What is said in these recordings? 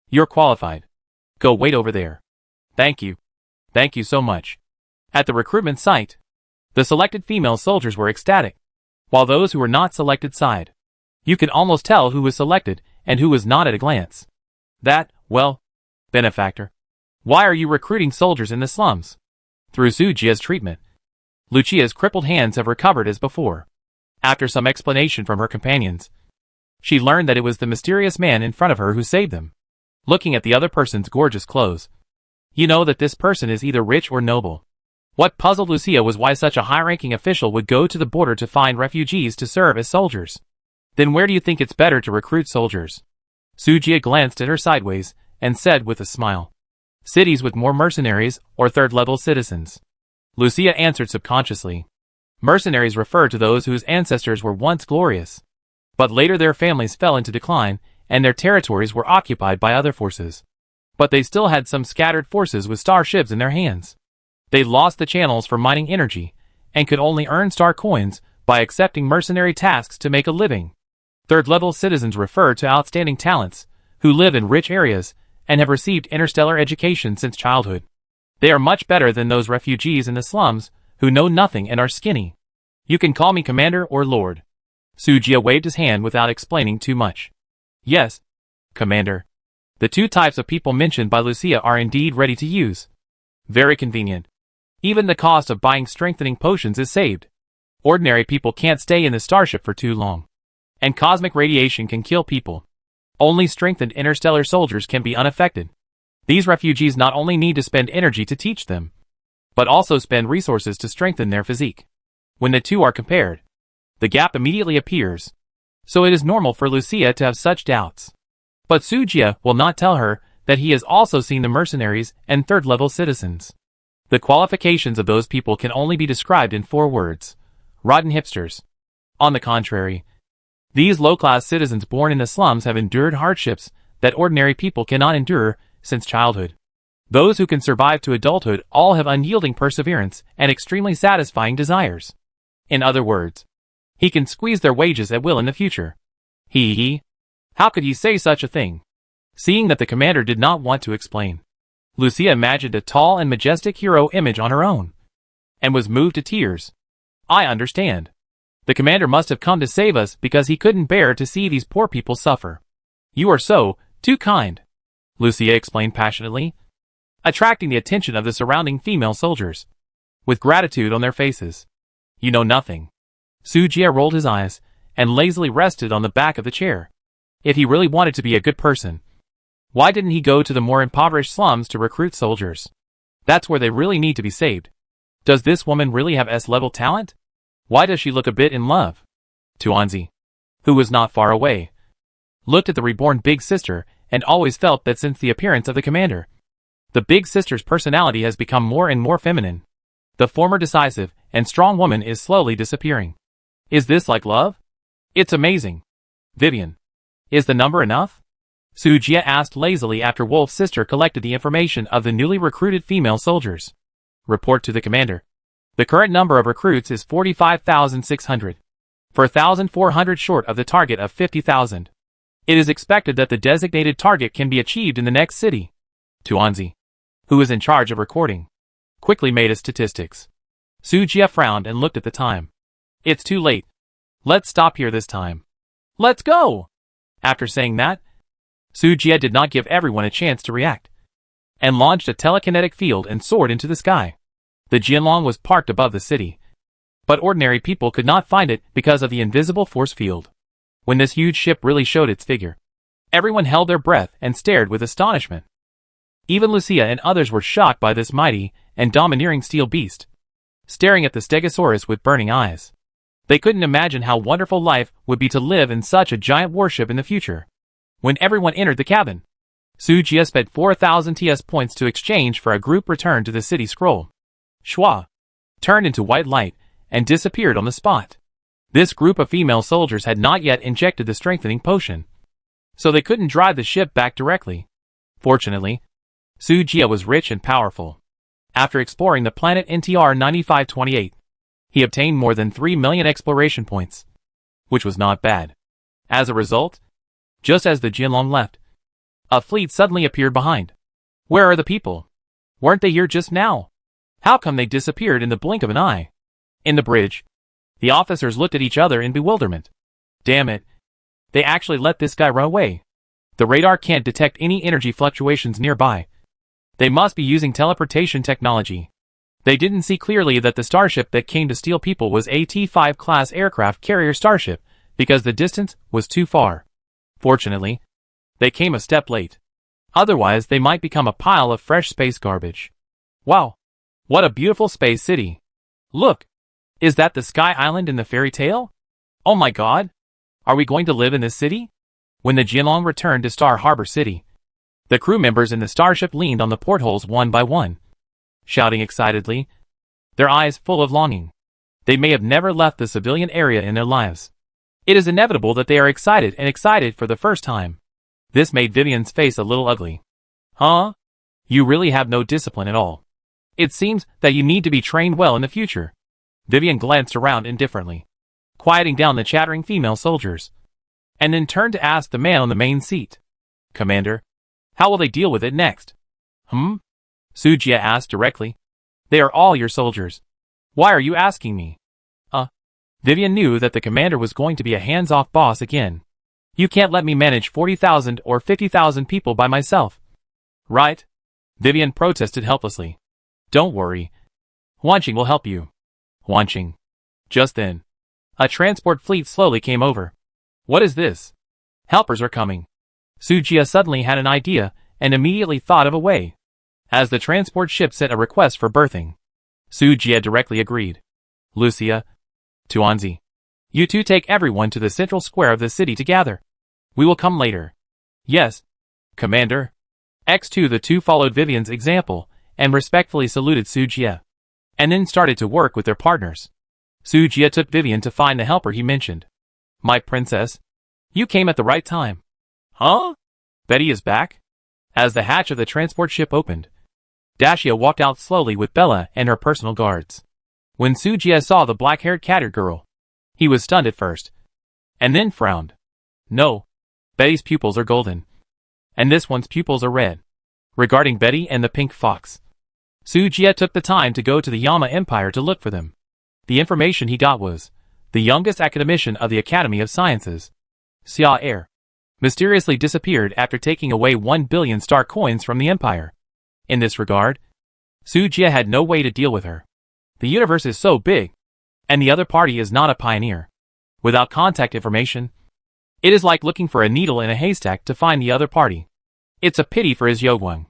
You're qualified. Go wait over there. Thank you. Thank you so much. At the recruitment site, the selected female soldiers were ecstatic, while those who were not selected sighed. You could almost tell who was selected and who was not at a glance. That, well, benefactor. Why are you recruiting soldiers in the slums? Through Sujia's treatment, Lucia's crippled hands have recovered as before. After some explanation from her companions, she learned that it was the mysterious man in front of her who saved them. Looking at the other person's gorgeous clothes, you know that this person is either rich or noble. What puzzled Lucia was why such a high-ranking official would go to the border to find refugees to serve as soldiers. Then where do you think it's better to recruit soldiers? Sujia glanced at her sideways and said with a smile. Cities with more mercenaries or third-level citizens. Lucia answered subconsciously. Mercenaries refer to those whose ancestors were once glorious, but later their families fell into decline and their territories were occupied by other forces. But they still had some scattered forces with starships in their hands. They lost the channels for mining energy and could only earn star coins by accepting mercenary tasks to make a living. Third-level citizens refer to outstanding talents who live in rich areas and have received interstellar education since childhood. They are much better than those refugees in the slums who know nothing and are skinny. You can call me Commander or Lord. Sujia waved his hand without explaining too much. Yes, Commander. The two types of people mentioned by Lucia are indeed ready to use. Very convenient. Even the cost of buying strengthening potions is saved. Ordinary people can't stay in the starship for too long. And cosmic radiation can kill people. Only strengthened interstellar soldiers can be unaffected. These refugees not only need to spend energy to teach them, but also spend resources to strengthen their physique. When the two are compared, the gap immediately appears. So it is normal for Lucia to have such doubts. But Sujia will not tell her that he has also seen the mercenaries and third-level citizens. The qualifications of those people can only be described in 4 words. Rotten hipsters. On the contrary, these low-class citizens born in the slums have endured hardships that ordinary people cannot endure since childhood. Those who can survive to adulthood all have unyielding perseverance and extremely satisfying desires. In other words, he can squeeze their wages at will in the future. How could he say such a thing? Seeing that the commander did not want to explain, Lucia imagined a tall and majestic hero image on her own, and was moved to tears. I understand. The commander must have come to save us because he couldn't bear to see these poor people suffer. You are so, too kind, Lucia explained passionately, attracting the attention of the surrounding female soldiers, with gratitude on their faces. You know nothing. Sujia rolled his eyes and lazily rested on the back of the chair. If he really wanted to be a good person, why didn't he go to the more impoverished slums to recruit soldiers? That's where they really need to be saved. Does this woman really have S-level talent? Why does she look a bit in love? Tuanzi, who was not far away, looked at the reborn big sister and always felt that since the appearance of the commander, the big sister's personality has become more and more feminine. The former decisive and strong woman is slowly disappearing. Is this like love? It's amazing. Vivian, is the number enough? Sujia asked lazily after Wolf's sister collected the information of the newly recruited female soldiers. Report to the commander. The current number of recruits is 45,600. 4,400 short of the target of 50,000. It is expected that the designated target can be achieved in the next city. Tuanzi, who is in charge of recording, quickly made his statistics. Sujia frowned and looked at the time. It's too late. Let's stop here this time. Let's go! After saying that, Sujia did not give everyone a chance to react, and launched a telekinetic field and soared into the sky. The Jianlong was parked above the city, but ordinary people could not find it because of the invisible force field. When this huge ship really showed its figure, everyone held their breath and stared with astonishment. Even Lucia and others were shocked by this mighty and domineering steel beast, staring at the Stegosaurus with burning eyes. They couldn't imagine how wonderful life would be to live in such a giant warship in the future. When everyone entered the cabin, Sujia spent 4,000 TS points to exchange for a group return to the city scroll. Schwa turned into white light and disappeared on the spot. This group of female soldiers had not yet injected the strengthening potion, so they couldn't drive the ship back directly. Fortunately, Sujia was rich and powerful. After exploring the planet NTR 9528, he obtained more than 3 million exploration points, which was not bad. As a result, just as the Jianlong left, A fleet suddenly appeared behind. Where are the people? Weren't they here just now? How come they disappeared in the blink of an eye? In the bridge, the officers looked at each other in bewilderment. Damn it. They actually let this guy run away. The radar can't detect any energy fluctuations nearby. They must be using teleportation technology. They didn't see clearly that the starship that came to steal people was a T-5 class aircraft carrier starship because the distance was too far. Fortunately, they came a step late. Otherwise, they might become a pile of fresh space garbage. Wow. What a beautiful space city. Look. Is that the Sky Island in the fairy tale? Oh my god. Are we going to live in this city? When the Jinlong returned to Star Harbor City, the crew members in the starship leaned on the portholes one by one, shouting excitedly, their eyes full of longing. They may have never left the civilian area in their lives. It is inevitable that they are excited for the first time. This made Vivian's face a little ugly. Huh? You really have no discipline at all. It seems that you need to be trained well in the future. Vivian glanced around indifferently, quieting down the chattering female soldiers, and then turned to ask the man on the main seat. Commander, how will they deal with it next? Sujia asked directly. They are all your soldiers. Why are you asking me? Vivian knew that the commander was going to be a hands-off boss again. You can't let me manage 40,000 or 50,000 people by myself. Right? Vivian protested helplessly. Don't worry. Wanqing will help you. Wanqing. Just then, a transport fleet slowly came over. What is this? Helpers are coming. Sujia suddenly had an idea and immediately thought of a way. As the transport ship sent a request for berthing, Sujia directly agreed. Lucia, Tuanzi, you two take everyone to the central square of the city to gather. We will come later. Yes, Commander. X2 The two followed Vivian's example and respectfully saluted Sujia, and then started to work with their partners. Sujia took Vivian to find the helper he mentioned. My princess, you came at the right time. Huh? Betty is back? As the hatch of the transport ship opened, Dacia walked out slowly with Bella and her personal guards. When Sujia saw the black-haired catter girl, he was stunned at first, and then frowned. No, Betty's pupils are golden, and this one's pupils are red. Regarding Betty and the pink fox, Sujia took the time to go to the Yama Empire to look for them. The information he got was, the youngest academician of the Academy of Sciences, Xia Er, mysteriously disappeared after taking away 1 billion star coins from the Empire. In this regard, Sujia had no way to deal with her. The universe is so big, and the other party is not a pioneer. Without contact information, it is like looking for a needle in a haystack to find the other party. It's a pity for his Yogwang.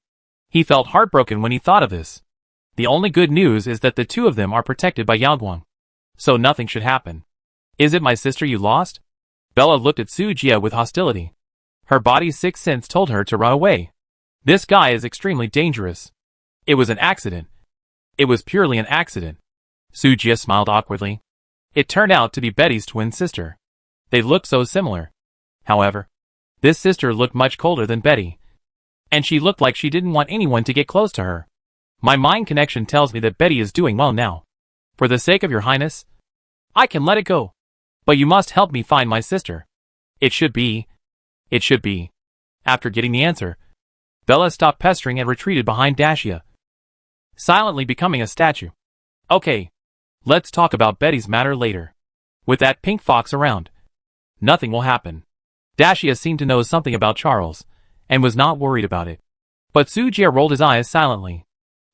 He felt heartbroken when he thought of this. The only good news is that the two of them are protected by Yagwang, so nothing should happen. Is it my sister you lost? Bella looked at Sujia with hostility. Her body's sixth sense told her to run away. This guy is extremely dangerous. It was an accident. It was purely an accident. Sujia smiled awkwardly. It turned out to be Betty's twin sister. They looked so similar. However, this sister looked much colder than Betty, and she looked like she didn't want anyone to get close to her. My mind connection tells me that Betty is doing well now. For the sake of your highness, I can let it go. But you must help me find my sister. It should be. After getting the answer, Bella stopped pestering and retreated behind Dacia, silently becoming a statue. Okay, let's talk about Betty's matter later. With that pink fox around, nothing will happen. Dacia seemed to know something about Charles, and was not worried about it. But Sujia rolled his eyes silently.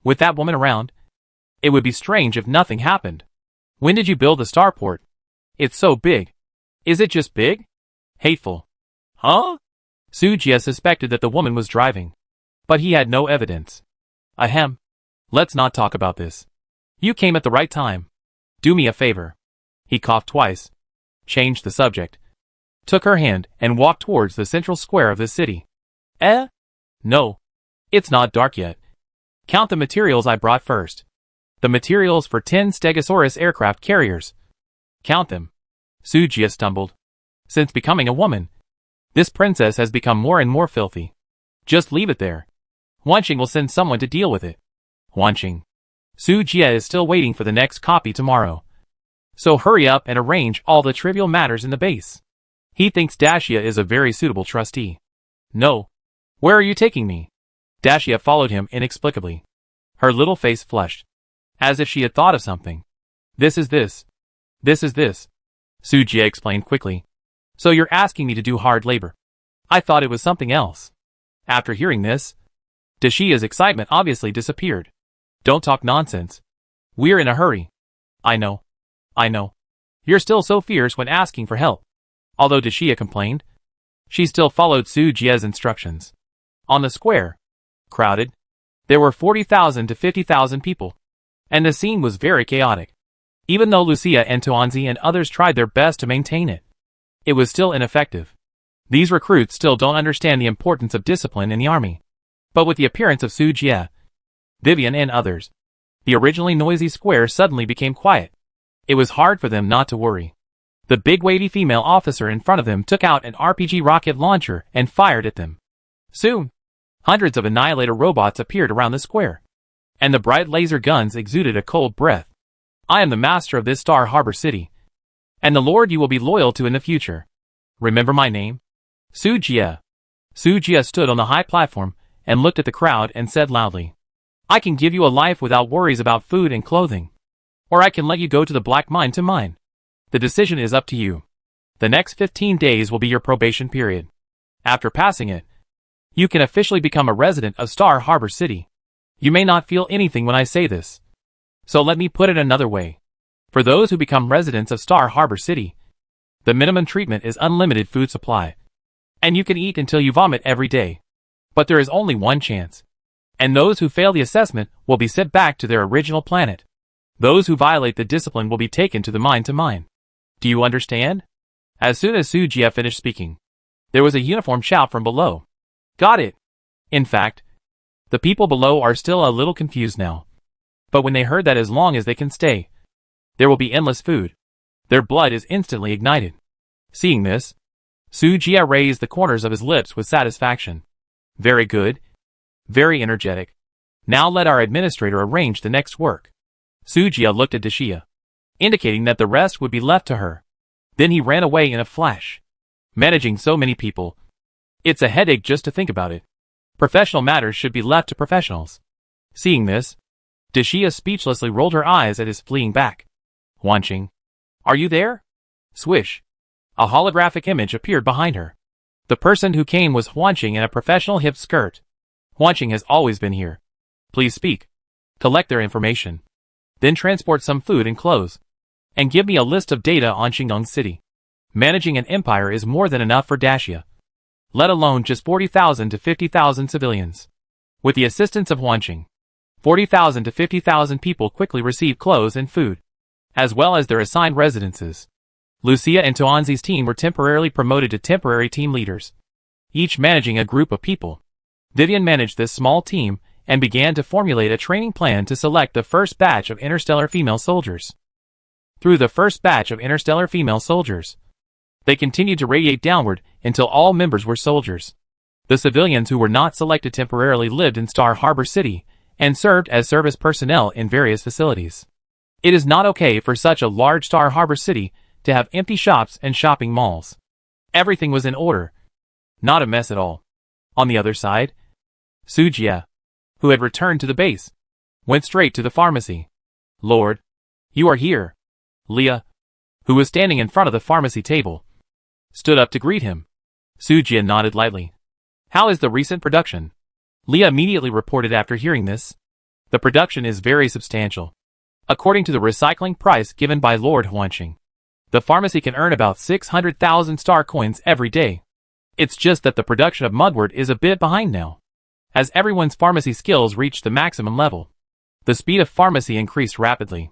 With that woman around, it would be strange if nothing happened. When did you build the starport? It's so big. Is it just big? Hateful. Huh? Sujia suspected that the woman was driving, but he had no evidence. Ahem. Let's not talk about this. You came at the right time. Do me a favor. He coughed twice, changed the subject, took her hand and walked towards the central square of the city. No. It's not dark yet. Count the materials I brought first. The materials for 10 Stegosaurus aircraft carriers. Count them. Sujia stumbled. Since becoming a woman, this princess has become more and more filthy. Just leave it there. Wanqing will send someone to deal with it. Wanqing. Sujia is still waiting for the next copy tomorrow. So hurry up and arrange all the trivial matters in the base. He thinks Dacia is a very suitable trustee. No. Where are you taking me? Dacia followed him inexplicably. Her little face flushed, as if she had thought of something. This is this. Sujie explained quickly. So you're asking me to do hard labor. I thought it was something else. After hearing this, Dacia's excitement obviously disappeared. Don't talk nonsense. We're in a hurry. I know. You're still so fierce when asking for help. Although Dacia complained, she still followed Sujie's instructions. On the square, crowded, there were 40,000 to 50,000 people, and the scene was very chaotic. Even though Lucia and Tuanzi and others tried their best to maintain it, it was still ineffective. These recruits still don't understand the importance of discipline in the army. But with the appearance of Sujie, Vivian and others, the originally noisy square suddenly became quiet. It was hard for them not to worry. The big wavy female officer in front of them took out an RPG rocket launcher and fired at them. Soon, hundreds of Annihilator robots appeared around the square, and the bright laser guns exuded a cold breath. I am the master of this Star Harbor city, and the lord you will be loyal to in the future. Remember my name? Sujie. Sujie stood on the high platform and looked at the crowd and said loudly, I can give you a life without worries about food and clothing, or I can let you go to the black mine to mine. The decision is up to you. The next 15 days will be your probation period. After passing it, you can officially become a resident of Star Harbor City. You may not feel anything when I say this, so let me put it another way. For those who become residents of Star Harbor City, the minimum treatment is unlimited food supply, and you can eat until you vomit every day. But there is only one chance, and those who fail the assessment will be sent back to their original planet. Those who violate the discipline will be taken to the mine to mine. Do you understand? As soon as Sujie finished speaking, there was a uniform shout from below. Got it. In fact, the people below are still a little confused now. But when they heard that as long as they can stay, there will be endless food, their blood is instantly ignited. Seeing this, Sujie raised the corners of his lips with satisfaction. Very good. Very energetic. Now let our administrator arrange the next work. Sujie looked at Dacia, indicating that the rest would be left to her. Then he ran away in a flash. Managing so many people, it's a headache just to think about it. Professional matters should be left to professionals. Seeing this, Dacia speechlessly rolled her eyes at his fleeing back. Huanqing, are you there? Swish. A holographic image appeared behind her. The person who came was Huanqing in a professional hip skirt. Huanqing has always been here. Please speak. Collect their information. Then transport some food and clothes. And give me a list of data on Shandong City. Managing an empire is more than enough for Dacia, let alone just 40,000 to 50,000 civilians. With the assistance of Huanqing, 40,000 to 50,000 people quickly received clothes and food, as well as their assigned residences. Lucia and Tuanzi's team were temporarily promoted to temporary team leaders, each managing a group of people. Vivian managed this small team and began to formulate a training plan to select the first batch of interstellar female soldiers. Through the first batch of interstellar female soldiers, they continued to radiate downward until all members were soldiers. The civilians who were not selected temporarily lived in Star Harbor City and served as service personnel in various facilities. It is not okay for such a large Star Harbor City to have empty shops and shopping malls. Everything was in order. Not a mess at all. On the other side, Sujie, who had returned to the base, went straight to the pharmacy. Lord, you are here. Leah, who was standing in front of the pharmacy table, stood up to greet him. Sujie nodded lightly. How is the recent production? Leah immediately reported after hearing this. The production is very substantial. According to the recycling price given by Lord Huanqing, the pharmacy can earn about 600,000 star coins every day. It's just that the production of mugwort is a bit behind now, as everyone's pharmacy skills reached the maximum level. The speed of pharmacy increased rapidly.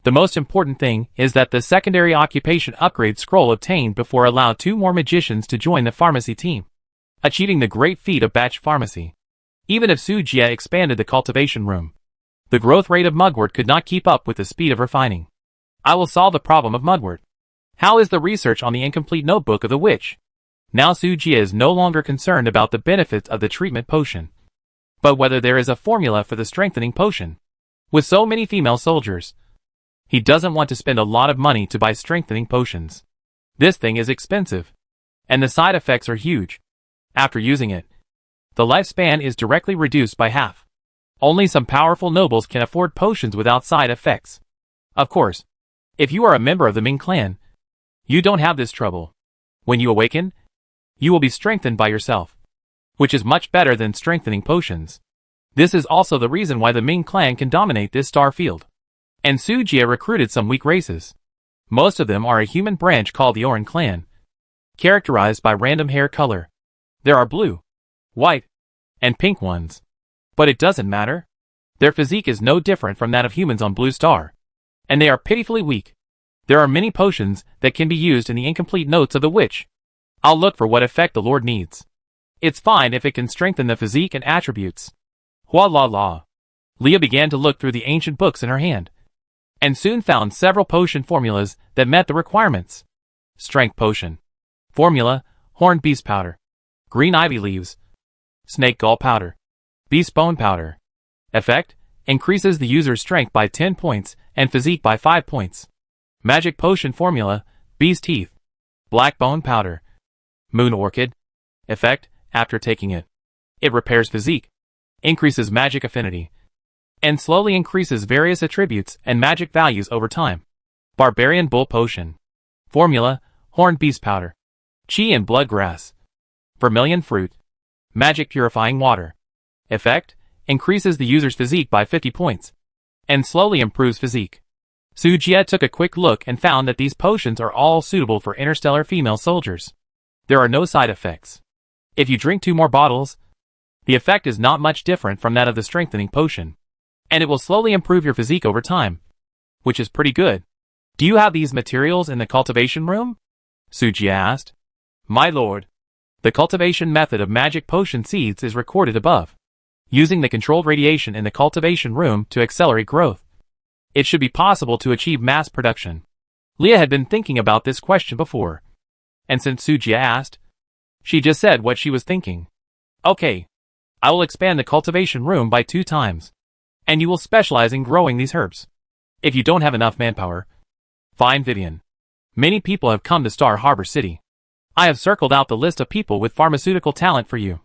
The most important thing is that the secondary occupation upgrade scroll obtained before allowed 2 more magicians to join the pharmacy team, achieving the great feat of batch pharmacy. Even if Sujie expanded the cultivation room, the growth rate of mugwort could not keep up with the speed of refining. I will solve the problem of mugwort. How is the research on the incomplete notebook of the witch? Now Sujie is no longer concerned about the benefits of the treatment potion, but whether there is a formula for the strengthening potion. With so many female soldiers, he doesn't want to spend a lot of money to buy strengthening potions. This thing is expensive, and the side effects are huge. After using it, the lifespan is directly reduced by half. Only some powerful nobles can afford potions without side effects. Of course, if you are a member of the Ming clan, you don't have this trouble. When you awaken, you will be strengthened by yourself, which is much better than strengthening potions. This is also the reason why the Ming clan can dominate this star field. And Su Jie recruited some weak races. Most of them are a human branch called the Oran clan, characterized by random hair color. There are blue, white, and pink ones. But it doesn't matter. Their physique is no different from that of humans on Blue Star. And they are pitifully weak. There are many potions that can be used in the incomplete notes of the witch. I'll look for what effect the Lord needs. It's fine if it can strengthen the physique and attributes. Hua la la. Leah began to look through the ancient books in her hand, and soon found several potion formulas that met the requirements. Strength potion. Formula, horned beast powder. Green ivy leaves. Snake gall powder. Beast bone powder. Effect, increases the user's strength by 10 points and physique by 5 points. Magic potion formula, beast teeth. Black bone powder. Moon orchid. Effect, after taking it, it repairs physique, increases magic affinity, and slowly increases various attributes and magic values over time. Barbarian bull potion. Formula, horned beast powder. Chi and blood grass. Vermilion fruit. Magic purifying water. Effect, increases the user's physique by 50 points, and slowly improves physique. Su Jie took a quick look and found that these potions are all suitable for interstellar female soldiers. There are no side effects. If you drink 2 more bottles, the effect is not much different from that of the strengthening potion, and it will slowly improve your physique over time, which is pretty good. Do you have these materials in the cultivation room? Su Jie asked. My lord, the cultivation method of magic potion seeds is recorded above, using the controlled radiation in the cultivation room to accelerate growth. It should be possible to achieve mass production. Leah had been thinking about this question before, and since Su Jie asked, she just said what she was thinking. Okay, I will expand the cultivation room by 2 times, and you will specialize in growing these herbs. If you don't have enough manpower, find Vivian. Many people have come to Star Harbor City. I have circled out the list of people with pharmaceutical talent for you.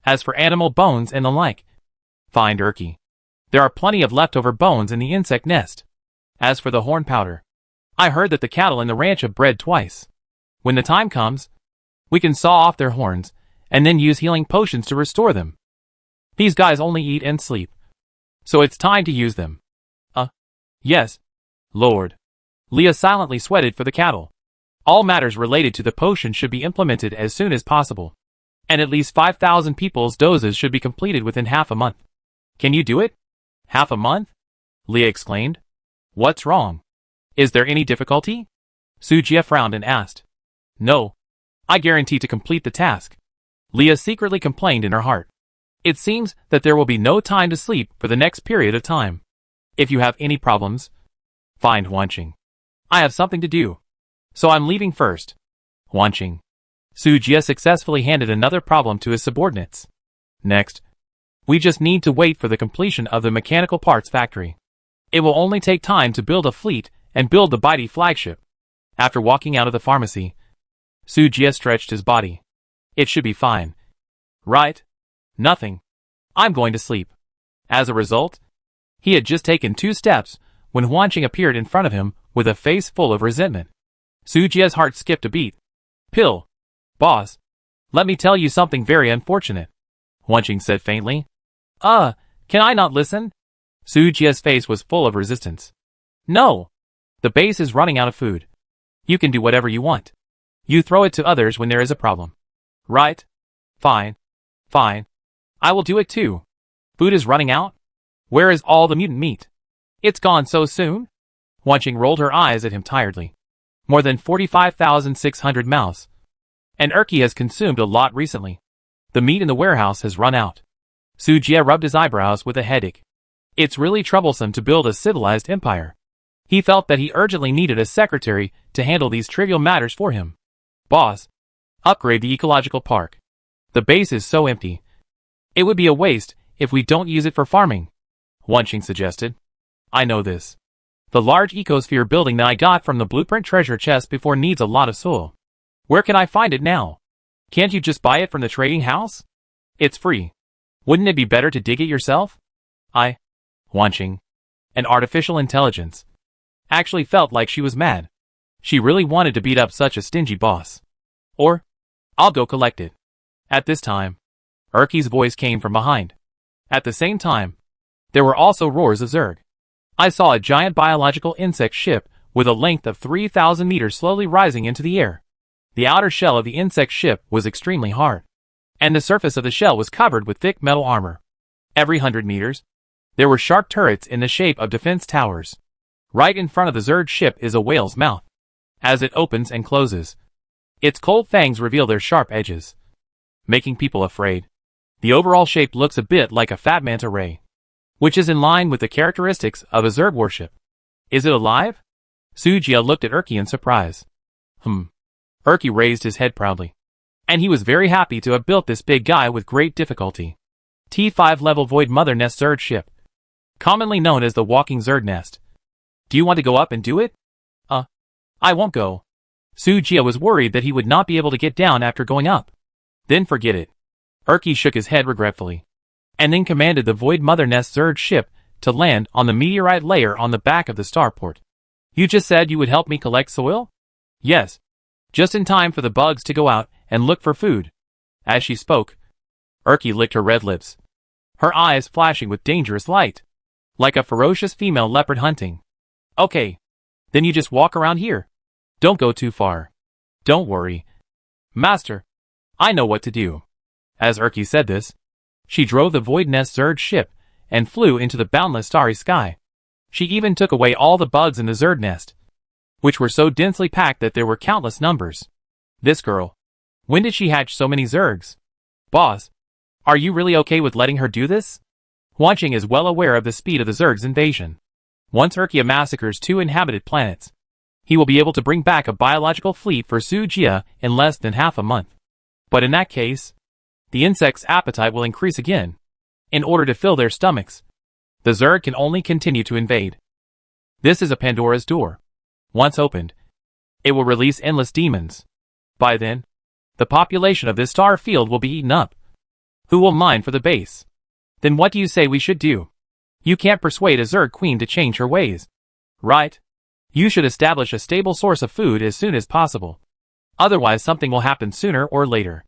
As for animal bones and the like, find Erky. There are plenty of leftover bones in the insect nest. As for the horn powder, I heard that the cattle in the ranch have bred twice. When the time comes, we can saw off their horns, and then use healing potions to restore them. These guys only eat and sleep, so it's time to use them. Yes, Lord. Leah silently sweated for the cattle. All matters related to the potion should be implemented as soon as possible, and at least 5,000 people's doses should be completed within half a month. Can you do it? Half a month? Leah exclaimed. What's wrong? Is there any difficulty? Su Jie frowned and asked. No. I guarantee to complete the task. Leah secretly complained in her heart. It seems that there will be no time to sleep for the next period of time. If you have any problems, find Huanqing. I have something to do, so I'm leaving first. Huanqing. Su Jie successfully handed another problem to his subordinates. Next, we just need to wait for the completion of the mechanical parts factory. It will only take time to build a fleet and build the Baidi flagship. After walking out of the pharmacy, Su Jie stretched his body. It should be fine. Right? Nothing. I'm going to sleep. As a result, he had just taken 2 steps when Huanqing appeared in front of him with a face full of resentment. Su Jie's heart skipped a beat. Pill. Boss. Let me tell you something very unfortunate, Huanqing said faintly. Can I not listen? Su Jie's face was full of resistance. No. The base is running out of food. You can do whatever you want. You throw it to others when there is a problem. Right? Fine. Fine. I will do it too. Food is running out? Where is all the mutant meat? It's gone so soon? Huanqing rolled her eyes at him tiredly. More than 45,600 mouths. And Erky has consumed a lot recently. The meat in the warehouse has run out. Su Jie rubbed his eyebrows with a headache. It's really troublesome to build a civilized empire. He felt that he urgently needed a secretary to handle these trivial matters for him. Boss, upgrade the ecological park. The base is so empty. It would be a waste if we don't use it for farming, Huanqing suggested. I know this. The large ecosphere building that I got from the blueprint treasure chest before needs a lot of soil. Where can I find it now? Can't you just buy it from the trading house? It's free. Wouldn't it be better to dig it yourself? Wanching, an artificial intelligence, actually felt like she was mad. She really wanted to beat up such a stingy boss. Or, I'll go collect it. At this time, Erky's voice came from behind. At the same time, there were also roars of Zerg. I saw a giant biological insect ship with a length of 3,000 meters slowly rising into the air. The outer shell of the insect ship was extremely hard, and the surface of the shell was covered with thick metal armor. Every 100 meters, there were sharp turrets in the shape of defense towers. Right in front of the Zerg ship is a whale's mouth. As it opens and closes, its cold fangs reveal their sharp edges, making people afraid. The overall shape looks a bit like a fat manta ray, which is in line with the characteristics of a Zerg warship. Is it alive? Sujia looked at Erky in surprise. Erky raised his head proudly, and he was very happy to have built this big guy with great difficulty. T5 level Void Mother Nest Zerg ship, commonly known as the Walking Zerg Nest. Do you want to go up and do it? I won't go. Sujia was worried that he would not be able to get down after going up. Then forget it. Erky shook his head regretfully, and then commanded the Void Mother Nest Zerg ship to land on the meteorite layer on the back of the starport. You just said you would help me collect soil? Yes. Just in time for the bugs to go out and look for food. As she spoke, Erky licked her red lips, her eyes flashing with dangerous light, like a ferocious female leopard hunting. Okay. Then you just walk around here. Don't go too far. Don't worry, Master. I know what to do. As Erky said this, she drove the Void Nest Zerg ship and flew into the boundless starry sky. She even took away all the bugs in the Zerg nest, which were so densely packed that there were countless numbers. This girl. When did she hatch so many Zergs? Boss, are you really okay with letting her do this? Wanching is well aware of the speed of the Zerg's invasion. Once Erky massacres 2 inhabited planets, he will be able to bring back a biological fleet for Sujia in less than half a month. But in that case, the insects' appetite will increase again. In order to fill their stomachs, the Zerg can only continue to invade. This is a Pandora's door. Once opened, it will release endless demons. By then, the population of this star field will be eaten up. Who will mine for the base? Then what do you say we should do? You can't persuade a Zerg queen to change her ways, right? You should establish a stable source of food as soon as possible. Otherwise something will happen sooner or later.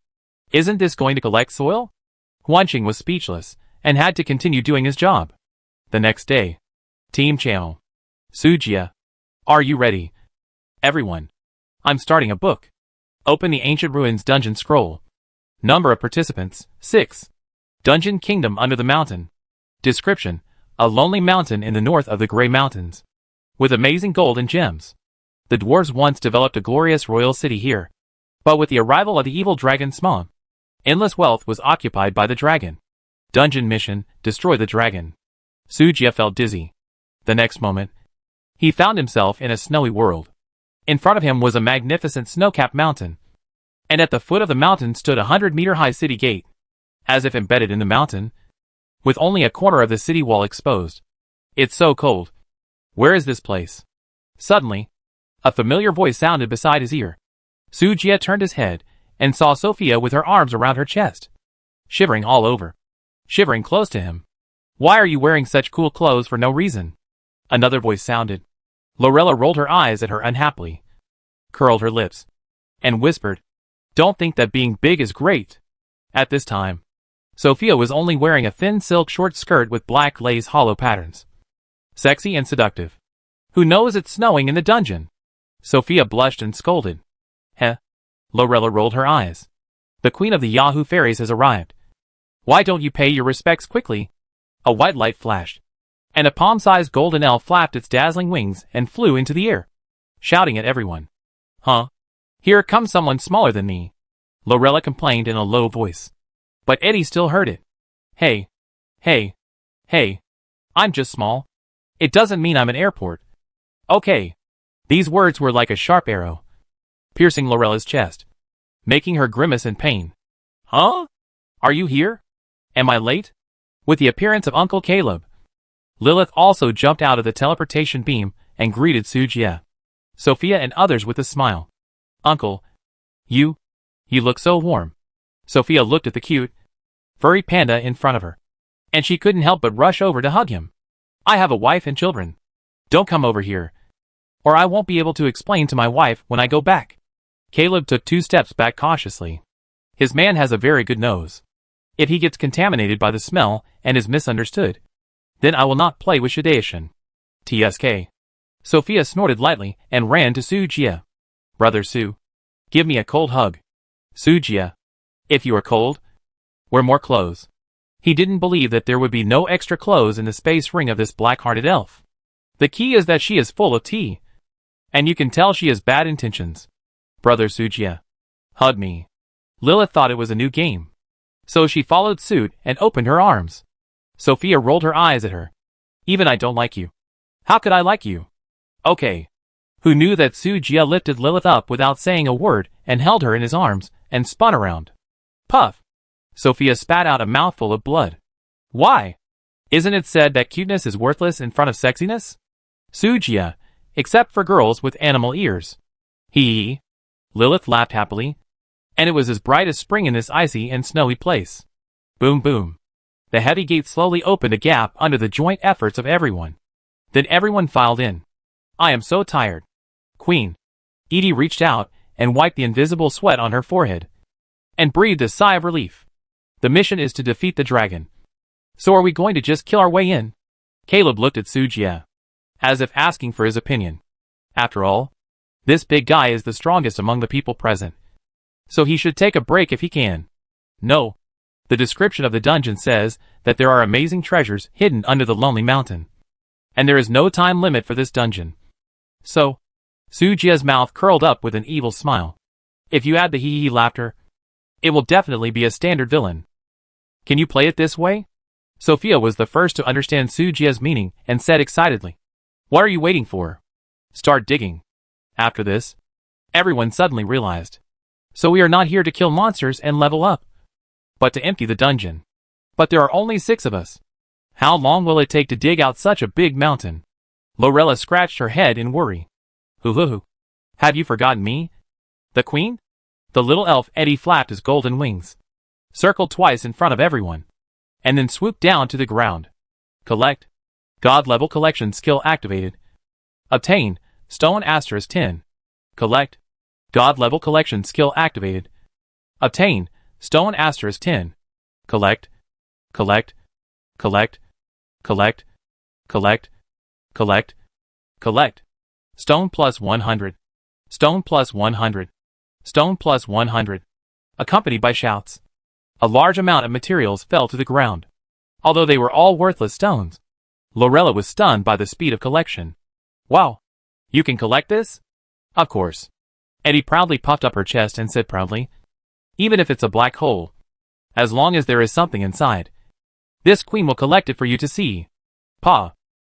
Isn't this going to collect soil? Wanching was speechless and had to continue doing his job. The next day. Team Channel. Sujia. Are you ready? Everyone. I'm starting a book. Open the Ancient Ruins Dungeon Scroll. Number of participants, 6. Dungeon Kingdom under the mountain. Description. A lonely mountain in the north of the Grey Mountains, with amazing gold and gems. The dwarves once developed a glorious royal city here, but with the arrival of the evil dragon Smaug, endless wealth was occupied by the dragon. Dungeon mission, destroy the dragon. Sujia felt dizzy. The next moment, he found himself in a snowy world. In front of him was a magnificent snow-capped mountain, and at the foot of the mountain stood a 100-meter-high city gate, as if embedded in the mountain, with only a corner of the city wall exposed. It's so cold. Where is this place? Suddenly, a familiar voice sounded beside his ear. Sujia turned his head and saw Sophia with her arms around her chest, shivering all over, shivering close to him. Why are you wearing such cool clothes for no reason? Another voice sounded. Lorella rolled her eyes at her unhappily, curled her lips, and whispered, Don't think that being big is great. At this time, Sophia was only wearing a thin silk short skirt with black lace hollow patterns. Sexy and seductive. Who knows it's snowing in the dungeon? Sophia blushed and scolded. Heh. Lorella rolled her eyes. The queen of the Yahoo fairies has arrived. Why don't you pay your respects quickly? A white light flashed, and a palm-sized golden elf flapped its dazzling wings and flew into the air, shouting at everyone. Huh? Here comes someone smaller than me, Lorella complained in a low voice. But Eddie still heard it. Hey. I'm just small. It doesn't mean I'm an airport. Okay. These words were like a sharp arrow, piercing Lorella's chest, making her grimace in pain. Huh? Are you here? Am I late? With the appearance of Uncle Caleb, Lilith also jumped out of the teleportation beam and greeted Sujia, Sophia and others with a smile. Uncle, you look so warm. Sophia looked at the cute, furry panda in front of her. And she couldn't help but rush over to hug him. I have a wife and children. Don't come over here, or I won't be able to explain to my wife when I go back. Caleb took 2 steps back cautiously. His man has a very good nose. If he gets contaminated by the smell and is misunderstood, then I will not play with sedation. TSK. Sophia snorted lightly and ran to Sujia. Brother Su, give me a cold hug. Sujia, if you are cold, wear more clothes. He didn't believe that there would be no extra clothes in the space ring of this black-hearted elf. The key is that she is full of tea. And you can tell she has bad intentions. Brother Sujia, hug me. Lilith thought it was a new game. So she followed suit and opened her arms. Sophia rolled her eyes at her. Even I don't like you. How could I like you? Okay. Who knew that Sujia lifted Lilith up without saying a word and held her in his arms and spun around. Puff. Sophia spat out a mouthful of blood. Why? Isn't it said that cuteness is worthless in front of sexiness? Sujia, except for girls with animal ears. Hee. Lilith laughed happily. And it was as bright as spring in this icy and snowy place. Boom boom. The heavy gate slowly opened a gap under the joint efforts of everyone. Then everyone filed in. I am so tired. Queen. Edie reached out and wiped the invisible sweat on her forehead. And breathed a sigh of relief. The mission is to defeat the dragon. So are we going to just kill our way in? Caleb looked at Sujia, as if asking for his opinion. After all, this big guy is the strongest among the people present. So he should take a break if he can. No. The description of the dungeon says that there are amazing treasures hidden under the lonely mountain. And there is no time limit for this dungeon. So, Sujia's mouth curled up with an evil smile. If you add the hee-hee laughter, it will definitely be a standard villain. Can you play it this way? Sophia was the first to understand Sujia's meaning and said excitedly. What are you waiting for? Start digging. After this, everyone suddenly realized. So we are not here to kill monsters and level up, but to empty the dungeon. But there are only 6 of us. How long will it take to dig out such a big mountain? Lorella scratched her head in worry. Hoo-hoo-hoo. Have you forgotten me? The queen? The little elf Eddie flapped his golden wings, circled twice in front of everyone, and then swooped down to the ground. Collect. God-level collection skill activated. Obtain. Stone asterisk 10. Collect. God-level collection skill activated. Obtain. Stone asterisk 10. Collect. Collect. Collect. Collect. Collect. Collect. Collect. Stone plus 100. Stone plus 100. Stone plus 100. Accompanied by shouts. A large amount of materials fell to the ground. Although they were all worthless stones, Lorella was stunned by the speed of collection. Wow. You can collect this? Of course. Eddie proudly puffed up her chest and said proudly. Even if it's a black hole, as long as there is something inside, this queen will collect it for you to see. Pa.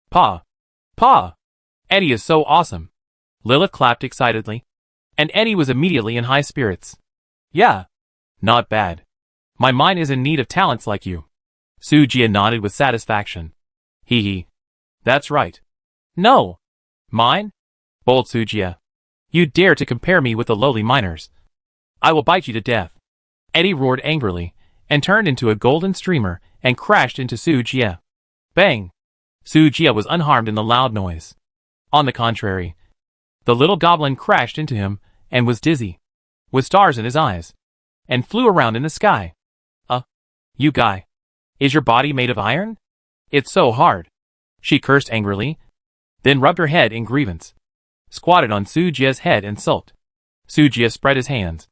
Pa. Pa. Eddie is so awesome. Lilith clapped excitedly. And Eddie was immediately in high spirits. Yeah. Not bad. My mind is in need of talents like you. Sujia nodded with satisfaction. Hee hee. That's right. No. Mine? Bold Sujia. You dare to compare me with the lowly miners. I will bite you to death. Eddie roared angrily, and turned into a golden streamer, and crashed into Sujia. Bang! Sujia was unharmed in the loud noise. On the contrary, the little goblin crashed into him, and was dizzy, with stars in his eyes, and flew around in the sky. You guy. Is your body made of iron? It's so hard. She cursed angrily, then rubbed her head in grievance, squatted on Sujia's head and sulked. Sujia spread his hands.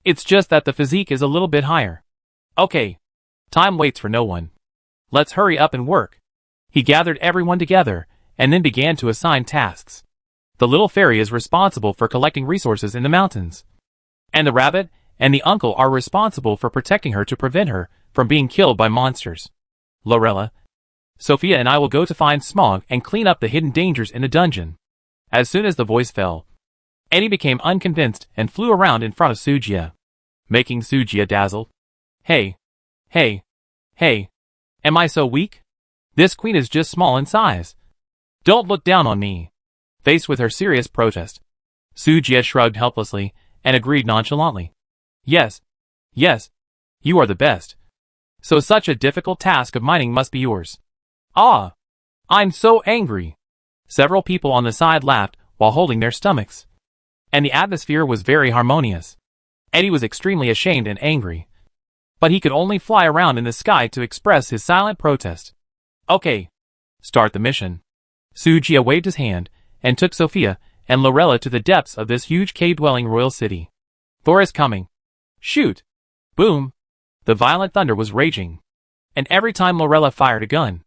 It's just that the physique is a little bit higher. Okay. Time waits for no one. Let's hurry up and work. He gathered everyone together, and then began to assign tasks. The little fairy is responsible for collecting resources in the mountains. And the rabbit and the uncle are responsible for protecting her to prevent her from being killed by monsters. Lorella, Sophia and I will go to find Smog and clean up the hidden dangers in the dungeon. As soon as the voice fell, Eddie became unconvinced and flew around in front of Sujia, making Sujia dazzled. Hey, hey, hey, am I so weak? This queen is just small in size. Don't look down on me. Faced with her serious protest, Sujia shrugged helplessly and agreed nonchalantly. Yes, yes, you are the best. So such a difficult task of mining must be yours. Ah! I'm so angry. Several people on the side laughed while holding their stomachs. And the atmosphere was very harmonious. Eddie was extremely ashamed and angry. But he could only fly around in the sky to express his silent protest. Okay. Start the mission. Sujia waved his hand and took Sophia and Lorella to the depths of this huge cave-dwelling royal city. Thor is coming. Shoot! Boom! The violent thunder was raging. And every time Lorella fired a gun,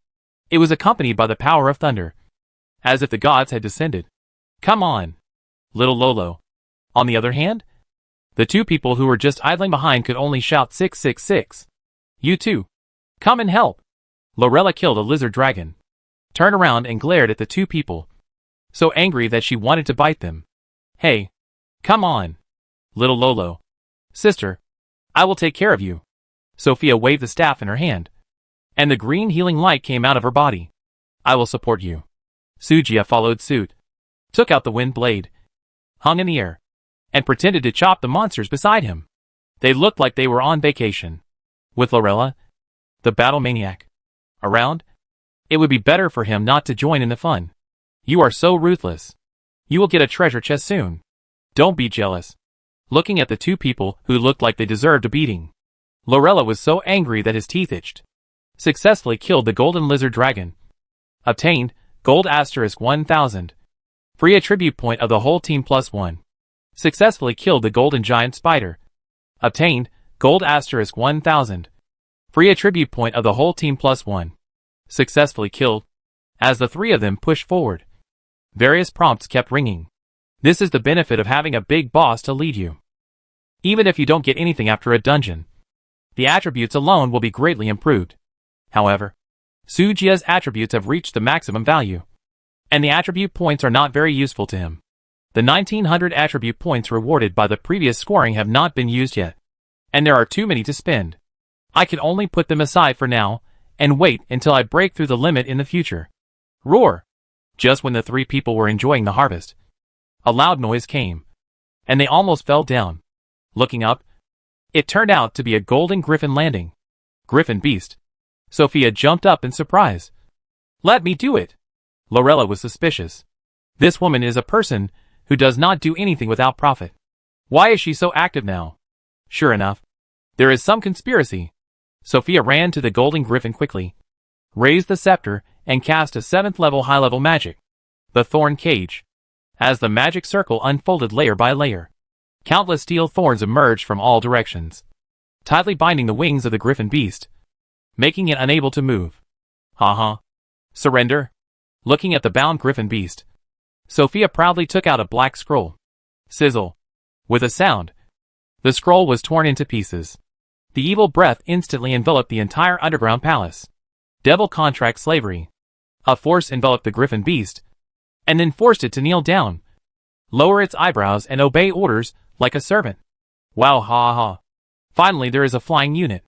it was accompanied by the power of thunder, as if the gods had descended. Come on, little Lolo. On the other hand, the two people who were just idling behind could only shout 666. You too. Come and help. Lorella killed a lizard dragon, turned around and glared at the two people, so angry that she wanted to bite them. Hey, come on, little Lolo. Sister, I will take care of you. Sophia waved the staff in her hand, and the green healing light came out of her body. I will support you. Sujia followed suit, took out the wind blade, hung in the air, and pretended to chop the monsters beside him. They looked like they were on vacation. With Lorella, the battle maniac, around, it would be better for him not to join in the fun. You are so ruthless. You will get a treasure chest soon. Don't be jealous. Looking at the two people who looked like they deserved a beating, Lorella was so angry that his teeth itched. Successfully killed the golden lizard dragon. Obtained gold asterisk 1000. Free attribute point of the whole team +1. Successfully killed the golden giant spider. Obtained gold asterisk 1000. Free attribute point of the whole team +1. Successfully killed. As the three of them pushed forward, various prompts kept ringing. This is the benefit of having a big boss to lead you. Even if you don't get anything after a dungeon, the attributes alone will be greatly improved. However, Sujia's attributes have reached the maximum value, and the attribute points are not very useful to him. The 1900 attribute points rewarded by the previous scoring have not been used yet, and there are too many to spend. I can only put them aside for now, and wait until I break through the limit in the future. Roar! Just when the three people were enjoying the harvest, a loud noise came, and they almost fell down. Looking up, it turned out to be a golden griffin landing. Griffin beast. Sophia jumped up in surprise. Let me do it. Lorella was suspicious. This woman is a person who does not do anything without profit. Why is she so active now? Sure enough, there is some conspiracy. Sophia ran to the golden griffin quickly, raised the scepter, and cast a 7th level high-level magic, the Thorn Cage. As the magic circle unfolded layer by layer, countless steel thorns emerged from all directions, tightly binding the wings of the griffin beast, making it unable to move. Haha. Surrender? Looking at the bound griffin beast, Sophia proudly took out a black scroll. Sizzle. With a sound, the scroll was torn into pieces. The evil breath instantly enveloped the entire underground palace. Devil contract slavery. A force enveloped the griffin beast, and then forced it to kneel down, lower its eyebrows and obey orders like a servant. Wow, ha ha. Finally there is a flying unit.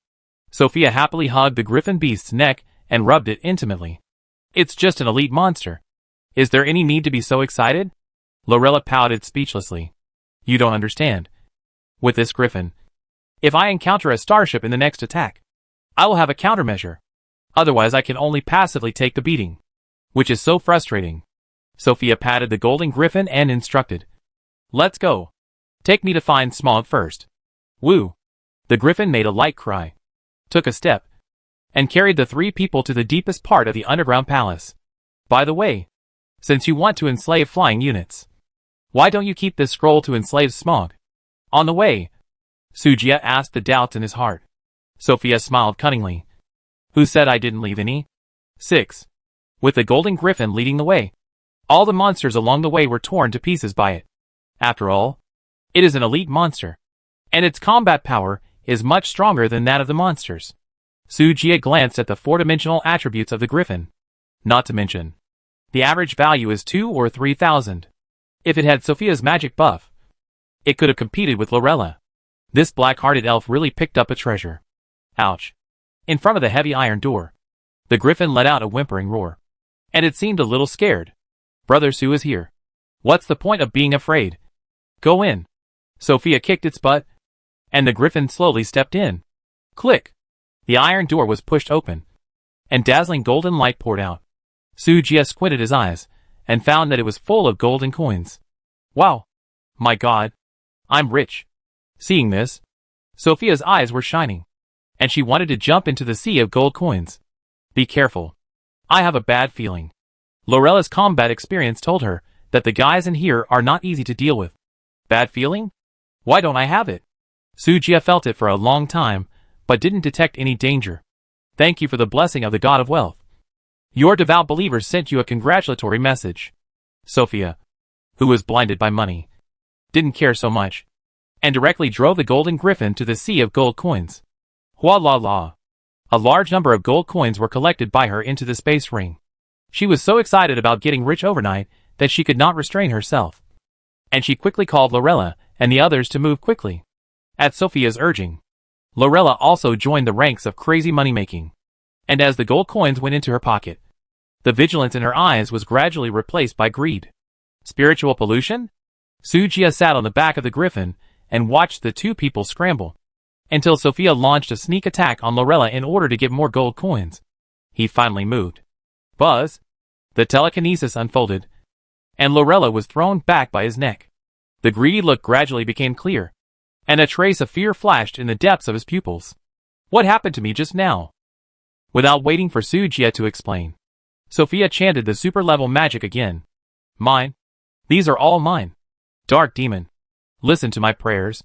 Sophia happily hugged the griffin beast's neck and rubbed it intimately. It's just an elite monster. Is there any need to be so excited? Lorella pouted speechlessly. You don't understand. With this griffin, if I encounter a starship in the next attack, I will have a countermeasure. Otherwise I can only passively take the beating, which is so frustrating. Sophia patted the golden griffin and instructed. Let's go. Take me to find Smog first. Woo. The griffin made a light cry, took a step, and carried the three people to the deepest part of the underground palace. By the way, since you want to enslave flying units, why don't you keep this scroll to enslave Smog? On the way, Sujia asked the doubts in his heart. Sophia smiled cunningly. Who said I didn't leave any? 6. With the golden griffin leading the way, all the monsters along the way were torn to pieces by it. After all, it is an elite monster, and its combat power is much stronger than that of the monsters. Sujia glanced at the 4-dimensional attributes of the griffin. Not to mention, the average value is 2 or 3,000. If it had Sophia's magic buff, it could have competed with Lorella. This black-hearted elf really picked up a treasure. Ouch. In front of the heavy iron door, the griffin let out a whimpering roar, and it seemed a little scared. Brother Sue is here. What's the point of being afraid? Go in. Sophia kicked its butt, and the griffin slowly stepped in. Click. The iron door was pushed open, and dazzling golden light poured out. Sujia squinted his eyes, and found that it was full of golden coins. Wow! My God! I'm rich! Seeing this, Sophia's eyes were shining, and she wanted to jump into the sea of gold coins. Be careful. I have a bad feeling. Lorella's combat experience told her that the guys in here are not easy to deal with. Bad feeling? Why don't I have it? Sujia felt it for a long time, but didn't detect any danger. Thank you for the blessing of the God of wealth. Your devout believers sent you a congratulatory message. Sophia, who was blinded by money, didn't care so much, and directly drove the golden griffin to the sea of gold coins. Hua la la. A large number of gold coins were collected by her into the space ring. She was so excited about getting rich overnight that she could not restrain herself. And she quickly called Lorella and the others to move quickly. At Sophia's urging, Lorella also joined the ranks of crazy money-making. And as the gold coins went into her pocket, the vigilance in her eyes was gradually replaced by greed. Spiritual pollution? Sujia sat on the back of the griffin and watched the two people scramble, until Sophia launched a sneak attack on Lorella in order to get more gold coins. He finally moved. Buzz! The telekinesis unfolded, and Lorella was thrown back by his neck. The greedy look gradually became clear, and a trace of fear flashed in the depths of his pupils. What happened to me just now? Without waiting for Sujia to explain, Sophia chanted the super-level magic again. Mine. These are all mine. Dark demon, listen to my prayers.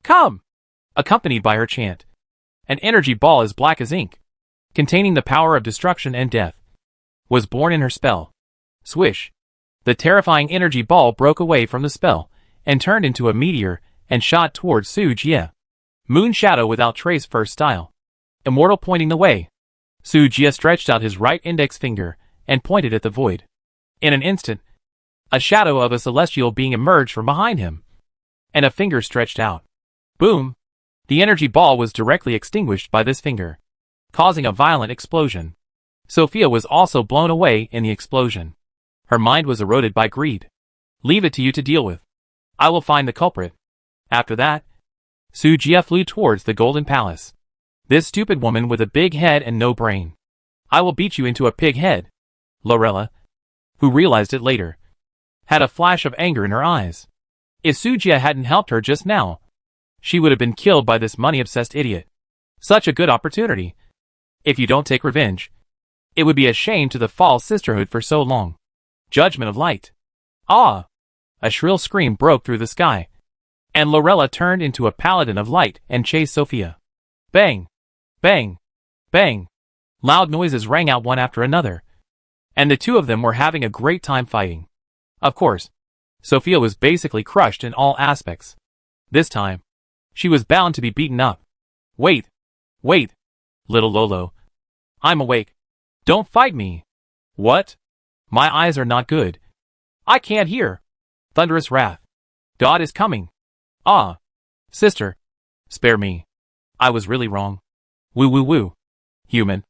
Come! Accompanied by her chant, an energy ball as black as ink, containing the power of destruction and death, was born in her spell. Swish! The terrifying energy ball broke away from the spell, and turned into a meteor, and shot towards Sujia. Moon Shadow without trace first style. Immortal pointing the way. Sujia stretched out his right index finger, and pointed at the void. In an instant, a shadow of a celestial being emerged from behind him, and a finger stretched out. Boom! The energy ball was directly extinguished by this finger, causing a violent explosion. Sophia was also blown away in the explosion. Her mind was eroded by greed. Leave it to you to deal with. I will find the culprit. After that, Sujia flew towards the Golden Palace. This stupid woman with a big head and no brain. I will beat you into a pig head. Lorella, who realized it later, had a flash of anger in her eyes. If Sujia hadn't helped her just now, she would have been killed by this money-obsessed idiot. Such a good opportunity. If you don't take revenge, it would be a shame to the false sisterhood for so long. Judgment of light. Ah! A shrill scream broke through the sky, and Lorella turned into a paladin of light and chased Sophia. Bang! Bang! Bang! Loud noises rang out one after another, and the two of them were having a great time fighting. Of course, Sophia was basically crushed in all aspects. This time, she was bound to be beaten up. Wait! Wait! Little Lolo. I'm awake. Don't fight me. What? My eyes are not good. I can't hear. Thunderous wrath. God is coming. Ah! Sister. Spare me. I was really wrong. Woo woo woo. Human.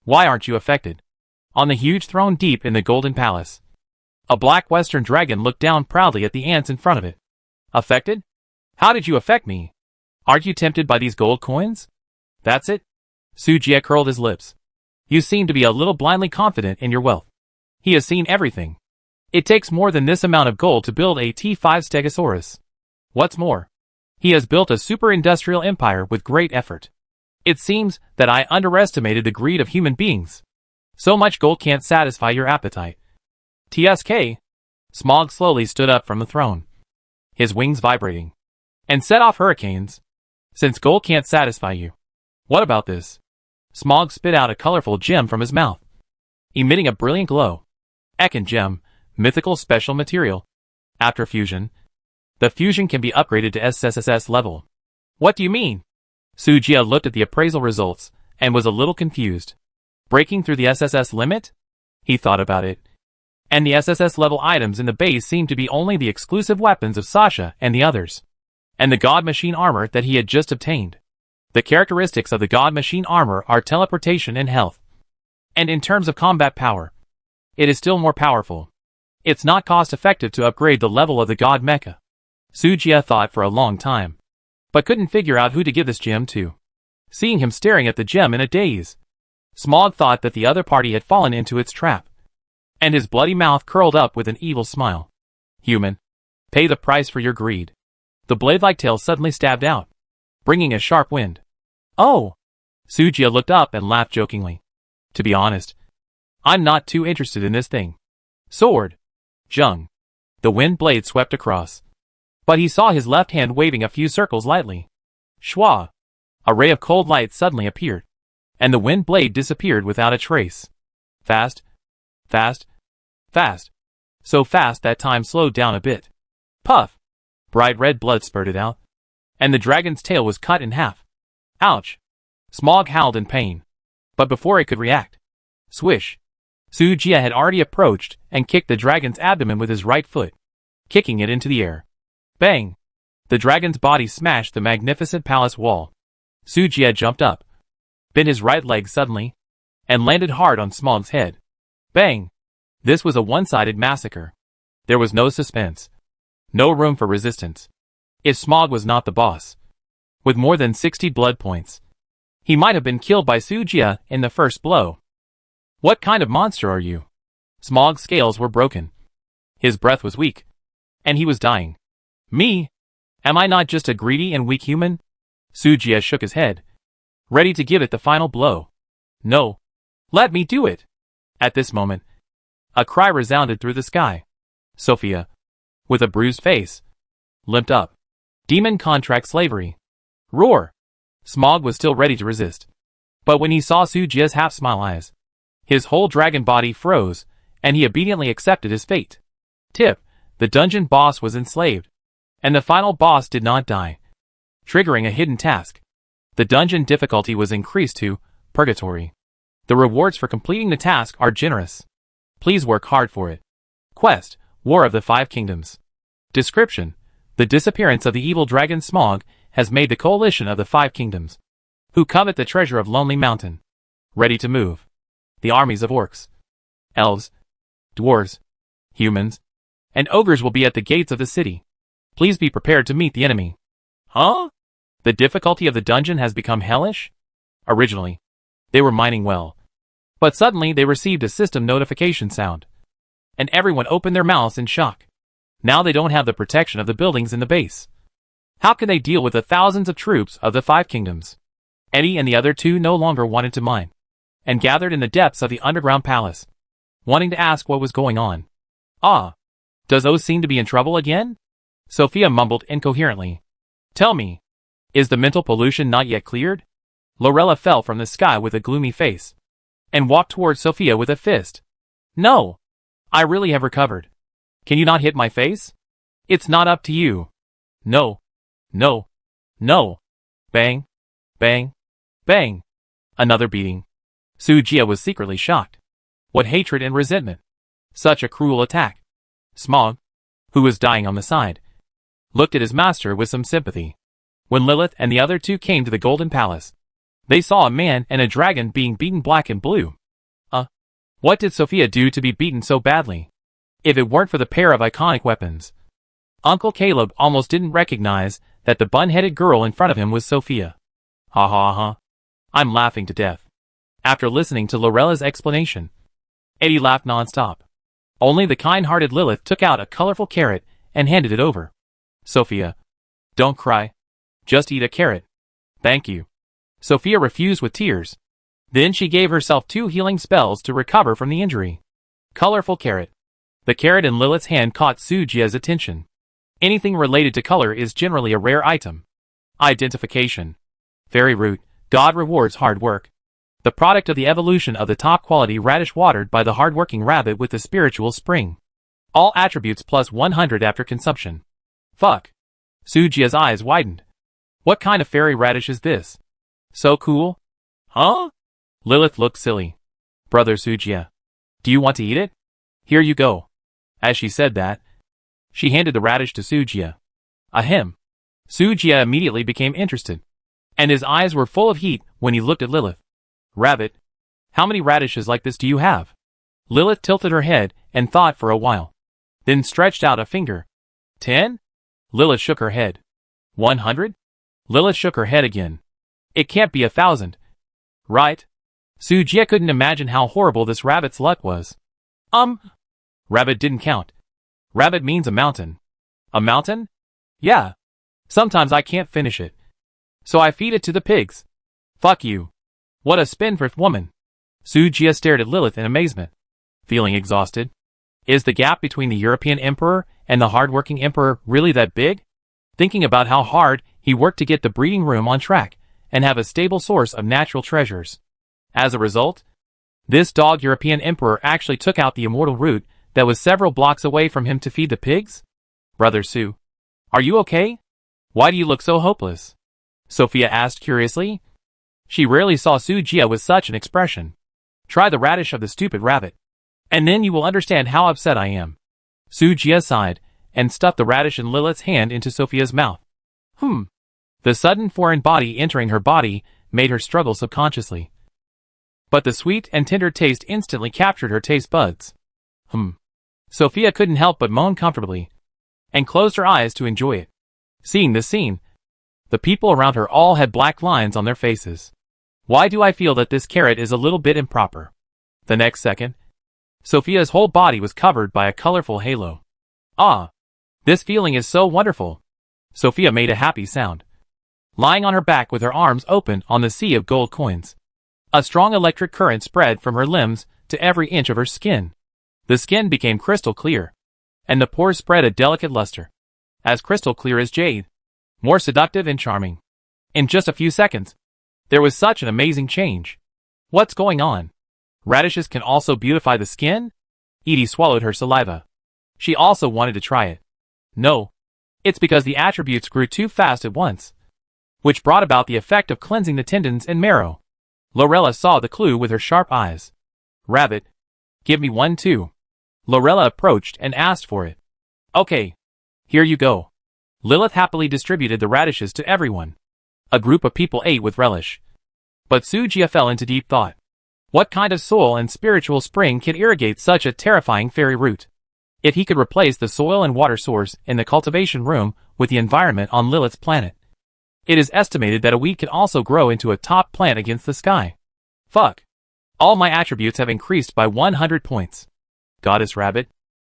Why aren't you affected? On the huge throne deep in the Golden Palace, a black western dragon looked down proudly at the ants in front of it. Affected? How did you affect me? Aren't you tempted by these gold coins? That's it? Sujia curled his lips. You seem to be a little blindly confident in your wealth. He has seen everything. It takes more than this amount of gold to build a T5 Stegosaurus. What's more, he has built a super-industrial empire with great effort. It seems that I underestimated the greed of human beings. So much gold can't satisfy your appetite. TSK. Smog slowly stood up from the throne, his wings vibrating, and set off hurricanes. Since gold can't satisfy you, what about this? Smog spit out a colorful gem from his mouth, emitting a brilliant glow. Ekin gem, mythical special material. After fusion, the fusion can be upgraded to SSS level. What do you mean? Sujia looked at the appraisal results and was a little confused. Breaking through the SSS limit? He thought about it. And the SSS level items in the base seemed to be only the exclusive weapons of Sasha and the others, and the God Machine armor that he had just obtained. The characteristics of the God Machine armor are teleportation and health. And in terms of combat power, it is still more powerful. It's not cost-effective to upgrade the level of the God Mecha. Sujia thought for a long time, but couldn't figure out who to give this gem to. seeing him staring at the gem in a daze. Smaug thought that the other party had fallen into its trap, and his bloody mouth curled up with an evil smile. Human, pay the price for your greed. The blade-like tail suddenly stabbed out, bringing a sharp wind. Oh! Sujia looked up and laughed jokingly. To be honest, I'm not too interested in this thing. Sword. Jung. The wind blade swept across, but he saw his left hand waving a few circles lightly. Shwa. A ray of cold light suddenly appeared, and the wind blade disappeared without a trace. Fast. Fast. Fast. So fast that time slowed down a bit. Puff. Bright red blood spurted out, and the dragon's tail was cut in half. Ouch. Smaug howled in pain, but before it could react, swish. Sujia had already approached and kicked the dragon's abdomen with his right foot, kicking it into the air. Bang! The dragon's body smashed the magnificent palace wall. Sujia jumped up, bent his right leg suddenly, and landed hard on Smaug's head. Bang! This was a one-sided massacre. There was no suspense, no room for resistance. If Smaug was not the boss, with more than 60 blood points, he might have been killed by Sujia in the first blow. What kind of monster are you? Smaug's scales were broken. His breath was weak, and he was dying. Me? Am I not just a greedy and weak human? Sujia shook his head, ready to give it the final blow. No. Let me do it. At this moment, a cry resounded through the sky. Sophia, with a bruised face, limped up. Demon contract slavery. Roar. Smaug was still ready to resist, but when he saw Sujia's half-smile eyes, his whole dragon body froze, and he obediently accepted his fate. Tip, the dungeon boss was enslaved, and the final boss did not die, triggering a hidden task. The dungeon difficulty was increased to Purgatory. The rewards for completing the task are generous. Please work hard for it. Quest, War of the Five Kingdoms. Description: the disappearance of the evil dragon Smaug has made the coalition of the Five Kingdoms, who covet the treasure of Lonely Mountain, ready to move. The armies of orcs, elves, dwarves, humans, and ogres will be at the gates of the city. Please be prepared to meet the enemy. Huh? The difficulty of the dungeon has become hellish? Originally, they were mining well, but suddenly they received a system notification sound, and everyone opened their mouths in shock. Now they don't have the protection of the buildings in the base. How can they deal with the thousands of troops of the Five Kingdoms? Eddie and the other two no longer wanted to mine, and gathered in the depths of the underground palace, wanting to ask what was going on. Ah, does Oz seem to be in trouble again? Sophia mumbled incoherently. Tell me, is the mental pollution not yet cleared? Lorella fell from the sky with a gloomy face, and walked towards Sophia with a fist. No, I really have recovered. Can you not hit my face? It's not up to you. No, no, no. Bang, bang, bang. Another beating. Sujia was secretly shocked. What hatred and resentment. Such a cruel attack. Smaug, who was dying on the side, looked at his master with some sympathy. When Lilith and the other two came to the Golden Palace, they saw a man and a dragon being beaten black and blue. What did Sophia do to be beaten so badly? If it weren't for the pair of iconic weapons, Uncle Caleb almost didn't recognize that the bun-headed girl in front of him was Sophia. Ha ha ha. I'm laughing to death. After listening to Lorella's explanation, Eddie laughed non-stop. Only the kind-hearted Lilith took out a colorful carrot and handed it over. Sophia, don't cry. Just eat a carrot. Thank you. Sophia refused with tears. Then she gave herself 2 healing spells to recover from the injury. Colorful carrot. The carrot in Lilith's hand caught Sujia's attention. Anything related to color is generally a rare item. Identification. Fairy root. God rewards hard work. The product of the evolution of the top-quality radish watered by the hard-working rabbit with the spiritual spring. All attributes plus 100 after consumption. Fuck. Sujia's eyes widened. What kind of fairy radish is this? So cool? Huh? Lilith looked silly. Brother Sujia, do you want to eat it? Here you go. As she said that, she handed the radish to Sujia. Ahem. Sujia immediately became interested, and his eyes were full of heat when he looked at Lilith. Rabbit, how many radishes like this do you have? Lilith tilted her head and thought for a while, then stretched out a finger. 10? Lilith shook her head. 100? Lilith shook her head again. It can't be 1,000. Right? Sujia couldn't imagine how horrible this rabbit's luck was. Rabbit didn't count. Rabbit means a mountain. A mountain? Yeah. Sometimes I can't finish it. So I feed it to the pigs. Fuck you. What a spendthrift woman. Sujia stared at Lilith in amazement. Feeling exhausted. Is the gap between the European emperor and the hard-working emperor really that big? Thinking about how hard he worked to get the breeding room on track and have a stable source of natural treasures. As a result, this dog European emperor actually took out the immortal root that was several blocks away from him to feed the pigs? Brother Su, are you okay? Why do you look so hopeless? Sophia asked curiously. She rarely saw Sujia with such an expression. Try the radish of the stupid rabbit, and then you will understand how upset I am. Sujia sighed and stuffed the radish in Lilith's hand into Sophia's mouth. The sudden foreign body entering her body made her struggle subconsciously. But the sweet and tender taste instantly captured her taste buds. Sophia couldn't help but moan comfortably, and closed her eyes to enjoy it. Seeing this scene, the people around her all had black lines on their faces. Why do I feel that this carrot is a little bit improper? The next second, Sophia's whole body was covered by a colorful halo. Ah! This feeling is so wonderful. Sophia made a happy sound. Lying on her back with her arms open on the sea of gold coins. A strong electric current spread from her limbs to every inch of her skin. The skin became crystal clear, and the pores spread a delicate luster. As crystal clear as jade. More seductive and charming. In just a few seconds, there was such an amazing change. What's going on? Radishes can also beautify the skin? Edie swallowed her saliva. She also wanted to try it. No. It's because the attributes grew too fast at once, which brought about the effect of cleansing the tendons and marrow. Lorella saw the clue with her sharp eyes. Rabbit, give me one too. Lorella approached and asked for it. Okay. Here you go. Lilith happily distributed the radishes to everyone. A group of people ate with relish. But Sujia fell into deep thought. What kind of soil and spiritual spring can irrigate such a terrifying fairy root? If he could replace the soil and water source in the cultivation room with the environment on Lilith's planet. It is estimated that a weed can also grow into a top plant against the sky. Fuck. All my attributes have increased by 100 points. Goddess Rabbit,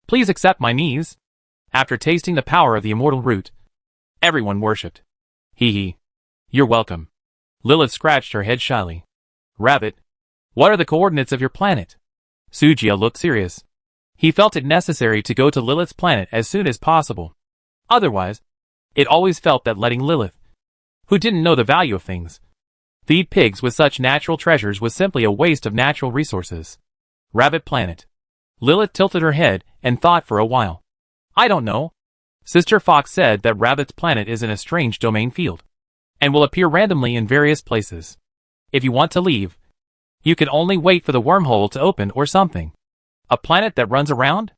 please accept my knees. After tasting the power of the immortal root, everyone worshipped. Hee hee. You're welcome. Lilith scratched her head shyly. Rabbit, what are the coordinates of your planet? Sujia looked serious. He felt it necessary to go to Lilith's planet as soon as possible. Otherwise, it always felt that letting Lilith, who didn't know the value of things, feed pigs with such natural treasures was simply a waste of natural resources. Rabbit planet. Lilith tilted her head and thought for a while. I don't know. Sister Fox said that Rabbit's planet is in a strange domain field, and will appear randomly in various places. If you want to leave, you can only wait for the wormhole to open or something. A planet that runs around?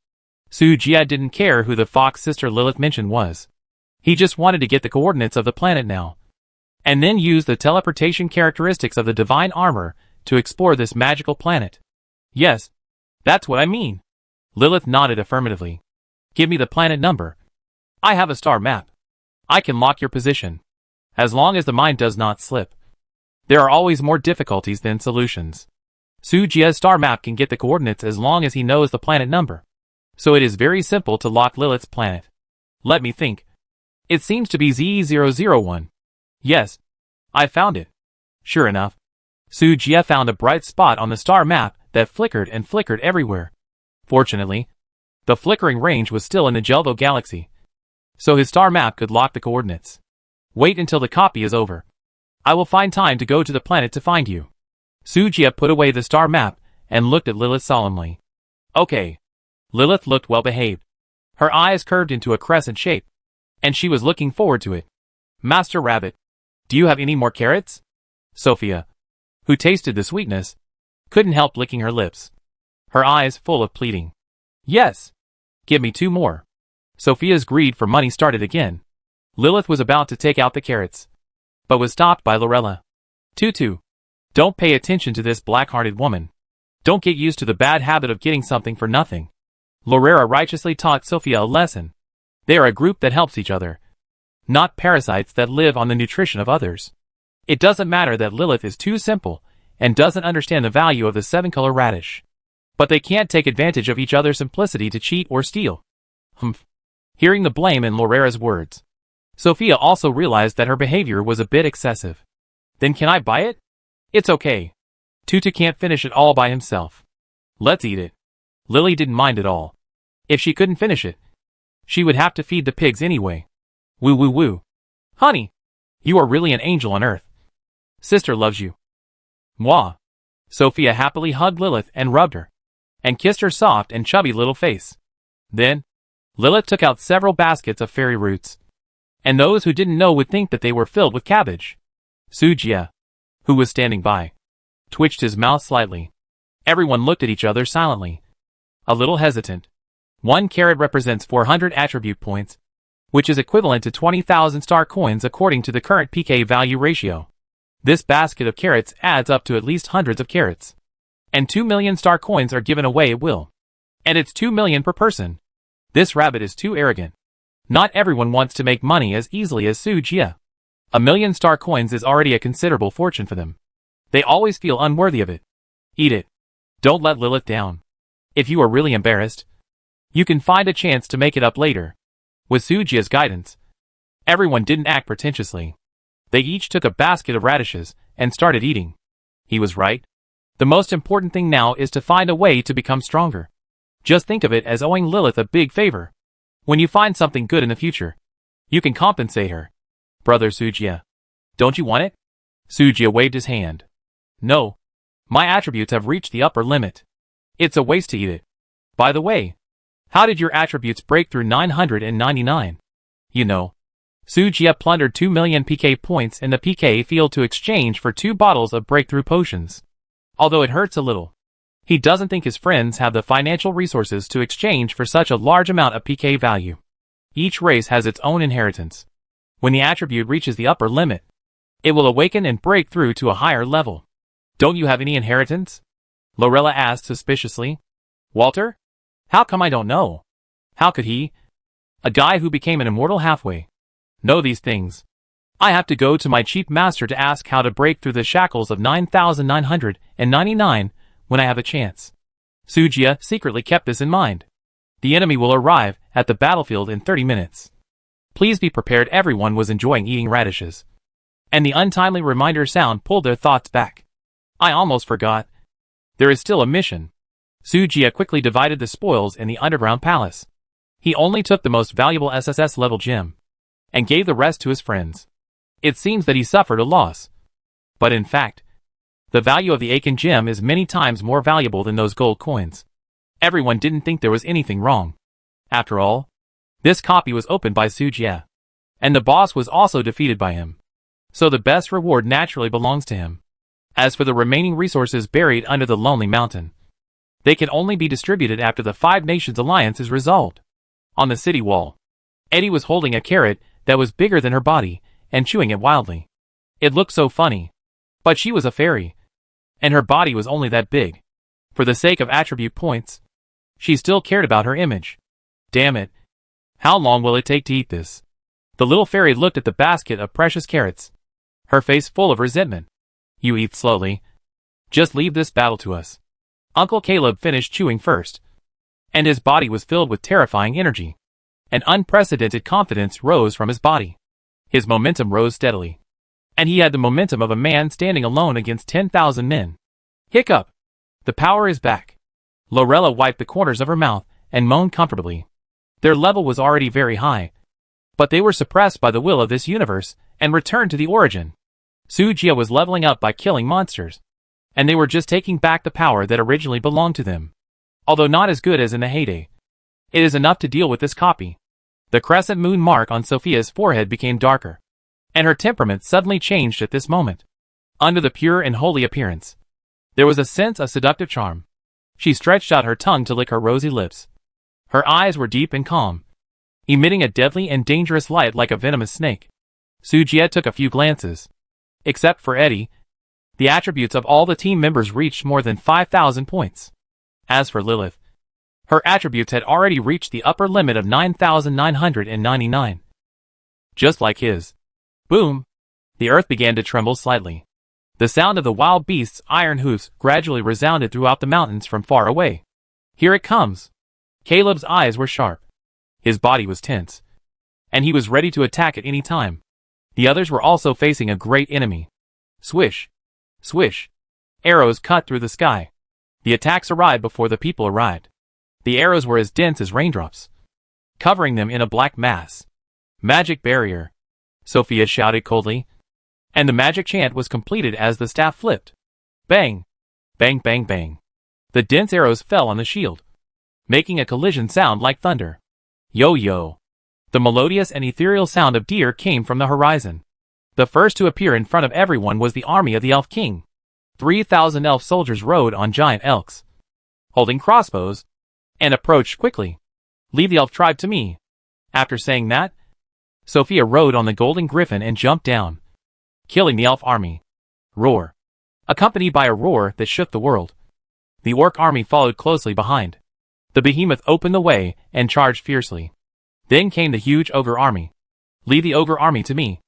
Sujia didn't care who the fox sister Lilith mentioned was. He just wanted to get the coordinates of the planet now, and then use the teleportation characteristics of the divine armor to explore this magical planet. Yes, that's what I mean. Lilith nodded affirmatively. Give me the planet number. I have a star map. I can lock your position. As long as the mind does not slip. There are always more difficulties than solutions. Sujia's star map can get the coordinates as long as he knows the planet number. So it is very simple to lock Lilith's planet. Let me think. It seems to be Z001. Yes, I found it. Sure enough, Sujia found a bright spot on the star map that flickered and flickered everywhere. Fortunately, the flickering range was still in the Jelvo galaxy, so his star map could lock the coordinates. Wait until the copy is over. I will find time to go to the planet to find you. Sujia put away the star map and looked at Lilith solemnly. Okay. Lilith looked well behaved. Her eyes curved into a crescent shape, and she was looking forward to it. Master Rabbit, do you have any more carrots? Sophia, who tasted the sweetness, couldn't help licking her lips, her eyes full of pleading. Yes. Give me 2 more. Sophia's greed for money started again. Lilith was about to take out the carrots, but was stopped by Lorella. Tutu, don't pay attention to this black-hearted woman. Don't get used to the bad habit of getting something for nothing. Lorera righteously taught Sophia a lesson. They are a group that helps each other, not parasites that live on the nutrition of others. It doesn't matter that Lilith is too simple and doesn't understand the value of the 7-color radish. But they can't take advantage of each other's simplicity to cheat or steal. Humph. Hearing the blame in Lorera's words, Sophia also realized that her behavior was a bit excessive. Then can I buy it? It's okay. Tutu can't finish it all by himself. Let's eat it. Lily didn't mind at all. If she couldn't finish it, she would have to feed the pigs anyway. Woo woo woo. Honey, you are really an angel on earth. Sister loves you. Mwah. Sophia happily hugged Lilith and rubbed her, and kissed her soft and chubby little face. Then, Lilith took out several baskets of fairy roots. And those who didn't know would think that they were filled with cabbage. Sujia, who was standing by, twitched his mouth slightly. Everyone looked at each other silently, a little hesitant. 1 carrot represents 400 attribute points, which is equivalent to 20,000 star coins according to the current PK value ratio. This basket of carrots adds up to at least hundreds of carrots. And 2 million star coins are given away at will. And it's 2 million per person. This rabbit is too arrogant. Not everyone wants to make money as easily as Su Jia. 1 million star coins is already a considerable fortune for them. They always feel unworthy of it. Eat it. Don't let Lilith down. If you are really embarrassed, you can find a chance to make it up later. With Su Jia's guidance, everyone didn't act pretentiously. They each took a basket of radishes and started eating. He was right. The most important thing now is to find a way to become stronger. Just think of it as owing Lilith a big favor. When you find something good in the future, you can compensate her. Brother Sujia, don't you want it? Sujia waved his hand. No. My attributes have reached the upper limit. It's a waste to eat it. By the way, how did your attributes break through 999? You know, Sujia plundered 2 million PK points in the PK field to exchange for 2 bottles of breakthrough potions. Although it hurts a little, he doesn't think his friends have the financial resources to exchange for such a large amount of PK value. Each race has its own inheritance. When the attribute reaches the upper limit, it will awaken and break through to a higher level. Don't you have any inheritance? Lorella asked suspiciously. Walter? How come I don't know? How could he, a guy who became an immortal halfway, know these things? I have to go to my chief master to ask how to break through the shackles of 9,999 when I have a chance. Sujia secretly kept this in mind. The enemy will arrive at the battlefield in 30 minutes. Please be prepared. Everyone was enjoying eating radishes, and the untimely reminder sound pulled their thoughts back. I almost forgot. There is still a mission. Sujia quickly divided the spoils in the underground palace. He only took the most valuable SSS level gem, and gave the rest to his friends. It seems that he suffered a loss. But in fact, the value of the Akin gem is many times more valuable than those gold coins. Everyone didn't think there was anything wrong. After all, this copy was opened by Sujia, and the boss was also defeated by him. So the best reward naturally belongs to him. As for the remaining resources buried under the Lonely Mountain, they can only be distributed after the 5 Nations Alliance is resolved. On the city wall, Eddie was holding a carrot that was bigger than her body and chewing it wildly. It looked so funny. But she was a fairy, and her body was only that big. For the sake of attribute points, she still cared about her image. Damn it. How long will it take to eat this? The little fairy looked at the basket of precious carrots, her face full of resentment. You eat slowly. Just leave this battle to us. Uncle Caleb finished chewing first, and his body was filled with terrifying energy. An unprecedented confidence rose from his body. His momentum rose steadily, and he had the momentum of a man standing alone against 10,000 men. Hiccup! The power is back. Lorella wiped the corners of her mouth and moaned comfortably. Their level was already very high, but they were suppressed by the will of this universe and returned to the origin. Sujia was leveling up by killing monsters, and they were just taking back the power that originally belonged to them. Although not as good as in the heyday, it is enough to deal with this copy. The crescent moon mark on Sophia's forehead became darker, and her temperament suddenly changed at this moment. Under the pure and holy appearance, there was a sense of seductive charm. She stretched out her tongue to lick her rosy lips. Her eyes were deep and calm, emitting a deadly and dangerous light like a venomous snake. Sujia took a few glances. Except for Eddie, the attributes of all the team members reached more than 5,000 points. As for Lilith, her attributes had already reached the upper limit of 9,999. Just like his. Boom! The earth began to tremble slightly. The sound of the wild beast's iron hoofs gradually resounded throughout the mountains from far away. Here it comes. Caleb's eyes were sharp. His body was tense. And he was ready to attack at any time. The others were also facing a great enemy. Swish. Swish. Arrows cut through the sky. The attacks arrived before the people arrived. The arrows were as dense as raindrops, covering them in a black mass. Magic barrier, Sophia shouted coldly. And the magic chant was completed as the staff flipped. Bang! Bang bang bang. The dense arrows fell on the shield, making a collision sound like thunder. Yo-yo. The melodious and ethereal sound of deer came from the horizon. The first to appear in front of everyone was the army of the Elf King. 3,000 elf soldiers rode on giant elks, holding crossbows, and approached quickly. Leave the elf tribe to me. After saying that, Sophia rode on the golden griffin and jumped down, killing the elf army. Roar. Accompanied by a roar that shook the world. The orc army followed closely behind. The behemoth opened the way and charged fiercely. Then came the huge ogre army. Leave the ogre army to me.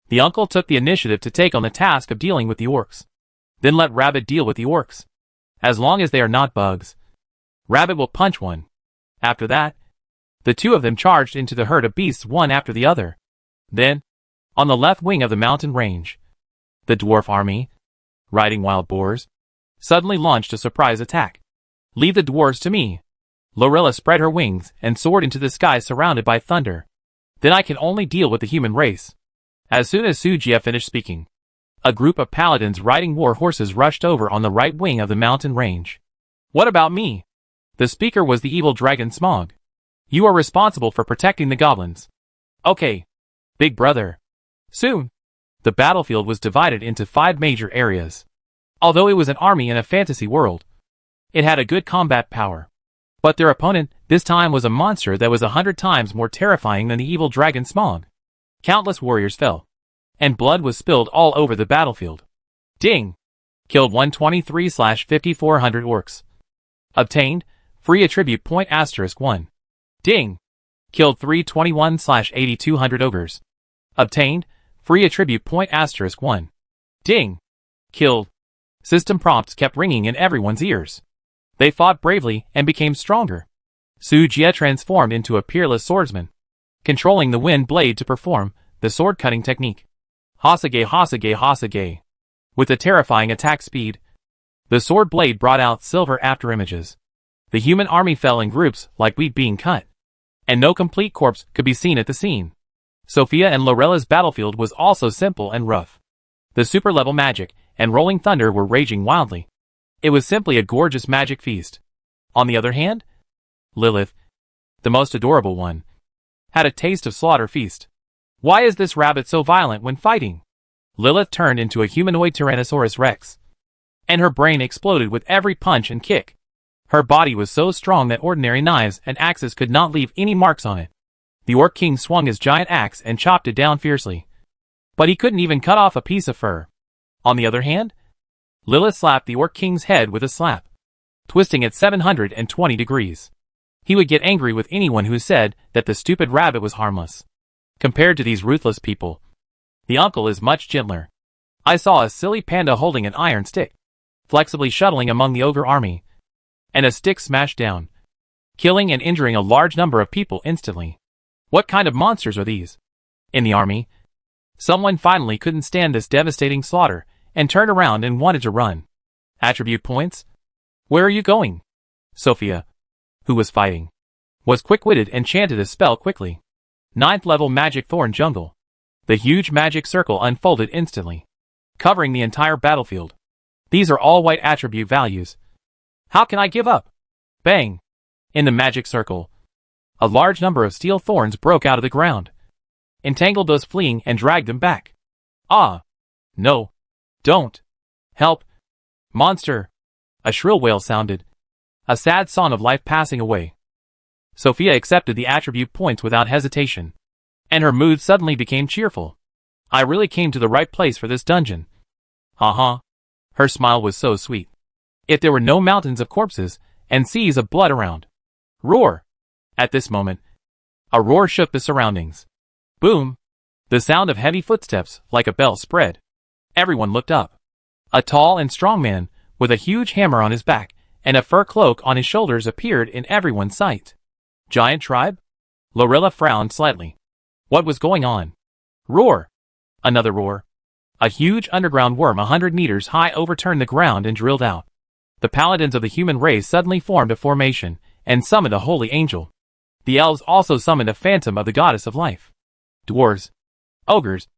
The uncle took the initiative to take on the task of dealing with the orcs. Then let Rabbit deal with the orcs. As long as they are not bugs, Rabbit will punch one. After that, the two of them charged into the herd of beasts one after the other. Then, on the left wing of the mountain range, the dwarf army, riding wild boars, suddenly launched a surprise attack. Leave the dwarves to me. Lorella spread her wings and soared into the sky surrounded by thunder. Then I can only deal with the human race. As soon as Sujia finished speaking, a group of paladins riding war horses rushed over on the right wing of the mountain range. What about me? The speaker was the evil dragon Smog. You are responsible for protecting the goblins. Okay, big brother. Soon, the battlefield was divided into 5 major areas. Although it was an army in a fantasy world, it had a good combat power. But their opponent this time was a monster that was 100 times more terrifying than the evil dragon Smog. Countless warriors fell, and blood was spilled all over the battlefield. Ding! Killed 123/5400 orcs. Obtained, free attribute point *1. Ding! Killed 321/8200 ogres. Obtained, free attribute point *1. Ding! Killed. System prompts kept ringing in everyone's ears. They fought bravely and became stronger. Sujia transformed into a peerless swordsman, controlling the wind blade to perform the sword-cutting technique. Hasage Hasage Hasage. With a terrifying attack speed, the sword blade brought out silver afterimages. The human army fell in groups like wheat being cut, and no complete corpse could be seen at the scene. Sophia and Lorella's battlefield was also simple and rough. The super-level magic and rolling thunder were raging wildly. It was simply a gorgeous magic feast. On the other hand, Lilith, the most adorable one, had a taste of slaughter feast. Why is this rabbit so violent when fighting? Lilith turned into a humanoid Tyrannosaurus Rex, and her brain exploded with every punch and kick. Her body was so strong that ordinary knives and axes could not leave any marks on it. The Orc King swung his giant axe and chopped it down fiercely, but he couldn't even cut off a piece of fur. On the other hand, Lilith slapped the Orc King's head with a slap, twisting at 720 degrees. He would get angry with anyone who said that the stupid rabbit was harmless. Compared to these ruthless people, the uncle is much gentler. I saw a silly panda holding an iron stick, flexibly shuttling among the ogre army, and a stick smashed down, killing and injuring a large number of people instantly. What kind of monsters are these? In the army, someone finally couldn't stand this devastating slaughter and turned around and wanted to run. Attribute points? Where are you going? Sophia, who was fighting, was quick-witted and chanted a spell quickly. 9th level magic thorn jungle. The huge magic circle unfolded instantly, covering the entire battlefield. These are all white attribute values. How can I give up? Bang! In the magic circle, a large number of steel thorns broke out of the ground, entangled those fleeing and dragged them back. Ah! No! Don't! Help! Monster! A shrill wail sounded, a sad song of life passing away. Sophia accepted the attribute points without hesitation, and her mood suddenly became cheerful. I really came to the right place for this dungeon. Haha. Her smile was so sweet. If there were no mountains of corpses and seas of blood around. Roar! At this moment, a roar shook the surroundings. Boom! The sound of heavy footsteps, like a bell, spread. Everyone looked up. A tall and strong man, with a huge hammer on his back and a fur cloak on his shoulders, appeared in everyone's sight. Giant tribe? Lorilla frowned slightly. What was going on? Roar! Another roar. A huge underground worm 100 meters high overturned the ground and drilled out. The paladins of the human race suddenly formed a formation and summoned a holy angel. The elves also summoned a phantom of the goddess of life. Dwarves, ogres,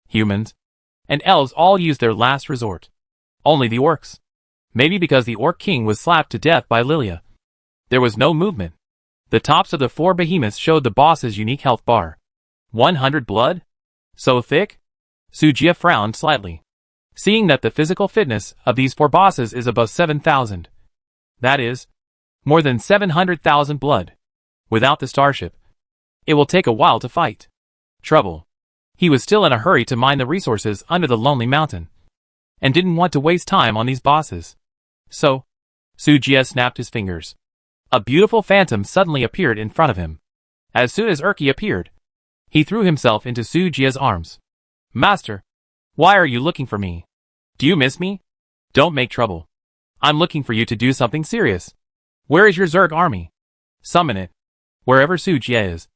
humans, and elves all used their last resort. Only the orcs. Maybe because the orc king was slapped to death by Lilia. There was no movement. The tops of the 4 behemoths showed the boss's unique health bar. 100 blood? So thick? Sujia frowned slightly. Seeing that the physical fitness of these 4 bosses is above 7,000. That is, more than 700,000 blood. Without the starship, it will take a while to fight. Trouble. He was still in a hurry to mine the resources under the lonely mountain, and didn't want to waste time on these bosses. So, Sujia snapped his fingers. A beautiful phantom suddenly appeared in front of him. As soon as Urki appeared, he threw himself into Sujia's arms. Master, why are you looking for me? Do you miss me? Don't make trouble. I'm looking for you to do something serious. Where is your Zerg army? Summon it. Wherever Sujia is,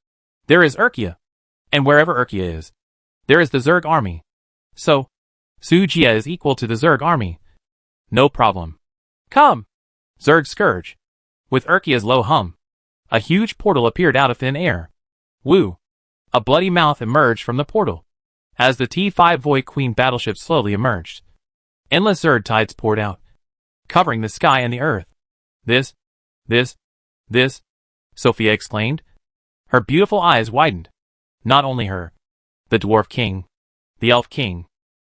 there is Urkia. And wherever Urkia is, there is the Zerg army. So, Sujia is equal to the Zerg army. No problem. Come! Zerg Scourge. With Urkia's low hum, a huge portal appeared out of thin air. Woo! A bloody mouth emerged from the portal. As the T5 Void Queen battleship slowly emerged, endless Zerg tides poured out, covering the sky and the earth. This, Sophia exclaimed. Her beautiful eyes widened. Not only her, the Dwarf King, the Elf King,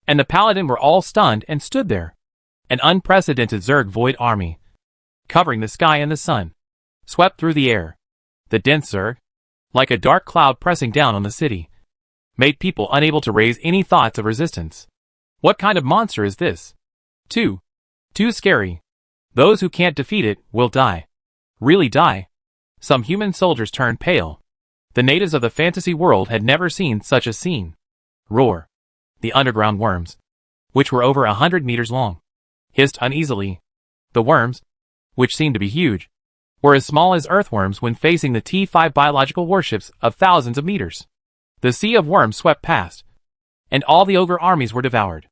and the Paladin were all stunned and stood there. An unprecedented Zerg Void army, covering the sky and the sun, swept through the air. The dense Zerg, like a dark cloud pressing down on the city, made people unable to raise any thoughts of resistance. What kind of monster is this? Too scary. Those who can't defeat it will die. Really die. Some human soldiers turned pale. The natives of the fantasy world had never seen such a scene. Roar. The underground worms, which were over 100 meters long, hissed uneasily. The worms, which seemed to be huge, were as small as earthworms when facing the T5 biological warships of thousands of meters. The sea of worms swept past, and all the ogre armies were devoured.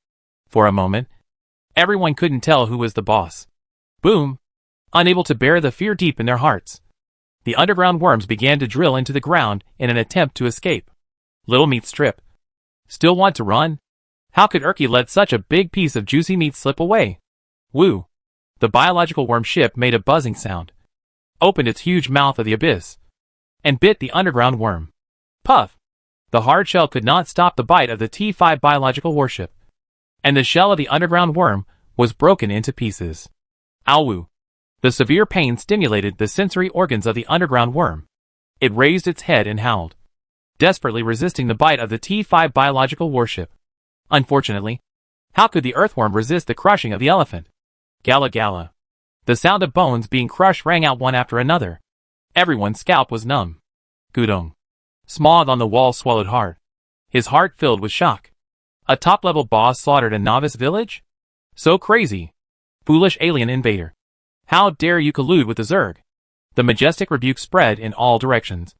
For a moment, everyone couldn't tell who was the boss. Boom! Unable to bear the fear deep in their hearts, the underground worms began to drill into the ground in an attempt to escape. Little meat strip. Still want to run? How could Urki let such a big piece of juicy meat slip away? Woo! The biological worm ship made a buzzing sound, opened its huge mouth of the abyss, and bit the underground worm. Puff! The hard shell could not stop the bite of the T5 biological warship, and the shell of the underground worm was broken into pieces. Ow! The severe pain stimulated the sensory organs of the underground worm. It raised its head and howled, desperately resisting the bite of the T5 biological warship. Unfortunately, how could the earthworm resist the crushing of the elephant? Gala gala. The sound of bones being crushed rang out one after another. Everyone's scalp was numb. Gudong. Smoth on the wall swallowed hard, his heart filled with shock. A top-level boss slaughtered a novice village? So crazy. Foolish alien invader. How dare you collude with the Zerg? The majestic rebuke spread in all directions.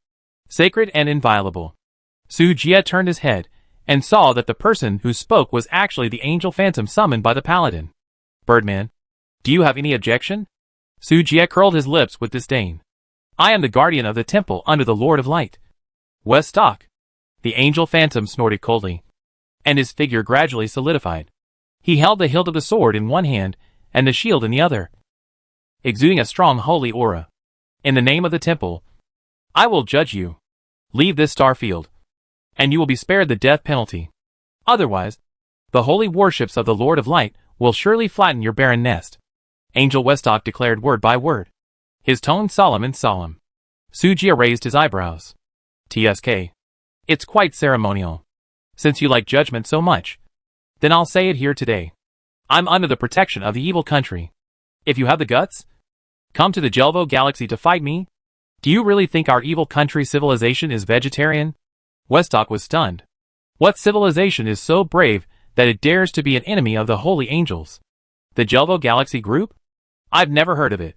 Sacred and inviolable. Sujia turned his head and saw that the person who spoke was actually the angel phantom summoned by the paladin. Birdman, do you have any objection? Sujia curled his lips with disdain. I am the guardian of the temple under the Lord of Light. Weststock. The angel phantom snorted coldly, and his figure gradually solidified. He held the hilt of the sword in one hand and the shield in the other, exuding a strong holy aura. In the name of the temple, I will judge you. Leave this star field, and you will be spared the death penalty. Otherwise, the holy warships of the Lord of Light will surely flatten your barren nest. Angel Weststock declared word by word, his tone solemn and solemn. Sujia raised his eyebrows. TSK. It's quite ceremonial. Since you like judgment so much, then I'll say it here today. I'm under the protection of the evil country. If you have the guts, come to the Jelvo galaxy to fight me? Do you really think our evil country civilization is vegetarian? Weststock was stunned. What civilization is so brave that it dares to be an enemy of the holy angels? The Jelvo Galaxy Group? I've never heard of it.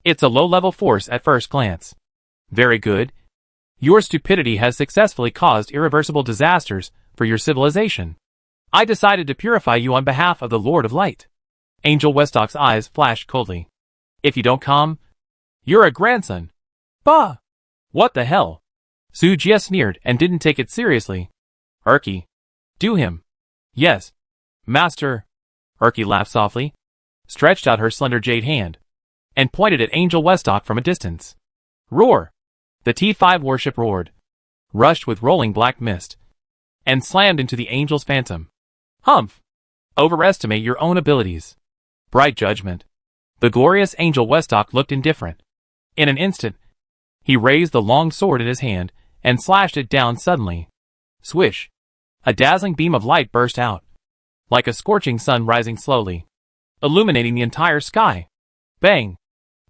It's a low-level force at first glance. Very good. Your stupidity has successfully caused irreversible disasters for your civilization. I decided to purify you on behalf of the Lord of Light. Angel Westock's eyes flashed coldly. If you don't come, you're a grandson. Bah! What the hell? Sujia sneered and didn't take it seriously. Erky. Do him. Yes. Master. Erky laughed softly, stretched out her slender jade hand, and pointed at Angel Westock from a distance. Roar! The T5 warship roared, rushed with rolling black mist, and slammed into the Angel's phantom. Humph! Overestimate your own abilities. Bright judgment. The glorious Angel Westock looked indifferent. In an instant, he raised the long sword in his hand and slashed it down suddenly. Swish! A dazzling beam of light burst out, like a scorching sun rising slowly, illuminating the entire sky. Bang!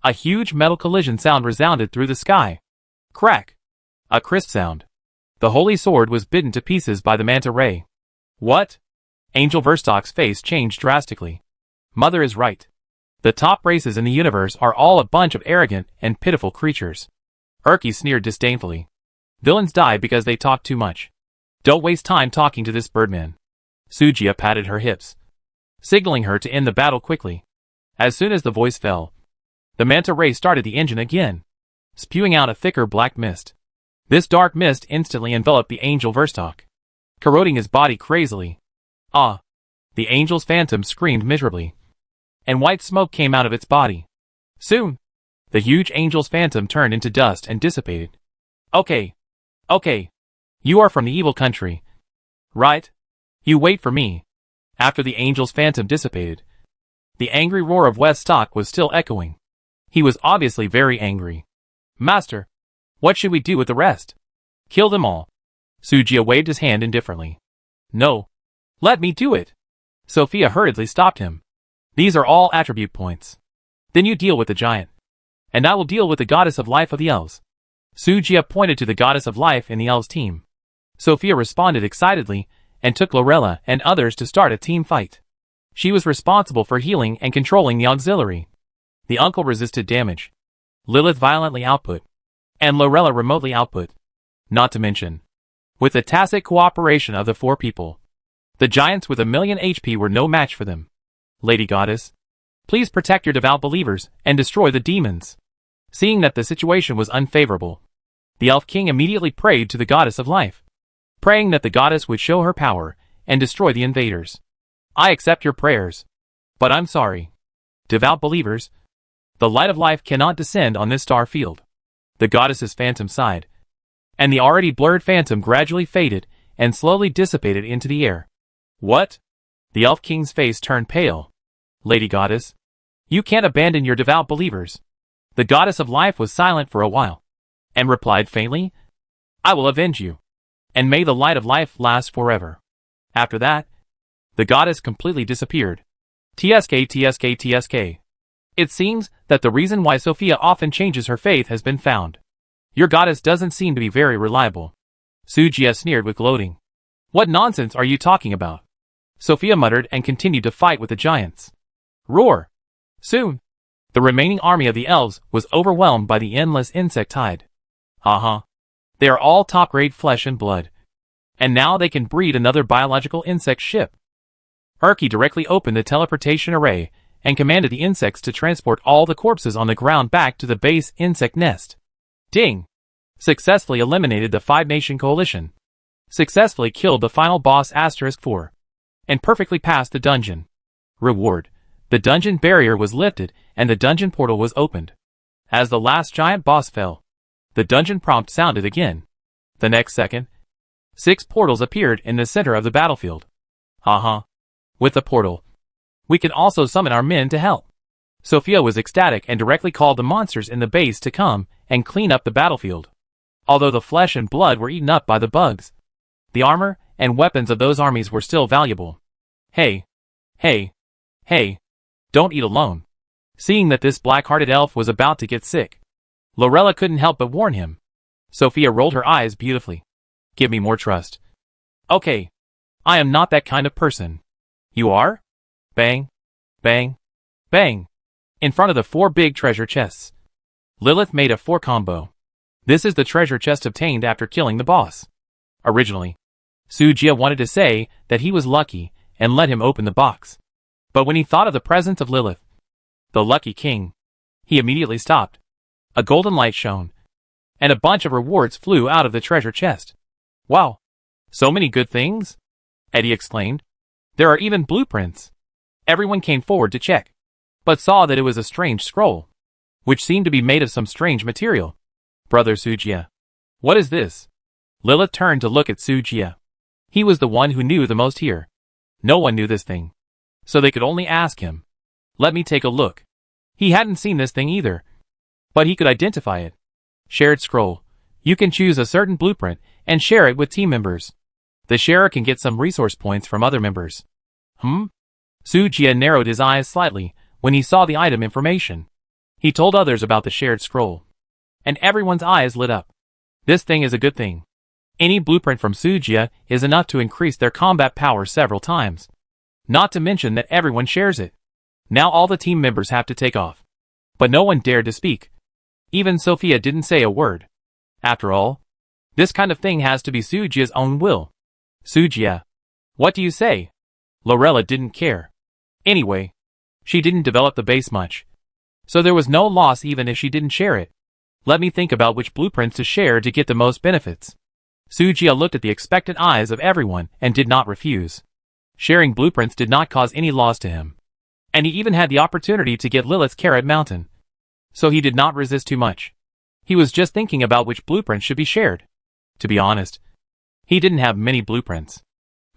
A huge metal collision sound resounded through the sky. Crack! A crisp sound. The holy sword was bitten to pieces by the manta ray. What? Angel Westock's face changed drastically. Mother is right. The top races in the universe are all a bunch of arrogant and pitiful creatures. Erky sneered disdainfully. Villains die because they talk too much. Don't waste time talking to this birdman. Sujia patted her hips, signaling her to end the battle quickly. As soon as the voice fell, the manta ray started the engine again, spewing out a thicker black mist. This dark mist instantly enveloped the Angel Westock, corroding his body crazily. Ah! The Angel's phantom screamed miserably, and white smoke came out of its body. Soon, the huge Angel's phantom turned into dust and dissipated. Okay. You are from the evil country, right? You wait for me. After the Angel's phantom dissipated, the angry roar of Westock was still echoing. He was obviously very angry. Master, what should we do with the rest? Kill them all. Sujia waved his hand indifferently. No. Let me do it. Sophia hurriedly stopped him. These are all attribute points. Then you deal with the giant, and I will deal with the goddess of life of the elves. Sujia pointed to the goddess of life in the elves team. Sophia responded excitedly and took Lorella and others to start a team fight. She was responsible for healing and controlling the auxiliary. The uncle resisted damage. Lilith violently output, and Lorella remotely output. Not to mention, with the tacit cooperation of the four people, the giants with 1,000,000 HP were no match for them. Lady Goddess, please protect your devout believers and destroy the demons. Seeing that the situation was unfavorable, the Elf King immediately prayed to the Goddess of Life, praying that the goddess would show her power and destroy the invaders. I accept your prayers, but I'm sorry. Devout believers, the light of life cannot descend on this star field. The goddess's phantom sighed, and the already blurred phantom gradually faded and slowly dissipated into the air. What? The Elf King's face turned pale. Lady Goddess, you can't abandon your devout believers. The goddess of life was silent for a while, and replied faintly, I will avenge you, and may the light of life last forever. After that, the goddess completely disappeared. TSK. It seems that the reason why Sophia often changes her faith has been found. Your goddess doesn't seem to be very reliable. Sujia sneered with gloating. What nonsense are you talking about? Sophia muttered and continued to fight with the giants. Roar! Soon, the remaining army of the elves was overwhelmed by the endless insect tide. They are all top-grade flesh and blood, and now they can breed another biological insect ship. Erky directly opened the teleportation array and commanded the insects to transport all the corpses on the ground back to the base insect nest. Ding! Successfully eliminated the 5-nation coalition. Successfully killed the final boss *4. And perfectly passed the dungeon. Reward. The dungeon barrier was lifted and the dungeon portal was opened. As the last giant boss fell, the dungeon prompt sounded again. The next second, 6 portals appeared in the center of the battlefield. With the portal, we can also summon our men to help. Sophia was ecstatic and directly called the monsters in the base to come and clean up the battlefield. Although the flesh and blood were eaten up by the bugs, the armor and weapons of those armies were still valuable. Hey, don't eat alone. Seeing that this black-hearted elf was about to get sick, Lorella couldn't help but warn him. Sophia rolled her eyes beautifully. Give me more trust. Okay. I am not that kind of person. You are? Bang. Bang. Bang. In front of the 4 big treasure chests. Lilith made a 4 combo. This is the treasure chest obtained after killing the boss. Originally, Sujia wanted to say that he was lucky and let him open the box. But when he thought of the presence of Lilith, the lucky king, he immediately stopped. A golden light shone, and a bunch of rewards flew out of the treasure chest. Wow! So many good things? Eddie exclaimed. There are even blueprints. Everyone came forward to check, but saw that it was a strange scroll, which seemed to be made of some strange material. Brother Sujia, what is this? Lilith turned to look at Sujia. He was the one who knew the most here. No one knew this thing, so they could only ask him. Let me take a look. He hadn't seen this thing either, but he could identify it. Shared scroll. You can choose a certain blueprint and share it with team members. The sharer can get some resource points from other members. Sujia narrowed his eyes slightly when he saw the item information. He told others about the shared scroll, and everyone's eyes lit up. This thing is a good thing. Any blueprint from Sujia is enough to increase their combat power several times. Not to mention that everyone shares it. Now all the team members have to take off. But no one dared to speak. Even Sophia didn't say a word. After all, this kind of thing has to be Sujia's own will. Sujia, what do you say? Lorella didn't care. Anyway, she didn't develop the base much, so there was no loss even if she didn't share it. Let me think about which blueprints to share to get the most benefits. Sujia looked at the expectant eyes of everyone and did not refuse. Sharing blueprints did not cause any loss to him. And he even had the opportunity to get Lilith's Carrot Mountain. So he did not resist too much. He was just thinking about which blueprints should be shared. To be honest, he didn't have many blueprints.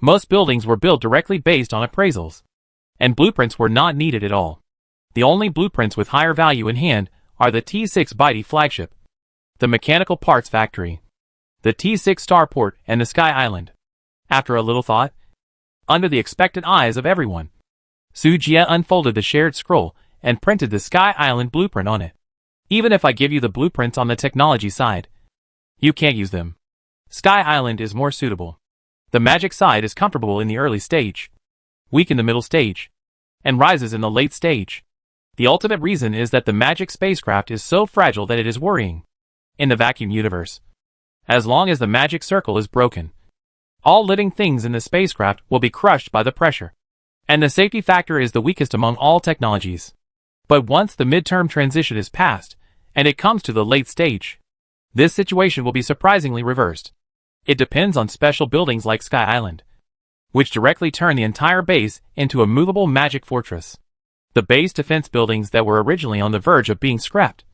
Most buildings were built directly based on appraisals, and blueprints were not needed at all. The only blueprints with higher value in hand are the T6 Bitey flagship, the mechanical parts factory, the T6 starport, and the Sky Island. After a little thought, under the expectant eyes of everyone, Sujia unfolded the shared scroll and printed the Sky Island blueprint on it. Even if I give you the blueprints on the technology side, you can't use them. Sky Island is more suitable. The magic side is comfortable in the early stage, weak in the middle stage, and rises in the late stage. The ultimate reason is that the magic spacecraft is so fragile that it is worrying. In the vacuum universe, as long as the magic circle is broken, all living things in the spacecraft will be crushed by the pressure. And the safety factor is the weakest among all technologies. But once the midterm transition is passed, and it comes to the late stage, this situation will be surprisingly reversed. It depends on special buildings like Sky Island, which directly turn the entire base into a movable magic fortress. The base defense buildings that were originally on the verge of being scrapped,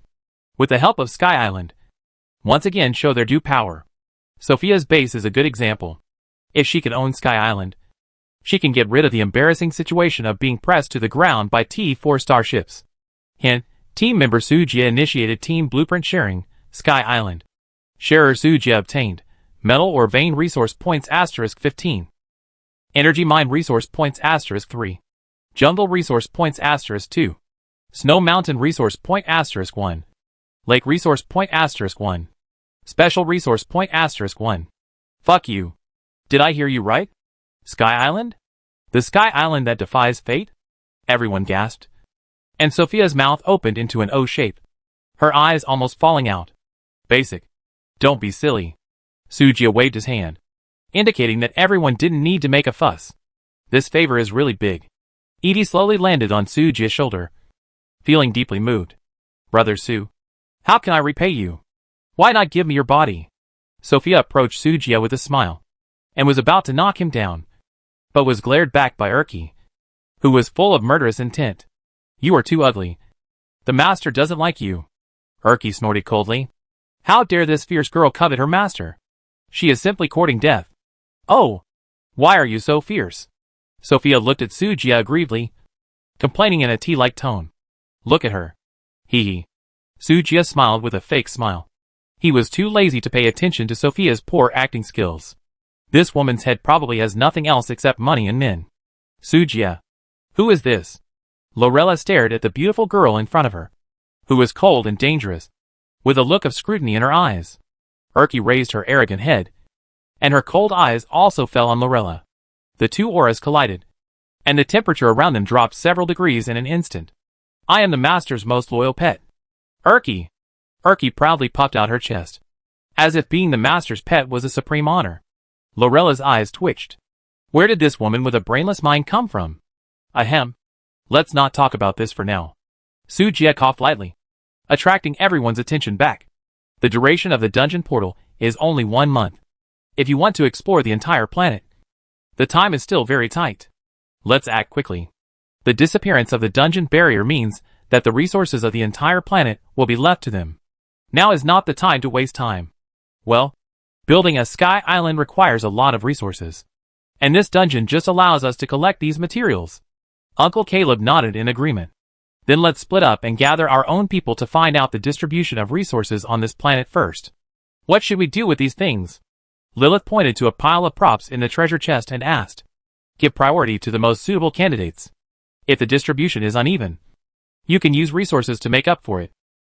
with the help of Sky Island, once again show their due power. Sophia's base is a good example. If she can own Sky Island, she can get rid of the embarrassing situation of being pressed to the ground by T4 starships. Hint, team member Sujia initiated team blueprint sharing, Sky Island. Sharer Sujia obtained metal or vein resource points *15. Energy mine resource points *3. Jungle resource points *2. Snow mountain resource point *1. Lake resource point *1. Special resource point *1. Fuck you. Did I hear you right? Sky Island? The Sky Island that defies fate? Everyone gasped. And Sophia's mouth opened into an O shape, her eyes almost falling out. Basic. Don't be silly. Sujia waved his hand, indicating that everyone didn't need to make a fuss. This favor is really big. Edie slowly landed on Sujia's shoulder, feeling deeply moved. Brother Su, how can I repay you? Why not give me your body? Sophia approached Sujia with a smile, and was about to knock him down, but was glared back by Erky, who was full of murderous intent. You are too ugly. The master doesn't like you. Erky snorted coldly. How dare this fierce girl covet her master? She is simply courting death. Oh, why are you so fierce? Sophia looked at Sujia aggrievedly, complaining in a tea-like tone. Look at her. Hee hee. Sujia smiled with a fake smile. He was too lazy to pay attention to Sophia's poor acting skills. This woman's head probably has nothing else except money and men. Sujia. Who is this? Lorella stared at the beautiful girl in front of her, who was cold and dangerous, with a look of scrutiny in her eyes. Erky raised her arrogant head, and her cold eyes also fell on Lorella. The two auras collided, and the temperature around them dropped several degrees in an instant. I am the master's most loyal pet. Urki. Urki proudly puffed out her chest, as if being the master's pet was a supreme honor. Lorella's eyes twitched. Where did this woman with a brainless mind come from? Ahem. Let's not talk about this for now. Sujia coughed lightly, attracting everyone's attention back. The duration of the dungeon portal is only 1 month. If you want to explore the entire planet, the time is still very tight. Let's act quickly. The disappearance of the dungeon barrier means that the resources of the entire planet will be left to them. Now is not the time to waste time. Well, building a sky island requires a lot of resources, and this dungeon just allows us to collect these materials. Uncle Caleb nodded in agreement. Then let's split up and gather our own people to find out the distribution of resources on this planet first. What should we do with these things? Lilith pointed to a pile of props in the treasure chest and asked. Give priority to the most suitable candidates. If the distribution is uneven, you can use resources to make up for it.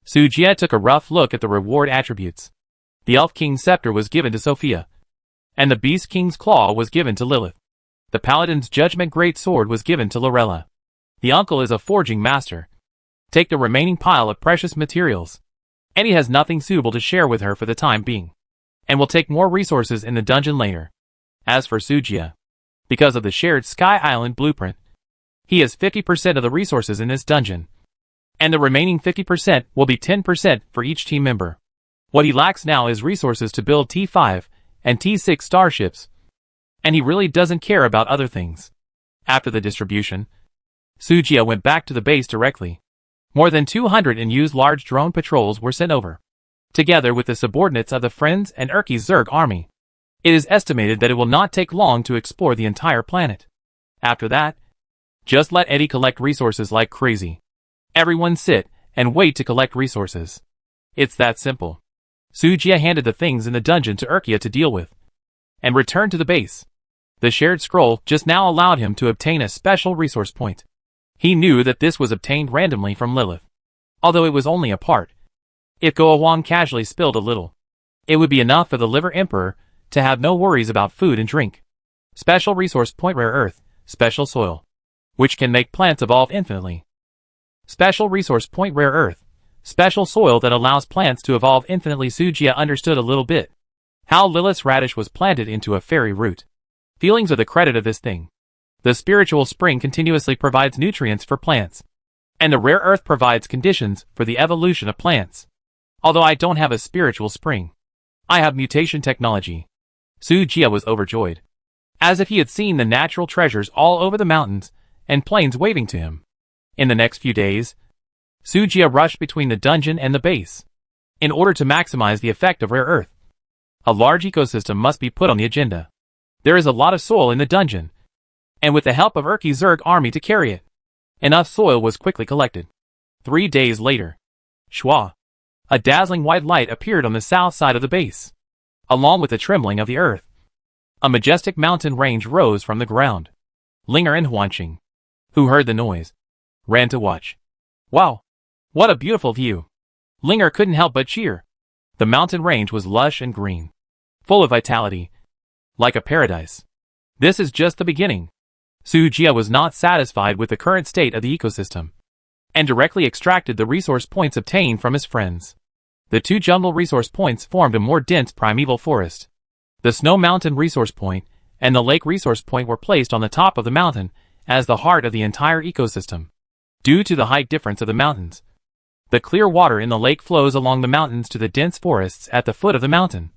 Sujia took a rough look at the reward attributes. The Elf King's scepter was given to Sophia, and the Beast King's claw was given to Lilith. The Paladin's Judgment Great Sword was given to Lorella. The uncle is a forging master. Take the remaining pile of precious materials, and he has nothing suitable to share with her for the time being, and will take more resources in the dungeon later. As for Sujia, because of the shared Sky Island blueprint, he has 50% of the resources in this dungeon, and the remaining 50% will be 10% for each team member. What he lacks now is resources to build T5 and T6 starships, and he really doesn't care about other things. After the distribution, Sujia went back to the base directly. More than 200 unused large drone patrols were sent over, together with the subordinates of the Friends and Urki's Zerg army. It is estimated that it will not take long to explore the entire planet. After that, just let Eddie collect resources like crazy. Everyone sit and wait to collect resources. It's that simple. Sujia handed the things in the dungeon to Urkia to deal with, and returned to the base. The shared scroll just now allowed him to obtain a special resource point. He knew that this was obtained randomly from Lilith, although it was only a part. If Goawang casually spilled a little, it would be enough for the Liver Emperor to have no worries about food and drink. Special resource point rare earth, special soil, which can make plants evolve infinitely. Special resource point rare earth, special soil that allows plants to evolve infinitely. Sujia understood a little bit how Lilith's radish was planted into a fairy root. Feelings are the credit of this thing. The spiritual spring continuously provides nutrients for plants, and the rare earth provides conditions for the evolution of plants. Although I don't have a spiritual spring, I have mutation technology. Sujia was overjoyed, as if he had seen the natural treasures all over the mountains and plains waving to him. In the next few days, Sujia rushed between the dungeon and the base. In order to maximize the effect of rare earth, a large ecosystem must be put on the agenda. There is a lot of soil in the dungeon, and with the help of Urki's Zerg army to carry it, enough soil was quickly collected. 3 days later, Shwa, a dazzling white light appeared on the south side of the base, along with the trembling of the earth. A majestic mountain range rose from the ground. Linger and Huanqing, who heard the noise, ran to watch. Wow! What a beautiful view! Linger couldn't help but cheer. The mountain range was lush and green, full of vitality, like a paradise. This is just the beginning. Sujia was not satisfied with the current state of the ecosystem, and directly extracted the resource points obtained from his friends. The 2 jungle resource points formed a more dense primeval forest. The Snow Mountain resource point and the Lake resource point were placed on the top of the mountain as the heart of the entire ecosystem. Due to the height difference of the mountains, the clear water in the lake flows along the mountains to the dense forests at the foot of the mountain,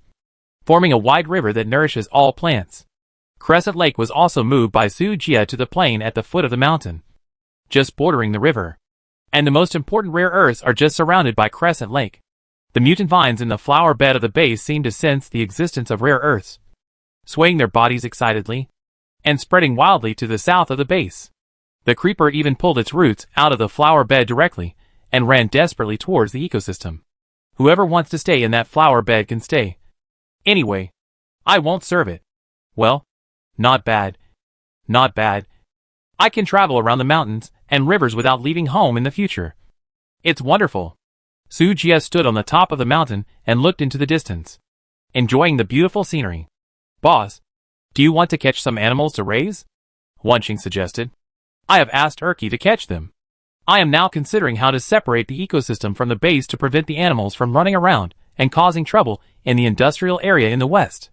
forming a wide river that nourishes all plants. Crescent Lake was also moved by Sujia to the plain at the foot of the mountain, just bordering the river. And the most important rare earths are just surrounded by Crescent Lake. The mutant vines in the flower bed of the base seemed to sense the existence of rare earths, swaying their bodies excitedly, and spreading wildly to the south of the base. The creeper even pulled its roots out of the flower bed directly, and ran desperately towards the ecosystem. Whoever wants to stay in that flower bed can stay. Anyway, I won't serve it. Well, not bad. Not bad. I can travel around the mountains and rivers without leaving home in the future. It's wonderful. Sujia stood on the top of the mountain and looked into the distance, enjoying the beautiful scenery. Boss, do you want to catch some animals to raise? Wanqing suggested. I have asked Erky to catch them. I am now considering how to separate the ecosystem from the base to prevent the animals from running around and causing trouble in the industrial area in the west.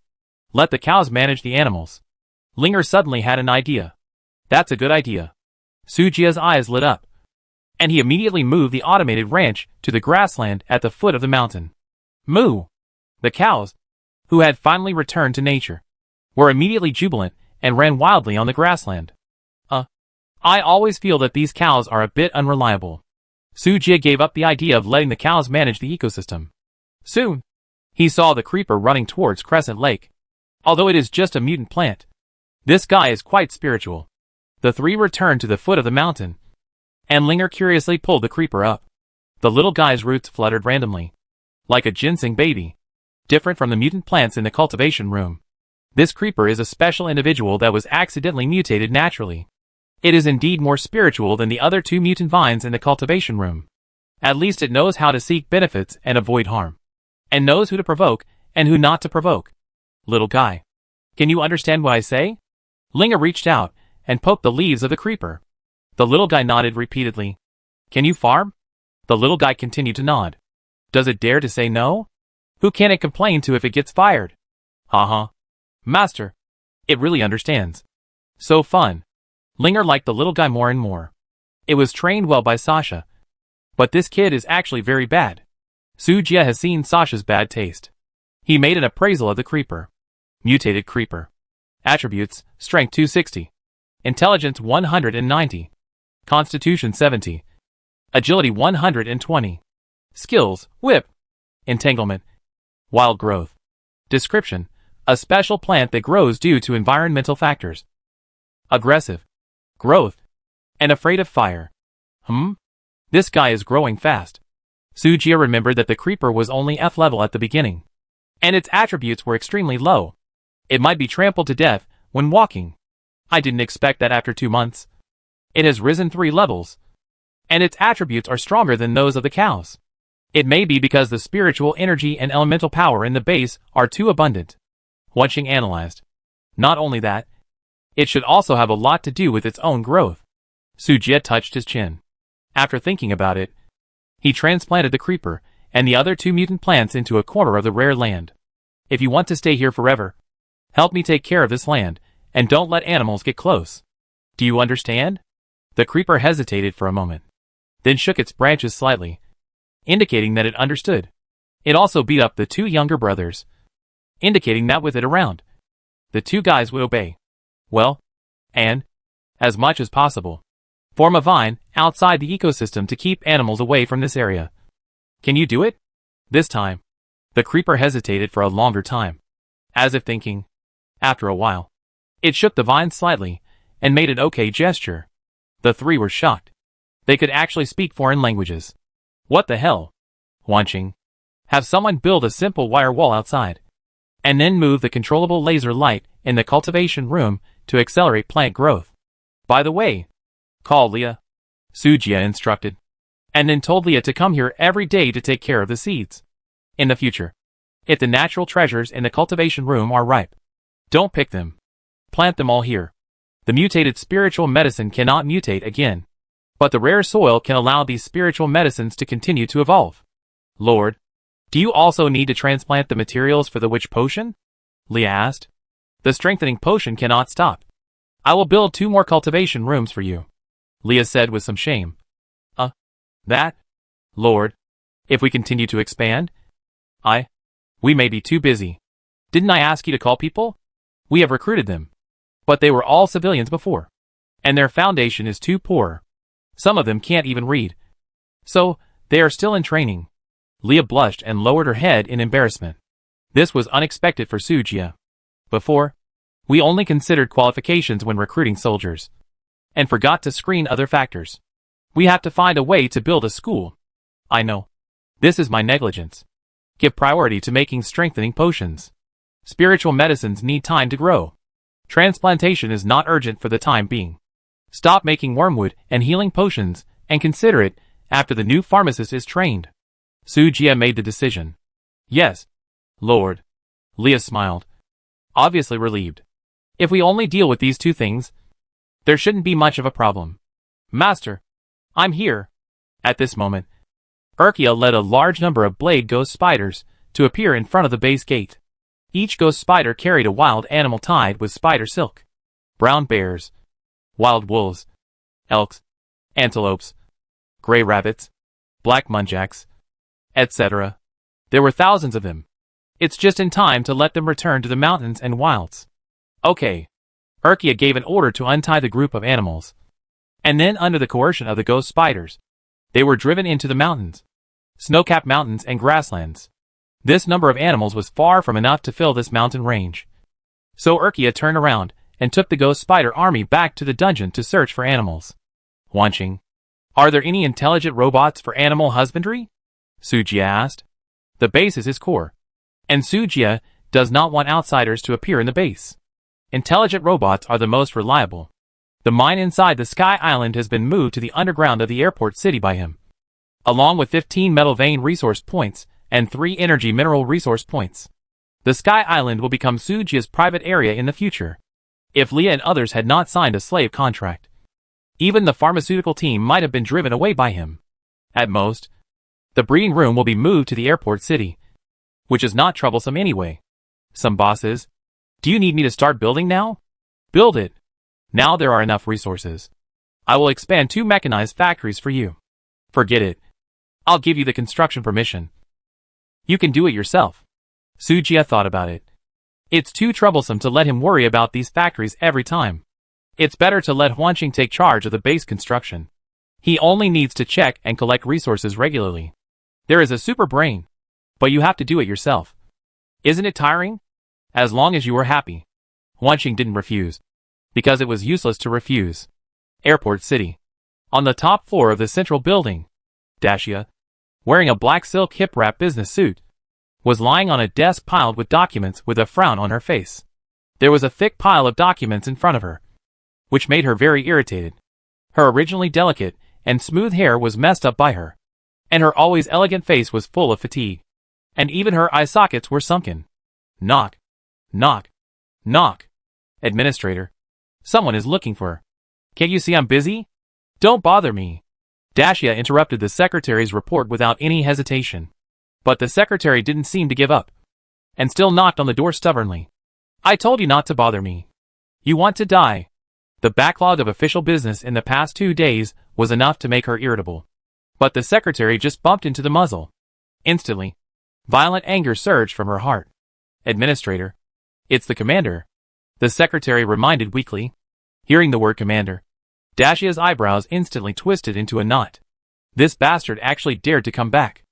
Let the cows manage the animals. Linger suddenly had an idea. That's a good idea. Sujia's eyes lit up, and he immediately moved the automated ranch to the grassland at the foot of the mountain. Moo! The cows, who had finally returned to nature, were immediately jubilant and ran wildly on the grassland. I always feel that these cows are a bit unreliable. Sujia gave up the idea of letting the cows manage the ecosystem. Soon, he saw the creeper running towards Crescent Lake. Although it is just a mutant plant, this guy is quite spiritual. The three returned to the foot of the mountain, and Linger curiously pulled the creeper up. The little guy's roots fluttered randomly, like a ginseng baby. Different from the mutant plants in the cultivation room, this creeper is a special individual that was accidentally mutated naturally. It is indeed more spiritual than the other two mutant vines in the cultivation room. At least it knows how to seek benefits and avoid harm, and knows who to provoke and who not to provoke. Little guy, can you understand what I say? Linger reached out and poked the leaves of the creeper. The little guy nodded repeatedly. Can you farm? The little guy continued to nod. Does it dare to say no? Who can it complain to if it gets fired? Haha. Master, it really understands. So fun. Linger liked the little guy more and more. It was trained well by Sasha. But this kid is actually very bad. Sujia has seen Sasha's bad taste. He made an appraisal of the creeper. Mutated creeper. Attributes, Strength 260. Intelligence 190. Constitution 70. Agility 120. Skills, Whip. Entanglement. Wild growth. Description, a special plant that grows due to environmental factors. Aggressive. Growth. And afraid of fire. This guy is growing fast. Sujia remembered that the creeper was only F level at the beginning, and its attributes were extremely low. It might be trampled to death when walking. I didn't expect that after 2 months. It has risen 3 levels, and its attributes are stronger than those of the cows. It may be because the spiritual energy and elemental power in the base are too abundant. Wanqing analyzed. Not only that, it should also have a lot to do with its own growth. Sujia touched his chin. After thinking about it, he transplanted the creeper and the other 2 mutant plants into a corner of the rare land. If you want to stay here forever, help me take care of this land, and don't let animals get close. Do you understand? The creeper hesitated for a moment, then shook its branches slightly, indicating that it understood. It also beat up the 2 younger brothers, indicating that with it around, the 2 guys would obey. Well, and, as much as possible, form a vine outside the ecosystem to keep animals away from this area. Can you do it? This time, the creeper hesitated for a longer time, as if thinking. After a while, it shook the vine slightly and made an okay gesture. The 3 were shocked. They could actually speak foreign languages. What the hell? Wanqing. Have someone build a simple wire wall outside, and then move the controllable laser light in the cultivation room to accelerate plant growth. By the way, call Leah, Sujia instructed, and then told Leah to come here every day to take care of the seeds. In the future, if the natural treasures in the cultivation room are ripe, don't pick them. Plant them all here. The mutated spiritual medicine cannot mutate again, but the rare soil can allow these spiritual medicines to continue to evolve. Lord, do you also need to transplant the materials for the witch potion? Leah asked. The strengthening potion cannot stop. I will build 2 more cultivation rooms for you, Leah said with some shame. That? Lord, if we continue to expand? We may be too busy. Didn't I ask you to call people? We have recruited them, but they were all civilians before, and their foundation is too poor. Some of them can't even read. So, they are still in training. Leah blushed and lowered her head in embarrassment. This was unexpected for Sujia. Before, we only considered qualifications when recruiting soldiers, and forgot to screen other factors. We have to find a way to build a school. I know. This is my negligence. Give priority to making strengthening potions. Spiritual medicines need time to grow. Transplantation is not urgent for the time being. Stop making wormwood and healing potions, and consider it after the new pharmacist is trained. Sujia made the decision. Yes, Lord. Leah smiled. obviously relieved. If we only deal with these two things, there shouldn't be much of a problem. Master, I'm here. At this moment, Urkia led a large number of blade ghost spiders to appear in front of the base gate. Each ghost spider carried a wild animal tied with spider silk. Brown bears, wild wolves, elks, antelopes, gray rabbits, black muntjacs, etc. There were thousands of them. It's just in time to let them return to the mountains and wilds. Okay. Urkia gave an order to untie the group of animals. And then, under the coercion of the ghost spiders, they were driven into the mountains, snow-capped mountains and grasslands. This number of animals was far from enough to fill this mountain range. So Urkia turned around and took the ghost spider army back to the dungeon to search for animals. Wanching, are there any intelligent robots for animal husbandry? Sujia asked. The base is his core, and Sujia does not want outsiders to appear in the base. Intelligent robots are the most reliable. The mine inside the Sky Island has been moved to the underground of the airport city by him, along with 15 metal vein resource points and 3 energy mineral resource points. The Sky Island will become Sujia's private area in the future. If Leah and others had not signed a slave contract, even the pharmaceutical team might have been driven away by him. At most, the breeding room will be moved to the airport city, which is not troublesome anyway. Some bosses, do you need me to start building now? Build it. Now there are enough resources. I will expand 2 mechanized factories for you. Forget it. I'll give you the construction permission. You can do it yourself. Sujia thought about it. It's too troublesome to let him worry about these factories every time. It's better to let Huanqing take charge of the base construction. He only needs to check and collect resources regularly. There is a super brain, but you have to do it yourself. Isn't it tiring? As long as you are happy. Huanqing didn't refuse, because it was useless to refuse. Airport City. On the top floor of the central building, Dacia, wearing a black silk hip-wrap business suit, was lying on a desk piled with documents with a frown on her face. There was a thick pile of documents in front of her, which made her very irritated. Her originally delicate and smooth hair was messed up by her, and her always elegant face was full of fatigue, and even her eye sockets were sunken. Knock. Knock. Knock. Administrator. Someone is looking for her. Can't you see I'm busy? Don't bother me. Dacia interrupted the secretary's report without any hesitation. But the secretary didn't seem to give up, and still knocked on the door stubbornly. I told you not to bother me. You want to die. The backlog of official business in the past 2 days was enough to make her irritable. But the secretary just bumped into the muzzle. Instantly, violent anger surged from her heart. Administrator. It's the commander. The secretary reminded weakly. Hearing the word commander, Dacia's eyebrows instantly twisted into a knot. This bastard actually dared to come back.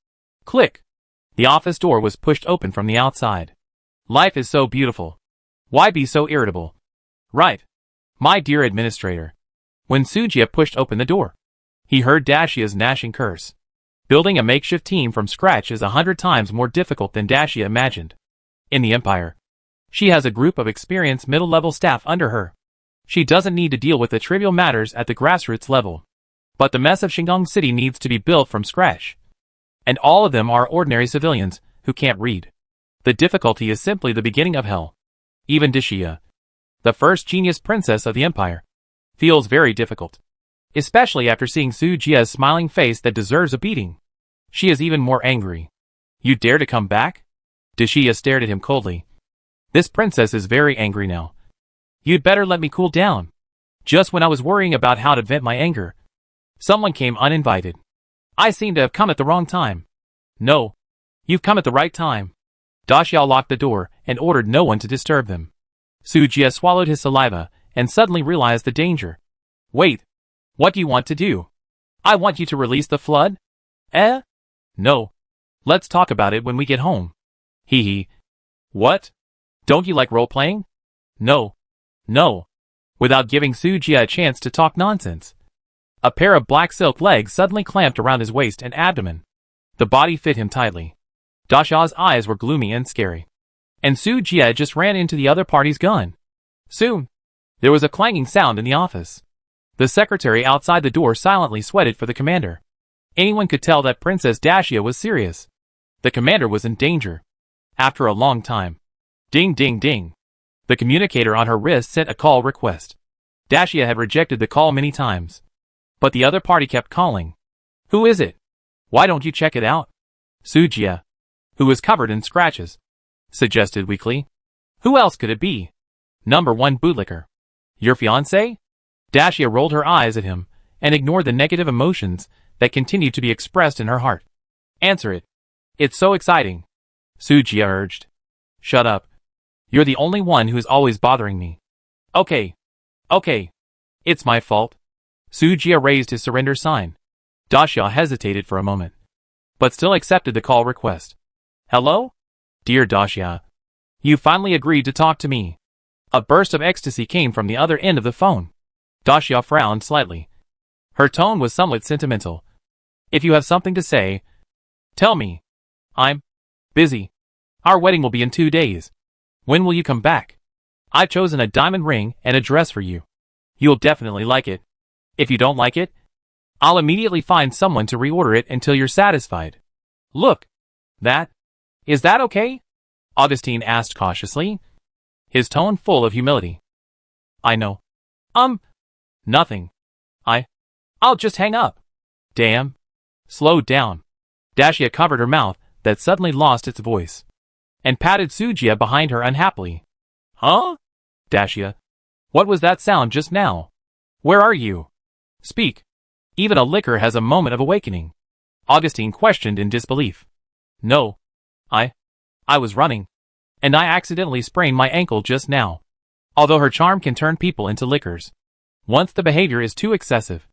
Click. The office door was pushed open from the outside. Life is so beautiful. Why be so irritable? Right. My dear administrator. When Sujia pushed open the door, he heard Dacia's gnashing curse. Building a makeshift team from scratch is 100 times more difficult than Dacia imagined. In the Empire, she has a group of experienced middle-level staff under her. She doesn't need to deal with the trivial matters at the grassroots level. But the mess of Shingang City needs to be built from scratch. And all of them are ordinary civilians who can't read. The difficulty is simply the beginning of hell. Even Dacia, the first genius princess of the Empire, feels very difficult. Especially after seeing Sujia's smiling face that deserves a beating. She is even more angry. You dare to come back? Dacia stared at him coldly. This princess is very angry now. You'd better let me cool down. Just when I was worrying about how to vent my anger, someone came uninvited. I seem to have come at the wrong time. No. You've come at the right time. Dacia locked the door and ordered no one to disturb them. Sujia swallowed his saliva and suddenly realized the danger. Wait. What do you want to do? I want you to release the flood? Eh? No. Let's talk about it when we get home. Hee hee. What? Don't you like role-playing? No. No. Without giving Sujia a chance to talk nonsense, a pair of black silk legs suddenly clamped around his waist and abdomen. The body fit him tightly. Dacia's eyes were gloomy and scary. And Sujia just ran into the other party's gun. Soon, there was a clanging sound in the office. The secretary outside the door silently sweated for the commander. Anyone could tell that Princess Dacia was serious. The commander was in danger. After a long time. Ding ding ding. The communicator on her wrist sent a call request. Dacia had rejected the call many times. But the other party kept calling. Who is it? Why don't you check it out? Sujia, who was covered in scratches, suggested weakly. Who else could it be? Number 1 bootlicker. Your fiancé? Dacia rolled her eyes at him and ignored the negative emotions that continued to be expressed in her heart. Answer it. It's so exciting. Sujia urged. Shut up. You're the only one who's always bothering me. Okay. It's my fault. Sujia raised his surrender sign. Dacia hesitated for a moment, but still accepted the call request. Hello? Dear Dacia. You finally agreed to talk to me. A burst of ecstasy came from the other end of the phone. Dacia frowned slightly. Her tone was somewhat sentimental. If you have something to say, tell me. I'm busy. Our wedding will be in 2 days. When will you come back? I've chosen a diamond ring and a dress for you. You'll definitely like it. If you don't like it, I'll immediately find someone to reorder it until you're satisfied. Look. Is that okay? Augustine asked cautiously, his tone full of humility. I know. Nothing. I'll just hang up. Damn. Slow down. Dacia covered her mouth that suddenly lost its voice and patted Sujia behind her unhappily. Huh? Dacia. What was that sound just now? Where are you? Speak. Even a licker has a moment of awakening. Augustine questioned in disbelief. No. I was running. And I accidentally sprained my ankle just now. Although her charm can turn people into lickers. Once the behavior is too excessive,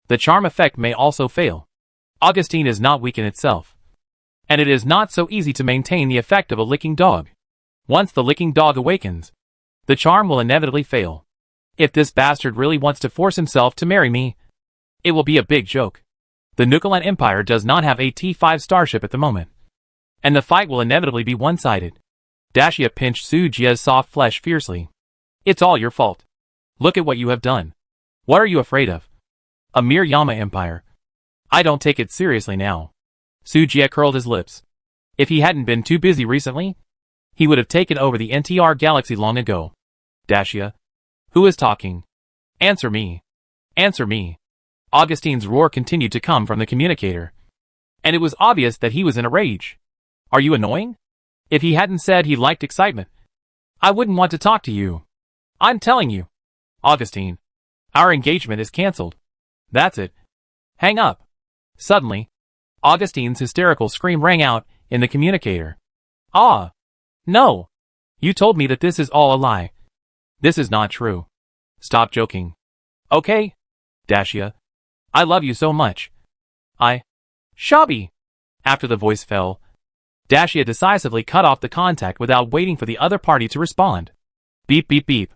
the charm effect may also fail. Augustine is not weak in itself. And it is not so easy to maintain the effect of a licking dog. Once the licking dog awakens, the charm will inevitably fail. If this bastard really wants to force himself to marry me, it will be a big joke. The Nukalan Empire does not have a T5 starship at the moment. And the fight will inevitably be one-sided. Dacia pinched Sujia's soft flesh fiercely. It's all your fault. Look at what you have done. What are you afraid of? A mere Yama Empire. I don't take it seriously now. Sujia curled his lips. If he hadn't been too busy recently, he would have taken over the NTR galaxy long ago. Dacia. Who is talking? Answer me. Answer me. Augustine's roar continued to come from the communicator. And it was obvious that he was in a rage. Are you annoying? If he hadn't said he liked excitement, I wouldn't want to talk to you. I'm telling you. Augustine. Our engagement is cancelled. That's it. Hang up. Suddenly, Augustine's hysterical scream rang out in the communicator. Ah! No! You told me that this is all a lie. This is not true. Stop joking. Okay? Dacia. I love you so much. Shabby! After the voice fell, Dacia decisively cut off the contact without waiting for the other party to respond. Beep beep beep.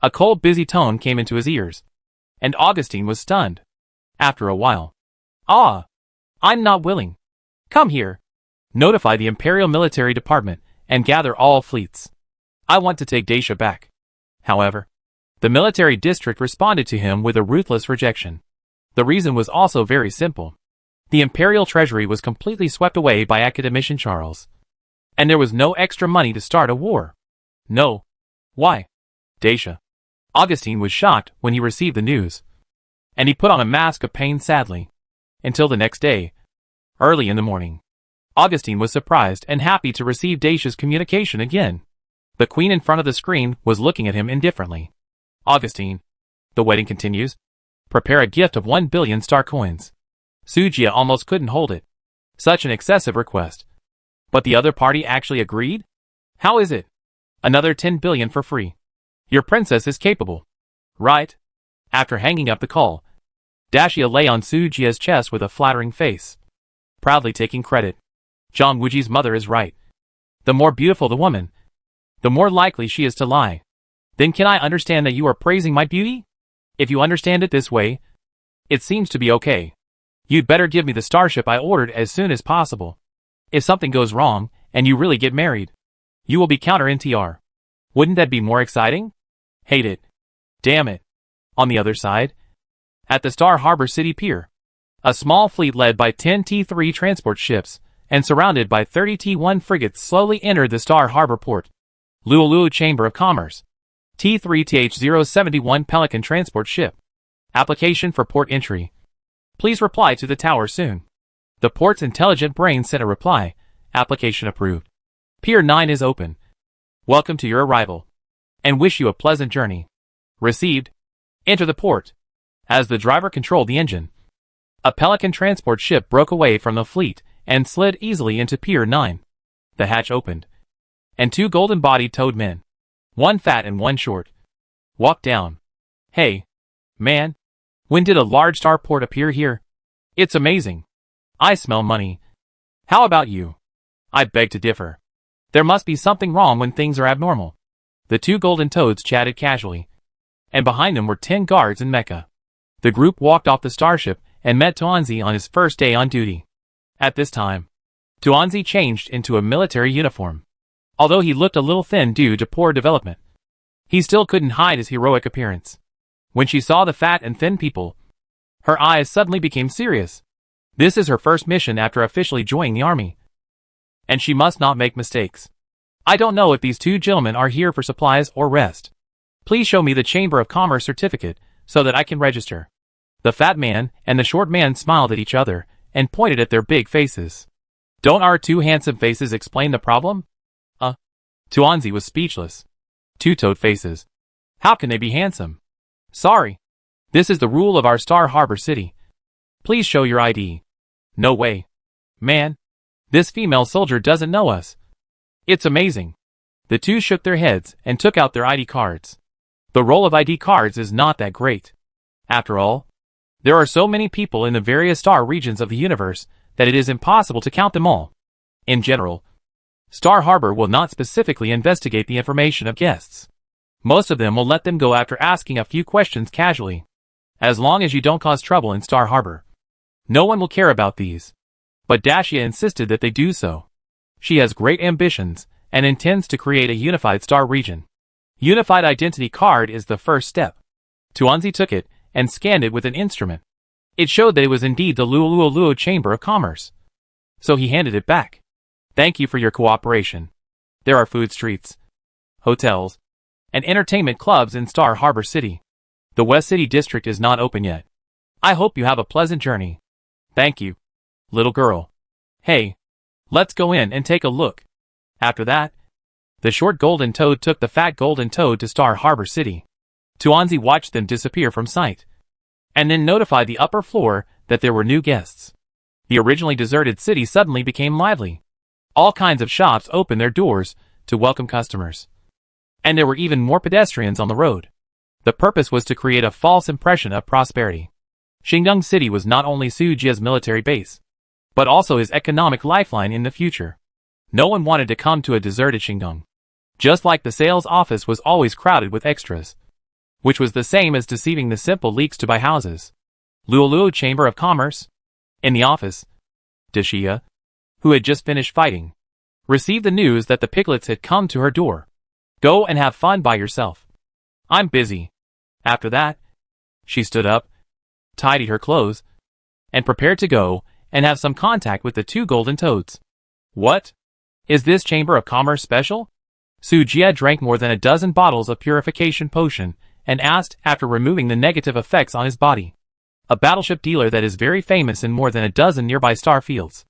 A cold busy tone came into his ears. And Augustine was stunned. After a while. Ah! I'm not willing. Come here. Notify the Imperial Military Department and gather all fleets. I want to take Dacia back. However, the military district responded to him with a ruthless rejection. The reason was also very simple. The Imperial Treasury was completely swept away by Academician Charles. And there was no extra money to start a war. No. Why? Dacia. Augustine was shocked when he received the news. And he put on a mask of pain sadly. Until the next day. Early in the morning. Augustine was surprised and happy to receive Dacia's communication again. The queen in front of the screen was looking at him indifferently. Augustine. The wedding continues. Prepare a gift of 1 billion star coins. Sujia almost couldn't hold it. Such an excessive request. But the other party actually agreed? How is it? Another 10 billion for free. Your princess is capable. Right? After hanging up the call, Dacia lay on Sujia's chest with a flattering face, proudly taking credit. John Wuji's mother is right. The more beautiful the woman, the more likely she is to lie. Then can I understand that you are praising my beauty? If you understand it this way, it seems to be okay. You'd better give me the starship I ordered as soon as possible. If something goes wrong, and you really get married, you will be counter NTR. Wouldn't that be more exciting? Hate it. Damn it. On the other side, at the Star Harbor City Pier, a small fleet led by 10 T3 transport ships and surrounded by 30 T1 frigates slowly entered the Star Harbor port. Lualua Chamber of Commerce, T3TH071 Pelican Transport Ship. Application for port entry. Please reply to the tower soon. The port's intelligent brain sent a reply. Application approved. Pier 9 is open. Welcome to your arrival. And wish you a pleasant journey. Received. Enter the port. As the driver controlled the engine, a Pelican transport ship broke away from the fleet and slid easily into Pier 9. The hatch opened, and two golden-bodied toad men, one fat and one short, walked down. Hey, man, when did a large starport appear here? It's amazing. I smell money. How about you? I beg to differ. There must be something wrong when things are abnormal. The two golden toads chatted casually, and behind them were 10 guards in mecha. The group walked off the starship and met Tuanzi on his first day on duty. At this time, Tuanzi changed into a military uniform. Although he looked a little thin due to poor development, he still couldn't hide his heroic appearance. When she saw the fat and thin people, her eyes suddenly became serious. This is her first mission after officially joining the army, and she must not make mistakes. I don't know if these two gentlemen are here for supplies or rest. Please show me the Chamber of Commerce certificate so that I can register. The fat man and the short man smiled at each other and pointed at their big faces. Don't our two handsome faces explain the problem? Tuanzi was speechless. Two toad faces. How can they be handsome? Sorry. This is the rule of our Star Harbor City. Please show your ID. No way. Man, this female soldier doesn't know us. It's amazing. The two shook their heads and took out their ID cards. The role of ID cards is not that great. After all, there are so many people in the various star regions of the universe that it is impossible to count them all. In general, Star Harbor will not specifically investigate the information of guests. Most of them will let them go after asking a few questions casually. As long as you don't cause trouble in Star Harbor, no one will care about these. But Dacia insisted that they do so. She has great ambitions and intends to create a unified star region. Unified identity card is the first step. Tuanzi took it and scanned it with an instrument. It showed that it was indeed the Luo Chamber of Commerce. So he handed it back. Thank you for your cooperation. There are food streets, hotels, and entertainment clubs in Star Harbor City. The West City District is not open yet. I hope you have a pleasant journey. Thank you, little girl. Hey, let's go in and take a look. After that, the short golden toad took the fat golden toad to Star Harbor City. Tuanzi watched them disappear from sight, and then notified the upper floor that there were new guests. The originally deserted city suddenly became lively. All kinds of shops opened their doors to welcome customers. And there were even more pedestrians on the road. The purpose was to create a false impression of prosperity. Xingdong City was not only Su Jia's military base, but also his economic lifeline in the future. No one wanted to come to a deserted Xingdong. Just like the sales office was always crowded with extras, which was the same as deceiving the simple leaks to buy houses. Luo Chamber of Commerce. In the office, Dacia, who had just finished fighting, received the news that the piglets had come to her door. Go and have fun by yourself. I'm busy. After that, she stood up, tidied her clothes, and prepared to go and have some contact with the two golden toads. What? Is this Chamber of Commerce special? Su Jia drank more than a dozen bottles of purification potion and asked after removing the negative effects on his body. A battleship dealer that is very famous in more than a dozen nearby star fields.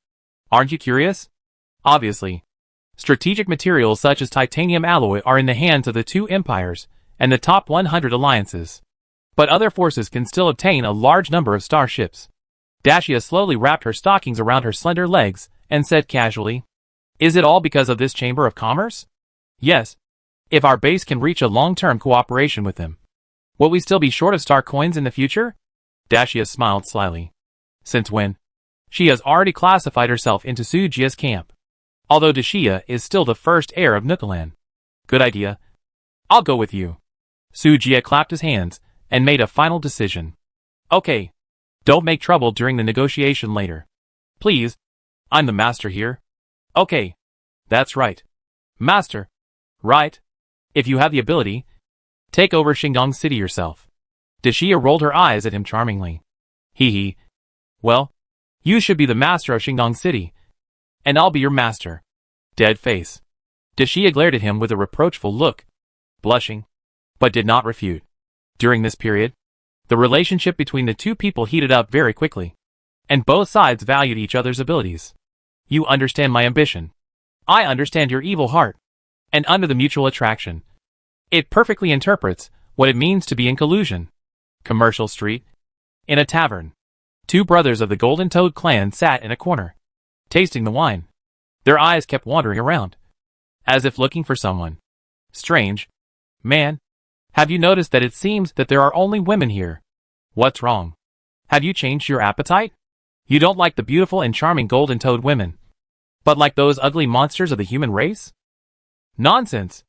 Aren't you curious? Obviously. Strategic materials such as titanium alloy are in the hands of the two empires and the top 100 alliances. But other forces can still obtain a large number of starships. Dacia slowly wrapped her stockings around her slender legs and said casually, Is it all because of this Chamber of Commerce? Yes. If our base can reach a long-term cooperation with them, will we still be short of star coins in the future? Dacia smiled slyly. Since when? She has already classified herself into Su Jia's camp. Although Dacia is still the first heir of Nukalan. Good idea. I'll go with you. Su Jia clapped his hands and made a final decision. Okay. Don't make trouble during the negotiation later. Please. I'm the master here. Okay. That's right. Master. Right. If you have the ability, take over Xingdong City yourself. Dacia rolled her eyes at him charmingly. Hee. Well, you should be the master of Xingdong City, and I'll be your master. Dead face. Dacia glared at him with a reproachful look. Blushing. but did not refute. During this period, the relationship between the two people heated up very quickly, and both sides valued each other's abilities. You understand my ambition. I understand your evil heart. And under the mutual attraction, it perfectly interprets what it means to be in collusion. Commercial Street. In a tavern, two brothers of the Golden Toad clan sat in a corner, tasting the wine. Their eyes kept wandering around, as if looking for someone. Strange. Man, have you noticed that it seems that there are only women here? What's wrong? Have you changed your appetite? You don't like the beautiful and charming Golden Toad women, but like those ugly monsters of the human race? Nonsense!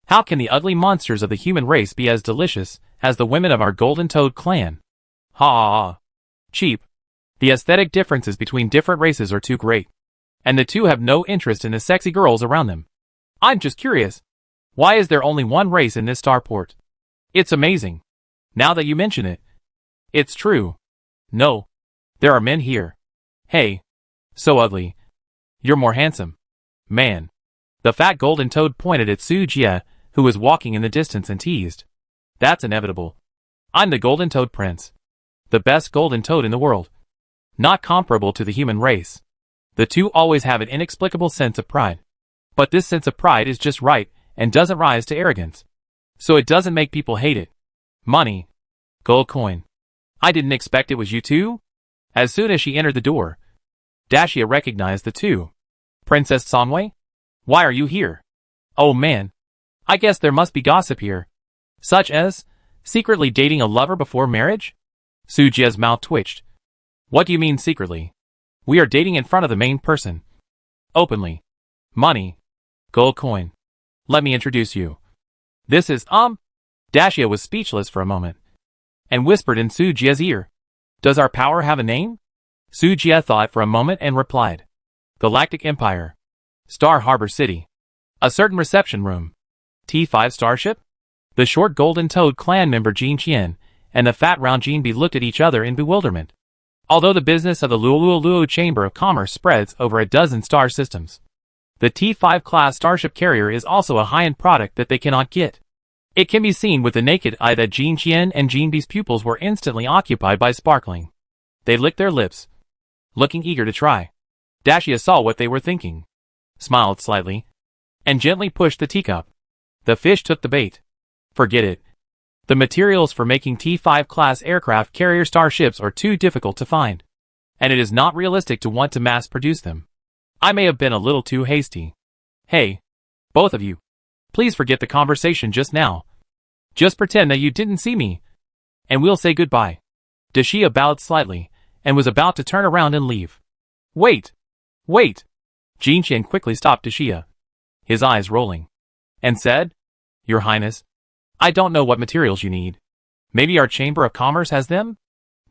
How can the ugly monsters of the human race be as delicious as the women of our Golden Toad clan? Ha ha ha. Cheap. The aesthetic differences between different races are too great, and the two have no interest in the sexy girls around them. I'm just curious. Why is there only one race in this starport? It's amazing. Now that you mention it. It's true. No. There are men here. Hey. So ugly. You're more handsome. Man. The fat Golden Toad pointed at Sujia, who was walking in the distance, and teased. That's inevitable. I'm the Golden Toad Prince. The best Golden Toad in the world. Not comparable to the human race. The two always have an inexplicable sense of pride. But this sense of pride is just right and doesn't rise to arrogance. So it doesn't make people hate it. Money. Gold coin. I didn't expect it was you two. As soon as she entered the door, Dashia recognized the two. Princess Sonway? Why are you here? Oh man. I guess there must be gossip here. Such as, secretly dating a lover before marriage? Sujia's mouth twitched. What do you mean secretly? We are dating in front of the main person. Openly. Money. Gold coin. Let me introduce you. This is, Dashia was speechless for a moment, and whispered in Sujia's ear. Does our power have a name? Sujia thought for a moment and replied. Galactic Empire. Star Harbor City. A certain reception room. T5 Starship? The short Golden Toad clan member Jean Qian and the fat round Jean B looked at each other in bewilderment. Although the business of the Luoluo Chamber of Commerce spreads over a dozen star systems, the T5 class starship carrier is also a high-end product that they cannot get. It can be seen with the naked eye that Jean Qian and Jean B's pupils were instantly occupied by sparkling. They licked their lips, looking eager to try. Dashia saw what they were thinking, smiled slightly, and gently pushed the teacup. The fish took the bait. Forget it. The materials for making T5 class aircraft carrier starships are too difficult to find, and it is not realistic to want to mass produce them. I may have been a little too hasty. Hey, both of you, please forget the conversation just now. Just pretend that you didn't see me, and we'll say goodbye. Dashia bowed slightly, and was about to turn around and leave. Wait! Wait! Jean Qian quickly stopped Dashia, his eyes rolling, and said, Your Highness, I don't know what materials you need. Maybe our Chamber of Commerce has them?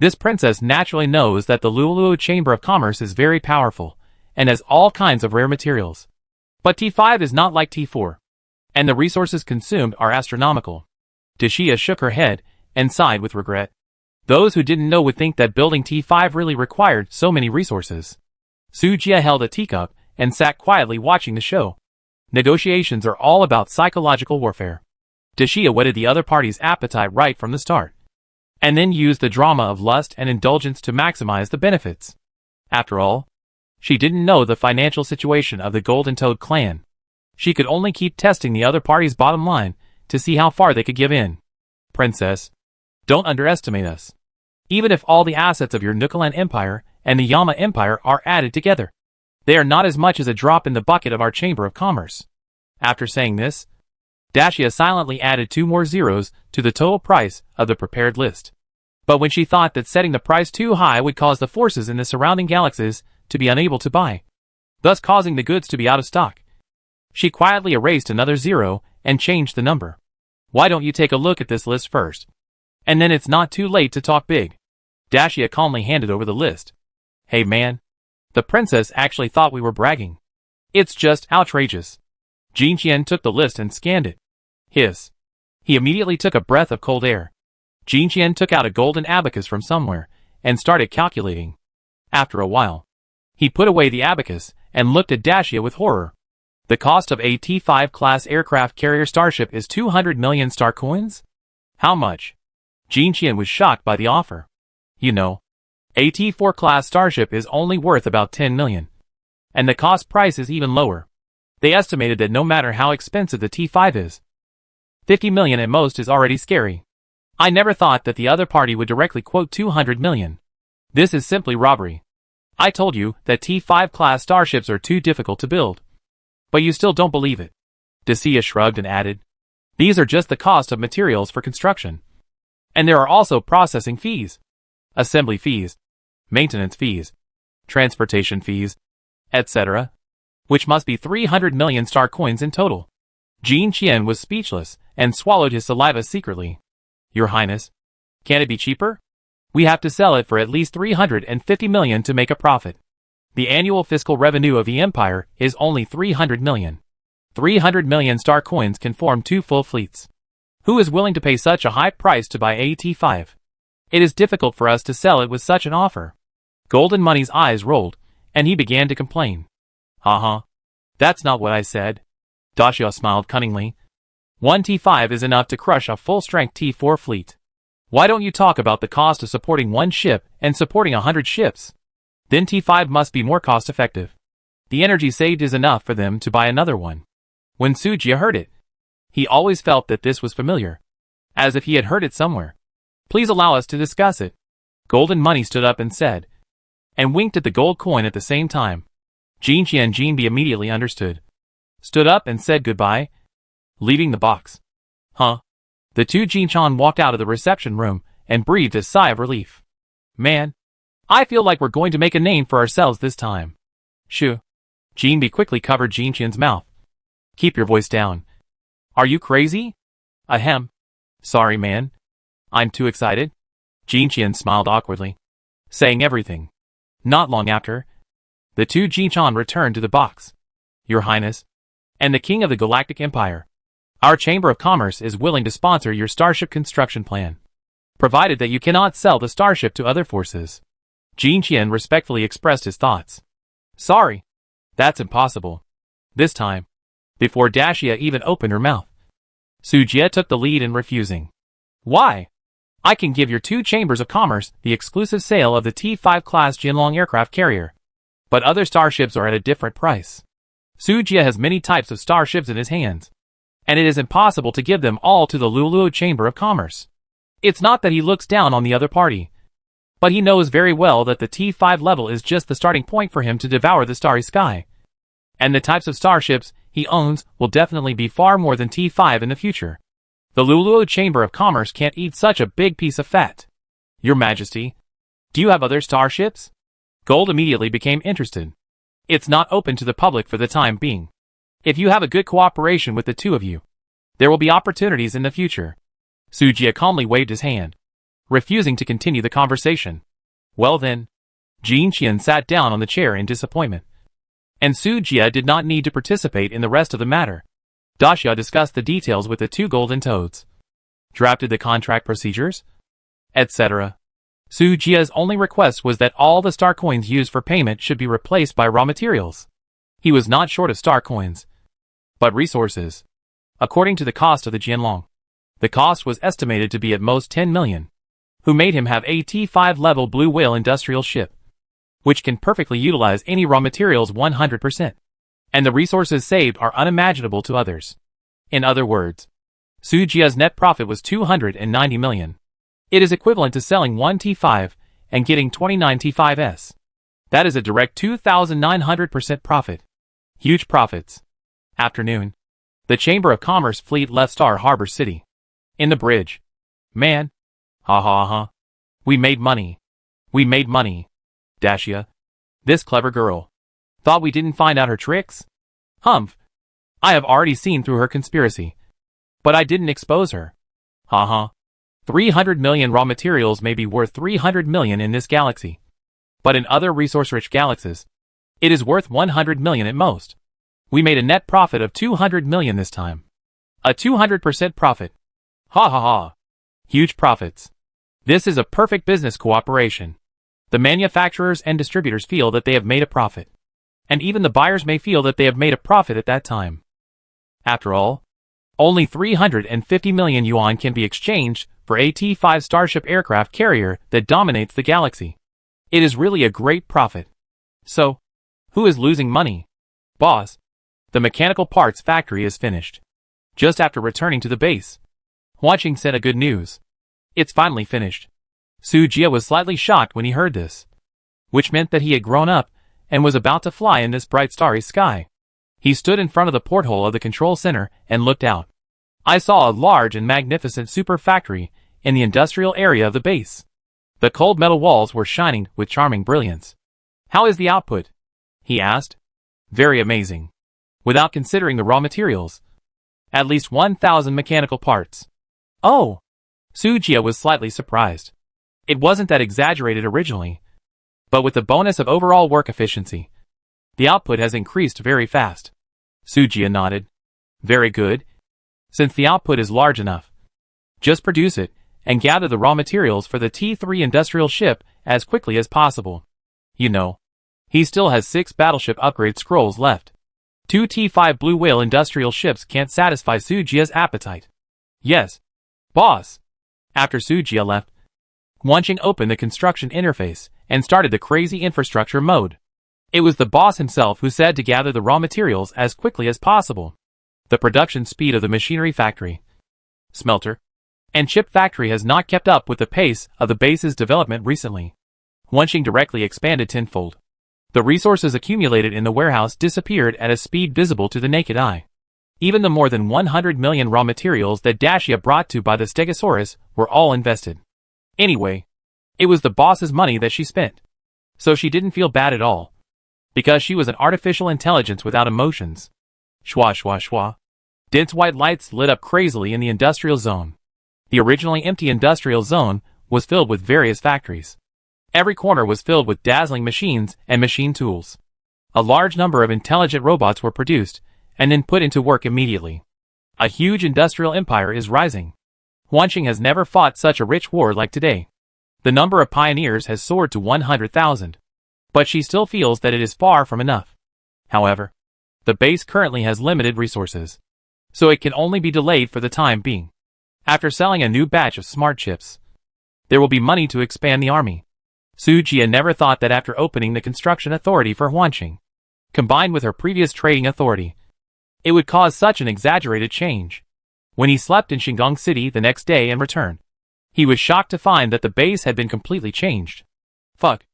This princess naturally knows that the Luoluo Chamber of Commerce is very powerful, and has all kinds of rare materials. But T5 is not like T4, and the resources consumed are astronomical. Dashia shook her head, and sighed with regret. Those who didn't know would think that building T5 really required so many resources. Sujia held a teacup, and sat quietly watching the show. Negotiations are all about psychological warfare. Dashia whetted the other party's appetite right from the start, and then used the drama of lust and indulgence to maximize the benefits. After all, she didn't know the financial situation of the Golden Toad clan. She could only keep testing the other party's bottom line to see how far they could give in. Princess, don't underestimate us. Even if all the assets of your Nukalan Empire and the Yama Empire are added together, they are not as much as a drop in the bucket of our Chamber of Commerce. After saying this, Dashia silently added 2 more zeros to the total price of the prepared list. But when she thought that setting the price too high would cause the forces in the surrounding galaxies to be unable to buy, thus causing the goods to be out of stock, she quietly erased another 0 and changed the number. Why don't you take a look at this list first? And then it's not too late to talk big. Dashia calmly handed over the list. Hey man, the princess actually thought we were bragging. It's just outrageous. Jean Qian took the list and scanned it. Hiss. He immediately took a breath of cold air. Jean Qian took out a golden abacus from somewhere, and started calculating. After a while, he put away the abacus, and looked at Dashia with horror. The cost of a T5 class aircraft carrier starship is 200 million star coins? How much? Jin Qian was shocked by the offer. You know, a T4 class starship is only worth about 10 million. And the cost price is even lower. They estimated that no matter how expensive the T5 is, 50 million at most is already scary. I never thought that the other party would directly quote 200 million. This is simply robbery. I told you that T5 class starships are too difficult to build. But you still don't believe it. Dacia shrugged and added, these are just the cost of materials for construction. And there are also processing fees, assembly fees, maintenance fees, transportation fees, etc., which must be 300 million star coins in total. Jin Qian was speechless and swallowed his saliva secretly. Your Highness, can it be cheaper? We have to sell it for at least 350 million to make a profit. The annual fiscal revenue of the Empire is only 300 million. 300 million star coins can form 2 full fleets. Who is willing to pay such a high price to buy a T5? It is difficult for us to sell it with such an offer. Golden Money's eyes rolled, and he began to complain. That's not what I said. Dacia smiled cunningly. 1 T5 is enough to crush a full-strength T4 fleet. Why don't you talk about the cost of supporting 1 ship and supporting 100 ships? Then T5 must be more cost-effective. The energy saved is enough for them to buy another one. When Su Jie heard it, he always felt that this was familiar, as if he had heard it somewhere. Please allow us to discuss it. Golden Money stood up and said, and winked at the gold coin at the same time. Jin Qian and Jin Bi immediately understood, stood up and said goodbye, leaving the box. The two Jin Chan walked out of the reception room and breathed a sigh of relief. Man, I feel like we're going to make a name for ourselves this time. Shoo. Jin Bi quickly covered Jin Qian's mouth. Keep your voice down. Are you crazy? Ahem. Sorry, man. I'm too excited. Jin Qian smiled awkwardly, saying everything. Not long after, the two Jin Chan returned to the box. Your Highness, and the King of the Galactic Empire, our Chamber of Commerce is willing to sponsor your starship construction plan, provided that you cannot sell the starship to other forces. Jin Qian respectfully expressed his thoughts. Sorry, that's impossible. This time, before Dacia even opened her mouth, Su Jie took the lead in refusing. Why? I can give your 2 chambers of commerce the exclusive sale of the T5 class Jinlong aircraft carrier, but other starships are at a different price. Su Jie has many types of starships in his hands, and it is impossible to give them all to the Luluo Chamber of Commerce. It's not that he looks down on the other party, but he knows very well that the T5 level is just the starting point for him to devour the starry sky. And the types of starships he owns will definitely be far more than T5 in the future. The Luluo Chamber of Commerce can't eat such a big piece of fat. Your Majesty, do you have other starships? Gold immediately became interested. It's not open to the public for the time being. If you have a good cooperation with the 2 of you, there will be opportunities in the future. Su Jie calmly waved his hand, refusing to continue the conversation. Well then, Jin Qian sat down on the chair in disappointment. And Su Jie did not need to participate in the rest of the matter. Dacia discussed the details with the 2 golden toads, drafted the contract procedures, etc. Su Jie's only request was that all the star coins used for payment should be replaced by raw materials. He was not short of star coins, but resources. According to the cost of the Jianlong, the cost was estimated to be at most 10 million, who made him have a T5 level Blue Whale industrial ship, which can perfectly utilize any raw materials 100%. And the resources saved are unimaginable to others. In other words, Su Jie's net profit was 290 million. It is equivalent to selling 1 T5 and getting 29 T5s. That is a direct 2,900% profit. Huge profits. Afternoon. The Chamber of Commerce fleet left Star Harbor City. In the bridge. Man. We made money. We made money. Dacia. This clever girl. Thought we didn't find out her tricks? Humph. I have already seen through her conspiracy. But I didn't expose her. 300 million raw materials may be worth 300 million in this galaxy. But in other resource-rich galaxies, it is worth 100 million at most. We made a net profit of 200 million this time. A 200% profit. Huge profits. This is a perfect business cooperation. The manufacturers and distributors feel that they have made a profit. And even the buyers may feel that they have made a profit at that time. After all, Only 350 million yuan can be exchanged for a T-5 Starship aircraft carrier that dominates the galaxy. It is really a great profit. So, who is losing money? Boss. The mechanical parts factory is finished. Just after returning to the base, Huanqing said a good news. It's finally finished. Su Jia was slightly shocked when he heard this, which meant that he had grown up and was about to fly in this bright starry sky. He stood in front of the porthole of the control center and looked out. I saw a large and magnificent super factory in the industrial area of the base. The cold metal walls were shining with charming brilliance. How is the output? He asked. Very amazing. Without considering the raw materials. At least 1,000 mechanical parts. Oh! Su Jia was slightly surprised. It wasn't that exaggerated originally, but with the bonus of overall work efficiency, the output has increased very fast. Su Jia nodded. Very good. Since the output is large enough, just produce it and gather the raw materials for the T3 industrial ship as quickly as possible. You know, he still has 6 battleship upgrade scrolls left. 2 T5 Blue Whale industrial ships can't satisfy Su Jia's appetite. Yes, boss. After Su Jia left, Huanqing opened the construction interface and started the crazy infrastructure mode. It was the boss himself who said to gather the raw materials as quickly as possible. The production speed of the machinery factory, smelter, and chip factory has not kept up with the pace of the base's development recently. Huanqing directly expanded tenfold. The resources accumulated in the warehouse disappeared at a speed visible to the naked eye. Even the more than 100 million raw materials that Dacia brought to by the Stegosaurus were all invested. Anyway, it was the boss's money that she spent. So she didn't feel bad at all. Because she was an artificial intelligence without emotions. Shwa shwa shwa. Dense white lights lit up crazily in the industrial zone. The originally empty industrial zone was filled with various factories. Every corner was filled with dazzling machines and machine tools. A large number of intelligent robots were produced and then put into work immediately. A huge industrial empire is rising. Huanqing has never fought such a rich war like today. The number of pioneers has soared to 100,000. But she still feels that it is far from enough. However, the base currently has limited resources, so it can only be delayed for the time being. After selling a new batch of smart chips, there will be money to expand the army. Su Jia never thought that after opening the construction authority for Huanqing, combined with her previous trading authority, it would cause such an exaggerated change. When he slept in Shingang City the next day and returned, he was shocked to find that the base had been completely changed. Fuck.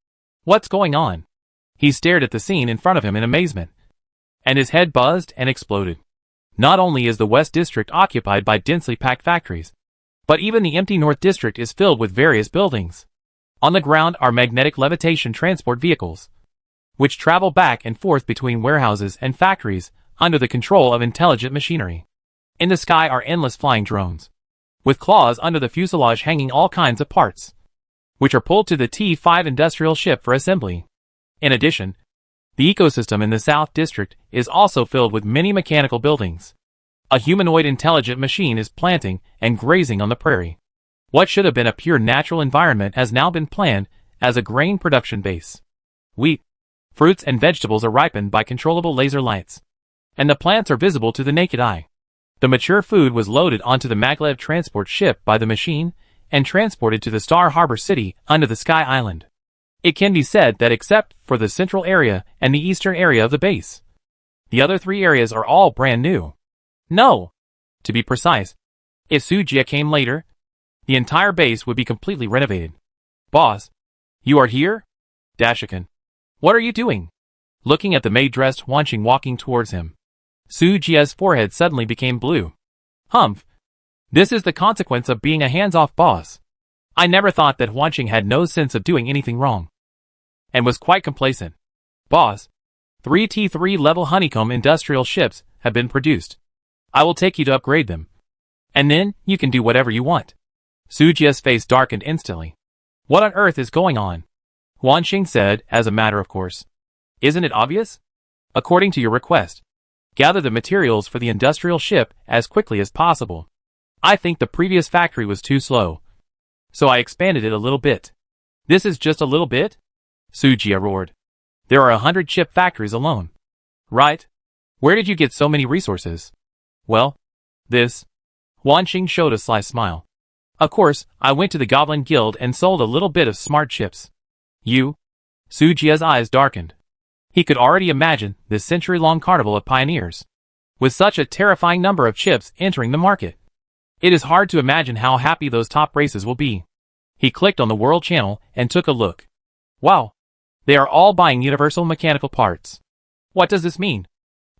What's going on? He stared at the scene in front of him in amazement, and his head buzzed and exploded. Not only is the West District occupied by densely packed factories, but even the empty North District is filled with various buildings. On the ground are magnetic levitation transport vehicles, which travel back and forth between warehouses and factories under the control of intelligent machinery. In the sky are endless flying drones, with claws under the fuselage hanging all kinds of parts, which are pulled to the T5 industrial ship for assembly. In addition, the ecosystem in the South District is also filled with many mechanical buildings. A humanoid intelligent machine is planting and grazing on the prairie. What should have been a pure natural environment has now been planned as a grain production base. Wheat, fruits and vegetables are ripened by controllable laser lights, and the plants are visible to the naked eye. The mature food was loaded onto the maglev transport ship by the machine and transported to the Star Harbor City under the Sky Island. It can be said that except for the central area and the eastern area of the base, the other 3 areas are all brand new. No! To be precise, if Su Jia came later, the entire base would be completely renovated. Boss, you are here? Dashikan. What are you doing? Looking at the maid-dressed Huanqing walking towards him, Su Jia's forehead suddenly became blue. Humph. This is the consequence of being a hands-off boss. I never thought that Huanqing had no sense of doing anything wrong, and was quite complacent. Boss, 3 T3 level honeycomb industrial ships have been produced. I will take you to upgrade them, and then you can do whatever you want. Su Jia's face darkened instantly. What on earth is going on? Huanqing said, as a matter of course. Isn't it obvious? According to your request, gather the materials for the industrial ship as quickly as possible. I think the previous factory was too slow, so I expanded it a little bit. This is just a little bit? Su Jia roared. There are 100 chip factories alone. Right? Where did you get so many resources? Well, This? Wanqing showed a sly smile. Of course, I went to the Goblin Guild and sold a little bit of smart chips. You? Su Jia's eyes darkened. He could already imagine this century-long carnival of pioneers, with such a terrifying number of chips entering the market. It is hard to imagine how happy those top races will be. He clicked on the World Channel and took a look. Wow! They are all buying universal mechanical parts. What does this mean?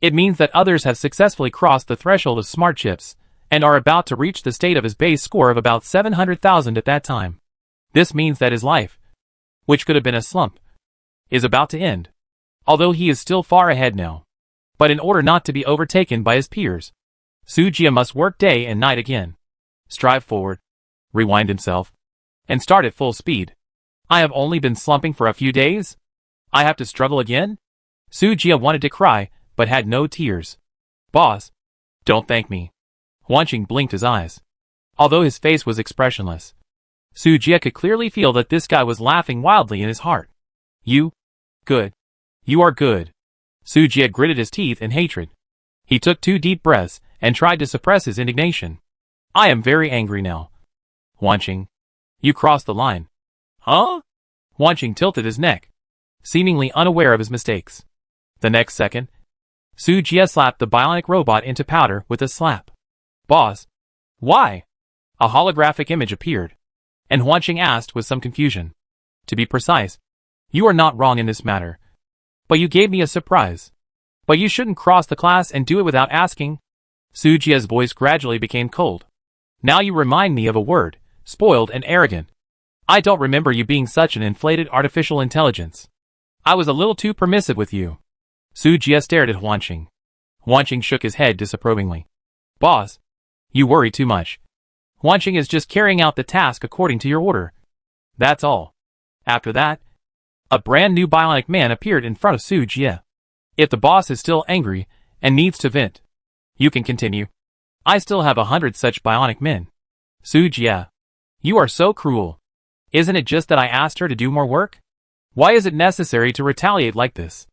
It means that others have successfully crossed the threshold of smart chips, and are about to reach the state of his base score of about 700,000 at that time. This means that his life, which could have been a slump, is about to end. Although he is still far ahead now. But in order not to be overtaken by his peers, Su Jia must work day and night again. Strive forward, rewind himself, and start at full speed. I have only been slumping for a few days? I have to struggle again? Su Jia wanted to cry, but had no tears. Boss, don't thank me. Wanqing blinked his eyes. Although his face was expressionless, Su Jia could clearly feel that this guy was laughing wildly in his heart. You? Good. You are good. Su Jia gritted his teeth in hatred. He took 2 deep breaths and tried to suppress his indignation. I am very angry now. Wanqing, you crossed the line. Huh? Wanqing tilted his neck, seemingly unaware of his mistakes. The next second, Su Jia slapped the bionic robot into powder with a slap. Boss, why? A holographic image appeared, and Wanqing asked with some confusion. To be precise, you are not wrong in this matter. But you gave me a surprise. But you shouldn't cross the class and do it without asking. Su Jia's voice gradually became cold. Now you remind me of a word, spoiled and arrogant. I don't remember you being such an inflated artificial intelligence. I was a little too permissive with you. Su Jia stared at Wanqing. Wanqing shook his head disapprovingly. Boss, you worry too much. Wanqing is just carrying out the task according to your order. That's all. After that, a brand new bionic man appeared in front of Su Jia. If the boss is still angry and needs to vent, you can continue. I still have 100 such bionic men. Su Jia, you are so cruel. Isn't it just that I asked her to do more work? Why is it necessary to retaliate like this?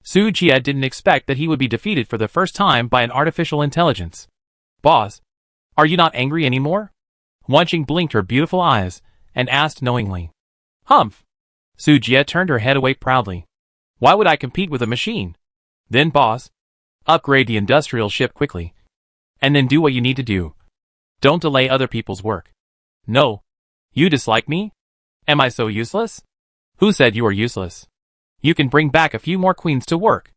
Su Jia didn't expect that he would be defeated for the first time by an artificial intelligence. Boss, are you not angry anymore? Wanqing blinked her beautiful eyes and asked knowingly. Humph. Su Jia turned her head away proudly. Why would I compete with a machine? Then boss, upgrade the industrial ship quickly. And then do what you need to do. Don't delay other people's work. No. You dislike me? Am I so useless? Who said you are useless? You can bring back a few more queens to work.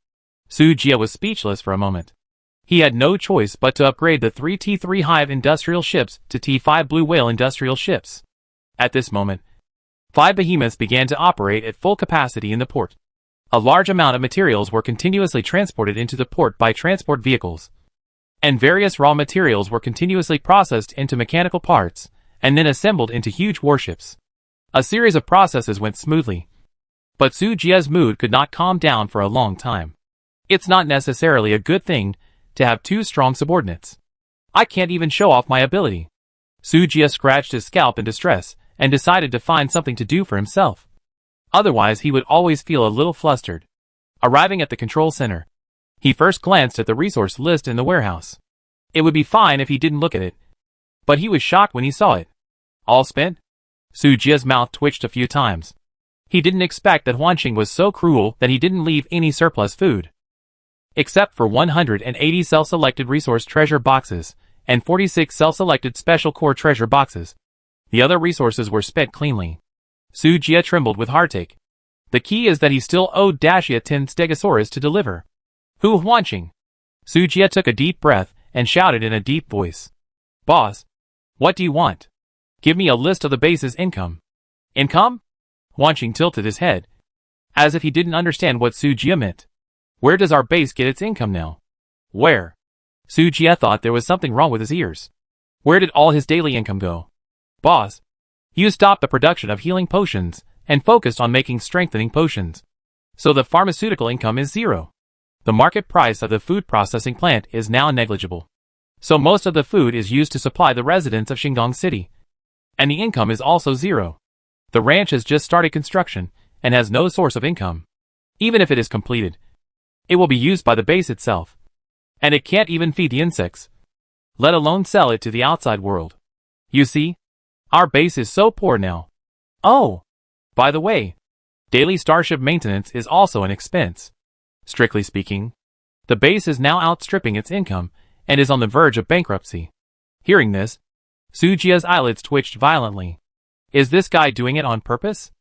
Su Jia was speechless for a moment. He had no choice but to upgrade the 3 T3 Hive industrial ships to T5 Blue Whale industrial ships. At this moment, 5 behemoths began to operate at full capacity in the port. A large amount of materials were continuously transported into the port by transport vehicles, and various raw materials were continuously processed into mechanical parts, and then assembled into huge warships. A series of processes went smoothly. But Su Jia's mood could not calm down for a long time. It's not necessarily a good thing to have 2 strong subordinates. I can't even show off my ability. Su Jia scratched his scalp in distress, and decided to find something to do for himself. Otherwise he would always feel a little flustered. Arriving at the control center, he first glanced at the resource list in the warehouse. It would be fine if he didn't look at it. But he was shocked when he saw it. All spent? Su Jia's mouth twitched a few times. He didn't expect that Wanqing was so cruel that he didn't leave any surplus food. Except for 180 self-selected resource treasure boxes, and 46 self-selected special core treasure boxes. The other resources were spent cleanly. Su Jia trembled with heartache. The key is that he still owed Dacia 10 Stegosaurus to deliver. Who Wanqing? Su Jia took a deep breath and shouted in a deep voice. Boss, what do you want? Give me a list of the base's income. Income? Wanqing tilted his head, as if he didn't understand what Su Jia meant. Where does our base get its income now? Where? Su Jia thought there was something wrong with his ears. Where did all his daily income go? Boss, you stopped the production of healing potions and focused on making strengthening potions. So the pharmaceutical income is 0. The market price of the food processing plant is now negligible. So most of the food is used to supply the residents of Shingang City. And the income is also 0. The ranch has just started construction and has no source of income. Even if it is completed, it will be used by the base itself. And it can't even feed the insects. let alone sell it to the outside world. You see, our base is so poor now. Oh, by the way, daily starship maintenance is also an expense. Strictly speaking, the base is now outstripping its income and is on the verge of bankruptcy. Hearing this, Sujia's eyelids twitched violently. Is this guy doing it on purpose?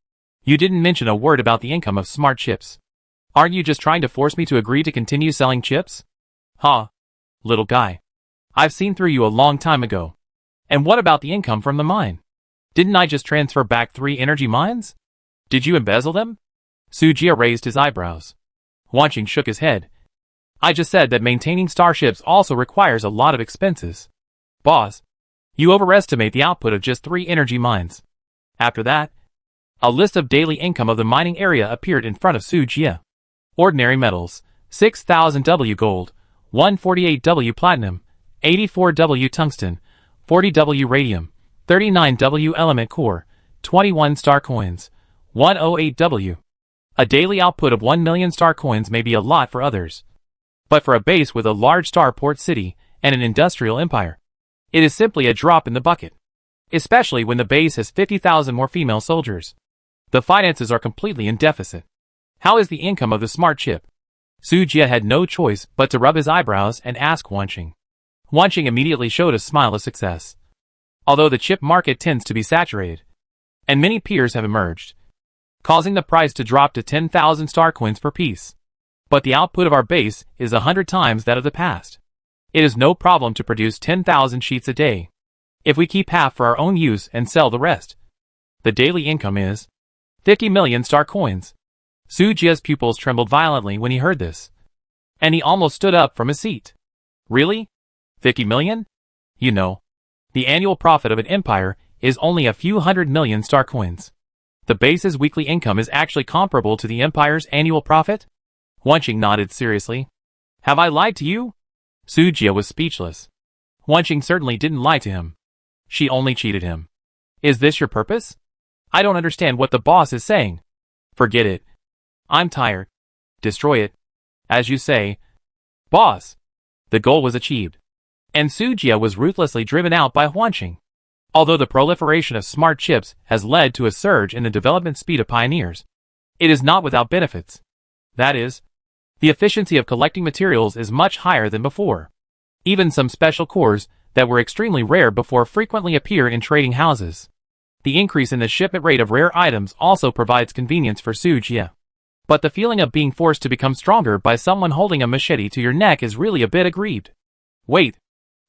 You didn't mention a word about the income of smart chips. Aren't you just trying to force me to agree to continue selling chips? Huh, little guy. I've seen through you a long time ago. And what about the income from the mine? Didn't I just transfer back 3 energy mines? Did you embezzle them? Sujia raised his eyebrows. Wanching shook his head. I just said that maintaining starships also requires a lot of expenses. Boss, you overestimate the output of just 3 energy mines. After that, a list of daily income of the mining area appeared in front of Sujia. Ordinary metals, 6,000 W gold, 148 W platinum, 84 W tungsten, 40 W radium, 39 W element core, 21 star coins, 108 W. A daily output of 1 million star coins may be a lot for others. But for a base with a large starport city and an industrial empire, it is simply a drop in the bucket. Especially when the base has 50,000 more female soldiers. The finances are completely in deficit. How is the income of the smart chip? Sujia had no choice but to rub his eyebrows and ask Wanching. Wanching immediately showed a smile of success. Although the chip market tends to be saturated, and many peers have emerged, causing the price to drop to 10,000 star coins per piece. But the output of our base is 100 times that of the past. It is no problem to produce 10,000 sheets a day, if we keep half for our own use and sell the rest. The daily income is 50 million star coins. Sujia's pupils trembled violently when he heard this, and he almost stood up from his seat. Really? 50 million? You know, the annual profit of an empire is only a few 100 million star coins. The base's weekly income is actually comparable to the empire's annual profit? Wanching nodded seriously. Have I lied to you? Sujia was speechless. Wanching certainly didn't lie to him. She only cheated him. Is this your purpose? I don't understand what the boss is saying. Forget it. I'm tired. Destroy it. As you say. Boss. The goal was achieved. And Sujia was ruthlessly driven out by Wanching. Although the proliferation of smart chips has led to a surge in the development speed of pioneers, it is not without benefits. That is, the efficiency of collecting materials is much higher than before. Even some special cores that were extremely rare before frequently appear in trading houses. The increase in the shipment rate of rare items also provides convenience for Sujia. But the feeling of being forced to become stronger by someone holding a machete to your neck is really a bit aggrieved. Wait,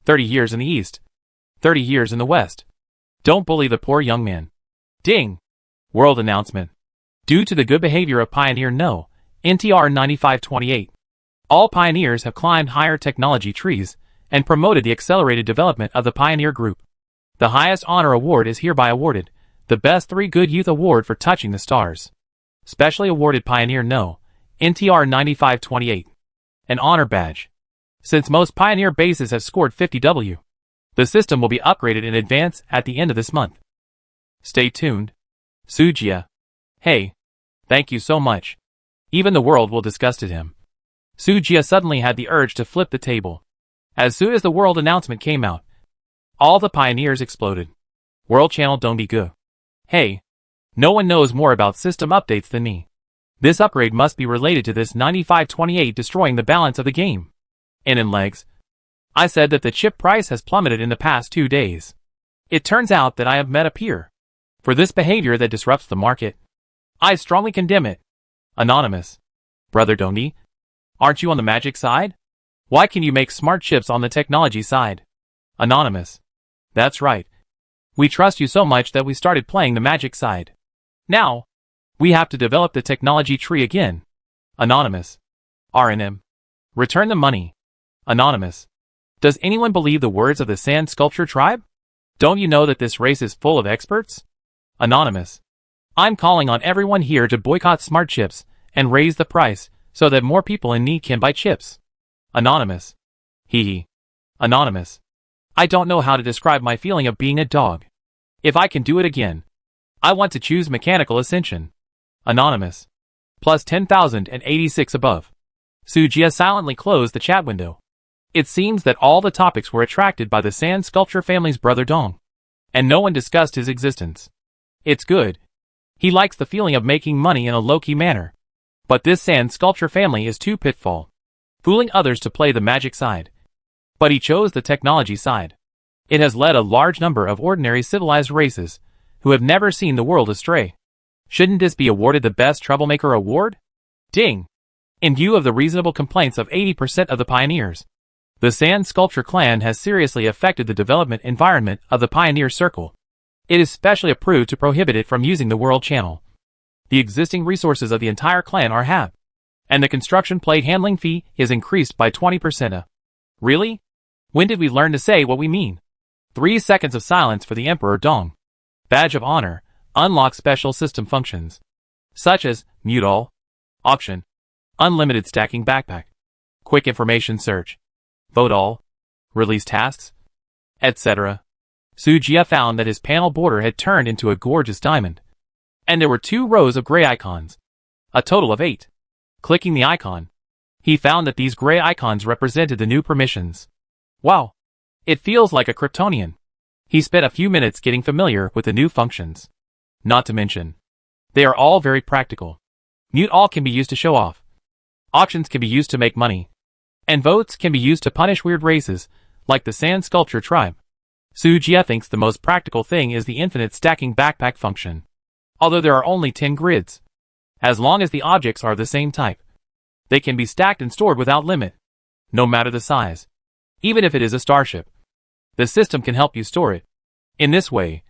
30 years in the east, 30 years in the west. Don't bully the poor young man. Ding! World announcement. Due to the good behavior of Pioneer No, NTR 9528. All pioneers have climbed higher technology trees and promoted the accelerated development of the Pioneer Group. The highest honor award is hereby awarded, the Best 3 Good Youth Award for touching the stars. Specially awarded Pioneer No, NTR 9528. An honor badge. Since most Pioneer bases have scored 50 W, the system will be upgraded in advance at the end of this month. Stay tuned. Sujia. Hey. Thank you so much. Even the world will disgusted him. Sujia suddenly had the urge to flip the table. As soon as the world announcement came out, all the pioneers exploded. World channel don't be good. Hey. No one knows more about system updates than me. This upgrade must be related to this 9528 destroying the balance of the game. In legs. I said that the chip price has plummeted in the past 2 days. It turns out that I have met a peer. For this behavior that disrupts the market, I strongly condemn it. Anonymous. Brother Dondi, aren't you on the magic side? Why can you make smart chips on the technology side? Anonymous. That's right. We trust you so much that we started playing the magic side. Now, we have to develop the technology tree again. Anonymous. RNM. Return the money. Anonymous. Does anyone believe the words of the Sand Sculpture tribe? Don't you know that this race is full of experts? Anonymous. I'm calling on everyone here to boycott smart chips and raise the price so that more people in need can buy chips. Anonymous. Hee hee. Anonymous. I don't know how to describe my feeling of being a dog. If I can do it again, I want to choose Mechanical Ascension. Anonymous. Plus 10,086 above. Sujia silently closed the chat window. It seems that all the topics were attracted by the sand sculpture family's brother Dong, and no one discussed his existence. It's good. He likes the feeling of making money in a low-key manner. But this sand sculpture family is too pitfall, fooling others to play the magic side. But he chose the technology side. It has led a large number of ordinary civilized races who have never seen the world astray. Shouldn't this be awarded the Best Troublemaker Award? Ding! In view of the reasonable complaints of 80% of the pioneers, the Sand Sculpture clan has seriously affected the development environment of the Pioneer Circle. It is specially approved to prohibit it from using the World Channel. The existing resources of the entire clan are halved, and the construction plate handling fee is increased by 20%. Really? When did we learn to say what we mean? 3 seconds of silence for the Emperor Dong. Badge of Honor. Unlock special system functions, such as Mute All, Auction, Unlimited Stacking Backpack, Quick Information Search, Vote All, Release Tasks, etc. Sujia found that his panel border had turned into a gorgeous diamond, and there were 2 rows of gray icons, a total of 8. Clicking the icon, he found that these gray icons represented the new permissions. Wow! It feels like a Kryptonian. He spent a few minutes getting familiar with the new functions. Not to mention, they are all very practical. Mute All can be used to show off. Auctions can be used to make money. And votes can be used to punish weird races, like the Sand Sculpture tribe. Sujia thinks the most practical thing is the infinite stacking backpack function. Although there are only 10 grids. As long as the objects are the same type, they can be stacked and stored without limit, no matter the size. Even if it is a starship, the system can help you store it. In this way,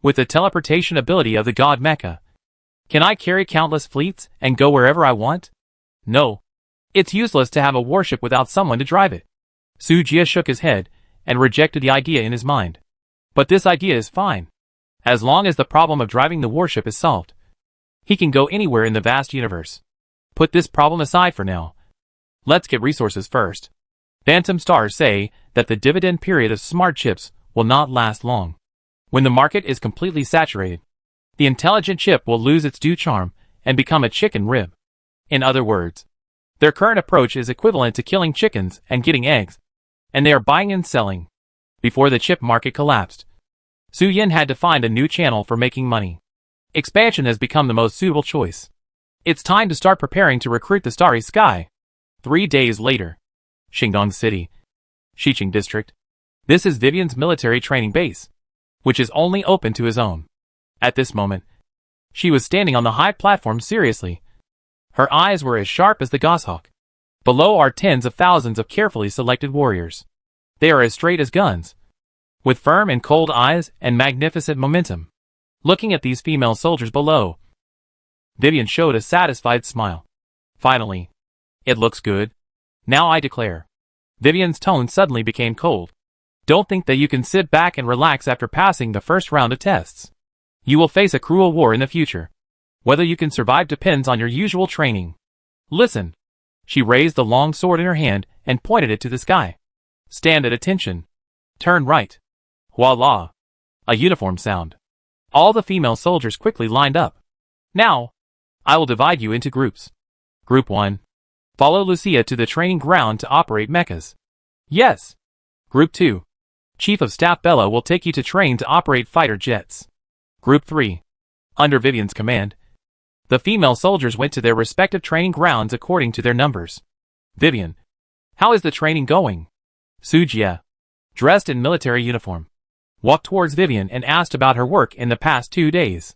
with the teleportation ability of the god Mecha, can I carry countless fleets and go wherever I want? No. It's useless to have a warship without someone to drive it. Sujia shook his head and rejected the idea in his mind. But this idea is fine. As long as the problem of driving the warship is solved, he can go anywhere in the vast universe. Put this problem aside for now. Let's get resources first. Phantom Stars say that the dividend period of smart chips will not last long. When the market is completely saturated, the intelligent chip will lose its due charm and become a chicken rib. In other words, their current approach is equivalent to killing chickens and getting eggs, and they are buying and selling. Before the chip market collapsed, Su Yin had to find a new channel for making money. Expansion has become the most suitable choice. It's time to start preparing to recruit the Starry Sky. 3 days later, Xingdong City, Xiqing District. This is Vivian's military training base, which is only open to his own. At this moment, she was standing on the high platform seriously. Her eyes were as sharp as the goshawk. Below are tens of thousands of carefully selected warriors. They are as straight as guns, with firm and cold eyes and magnificent momentum. Looking at these female soldiers below, Vivian showed a satisfied smile. Finally, it looks good. Now I declare. Vivian's tone suddenly became cold. Don't think that you can sit back and relax after passing the first round of tests. You will face a cruel war in the future. Whether you can survive depends on your usual training. Listen. She raised the long sword in her hand and pointed it to the sky. Stand at attention. Turn right. Voila. A uniform sound. All the female soldiers quickly lined up. Now, I will divide you into groups. Group 1. Follow Lucia to the training ground to operate mechas. Yes. Group 2. Chief of Staff Bella will take you to train to operate fighter jets. Group 3. Under Vivian's command, the female soldiers went to their respective training grounds according to their numbers. Vivian. How is the training going? Sujia, dressed in military uniform, walked towards Vivian and asked about her work in the past 2 days.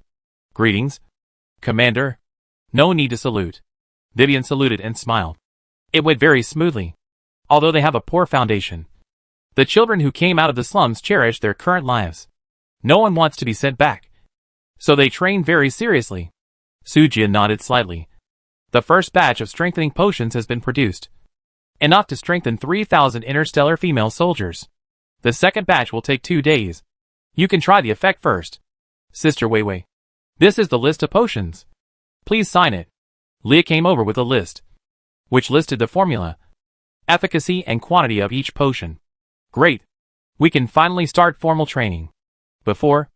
Greetings, Commander. No need to salute. Vivian saluted and smiled. It went very smoothly, although they have a poor foundation. The children who came out of the slums cherish their current lives. No one wants to be sent back, so they train very seriously. Sujia nodded slightly. The first batch of strengthening potions has been produced, enough to strengthen 3,000 interstellar female soldiers. The second batch will take 2 days. You can try the effect first. Sister Weiwei. This is the list of potions. Please sign it. Leah came over with a list, which listed the formula, efficacy and quantity of each potion. Great. We can finally start formal training. Before,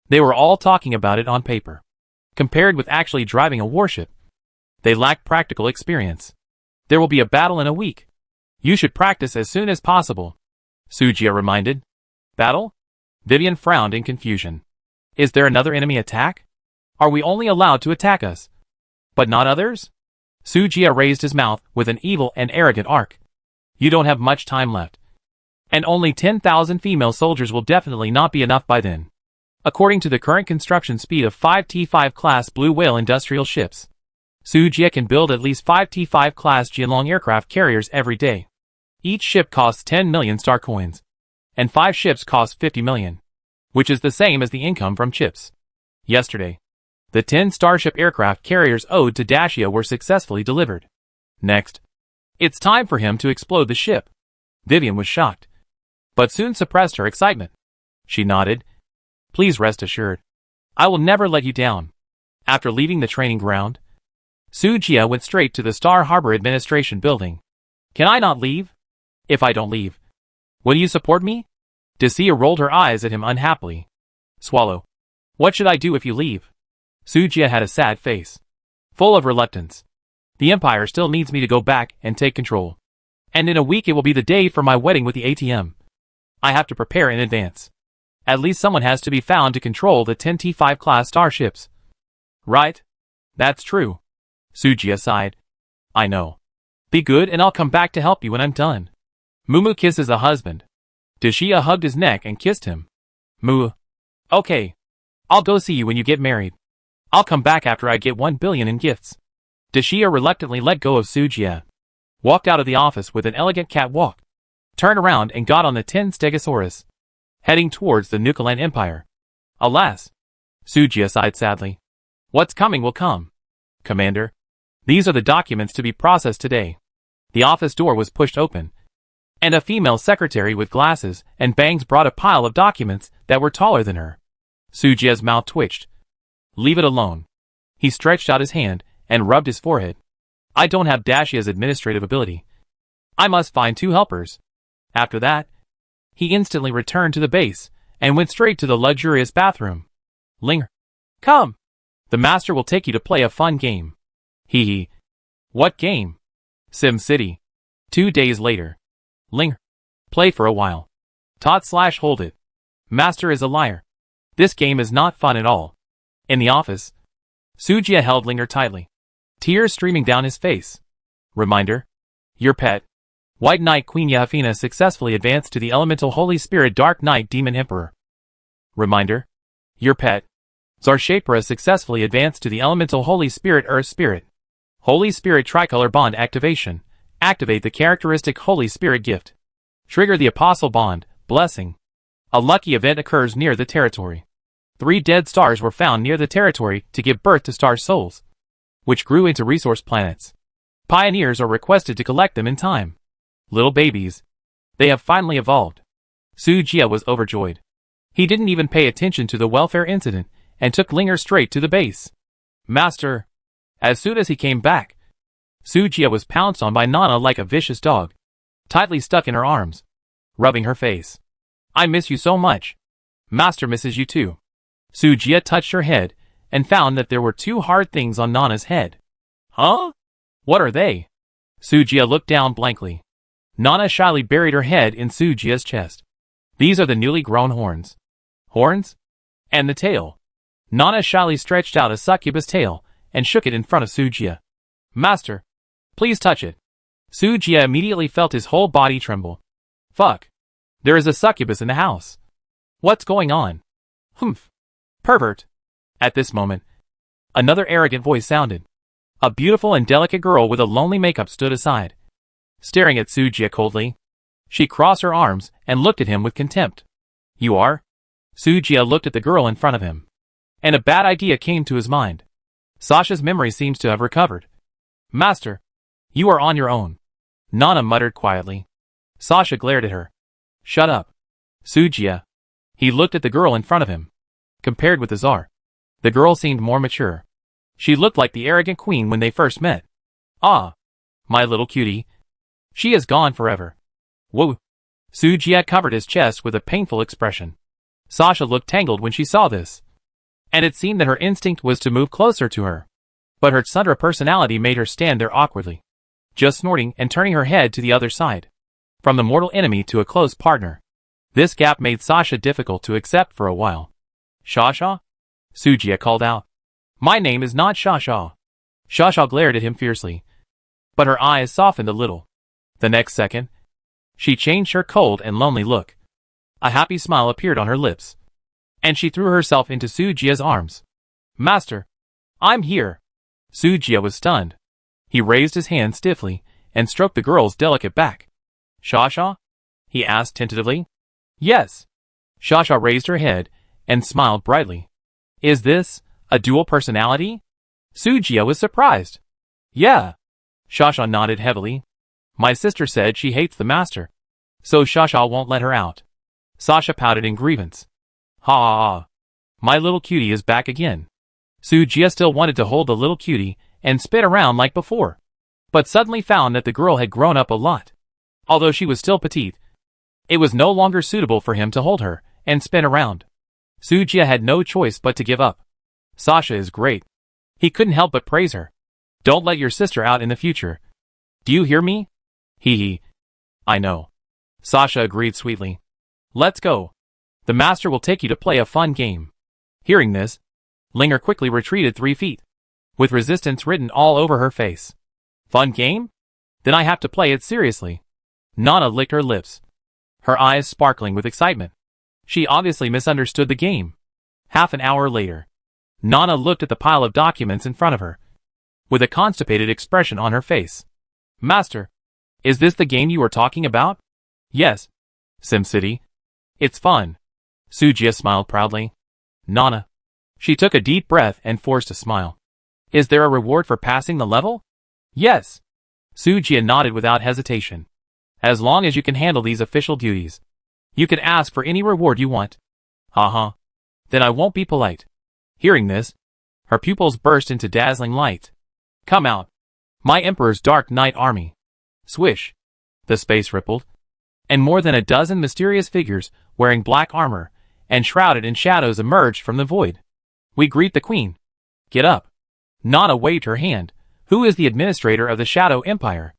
they were all talking about it on paper. Compared with actually driving a warship, they lacked practical experience. There will be a battle in a week. You should practice as soon as possible, Sujia reminded. Battle? Vivian frowned in confusion. Is there another enemy attack? Are we only allowed to attack us, but not others? Sujia raised his mouth with an evil and arrogant arc. You don't have much time left. And only 10,000 female soldiers will definitely not be enough by then. According to the current construction speed of 5 T5 class Blue Whale industrial ships, Sujia can build at least 5 T5 class Jianlong aircraft carriers every day. Each ship costs 10 million star coins, and 5 ships cost 50 million, which is the same as the income from chips. Yesterday, the 10 Starship aircraft carriers owed to Dacia were successfully delivered. Next, it's time for him to explode the ship. Vivian was shocked, but soon suppressed her excitement. She nodded. Please rest assured, I will never let you down. After leaving the training ground, Sujia went straight to the Star Harbor Administration building. Can I not leave? If I don't leave, will you support me? Dacia rolled her eyes at him unhappily. Swallow. What should I do if you leave? Sujia had a sad face, full of reluctance. The Empire still needs me to go back and take control. And in a week it will be the day for my wedding with the ATM. I have to prepare in advance. At least someone has to be found to control the 10 T5 class starships. Right? That's true. Sujia sighed. I know. Be good and I'll come back to help you when I'm done. Mumu kisses a husband. Dacia hugged his neck and kissed him. Moo. Okay. I'll go see you when you get married. I'll come back after I get 1 billion in gifts. Dacia reluctantly let go of Sujia, walked out of the office with an elegant catwalk, turned around and got on the 10 Stegosaurus, heading towards the Nukalan Empire. Alas, Sujia sighed sadly. What's coming will come. Commander, these are the documents to be processed today. The office door was pushed open, and a female secretary with glasses and bangs brought a pile of documents that were taller than her. Sujia's mouth twitched. Leave it alone. He stretched out his hand and rubbed his forehead. I don't have Dacia's administrative ability. I must find 2 helpers. After that, he instantly returned to the base and went straight to the luxurious bathroom. Linger. Come. The master will take you to play a fun game. Hee hee. What game? Sim City. 2 days later. Linger. Play for a while. Tot/hold it. Master is a liar. This game is not fun at all. In the office, Sujia held Linger tightly, tears streaming down his face. Reminder. Your pet, White Knight Queen Yafina successfully advanced to the Elemental Holy Spirit Dark Knight Demon Emperor. Reminder. Your pet, Zarshapura successfully advanced to the Elemental Holy Spirit Earth Spirit. Holy Spirit Tricolor Bond Activation. Activate the characteristic Holy Spirit gift. Trigger the Apostle Bond, Blessing. A lucky event occurs near the territory. 3 dead stars were found near the territory to give birth to star souls, which grew into resource planets. Pioneers are requested to collect them in time. Little babies. They have finally evolved. Sujia was overjoyed. He didn't even pay attention to the welfare incident and took Linger straight to the base. Master. As soon as he came back, Sujia was pounced on by Nana like a vicious dog, tightly stuck in her arms, rubbing her face. I miss you so much. Master misses you too. Sujia touched her head and found that there were 2 hard things on Nana's head. Huh? What are they? Sujia looked down blankly. Nana shyly buried her head in Sujia's chest. These are the newly grown horns. Horns? And the tail. Nana shyly stretched out a succubus tail and shook it in front of Sujia. Master, please touch it. Sujia immediately felt his whole body tremble. Fuck. There is a succubus in the house. What's going on? Humph. Pervert. At this moment, another arrogant voice sounded. A beautiful and delicate girl with a lonely makeup stood aside, staring at Sujia coldly. She crossed her arms and looked at him with contempt. You are? Sujia looked at the girl in front of him, and a bad idea came to his mind. Sasha's memory seems to have recovered. Master, you are on your own. Nana muttered quietly. Sasha glared at her. Shut up. Sujia. He looked at the girl in front of him. Compared with the Tsar, the girl seemed more mature. She looked like the arrogant queen when they first met. Ah, my little cutie. She is gone forever. Whoa. Sujia covered his chest with a painful expression. Sasha looked tangled when she saw this, and it seemed that her instinct was to move closer to her. But her tsundere personality made her stand there awkwardly. just snorting and turning her head to the other side. From the mortal enemy to a close partner. This gap made Sasha difficult to accept for a while. Shasha? Sujia called out. My name is not Shasha. Shasha glared at him fiercely. But her eyes softened a little. The next second, she changed her cold and lonely look. A happy smile appeared on her lips. And she threw herself into Sujia's arms. Master! I'm here! Sujia was stunned. He raised his hand stiffly and stroked the girl's delicate back. Shasha? He asked tentatively. Yes. Shasha raised her head and smiled brightly. Is this a dual personality? Sujia was surprised. Yeah. Shasha nodded heavily. My sister said she hates the master. So Shasha won't let her out. Sasha pouted in grievance. Ha ha ha. My little cutie is back again. Sujia still wanted to hold the little cutie and spin around like before, but suddenly found that the girl had grown up a lot. Although she was still petite, it was no longer suitable for him to hold her and spin around. Sujia had no choice but to give up. Sasha is great. He couldn't help but praise her. Don't let your sister out in the future. Do you hear me? Hee hee. I know. Sasha agreed sweetly. Let's go. The master will take you to play a fun game. Hearing this, Linger quickly retreated 3 feet, with resistance written all over her face. Fun game? Then I have to play it seriously. Nana licked her lips, her eyes sparkling with excitement. She obviously misunderstood the game. Half an hour later, Nana looked at the pile of documents in front of her, with a constipated expression on her face. Master, is this the game you were talking about? Yes. SimCity. It's fun. Sujia smiled proudly. Nana. She took a deep breath and forced a smile. Is there a reward for passing the level? Yes. Sujia nodded without hesitation. As long as you can handle these official duties, you can ask for any reward you want. Uh-huh. Then I won't be polite. Hearing this, her pupils burst into dazzling light. Come out. My Emperor's Dark Knight Army. Swish. The space rippled, and more than a dozen mysterious figures wearing black armor and shrouded in shadows emerged from the void. We greet the Queen. Get up. Nana waved her hand. Who is the administrator of the Shadow Empire?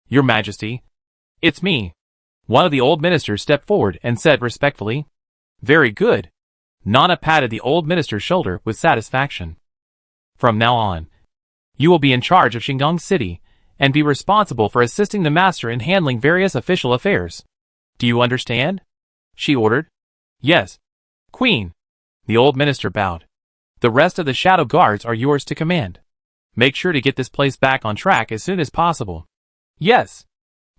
Your Majesty. It's me. One of the old ministers stepped forward and said respectfully. Very good. Nana patted the old minister's shoulder with satisfaction. From now on, you will be in charge of Shingang City and be responsible for assisting the master in handling various official affairs. Do you understand? She ordered. Yes. Queen. The old minister bowed. The rest of the shadow guards are yours to command. Make sure to get this place back on track as soon as possible. Yes.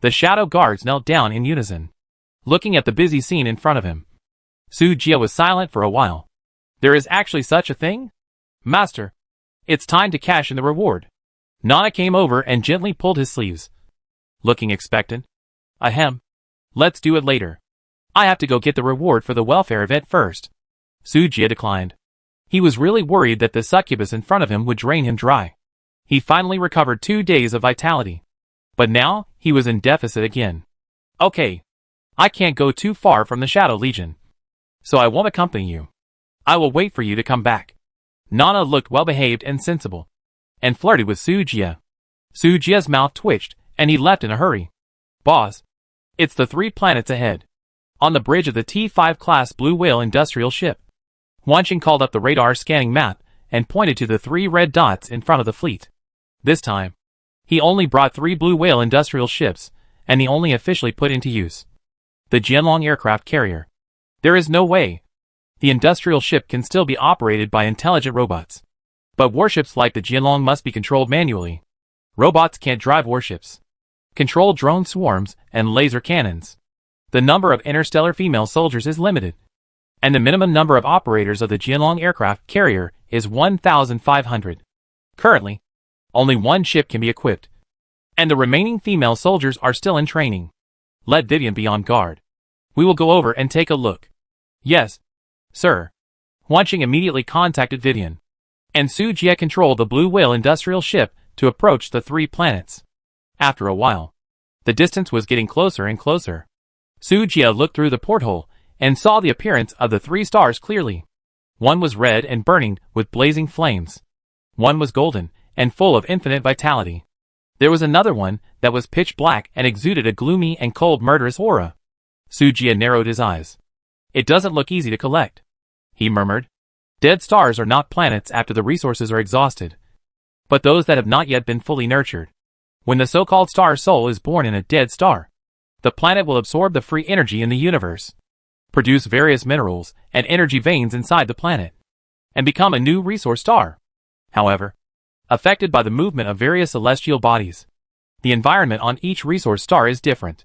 The shadow guards knelt down in unison, looking at the busy scene in front of him. Sujia was silent for a while. There is actually such a thing? Master, it's time to cash in the reward. Nana came over and gently pulled his sleeves, looking expectant. Ahem. Let's do it later. I have to go get the reward for the welfare event first. Sujia declined. He was really worried that the succubus in front of him would drain him dry. He finally recovered 2 days of vitality. But now, he was in deficit again. Okay. I can't go too far from the Shadow Legion, so I won't accompany you. I will wait for you to come back. Nana looked well-behaved and sensible, and flirted with Sujia. Sujia's mouth twitched, and he left in a hurry. Boss, it's the 3 planets ahead, on the bridge of the T5 class Blue Whale industrial ship. Wanqing called up the radar scanning map and pointed to the 3 red dots in front of the fleet. This time, he only brought 3 Blue Whale industrial ships, and he only officially put into use the Jianlong aircraft carrier. There is no way the industrial ship can still be operated by intelligent robots. But warships like the Jianlong must be controlled manually. Robots can't drive warships, control drone swarms, and laser cannons. The number of interstellar female soldiers is limited, and the minimum number of operators of the Jianlong aircraft carrier is 1,500. Currently, only 1 ship can be equipped, and the remaining female soldiers are still in training. Let Vivian be on guard. We will go over and take a look. Yes, sir. Wanqing immediately contacted Vivian, and Sujia controlled the Blue Whale industrial ship to approach the 3 planets. After a while, the distance was getting closer and closer. Sujia looked through the porthole and saw the appearance of the 3 stars clearly. One was red and burning with blazing flames. One was golden and full of infinite vitality. There was another one that was pitch black and exuded a gloomy and cold murderous aura. Sujia narrowed his eyes. It doesn't look easy to collect, he murmured. Dead stars are not planets after the resources are exhausted, but those that have not yet been fully nurtured. When the so-called star soul is born in a dead star, the planet will absorb the free energy in the universe, produce various minerals and energy veins inside the planet, and become a new resource star. However, affected by the movement of various celestial bodies, the environment on each resource star is different.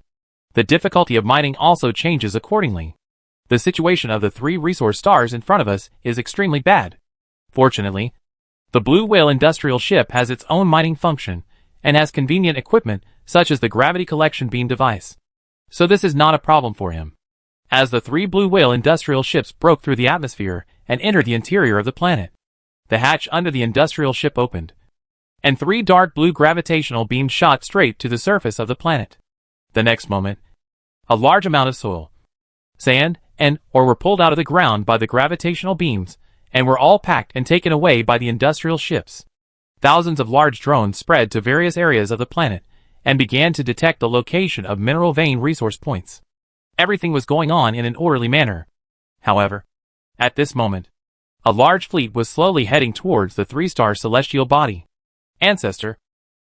The difficulty of mining also changes accordingly. The situation of the 3 resource stars in front of us is extremely bad. Fortunately, the Blue Whale industrial ship has its own mining function and has convenient equipment such as the gravity collection beam device. So this is not a problem for him. As the 3 Blue Whale industrial ships broke through the atmosphere and entered the interior of the planet, the hatch under the industrial ship opened, and 3 dark blue gravitational beams shot straight to the surface of the planet. The next moment, a large amount of soil, sand, and ore were pulled out of the ground by the gravitational beams, and were all packed and taken away by the industrial ships. Thousands of large drones spread to various areas of the planet, and began to detect the location of mineral vein resource points. Everything was going on in an orderly manner. However, at this moment, a large fleet was slowly heading towards the 3-star celestial body. Ancestor,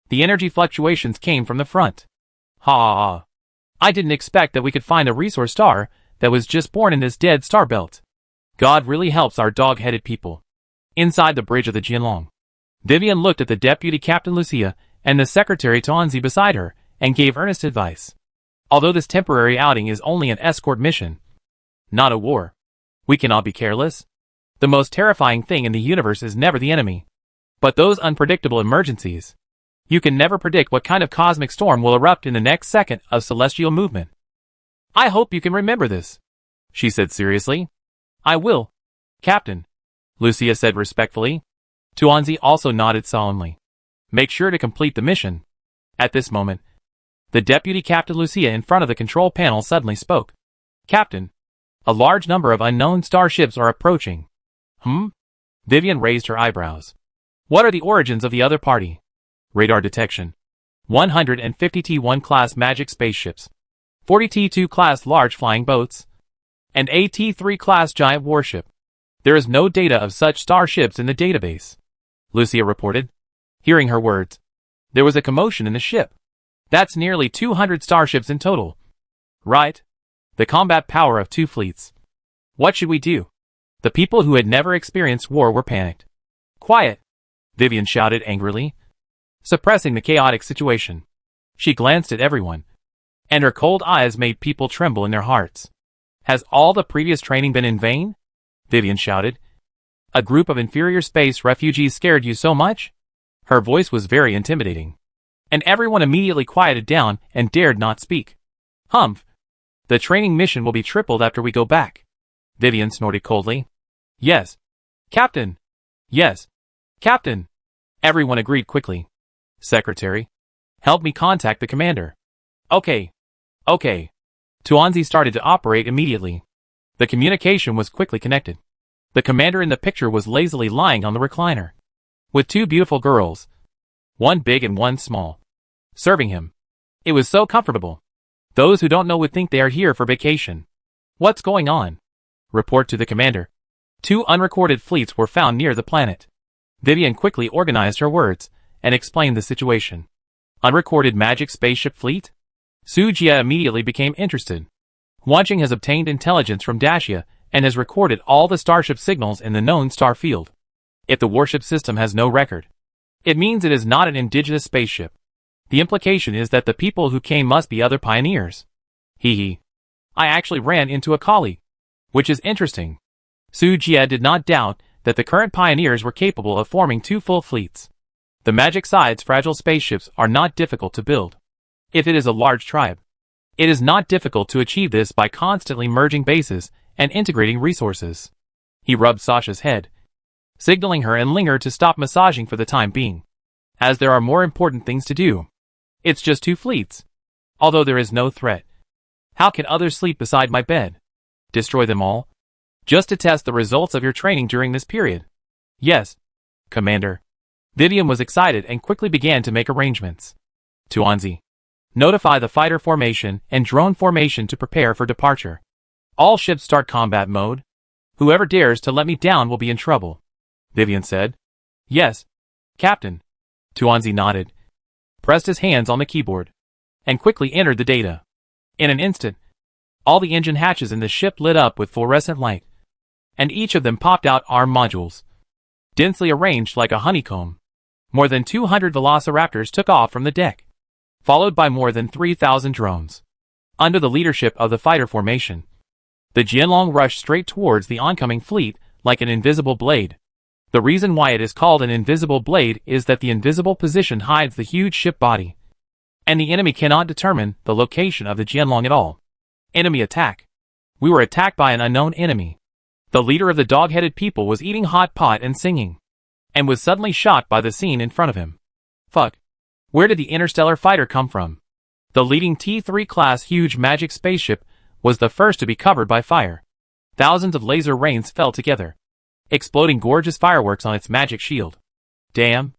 the energy fluctuations came from the front. Ha! I didn't expect that we could find a resource star that was just born in this dead star belt. God really helps our dog-headed people. Inside the bridge of the Jianlong, Vivian looked at the Deputy Captain Lucia and the Secretary Tuanzi beside her and gave earnest advice. Although this temporary outing is only an escort mission, not a war, we cannot be careless. The most terrifying thing in the universe is never the enemy, but those unpredictable emergencies. You can never predict what kind of cosmic storm will erupt in the next second of celestial movement. I hope you can remember this, she said seriously. I will, Captain, Lucia said respectfully. Tuanzi also nodded solemnly. Make sure to complete the mission. At this moment, the Deputy Captain Lucia in front of the control panel suddenly spoke. Captain, a large number of unknown starships are approaching. Vivian raised her eyebrows. What are the origins of the other party? Radar detection. 150 T1 class magic spaceships, 40 T2 class large flying boats, and a T3 class giant warship. There is no data of such starships in the database, Lucia reported. Hearing her words, there was a commotion in the ship. That's nearly 200 starships in total. Right? The combat power of 2 fleets. What should we do? The people who had never experienced war were panicked. Quiet, Vivian shouted angrily, suppressing the chaotic situation. She glanced at everyone, and her cold eyes made people tremble in their hearts. Has all the previous training been in vain? Vivian shouted. A group of inferior space refugees scared you so much? Her voice was very intimidating, and everyone immediately quieted down and dared not speak. Humph! The training mission will be tripled after we go back, Vivian snorted coldly. Yes, Captain! Yes, Captain! Everyone agreed quickly. Secretary, help me contact the commander. Okay. Tuanzi started to operate immediately. The communication was quickly connected. The commander in the picture was lazily lying on the recliner, with 2 beautiful girls, one big and one small, serving him. It was so comfortable. Those who don't know would think they are here for vacation. What's going on? Report to the commander. 2 unrecorded fleets were found near the planet. Vivian quickly organized her words and explained the situation. Unrecorded magic spaceship fleet? Sujia immediately became interested. Wanching has obtained intelligence from Dacia and has recorded all the starship signals in the known star field. If the Warship system has no record, it means it is not an indigenous spaceship. The implication is that the people who came must be other pioneers. I actually ran into a colleague, which is interesting. Sujia did not doubt that the current pioneers were capable of forming 2 full fleets. The magic-sized fragile spaceships are not difficult to build. If it is a large tribe, it is not difficult to achieve this by constantly merging bases and integrating resources. He rubbed Sasha's head, signaling her and Linger to stop massaging for the time being, as there are more important things to do. It's just 2 fleets. Although there is no threat, how can others sleep beside my bed? Destroy them all? Just to test the results of your training during this period? Yes, Commander. Vivian was excited and quickly began to make arrangements. Tuanzi. Notify the fighter formation and drone formation to prepare for departure. All ships start combat mode. Whoever dares to let me down will be in trouble. Vivian said. Yes, Captain. Tuanzi nodded, pressed his hands on the keyboard, and quickly entered the data. In an instant, all the engine hatches in the ship lit up with fluorescent light, and each of them popped out arm modules, densely arranged like a honeycomb. More than 200 velociraptors took off from the deck, followed by more than 3,000 drones. Under the leadership of the fighter formation, the Jianlong rushed straight towards the oncoming fleet like an invisible blade. The reason why it is called an invisible blade is that the invisible position hides the huge ship body, and the enemy cannot determine the location of the Jianlong at all. Enemy attack. We were attacked by an unknown enemy. The leader of the dog-headed people was eating hot pot and singing, and was suddenly shot by the scene in front of him. Fuck. Where did the interstellar fighter come from? The leading T-3 class huge magic spaceship was the first to be covered by fire. Thousands of laser rains fell together, exploding gorgeous fireworks on its magic shield. Damn.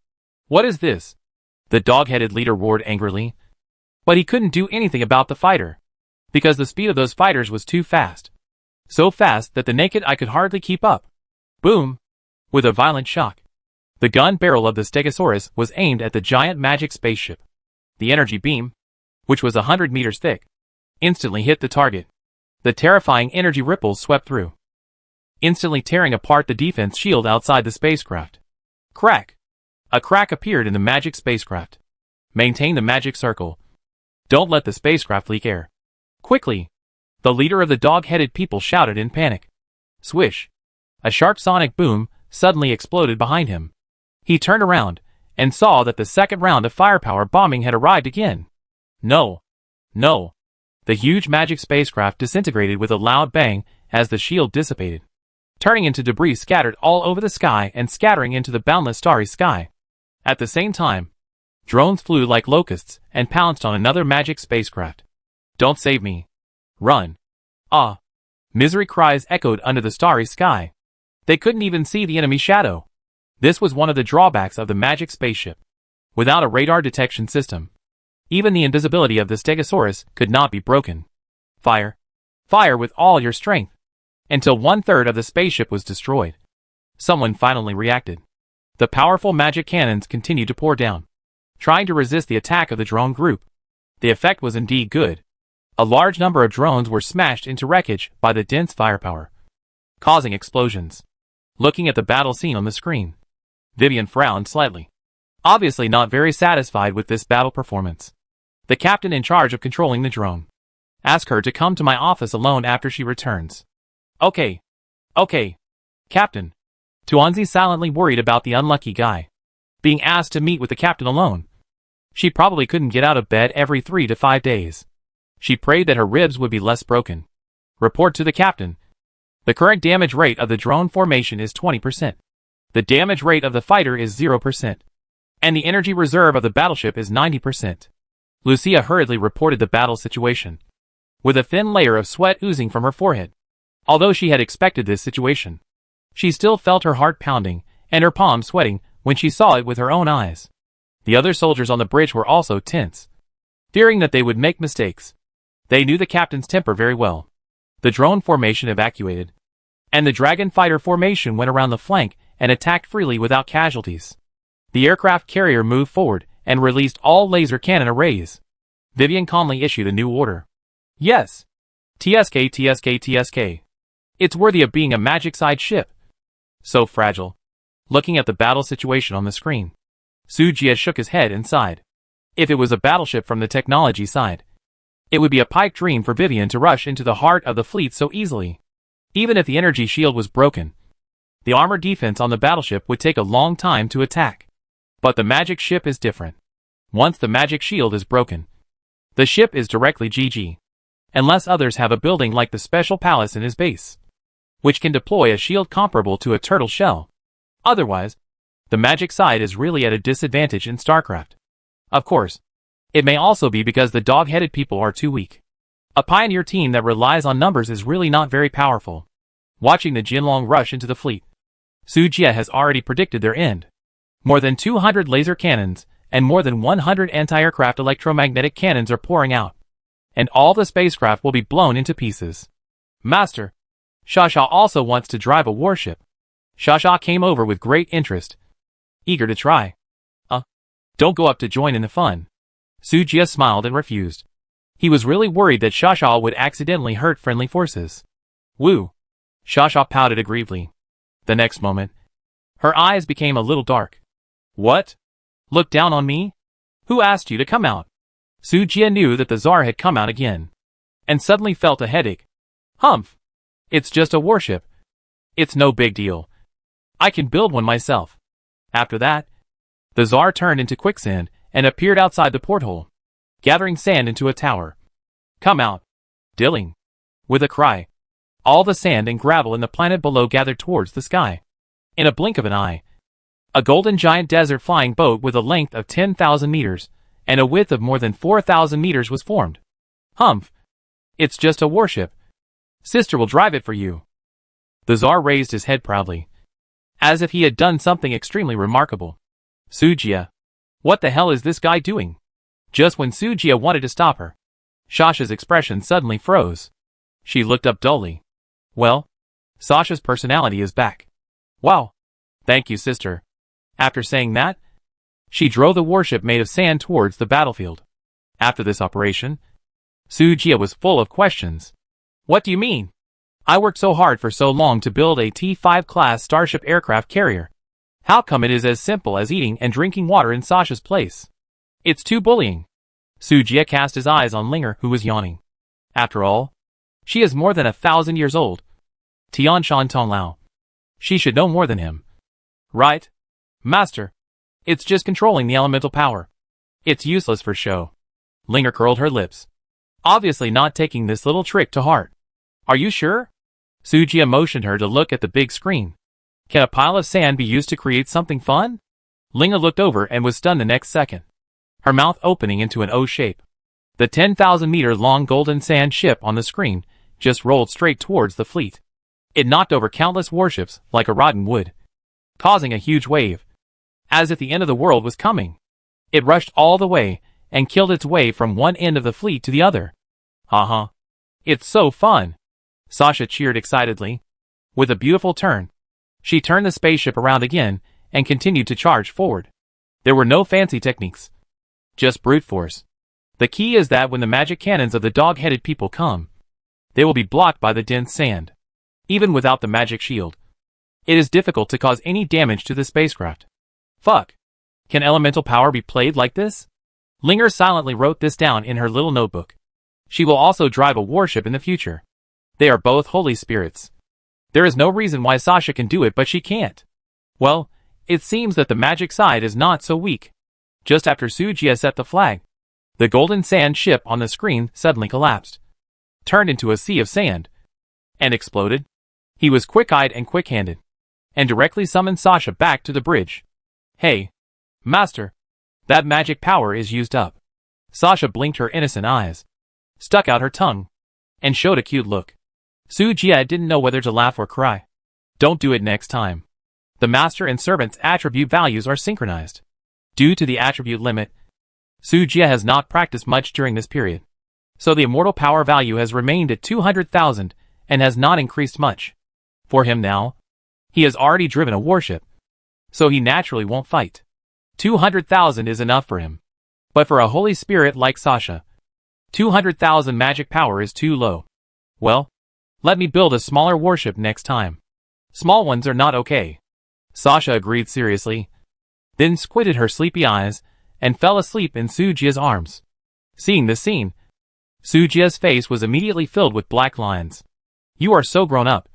What is this? The dog-headed leader roared angrily. But he couldn't do anything about the fighter, because the speed of those fighters was too fast. So fast that the naked eye could hardly keep up. Boom! With a violent shock, the gun barrel of the Stegosaurus was aimed at the giant magic spaceship. The energy beam, which was 100 meters thick, instantly hit the target. The terrifying energy ripples swept through, instantly tearing apart the defense shield outside the spacecraft. Crack! A crack appeared in the magic spacecraft. Maintain the magic circle. Don't let the spacecraft leak air. Quickly! The leader of the dog-headed people shouted in panic. Swish! A sharp sonic boom suddenly exploded behind him. He turned around and saw that the second round of firepower bombing had arrived again. No! No! The huge magic spacecraft disintegrated with a loud bang as the shield dissipated, turning into debris scattered all over the sky and scattering into the boundless starry sky. At the same time, drones flew like locusts and pounced on another magic spacecraft. Don't save me. Run. Ah! Misery cries echoed under the starry sky. They couldn't even see the enemy shadow. This was one of the drawbacks of the magic spaceship. Without a radar detection system, even the invisibility of the Stegosaurus could not be broken. Fire. Fire with all your strength. Until 1/3 of the spaceship was destroyed. Someone finally reacted. The powerful magic cannons continued to pour down, trying to resist the attack of the drone group. The effect was indeed good. A large number of drones were smashed into wreckage by the dense firepower, causing explosions. Looking at the battle scene on the screen, Vivian frowned slightly, obviously not very satisfied with this battle performance. The captain in charge of controlling the drone asked her to come to my office alone after she returns. Okay. Okay. Captain. Tuanzi silently worried about the unlucky guy being asked to meet with the captain alone. She probably couldn't get out of bed every 3 to 5 days. She prayed that her ribs would be less broken. Report to the captain. The current damage rate of the drone formation is 20%. The damage rate of the fighter is 0%. And the energy reserve of the battleship is 90%. Lucia hurriedly reported the battle situation, with a thin layer of sweat oozing from her forehead. Although she had expected this situation, she still felt her heart pounding and her palms sweating when she saw it with her own eyes. The other soldiers on the bridge were also tense, fearing that they would make mistakes. They knew the captain's temper very well. The drone formation evacuated, and the dragon fighter formation went around the flank and attacked freely without casualties. The aircraft carrier moved forward and released all laser cannon arrays. Vivian calmly issued a new order. Yes. TSK, TSK, TSK. It's worthy of being a magic side ship. So fragile. Looking at the battle situation on the screen, Su Jie shook his head and sighed. If it was a battleship from the technology side, it would be a pipe dream for Vivian to rush into the heart of the fleet so easily. Even if the energy shield was broken, the armor defense on the battleship would take a long time to attack. But the magic ship is different. Once the magic shield is broken, the ship is directly GG. Unless others have a building like the special palace in his base, which can deploy a shield comparable to a turtle shell. Otherwise, the magic side is really at a disadvantage in StarCraft. Of course, it may also be because the dog-headed people are too weak. A pioneer team that relies on numbers is really not very powerful. Watching the Jinlong rush into the fleet, Su Jie has already predicted their end. More than 200 laser cannons and more than 100 anti-aircraft electromagnetic cannons are pouring out. And all the spacecraft will be blown into pieces. Master, Shasha also wants to drive a warship. Shasha came over with great interest, eager to try. Don't go up to join in the fun. Sujia smiled and refused. He was really worried that Shasha would accidentally hurt friendly forces. Woo! Shasha pouted aggrievedly. The next moment, her eyes became a little dark. What? Look down on me? Who asked you to come out? Sujia knew that the Tsar had come out again, and suddenly felt a headache. Humph! It's just a warship. It's no big deal. I can build one myself. After that, the Tsar turned into quicksand and appeared outside the porthole, gathering sand into a tower. Come out, Dilling. With a cry, all the sand and gravel in the planet below gathered towards the sky. In a blink of an eye, a golden giant desert flying boat with a length of 10,000 meters and a width of more than 4,000 meters was formed. Humph! It's just a warship. Sister will drive it for you. The Tsar raised his head proudly, as if he had done something extremely remarkable. Sujia, what the hell is this guy doing? Just when Sujia wanted to stop her, Shasha's expression suddenly froze. She looked up dully. Well, Sasha's personality is back. Wow. Thank you, sister. After saying that, she drove the warship made of sand towards the battlefield. After this operation, Sujia was full of questions. What do you mean? I worked so hard for so long to build a T-5 class starship aircraft carrier. How come it is as simple as eating and drinking water in Sasha's place? It's too bullying. Sujia cast his eyes on Linger, who was yawning. After all, she is more than 1,000 years old. Tian Shan Tong Lao. She should know more than him. Right? Master. It's just controlling the elemental power. It's useless for show. Linger curled her lips, obviously not taking this little trick to heart. Are you sure? Sujia motioned her to look at the big screen. Can a pile of sand be used to create something fun? Linger looked over and was stunned the next second, her mouth opening into an O shape. The 10,000-meter-long golden sand ship on the screen just rolled straight towards the fleet. It knocked over countless warships like a rotten wood, causing a huge wave, as if the end of the world was coming. It rushed all the way and killed its way from one end of the fleet to the other. Uh-huh. It's so fun. Sasha cheered excitedly. With a beautiful turn, she turned the spaceship around again and continued to charge forward. There were no fancy techniques, just brute force. The key is that when the magic cannons of the dog-headed people come, they will be blocked by the dense sand. Even without the magic shield, it is difficult to cause any damage to the spacecraft. Fuck. Can elemental power be played like this? Linger silently wrote this down in her little notebook. She will also drive a warship in the future. They are both holy spirits. There is no reason why Sasha can do it but she can't. Well, it seems that the magic side is not so weak. Just after Sujia set the flag, the golden sand ship on the screen suddenly collapsed, turned into a sea of sand, and exploded. He was quick-eyed and quick-handed, and directly summoned Sasha back to the bridge. Hey, Master, that magic power is used up. Sasha blinked her innocent eyes, stuck out her tongue, and showed a cute look. Sujia didn't know whether to laugh or cry. Don't do it next time. The master and servant's attribute values are synchronized. Due to the attribute limit, Sujia has not practiced much during this period, so the immortal power value has remained at 200,000 and has not increased much. For him now, he has already driven a warship, so he naturally won't fight. 200,000 is enough for him. But for a holy spirit like Sasha, 200,000 magic power is too low. Well, let me build a smaller warship next time. Small ones are not okay. Sasha agreed seriously, then squinted her sleepy eyes and fell asleep in Sujia's arms. Seeing this scene, Sujia's face was immediately filled with black lines. You are so grown up.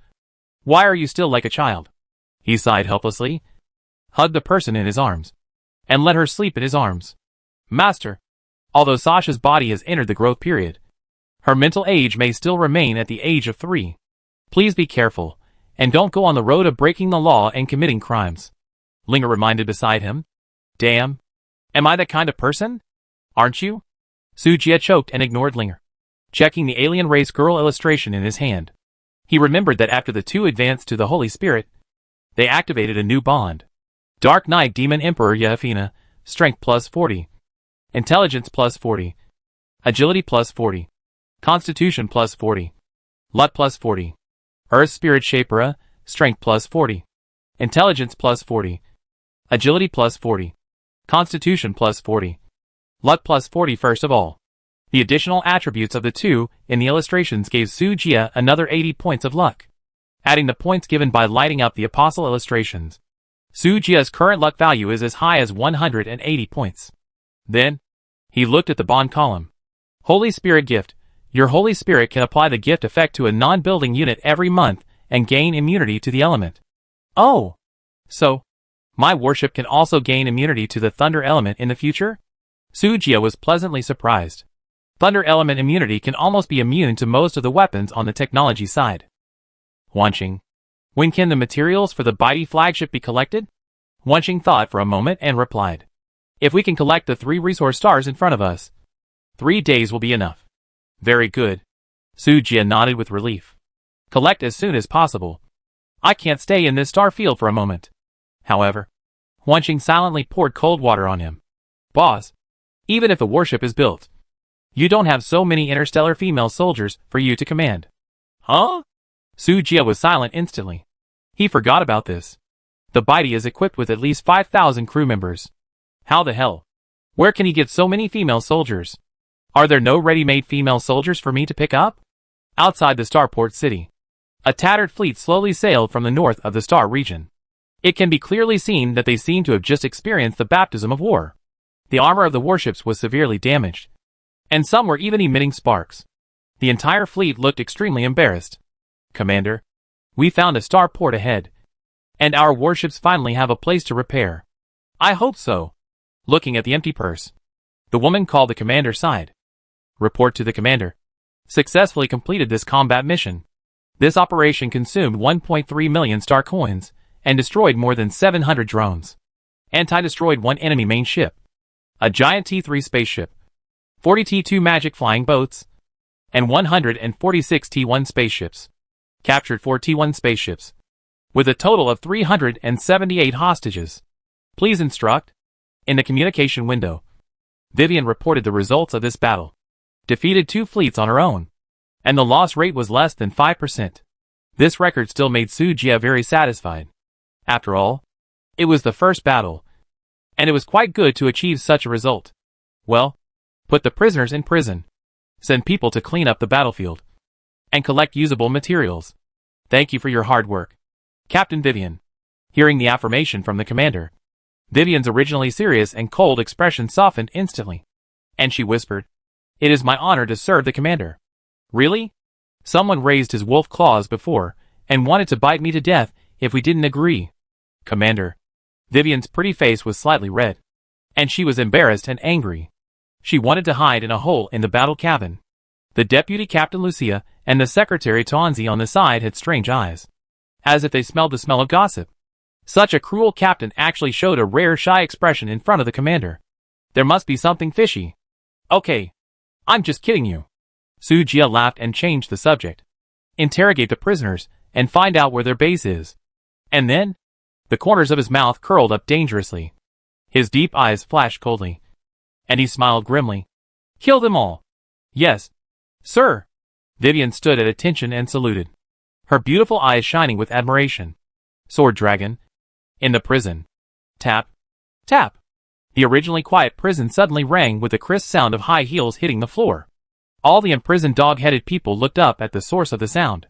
Why are you still like a child? He sighed helplessly, hugged the person in his arms, and let her sleep in his arms. Master, although Sasha's body has entered the growth period, her mental age may still remain at the age of 3. Please be careful, and don't go on the road of breaking the law and committing crimes. Linger reminded beside him. Damn. Am I that kind of person? Aren't you? Sujia choked and ignored Linger, checking the alien race girl illustration in his hand. He remembered that after the two advanced to the Holy Spirit, they activated a new bond. Dark Knight Demon Emperor Yefina, Strength plus 40. Intelligence plus 40. Agility plus 40. Constitution plus 40. Luck plus 40. Earth Spirit Shaper, Strength plus 40. Intelligence plus 40. Agility plus 40. Constitution plus 40. Luck plus 40. First of all, the additional attributes of the two in the illustrations gave Sujia another 80 points of luck. Adding the points given by lighting up the apostle illustrations, Sujia's current luck value is as high as 180 points. Then, he looked at the bond column. Holy Spirit Gift. Your Holy Spirit can apply the gift effect to a non-building unit every month and gain immunity to the element. Oh! So, my warship can also gain immunity to the thunder element in the future? Sujia was pleasantly surprised. Thunder element immunity can almost be immune to most of the weapons on the technology side. Wanqing. When can the materials for the Baidi flagship be collected? Wanqing thought for a moment and replied. If we can collect the 3 resource stars in front of us, 3 days will be enough. Very good. Sujia nodded with relief. Collect as soon as possible. I can't stay in this star field for a moment. However, Wanqing silently poured cold water on him. Boss, even if the warship is built, you don't have so many interstellar female soldiers for you to command. Huh? Sujia was silent instantly. He forgot about this. The Baidi is equipped with at least 5,000 crew members. How the hell? Where can he get so many female soldiers? Are there no ready-made female soldiers for me to pick up? Outside the starport city, a tattered fleet slowly sailed from the north of the star region. It can be clearly seen that they seem to have just experienced the baptism of war. The armor of the warships was severely damaged, and some were even emitting sparks. The entire fleet looked extremely embarrassed. Commander, we found a starport ahead, and our warships finally have a place to repair. I hope so. Looking at the empty purse, the woman called the commander side. Report to the commander. Successfully completed this combat mission. This operation consumed 1.3 million star coins and destroyed more than 700 drones. Anti-destroyed 1 enemy main ship, a giant T3 spaceship, 40 T2 magic flying boats, and 146 T1 spaceships. Captured 4 T1 spaceships, with a total of 378 hostages. Please instruct. In the communication window, Vivian reported the results of this battle. Defeated 2 fleets on her own, and the loss rate was less than 5%. This record still made Sujia very satisfied. After all, it was the first battle, and it was quite good to achieve such a result. Well, put the prisoners in prison, send people to clean up the battlefield, and collect usable materials. Thank you for your hard work, Captain Vivian. Hearing the affirmation from the commander, Vivian's originally serious and cold expression softened instantly, and she whispered, "It is my honor to serve the commander." Really? Someone raised his wolf claws before and wanted to bite me to death if we didn't agree. Commander. Vivian's pretty face was slightly red, and she was embarrassed and angry. She wanted to hide in a hole in the battle cabin. The deputy captain Lucia and the secretary Tonzi on the side had strange eyes, as if they smelled the smell of gossip. Such a cruel captain actually showed a rare shy expression in front of the commander. There must be something fishy. Okay. I'm just kidding you. Sujia laughed and changed the subject. Interrogate the prisoners and find out where their base is. And then, the corners of his mouth curled up dangerously. His deep eyes flashed coldly, and he smiled grimly. Kill them all. Yes, sir. Vivian stood at attention and saluted, her beautiful eyes shining with admiration. Sword Dragon. In the prison. Tap. Tap. The originally quiet prison suddenly rang with the crisp sound of high heels hitting the floor. All the imprisoned dog-headed people looked up at the source of the sound.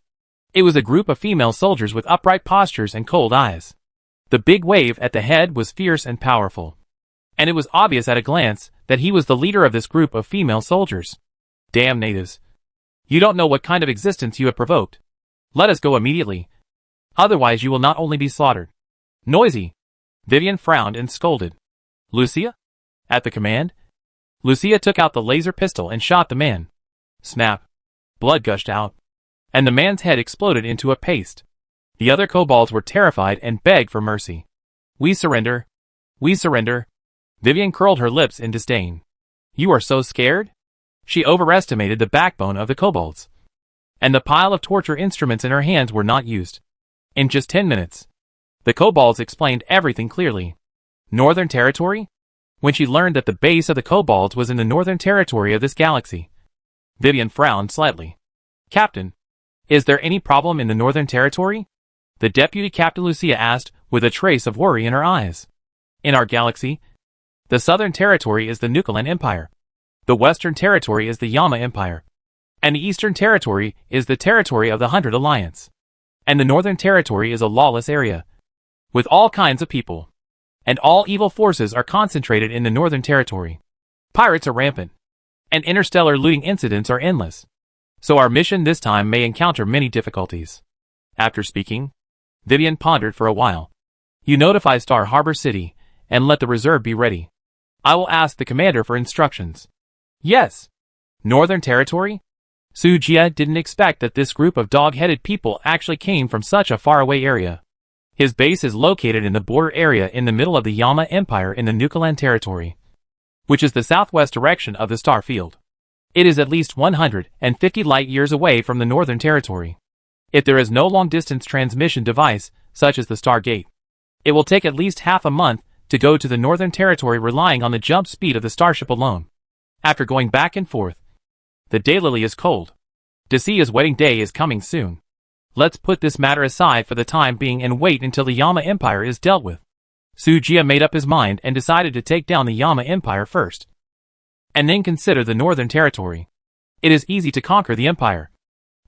It was a group of female soldiers with upright postures and cold eyes. The big wave at the head was fierce and powerful, and it was obvious at a glance that he was the leader of this group of female soldiers. Damn natives. You don't know what kind of existence you have provoked. Let us go immediately. Otherwise you will not only be slaughtered. Noisy. Vivian frowned and scolded. Lucia? At the command? Lucia took out the laser pistol and shot the man. Snap. Blood gushed out, and the man's head exploded into a paste. The other kobolds were terrified and begged for mercy. We surrender. We surrender. Vivian curled her lips in disdain. You are so scared? She overestimated the backbone of the kobolds, and the pile of torture instruments in her hands were not used. In just 10 minutes, the kobolds explained everything clearly. Northern Territory? when she learned that the base of the kobolds was in the northern territory of this galaxy. Vivian frowned slightly. Captain, is there any problem in the northern territory? The deputy captain Lucia asked, with a trace of worry in her eyes. In our galaxy, the southern territory is the Nukalan Empire. The western territory is the Yama Empire. And the eastern territory is the territory of the 100 Alliance. And the northern territory is a lawless area, with all kinds of people. And all evil forces are concentrated in the northern territory. Pirates are rampant. And interstellar looting incidents are endless. So our mission this time may encounter many difficulties. After speaking, Vivian pondered for a while. You notify Star Harbor City, and let the reserve be ready. I will ask the commander for instructions. Yes. Northern Territory? Sujia didn't expect that this group of dog-headed people actually came from such a faraway area. His base is located in the border area in the middle of the Yama Empire in the Nukalan Territory, which is the southwest direction of the star field. It is at least 150 light-years away from the Northern Territory. If there is no long-distance transmission device, such as the Stargate, it will take at least half a month to go to the Northern Territory relying on the jump speed of the starship alone. After going back and forth, the daylily is cold. Desia's wedding day is coming soon. Let's put this matter aside for the time being and wait until the Yama Empire is dealt with. Sujia made up his mind and decided to take down the Yama Empire first, and then consider the Northern Territory. It is easy to conquer the Empire.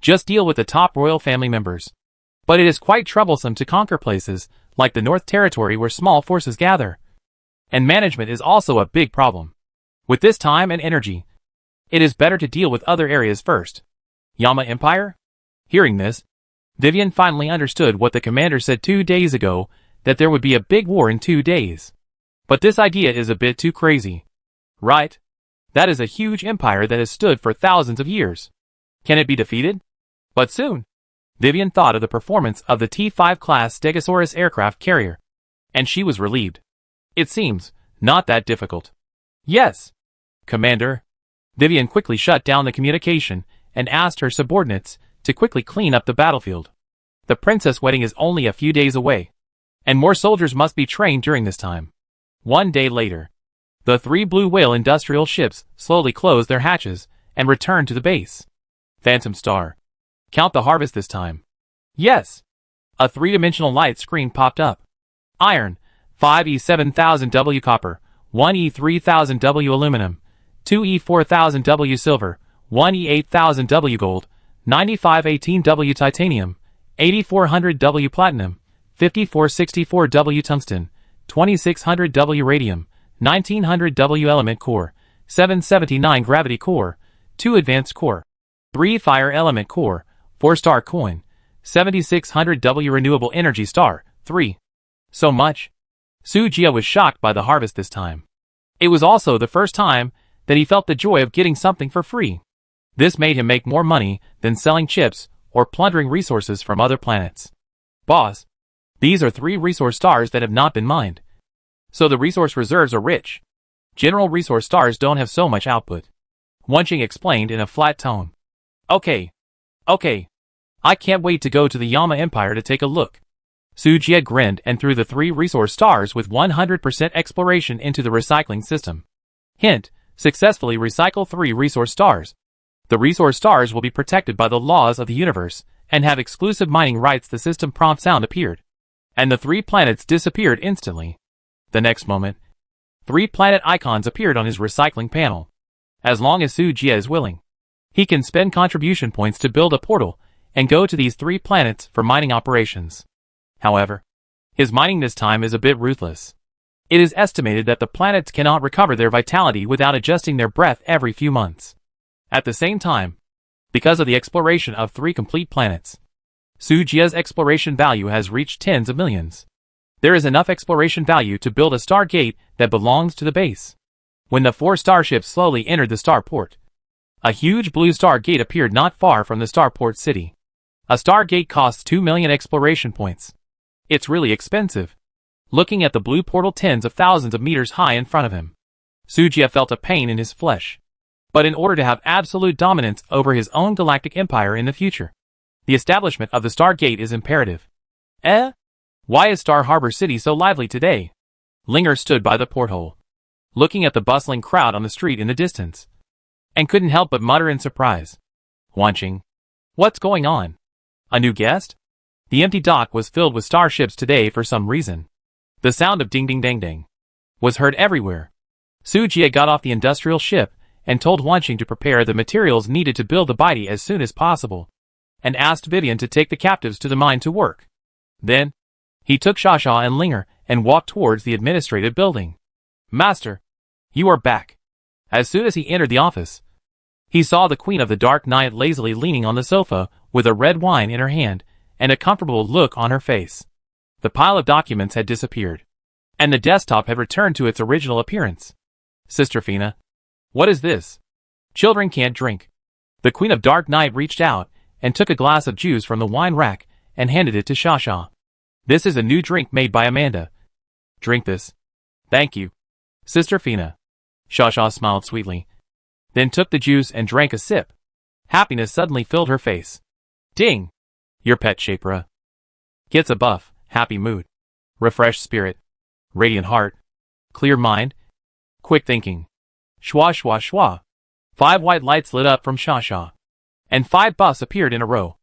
Just deal with the top royal family members. But it is quite troublesome to conquer places like the North Territory where small forces gather. And management is also a big problem. With this time and energy, it is better to deal with other areas first. Yama Empire? Hearing this, Vivian finally understood what the commander said 2 days ago, that there would be a big war in 2 days. But this idea is a bit too crazy. Right? That is a huge empire that has stood for thousands of years. Can it be defeated? But soon. Vivian thought of the performance of the T-5 class Stegosaurus aircraft carrier, and she was relieved. It seems not that difficult. Yes, Commander. Vivian quickly shut down the communication and asked her subordinates to quickly clean up the battlefield. The princess wedding is only a few days away, and more soldiers must be trained during this time. 1 day later, the 3 Blue Whale industrial ships slowly closed their hatches and returned to the base. Phantom Star. Count the harvest this time. Yes. A 3-dimensional light screen popped up. Iron, 5E7000W copper, 1E3000W aluminum, 2E4000W silver, 1E8000W gold, 9518W titanium, 8400W platinum, 5464W tungsten, 2600W radium, 1900W element core, 779 gravity core, 2 advanced core, 3 fire element core, 4-star coin, 7600W renewable energy star, 3. So much? Sujia was shocked by the harvest this time. It was also the first time that he felt the joy of getting something for free. This made him make more money than selling chips or plundering resources from other planets. Boss, these are 3 resource stars that have not been mined. So the resource reserves are rich. General resource stars don't have so much output. Wenqing explained in a flat tone. Okay. I can't wait to go to the Yama Empire to take a look. Sujia grinned and threw the 3 resource stars with 100% exploration into the recycling system. Hint, successfully recycle 3 resource stars. The resource stars will be protected by the laws of the universe and have exclusive mining rights. The system prompt sound appeared, and the 3 planets disappeared instantly. The next moment, 3 planet icons appeared on his recycling panel. As long as Sujia is willing, he can spend contribution points to build a portal and go to these 3 planets for mining operations. However, his mining this time is a bit ruthless. It is estimated that the planets cannot recover their vitality without adjusting their breath every few months. At the same time, because of the exploration of 3 complete planets, Sujia's exploration value has reached tens of millions. There is enough exploration value to build a stargate that belongs to the base. When the 4 starships slowly entered the starport, a huge blue stargate appeared not far from the starport city. A stargate costs 2 million exploration points. It's really expensive. Looking at the blue portal tens of thousands of meters high in front of him, Sujia felt a pain in his flesh. But in order to have absolute dominance over his own galactic empire in the future, the establishment of the Stargate is imperative. Why is Star Harbor City so lively today? Linger stood by the porthole. looking at the bustling crowd on the street in the distance, and couldn't help but mutter in surprise. Wanching. What's going on? A new guest? The empty dock was filled with starships today for some reason. The sound of ding-ding-dang-dang was heard everywhere. Sujia got off the industrial ship and told Wanching to prepare the materials needed to build the bitey as soon as possible, and asked Vivian to take the captives to the mine to work. Then, he took Shasha and Linger and walked towards the administrative building. Master, you are back. As soon as he entered the office, he saw the Queen of the Dark Night lazily leaning on the sofa with a red wine in her hand and a comfortable look on her face. The pile of documents had disappeared, and the desktop had returned to its original appearance. Sister Fina, what is this? Children can't drink. The Queen of Dark Night reached out and took a glass of juice from the wine rack and handed it to Shasha. This is a new drink made by Amanda. Drink this. Thank you, Sister Fina. Shasha smiled sweetly, then took the juice and drank a sip. Happiness suddenly filled her face. Ding! Your pet Shapra gets a buff, happy mood, refreshed spirit, radiant heart, clear mind, quick thinking. Shwa shwa shwa. 5 white lights lit up from Shasha, and 5 buffs appeared in a row,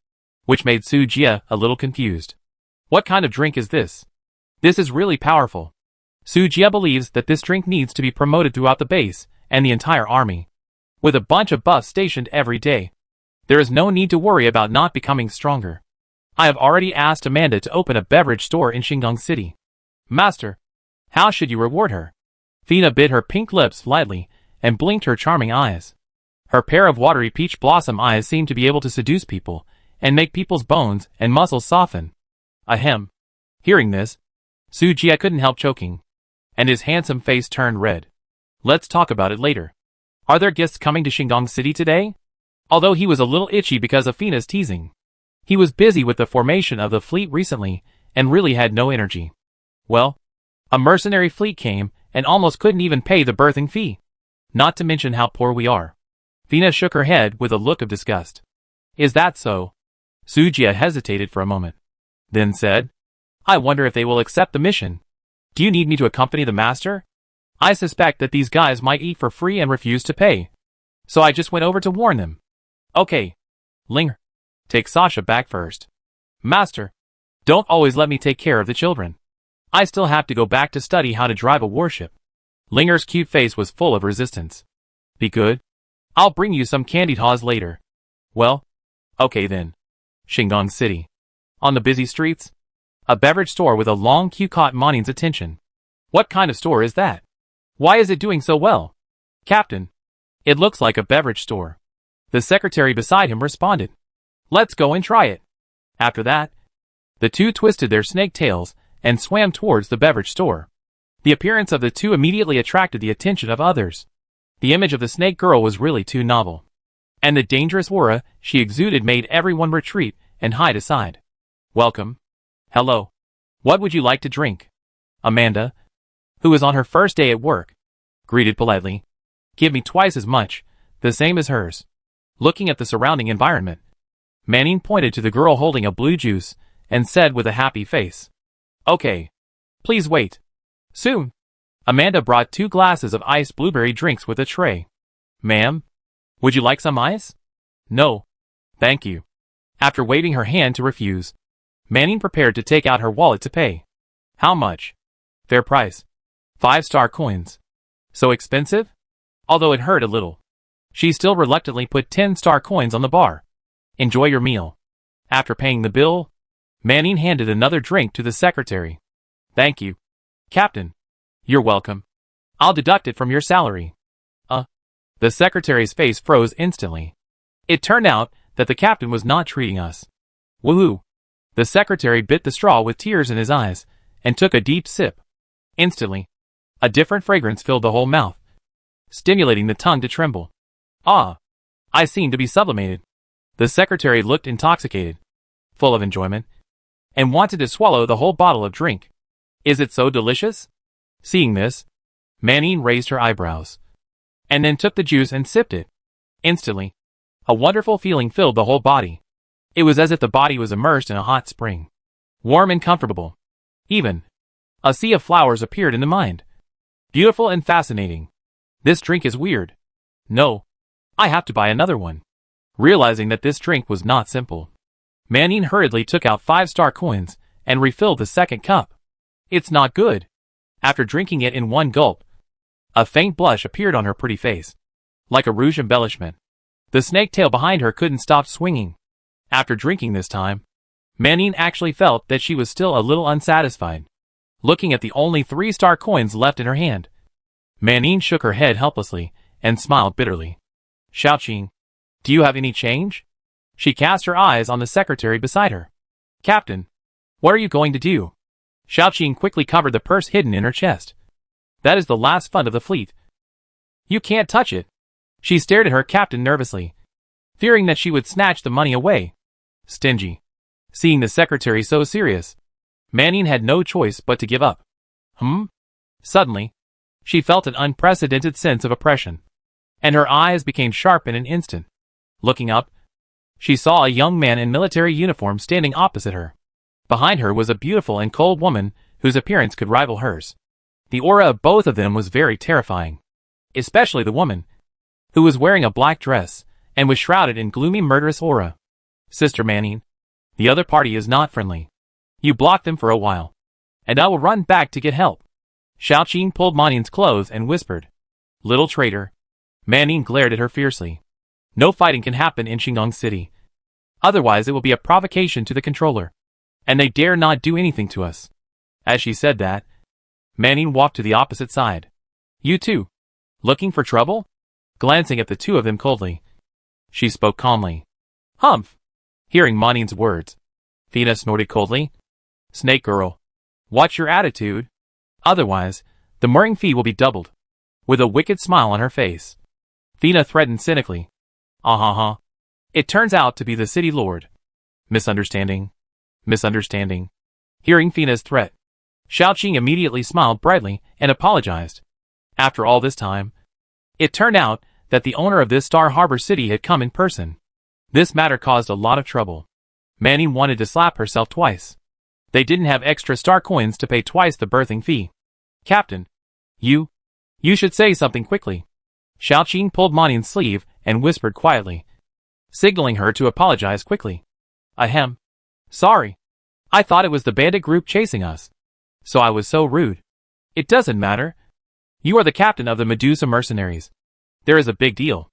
which made Sujia a little confused. What kind of drink is this? This is really powerful. Sujia believes that this drink needs to be promoted throughout the base and the entire army. With a bunch of buffs stationed every day, there is no need to worry about not becoming stronger. I have already asked Amanda to open a beverage store in Shandong City. Master, how should you reward her? Fina bit her pink lips lightly and blinked her charming eyes. Her pair of watery peach blossom eyes seemed to be able to seduce people and make people's bones and muscles soften. Ahem. Hearing this, Sujia couldn't help choking, and his handsome face turned red. Let's talk about it later. Are there guests coming to Shandong City today? Although he was a little itchy because of Fina's teasing, he was busy with the formation of the fleet recently and really had no energy. Well, a mercenary fleet came and almost couldn't even pay the berthing fee. Not to mention how poor we are. Fina shook her head with a look of disgust. Is that so? Sujia hesitated for a moment, then said, I wonder if they will accept the mission. Do you need me to accompany the master? I suspect that these guys might eat for free and refuse to pay. So I just went over to warn them. Okay. Linger, take Sasha back first. Master, don't always let me take care of the children. I still have to go back to study how to drive a warship. Linger's cute face was full of resistance. Be good. I'll bring you some candied haws later. Well, okay then. Shandong City. On the busy streets, a beverage store with a long queue caught Manin's attention. What kind of store is that? Why is it doing so well? Captain, it looks like a beverage store. The secretary beside him responded. Let's go and try it. After that, the two twisted their snake tails and swam towards the beverage store. The appearance of the two immediately attracted the attention of others. The image of the snake girl was really too novel, and the dangerous aura she exuded made everyone retreat and hide aside. Welcome. Hello. What would you like to drink? Amanda, who was on her first day at work, greeted politely. Give me twice as much, the same as hers. Looking at the surrounding environment, Manning pointed to the girl holding a blue juice and said with a happy face, Okay. Please wait. Soon. Amanda brought 2 glasses of iced blueberry drinks with a tray. Ma'am, would you like some ice? No. Thank you. After waving her hand to refuse, Manning prepared to take out her wallet to pay. How much? Fair price. 5-star coins. So expensive? Although it hurt a little, she still reluctantly put 10-star coins on the bar. Enjoy your meal. After paying the bill, Manning handed another drink to the secretary. Thank you. Captain. You're welcome. I'll deduct it from your salary. The secretary's face froze instantly. It turned out that the captain was not treating us. Woohoo! The secretary bit the straw with tears in his eyes and took a deep sip. Instantly, a different fragrance filled the whole mouth, stimulating the tongue to tremble. Ah! I seem to be sublimated. The secretary looked intoxicated, full of enjoyment, and wanted to swallow the whole bottle of drink. Is it so delicious? Seeing this, Manning raised her eyebrows, and then took the juice and sipped it. Instantly, a wonderful feeling filled the whole body. It was as if the body was immersed in a hot spring, warm and comfortable. Even a sea of flowers appeared in the mind. Beautiful and fascinating. This drink is weird. No. I have to buy another one. Realizing that this drink was not simple, Manine hurriedly took out 5-star coins and refilled the second cup. It's not good. After drinking it in one gulp, a faint blush appeared on her pretty face, like a rouge embellishment. The snake tail behind her couldn't stop swinging. After drinking this time, Manine actually felt that she was still a little unsatisfied. Looking at the only 3-star coins left in her hand, Manine shook her head helplessly and smiled bitterly. Xiaoqing, do you have any change? She cast her eyes on the secretary beside her. Captain, what are you going to do? Xiaoqing quickly covered the purse hidden in her chest. That is the last fund of the fleet. You can't touch it. She stared at her captain nervously, fearing that she would snatch the money away. Stingy. Seeing the secretary so serious, Manine had no choice but to give up. Suddenly, she felt an unprecedented sense of oppression, and her eyes became sharp in an instant. Looking up, she saw a young man in military uniform standing opposite her. Behind her was a beautiful and cold woman whose appearance could rival hers. The aura of both of them was very terrifying, especially the woman, who was wearing a black dress and was shrouded in gloomy murderous aura. Sister Manine, the other party is not friendly. You block them for a while, and I will run back to get help. Xiaoqing pulled Manine's clothes and whispered. Little traitor. Manine glared at her fiercely. No fighting can happen in Qinggong City. Otherwise it will be a provocation to the controller, and they dare not do anything to us. As she said that, Manine walked to the opposite side. You too? Looking for trouble? Glancing at the two of them coldly, she spoke calmly. Humph! Hearing Manine's words, Fina snorted coldly. Snake girl, watch your attitude. Otherwise, the mooring fee will be doubled. With a wicked smile on her face, Fina threatened cynically. It turns out to be the city lord. Misunderstanding. Misunderstanding. Hearing Fina's threat, Xiaoqing immediately smiled brightly and apologized. After all this time, it turned out that the owner of this Star Harbor city had come in person. This matter caused a lot of trouble. Manine wanted to slap herself twice. They didn't have extra star coins to pay twice the berthing fee. Captain, you should say something quickly. Xiaoqing pulled Manine's sleeve and whispered quietly, signaling her to apologize quickly. Ahem. Sorry. I thought it was the bandit group chasing us, so I was so rude. It doesn't matter. You are the captain of the Medusa mercenaries. There is a big deal.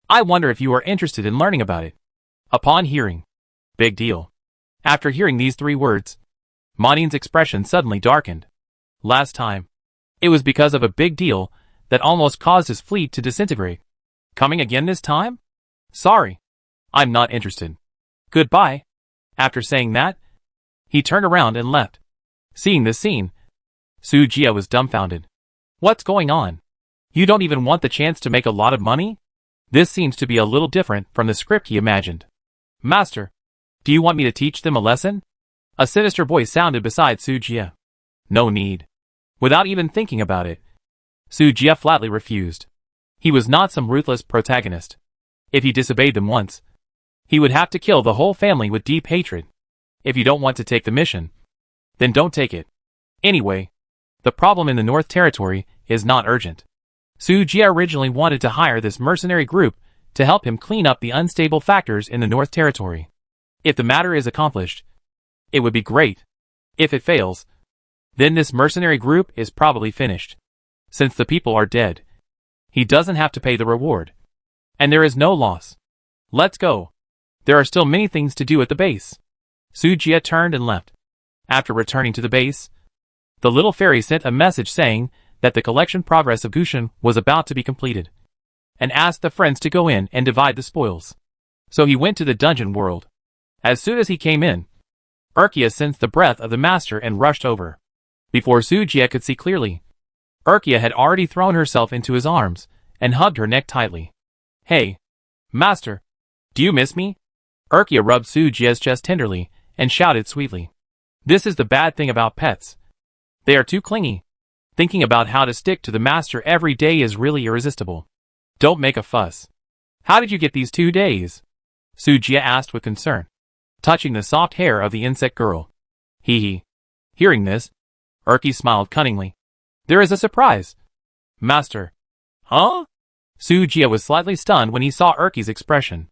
I wonder if you are interested in learning about it. Upon hearing, big deal. After hearing these 3 words, Manine's expression suddenly darkened. Last time, it was because of a big deal that almost caused his fleet to disintegrate. Coming again this time? Sorry. I'm not interested. Goodbye. After saying that, he turned around and left. Seeing this scene, Su Jia was dumbfounded. What's going on? You don't even want the chance to make a lot of money? This seems to be a little different from the script he imagined. Master, do you want me to teach them a lesson? A sinister voice sounded beside Su Jia. No need. Without even thinking about it, Su Jia flatly refused. He was not some ruthless protagonist. If he disobeyed them once, he would have to kill the whole family with deep hatred. If you don't want to take the mission, then don't take it. Anyway, the problem in the North Territory is not urgent. Su Jia originally wanted to hire this mercenary group to help him clean up the unstable factors in the North Territory. If the matter is accomplished, it would be great. If it fails, then this mercenary group is probably finished. Since the people are dead, he doesn't have to pay the reward. And there is no loss. Let's go. There are still many things to do at the base. Su Jia turned and left. After returning to the base, the little fairy sent a message saying that the collection progress of Gushan was about to be completed, and asked the friends to go in and divide the spoils. So he went to the dungeon world. As soon as he came in, Urkia sensed the breath of the master and rushed over. Before Su Jia could see clearly, Urkia had already thrown herself into his arms and hugged her neck tightly. Hey, master, do you miss me? Urkia rubbed Su Jia's chest tenderly and shouted sweetly. This is the bad thing about pets. They are too clingy. Thinking about how to stick to the master every day is really irresistible. Don't make a fuss. How did you get these 2 days? Su Jia asked with concern, touching the soft hair of the insect girl. Hee hee. Hearing this, Urki smiled cunningly. There is a surprise. Master. Huh? Sujia was slightly stunned when he saw Erky's expression.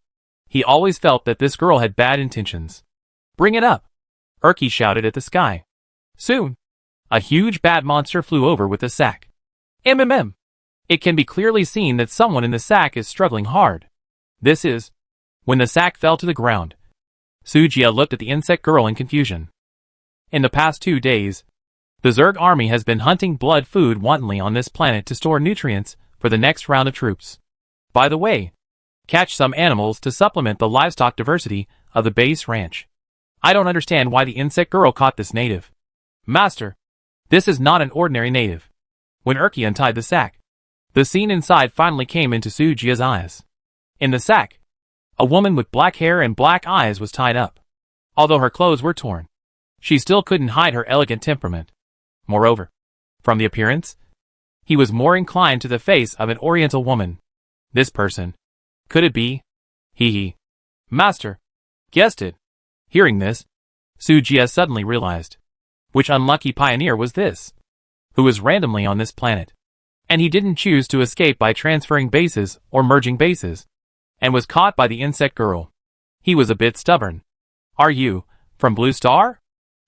He always felt that this girl had bad intentions. Bring it up. Erky shouted at the sky. Soon, a huge bat monster flew over with a sack. MMM. It can be clearly seen that someone in the sack is struggling hard. This is. When the sack fell to the ground, Sujia looked at the insect girl in confusion. In the past 2 days, the Zerg army has been hunting blood food wantonly on this planet to store nutrients for the next round of troops. By the way, catch some animals to supplement the livestock diversity of the base ranch. I don't understand why the insect girl caught this native. Master, this is not an ordinary native. When Erky untied the sack, the scene inside finally came into Sujia's eyes. In the sack, a woman with black hair and black eyes was tied up. Although her clothes were torn, she still couldn't hide her elegant temperament. Moreover, from the appearance, he was more inclined to the face of an oriental woman. This person. Could it be? He. Master. Guessed it. Hearing this, Sujia suddenly realized. Which unlucky pioneer was this? Who was randomly on this planet? And he didn't choose to escape by transferring bases or merging bases, and was caught by the insect girl. He was a bit stubborn. Are you, from Blue Star?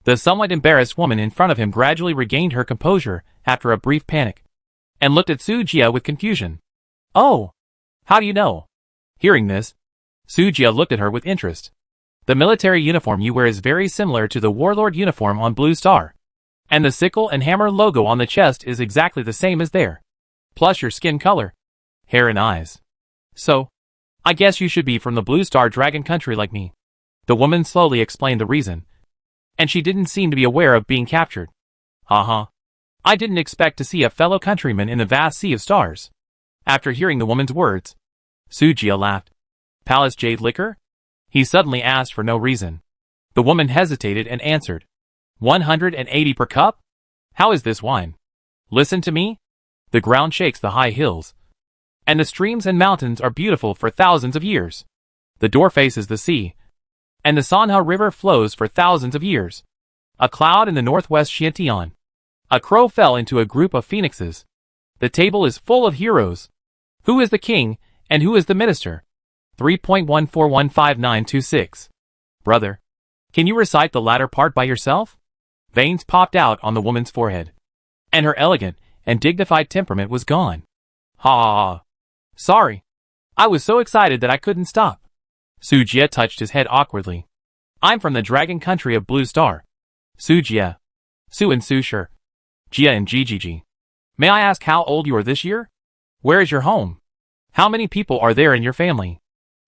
The somewhat embarrassed woman in front of him gradually regained her composure after a brief panic, and looked at Sujia with confusion. Oh, how do you know? Hearing this, Sujia looked at her with interest. The military uniform you wear is very similar to the warlord uniform on Blue Star, and the sickle and hammer logo on the chest is exactly the same as there. Plus your skin color, hair and eyes. So, I guess you should be from the Blue Star Dragon country like me. The woman slowly explained the reason, and she didn't seem to be aware of being captured. I didn't expect to see a fellow countryman in the vast sea of stars. After hearing the woman's words, Sujia laughed. Palace Jade liquor? He suddenly asked for no reason. The woman hesitated and answered. 180 per cup? How is this wine? Listen to me. The ground shakes the high hills, and the streams and mountains are beautiful for thousands of years. The door faces the sea, and the Sanha River flows for thousands of years. A cloud in the northwest Xiantian. A crow fell into a group of phoenixes. The table is full of heroes. Who is the king, and who is the minister? 3.141596. Brother, can you recite the latter part by yourself? Veins popped out on the woman's forehead, and her elegant and dignified temperament was gone. Ha! Sorry. I was so excited that I couldn't stop. Sujia touched his head awkwardly. I'm from the dragon country of Blue Star. Sujia. Su and Sushur. Jia and Gigi. May I ask how old you are this year? Where is your home? How many people are there in your family?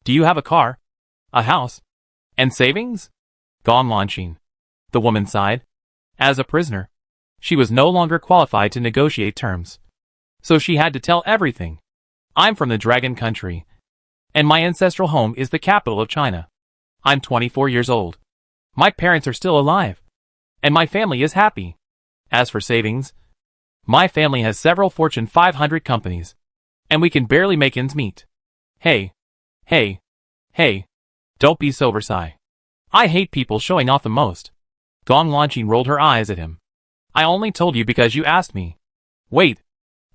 Do you have a car? A house? And savings? Gone launching. The woman sighed. As a prisoner, she was no longer qualified to negotiate terms. So she had to tell everything. I'm from the dragon country, and my ancestral home is the capital of China. I'm 24 years old. My parents are still alive, and my family is happy. As for savings, my family has several Fortune 500 companies, and we can barely make ends meet. Hey, don't be so Versailles. I hate people showing off the most. Gong Launching rolled her eyes at him. I only told you because you asked me. Wait,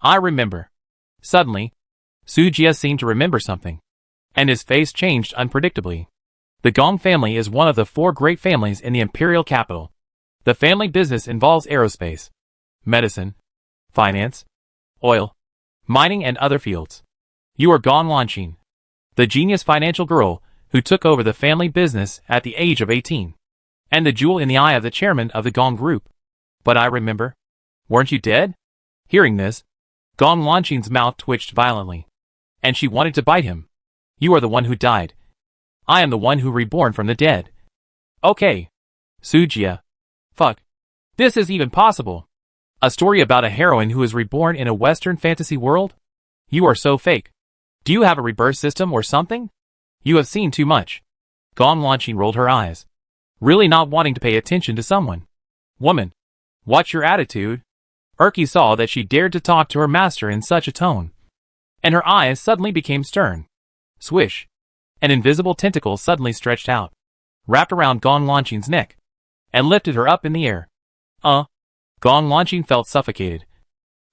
I remember. Suddenly, Sujia seemed to remember something, and his face changed unpredictably. The Gong family is one of the 4 great families in the imperial capital. The family business involves aerospace, medicine, finance, oil, mining and other fields. You are Gong Launching, the genius financial girl who took over the family business at the age of 18, and the jewel in the eye of the chairman of the Gong Group. But I remember. Weren't you dead? Hearing this, Gong Launching's mouth twitched violently, and she wanted to bite him. You are the one who died. I am the one who reborn from the dead. Okay. Sujia. Fuck. This is even possible. A story about a heroine who is reborn in a Western fantasy world? You are so fake. Do you have a rebirth system or something? You have seen too much. Gong Launching rolled her eyes, really not wanting to pay attention to someone. Woman, what's your attitude? Erky saw that she dared to talk to her master in such a tone, and her eyes suddenly became stern. Swish. An invisible tentacle suddenly stretched out, wrapped around Gong Launching's neck, and lifted her up in the air. Gong Launching felt suffocated.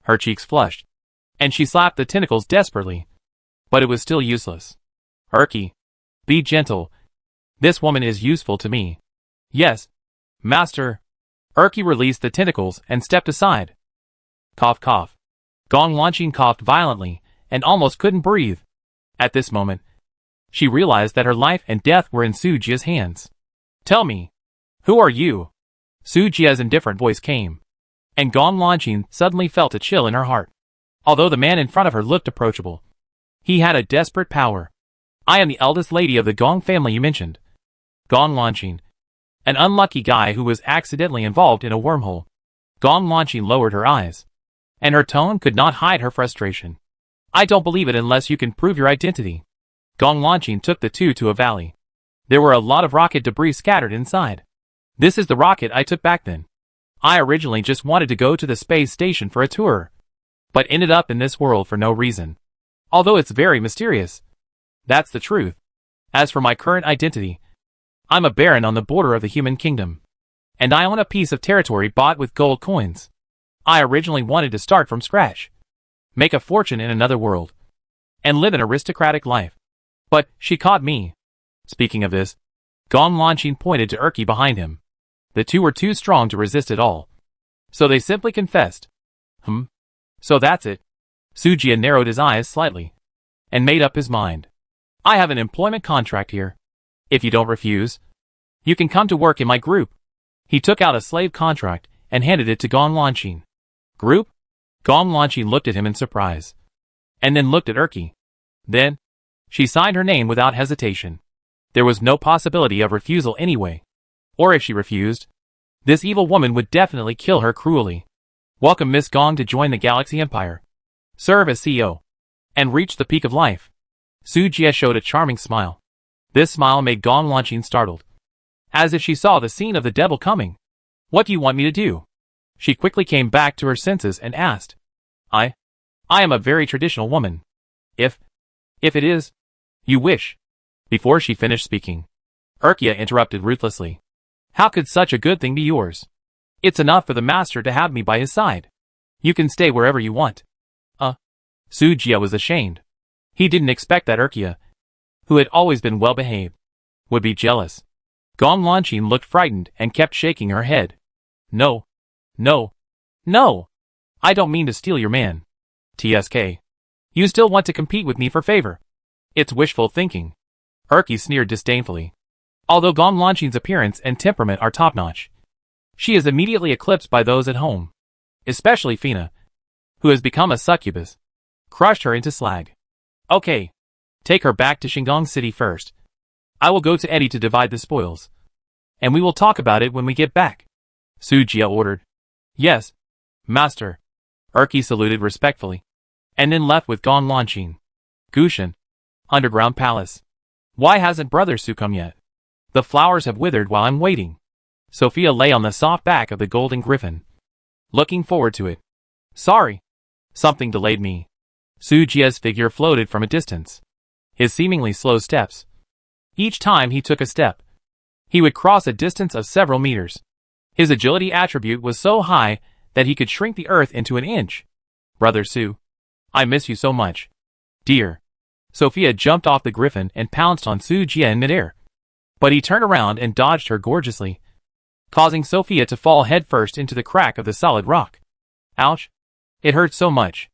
Her cheeks flushed, and she slapped the tentacles desperately. But it was still useless. Erky, be gentle. This woman is useful to me. Yes, master. Erky released the tentacles and stepped aside. Cough, cough. Gong Lanqing coughed violently and almost couldn't breathe. At this moment, she realized that her life and death were in Su Jia's hands. Tell me, who are you? Su Jia's indifferent voice came, and Gong Lanqing suddenly felt a chill in her heart. Although the man in front of her looked approachable, he had a desperate power. I am the eldest lady of the Gong family you mentioned. Gong Lanqing, an unlucky guy who was accidentally involved in a wormhole. Gong Lanqing lowered her eyes, and her tone could not hide her frustration. I don't believe it unless you can prove your identity. Gong Lanqing took the two to a valley. There were a lot of rocket debris scattered inside. This is the rocket I took back then. I originally just wanted to go to the space station for a tour, but ended up in this world for no reason. Although it's very mysterious. That's the truth. As for my current identity, I'm a baron on the border of the human kingdom, and I own a piece of territory bought with gold coins. I originally wanted to start from scratch, make a fortune in another world, and live an aristocratic life. But she caught me. Speaking of this, Gong Lanqing pointed to Erky behind him. The two were too strong to resist at all, so they simply confessed. So that's it. Su Jia narrowed his eyes slightly, and made up his mind. I have an employment contract here. If you don't refuse, you can come to work in my group. He took out a slave contract and handed it to Gong Lanqing. Group? Gong Lanqing looked at him in surprise, and then looked at Erky. Then, she signed her name without hesitation. There was no possibility of refusal anyway. Or if she refused, this evil woman would definitely kill her cruelly. Welcome Miss Gong to join the Galaxy Empire. Serve as CEO, and reach the peak of life. Su Jia showed a charming smile. This smile made Gong Lanqing startled, as if she saw the scene of the devil coming. What do you want me to do? She quickly came back to her senses and asked. I am a very traditional woman. If it is, you wish. Before she finished speaking, Erky interrupted ruthlessly. How could such a good thing be yours? It's enough for the master to have me by his side. You can stay wherever you want. Su Jia was ashamed. He didn't expect that Erky, who had always been well behaved, would be jealous. Gong Lanqing looked frightened and kept shaking her head. No. I don't mean to steal your man. TSK. You still want to compete with me for favor. It's wishful thinking. Erky sneered disdainfully. Although Gong Lanqing's appearance and temperament are top-notch, she is immediately eclipsed by those at home. Especially Fina, who has become a succubus, crushed her into slag. Okay. Take her back to Shingang City first. I will go to Eddie to divide the spoils, and we will talk about it when we get back. Su Jia ordered. Yes, master. Erky saluted respectfully, and then left with Gong Lanqing. Gushan. Underground Palace. Why hasn't Brother Su come yet? The flowers have withered while I'm waiting. Sophia lay on the soft back of the golden griffin, looking forward to it. Sorry. Something delayed me. Su Jia's figure floated from a distance. His seemingly slow steps. Each time he took a step, he would cross a distance of several meters. His agility attribute was so high that he could shrink the earth into an inch. Brother Su, I miss you so much. Dear. Sophia jumped off the griffin and pounced on Su Jia in midair. But he turned around and dodged her gorgeously, causing Sophia to fall headfirst into the crack of the solid rock. Ouch. It hurt so much.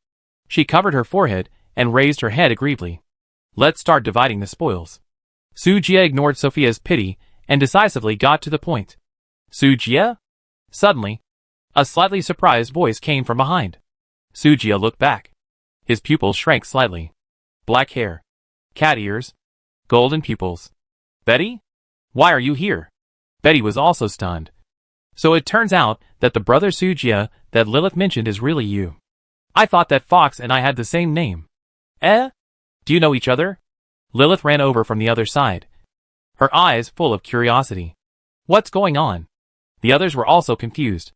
She covered her forehead and raised her head aggrievedly. Let's start dividing the spoils. Su Jia ignored Sophia's pity and decisively got to the point. Su Jia? Suddenly, a slightly surprised voice came from behind. Su Jia looked back. His pupils shrank slightly. Black hair, cat ears, golden pupils. Betty? Why are you here? Betty was also stunned. So it turns out that the brother Su Jia that Lilith mentioned is really you. I thought that Fox and I had the same name. Do you know each other? Lilith ran over from the other side, her eyes full of curiosity. What's going on? The others were also confused.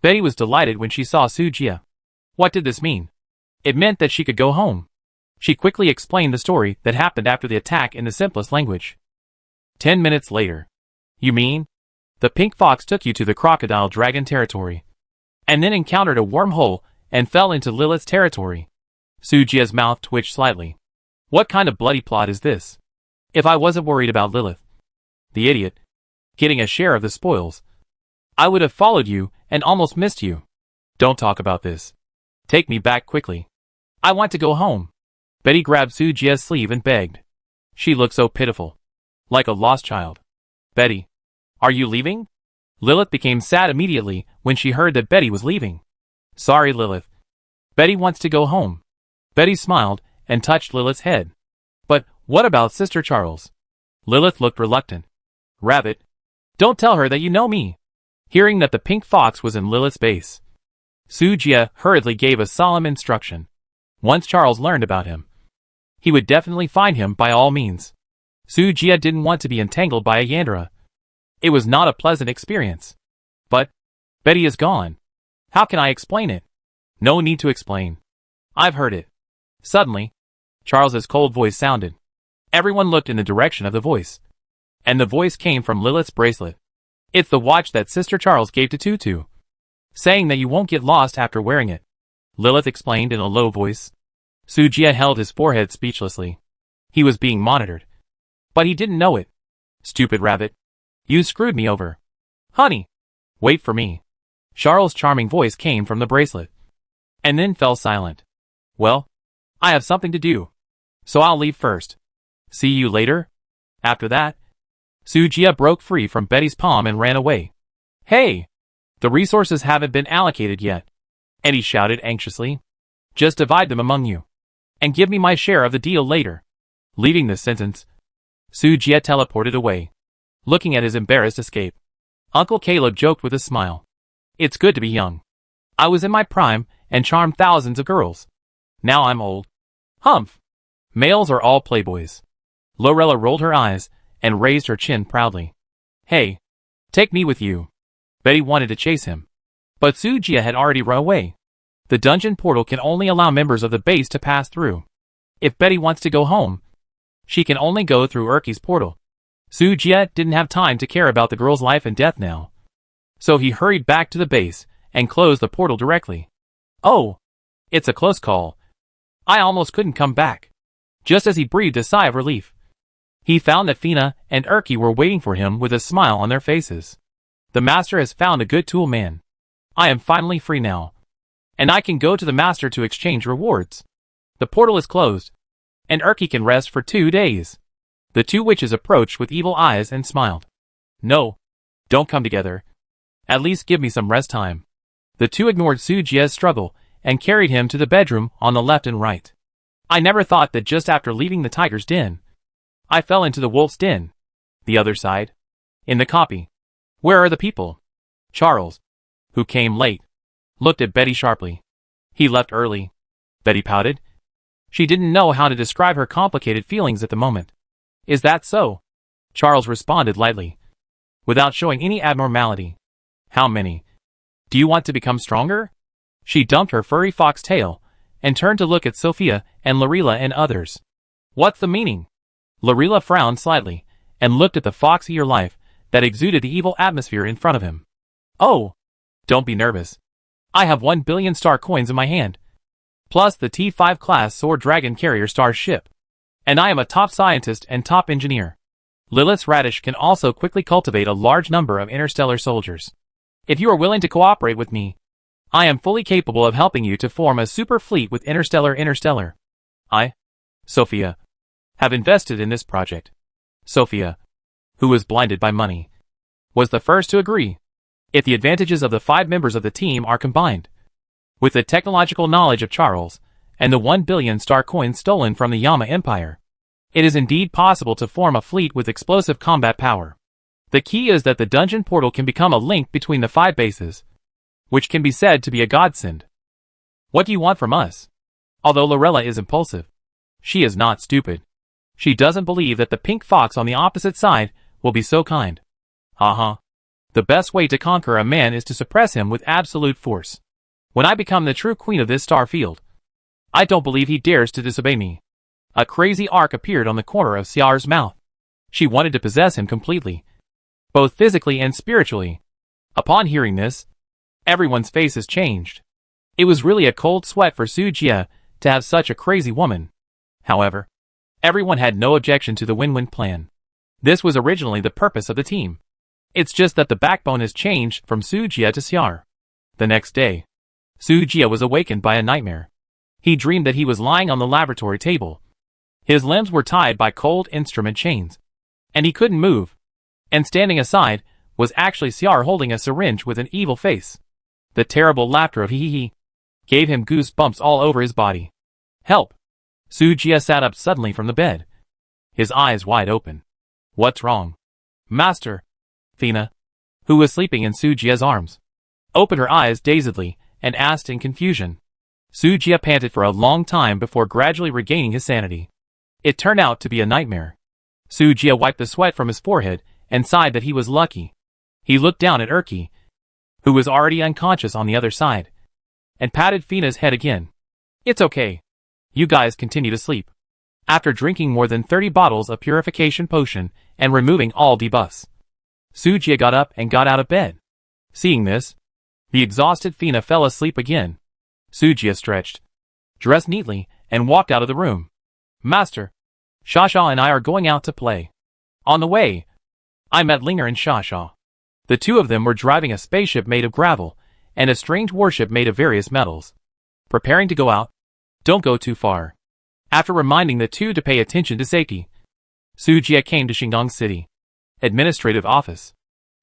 Betty was delighted when she saw Su Jia. What did this mean? It meant that she could go home. She quickly explained the story that happened after the attack in the simplest language. 10 minutes later. You mean? The pink fox took you to the crocodile dragon territory, and then encountered a wormhole and fell into Lilith's territory. Sujia's mouth twitched slightly. What kind of bloody plot is this? If I wasn't worried about Lilith, the idiot, getting a share of the spoils, I would have followed you and almost missed you. Don't talk about this. Take me back quickly. I want to go home. Betty grabbed Sujia's sleeve and begged. She looked so pitiful. Like a lost child. Betty, are you leaving? Lilith became sad immediately when she heard that Betty was leaving. Sorry, Lilith. Betty wants to go home. Betty smiled and touched Lilith's head. But what about Sister Charles? Lilith looked reluctant. Rabbit, don't tell her that you know me. Hearing that the pink fox was in Lilith's base, Sujia hurriedly gave a solemn instruction. Once Charles learned about him, he would definitely find him by all means. Sujia didn't want to be entangled by a Yandere. It was not a pleasant experience. But Betty is gone. How can I explain it? No need to explain. I've heard it. Suddenly, Charles's cold voice sounded. Everyone looked in the direction of the voice. And the voice came from Lilith's bracelet. It's the watch that Sister Charles gave to Tutu, saying that you won't get lost after wearing it. Lilith explained in a low voice. Sujia held his forehead speechlessly. He was being monitored. But he didn't know it. Stupid rabbit. You screwed me over. Honey, wait for me. Charles' charming voice came from the bracelet. And then fell silent. Well, I have something to do. So I'll leave first. See you later? After that, Sujia broke free from Betty's palm and ran away. Hey! The resources haven't been allocated yet. And he shouted anxiously. Just divide them among you. And give me my share of the deal later. Leaving this sentence, Sujia teleported away, looking at his embarrassed escape. Uncle Caleb joked with a smile. It's good to be young. I was in my prime and charmed thousands of girls. Now I'm old. Humph! Males are all playboys. Lorella rolled her eyes and raised her chin proudly. Hey, take me with you. Betty wanted to chase him. But Sujia had already run away. The dungeon portal can only allow members of the base to pass through. If Betty wants to go home, she can only go through Urki's portal. Sujia didn't have time to care about the girl's life and death now. So he hurried back to the base and closed the portal directly. Oh, it's a close call. I almost couldn't come back. Just as he breathed a sigh of relief, he found that Fina and Urki were waiting for him with a smile on their faces. The master has found a good tool man. I am finally free now. And I can go to the master to exchange rewards. The portal is closed, and Urki can rest for 2 days. The two witches approached with evil eyes and smiled. No, don't come together. At least give me some rest time. The two ignored Sujia's struggle and carried him to the bedroom on the left and right. I never thought that just after leaving the tiger's den, I fell into the wolf's den. The other side. In the copy. Where are the people? Charles, who came late, looked at Betty sharply. He left early. Betty pouted. She didn't know how to describe her complicated feelings at the moment. Is that so? Charles responded lightly, without showing any abnormality. How many? Do you want to become stronger? She dumped her furry fox tail and turned to look at Sophia and Lorilla and others. What's the meaning? Lorilla frowned slightly and looked at the fox-eater life that exuded the evil atmosphere in front of him. Oh, don't be nervous. I have 1 billion star coins in my hand, plus the T5 class sword dragon carrier star ship. And I am a top scientist and top engineer. Lilith's radish can also quickly cultivate a large number of interstellar soldiers. If you are willing to cooperate with me, I am fully capable of helping you to form a super fleet with Interstellar. I, Sophia, have invested in this project. Sophia, who was blinded by money, was the first to agree. If the advantages of the 5 members of the team are combined with the technological knowledge of Charles and the 1 billion star coins stolen from the Yama Empire, it is indeed possible to form a fleet with explosive combat power. The key is that the dungeon portal can become a link between the 5 bases, which can be said to be a godsend. What do you want from us? Although Lorella is impulsive, she is not stupid. She doesn't believe that the pink fox on the opposite side will be so kind. The best way to conquer a man is to suppress him with absolute force. When I become the true queen of this star field, I don't believe he dares to disobey me. A crazy arc appeared on the corner of Xiar's mouth. She wanted to possess him completely, both physically and spiritually. Upon hearing this, everyone's faces changed. It was really a cold sweat for Sujia to have such a crazy woman. However, everyone had no objection to the win-win plan. This was originally the purpose of the team. It's just that the backbone has changed from Sujia to Siar. The next day, Sujia was awakened by a nightmare. He dreamed that he was lying on the laboratory table. His limbs were tied by cold instrument chains, and he couldn't move. And standing aside was actually Siar holding a syringe with an evil face. The terrible laughter of hee gave him goosebumps all over his body. Help! Sujia sat up suddenly from the bed, his eyes wide open. What's wrong? Master! Fina, who was sleeping in Sujia's arms, opened her eyes dazedly and asked in confusion. Sujia panted for a long time before gradually regaining his sanity. It turned out to be a nightmare. Sujia wiped the sweat from his forehead and sighed that he was lucky. He looked down at Urki, who was already unconscious on the other side, and patted Fina's head again. It's okay. You guys continue to sleep. After drinking more than 30 bottles of purification potion and removing all debuffs, Sujia got up and got out of bed. Seeing this, the exhausted Fina fell asleep again. Sujia stretched, dressed neatly, and walked out of the room. Master, Shasha and I are going out to play. On the way, I met Linger and Shasha. The two of them were driving a spaceship made of gravel and a strange warship made of various metals. Preparing to go out. Don't go too far. After reminding the two to pay attention to safety, Sujia came to Shandong City Administrative Office.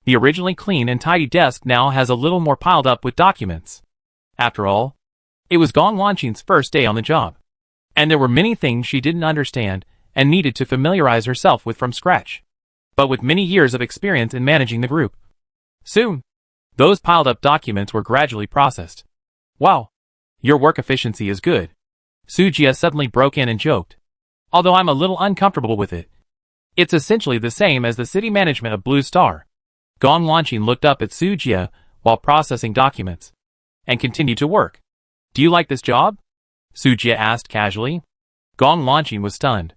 The originally clean and tidy desk now has a little more piled up with documents. After all, it was Gong Wanqing's first day on the job, and there were many things she didn't understand and needed to familiarize herself with from scratch. But with many years of experience in managing the group, soon, those piled up documents were gradually processed. Wow, your work efficiency is good. Sujia suddenly broke in and joked. Although I'm a little uncomfortable with it. It's essentially the same as the city management of Blue Star. Gong Wanqing looked up at Sujia while processing documents, and continued to work. Do you like this job? Sujia asked casually. Gong Wanqing was stunned,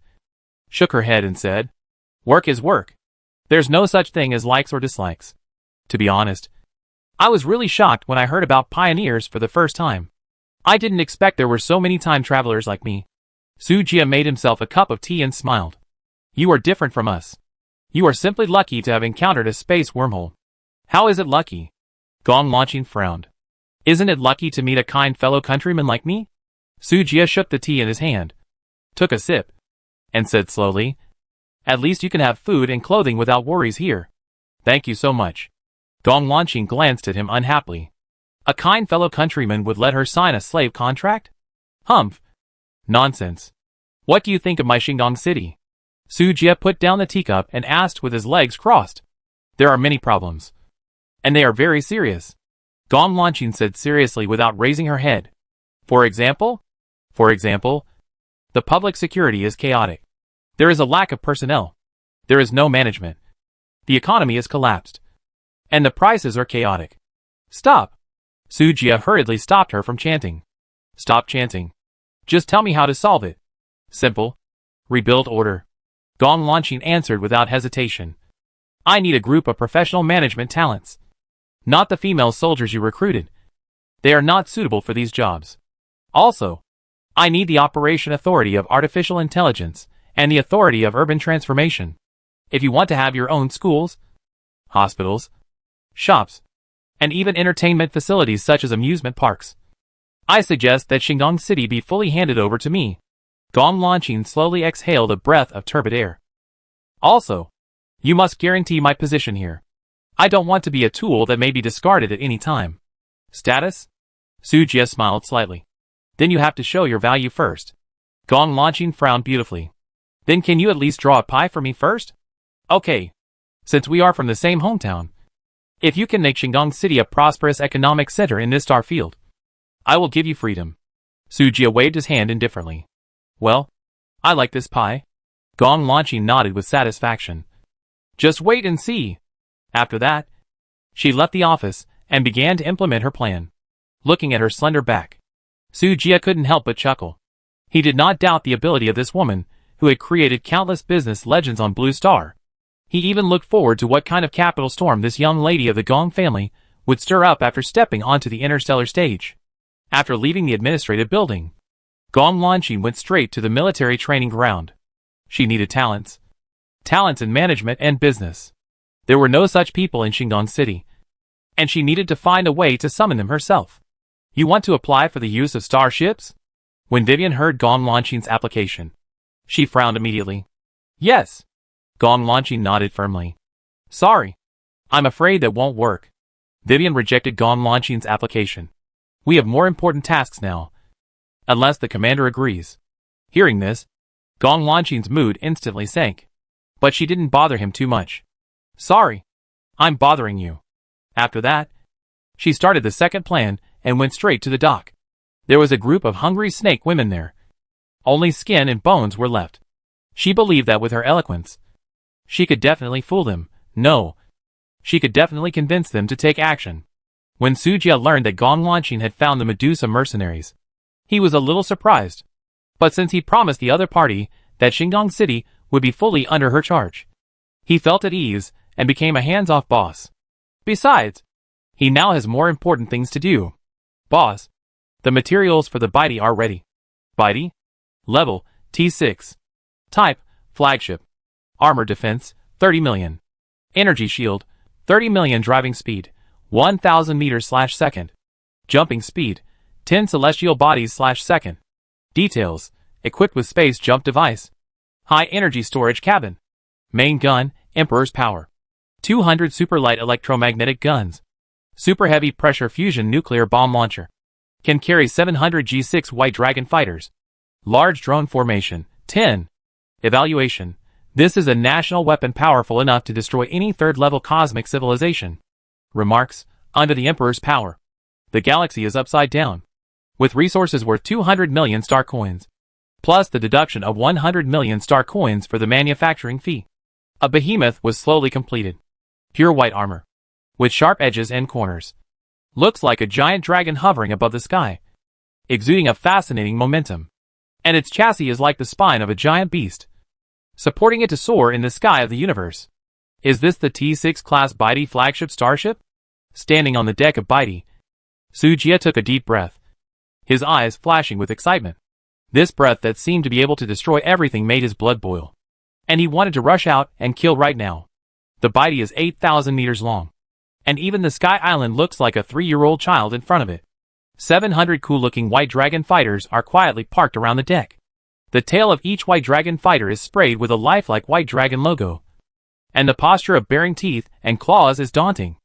shook her head and said, Work is work. There's no such thing as likes or dislikes. To be honest, I was really shocked when I heard about pioneers for the first time. I didn't expect there were so many time travelers like me. Sujia made himself a cup of tea and smiled. You are different from us. You are simply lucky to have encountered a space wormhole. How is it lucky? Gong Wanqing frowned. Isn't it lucky to meet a kind fellow countryman like me? Sujia shook the tea in his hand, took a sip, and said slowly, At least you can have food and clothing without worries here. Thank you so much. Gong Wanqing glanced at him unhappily. A kind fellow countryman would let her sign a slave contract? Humph. Nonsense. What do you think of my Shandong City? Sujia put down the teacup and asked with his legs crossed. There are many problems, and they are very serious. Gong Wanqing said seriously without raising her head. For example, the public security is chaotic. There is a lack of personnel. There is no management. The economy is collapsed. And the prices are chaotic. Stop. Sujia hurriedly stopped her from chanting. Stop chanting. Just tell me how to solve it. Simple. Rebuild order. Gong Wanqing answered without hesitation. I need a group of professional management talents. Not the female soldiers you recruited. They are not suitable for these jobs. Also, I need the operation authority of artificial intelligence and the authority of urban transformation. If you want to have your own schools, hospitals, shops, and even entertainment facilities such as amusement parks, I suggest that Shandong City be fully handed over to me. Gong Wanqing slowly exhaled a breath of turbid air. Also, you must guarantee my position here. I don't want to be a tool that may be discarded at any time. Status? Sujia smiled slightly. Then you have to show your value first. Gong Wanqing frowned beautifully. Then can you at least draw a pie for me first? Okay. Since we are from the same hometown, if you can make Shandong City a prosperous economic center in this star field, I will give you freedom. Sujia waved his hand indifferently. Well, I like this pie. Gong Wanqing nodded with satisfaction. Just wait and see. After that, she left the office and began to implement her plan. Looking at her slender back, Sujia couldn't help but chuckle. He did not doubt the ability of this woman, who had created countless business legends on Blue Star. He even looked forward to what kind of capital storm this young lady of the Gong family would stir up after stepping onto the interstellar stage. After leaving the administrative building, Gong Lanqin went straight to the military training ground. She needed talents. Talents in management and business. There were no such people in Shandong City. And she needed to find a way to summon them herself. You want to apply for the use of starships? When Vivian heard Gong Lanqin's application, she frowned immediately. Yes. Gong Lanqin nodded firmly. Sorry. I'm afraid that won't work. Vivian rejected Gong Lanqin's application. We have more important tasks now. Unless the commander agrees. Hearing this, Gong Lanqin's mood instantly sank. But she didn't bother him too much. Sorry. I'm bothering you. After that, she started the second plan and went straight to the dock. There was a group of hungry snake women there. Only skin and bones were left. She believed that with her eloquence, she could definitely fool them. No. She could definitely convince them to take action. When Sujia learned that Gong Lanqin had found the Medusa mercenaries, he was a little surprised. But since he promised the other party that Shandong City would be fully under her charge, he felt at ease and became a hands-off boss. Besides, he now has more important things to do. Boss, the materials for the Bitey are ready. Bitey? Level, T6. Type, flagship. Armor defense, 30 million. Energy shield, 30 million. Driving speed, 1000 meters/second. Jumping speed, 10 celestial bodies/second. Details, equipped with space jump device. High energy storage cabin. Main gun, Emperor's power. 200 super light electromagnetic guns. Super heavy pressure fusion nuclear bomb launcher. Can carry 700 G6 White Dragon fighters. Large drone formation, 10. Evaluation. This is a national weapon powerful enough to destroy any third-level cosmic civilization. Remarks. Under the Emperor's power, the galaxy is upside down. With resources worth 200 million star coins. Plus the deduction of 100 million star coins for the manufacturing fee. A behemoth was slowly completed. Pure white armor. With sharp edges and corners. Looks like a giant dragon hovering above the sky. Exuding a fascinating momentum. And its chassis is like the spine of a giant beast. Supporting it to soar in the sky of the universe. Is this the T6 class Bitey flagship starship? Standing on the deck of Bitey, Sujia took a deep breath. His eyes flashing with excitement. This breath that seemed to be able to destroy everything made his blood boil. And he wanted to rush out and kill right now. The Bitey is 8,000 meters long. And even the Sky Island looks like a 3-year-old child in front of it. 700 cool-looking White Dragon fighters are quietly parked around the deck. The tail of each White Dragon fighter is sprayed with a lifelike White Dragon logo. And the posture of baring teeth and claws is daunting.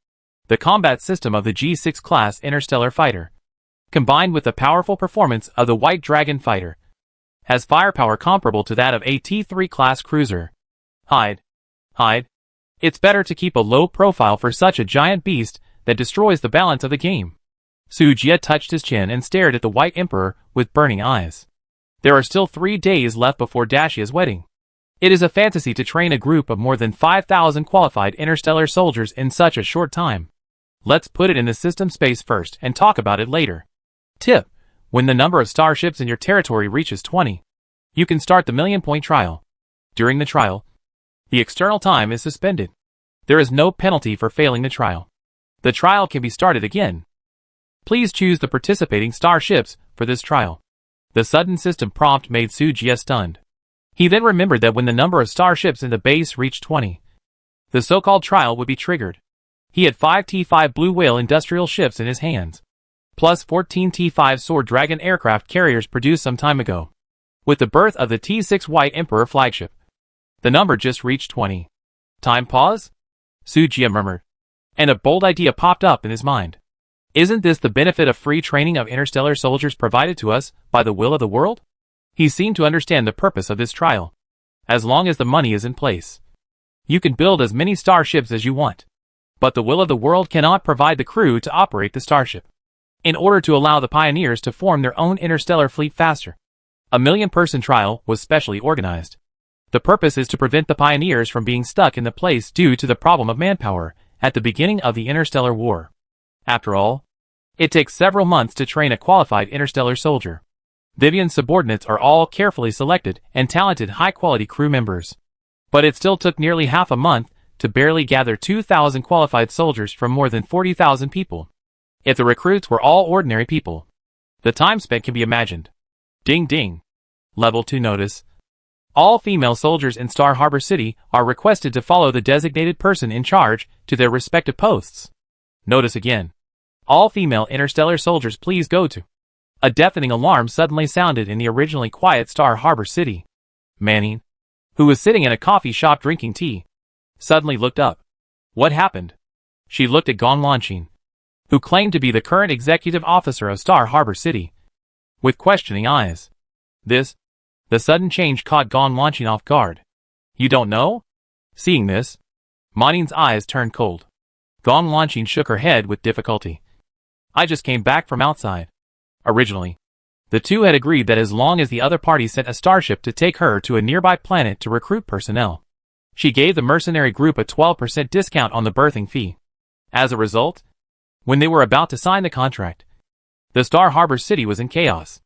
The combat system of the G6 class interstellar fighter, combined with the powerful performance of the White Dragon fighter, has firepower comparable to that of a T3 class cruiser. Hide. It's better to keep a low profile for such a giant beast that destroys the balance of the game. Sujia touched his chin and stared at the White Emperor with burning eyes. There are still 3 days left before Dashia's wedding. It is a fantasy to train a group of more than 5,000 qualified interstellar soldiers in such a short time. Let's put it in the system space first and talk about it later. Tip: when the number of starships in your territory reaches 20, you can start the million-point trial. During the trial, the external time is suspended. There is no penalty for failing the trial. The trial can be started again. Please choose the participating starships for this trial. The sudden system prompt made Sujia stunned. He then remembered that when the number of starships in the base reached 20, the so-called trial would be triggered. He had 5 T5 Blue Whale industrial ships in his hands, plus 14 T5 Sword Dragon aircraft carriers produced some time ago. With the birth of the T6 White Emperor flagship, the number just reached 20. Time pause? Sujia murmured. And a bold idea popped up in his mind. Isn't this the benefit of free training of interstellar soldiers provided to us by the will of the world? He seemed to understand the purpose of this trial. As long as the money is in place, you can build as many starships as you want. But the will of the world cannot provide the crew to operate the starship. In order to allow the pioneers to form their own interstellar fleet faster, a million-person trial was specially organized. The purpose is to prevent the pioneers from being stuck in the place due to the problem of manpower at the beginning of the interstellar war. After all, it takes several months to train a qualified interstellar soldier. Vivian's subordinates are all carefully selected and talented high-quality crew members. But it still took nearly half a month to barely gather 2,000 qualified soldiers from more than 40,000 people. If the recruits were all ordinary people, the time spent can be imagined. Ding ding. Level 2 notice. All female soldiers in Star Harbor City are requested to follow the designated person in charge to their respective posts. Notice again. All female interstellar soldiers please go to. A deafening alarm suddenly sounded in the originally quiet Star Harbor City. Manning, who was sitting in a coffee shop drinking tea, suddenly looked up. What happened? She looked at Gong Lanqing, who claimed to be the current executive officer of Star Harbor City, with questioning eyes. The sudden change caught Gong Lanqing off guard. You don't know? Seeing this, Manning's eyes turned cold. Gong Lanqing shook her head with difficulty. I just came back from outside. Originally, the two had agreed that as long as the other party sent a starship to take her to a nearby planet to recruit personnel, she gave the mercenary group a 12% discount on the berthing fee. As a result, when they were about to sign the contract, the Star Harbor City was in chaos.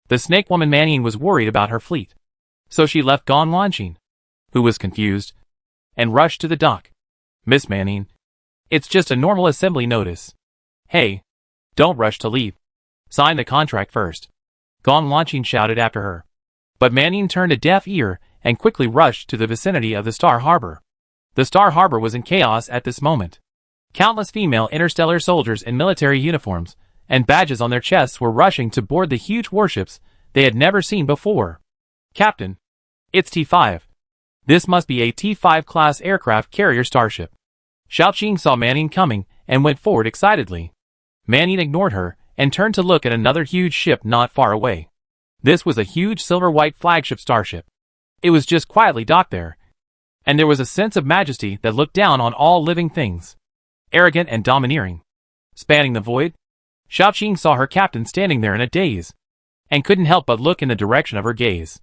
The snake woman Manning was worried about her fleet, so she left Gong Lanqing, who was confused, and rushed to the dock. Miss Manning, it's just a normal assembly notice. Hey, don't rush to leave. Sign the contract first. Gong Lanqing shouted after her. But Manning turned a deaf ear and quickly rushed to the vicinity of the Star Harbor. The Star Harbor was in chaos at this moment. Countless female interstellar soldiers in military uniforms and badges on their chests were rushing to board the huge warships they had never seen before. Captain, it's T5. This must be a T5 class aircraft carrier starship. Xiaoqing saw Manning coming and went forward excitedly. Manning ignored her and turned to look at another huge ship not far away. This was a huge silver-white flagship starship. It was just quietly docked there, and there was a sense of majesty that looked down on all living things, arrogant and domineering. Spanning the void, Xiaoqing saw her captain standing there in a daze, and couldn't help but look in the direction of her gaze.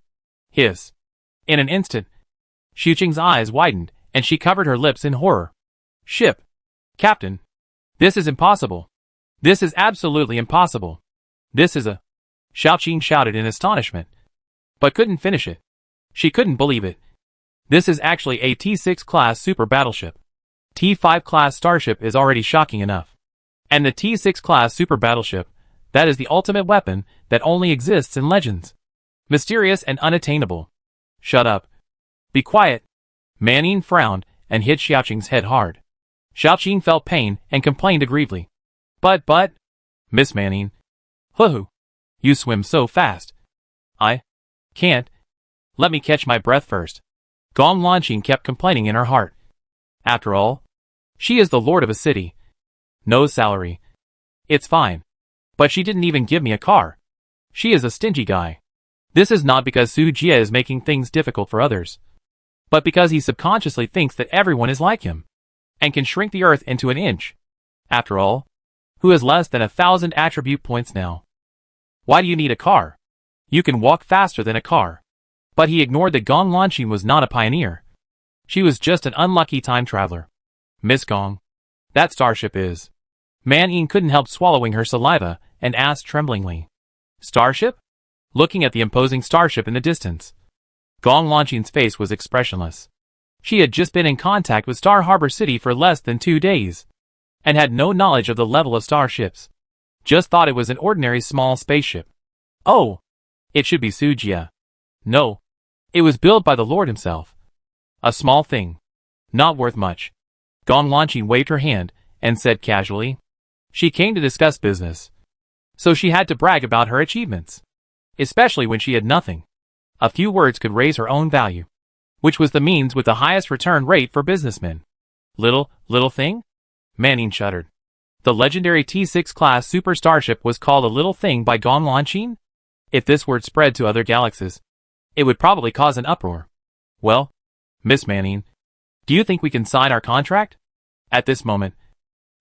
Hiss. In an instant, Xiaoqing's eyes widened, and she covered her lips in horror. Ship. Captain. This is impossible. This is absolutely impossible. This is a... Xiaoqing shouted in astonishment, but couldn't finish it. She couldn't believe it. This is actually a T6 class super battleship. T5 class starship is already shocking enough. And the T6 class super battleship, that is the ultimate weapon that only exists in legends. Mysterious and unattainable. Shut up. Be quiet. Manning frowned and hit Xiaoqing's head hard. Xiaoqing felt pain and complained aggrievedly. But, Miss Manning. Hoo-hoo. You swim so fast. I can't. Let me catch my breath first. Gong Lanqing kept complaining in her heart. After all, she is the lord of a city. No salary. It's fine. But she didn't even give me a car. She is a stingy guy. This is not because Su Jie is making things difficult for others, but because he subconsciously thinks that everyone is like him, and can shrink the earth into an inch. After all, who has less than 1,000 attribute points now? Why do you need a car? You can walk faster than a car. But he ignored that Gong Lanqing was not a pioneer. She was just an unlucky time traveler. Miss Gong, that starship is... Manning couldn't help swallowing her saliva and asked tremblingly. Starship? Looking at the imposing starship in the distance. Gong Lanqing's face was expressionless. She had just been in contact with Star Harbor City for less than 2 days, and had no knowledge of the level of starships. Just thought it was an ordinary small spaceship. Oh, it should be Su Jie. No, it was built by the Lord himself. A small thing. Not worth much. Gong Lanqing waved her hand and said casually. She came to discuss business, so she had to brag about her achievements, especially when she had nothing. A few words could raise her own value, which was the means with the highest return rate for businessmen. Little thing? Manning shuddered. The legendary T6 class super starship was called a little thing by Gong Lanqing? If this word spread to other galaxies, it would probably cause an uproar. Well, Miss Manning, do you think we can sign our contract? At this moment,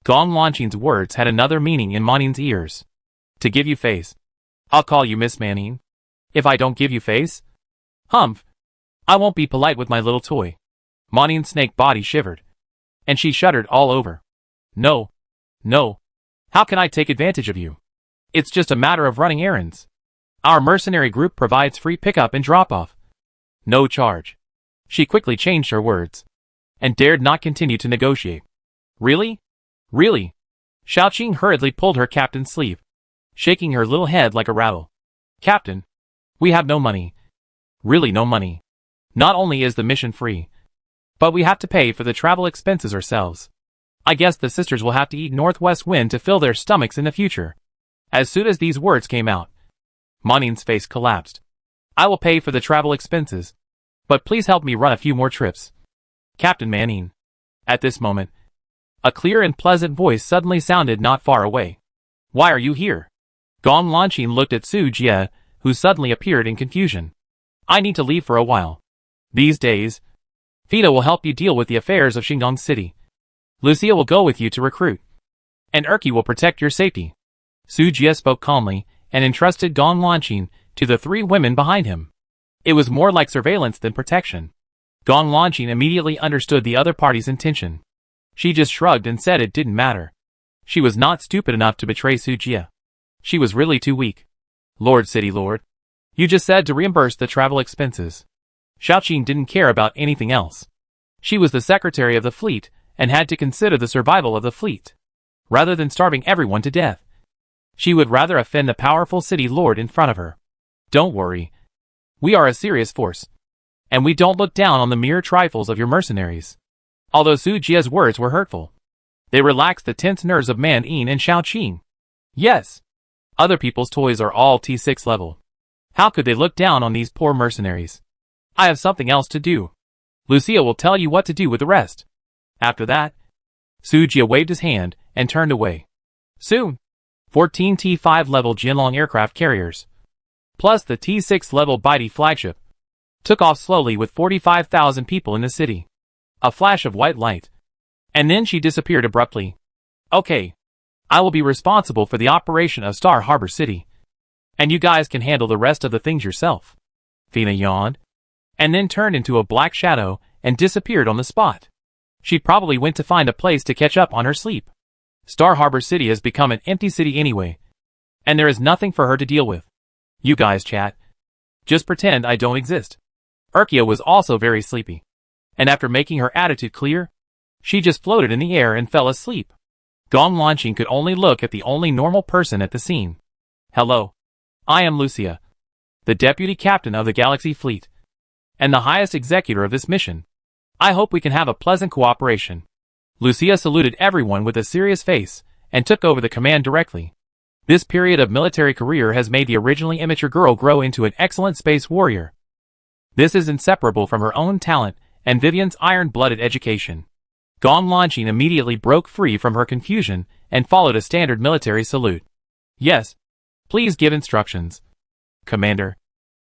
Gong Lanqing's words had another meaning in Manning's ears. To give you face. I'll call you Miss Manning. If I don't give you face? Humph. I won't be polite with my little toy. Manning's snake body shivered, and she shuddered all over. No. How can I take advantage of you? It's just a matter of running errands. Our mercenary group provides free pickup and drop-off. No charge. She quickly changed her words, and dared not continue to negotiate. Really? Xiaoqing hurriedly pulled her captain's sleeve, shaking her little head like a rattle. Captain, We have no money. Really no money. Not only is the mission free, but we have to pay for the travel expenses ourselves. I guess the sisters will have to eat northwest wind to fill their stomachs in the future. As soon as these words came out, Manin's face collapsed. I will pay for the travel expenses, but please help me run a few more trips. Captain Manin. At this moment, a clear and pleasant voice suddenly sounded not far away. Why are you here? Gong Lanqin looked at Su Jie, who suddenly appeared in confusion. I need to leave for a while. These days, Fina will help you deal with the affairs of Xingdong City. Lucia will go with you to recruit. And Erky will protect your safety. Su Jie spoke calmly and entrusted Gong Lanqin to the three women behind him. It was more like surveillance than protection. Gong Lanqin immediately understood the other party's intention. She just shrugged and said it didn't matter. She was not stupid enough to betray Su Jie. She was really too weak. Lord City Lord. You just said to reimburse the travel expenses. Xiaoqing didn't care about anything else. She was the secretary of the fleet and had to consider the survival of the fleet. Rather than starving everyone to death, she would rather offend the powerful city lord in front of her. Don't worry. We are a serious force. And we don't look down on the mere trifles of your mercenaries. Although Su Jie's words were hurtful, they relaxed the tense nerves of Man Yin and Xiaoqing. Yes. Other people's toys are all T6 level. How could they look down on these poor mercenaries? I have something else to do. Lucia will tell you what to do with the rest. After that, Su Jie waved his hand and turned away. Soon, 14 T5 level Jinlong aircraft carriers, plus the T6 level Baidi flagship, took off slowly with 45,000 people in the city. A flash of white light. And then she disappeared abruptly. Okay. I will be responsible for the operation of Star Harbor City. And you guys can handle the rest of the things yourself. Fina yawned, and then turned into a black shadow and disappeared on the spot. She probably went to find a place to catch up on her sleep. Star Harbor City has become an empty city anyway, and there is nothing for her to deal with. You guys chat. Just pretend I don't exist. Erkia was also very sleepy, and after making her attitude clear, she just floated in the air and fell asleep. Gong Lanqin could only look at the only normal person at the scene. Hello. I am Lucia, the deputy captain of the Galaxy Fleet, and the highest executor of this mission. I hope we can have a pleasant cooperation. Lucia saluted everyone with a serious face and took over the command directly. This period of military career has made the originally immature girl grow into an excellent space warrior. This is inseparable from her own talent and Vivian's iron-blooded education. Gong Lanqin immediately broke free from her confusion and followed a standard military salute. Yes. Please give instructions. Commander.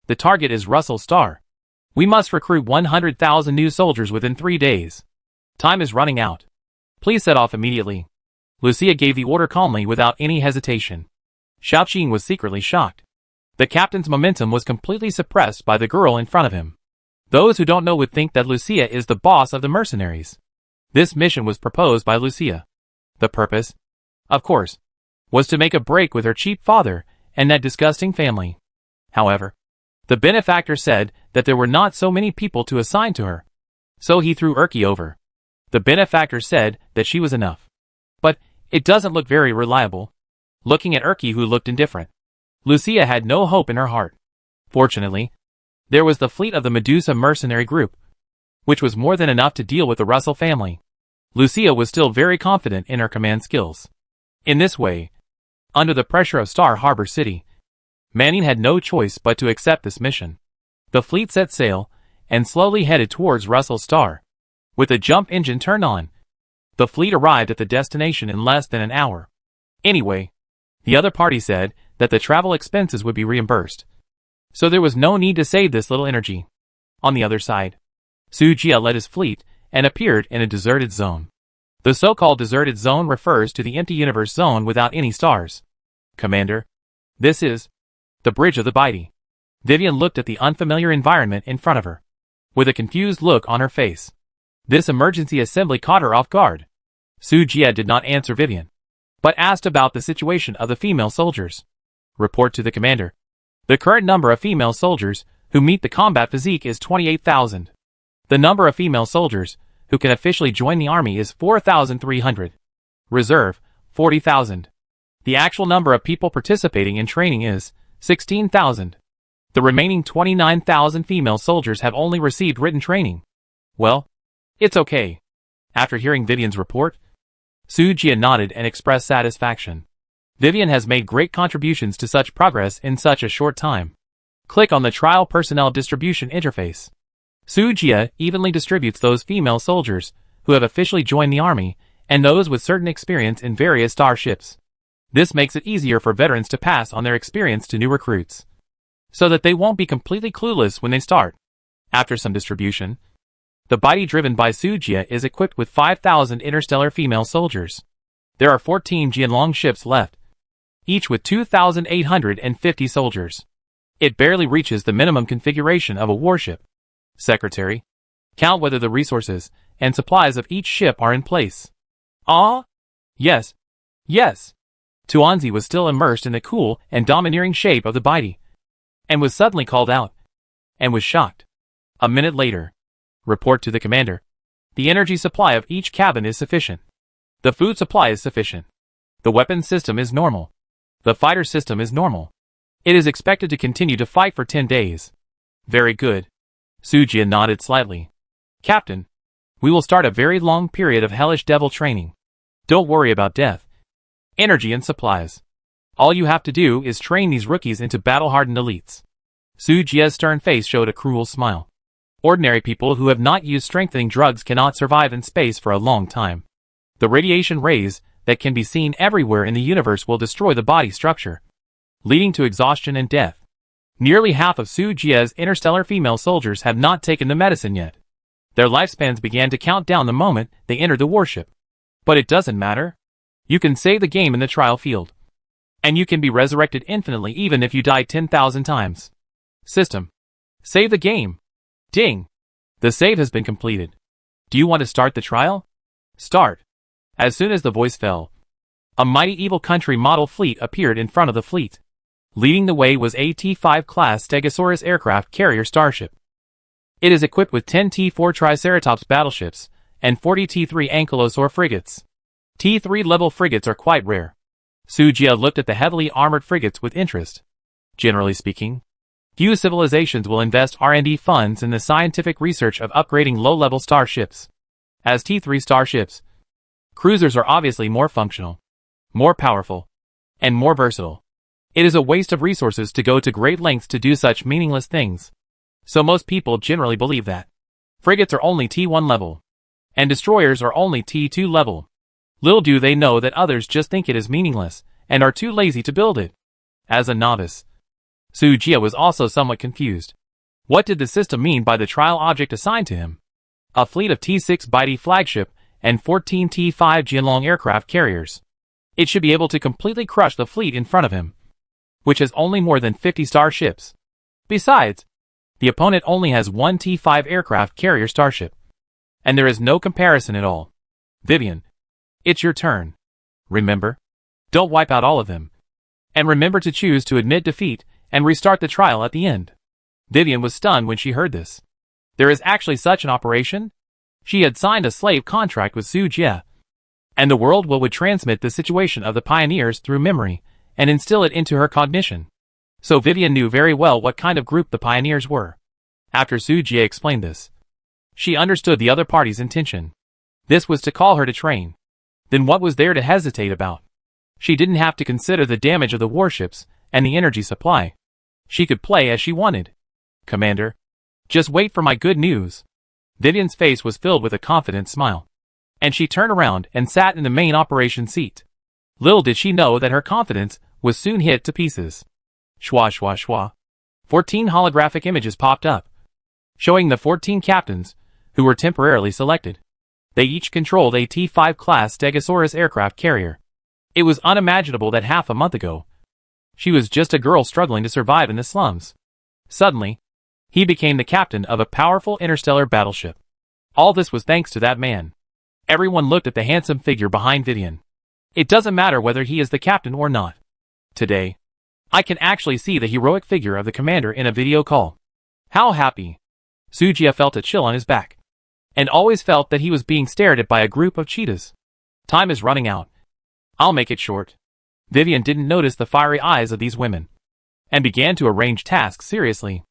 The target is Russell Star. We must recruit 100,000 new soldiers within 3 days. Time is running out. Please set off immediately. Lucia gave the order calmly without any hesitation. Xiaoqing was secretly shocked. The captain's momentum was completely suppressed by the girl in front of him. Those who don't know would think that Lucia is the boss of the mercenaries. This mission was proposed by Lucia. The purpose, of course, was to make a break with her cheap father and that disgusting family. However, the benefactor said that there were not so many people to assign to her, so he threw Erky over. The benefactor said that she was enough. But it doesn't look very reliable. Looking at Erky, who looked indifferent, Lucia had no hope in her heart. Fortunately, there was the fleet of the Medusa mercenary group, which was more than enough to deal with the Russell family. Lucia was still very confident in her command skills. In this way, under the pressure of Star Harbor City, Manning had no choice but to accept this mission. The fleet set sail and slowly headed towards Russell Star. With the jump engine turned on, the fleet arrived at the destination in less than an hour. Anyway, the other party said that the travel expenses would be reimbursed, so there was no need to save this little energy. On the other side, Su Jie led his fleet and appeared in a deserted zone. The so-called deserted zone refers to the empty universe zone without any stars. Commander, this is the bridge of the Baidi. Vivian looked at the unfamiliar environment in front of her, with a confused look on her face. This emergency assembly caught her off guard. Su Jie did not answer Vivian, but asked about the situation of the female soldiers. Report to the commander. The current number of female soldiers who meet the combat physique is 28,000. The number of female soldiers who can officially join the army is 4,300. Reserve, 40,000. The actual number of people participating in training is 16,000. The remaining 29,000 female soldiers have only received written training. Well, it's okay. After hearing Vivian's report, Sujia nodded and expressed satisfaction. Vivian has made great contributions to such progress in such a short time. Click on the trial personnel distribution interface. Sujia evenly distributes those female soldiers who have officially joined the army and those with certain experience in various starships. This makes it easier for veterans to pass on their experience to new recruits, so that they won't be completely clueless when they start. After some distribution, the body driven by Sujia is equipped with 5,000 interstellar female soldiers. There are 14 Jianlong ships left, each with 2,850 soldiers. It barely reaches the minimum configuration of a warship. Secretary, count whether the resources and supplies of each ship are in place. Ah? Yes. Yes. Tuanzi was still immersed in the cool and domineering shape of the body, and was suddenly called out, and was shocked. A minute later, report to the commander. The energy supply of each cabin is sufficient. The food supply is sufficient. The weapon system is normal. The fighter system is normal. It is expected to continue to fight for 10 days. Very good. Sujia nodded slightly. Captain, we will start a very long period of hellish devil training. Don't worry about death, energy and supplies. All you have to do is train these rookies into battle-hardened elites. Sujia's stern face showed a cruel smile. Ordinary people who have not used strengthening drugs cannot survive in space for a long time. The radiation rays that can be seen everywhere in the universe will destroy the body structure, leading to exhaustion and death. Nearly half of Sujia's interstellar female soldiers have not taken the medicine yet. Their lifespans began to count down the moment they entered the warship. But it doesn't matter. You can save the game in the trial field. And you can be resurrected infinitely even if you die 10,000 times. System. Save the game. Ding. The save has been completed. Do you want to start the trial? Start. As soon as the voice fell, a mighty evil country model fleet appeared in front of the fleet. Leading the way was a T-5 class Stegosaurus aircraft carrier starship. It is equipped with 10 T-4 Triceratops battleships and 40 T-3 Ankylosaur frigates. T-3 level frigates are quite rare. Sujia looked at the heavily armored frigates with interest. Generally speaking, few civilizations will invest R&D funds in the scientific research of upgrading low-level starships. As T-3 starships, cruisers are obviously more functional, more powerful, and more versatile. It is a waste of resources to go to great lengths to do such meaningless things. So most people generally believe that frigates are only T1 level, and destroyers are only T2 level. Little do they know that others just think it is meaningless, and are too lazy to build it. As a novice, Sujia was also somewhat confused. What did the system mean by the trial object assigned to him? A fleet of T6 Baidi flagship and 14 T5 Jianlong aircraft carriers. It should be able to completely crush the fleet in front of him, which has only more than 50 starships. Besides, the opponent only has one T5 aircraft carrier starship, and there is no comparison at all. Vivian, it's your turn. Remember, don't wipe out all of them. And remember to choose to admit defeat and restart the trial at the end. Vivian was stunned when she heard this. There is actually such an operation? She had signed a slave contract with Sujia, and the world would transmit the situation of the pioneers through memory and instill it into her cognition. So Vivian knew very well what kind of group the pioneers were. After Sujia explained this, she understood the other party's intention. This was to call her to train. Then what was there to hesitate about? She didn't have to consider the damage of the warships and the energy supply. She could play as she wanted. Commander, just wait for my good news. Vivian's face was filled with a confident smile, and she turned around and sat in the main operation seat. Little did she know that her confidence was soon hit to pieces. Shwa shwa shwa. 14 holographic images popped up, showing the 14 captains who were temporarily selected. They each controlled a T-5 class Stegosaurus aircraft carrier. It was unimaginable that half a month ago, she was just a girl struggling to survive in the slums. Suddenly, he became the captain of a powerful interstellar battleship. All this was thanks to that man. Everyone looked at the handsome figure behind Vivian. It doesn't matter whether he is the captain or not. Today, I can actually see the heroic figure of the commander in a video call. How happy! Sujia felt a chill on his back, and always felt that he was being stared at by a group of cheetahs. Time is running out. I'll make it short. Vivian didn't notice the fiery eyes of these women. and began to arrange tasks seriously.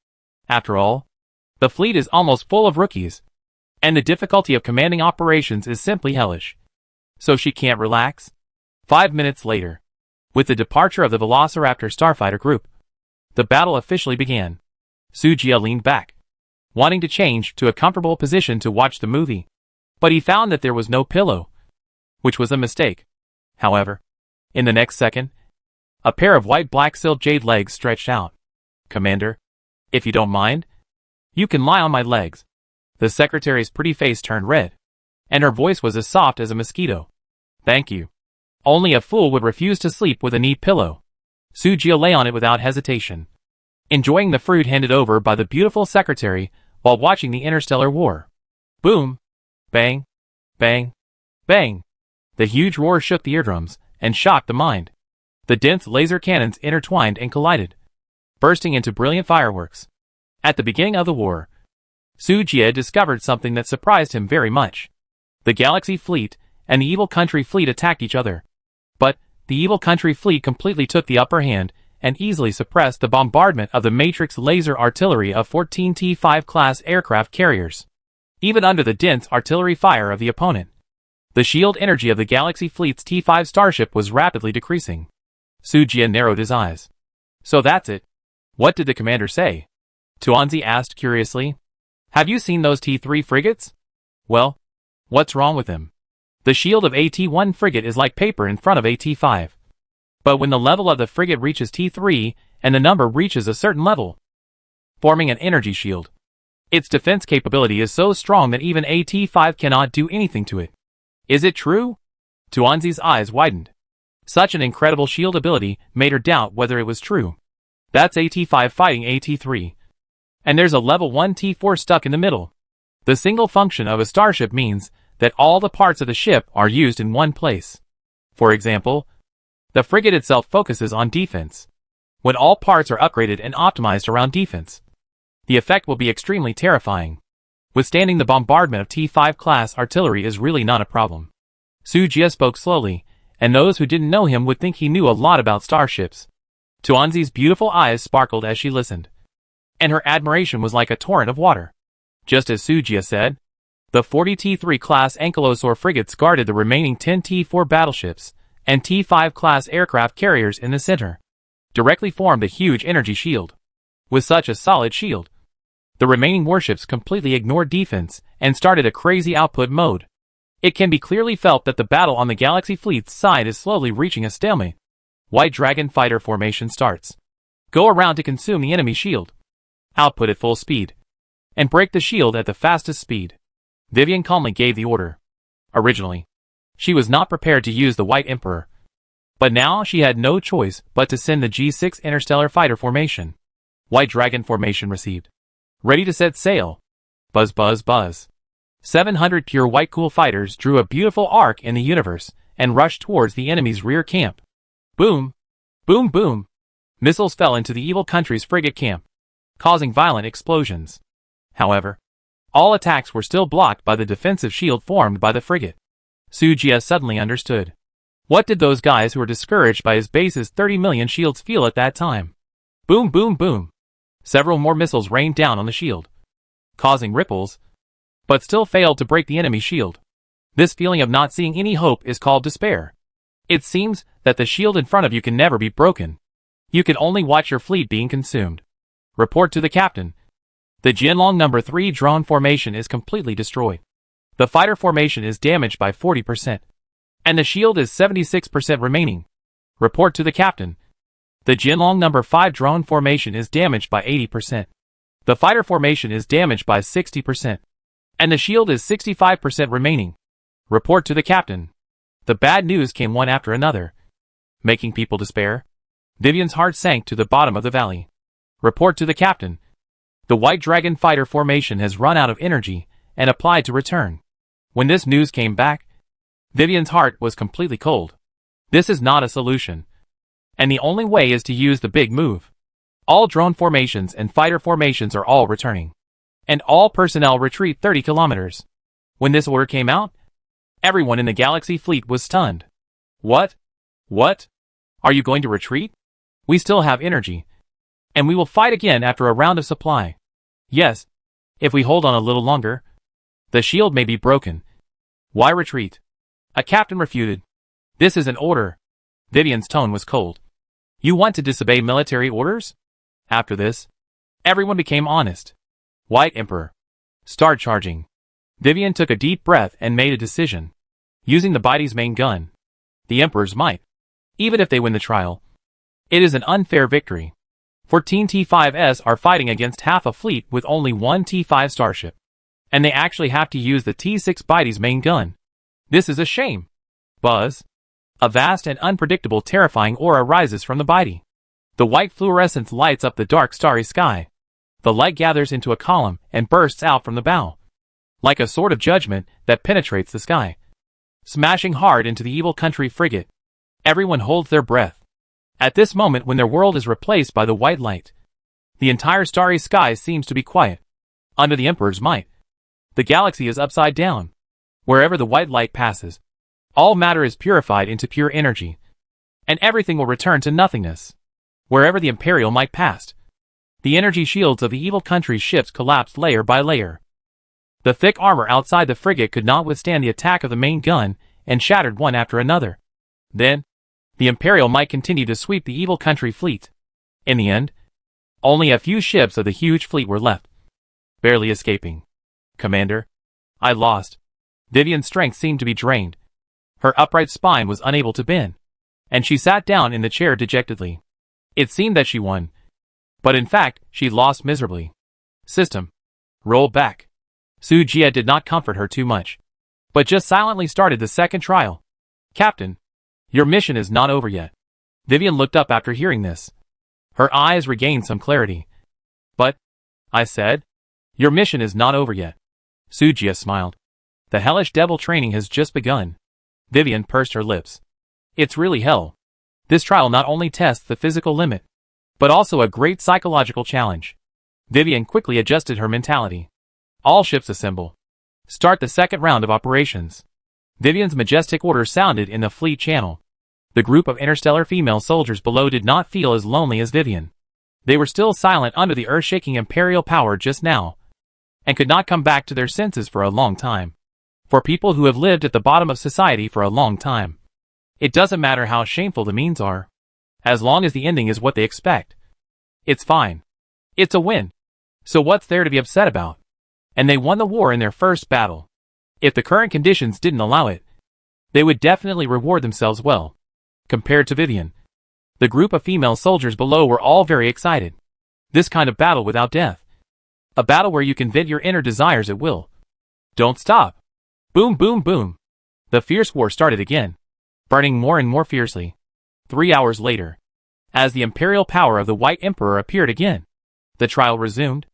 After all, the fleet is almost full of rookies, and the difficulty of commanding operations is simply hellish. So she can't relax. 5 minutes later, with the departure of the Velociraptor starfighter group, the battle officially began. Sujia leaned back, wanting to change to a comfortable position to watch the movie. But he found that there was no pillow, which was a mistake. However, in the next second, a pair of white black silk jade legs stretched out. "Commander, if you don't mind, you can lie on my legs." The secretary's pretty face turned red, and her voice was as soft as a mosquito. "Thank you. Only a fool would refuse to sleep with a neat pillow." Sujia lay on it without hesitation, enjoying the fruit handed over by the beautiful secretary while watching the interstellar war. Boom! Bang! Bang! Bang! The huge roar shook the eardrums and shocked the mind. The dense laser cannons intertwined and collided, bursting into brilliant fireworks. At the beginning of the war, Sujia discovered something that surprised him very much. The Galaxy Fleet and the Evil Country Fleet attacked each other. But the Evil Country Fleet completely took the upper hand and easily suppressed the bombardment of the Matrix laser artillery of 14 T-5 class aircraft carriers. Even under the dense artillery fire of the opponent, the shield energy of the Galaxy Fleet's T-5 starship was rapidly decreasing. Sujia narrowed his eyes. "So that's it. What did the commander say?" Tuanzi asked curiously. "Have you seen those T-3 frigates? Well, what's wrong with them? The shield of a T-1 frigate is like paper in front of a T-5. But when the level of the frigate reaches T-3 and the number reaches a certain level, forming an energy shield, its defense capability is so strong that even a T-5 cannot do anything to it." "Is it true?" Tuanzi's eyes widened. Such an incredible shield ability made her doubt whether it was true. That's a T-5 fighting a T-3. And there's a level 1 T-4 stuck in the middle. The single function of a starship means that all the parts of the ship are used in one place. For example, the frigate itself focuses on defense. When all parts are upgraded and optimized around defense, the effect will be extremely terrifying. Withstanding the bombardment of T-5 class artillery is really not a problem. Sujia spoke slowly, and those who didn't know him would think he knew a lot about starships. Tuanzi's beautiful eyes sparkled as she listened, and her admiration was like a torrent of water. Just as Sujia said, the 40 T-3 class Ankylosaur frigates guarded the remaining 10 T-4 battleships, and T-5 class aircraft carriers in the center directly formed a huge energy shield. With such a solid shield, the remaining warships completely ignored defense and started a crazy output mode. It can be clearly felt that the battle on the Galaxy Fleet's side is slowly reaching a stalemate. White Dragon fighter formation starts. Go around to consume the enemy shield. Output at full speed. And break the shield at the fastest speed. Vivian calmly gave the order. Originally, she was not prepared to use the White Emperor, but now she had no choice but to send the G6 interstellar fighter formation. White Dragon formation received. Ready to set sail. Buzz buzz buzz. 700 pure white cool fighters drew a beautiful arc in the universe and rushed towards the enemy's rear camp. Boom! Boom boom! Missiles fell into the evil country's frigate camp, causing violent explosions. However, all attacks were still blocked by the defensive shield formed by the frigate. Sujia suddenly understood. What did those guys who were discouraged by his base's 30 million shields feel at that time? Boom boom boom! Several more missiles rained down on the shield, causing ripples, but still failed to break the enemy shield. This feeling of not seeing any hope is called despair. It seems that the shield in front of you can never be broken. You can only watch your fleet being consumed. Report to the captain. The Jianlong No. 3 drone formation is completely destroyed. The fighter formation is damaged by 40%. And the shield is 76% remaining. Report to the captain. The Jianlong No. 5 drone formation is damaged by 80%. The fighter formation is damaged by 60%. And the shield is 65% remaining. Report to the captain. The bad news came one after another, making people despair. Vivian's heart sank to the bottom of the valley. Report to the captain. The White Dragon fighter formation has run out of energy and applied to return. When this news came back, Vivian's heart was completely cold. This is not a solution. And the only way is to use the big move. All drone formations and fighter formations are all returning. And all personnel retreat 30 kilometers. When this order came out, everyone in the Galaxy Fleet was stunned. What? What? Are you going to retreat? We still have energy. And we will fight again after a round of supply. Yes, if we hold on a little longer. The shield may be broken. Why retreat? A captain refuted. This is an order. Vivian's tone was cold. You want to disobey military orders? After this, everyone became honest. White Emperor. Start charging. Vivian took a deep breath and made a decision. Using the Baidi's main gun. The Emperor's might. Even if they win the trial. It is an unfair victory. 14 T5s are fighting against half a fleet with only one T5 starship. And they actually have to use the T6 Baidi's main gun. This is a shame. Buzz. A vast and unpredictable terrifying aura rises from the Baidi. The white fluorescence lights up the dark starry sky. The light gathers into a column and bursts out from the bow. Like a sword of judgment that penetrates the sky. Smashing hard into the evil country frigate. Everyone holds their breath. At this moment when their world is replaced by the white light. The entire starry sky seems to be quiet. Under the Emperor's might. The galaxy is upside down. Wherever the white light passes, all matter is purified into pure energy. And everything will return to nothingness. Wherever the Imperial might passed, the energy shields of the evil country's ships collapsed layer by layer. The thick armor outside the frigate could not withstand the attack of the main gun and shattered one after another. Then, the Imperial might continue to sweep the evil country fleet. In the end, only a few ships of the huge fleet were left, barely escaping. Commander, I lost. Vivian's strength seemed to be drained. Her upright spine was unable to bend, and she sat down in the chair dejectedly. It seemed that she won, but in fact, she lost miserably. System. Roll back. Su Jie did not comfort her too much, but just silently started the second trial. Captain, your mission is not over yet. Vivian looked up after hearing this. Her eyes regained some clarity. But, I said, your mission is not over yet. Su Jie smiled. The hellish devil training has just begun. Vivian pursed her lips. It's really hell. This trial not only tests the physical limit, but also a great psychological challenge. Vivian quickly adjusted her mentality. All ships assemble. Start the second round of operations. Vivian's majestic order sounded in the fleet channel. The group of interstellar female soldiers below did not feel as lonely as Vivian. They were still silent under the earth-shaking imperial power just now, and could not come back to their senses for a long time. For people who have lived at the bottom of society for a long time, it doesn't matter how shameful the means are, as long as the ending is what they expect. It's fine. It's a win. So what's there to be upset about? And they won the war in their first battle. If the current conditions didn't allow it, they would definitely reward themselves well. Compared to Vivian, the group of female soldiers below were all very excited. This kind of battle without death. A battle where you can vent your inner desires at will. Don't stop. Boom, boom, boom. The fierce war started again, burning more and more fiercely. 3 hours later, as the imperial power of the White Emperor appeared again, the trial resumed.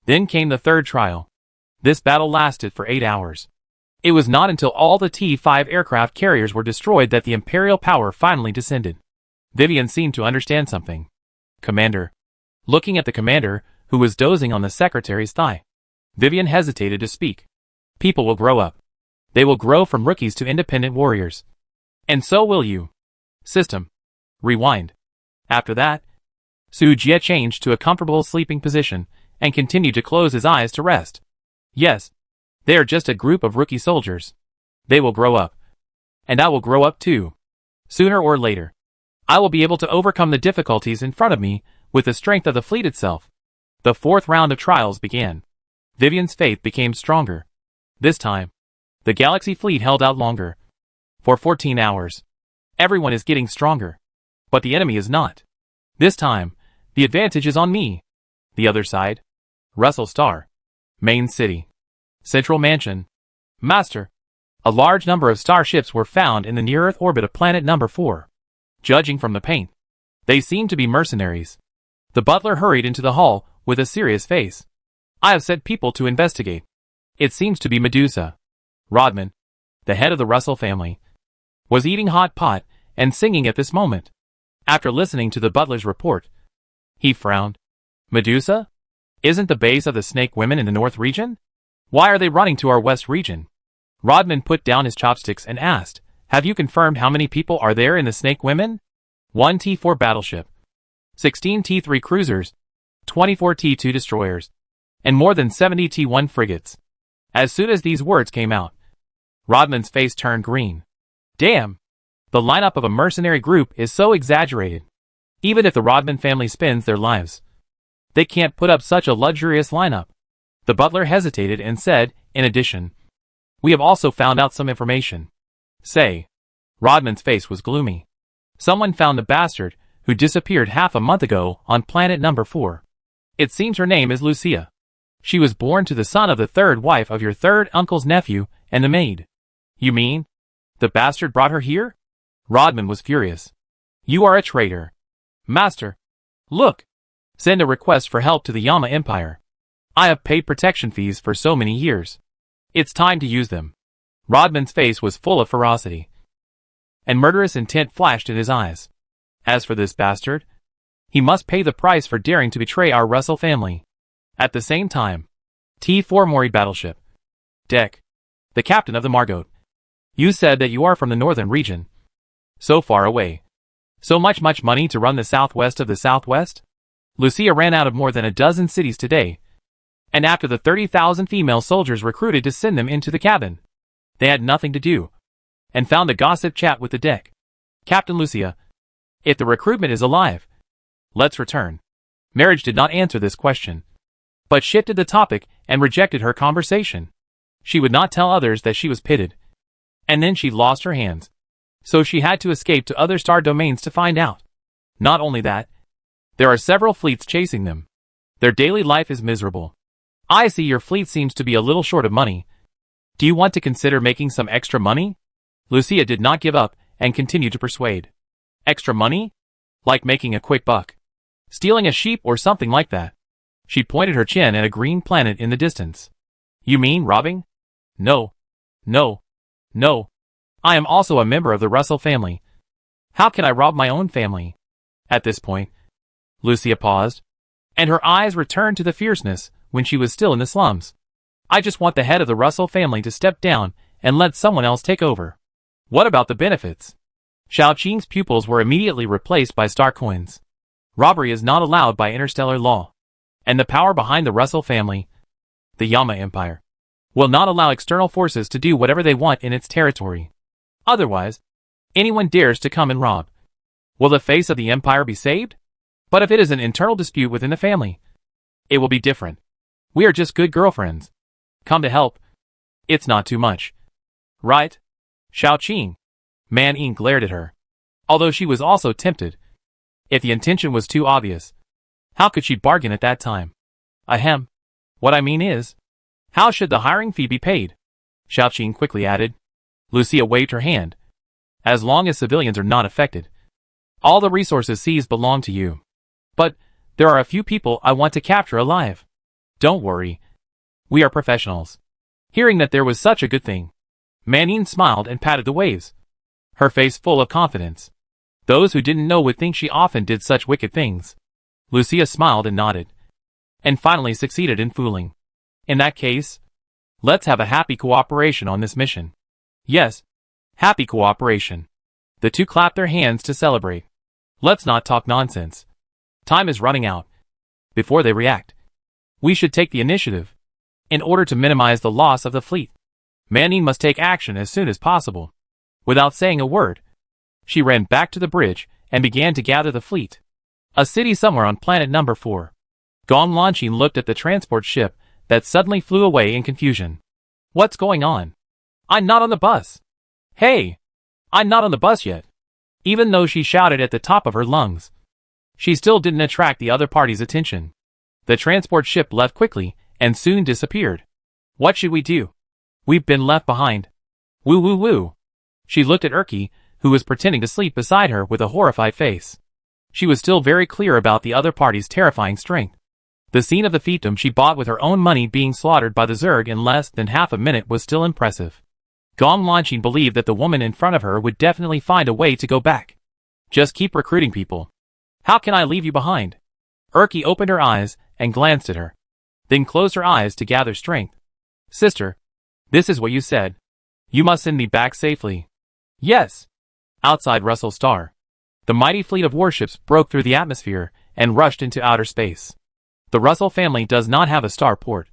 Then came the third trial. This battle lasted for 8 hours. It was not until all the T-5 aircraft carriers were destroyed that the imperial power finally descended. Vivian seemed to understand something. Commander. Looking at the commander, who was dozing on the secretary's thigh, Vivian hesitated to speak. People will grow up. They will grow from rookies to independent warriors. And so will you. System. Rewind. After that, Su Jie changed to a comfortable sleeping position and continued to close his eyes to rest. Yes, they are just a group of rookie soldiers. They will grow up. And I will grow up too. Sooner or later, I will be able to overcome the difficulties in front of me with the strength of the fleet itself. The fourth round of trials began. Vivian's faith became stronger. This time, the Galaxy fleet held out longer. For 14 hours. Everyone is getting stronger. But the enemy is not. This time, the advantage is on me. The other side. Russell Star. Main City. Central Mansion. Master. A large number of starships were found in the near-Earth orbit of planet number 4. Judging from the paint, they seemed to be mercenaries. The butler hurried into the hall with a serious face. I have sent people to investigate. It seems to be Medusa. Rodman, the head of the Russell family, was eating hot pot and singing at this moment. After listening to the butler's report, he frowned. Medusa? Isn't the base of the Snake Women in the North region? Why are they running to our West region? Rodman put down his chopsticks and asked, have you confirmed how many people are there in the Snake Women? 1 T4 battleship, 16 T3 cruisers, 24 T2 destroyers, and more than 70 T1 frigates. As soon as these words came out, Rodman's face turned green. Damn! The lineup of a mercenary group is so exaggerated. Even if the Rodman family spends their lives, they can't put up such a luxurious lineup. The butler hesitated and said, in addition, we have also found out some information. Say. Rodman's face was gloomy. Someone found the bastard, who disappeared half a month ago on planet number 4. It seems her name is Lucia. She was born to the son of the third wife of your third uncle's nephew and the maid. You mean? The bastard brought her here? Rodman was furious. You are a traitor. Master. Look. Send a request for help to the Yama Empire. I have paid protection fees for so many years. It's time to use them. Rodman's face was full of ferocity, and murderous intent flashed in his eyes. As for this bastard, he must pay the price for daring to betray our Russell family. At the same time, T4 Mori battleship. Deck. The captain of the Margot. You said that you are from the northern region. So far away. So much money to run the southwest of the southwest? Lucia ran out of more than a dozen cities today, and after the 30,000 female soldiers recruited to send them into the cabin, they had nothing to do, and found a gossip chat with the deck. Captain Lucia, if the recruitment is alive, let's return. Marriage did not answer this question, but shifted the topic and rejected her conversation. She would not tell others that she was pitted, and then she lost her hands, so she had to escape to other star domains to find out. Not only that, there are several fleets chasing them. Their daily life is miserable. I see your fleet seems to be a little short of money. Do you want to consider making some extra money? Lucia did not give up and continued to persuade. Extra money? Like making a quick buck. Stealing a sheep or something like that. She pointed her chin at a green planet in the distance. You mean robbing? No. No. No. I am also a member of the Russell family. How can I rob my own family? At this point, Lucia paused, and her eyes returned to the fierceness when she was still in the slums. I just want the head of the Russell family to step down and let someone else take over. What about the benefits? Xiaoqing's pupils were immediately replaced by star coins. Robbery is not allowed by interstellar law, and the power behind the Russell family, the Yama Empire, will not allow external forces to do whatever they want in its territory. Otherwise, anyone dares to come and rob. Will the face of the empire be saved? But if it is an internal dispute within the family, it will be different. We are just good girlfriends. Come to help. It's not too much. Right? Xiaoqing. Man Ying glared at her, although she was also tempted. If the intention was too obvious, how could she bargain at that time? Ahem. What I mean is, how should the hiring fee be paid? Xiaoqing quickly added. Lucia waved her hand. As long as civilians are not affected, all the resources seized belong to you. But there are a few people I want to capture alive. Don't worry. We are professionals. Hearing that there was such a good thing, Man Ying smiled and patted the waves, her face full of confidence. Those who didn't know would think she often did such wicked things. Lucia smiled and nodded, and finally succeeded in fooling. In that case, let's have a happy cooperation on this mission. Yes, happy cooperation. The two clapped their hands to celebrate. Let's not talk nonsense. Time is running out. Before they react, we should take the initiative. In order to minimize the loss of the fleet, Man Ying must take action as soon as possible. Without saying a word, she ran back to the bridge and began to gather the fleet. A city somewhere on planet number 4. Gong Lanqin looked at the transport ship that suddenly flew away in confusion. What's going on? I'm not on the bus. Hey! I'm not on the bus yet. Even though she shouted at the top of her lungs, she still didn't attract the other party's attention. The transport ship left quickly and soon disappeared. What should we do? We've been left behind. Woo woo woo. She looked at Erky, who was pretending to sleep beside her with a horrified face. She was still very clear about the other party's terrifying strength. The scene of the fiefdom she bought with her own money being slaughtered by the Zerg in less than half a minute was still impressive. Gong Lanqin believed that the woman in front of her would definitely find a way to go back. Just keep recruiting people. How can I leave you behind? Erky opened her eyes and glanced at her, then closed her eyes to gather strength. Sister, this is what you said. You must send me back safely. Yes. Outside Russell Star, the mighty fleet of warships broke through the atmosphere and rushed into outer space. The Russell family does not have a starport,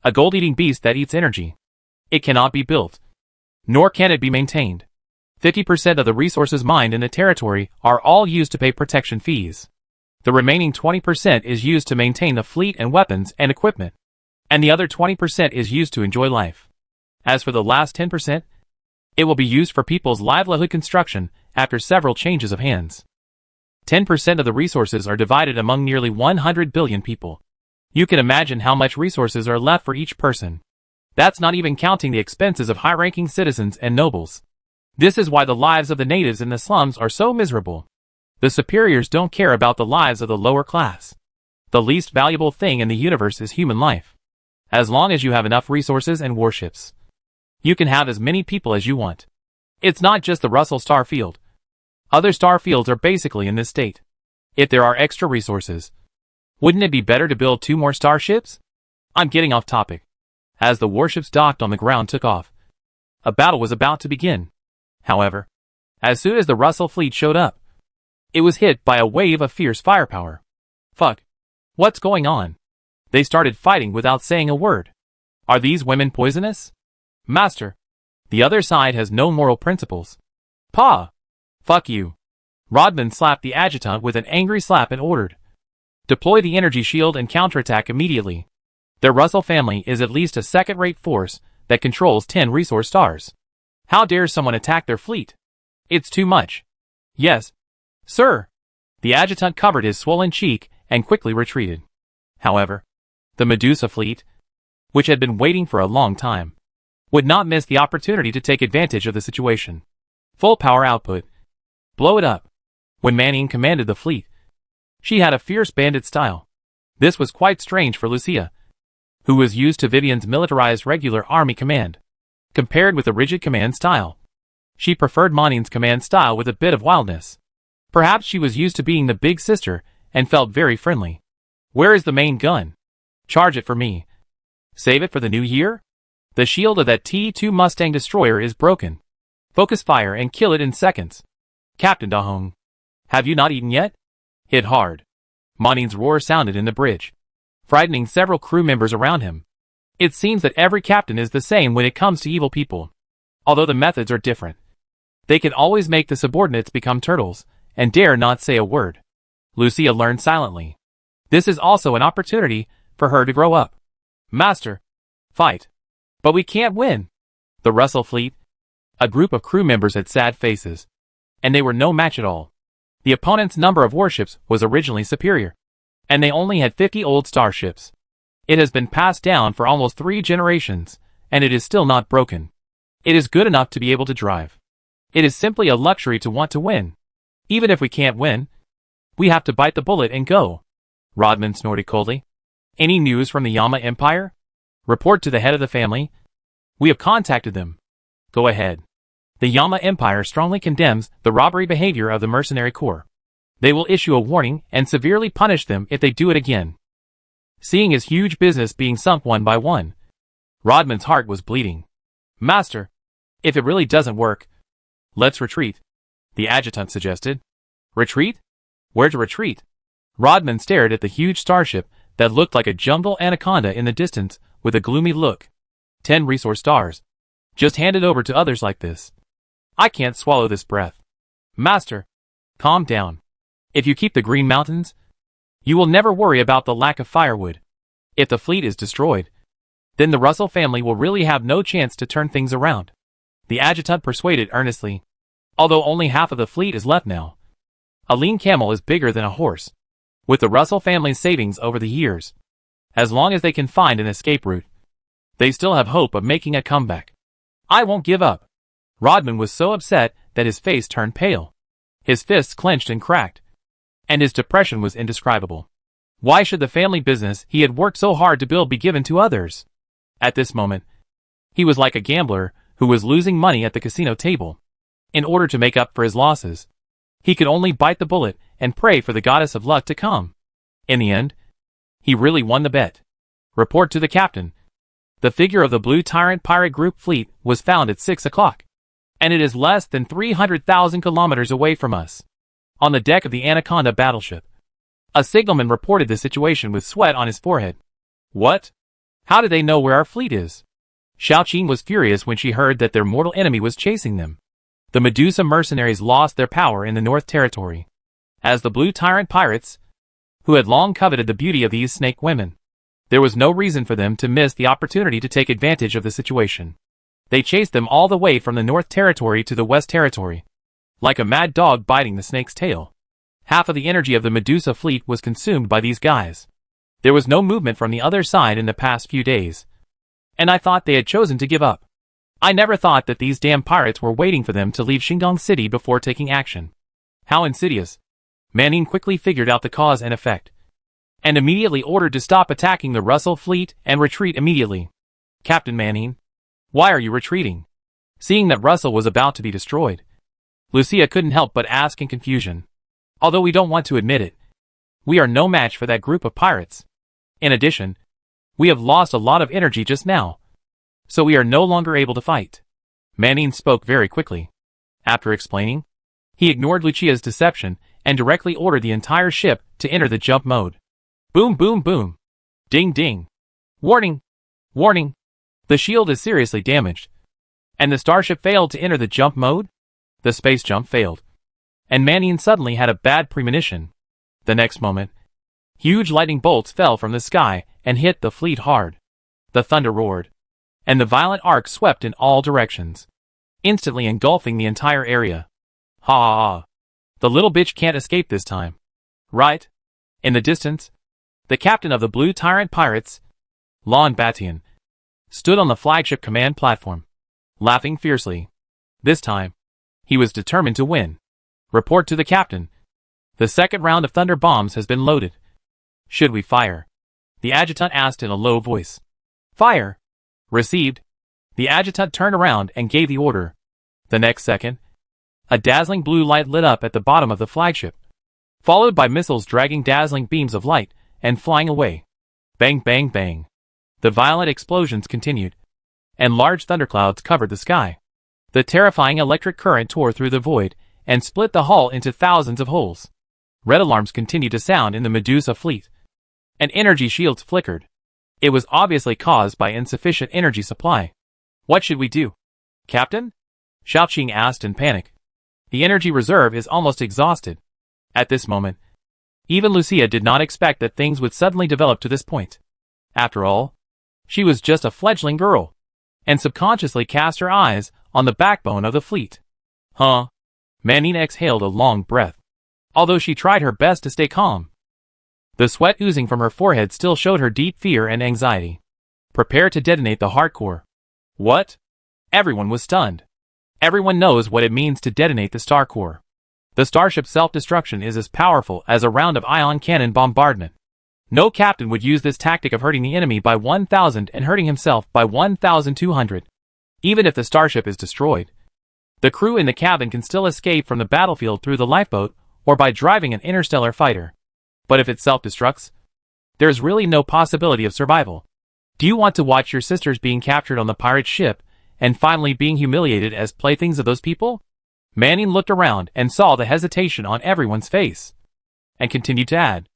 a gold-eating beast that eats energy. It cannot be built, nor can it be maintained. 50% of the resources mined in the territory are all used to pay protection fees. The remaining 20% is used to maintain the fleet and weapons and equipment, and the other 20% is used to enjoy life. As for the last 10%, it will be used for people's livelihood construction after several changes of hands. 10% of the resources are divided among nearly 100 billion people. You can imagine how much resources are left for each person. That's not even counting the expenses of high-ranking citizens and nobles. This is why the lives of the natives in the slums are so miserable. The superiors don't care about the lives of the lower class. The least valuable thing in the universe is human life. As long as you have enough resources and warships, you can have as many people as you want. It's not just the Russell star field. Other star fields are basically in this state. If there are extra resources, wouldn't it be better to build 2 more starships? I'm getting off topic. As the warships docked on the ground took off, a battle was about to begin. However, as soon as the Russell fleet showed up, it was hit by a wave of fierce firepower. Fuck. What's going on? They started fighting without saying a word. Are these women poisonous? Master, the other side has no moral principles. Pa! Fuck you. Rodman slapped the adjutant with an angry slap and ordered, deploy the energy shield and counterattack immediately. Their Russell family is at least a second-rate force that controls 10 resource stars. How dare someone attack their fleet? It's too much. Yes, sir. The adjutant covered his swollen cheek and quickly retreated. However, the Medusa fleet, which had been waiting for a long time, would not miss the opportunity to take advantage of the situation. Full power output. Blow it up. When Manning commanded the fleet, she had a fierce bandit style. This was quite strange for Lucia, who was used to Vivian's militarized regular army command. Compared with the rigid command style, she preferred Manning's command style with a bit of wildness. Perhaps she was used to being the big sister and felt very friendly. Where is the main gun? Charge it for me. Save it for the new year? The shield of that T-2 Mustang destroyer is broken. Focus fire and kill it in seconds. Captain Dahong, have you not eaten yet? Hit hard. Manning's roar sounded in the bridge, frightening several crew members around him. It seems that every captain is the same when it comes to evil people. Although the methods are different, they can always make the subordinates become turtles and dare not say a word. Lucia learned silently. This is also an opportunity for her to grow up. Master, fight. But we can't win. The Russell fleet, a group of crew members had sad faces, and they were no match at all. The opponent's number of warships was originally superior, and they only had 50 old starships. It has been passed down for almost 3 generations, and it is still not broken. It is good enough to be able to drive. It is simply a luxury to want to win. Even if we can't win, we have to bite the bullet and go. Rodman snorted coldly. Any news from the Yama Empire? Report to the head of the family. We have contacted them. Go ahead. The Yama Empire strongly condemns the robbery behavior of the Mercenary Corps. They will issue a warning and severely punish them if they do it again. Seeing his huge business being sunk one by one, Rodman's heart was bleeding. Master, if it really doesn't work, let's retreat, the adjutant suggested. Retreat? Where to retreat? Rodman stared at the huge starship that looked like a jumbo anaconda in the distance with a gloomy look. 10 resource stars. Just hand it over to others like this. I can't swallow this breath. Master, calm down. If you keep the Green Mountains, you will never worry about the lack of firewood. If the fleet is destroyed, then the Russell family will really have no chance to turn things around. The adjutant persuaded earnestly. Although only half of the fleet is left now. A lean camel is bigger than a horse. With the Russell family's savings over the years, as long as they can find an escape route, they still have hope of making a comeback. I won't give up. Rodman was so upset that his face turned pale. His fists clenched and cracked, and his depression was indescribable. Why should the family business he had worked so hard to build be given to others? At this moment, he was like a gambler who was losing money at the casino table. In order to make up for his losses, he could only bite the bullet and pray for the goddess of luck to come. In the end, he really won the bet. Report to the captain. The figure of the Blue Tyrant Pirate Group fleet was found at 6 o'clock, and it is less than 300,000 kilometers away from us, on the deck of the Anaconda battleship. A signalman reported the situation with sweat on his forehead. What? How did they know where our fleet is? Xiaoqing was furious when she heard that their mortal enemy was chasing them. The Medusa mercenaries lost their power in the North Territory. As the Blue Tyrant pirates, who had long coveted the beauty of these snake women, there was no reason for them to miss the opportunity to take advantage of the situation. They chased them all the way from the North Territory to the West Territory, like a mad dog biting the snake's tail. Half of the energy of the Medusa fleet was consumed by these guys. There was no movement from the other side in the past few days, and I thought they had chosen to give up. I never thought that these damn pirates were waiting for them to leave Xingdong City before taking action. How insidious. Manning quickly figured out the cause and effect, and immediately ordered to stop attacking the Russell fleet and retreat immediately. Captain Manning, why are you retreating? Seeing that Russell was about to be destroyed, Lucia couldn't help but ask in confusion. Although we don't want to admit it, we are no match for that group of pirates. In addition, we have lost a lot of energy just now, so we are no longer able to fight. Manning spoke very quickly. After explaining, he ignored Lucia's deception and directly ordered the entire ship to enter the jump mode. Boom boom boom. Ding ding. Warning! Warning! The shield is seriously damaged. And the starship failed to enter the jump mode? The space jump failed. And Manning suddenly had a bad premonition. The next moment, huge lightning bolts fell from the sky and hit the fleet hard. The thunder roared, and the violent arc swept in all directions, instantly engulfing the entire area. Ha ha ha. The little bitch can't escape this time. Right? In the distance, the captain of the Blue Tyrant pirates, Lon Batian, stood on the flagship command platform, laughing fiercely. This time, he was determined to win. Report to the captain. The second round of thunder bombs has been loaded. Should we fire? The adjutant asked in a low voice. Fire! Received. The adjutant turned around and gave the order. The next second, a dazzling blue light lit up at the bottom of the flagship, followed by missiles dragging dazzling beams of light and flying away. Bang bang bang. The violent explosions continued, and large thunderclouds covered the sky. The terrifying electric current tore through the void and split the hull into thousands of holes. Red alarms continued to sound in the Medusa fleet, and energy shields flickered. It was obviously caused by insufficient energy supply. What should we do? Captain? Xiaoqing asked in panic. The energy reserve is almost exhausted. At this moment, even Lucia did not expect that things would suddenly develop to this point. After all, she was just a fledgling girl, and subconsciously cast her eyes on the backbone of the fleet. Huh? Manning exhaled a long breath, although she tried her best to stay calm. The sweat oozing from her forehead still showed her deep fear and anxiety. Prepare to detonate the hardcore. What? Everyone was stunned. Everyone knows what it means to detonate the star core. The starship's self-destruction is as powerful as a round of ion cannon bombardment. No captain would use this tactic of hurting the enemy by 1,000 and hurting himself by 1,200. Even if the starship is destroyed, the crew in the cabin can still escape from the battlefield through the lifeboat or by driving an interstellar fighter. But if it self-destructs, there's really no possibility of survival. Do you want to watch your sisters being captured on the pirate ship and finally being humiliated as playthings of those people? Manning looked around and saw the hesitation on everyone's face, and continued to add,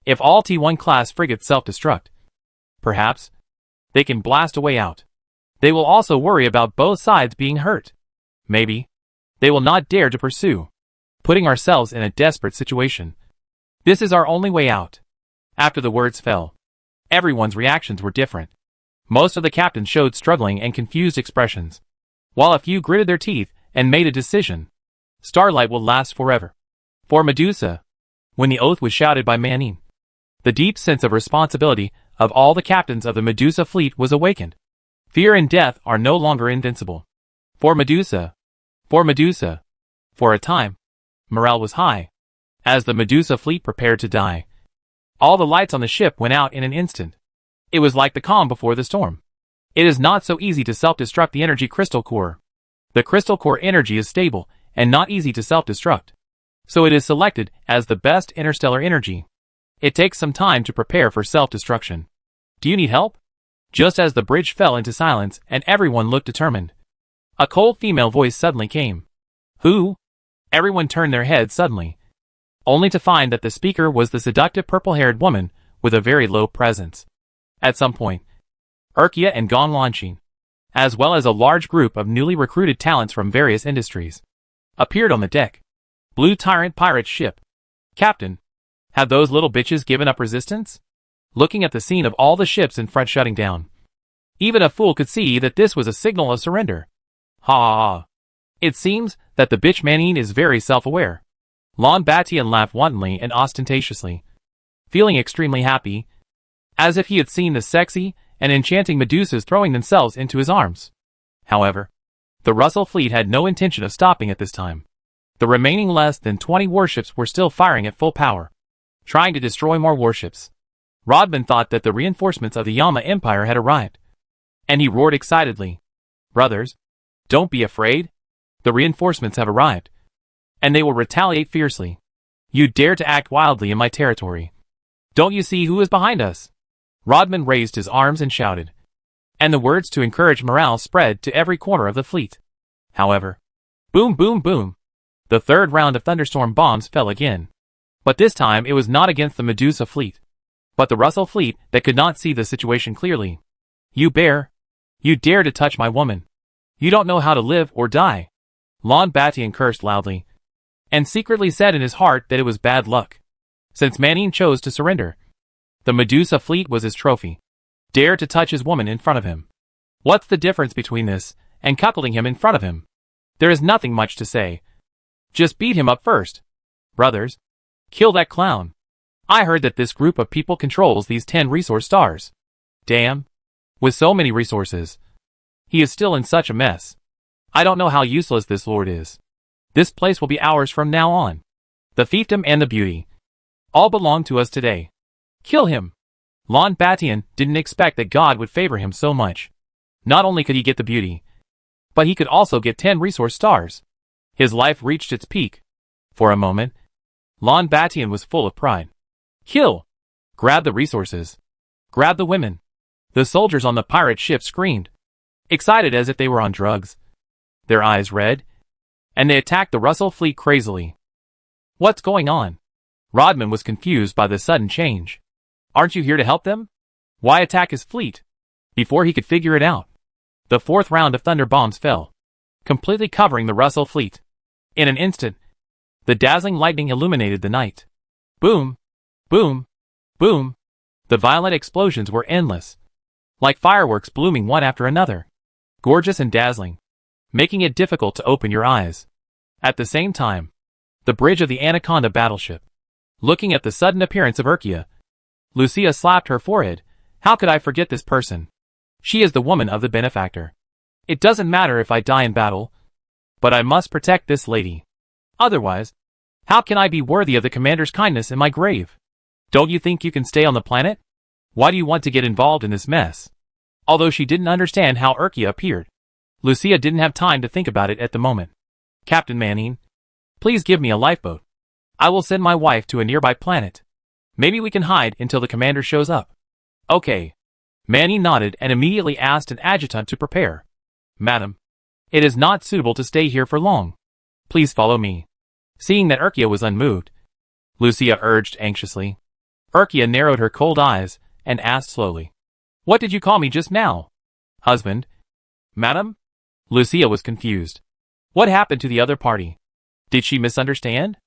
if all T1 class frigates self-destruct, perhaps they can blast a way out. They will also worry about both sides being hurt. Maybe they will not dare to pursue, putting ourselves in a desperate situation. This is our only way out. After the words fell, everyone's reactions were different. Most of the captains showed struggling and confused expressions, while a few gritted their teeth and made a decision. Starlight will last forever. For Medusa. When the oath was shouted by Manning, the deep sense of responsibility of all the captains of the Medusa fleet was awakened. Fear and death are no longer invincible. For Medusa. For Medusa. For a time, morale was high, as the Medusa fleet prepared to die. All the lights on the ship went out in an instant. It was like the calm before the storm. It is not so easy to self-destruct the energy crystal core. The crystal core energy is stable and not easy to self-destruct, so it is selected as the best interstellar energy. It takes some time to prepare for self-destruction. Do you need help? Just as the bridge fell into silence and everyone looked determined, a cold female voice suddenly came. Who? Everyone turned their heads suddenly, only to find that the speaker was the seductive purple-haired woman with a very low presence. At some point, Urkia and Gonlanchin, as well as a large group of newly recruited talents from various industries, appeared on the deck. Blue Tyrant pirate ship. Captain, have those little bitches given up resistance? Looking at the scene of all the ships in front shutting down, even a fool could see that this was a signal of surrender. Ha ha ha. It seems that the bitch Manine is very self-aware. Lon Batian laughed wantonly and ostentatiously, feeling extremely happy, as if he had seen the sexy and enchanting Medusas throwing themselves into his arms. However, the Russell fleet had no intention of stopping at this time. The remaining less than 20 warships were still firing at full power, trying to destroy more warships. Rodman thought that the reinforcements of the Yama Empire had arrived, and he roared excitedly, "Brothers, don't be afraid. The reinforcements have arrived, and they will retaliate fiercely. You dare to act wildly in my territory. Don't you see who is behind us?" Rodman raised his arms and shouted, and the words to encourage morale spread to every corner of the fleet. However, boom boom boom, the third round of thunderstorm bombs fell again. But this time it was not against the Medusa fleet, but the Russell fleet that could not see the situation clearly. "You bear! You dare to touch my woman! You don't know how to live or die!" Lon Batian cursed loudly, and secretly said in his heart that it was bad luck, since Manine chose to surrender. The Medusa fleet was his trophy. Dare to touch his woman in front of him. What's the difference between this and cuckolding him in front of him? There is nothing much to say. Just beat him up first. Brothers, kill that clown. I heard that this group of people controls these 10 resource stars. Damn. With so many resources, he is still in such a mess. I don't know how useless this lord is. This place will be ours from now on. The fiefdom and the beauty all belong to us today. Kill him. Lon Batian didn't expect that God would favor him so much. Not only could he get the beauty, but he could also get 10 resource stars. His life reached its peak. For a moment, Lon Batian was full of pride. Kill! Grab the resources. Grab the women. The soldiers on the pirate ship screamed, excited as if they were on drugs. Their eyes red, and they attacked the Russell fleet crazily. What's going on? Rodman was confused by the sudden change. Aren't you here to help them? Why attack his fleet? Before he could figure it out, the fourth round of thunder bombs fell, completely covering the Russell fleet. In an instant, the dazzling lightning illuminated the night. Boom! Boom! Boom! The violent explosions were endless, like fireworks blooming one after another, gorgeous and dazzling, making it difficult to open your eyes. At the same time, the bridge of the Anaconda battleship. Looking at the sudden appearance of Urkia, Lucia slapped her forehead. How could I forget this person? She is the woman of the benefactor. It doesn't matter if I die in battle, but I must protect this lady. Otherwise, how can I be worthy of the commander's kindness in my grave? Don't you think you can stay on the planet? Why do you want to get involved in this mess? Although she didn't understand how Urkia appeared, Lucia didn't have time to think about it at the moment. Captain Manine, please give me a lifeboat. I will send my wife to a nearby planet. Maybe we can hide until the commander shows up. Okay. Manine nodded and immediately asked an adjutant to prepare. Madam, it is not suitable to stay here for long. Please follow me. Seeing that Urkia was unmoved, Lucia urged anxiously. Urkia narrowed her cold eyes and asked slowly, What did you call me just now? Husband? Madam? Lucia was confused. What happened to the other party? Did she misunderstand?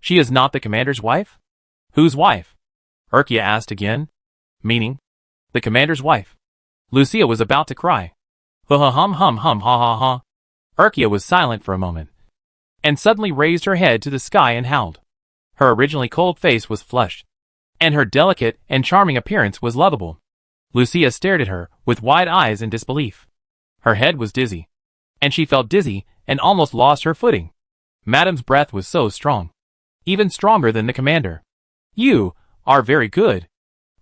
She is not the commander's wife? Whose wife? Urkia asked again. Meaning? The commander's wife. Lucia was about to cry. Hum ha ha ha. Urkia was silent for a moment, and suddenly raised her head to the sky and howled. Her originally cold face was flushed, and her delicate and charming appearance was lovable. Lucia stared at her with wide eyes in disbelief. Her head was dizzy, and she felt dizzy and almost lost her footing. Madam's breath was so strong, even stronger than the commander. You are very good.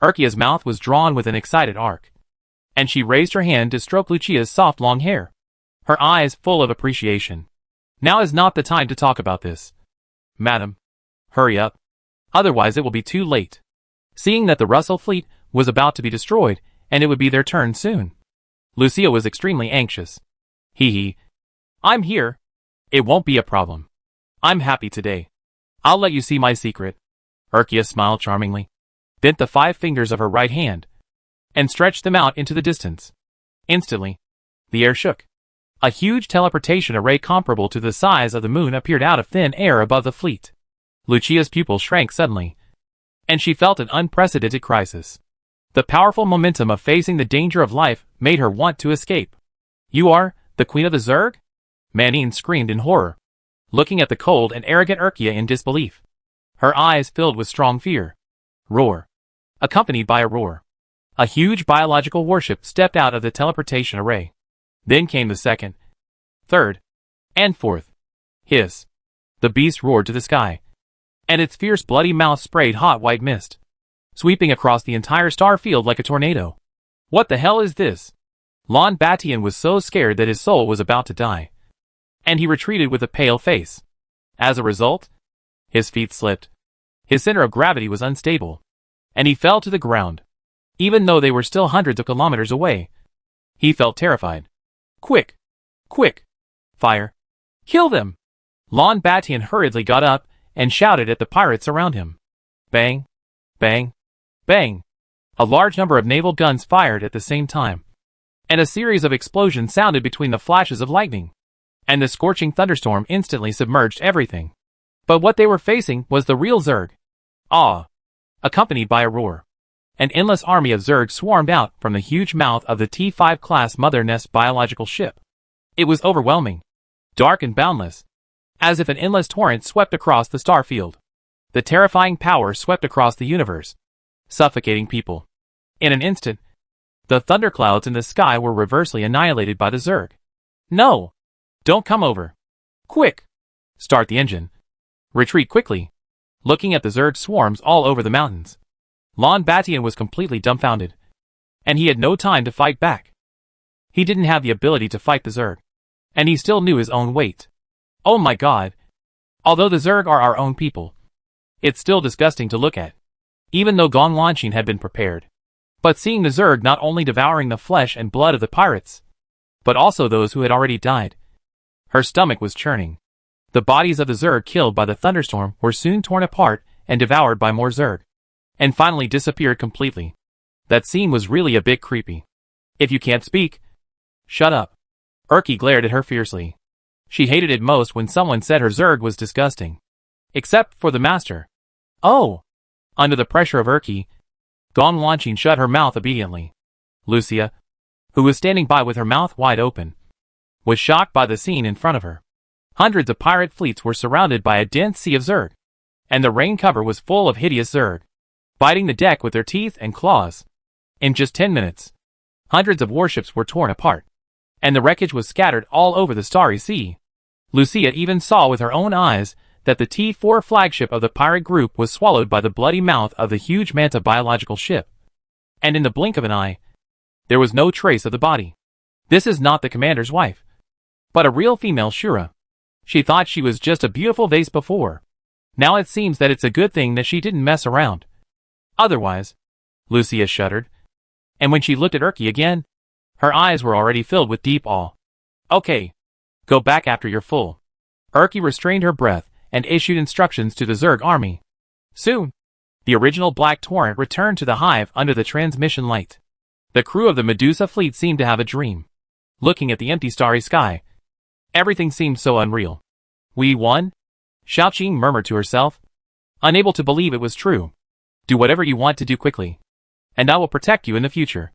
Urkia's mouth was drawn with an excited arc, and she raised her hand to stroke Lucia's soft long hair, her eyes full of appreciation. Now is not the time to talk about this. Madam, hurry up, otherwise it will be too late. Seeing that the Russell fleet was about to be destroyed, and it would be their turn soon, Lucia was extremely anxious. Hee hee. I'm here. It won't be a problem. I'm happy today. I'll let you see my secret. Urkia smiled charmingly, bent the 5 fingers of her right hand, and stretched them out into the distance. Instantly, the air shook. A huge teleportation array comparable to the size of the moon appeared out of thin air above the fleet. Lucia's pupil shrank suddenly, and she felt an unprecedented crisis. The powerful momentum of facing the danger of life made her want to escape. You are the Queen of the Zerg? Manine screamed in horror, looking at the cold and arrogant Urkia in disbelief. Her eyes filled with strong fear. Roar. Accompanied by a roar, a huge biological warship stepped out of the teleportation array. Then came the second, third, and fourth. Hiss. The beast roared to the sky, and its fierce bloody mouth sprayed hot white mist, sweeping across the entire star field like a tornado. What the hell is this? Lon Batian was so scared that his soul was about to die, and he retreated with a pale face. As a result, his feet slipped. His center of gravity was unstable, and he fell to the ground. Even though they were still hundreds of kilometers away, he felt terrified. Quick! Quick! Fire! Kill them! Lon Batian hurriedly got up and shouted at the pirates around him. Bang! Bang! Bang! A large number of naval guns fired at the same time, and a series of explosions sounded between the flashes of lightning, and the scorching thunderstorm instantly submerged everything. But what they were facing was the real Zerg. Awe! Accompanied by a roar, an endless army of Zerg swarmed out from the huge mouth of the T5 class Mother Nest biological ship. It was overwhelming, dark and boundless, as if an endless torrent swept across the star field. The terrifying power swept across the universe, suffocating people. In an instant, the thunderclouds in the sky were reversely annihilated by the Zerg. No! Don't come over! Quick! Start the engine. Retreat quickly! Looking at the Zerg swarms all over the mountains, Lon Batian was completely dumbfounded, and he had no time to fight back. He didn't have the ability to fight the Zerg, and he still knew his own weight. Oh my god! Although the Zerg are our own people, it's still disgusting to look at, even though Gong Lanshin had been prepared. But seeing the Zerg not only devouring the flesh and blood of the pirates, but also those who had already died, her stomach was churning. The bodies of the Zerg killed by the thunderstorm were soon torn apart and devoured by more Zerg, and finally disappeared completely. That scene was really a bit creepy. If you can't speak, shut up. Urki glared at her fiercely. She hated it most when someone said her Zerg was disgusting. Except for the master. Oh! Under the pressure of Urki, Gong Lanshin shut her mouth obediently. Lucia, who was standing by with her mouth wide open, was shocked by the scene in front of her. Hundreds of pirate fleets were surrounded by a dense sea of Zerg, and the rain cover was full of hideous Zerg, biting the deck with their teeth and claws. In just 10 minutes, hundreds of warships were torn apart, and the wreckage was scattered all over the starry sea. Lucia even saw with her own eyes that the T4 flagship of the pirate group was swallowed by the bloody mouth of the huge Manta biological ship. And in the blink of an eye, there was no trace of the body. This is not the commander's wife, but a real female Shura. She thought she was just a beautiful vase before. Now it seems that it's a good thing that she didn't mess around. Otherwise, Lucia shuddered, and when she looked at Urki again, her eyes were already filled with deep awe. Okay, go back after you're full. Urki restrained her breath and issued instructions to the Zerg army. Soon, the original Black Torrent returned to the hive under the transmission light. The crew of the Medusa fleet seemed to have a dream. Looking at the empty starry sky, everything seemed so unreal. We won? Xiaoqing murmured to herself, unable to believe it was true. Do whatever you want to do quickly, and I will protect you in the future.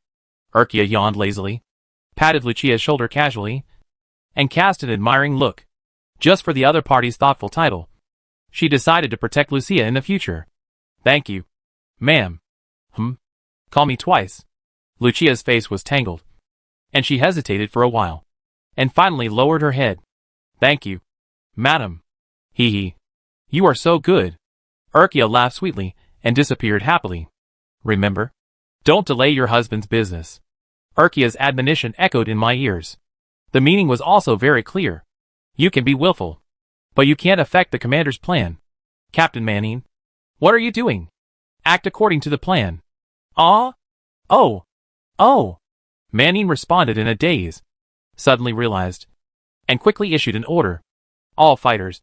Urkia yawned lazily, patted Lucia's shoulder casually, and cast an admiring look. Just for the other party's thoughtful title, she decided to protect Lucia in the future. Thank you, ma'am. Call me twice. Lucia's face was tangled, and she hesitated for a while, and finally lowered her head. Thank you, madam. Hee hee. You are so good. Urkia laughed sweetly and disappeared happily. Remember, don't delay your husband's business. Urkia's admonition echoed in my ears. The meaning was also very clear. You can be willful, but you can't affect the commander's plan. Captain Manine, what are you doing? Act according to the plan. Ah? Oh. Manine responded in a daze, suddenly realized, and quickly issued an order. All fighters,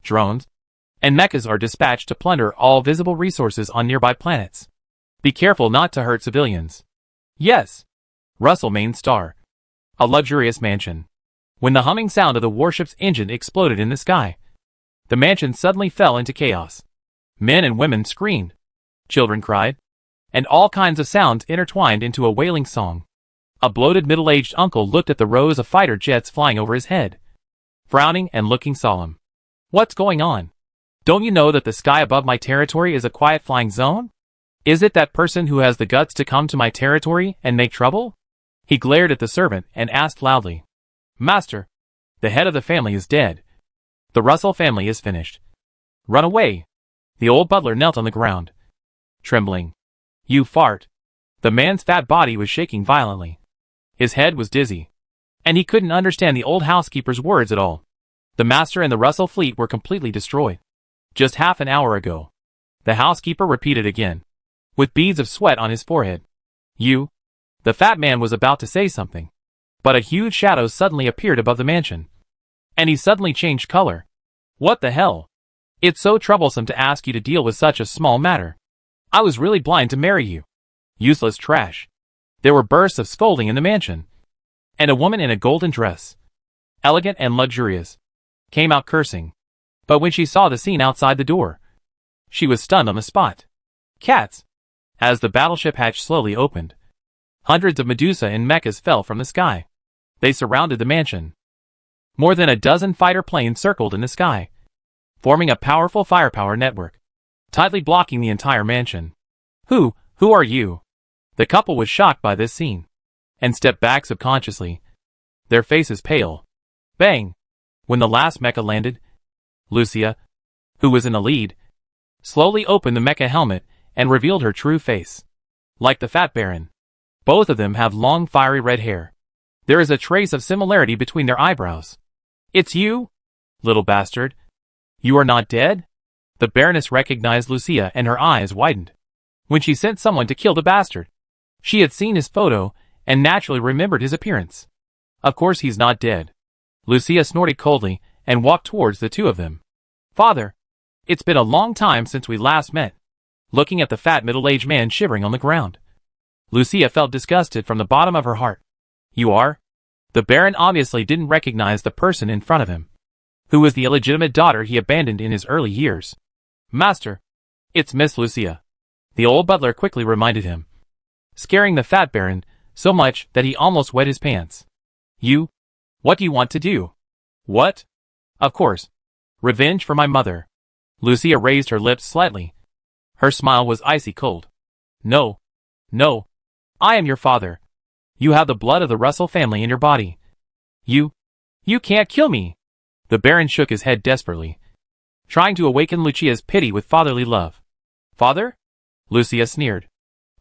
drones, and mechas are dispatched to plunder all visible resources on nearby planets. Be careful not to hurt civilians. Yes. Russell main star. A luxurious mansion. When the humming sound of the warship's engine exploded in the sky, the mansion suddenly fell into chaos. Men and women screamed. Children cried. And all kinds of sounds intertwined into a wailing song. A bloated middle-aged uncle looked at the rows of fighter jets flying over his head, frowning and looking solemn. What's going on? Don't you know that the sky above my territory is a quiet flying zone? Is it that person who has the guts to come to my territory and make trouble? He glared at the servant and asked loudly. Master, the head of the family is dead. The Russell family is finished. Run away. The old butler knelt on the ground, trembling. You fart. The man's fat body was shaking violently. His head was dizzy, and he couldn't understand the old housekeeper's words at all. The master and the Russell fleet were completely destroyed. Just half an hour ago. The housekeeper repeated again, with beads of sweat on his forehead. You? The fat man was about to say something, but a huge shadow suddenly appeared above the mansion. And he suddenly changed color. What the hell? It's so troublesome to ask you to deal with such a small matter. I was really blind to marry you. Useless trash. There were bursts of scolding in the mansion. And a woman in a golden dress, elegant and luxurious, came out cursing. But when she saw the scene outside the door, she was stunned on the spot. Cats! As the battleship hatch slowly opened, hundreds of Medusa and mechas fell from the sky. They surrounded the mansion. More than a dozen fighter planes circled in the sky, forming a powerful firepower network, tightly blocking the entire mansion. Who are you? The couple was shocked by this scene, and stepped back subconsciously, their faces pale. Bang! When the last mecha landed, Lucia, who was in the lead, slowly opened the mecha helmet and revealed her true face. Like the Fat Baron, both of them have long fiery red hair. There is a trace of similarity between their eyebrows. It's you? Little bastard. You are not dead? The Baroness recognized Lucia and her eyes widened. When she sent someone to kill the bastard, she had seen his photo and naturally remembered his appearance. Of course he's not dead. Lucia snorted coldly and walked towards the two of them. Father, it's been a long time since we last met. Looking at the fat middle-aged man shivering on the ground, Lucia felt disgusted from the bottom of her heart. You are? The Baron obviously didn't recognize the person in front of him, who was the illegitimate daughter he abandoned in his early years. Master, it's Miss Lucia, the old butler quickly reminded him, scaring the Fat Baron so much that he almost wet his pants. You? What do you want to do? What? Of course. Revenge for my mother. Lucia raised her lips slightly. Her smile was icy cold. No. No. I am your father. You have the blood of the Russell family in your body. You can't kill me. The Baron shook his head desperately, trying to awaken Lucia's pity with fatherly love. Father? Lucia sneered.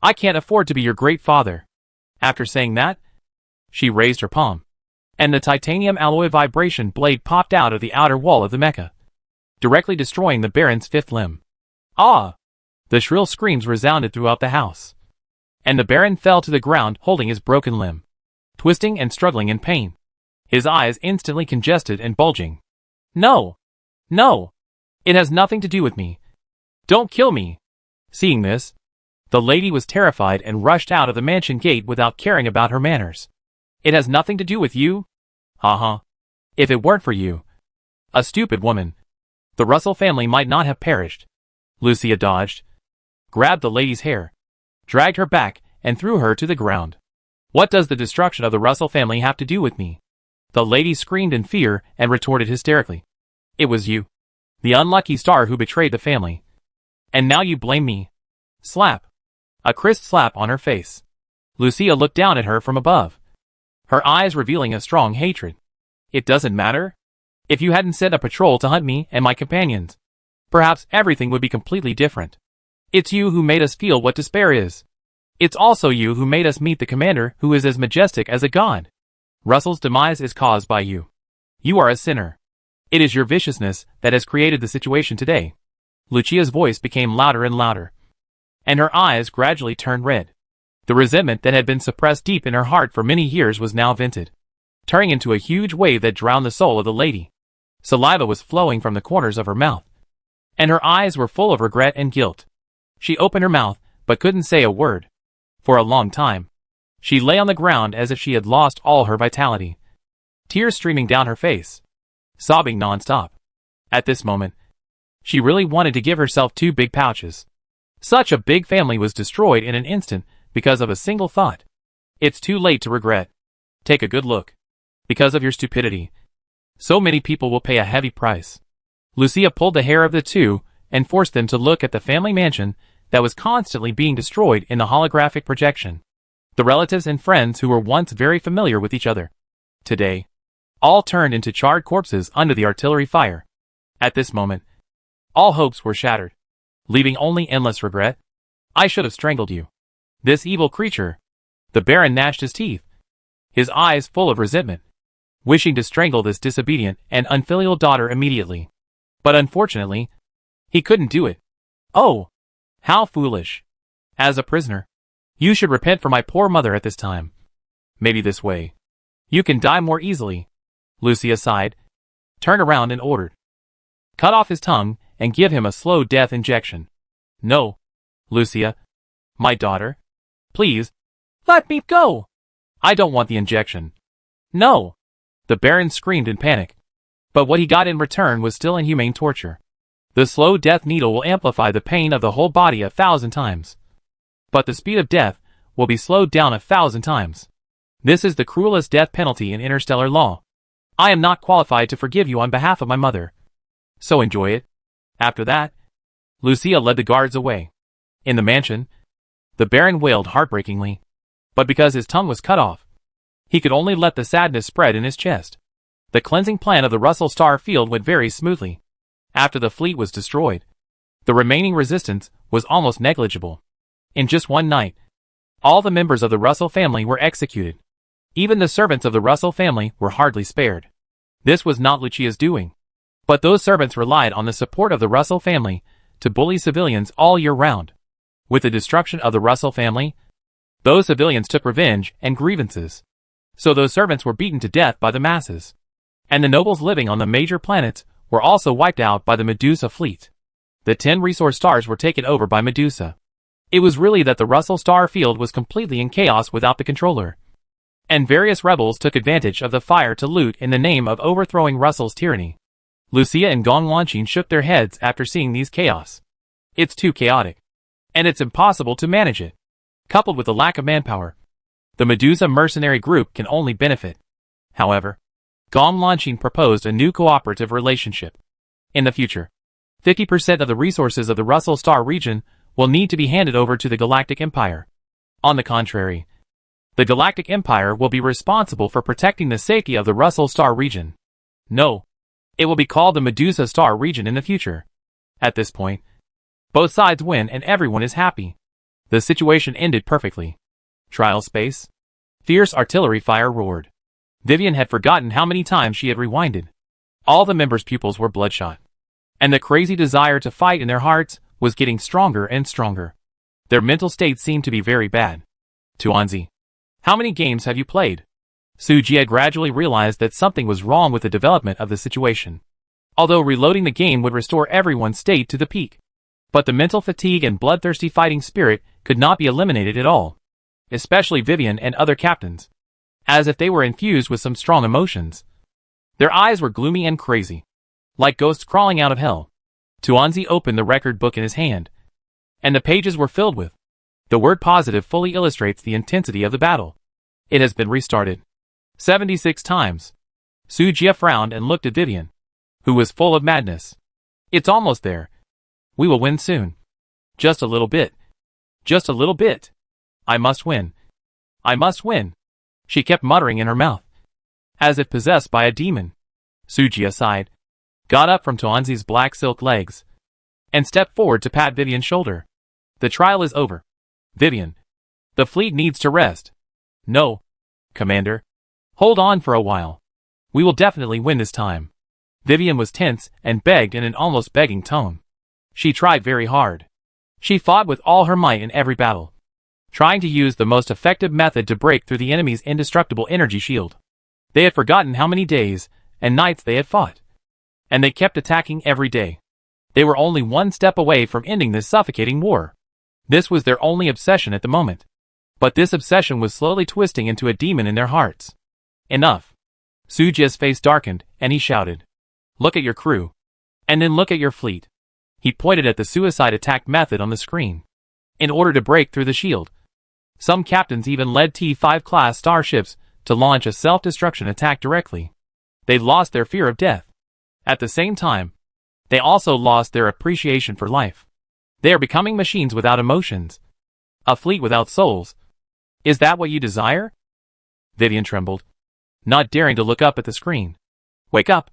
I can't afford to be your great father. After saying that, she raised her palm, and the titanium alloy vibration blade popped out of the outer wall of the mecha, directly destroying the Baron's fifth limb. Ah! The shrill screams resounded throughout the house, and the Baron fell to the ground holding his broken limb, twisting and struggling in pain, his eyes instantly congested and bulging. No! No! It has nothing to do with me. Don't kill me! Seeing this, the lady was terrified and rushed out of the mansion gate without caring about her manners. It has nothing to do with you? Ha. If it weren't for you, a stupid woman, the Russell family might not have perished. Lucia dodged, grabbed the lady's hair, dragged her back, and threw her to the ground. What does the destruction of the Russell family have to do with me? The lady screamed in fear and retorted hysterically. It was you, the unlucky star who betrayed the family. And now you blame me. Slap. A crisp slap on her face. Lucia looked down at her from above, her eyes revealing a strong hatred. It doesn't matter. If you hadn't sent a patrol to hunt me and my companions, perhaps everything would be completely different. It's you who made us feel what despair is. It's also you who made us meet the commander who is as majestic as a god. Russell's demise is caused by you. You are a sinner. It is your viciousness that has created the situation today. Lucia's voice became louder and louder, and her eyes gradually turned red. The resentment that had been suppressed deep in her heart for many years was now vented, turning into a huge wave that drowned the soul of the lady. Saliva was flowing from the corners of her mouth, and her eyes were full of regret and guilt. She opened her mouth, but couldn't say a word. For a long time, she lay on the ground as if she had lost all her vitality, tears streaming down her face, sobbing non-stop. At this moment, she really wanted to give herself 2 big pouches. Such a big family was destroyed in an instant because of a single thought. It's too late to regret. Take a good look. Because of your stupidity, so many people will pay a heavy price. Lucia pulled the hair of the 2 and forced them to look at the family mansion that was constantly being destroyed in the holographic projection. The relatives and friends who were once very familiar with each other, today, all turned into charred corpses under the artillery fire. At this moment, all hopes were shattered, leaving only endless regret. I should have strangled you. This evil creature. The Baron gnashed his teeth, his eyes full of resentment, wishing to strangle this disobedient and unfilial daughter immediately. But unfortunately, he couldn't do it. Oh, how foolish. As a prisoner, you should repent for my poor mother at this time. Maybe this way, you can die more easily. Lucia sighed, turned around and ordered. Cut off his tongue and give him a slow death injection. No, Lucia. My daughter. Please, let me go. I don't want the injection. No. The Baron screamed in panic. But what he got in return was still inhumane torture. The slow death needle will amplify the pain of the whole body 1,000 times. But the speed of death will be slowed down 1,000 times. This is the cruelest death penalty in interstellar law. I am not qualified to forgive you on behalf of my mother. So enjoy it. After that, Lucia led the guards away. In the mansion, the Baron wailed heartbreakingly. But because his tongue was cut off, he could only let the sadness spread in his chest. The cleansing plan of the Russell Star field went very smoothly. After the fleet was destroyed, the remaining resistance was almost negligible. In just one night, all the members of the Russell family were executed. Even the servants of the Russell family were hardly spared. This was not Lucia's doing. But those servants relied on the support of the Russell family to bully civilians all year round. With the destruction of the Russell family, those civilians took revenge and grievances. So those servants were beaten to death by the masses. And the nobles living on the major planets were also wiped out by the Medusa fleet. The 10 resource stars were taken over by Medusa. It was really that the Russell Star field was completely in chaos without the controller. And various rebels took advantage of the fire to loot in the name of overthrowing Russell's tyranny. Lucia and Gong Wanqin shook their heads after seeing these chaos. It's too chaotic. And it's impossible to manage it. Coupled with the lack of manpower, the Medusa mercenary group can only benefit. However, Gong Wanqin proposed a new cooperative relationship. In the future, 50% of the resources of the Russell Star region will need to be handed over to the Galactic Empire. On the contrary, the Galactic Empire will be responsible for protecting the safety of the Russell Star region. No, it will be called the Medusa Star region in the future. At this point, both sides win and everyone is happy. The situation ended perfectly. Trial space. Fierce artillery fire roared. Vivian had forgotten how many times she had rewinded. All the members' pupils were bloodshot. And the crazy desire to fight in their hearts was getting stronger and stronger. Their mental state seemed to be very bad. Tuanzi, how many games have you played? Sujia gradually realized that something was wrong with the development of the situation. Although reloading the game would restore everyone's state to the peak. But the mental fatigue and bloodthirsty fighting spirit could not be eliminated at all. Especially Vivian and other captains. As if they were infused with some strong emotions. Their eyes were gloomy and crazy. Like ghosts crawling out of hell. Tuanzi opened the record book in his hand. And the pages were filled with. The word positive fully illustrates the intensity of the battle. It has been restarted 76 times. Sujia frowned and looked at Vivian, who was full of madness. It's almost there. We will win soon. Just a little bit. Just a little bit. I must win. I must win. She kept muttering in her mouth, as if possessed by a demon. Sujia sighed, got up from Tuanzi's black silk legs, and stepped forward to pat Vivian's shoulder. The trial is over. Vivian, the fleet needs to rest. No, Commander. Hold on for a while. We will definitely win this time. Vivian was tense and begged in an almost begging tone. She tried very hard. She fought with all her might in every battle, trying to use the most effective method to break through the enemy's indestructible energy shield. They had forgotten how many days and nights they had fought. And they kept attacking every day. They were only one step away from ending this suffocating war. This was their only obsession at the moment. But this obsession was slowly twisting into a demon in their hearts. Enough. Sujia's face darkened, and he shouted. Look at your crew. And then look at your fleet. He pointed at the suicide attack method on the screen. In order to break through the shield, some captains even led T5 class starships to launch a self-destruction attack directly. They lost their fear of death. At the same time, they also lost their appreciation for life. They are becoming machines without emotions. A fleet without souls. Is that what you desire? Vivian trembled, not daring to look up at the screen. Wake up.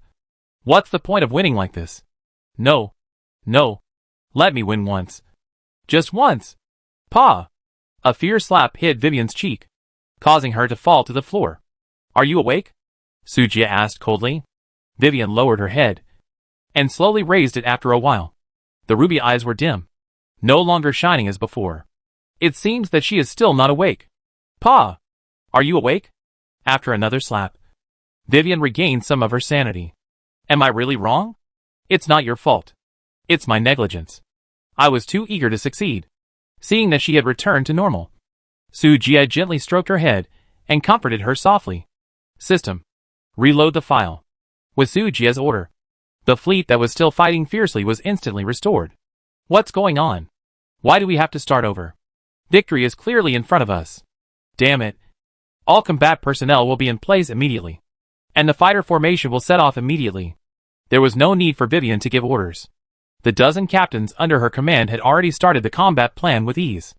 What's the point of winning like this? No. No. Let me win once. Just once. Pa. A fierce slap hit Vivian's cheek, causing her to fall to the floor. Are you awake? Sujia asked coldly. Vivian lowered her head and slowly raised it after a while. The ruby eyes were dim, no longer shining as before. It seems that she is still not awake. Pa! Are you awake? After another slap, Vivian regained some of her sanity. Am I really wrong? It's not your fault. It's my negligence. I was too eager to succeed. Seeing that she had returned to normal, Sujia gently stroked her head and comforted her softly. System. Reload the file. With Sujia's order, the fleet that was still fighting fiercely was instantly restored. What's going on? Why do we have to start over? Victory is clearly in front of us. Damn it. All combat personnel will be in place immediately. And the fighter formation will set off immediately. There was no need for Vivian to give orders. The dozen captains under her command had already started the combat plan with ease.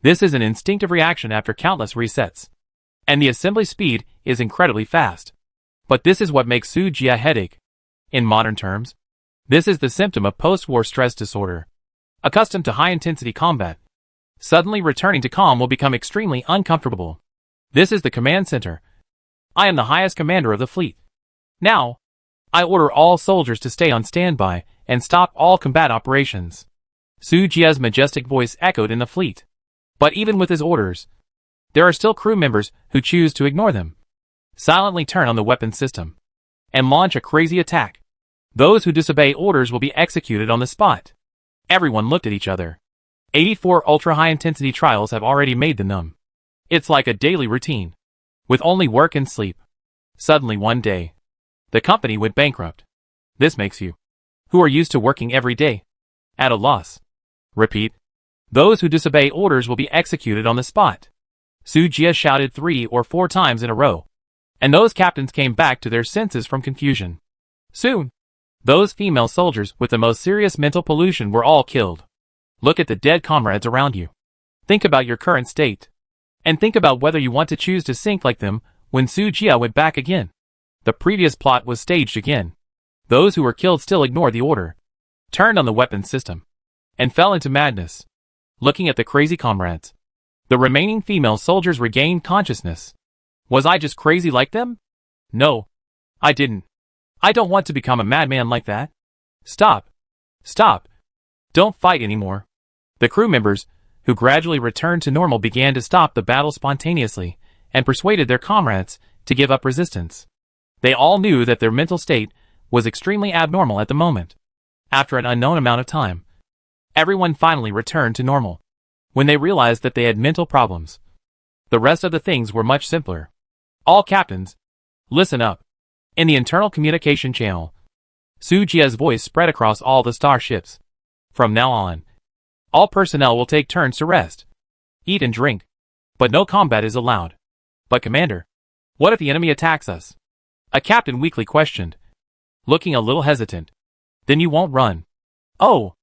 This is an instinctive reaction after countless resets. And the assembly speed is incredibly fast. But this is what makes Sujia headache. In modern terms, this is the symptom of post-war stress disorder. Accustomed to high-intensity combat, suddenly returning to calm will become extremely uncomfortable. This is the command center. I am the highest commander of the fleet. Now, I order all soldiers to stay on standby and stop all combat operations. Sujia's majestic voice echoed in the fleet. But even with his orders, there are still crew members who choose to ignore them. Silently turn on the weapon system and launch a crazy attack. Those who disobey orders will be executed on the spot. Everyone looked at each other. 84 ultra-high-intensity trials have already made them numb. It's like a daily routine, with only work and sleep. Suddenly one day, the company went bankrupt. This makes you, who are used to working every day, at a loss. Repeat. Those who disobey orders will be executed on the spot. Sujia shouted 3 or 4 times in a row, and those captains came back to their senses from confusion. Soon, those female soldiers with the most serious mental pollution were all killed. Look at the dead comrades around you. Think about your current state. And think about whether you want to choose to sink like them when Sujia went back again. The previous plot was staged again. Those who were killed still ignored the order, turned on the weapon system, and fell into madness. Looking at the crazy comrades, the remaining female soldiers regained consciousness. Was I just crazy like them? No, I didn't. I don't want to become a madman like that. Stop. Stop. Don't fight anymore. The crew members, who gradually returned to normal, began to stop the battle spontaneously and persuaded their comrades to give up resistance. They all knew that their mental state was extremely abnormal at the moment. After an unknown amount of time, everyone finally returned to normal. When they realized that they had mental problems, the rest of the things were much simpler. All captains, listen up. In the internal communication channel, Sujia's voice spread across all the starships. From now on, all personnel will take turns to rest, eat and drink, but no combat is allowed. But Commander, what if the enemy attacks us? A captain weakly questioned, looking a little hesitant. Then you won't run. Oh,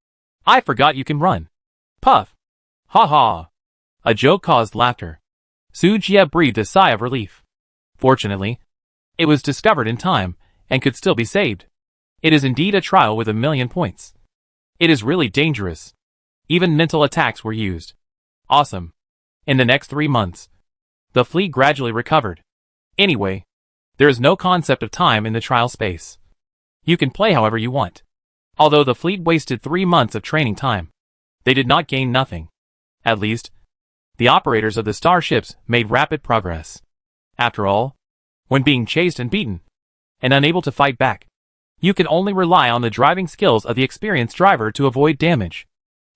I forgot you can run. Puff. Ha ha. A joke caused laughter. Sujia breathed a sigh of relief. Fortunately, it was discovered in time and could still be saved. It is indeed a trial with 1,000,000 points. It is really dangerous. Even mental attacks were used. Awesome. In the next 3 months, the fleet gradually recovered. Anyway, there is no concept of time in the trial space. You can play however you want. Although the fleet wasted 3 months of training time, they did not gain nothing. At least, the operators of the starships made rapid progress. After all, when being chased and beaten, and unable to fight back, You can only rely on the driving skills of the experienced driver to avoid damage.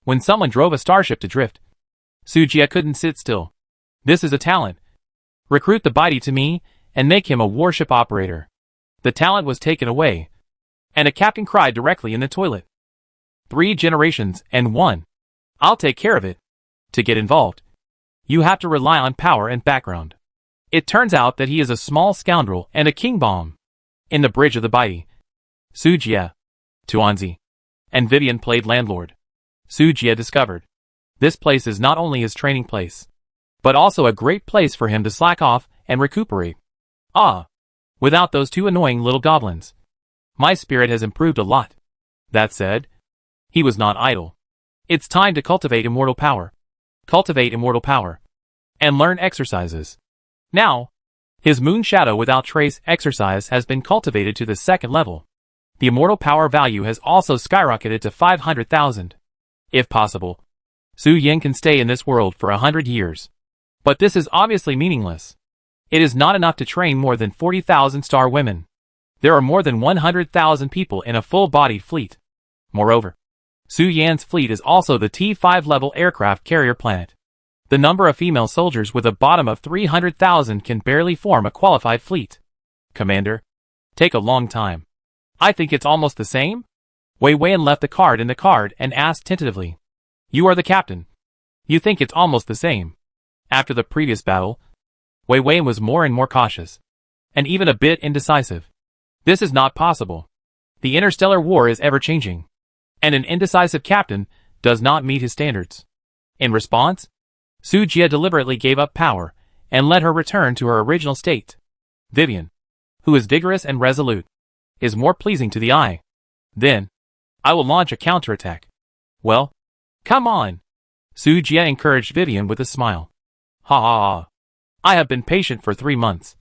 When someone drove a starship to drift, Sujia couldn't sit still. This is a talent. Recruit the Baidi to me, and make him a warship operator. The talent was taken away, and a captain cried directly in the toilet. 3 generations and 1. I'll take care of it. To get involved, you have to rely on power and background. It turns out that he is a small scoundrel and a king bomb. In the bridge of the Baidi, Sujia, Tuanzi, and Vivian played landlord. Sujia discovered this place is not only his training place, but also a great place for him to slack off and recuperate. Without those 2 annoying little goblins, my spirit has improved a lot. That said, he was not idle. It's time to cultivate immortal power. Cultivate immortal power. And learn exercises. Now, his moon shadow without trace exercise has been cultivated to the 2nd level. The immortal power value has also skyrocketed to 500,000. If possible, Su Yin can stay in this world for 100 years. But this is obviously meaningless. It is not enough to train more than 40,000 star women. There are more than 100,000 people in a full-bodied fleet. Moreover, Su Yan's fleet is also the T5 level aircraft carrier planet. The number of female soldiers with a bottom of 300,000 can barely form a qualified fleet. Commander, take a long time. I think it's almost the same? Wei Weian left the card in the card and asked tentatively. You are the captain. You think it's almost the same. After the previous battle, Wei Weian was more and more cautious, and even a bit indecisive. This is not possible. The interstellar war is ever-changing, and an indecisive captain does not meet his standards. In response, Su Jia deliberately gave up power and let her return to her original state. Vivian, who is vigorous and resolute, is more pleasing to the eye. Then, I will launch a counterattack. Well, come on. Su Jia encouraged Vivian with a smile. Ha ha ha. I have been patient for 3 months,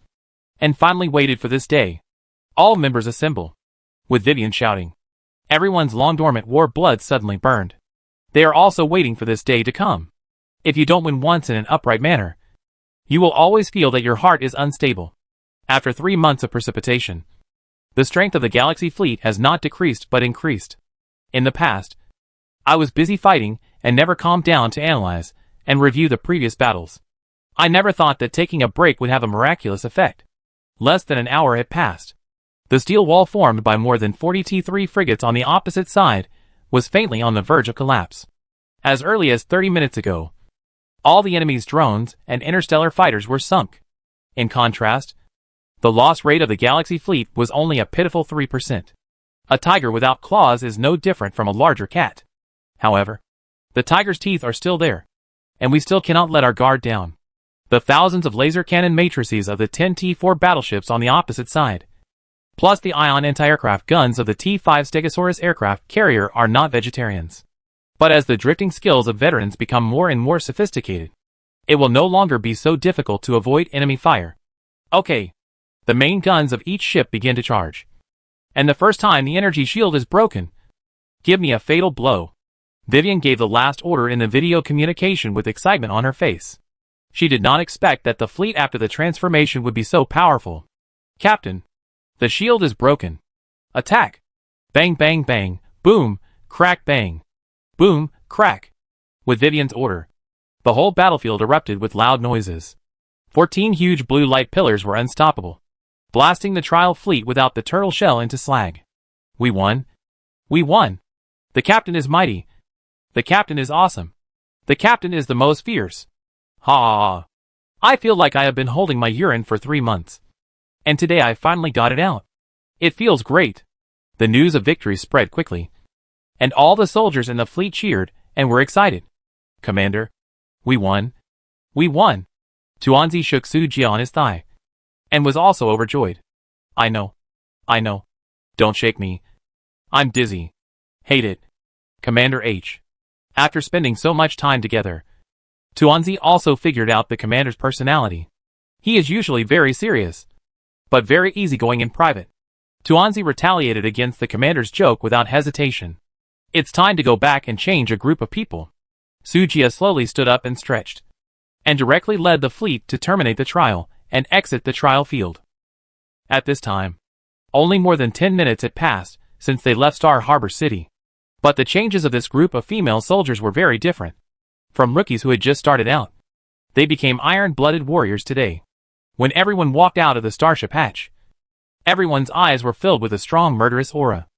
and finally waited for this day. All members assemble. With Vivian shouting, everyone's long-dormant war blood suddenly burned. They are also waiting for this day to come. If you don't win once in an upright manner, you will always feel that your heart is unstable. After 3 months of precipitation, the strength of the Galaxy fleet has not decreased but increased. In the past, I was busy fighting and never calmed down to analyze and review the previous battles. I never thought that taking a break would have a miraculous effect. Less than an hour had passed. The steel wall formed by more than 40 T3 frigates on the opposite side was faintly on the verge of collapse. As early as 30 minutes ago, all the enemy's drones and interstellar fighters were sunk. In contrast, the loss rate of the Galaxy fleet was only a pitiful 3%. A tiger without claws is no different from a larger cat. However, the tiger's teeth are still there, and we still cannot let our guard down. The thousands of laser cannon matrices of the 10 T4 battleships on the opposite side, plus the ion anti-aircraft guns of the T5 Stegosaurus aircraft carrier are not vegetarians. But as the drifting skills of veterans become more and more sophisticated, it will no longer be so difficult to avoid enemy fire. Okay. The main guns of each ship begin to charge. And the first time the energy shield is broken, give me a fatal blow. Vivian gave the last order in the video communication with excitement on her face. She did not expect that the fleet after the transformation would be so powerful. Captain, the shield is broken. Attack! Bang bang bang, boom, crack bang. Boom, crack. With Vivian's order, the whole battlefield erupted with loud noises. 14 huge blue light pillars were unstoppable, blasting the trial fleet without the turtle shell into slag. We won. We won. The captain is mighty. The captain is awesome. The captain is the most fierce. Ha ha ha. I feel like I have been holding my urine for 3 months. And today I finally got it out. It feels great. The news of victory spread quickly, and all the soldiers in the fleet cheered and were excited. Commander, we won. We won. Tuanzi shook Su Jia on his thigh, and was also overjoyed. I know. I know. Don't shake me. I'm dizzy. Hate it. Commander H. After spending so much time together, Tuanzi also figured out the commander's personality. He is usually very serious, but very easygoing in private. Tuanzi retaliated against the commander's joke without hesitation. It's time to go back and change a group of people. Su Jia slowly stood up and stretched, and directly led the fleet to terminate the trial and exit the trial field. At this time, Only more than 10 minutes had passed since they left Star Harbor City. But the changes of this group of female soldiers were very different. From rookies who had just started out, they became iron-blooded warriors today. When everyone walked out of the starship hatch, everyone's eyes were filled with a strong murderous aura.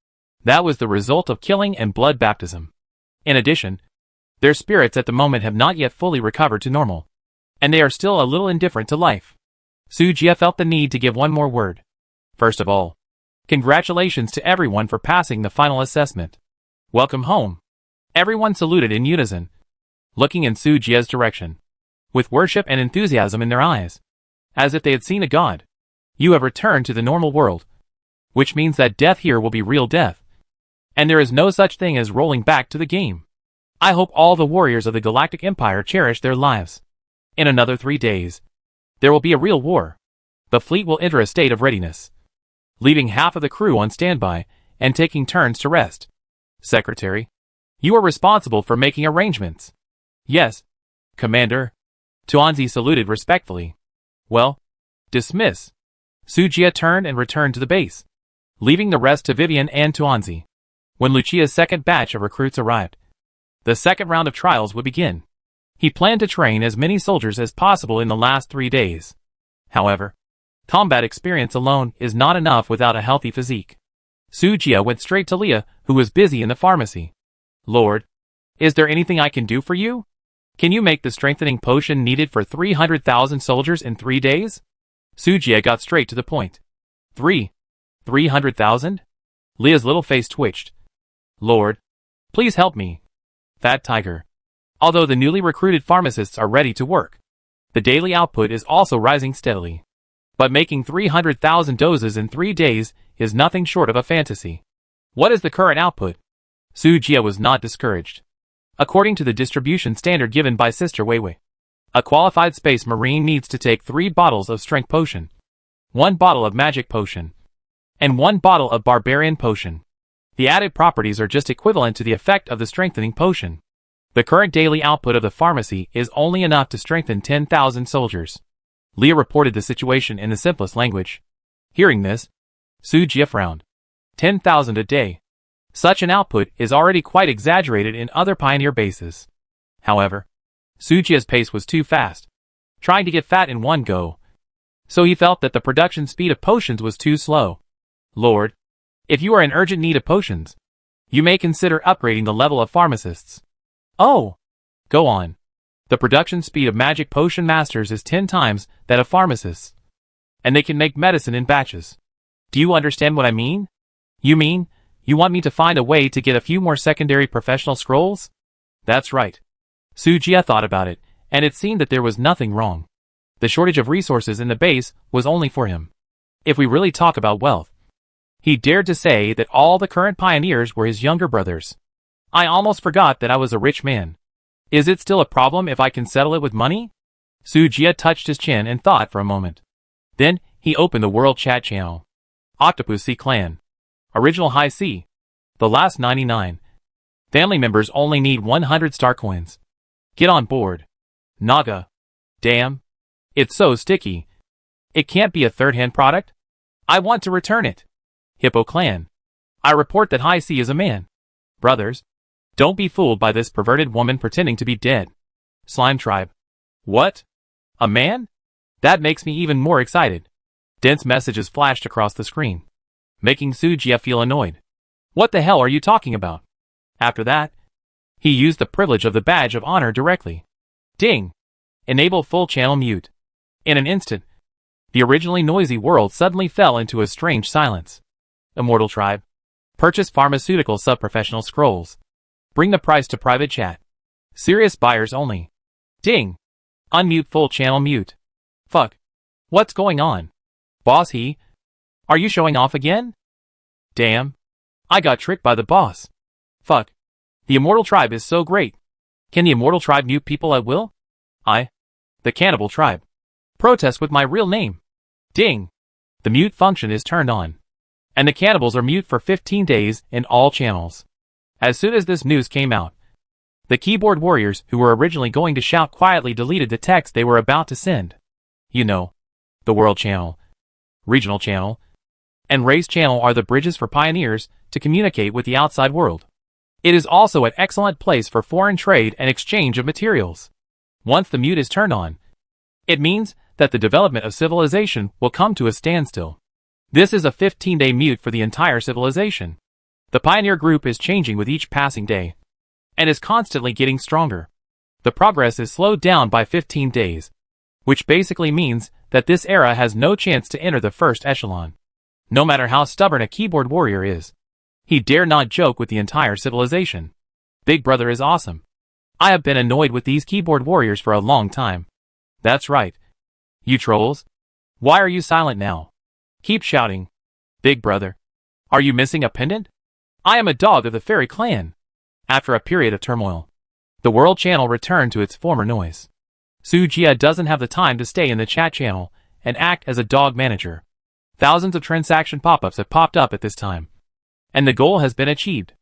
That was the result of killing and blood baptism. In addition, their spirits at the moment have not yet fully recovered to normal, and they are still a little indifferent to life. Sujia felt the need to give one more word. First of all, congratulations to everyone for passing the final assessment. Welcome home. Everyone saluted in unison, looking in Sujia's direction, with worship and enthusiasm in their eyes, as if they had seen a god. You have returned to the normal world, which means that death here will be real death, and there is no such thing as rolling back to the game. I hope all the warriors of the Galactic Empire cherish their lives. In another 3 days, there will be a real war. The fleet will enter a state of readiness, leaving half of the crew on standby and taking turns to rest. Secretary, you are responsible for making arrangements. Yes, Commander. Tuanzi saluted respectfully. Well, dismiss. Sujia turned and returned to the base, leaving the rest to Vivian and Tuanzi. When Lucia's second batch of recruits arrived, the second round of trials would begin. He planned to train as many soldiers as possible in the last 3 days. However, combat experience alone is not enough without a healthy physique. Sujia went straight to Leah, who was busy in the pharmacy. Lord, is there anything I can do for you? Can you make the strengthening potion needed for 300,000 soldiers in 3 days? Sujia got straight to the point. 300,000? Leah's little face twitched. Lord, please help me. Fat Tiger. Although the newly recruited pharmacists are ready to work, the daily output is also rising steadily. But making 300,000 doses in 3 days is nothing short of a fantasy. What is the current output? Sujia was not discouraged. According to the distribution standard given by Sister Weiwei, a qualified space marine needs to take 3 bottles of strength potion, 1 bottle of magic potion, and 1 bottle of barbarian potion. The added properties are just equivalent to the effect of the strengthening potion. The current daily output of the pharmacy is only enough to strengthen 10,000 soldiers. Leah reported the situation in the simplest language. Hearing this, Sujia frowned. 10,000 a day. Such an output is already quite exaggerated in other pioneer bases. However, Sujia's pace was too fast, trying to get fat in one go. So he felt that the production speed of potions was too slow. Lord, if you are in urgent need of potions, you may consider upgrading the level of pharmacists. Oh, go on. The production speed of magic potion masters is 10 times that of pharmacists, and they can make medicine in batches. Do you understand what I mean? You mean, you want me to find a way to get a few more secondary professional scrolls? That's right. Sujia thought about it, and it seemed that there was nothing wrong. The shortage of resources in the base was only for him. If we really talk about wealth, he dared to say that all the current pioneers were his younger brothers. I almost forgot that I was a rich man. Is it still a problem if I can settle it with money? Sujia touched his chin and thought for a moment. Then, he opened the World Chat channel. Octopus Sea Clan. Original High C. The last 99. Family members only need 100 star coins. Get on board. Naga. Damn. It's so sticky. It can't be a third-hand product? I want to return it. Hippo Clan. I report that High C is a man. Brothers, don't be fooled by this perverted woman pretending to be dead. Slime Tribe. What? A man? That makes me even more excited. Dense messages flashed across the screen, making Sujia feel annoyed. What the hell are you talking about? After that, he used the privilege of the badge of honor directly. Ding! Enable full channel mute. In an instant, the originally noisy world suddenly fell into a strange silence. Immortal Tribe. Purchase pharmaceutical sub-professional scrolls. Bring the price to private chat. Serious buyers only. Ding! Unmute full channel mute. Fuck. What's going on? Boss are you showing off again? Damn. I got tricked by the boss. Fuck. The Immortal Tribe is so great. Can the Immortal Tribe mute people at will? The Cannibal Tribe. Protest with my real name. Ding. The mute function is turned on, and the cannibals are mute for 15 days in all channels. As soon as this news came out, the keyboard warriors who were originally going to shout quietly deleted the text they were about to send. You know, the World Channel, Regional Channel, and race channel are the bridges for pioneers to communicate with the outside world. It is also an excellent place for foreign trade and exchange of materials. Once the mute is turned on, it means that the development of civilization will come to a standstill. This is a 15-day mute for the entire civilization. The pioneer group is changing with each passing day, and is constantly getting stronger. The progress is slowed down by 15 days, which basically means that this era has no chance to enter the first echelon. No matter how stubborn a keyboard warrior is, he dare not joke with the entire civilization. Big Brother is awesome. I have been annoyed with these keyboard warriors for a long time. That's right. You trolls. Why are you silent now? Keep shouting. Big Brother. Are you missing a pendant? I am a dog of the fairy clan. After a period of turmoil, the world channel returned to its former noise. Sujia doesn't have the time to stay in the chat channel and act as a dog manager. Thousands of transaction pop-ups have popped up at this time, and the goal has been achieved.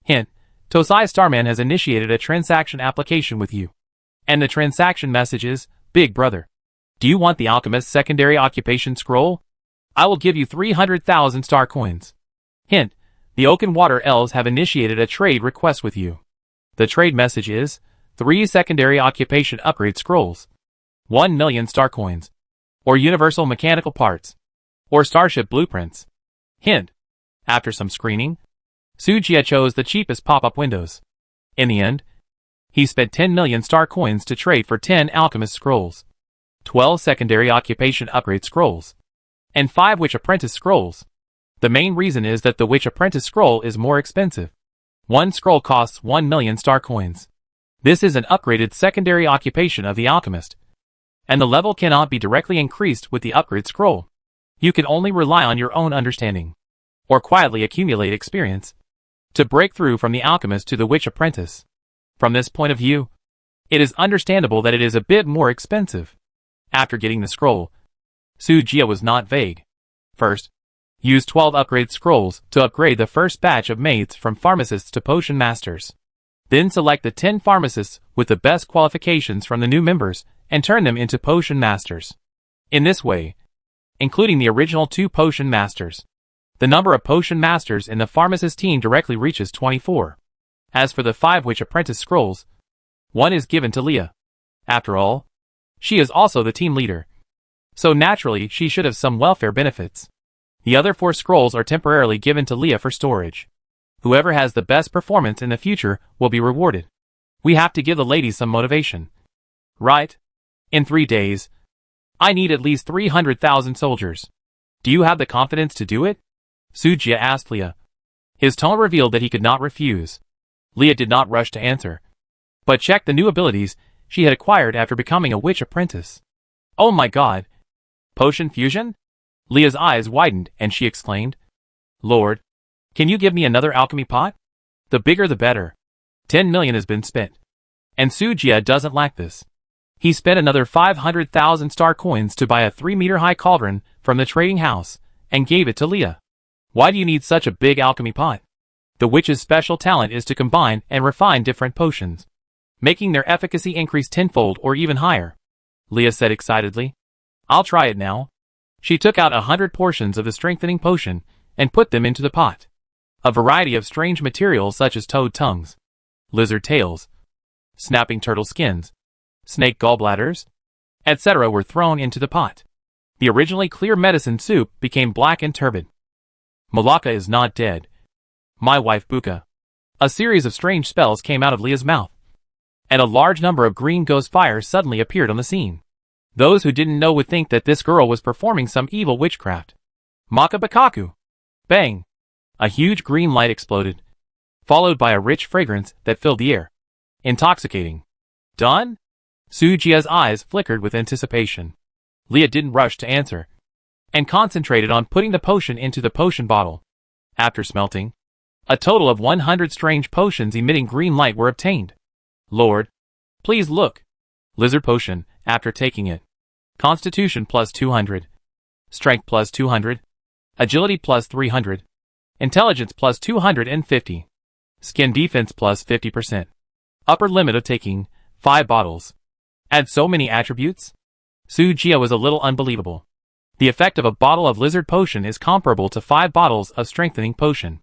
Hint, Tosai Starman has initiated a transaction application with you. And the transaction message is, Big Brother. Do you want the Alchemist's secondary occupation scroll? I will give you 300,000 star coins. Hint, the Oaken Water Elves have initiated a trade request with you. The trade message is, 3 secondary occupation upgrade scrolls, 1 million star coins, or universal mechanical parts, or starship blueprints. Hint, after some screening, Sujia chose the cheapest pop-up windows. In the end, he spent 10 million star coins to trade for 10 alchemist scrolls, 12 secondary occupation upgrade scrolls, and 5 witch apprentice scrolls. The main reason is that the witch apprentice scroll is more expensive. One scroll costs 1 million star coins. This is an upgraded secondary occupation of the alchemist, and the level cannot be directly increased with the upgrade scroll. You can only rely on your own understanding, or quietly accumulate experience, to break through from the alchemist to the witch apprentice. From this point of view, it is understandable that it is a bit more expensive. After getting the scroll, Sujia was not vague. First, use 12 upgrade scrolls to upgrade the first batch of maids from pharmacists to potion masters. Then select the 10 pharmacists with the best qualifications from the new members and turn them into potion masters. In this way, including the original 2 potion masters, the number of potion masters in the pharmacist team directly reaches 24. As for the 5 witch apprentice scrolls, one is given to Leah. After all, she is also the team leader, so naturally she should have some welfare benefits. The other 4 scrolls are temporarily given to Leah for storage. Whoever has the best performance in the future will be rewarded. We have to give the ladies some motivation. Right? In 3 days, I need at least 300,000 soldiers. Do you have the confidence to do it? Sujia asked Leah. His tone revealed that he could not refuse. Leah did not rush to answer, but checked the new abilities she had acquired after becoming a witch apprentice. Oh my god! Potion fusion? Leah's eyes widened and she exclaimed, Lord, can you give me another alchemy pot? The bigger the better. 10 million has been spent. And Sujia doesn't lack this. He spent another 500,000 star coins to buy a 3-meter-high cauldron from the trading house and gave it to Leah. Why do you need such a big alchemy pot? The witch's special talent is to combine and refine different potions, making their efficacy increase tenfold or even higher. Leah said excitedly. I'll try it now. She took out 100 portions of the strengthening potion and put them into the pot. A variety of strange materials such as toad tongues, lizard tails, snapping turtle skins, snake gallbladders, etc. were thrown into the pot. The originally clear medicine soup became black and turbid. Malaka is not dead. My wife Buka. A series of strange spells came out of Leah's mouth, and a large number of green ghost fires suddenly appeared on the scene. Those who didn't know would think that this girl was performing some evil witchcraft. Maka Bakaku! Bang! A huge green light exploded, followed by a rich fragrance that filled the air. Intoxicating. Done? Sujia's eyes flickered with anticipation. Leah didn't rush to answer, and concentrated on putting the potion into the potion bottle. After smelting, a total of 100 strange potions emitting green light were obtained. Lord, please look. Lizard potion, after taking it. Constitution plus 200. Strength plus 200. Agility plus 300. Intelligence plus 250. Skin defense plus 50%. Upper limit of taking, 5 bottles. Add so many attributes? Sujia was a little unbelievable. The effect of a bottle of lizard potion is comparable to 5 bottles of strengthening potion.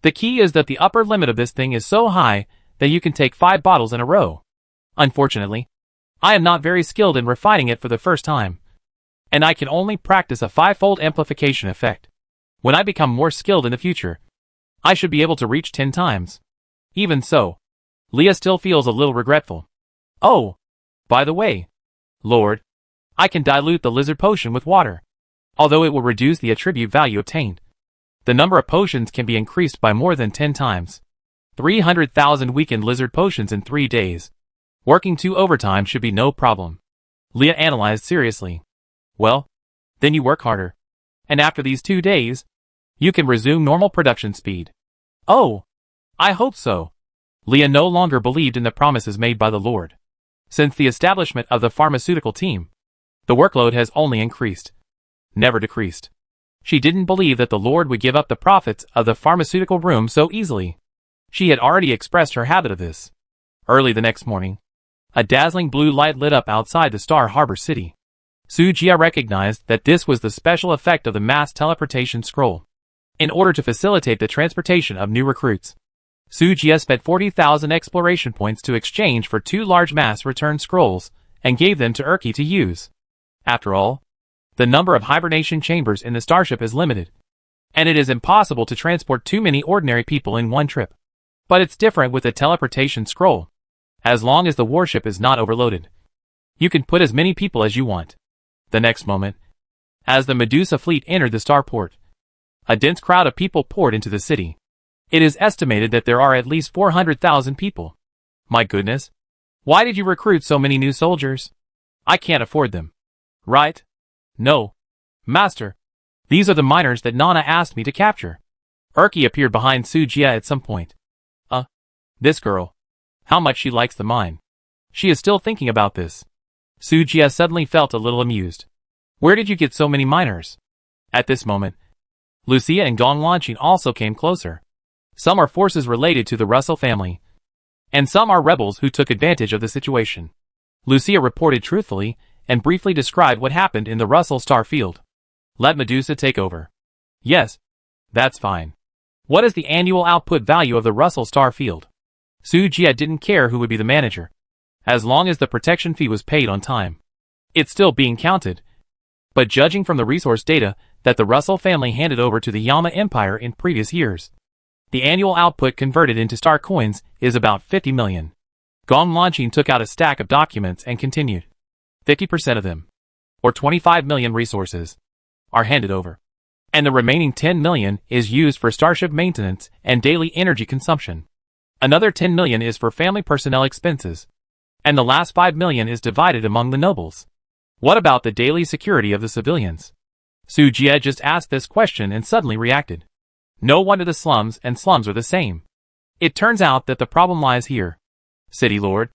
The key is that the upper limit of this thing is so high that you can take 5 bottles in a row. Unfortunately, I am not very skilled in refining it for the first time, and I can only practice a 5-fold amplification effect. When I become more skilled in the future, I should be able to reach 10 times. Even so, Leah still feels a little regretful. Oh, by the way, Lord, I can dilute the lizard potion with water. Although it will reduce the attribute value obtained, the number of potions can be increased by more than 10 times. 300,000 weakened lizard potions in 3 days. Working 2 overtime should be no problem. Leah analyzed seriously. Well, then you work harder. And after these 2 days, you can resume normal production speed. Oh, I hope so. Leah no longer believed in the promises made by the Lord. Since the establishment of the pharmaceutical team, the workload has only increased, never decreased. She didn't believe that the Lord would give up the profits of the pharmaceutical room so easily. She had already expressed her habit of this. Early the next morning, a dazzling blue light lit up outside the Star Harbor City. Sujia recognized that this was the special effect of the mass teleportation scroll. In order to facilitate the transportation of new recruits, Sujia spent 40,000 exploration points to exchange for 2 large mass return scrolls and gave them to Urki to use. After all, the number of hibernation chambers in the starship is limited, and it is impossible to transport too many ordinary people in one trip. But it's different with the teleportation scroll. As long as the warship is not overloaded, you can put as many people as you want. The next moment, as the Medusa fleet entered the starport, a dense crowd of people poured into the city. It is estimated that there are at least 400,000 people. My goodness. Why did you recruit so many new soldiers? I can't afford them. Right? No. Master. These are the miners that Nana asked me to capture. Urki appeared behind Sujia at some point. This girl. How much she likes the mine. She is still thinking about this. Sujia suddenly felt a little amused. Where did you get so many miners? At this moment, Lucia and Gong Launching also came closer. Some are forces related to the Russell family, and some are rebels who took advantage of the situation. Lucia reported truthfully and briefly described what happened in the Russell star field. Let Medusa take over. Yes, that's fine. What is the annual output value of the Russell star field? Sujia didn't care who would be the manager, as long as the protection fee was paid on time. It's still being counted, but judging from the resource data that the Russell family handed over to the Yama Empire in previous years, the annual output converted into star coins is about 50 million. Gong Launching took out a stack of documents and continued. 50% of them, or 25 million resources, are handed over, and the remaining 10 million is used for starship maintenance and daily energy consumption. Another 10 million is for family personnel expenses, and the last 5 million is divided among the nobles. What about the daily security of the civilians? Sujia just asked this question and suddenly reacted. No wonder the slums and slums are the same. It turns out that the problem lies here. City Lord,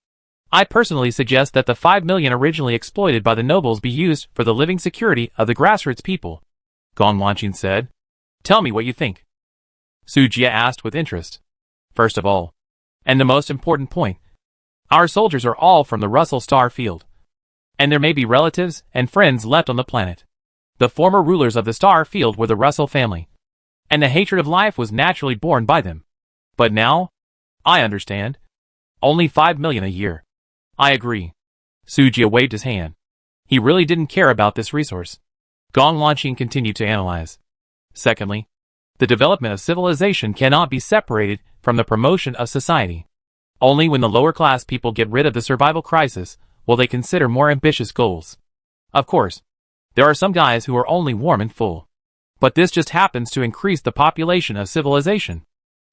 I personally suggest that the 5 million originally exploited by the nobles be used for the living security of the grassroots people. Gong Launching said. Tell me what you think. Sujia asked with interest. First of all, and the most important point, our soldiers are all from the Russell star field, and there may be relatives and friends left on the planet. The former rulers of the star field were the Russell family, and the hatred of life was naturally born by them. But now, I understand. Only 5 million a year. I agree. Sujia waved his hand. He really didn't care about this resource. Gong Launching continued to analyze. Secondly, the development of civilization cannot be separated from the promotion of society. Only when the lower class people get rid of the survival crisis will they consider more ambitious goals. Of course, there are some guys who are only warm and full. But this just happens to increase the population of civilization.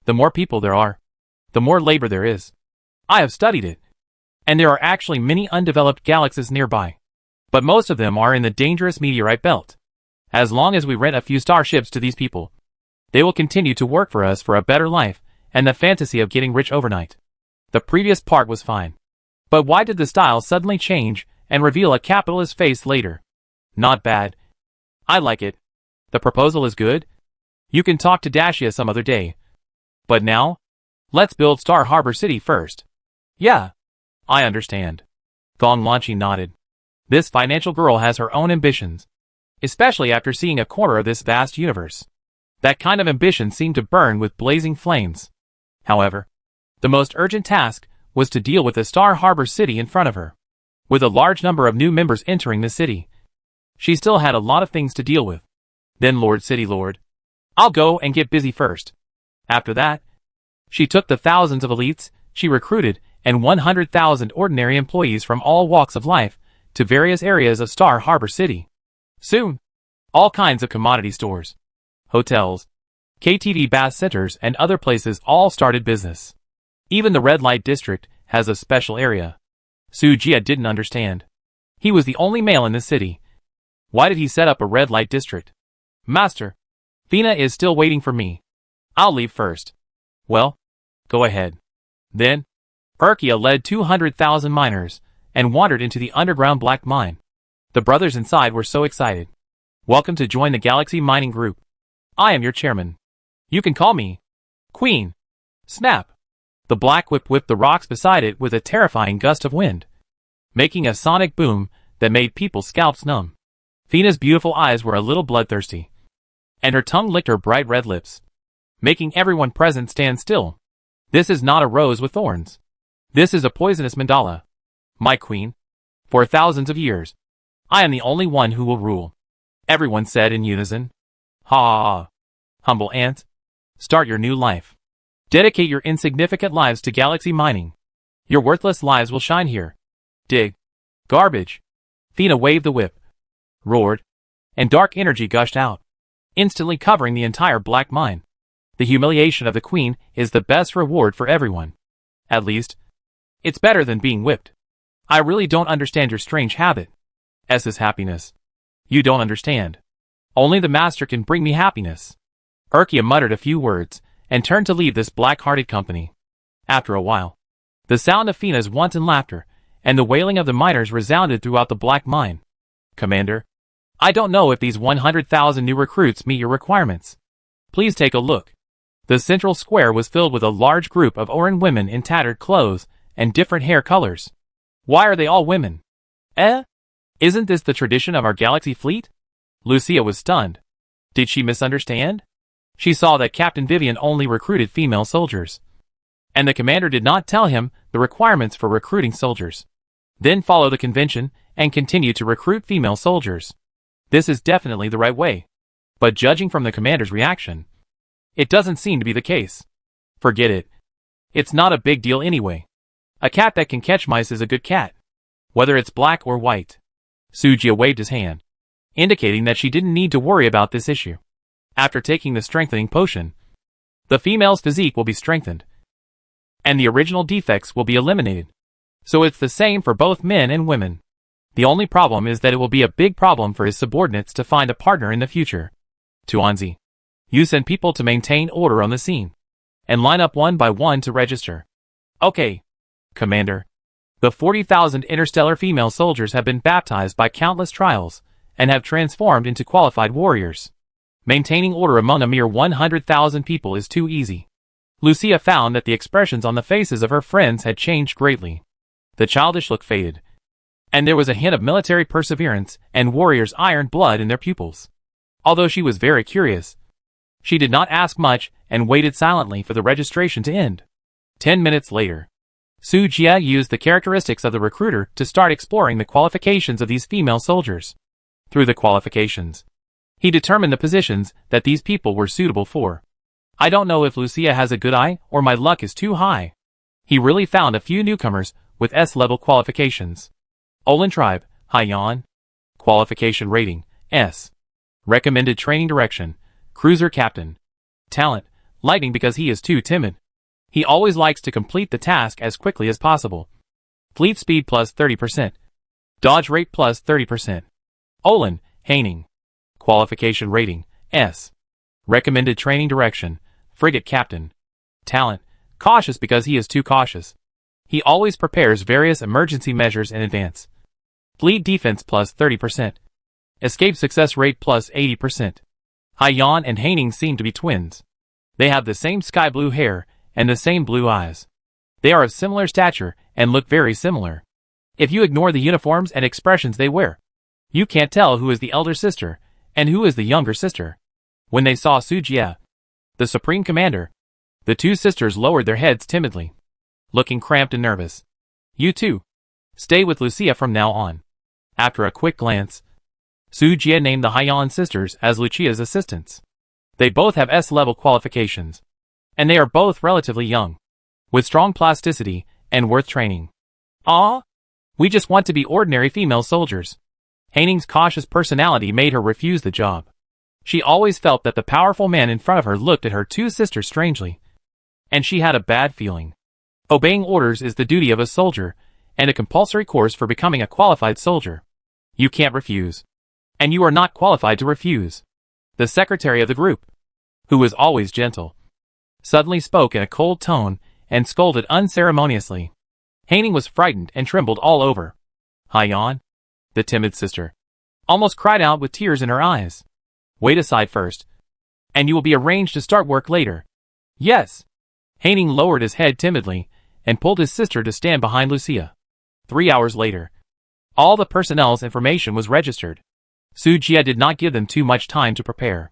The more people there are, the more labor there is. I have studied it, and there are actually many undeveloped galaxies nearby. But most of them are in the dangerous meteorite belt. As long as we rent a few starships to these people, they will continue to work for us for a better life and the fantasy of getting rich overnight. The previous part was fine. But why did the style suddenly change and reveal a capitalist face later? Not bad. I like it. The proposal is good. You can talk to Dacia some other day. But now, let's build Star Harbor City first. Yeah, I understand. Gong Launching nodded. This financial girl has her own ambitions. especially after seeing a corner of this vast universe. That kind of ambition seemed to burn with blazing flames. However, the most urgent task was to deal with the Star Harbor city in front of her. With a large number of new members entering the city, she still had a lot of things to deal with. Then Lord City Lord, I'll go and get busy first. After that, she took the thousands of elites she recruited and 100,000 ordinary employees from all walks of life to various areas of Star Harbor City. Soon, all kinds of commodity stores, hotels, KTV bath centers and other places all started business. Even the red light district has a special area. Sujia didn't understand. He was the only male in the city. Why did he set up a red light district? Master, Fina is still waiting for me. I'll leave first. Well, go ahead. Then, Urkia led 200,000 miners and wandered into the underground black mine. The brothers inside were so excited. Welcome to join the Galaxy Mining Group. I am your chairman. You can call me Queen. Snap. The black whip whipped the rocks beside it with a terrifying gust of wind, making a sonic boom that made people's scalps numb. Fina's beautiful eyes were a little bloodthirsty, and her tongue licked her bright red lips, making everyone present stand still. This is not a rose with thorns. This is a poisonous mandala. My queen, for thousands of years, I am the only one who will rule. Everyone said in unison. Ha! Humble ant, start your new life. Dedicate your insignificant lives to galaxy mining. Your worthless lives will shine here. Dig. Garbage. Fina waved the whip, roared, and dark energy gushed out, instantly covering the entire black mine. The humiliation of the queen is the best reward for everyone. At least, it's better than being whipped. I really don't understand your strange habit. S's happiness. You don't understand. Only the master can bring me happiness. Urkia muttered a few words and turned to leave this black-hearted company. After a while, the sound of Fina's wanton laughter and the wailing of the miners resounded throughout the black mine. Commander, I don't know if these 100,000 new recruits meet your requirements. Please take a look. The central square was filled with a large group of Oran women in tattered clothes and different hair colors. Why are they all women? Isn't this the tradition of our galaxy fleet? Lucia was stunned. Did she misunderstand? She saw that Captain Vivian only recruited female soldiers, and the commander did not tell him the requirements for recruiting soldiers. Then follow the convention and continue to recruit female soldiers. This is definitely the right way. But judging from the commander's reaction, it doesn't seem to be the case. Forget it. It's not a big deal anyway. A cat that can catch mice is a good cat, whether it's black or white. Sujia waved his hand, indicating that she didn't need to worry about this issue. After taking the strengthening potion, the female's physique will be strengthened, and the original defects will be eliminated. So it's the same for both men and women. The only problem is that it will be a big problem for his subordinates to find a partner in the future. Tuanzi, you send people to maintain order on the scene, and line up one by one to register. Okay, Commander. The 40,000 interstellar female soldiers have been baptized by countless trials, and have transformed into qualified warriors. Maintaining order among a mere 100,000 people is too easy. Lucia found that the expressions on the faces of her friends had changed greatly. The childish look faded, and there was a hint of military perseverance and warriors' iron blood in their pupils. Although she was very curious, she did not ask much and waited silently for the registration to end. 10 minutes later, Su Jia used the characteristics of the recruiter to start exploring the qualifications of these female soldiers. Through the qualifications, he determined the positions that these people were suitable for. I don't know if Lucia has a good eye or my luck is too high. He really found a few newcomers with S-level qualifications. Olin Tribe, Haiyan. Qualification rating, S. Recommended training direction, Cruiser Captain. Talent, Lightning because he is too timid. He always likes to complete the task as quickly as possible. Fleet speed plus 30%. Dodge rate plus 30%. Olin, Haining. Qualification rating, S. Recommended training direction, Frigate Captain. Talent, Cautious because he is too cautious. He always prepares various emergency measures in advance. Fleet defense plus 30%. Escape success rate plus 80%. Haiyan and Haining seem to be twins. They have the same sky blue hair and the same blue eyes. They are of similar stature and look very similar. If you ignore the uniforms and expressions they wear, you can't tell who is the elder sister And who is the younger sister? When they saw Sujie, the supreme commander, the two sisters lowered their heads timidly, looking cramped and nervous. You two, stay with Lucia from now on. After a quick glance, Sujie named the Haiyan sisters as Lucia's assistants. They both have S-level qualifications, and they are both relatively young, with strong plasticity and worth training. Ah, we just want to be ordinary female soldiers. Heining's cautious personality made her refuse the job. She always felt that the powerful man in front of her looked at her two sisters strangely, and she had a bad feeling. Obeying orders is the duty of a soldier, and a compulsory course for becoming a qualified soldier. You can't refuse. And you are not qualified to refuse. The secretary of the group, who was always gentle, suddenly spoke in a cold tone and scolded unceremoniously. Heining was frightened and trembled all over. Haiyan, the timid sister, almost cried out with tears in her eyes. Wait aside first, and you will be arranged to start work later. Yes. Heining lowered his head timidly and pulled his sister to stand behind Lucia. 3 hours later, all the personnel's information was registered. Sujie did not give them too much time to prepare.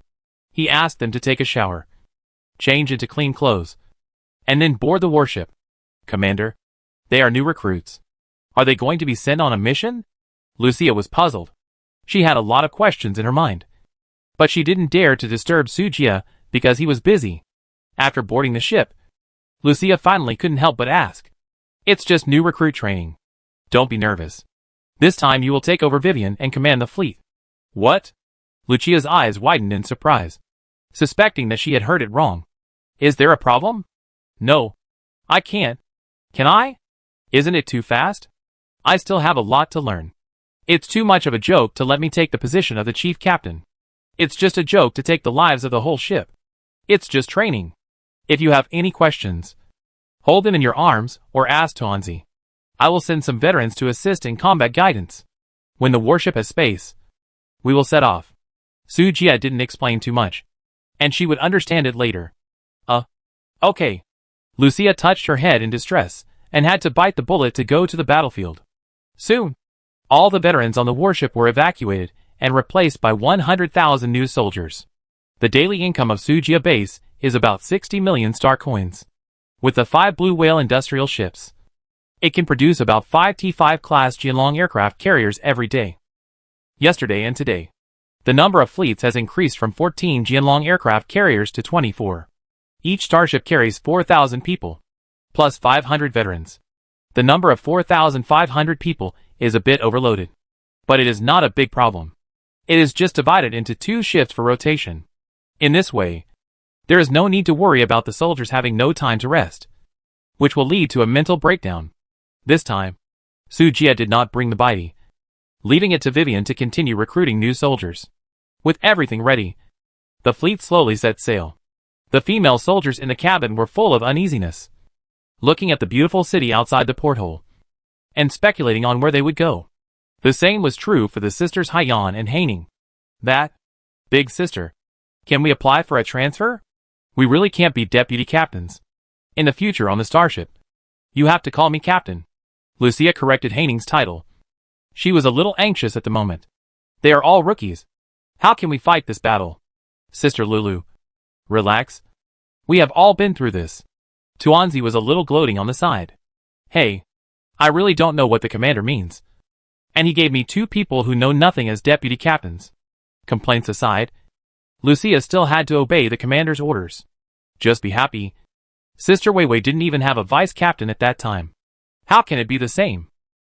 He asked them to take a shower, change into clean clothes, and then board the warship. Commander, they are new recruits. Are they going to be sent on a mission? Lucia was puzzled. She had a lot of questions in her mind, but she didn't dare to disturb Sujie because he was busy. After boarding the ship, Lucia finally couldn't help but ask. It's just new recruit training. Don't be nervous. This time you will take over Vivian and command the fleet. What? Lucia's eyes widened in surprise, suspecting that she had heard it wrong. Is there a problem? No. I can't. Can I? Isn't it too fast? I still have a lot to learn. It's too much of a joke to let me take the position of the chief captain. It's just a joke to take the lives of the whole ship. It's just training. If you have any questions, hold them in your arms or ask Tuanzi. I will send some veterans to assist in combat guidance. When the warship has space, we will set off. Sujie didn't explain too much, and she would understand it later. Okay. Lucia touched her head in distress and had to bite the bullet to go to the battlefield. Soon, all the veterans on the warship were evacuated and replaced by 100,000 new soldiers. The daily income of Sujie base is about 60 million star coins. With the 5 Blue Whale industrial ships, it can produce about 5 T5 class Jianlong aircraft carriers every day. Yesterday and today, the number of fleets has increased from 14 Jianlong aircraft carriers to 24. Each starship carries 4,000 people, plus 500 veterans. The number of 4,500 people is a bit overloaded, but it is not a big problem. It is just divided into 2 shifts for rotation. In this way, there is no need to worry about the soldiers having no time to rest, which will lead to a mental breakdown. This time, Sujie did not bring the baidi, leaving it to Vivian to continue recruiting new soldiers. With everything ready, the fleet slowly set sail. The female soldiers in the cabin were full of uneasiness, looking at the beautiful city outside the porthole, and speculating on where they would go. The same was true for the sisters Haiyan and Heining. That, big sister, can we apply for a transfer? We really can't be deputy captains. In the future on the starship, you have to call me captain. Lucia corrected Heining's title. She was a little anxious at the moment. They are all rookies. How can we fight this battle? Sister Lulu, relax. We have all been through this. Tuanzi was a little gloating on the side. Hey, I really don't know what the commander means. And he gave me 2 people who know nothing as deputy captains. Complaints aside, Lucia still had to obey the commander's orders. Just be happy. Sister Weiwei didn't even have a vice captain at that time. How can it be the same?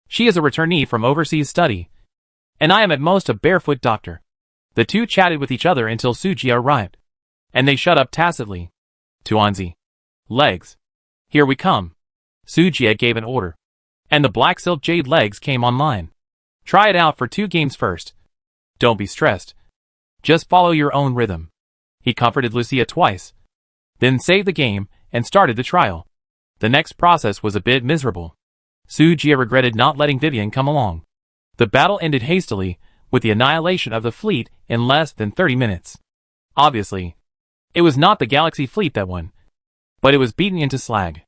She is a returnee from overseas study, and I am at most a barefoot doctor. The two chatted with each other until Sujie arrived, and they shut up tacitly. Tuanzi, legs. Here we come. Sujie gave an order, and the black silk jade legs came online. Try it out for 2 games first. Don't be stressed. Just follow your own rhythm. He comforted Lucia twice, then saved the game and started the trial. The next process was a bit miserable. Sujie regretted not letting Vivian come along. The battle ended hastily, with the annihilation of the fleet in less than 30 minutes. Obviously, it was not the Galaxy fleet that won, but it was beaten into slag.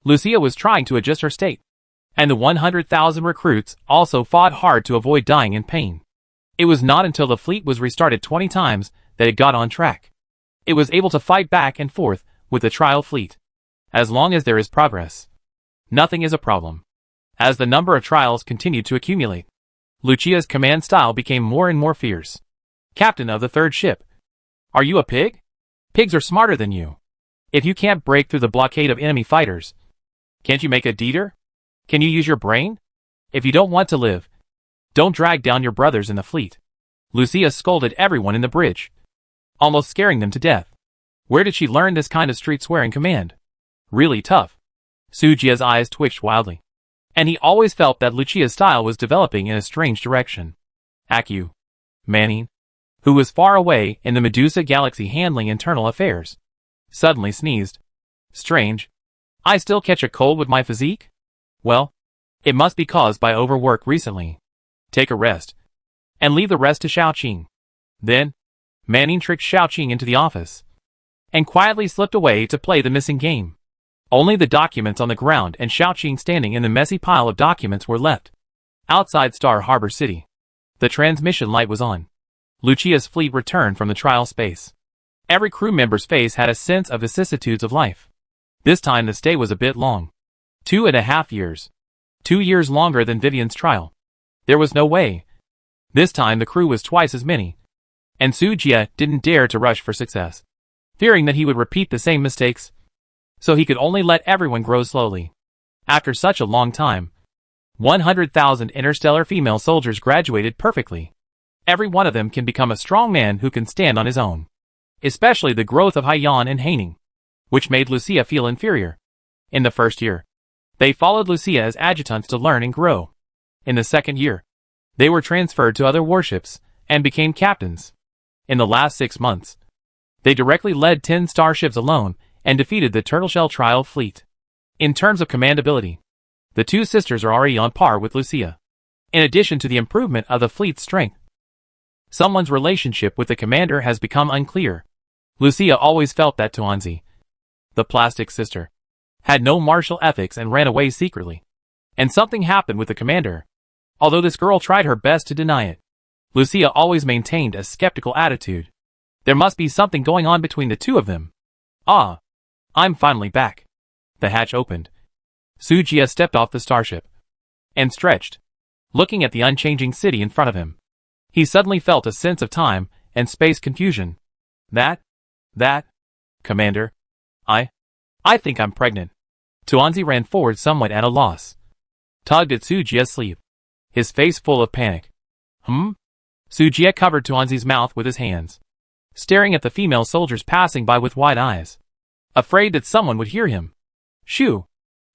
Lucia was trying to adjust her state, and the 100,000 recruits also fought hard to avoid dying in pain. It was not until the fleet was restarted 20 times that it got on track. It was able to fight back and forth with the trial fleet. As long as there is progress, nothing is a problem. As the number of trials continued to accumulate, Lucia's command style became more and more fierce. Captain of the third ship. Are you a pig? Pigs are smarter than you. If you can't break through the blockade of enemy fighters, can't you make a deeder? Can you use your brain? If you don't want to live, don't drag down your brothers in the fleet. Lucia scolded everyone in the bridge, almost scaring them to death. Where did she learn this kind of street swearing command? Really tough. Sujia's eyes twitched wildly, and he always felt that Lucia's style was developing in a strange direction. Acu Manning, who was far away in the Medusa galaxy handling internal affairs, suddenly sneezed. Strange. I still catch a cold with my physique? Well, it must be caused by overwork recently. Take a rest, and leave the rest to Xiaoqing. Then, Manning tricked Xiaoqing into the office, and quietly slipped away to play the missing game. Only the documents on the ground and Xiaoqing standing in the messy pile of documents were left. Outside Star Harbor City, the transmission light was on. Lucia's fleet returned from the trial space. Every crew member's face had a sense of vicissitudes of life. This time the stay was a bit long. 2.5 years. 2 years longer than Vivian's trial. There was no way. This time the crew was twice as many. And Sujia didn't dare to rush for success, fearing that he would repeat the same mistakes. So he could only let everyone grow slowly. After such a long time, 100,000 interstellar female soldiers graduated perfectly. Every one of them can become a strong man who can stand on his own. Especially the growth of Haiyan and Haining, which made Lucia feel inferior. In the first year, they followed Lucia as adjutants to learn and grow. In the second year, they were transferred to other warships and became captains. In the last 6 months, they directly led 10 starships alone and defeated the Turtleshell trial fleet. In terms of commandability, the two sisters are already on par with Lucia. In addition to the improvement of the fleet's strength, someone's relationship with the commander has become unclear. Lucia always felt that Tuanzi, the plastic sister, had no martial ethics and ran away secretly. And something happened with the commander. Although this girl tried her best to deny it, Lucia always maintained a skeptical attitude. There must be something going on between the two of them. Ah, I'm finally back. The hatch opened. Sujia stepped off the starship and stretched, looking at the unchanging city in front of him. He suddenly felt a sense of time and space confusion. That, Commander, I think I'm pregnant. Tuanzi ran forward somewhat at a loss, tugged at Sujia's sleeve, his face full of panic. Sujia covered Tuanzi's mouth with his hands, staring at the female soldiers passing by with wide eyes, afraid that someone would hear him. Shoo!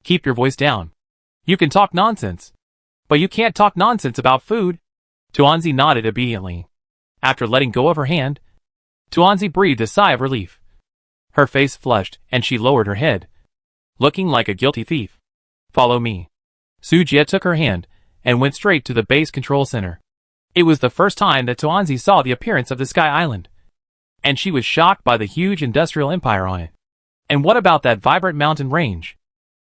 Keep your voice down. You can talk nonsense, but you can't talk nonsense about food. Tuanzi nodded obediently. After letting go of her hand, Tuanzi breathed a sigh of relief. Her face flushed, and she lowered her head, looking like a guilty thief. Follow me. Sujia took her hand and went straight to the base control center. It was the first time that Tuanzi saw the appearance of the Sky Island, and she was shocked by the huge industrial empire on it. And what about that vibrant mountain range?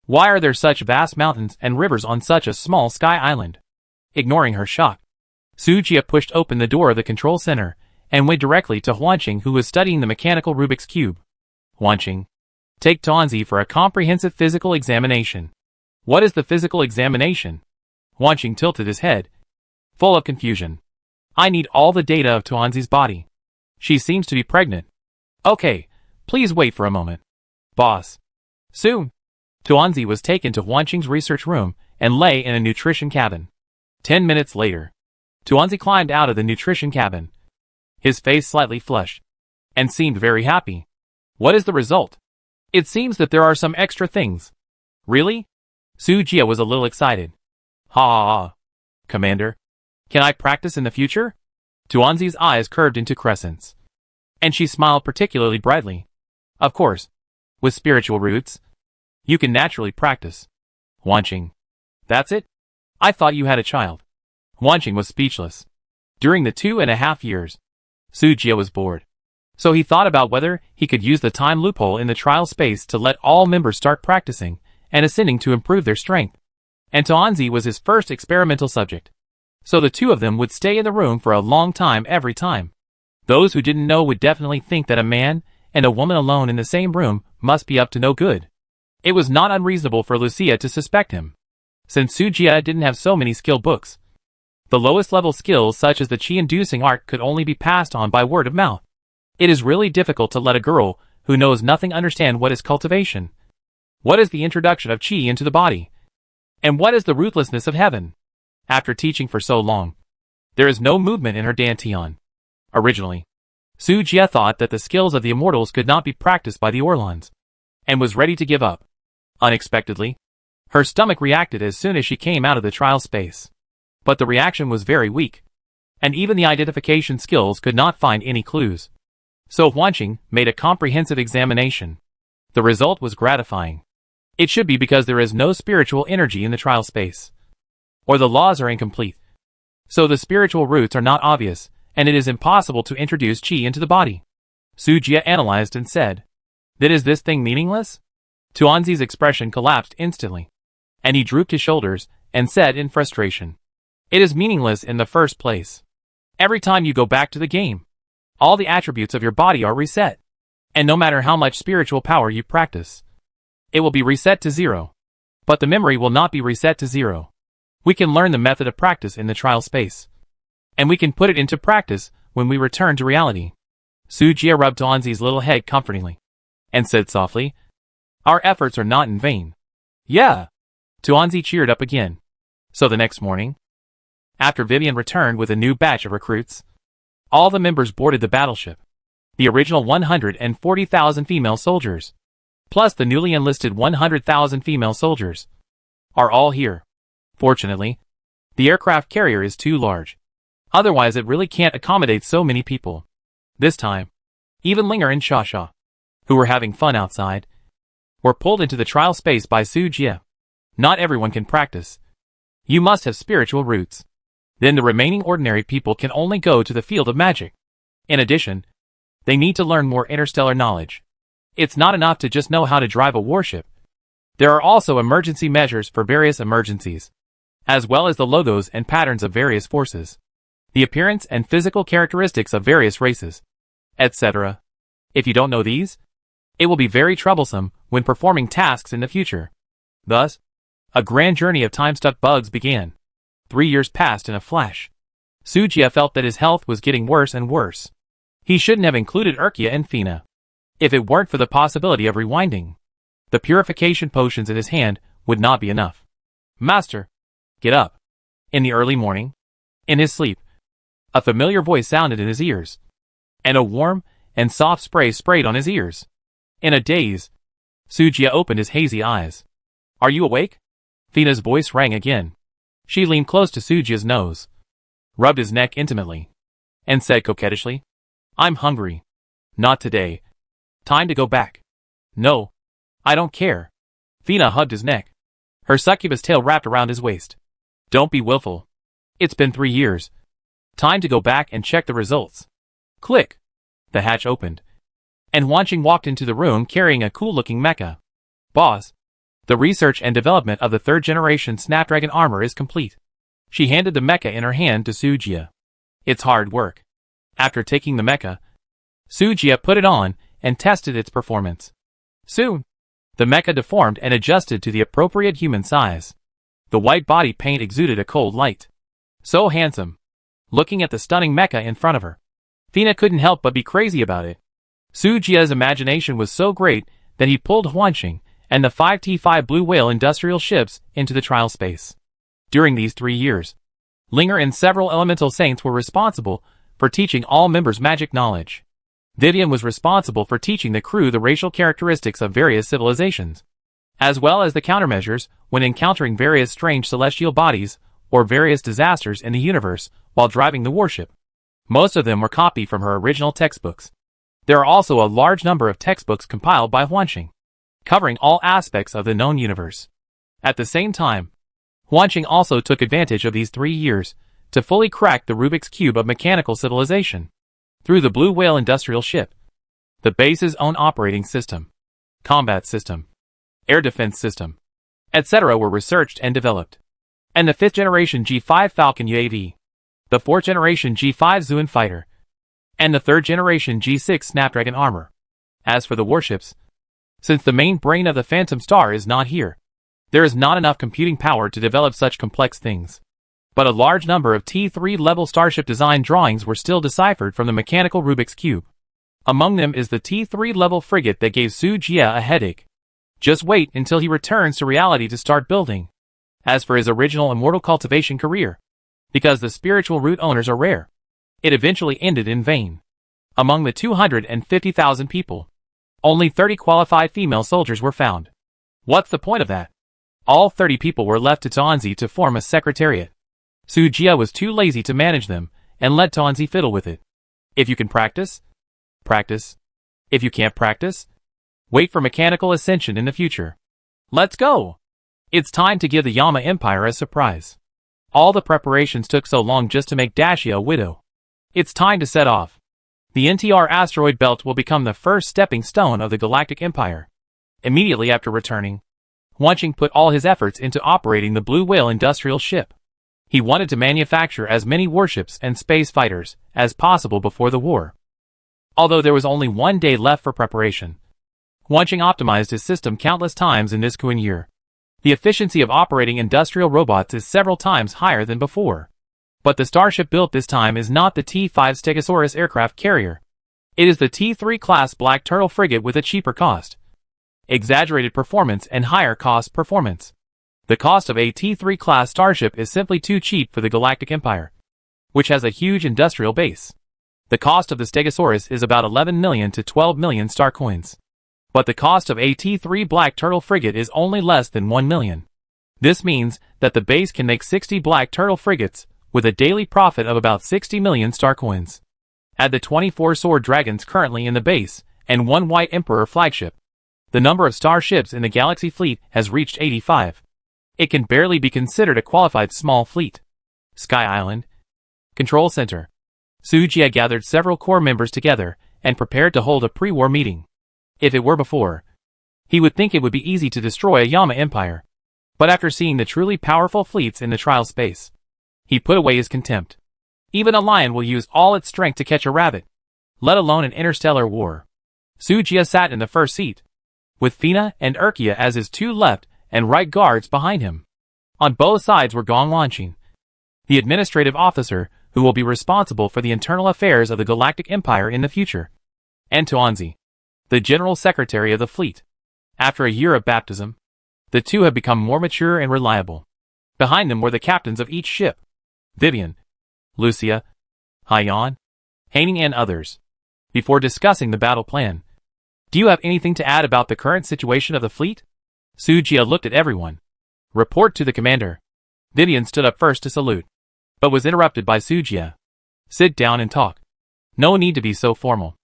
Why are there such vast mountains and rivers on such a small Sky Island? Ignoring her shock, Sujia pushed open the door of the control center and went directly to Huanqing, who was studying the mechanical Rubik's Cube. Huanqing, take Tuanzi for a comprehensive physical examination. What is the physical examination? Huanqing tilted his head, full of confusion. I need all the data of Tuanzi's body. She seems to be pregnant. Okay, please wait for a moment. Boss. Soon. Tuanzi was taken to Huanqing's research room and lay in a nutrition cabin. 10 minutes later, Tuanzi climbed out of the nutrition cabin, his face slightly flushed, and seemed very happy. What is the result? It seems that there are some extra things. Really? Sujia was a little excited. Ha! Commander, can I practice in the future? Tuanzi's eyes curved into crescents, and she smiled particularly brightly. Of course. With spiritual roots, you can naturally practice. Huanqing. That's it? I thought you had a child. Huanqing was speechless. During the 2.5 years, Sujia was bored. So he thought about whether he could use the time loophole in the trial space to let all members start practicing and ascending to improve their strength. And Tuanzi was his first experimental subject. So the two of them would stay in the room for a long time every time. Those who didn't know would definitely think that a man and a woman alone in the same room must be up to no good. It was not unreasonable for Lucia to suspect him, since Sujia didn't have so many skill books. The lowest level skills such as the chi-inducing art could only be passed on by word of mouth. It is really difficult to let a girl who knows nothing understand what is cultivation, what is the introduction of chi into the body, and what is the ruthlessness of heaven. After teaching for so long, there is no movement in her dantian. Originally, Sujia thought that the skills of the immortals could not be practiced by the Orlons, and was ready to give up. Unexpectedly, her stomach reacted as soon as she came out of the trial space. But the reaction was very weak, and even the identification skills could not find any clues. So Huanqing made a comprehensive examination. The result was gratifying. It should be because there is no spiritual energy in the trial space, or the laws are incomplete. So the spiritual roots are not obvious, and it is impossible to introduce chi into the body. Sujia analyzed and said, "Then is this thing meaningless?" Tuanzi's expression collapsed instantly, and he drooped his shoulders and said in frustration, "It is meaningless in the first place. Every time you go back to the game, all the attributes of your body are reset, and no matter how much spiritual power you practice, it will be reset to zero. But the memory will not be reset to zero. We can learn the method of practice in the trial space, and we can put it into practice when we return to reality." Sujia rubbed Tuanzi's little head comfortingly, and said softly, "Our efforts are not in vain." "Yeah." Tuanzi cheered up again. So the next morning, after Vivian returned with a new batch of recruits, all the members boarded the battleship. The original 140,000 female soldiers, plus the newly enlisted 100,000 female soldiers, are all here. Fortunately, the aircraft carrier is too large. Otherwise it really can't accommodate so many people. This time, even Linger and Shasha, who were having fun outside, were pulled into the trial space by Sujia. Not everyone can practice. You must have spiritual roots. Then the remaining ordinary people can only go to the field of magic. In addition, they need to learn more interstellar knowledge. It's not enough to just know how to drive a warship. There are also emergency measures for various emergencies, as well as the logos and patterns of various forces, the appearance and physical characteristics of various races, etc. If you don't know these, it will be very troublesome when performing tasks in the future. Thus, a grand journey of time-stuck bugs began. 3 years passed in a flash. Sujia felt that his health was getting worse and worse. He shouldn't have included Urkia and Fina, if it weren't for the possibility of rewinding. The purification potions in his hand would not be enough. "Master, get up." In the early morning, in his sleep, a familiar voice sounded in his ears, and a warm and soft spray sprayed on his ears. In a daze, Sujia opened his hazy eyes. "Are you awake?" Fina's voice rang again. She leaned close to Sujia's nose, rubbed his neck intimately, and said coquettishly, "I'm hungry." "Not today. Time to go back." "No, I don't care." Fina hugged his neck, her succubus tail wrapped around his waist. "Don't be willful. It's been 3 years. Time to go back and check the results." Click. The hatch opened, and Huanqing walked into the room carrying a cool-looking mecha. "Boss, the research and development of the 3rd generation Snapdragon armor is complete." She handed the mecha in her hand to Sujia. "It's hard work." After taking the mecha, Sujia put it on and tested its performance. Soon, the mecha deformed and adjusted to the appropriate human size. The white body paint exuded a cold light. So handsome. Looking at the stunning mecha in front of her, Fina couldn't help but be crazy about it. Sujia's imagination was so great that he pulled Huanqing and the 5T5 Blue Whale industrial ships into the trial space. During these 3 years, Linger and several elemental saints were responsible for teaching all members magic knowledge. Vivian was responsible for teaching the crew the racial characteristics of various civilizations, as well as the countermeasures when encountering various strange celestial bodies or various disasters in the universe while driving the warship. Most of them were copied from her original textbooks. There are also a large number of textbooks compiled by Huanqing, covering all aspects of the known universe. At the same time, Huanqing also took advantage of these 3 years to fully crack the Rubik's Cube of mechanical civilization. Through the Blue Whale industrial ship, the base's own operating system, combat system, air defense system, etc. were researched and developed. and the 5th generation G5 Falcon UAV, the 4th generation G5 Zhuan fighter, and the 3rd generation G6 Snapdragon armor. As for the warships, since the main brain of the Phantom Star is not here, there is not enough computing power to develop such complex things. But a large number of T3 level starship design drawings were still deciphered from the mechanical Rubik's Cube. Among them is the T3 level frigate that gave Su Jia a headache. Just wait until he returns to reality to start building. As for his original immortal cultivation career, because the spiritual root owners are rare, it eventually ended in vain. Among the 250,000 people, only 30 qualified female soldiers were found. What's the point of that? All 30 people were left to Taunzi to form a secretariat. Su Jia was too lazy to manage them, and let Taunzi fiddle with it. If you can practice, practice. If you can't practice, wait for mechanical ascension in the future. Let's go! It's time to give the Yama Empire a surprise. All the preparations took so long just to make Dashia a widow. It's time to set off. The NTR asteroid belt will become the first stepping stone of the Galactic Empire. Immediately after returning, Wanqing put all his efforts into operating the Blue Whale industrial ship. He wanted to manufacture as many warships and space fighters as possible before the war. Although there was only 1 day left for preparation, Wanqing optimized his system countless times in this Kuan year. The efficiency of operating industrial robots is several times higher than before. But the starship built this time is not the T5 Stegosaurus aircraft carrier. It is the T3 class Black Turtle frigate with a cheaper cost, exaggerated performance and higher cost performance. The cost of a T3 class starship is simply too cheap for the Galactic Empire, which has a huge industrial base. The cost of the Stegosaurus is about 11 million to 12 million star coins. But the cost of a T3 Black Turtle frigate is only less than 1 million. This means that the base can make 60 Black Turtle frigates, with a daily profit of about 60 million star coins. Add the 24 sword dragons currently in the base, and 1 White Emperor flagship. The number of starships in the Galaxy fleet has reached 85. It can barely be considered a qualified small fleet. Sky Island Control Center. Su Jia gathered several core members together, and prepared to hold a pre-war meeting. If it were before, he would think it would be easy to destroy a Yama Empire. But after seeing the truly powerful fleets in the trial space, he put away his contempt. Even a lion will use all its strength to catch a rabbit, let alone an interstellar war. Su Jia sat in the first seat, with Fina and Urkia as his 2 left and right guards behind him. On both sides were Gong Wanqing, the administrative officer who will be responsible for the internal affairs of the Galactic Empire in the future, and Taunzi, the general secretary of the fleet. After a year of baptism, the two have become more mature and reliable. Behind them were the captains of each ship, Vivian, Lucia, Haiyan, Haining and others. Before discussing the battle plan, do you have anything to add about the current situation of the fleet? Su Jia looked at everyone. Report to the commander. Vivian stood up first to salute, but was interrupted by Su Jia. Sit down and talk. No need to be so formal.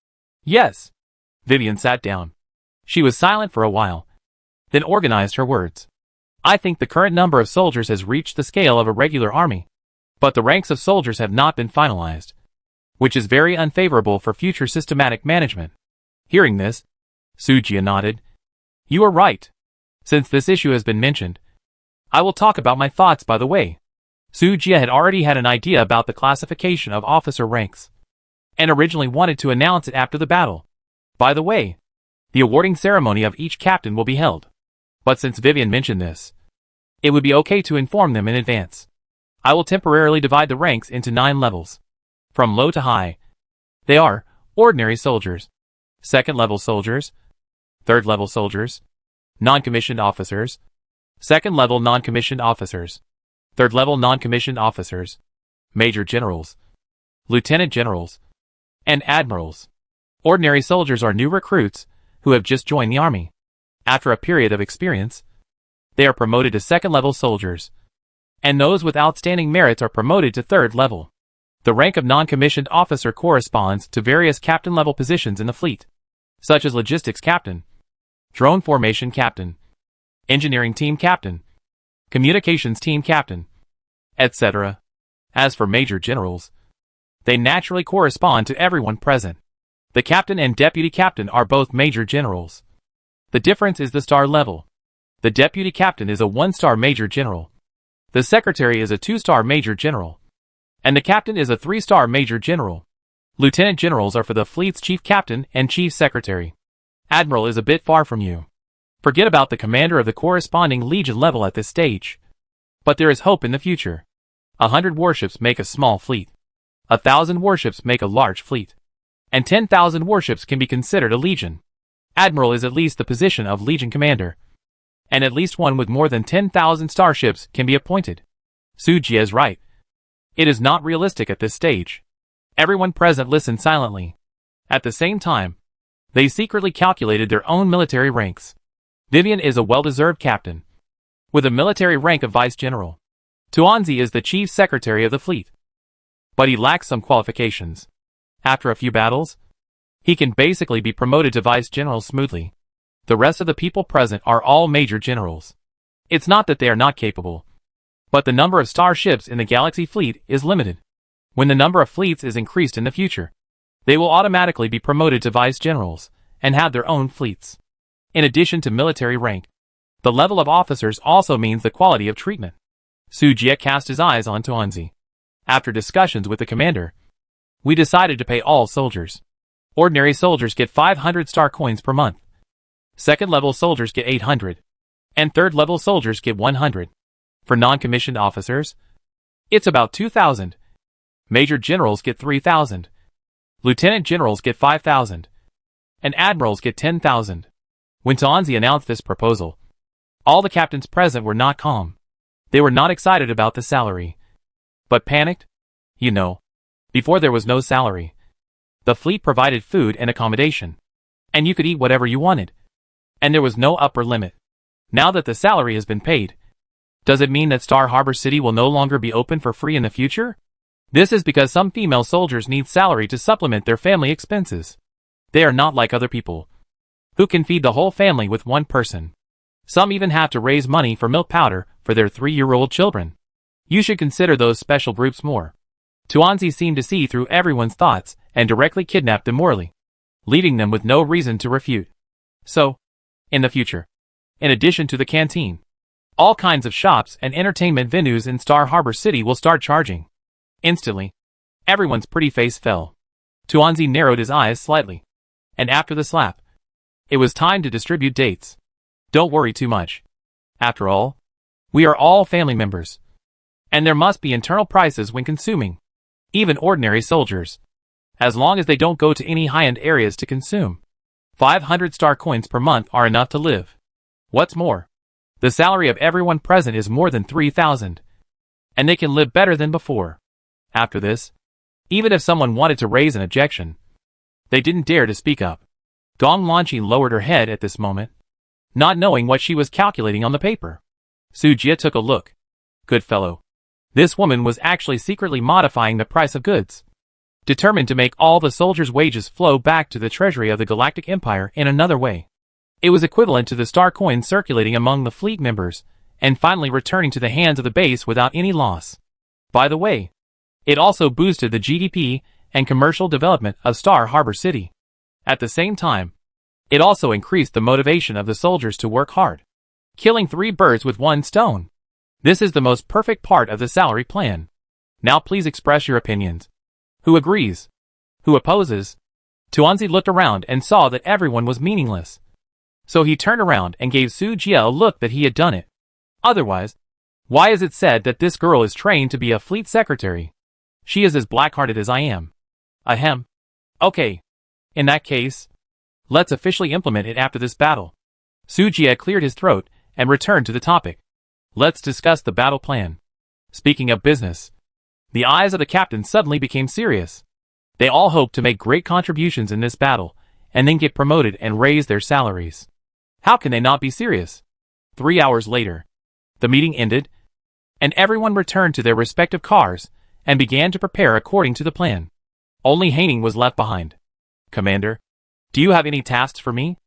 Yes. Vivian sat down. She was silent for a while, then organized her words. I think the current number of soldiers has reached the scale of a regular army. But the ranks of soldiers have not been finalized, which is very unfavorable for future systematic management. Hearing this, Su Jia nodded. You are right. Since this issue has been mentioned, I will talk about my thoughts by the way. Su Jia had already had an idea about the classification of officer ranks, and originally wanted to announce it after the battle. By the way, the awarding ceremony of each captain will be held. But since Vivian mentioned this, it would be okay to inform them in advance. I will temporarily divide the ranks into 9 levels, from low to high. They are ordinary soldiers, second-level soldiers, third-level soldiers, non-commissioned officers, second-level non-commissioned officers, third-level non-commissioned officers, major generals, lieutenant generals, and admirals. Ordinary soldiers are new recruits who have just joined the army. After a period of experience, they are promoted to second-level soldiers, and those with outstanding merits are promoted to third level. The rank of non-commissioned officer corresponds to various captain-level positions in the fleet, such as logistics captain, drone formation captain, engineering team captain, communications team captain, etc. As for major generals, they naturally correspond to everyone present. The captain and deputy captain are both major generals. The difference is the star level. The deputy captain is a 1-star major general, The secretary is a 2-star major general, and the captain is a 3-star major general. Lieutenant generals are for the fleet's chief captain and chief secretary. Admiral is a bit far from you. Forget about the commander of the corresponding legion level at this stage. But there is hope in the future. 100 warships make a small fleet. 1,000 warships make a large fleet. And 10,000 warships can be considered a legion. Admiral is at least the position of legion commander. And at least one with more than 10,000 starships can be appointed. Sujie is right. It is not realistic at this stage. Everyone present listened silently. At the same time, they secretly calculated their own military ranks. Vivian is a well-deserved captain, with a military rank of vice general. Tuanzi is the chief secretary of the fleet, but he lacks some qualifications. After a few battles, he can basically be promoted to vice general smoothly. The rest of the people present are all major generals. It's not that they are not capable, but the number of starships in the Galaxy fleet is limited. When the number of fleets is increased in the future, they will automatically be promoted to vice generals and have their own fleets. In addition to military rank, the level of officers also means the quality of treatment. Sujie cast his eyes on Tuanzi. After discussions with the commander, we decided to pay all soldiers. Ordinary soldiers get 500 star coins per month. Second-level soldiers get 800. And third-level soldiers get 100. For non-commissioned officers, it's about 2,000. Major generals get 3,000. Lieutenant generals get 5,000. And admirals get 10,000. When Tuanzi announced this proposal, all the captains present were not calm. They were not excited about the salary, but panicked. You know, before there was no salary. The fleet provided food and accommodation, and you could eat whatever you wanted. And there was no upper limit. Now that the salary has been paid, does it mean that Star Harbor City will no longer be open for free in the future? This is because some female soldiers need salary to supplement their family expenses. They are not like other people, who can feed the whole family with one person. Some even have to raise money for milk powder for their 3-year-old children. You should consider those special groups more. Tuanzi seemed to see through everyone's thoughts and directly kidnapped them morally, leaving them with no reason to refute. So, in the future, in addition to the canteen, all kinds of shops and entertainment venues in Star Harbor City will start charging. Instantly, everyone's pretty face fell. Tuanzi narrowed his eyes slightly. And after the slap, it was time to distribute dates. Don't worry too much. After all, we are all family members. And there must be internal prices when consuming. Even ordinary soldiers. As long as they don't go to any high-end areas to consume. 500 star coins per month are enough to live. What's more, the salary of everyone present is more than 3,000. And they can live better than before. After this, even if someone wanted to raise an objection, they didn't dare to speak up. Gong Lanqi lowered her head at this moment, not knowing what she was calculating on the paper. Sujie took a look. Good fellow. This woman was actually secretly modifying the price of goods, determined to make all the soldiers' wages flow back to the treasury of the Galactic Empire in another way. It was equivalent to the star coins circulating among the fleet members, and finally returning to the hands of the base without any loss. By the way, it also boosted the GDP and commercial development of Star Harbor City. At the same time, it also increased the motivation of the soldiers to work hard, killing 3 birds with 1 stone. This is the most perfect part of the salary plan. Now please express your opinions. Who agrees? Who opposes? Tuanzi looked around and saw that everyone was meaningless. So he turned around and gave Sujie a look that he had done it. Otherwise, why is it said that this girl is trained to be a fleet secretary? She is as black-hearted as I am. Ahem. Okay. In that case, let's officially implement it after this battle. Sujie cleared his throat and returned to the topic. Let's discuss the battle plan. Speaking of business, the eyes of the captain suddenly became serious. They all hoped to make great contributions in this battle, and then get promoted and raise their salaries. How can they not be serious? 3 hours later, the meeting ended, and everyone returned to their respective cars, and began to prepare according to the plan. Only Haining was left behind. Commander, do you have any tasks for me?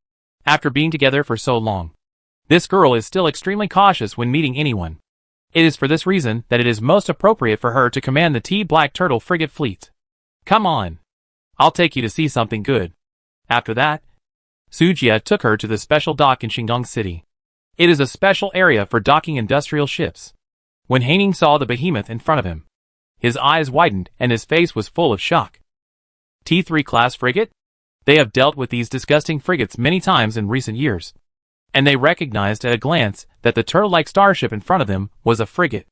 After being together for so long, this girl is still extremely cautious when meeting anyone. It is for this reason that it is most appropriate for her to command the T-Black Turtle frigate fleet. Come on. I'll take you to see something good. After that, Sujie took her to the special dock in Shandong City. It is a special area for docking industrial ships. When Haining saw the behemoth in front of him, his eyes widened and his face was full of shock. T3 class frigate? They have dealt with these disgusting frigates many times in recent years, and they recognized at a glance that the turtle-like starship in front of them was a frigate.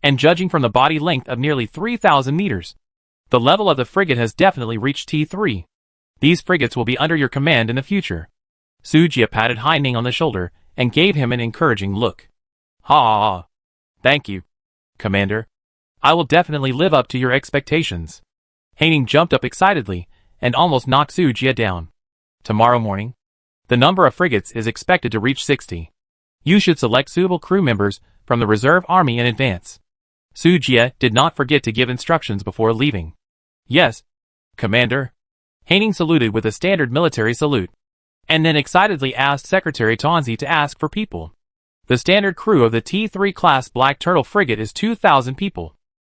And judging from the body length of nearly 3,000 meters, the level of the frigate has definitely reached T3. These frigates will be under your command in the future. Sujia patted Haining on the shoulder and gave him an encouraging look. Ha! Thank you, Commander. I will definitely live up to your expectations. Haining jumped up excitedly and almost knocked Sujia down. Tomorrow morning, the number of frigates is expected to reach 60. You should select suitable crew members from the reserve army in advance. Sujia did not forget to give instructions before leaving. Yes, Commander. Haining saluted with a standard military salute, and then excitedly asked Secretary Tonzi to ask for people. The standard crew of the T3 class Black Turtle frigate is 2,000 people,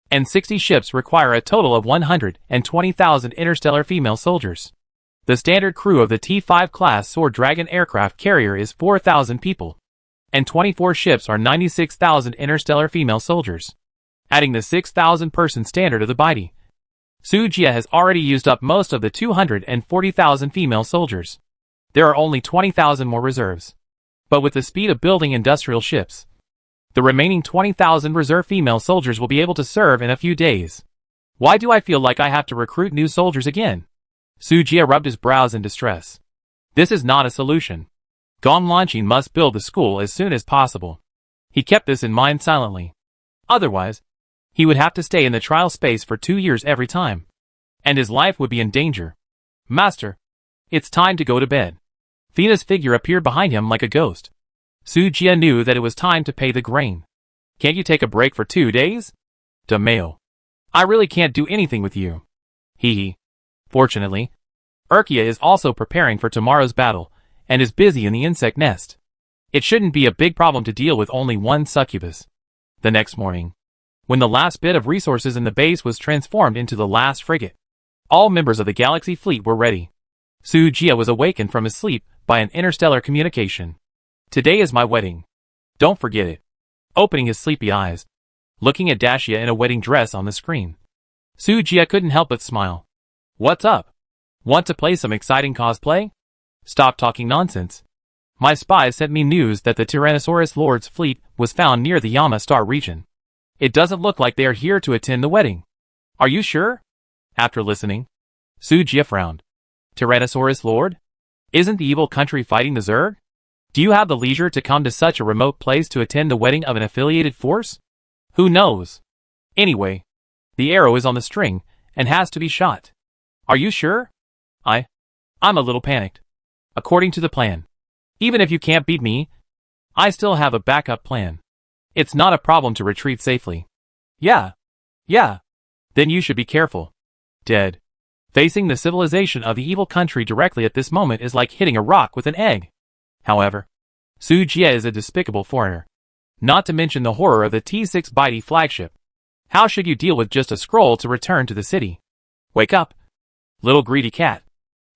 and 60 ships require a total of 120,000 interstellar female soldiers. The standard crew of the T5 class Sword Dragon aircraft carrier is 4,000 people, and 24 ships are 96,000 interstellar female soldiers. Adding the 6,000 person standard of the Baidi, Sujia has already used up most of the 240,000 female soldiers. There are only 20,000 more reserves. But with the speed of building industrial ships, the remaining 20,000 reserve female soldiers will be able to serve in a few days. Why do I feel like I have to recruit new soldiers again? Sujia rubbed his brows in distress. This is not a solution. Gong Lanchin must build the school as soon as possible. He kept this in mind silently. Otherwise, he would have to stay in the trial space for 2 years every time, and his life would be in danger. Master, it's time to go to bed. Fina's figure appeared behind him like a ghost. Sujia knew that it was time to pay the grain. Can't you take a break for 2 days? Dameo. I really can't do anything with you. Hee. Fortunately, Urkia is also preparing for tomorrow's battle and is busy in the insect nest. It shouldn't be a big problem to deal with only one succubus. The next morning, when the last bit of resources in the base was transformed into the last frigate, all members of the Galaxy fleet were ready. Sujia was awakened from his sleep by an interstellar communication. Today is my wedding. Don't forget it. Opening his sleepy eyes, looking at Dashia in a wedding dress on the screen, Sujia couldn't help but smile. What's up? Want to play some exciting cosplay? Stop talking nonsense. My spies sent me news that the Tyrannosaurus Lord's fleet was found near the Yama Star region. It doesn't look like they are here to attend the wedding. Are you sure? After listening, Sujia frowned. Tyrannosaurus Lord? Isn't the evil country fighting the Zerg? Do you have the leisure to come to such a remote place to attend the wedding of an affiliated force? Who knows? Anyway, the arrow is on the string and has to be shot. Are you sure? I'm a little panicked. According to the plan, even if you can't beat me, I still have a backup plan. It's not a problem to retreat safely. Yeah. Then you should be careful. Dead. Facing the civilization of the evil country directly at this moment is like hitting a rock with an egg. However, Sujia is a despicable foreigner. Not to mention the horror of the T6 Baidi flagship. How should you deal with just a scroll to return to the city? Wake up, little greedy cat.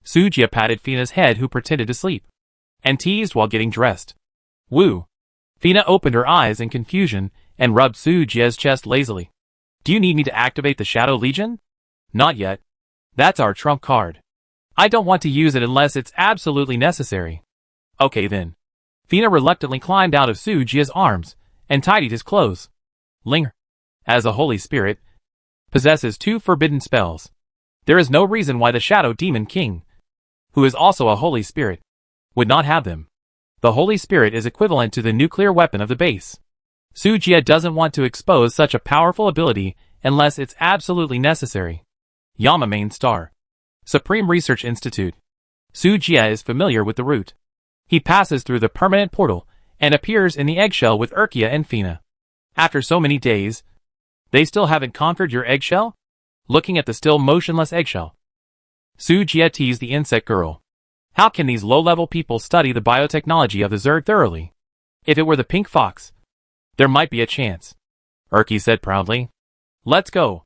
Sujia patted Fina's head, who pretended to sleep, and teased while getting dressed. Woo. Fina opened her eyes in confusion and rubbed Sujia's chest lazily. Do you need me to activate the Shadow Legion? Not yet. That's our trump card. I don't want to use it unless it's absolutely necessary. Okay then. Fina reluctantly climbed out of Sujia's arms and tidied his clothes. Ling, as a holy spirit, possesses 2 forbidden spells. There is no reason why the Shadow Demon King, who is also a holy spirit, would not have them. The holy spirit is equivalent to the nuclear weapon of the base. Sujia doesn't want to expose such a powerful ability unless it's absolutely necessary. Yama Main Star. Supreme Research Institute. Sujia is familiar with the route. He passes through the permanent portal and appears in the eggshell with Urkia and Fina. After so many days, they still haven't conquered your eggshell? Looking at the still motionless eggshell, Sujia teased the insect girl. How can these low-level people study the biotechnology of the Zerg thoroughly? If it were the pink fox, there might be a chance. Urki said proudly. Let's go.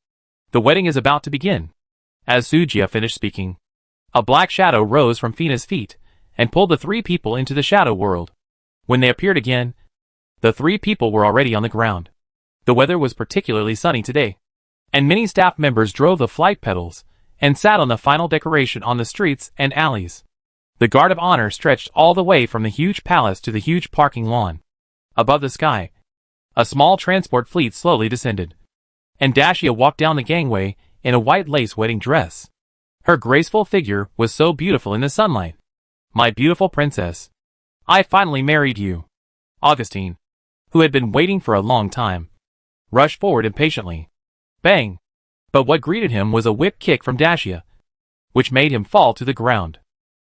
The wedding is about to begin. As Sujia finished speaking, a black shadow rose from Fina's feet and pulled the 3 people into the shadow world. When they appeared again, the 3 people were already on the ground. The weather was particularly sunny today, and many staff members drove the flight pedals and sat on the final decoration on the streets and alleys. The guard of honor stretched all the way from the huge palace to the huge parking lawn. Above the sky, a small transport fleet slowly descended, and Dacia walked down the gangway in a white lace wedding dress. Her graceful figure was so beautiful in the sunlight. My beautiful princess, I finally married you. Augustine, who had been waiting for a long time, rushed forward impatiently. Bang! But what greeted him was a whip kick from Dacia, which made him fall to the ground.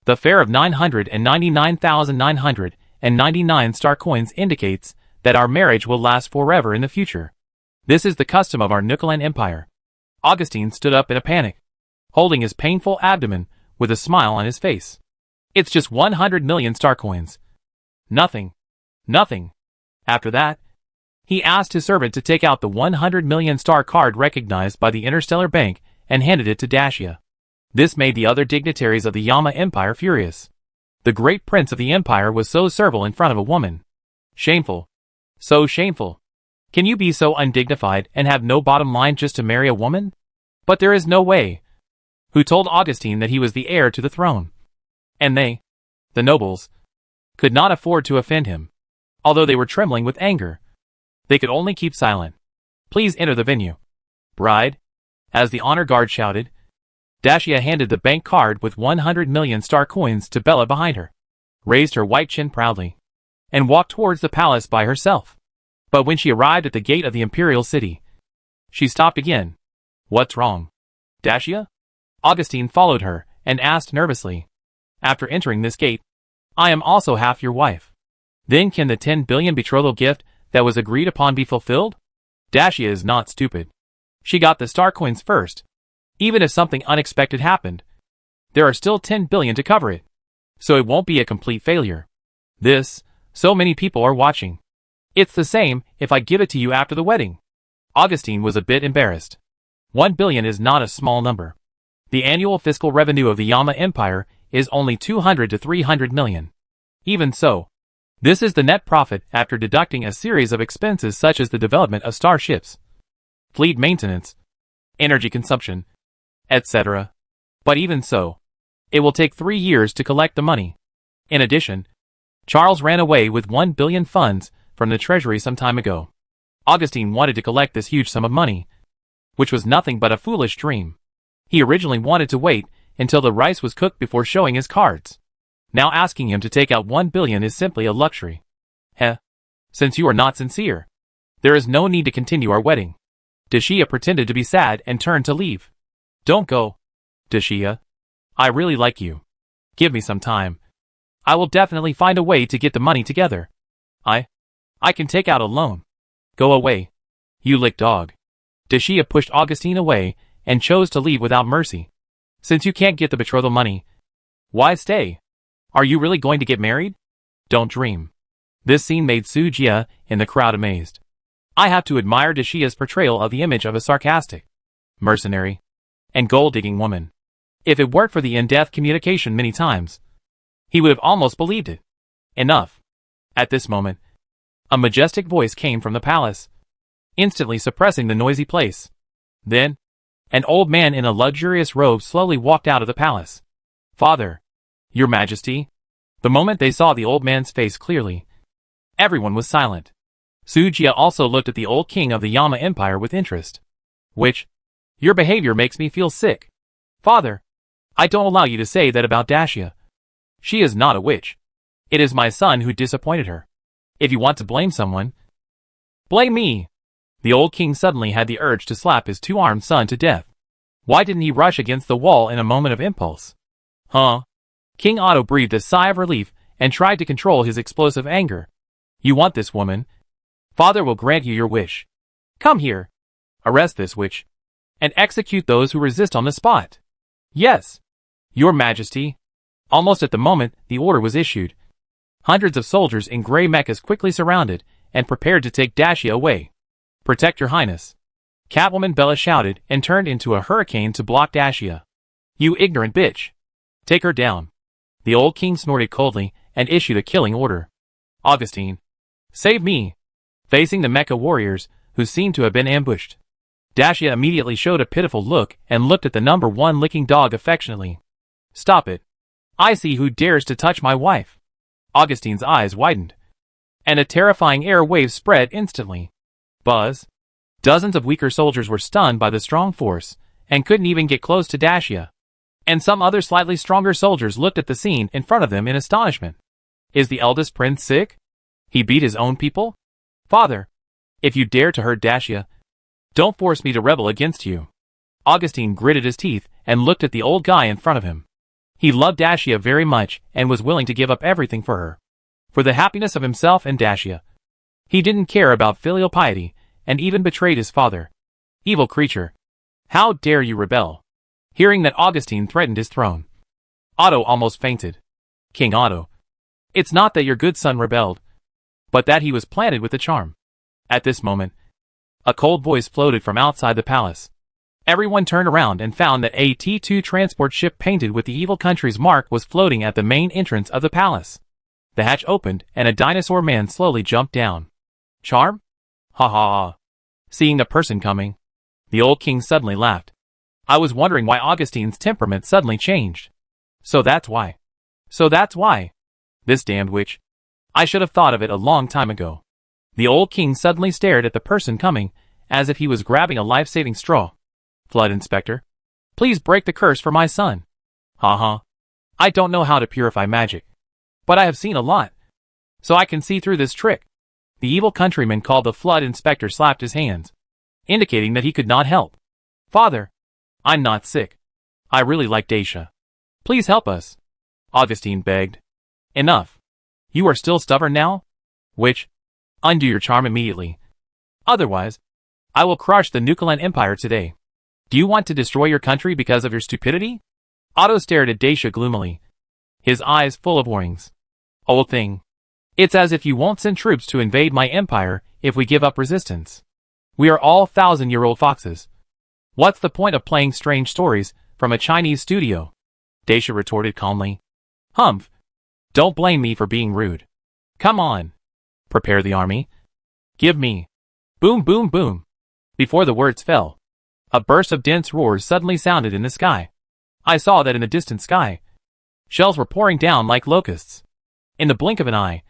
The fare of 999,999 star coins indicates that our marriage will last forever in the future. This is the custom of our Nuclean Empire. Augustine stood up in a panic, holding his painful abdomen with a smile on his face. It's just 100 million star coins. Nothing. Nothing. After that, he asked his servant to take out the 100 million star card recognized by the Interstellar Bank and handed it to Dacia. This made the other dignitaries of the Yama Empire furious. The great prince of the empire was so servile in front of a woman. Shameful. So shameful. Can you be so undignified and have no bottom line just to marry a woman? But there is no way. Who told Augustine that he was the heir to the throne? And they, the nobles, could not afford to offend him. Although they were trembling with anger, they could only keep silent. Please enter the venue. Bride. As the honor guard shouted, Dacia handed the bank card with 100 million star coins to Bella behind her, raised her white chin proudly, and walked towards the palace by herself. But when she arrived at the gate of the imperial city, she stopped again. What's wrong? Dacia? Augustine followed her and asked nervously. After entering this gate, I am also half your wife. Then can the 10 billion betrothal gift that was agreed upon be fulfilled? Dacia is not stupid. She got the star coins first. Even if something unexpected happened, there are still 10 billion to cover it. So it won't be a complete failure. So many people are watching. It's the same if I give it to you after the wedding. Augustine was a bit embarrassed. 1 billion is not a small number. The annual fiscal revenue of the Yama Empire is only 200 to 300 million. Even so, this is the net profit after deducting a series of expenses such as the development of starships, fleet maintenance, energy consumption, etc. But even so, it will take 3 years to collect the money. In addition, Charles ran away with 1 billion funds from the treasury some time ago. Augustine wanted to collect this huge sum of money, which was nothing but a foolish dream. He originally wanted to wait until the rice was cooked before showing his cards. Now asking him to take out 1 billion is simply a luxury. Since you are not sincere, there is no need to continue our wedding. Dacia pretended to be sad and turned to leave. Don't go, Dacia. I really like you. Give me some time. I will definitely find a way to get the money together. I can take out a loan. Go away, you lick dog. Dacia pushed Augustine away and chose to leave without mercy. Since you can't get the betrothal money, why stay? Are you really going to get married? Don't dream. This scene made Su Jia in the crowd amazed. I have to admire Dacia's portrayal of the image of a sarcastic, mercenary, and gold-digging woman. If it weren't for the in-depth communication many times, he would have almost believed it. Enough. At this moment, a majestic voice came from the palace, instantly suppressing the noisy place. Then, an old man in a luxurious robe slowly walked out of the palace. Father, Your Majesty. The moment they saw the old man's face clearly, everyone was silent. Su Jia also looked at the old king of the Yama Empire with interest. Your behavior makes me feel sick. Father, I don't allow you to say that about Dacia. She is not a witch. It is my son who disappointed her. If you want to blame someone, blame me. The old king suddenly had the urge to slap his two-armed son to death. Why didn't he rush against the wall in a moment of impulse? King Otto breathed a sigh of relief and tried to control his explosive anger. You want this woman? Father will grant you your wish. Come here. Arrest this witch, and execute those who resist on the spot. Yes, Your Majesty. Almost at the moment the order was issued, hundreds of soldiers in gray mechas quickly surrounded and prepared to take Dacia away. Protect Your Highness. Catwoman Bella shouted and turned into a hurricane to block Dacia. You ignorant bitch. Take her down. The old king snorted coldly and issued a killing order. Augustine, save me. Facing the mecha warriors, who seemed to have been ambushed. Dacia immediately showed a pitiful look and looked at the number 1 licking dog affectionately. "Stop it. I see who dares to touch my wife." Augustine's eyes widened, and a terrifying air wave spread instantly. Buzz. Dozens of weaker soldiers were stunned by the strong force, and couldn't even get close to Dacia. And some other slightly stronger soldiers looked at the scene in front of them in astonishment. Is the eldest prince sick? He beat his own people? Father, if you dare to hurt Dacia, don't force me to rebel against you. Augustine gritted his teeth and looked at the old guy in front of him. He loved Dacia very much and was willing to give up everything for her. For the happiness of himself and Dacia. He didn't care about filial piety, and even betrayed his father. Evil creature. How dare you rebel? Hearing that Augustine threatened his throne, Otto almost fainted. King Otto. It's not that your good son rebelled, but that he was planted with the charm. At this moment, a cold voice floated from outside the palace. Everyone turned around and found that a T2 transport ship painted with the evil country's mark was floating at the main entrance of the palace. The hatch opened and a dinosaur man slowly jumped down. Charm? Ha ha ha. Seeing the person coming, the old king suddenly laughed. I was wondering why Augustine's temperament suddenly changed. So that's why. This damned witch. I should have thought of it a long time ago. The old king suddenly stared at the person coming, as if he was grabbing a life-saving straw. Flood Inspector, please break the curse for my son. Ha. I don't know how to purify magic, but I have seen a lot, so I can see through this trick. The evil countryman called the Flood Inspector slapped his hands, indicating that he could not help. Father, I'm not sick. I really like Dacia. Please help us. Augustine begged. Enough. You are still stubborn now? Witch, undo your charm immediately. Otherwise, I will crush the Nuclean Empire today. Do you want to destroy your country because of your stupidity? Otto stared at Dacia gloomily, his eyes full of warnings. Old thing. It's as if you won't send troops to invade my empire if we give up resistance. We are all 1,000-year-old foxes. What's the point of playing strange stories from a Chinese studio? Dacia retorted calmly. Humph. Don't blame me for being rude. Come on. Prepare the army. Give me. Boom, boom, boom. Before the words fell, a burst of dense roars suddenly sounded in the sky. I saw that in the distant sky, shells were pouring down like locusts. In the blink of an eye,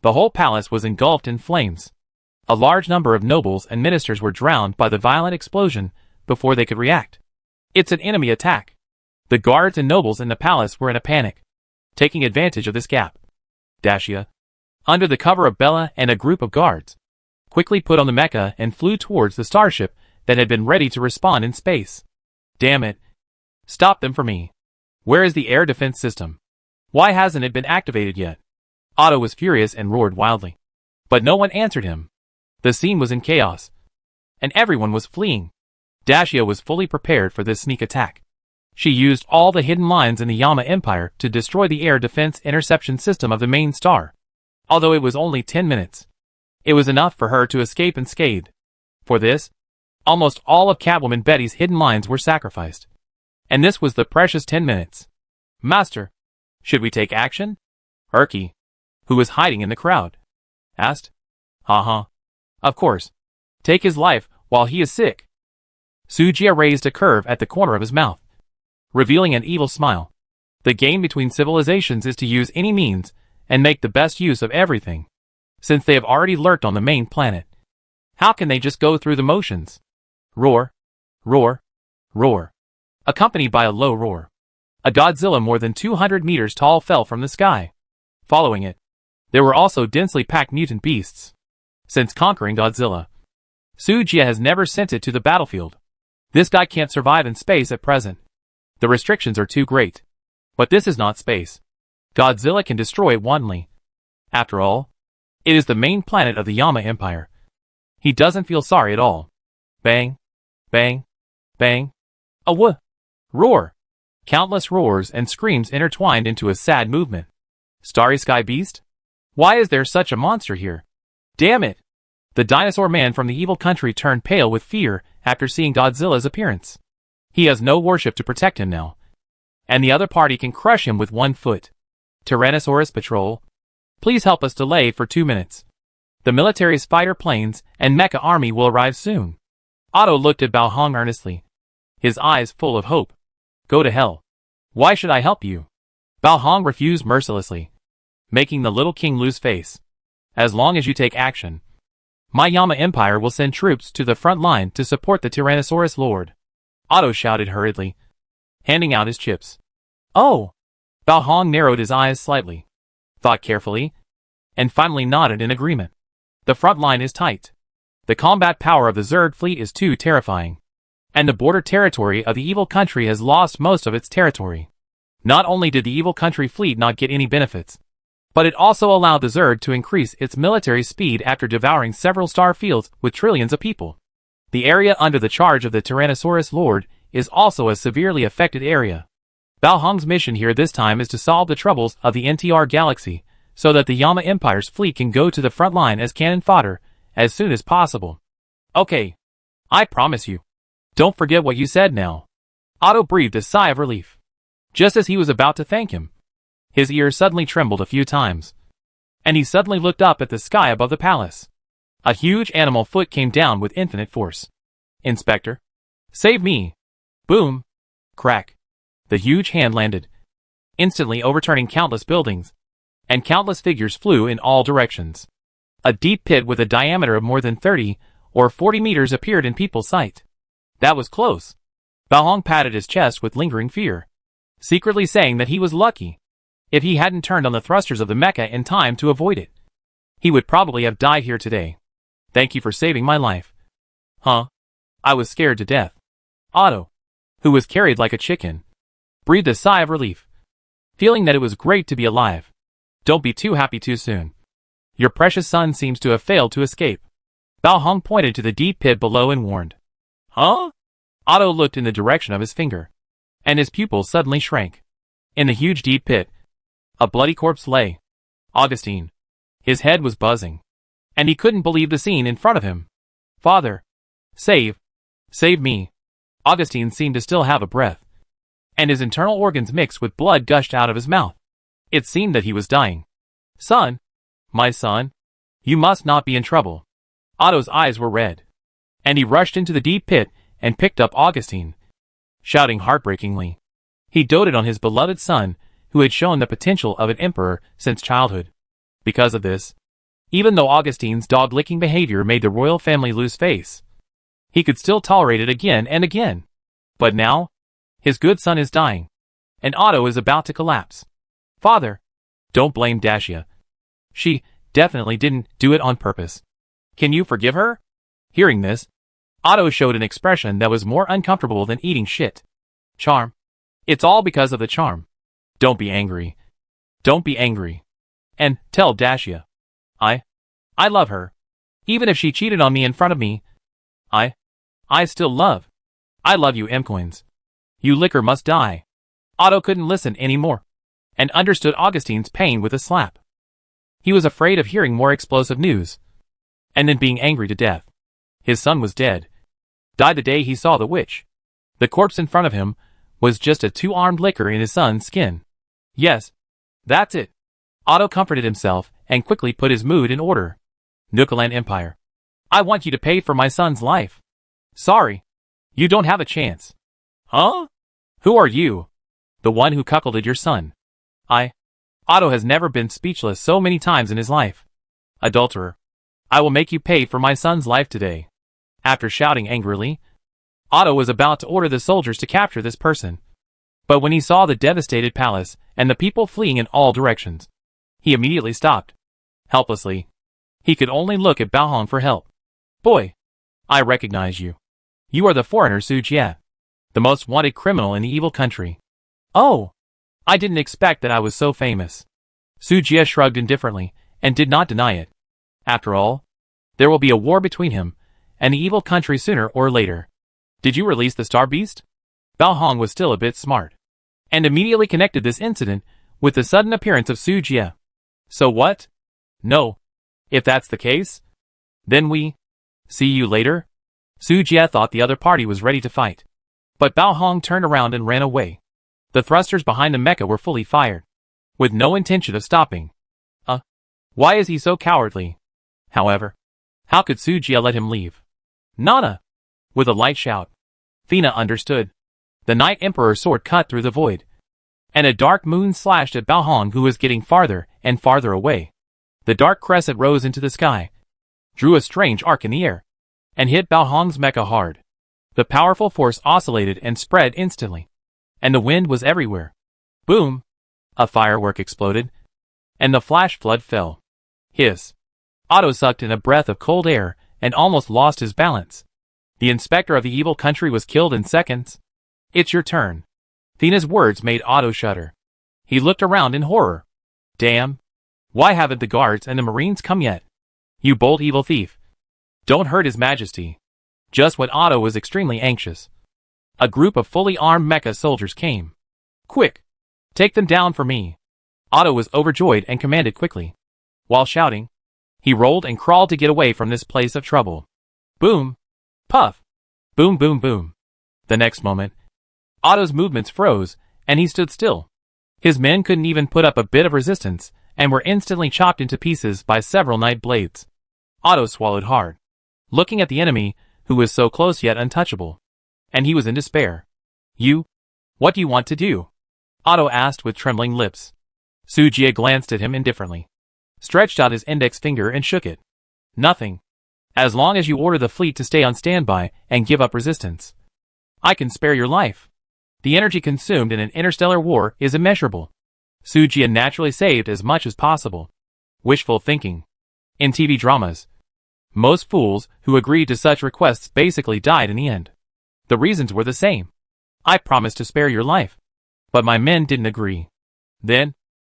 the whole palace was engulfed in flames. A large number of nobles and ministers were drowned by the violent explosion before they could react. It's an enemy attack. The guards and nobles in the palace were in a panic, taking advantage of this gap. Dacia, under the cover of Bella and a group of guards, quickly put on the mecha and flew towards the starship that had been ready to respond in space. Damn it. Stop them for me. Where is the air defense system? Why hasn't it been activated yet? Otto was furious and roared wildly. But no one answered him. The scene was in chaos, and everyone was fleeing. Dacia was fully prepared for this sneak attack. She used all the hidden lines in the Yama Empire to destroy the air defense interception system of the main star. Although it was only 10 minutes, it was enough for her to escape unscathed. For this, almost all of Catwoman Betty's hidden lines were sacrificed. And this was the precious 10 minutes. Master, should we take action? Erky, who was hiding in the crowd, asked. Ha. Of course. Take his life while he is sick. Sujia raised a curve at the corner of his mouth, revealing an evil smile. The game between civilizations is to use any means and make the best use of everything. Since they have already lurked on the main planet, how can they just go through the motions? Roar, roar, roar. Accompanied by a low roar, a Godzilla more than 200 meters tall fell from the sky. Following it, there were also densely packed mutant beasts. Since conquering Godzilla, Sujia has never sent it to the battlefield. This guy can't survive in space at present. The restrictions are too great. But this is not space. Godzilla can destroy it wantonly. After all, it is the main planet of the Yama Empire. He doesn't feel sorry at all. Bang, bang, bang. A roar. Countless roars and screams intertwined into a sad movement. Starry Sky Beast? Why is there such a monster here? Damn it! The dinosaur man from the evil country turned pale with fear after seeing Godzilla's appearance. He has no warship to protect him now, and the other party can crush him with 1 foot. Tyrannosaurus Patrol, please help us delay for 2 minutes. The military's fighter planes and mecha army will arrive soon. Otto looked at Bao Hong earnestly, his eyes full of hope. Go to hell. Why should I help you? Bao Hong refused mercilessly, making the little king lose face. As long as you take action, my Yama Empire will send troops to the front line to support the Tyrannosaurus Lord. Otto shouted hurriedly, handing out his chips. Oh! Bao Hong narrowed his eyes slightly, thought carefully, and finally nodded in agreement. The front line is tight. The combat power of the Zerg fleet is too terrifying. And the border territory of the evil country has lost most of its territory. Not only did the evil country fleet not get any benefits, but it also allowed the Zerg to increase its military speed after devouring several star fields with trillions of people. The area under the charge of the Tyrannosaurus Lord is also a severely affected area. Bao Hong's mission here this time is to solve the troubles of the NTR galaxy, so that the Yama Empire's fleet can go to the front line as cannon fodder as soon as possible. Okay. I promise you. Don't forget what you said now. Otto breathed a sigh of relief. Just as he was about to thank him, his ears suddenly trembled a few times, and he suddenly looked up at the sky above the palace. A huge animal foot came down with infinite force. Inspector, save me! Boom! Crack! The huge hand landed, instantly overturning countless buildings, and countless figures flew in all directions. A deep pit with a diameter of more than 30 or 40 meters appeared in people's sight. That was close. Bao Hong patted his chest with lingering fear, secretly saying that he was lucky. If he hadn't turned on the thrusters of the mecha in time to avoid it, he would probably have died here today. Thank you for saving my life. Huh? I was scared to death. Otto, who was carried like a chicken, breathed a sigh of relief, feeling that it was great to be alive. Don't be too happy too soon. Your precious son seems to have failed to escape. Bao Hong pointed to the deep pit below and warned. Huh? Otto looked in the direction of his finger, and his pupils suddenly shrank. In the huge deep pit, a bloody corpse lay. Augustine. His head was buzzing, and he couldn't believe the scene in front of him. Father. Save me. Augustine seemed to still have a breath, and his internal organs mixed with blood gushed out of his mouth. It seemed that he was dying. Son. My son. You must not be in trouble. Otto's eyes were red, and he rushed into the deep pit and picked up Augustine, shouting heartbreakingly. He doted on his beloved son, who had shown the potential of an emperor since childhood. Because of this, even though Augustine's dog-licking behavior made the royal family lose face, he could still tolerate it again and again. But now, his good son is dying, and Otto is about to collapse. Father, don't blame Dacia. She definitely didn't do it on purpose. Can you forgive her? Hearing this, Otto showed an expression that was more uncomfortable than eating shit. Charm. It's all because of the charm. Don't be angry. Don't be angry. And tell Dacia. I love her. Even if she cheated on me in front of me, I still love. I love you, M-Coins. You liquor must die. Otto couldn't listen anymore, and understood Augustine's pain with a slap. He was afraid of hearing more explosive news, and then being angry to death. His son was dead. Died the day he saw the witch. The corpse in front of him was just a two-armed licker in his son's skin. Yes, that's it. Otto comforted himself and quickly put his mood in order. Nukalan Empire. I want you to pay for my son's life. Sorry. You don't have a chance. Huh? Who are you? The one who cuckolded your son. Otto has never been speechless so many times in his life. Adulterer. I will make you pay for my son's life today. After shouting angrily, Otto was about to order the soldiers to capture this person. But when he saw the devastated palace and the people fleeing in all directions, he immediately stopped. Helplessly, he could only look at Bao Hong for help. Boy, I recognize you. You are the foreigner Su Jie, the most wanted criminal in the evil country. Oh, I didn't expect that I was so famous. Su Jie shrugged indifferently and did not deny it. After all, there will be a war between him and the evil country sooner or later. Did you release the Star Beast? Bao Hong was still a bit smart, and immediately connected this incident with the sudden appearance of Su Jie. So what? No. If that's the case, then we see you later? Su Jie thought the other party was ready to fight, but Bao Hong turned around and ran away. The thrusters behind the mecha were fully fired, with no intention of stopping. Why is he so cowardly? However, how could Sujia let him leave? Nada! With a light shout, Thena understood. The Night Emperor's sword cut through the void, and a dark moon slashed at Baohong, who was getting farther and farther away. The dark crescent rose into the sky, drew a strange arc in the air, and hit Baohong's mecha hard. The powerful force oscillated and spread instantly, and the wind was everywhere. Boom! A firework exploded, and the flash flood fell. Hiss! Otto sucked in a breath of cold air and almost lost his balance. The inspector of the evil country was killed in seconds. It's your turn. Thena's words made Otto shudder. He looked around in horror. Damn! Why haven't the guards and the marines come yet? You bold evil thief! Don't hurt His Majesty. Just when Otto was extremely anxious, a group of fully armed mecha soldiers came. Quick! Take them down for me! Otto was overjoyed and commanded quickly. While shouting, he rolled and crawled to get away from this place of trouble. Boom! Puff! Boom boom boom! The next moment, Otto's movements froze, and he stood still. His men couldn't even put up a bit of resistance, and were instantly chopped into pieces by several night blades. Otto swallowed hard, looking at the enemy, who was so close yet untouchable. And he was in despair. What do you want to do? Otto asked with trembling lips. Sujia glanced at him indifferently, stretched out his index finger and shook it. Nothing. As long as you order the fleet to stay on standby and give up resistance, I can spare your life. The energy consumed in an interstellar war is immeasurable. Sujia naturally saved as much as possible. Wishful thinking. In TV dramas, most fools who agreed to such requests basically died in the end. The reasons were the same. I promised to spare your life, but my men didn't agree. Then,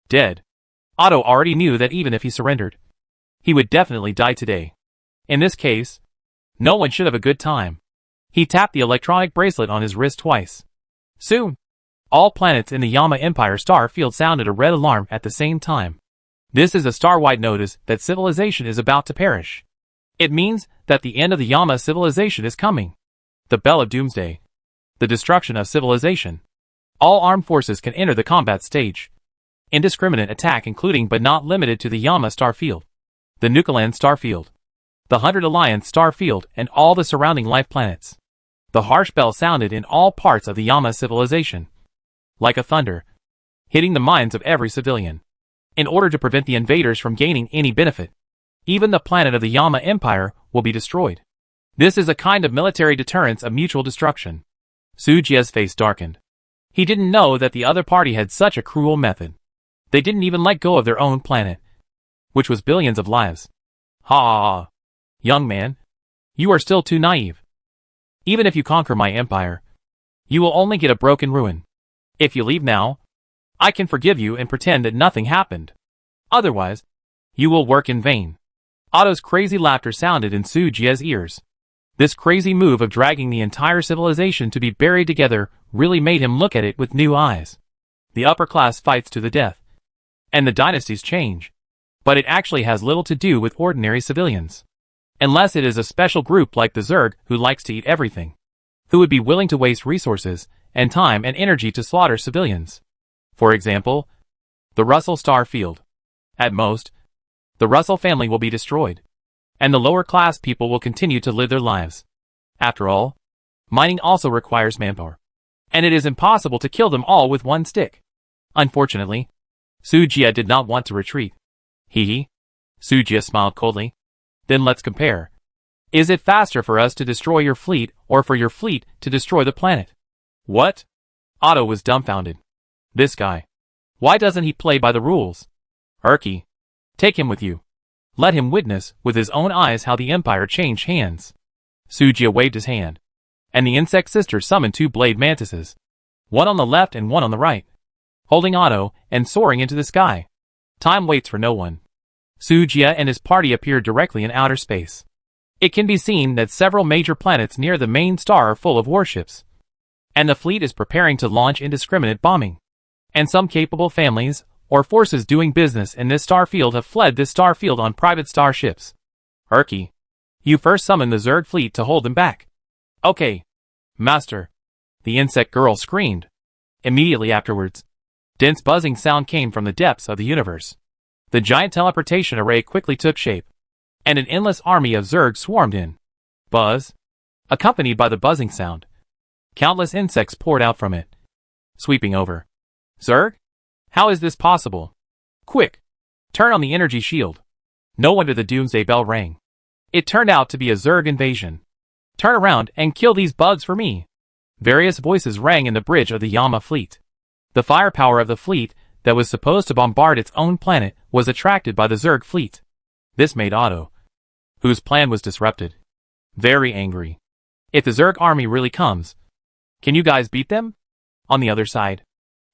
dead. Otto already knew that even if he surrendered, he would definitely die today. In this case, no one should have a good time. He tapped the electronic bracelet on his wrist twice. Soon, all planets in the Yama Empire star field sounded a red alarm at the same time. This is a star-wide notice that civilization is about to perish. It means that the end of the Yama civilization is coming. The bell of doomsday. The destruction of civilization. All armed forces can enter the combat stage. Indiscriminate attack including but not limited to the Yama star field, the Nukalan star field, the 100 Alliance star field and all the surrounding life planets. The harsh bell sounded in all parts of the Yama civilization, like a thunder, hitting the minds of every civilian. In order to prevent the invaders from gaining any benefit, even the planet of the Yama Empire will be destroyed. This is a kind of military deterrence of mutual destruction. Sujia's face darkened. He didn't know that the other party had such a cruel method. They didn't even let go of their own planet, which was billions of lives. Ha! Young man, you are still too naive. Even if you conquer my empire, you will only get a broken ruin. If you leave now, I can forgive you and pretend that nothing happened. Otherwise, you will work in vain. Otto's crazy laughter sounded in Sujia's ears. This crazy move of dragging the entire civilization to be buried together really made him look at it with new eyes. The upper class fights to the death, and the dynasties change. But it actually has little to do with ordinary civilians. Unless it is a special group like the Zerg who likes to eat everything, who would be willing to waste resources and time and energy to slaughter civilians. For example, the Russell star field. At most, the Russell family will be destroyed, and the lower class people will continue to live their lives. After all, mining also requires manpower, and it is impossible to kill them all with one stick. Unfortunately, Sujia did not want to retreat. Hee. Sujia smiled coldly. Then let's compare. Is it faster for us to destroy your fleet or for your fleet to destroy the planet? What? Otto was dumbfounded. This guy. Why doesn't he play by the rules? Erky. Take him with you. Let him witness with his own eyes how the Empire changed hands. Sujia waved his hand, and the insect sister summoned 2 blade mantises, one on the left and one on the right, holding Otto and soaring into the sky. Time waits for no one. Sujia and his party appeared directly in outer space. It can be seen that several major planets near the main star are full of warships, and the fleet is preparing to launch indiscriminate bombing. And some capable families or forces doing business in this star field have fled this star field on private starships. Erky, you first summon the Zerg fleet to hold them back. Okay, master. The insect girl screamed. Immediately afterwards, dense buzzing sound came from the depths of the universe. The giant teleportation array quickly took shape, and an endless army of Zerg swarmed in. Buzz, accompanied by the buzzing sound. Countless insects poured out from it, sweeping over. Zerg? How is this possible? Quick! Turn on the energy shield. No wonder the doomsday bell rang. It turned out to be a Zerg invasion. Turn around and kill these bugs for me. Various voices rang in the bridge of the Yama fleet. The firepower of the fleet that was supposed to bombard its own planet was attracted by the Zerg fleet. This made Otto, whose plan was disrupted, very angry. If the Zerg army really comes, can you guys beat them? On the other side,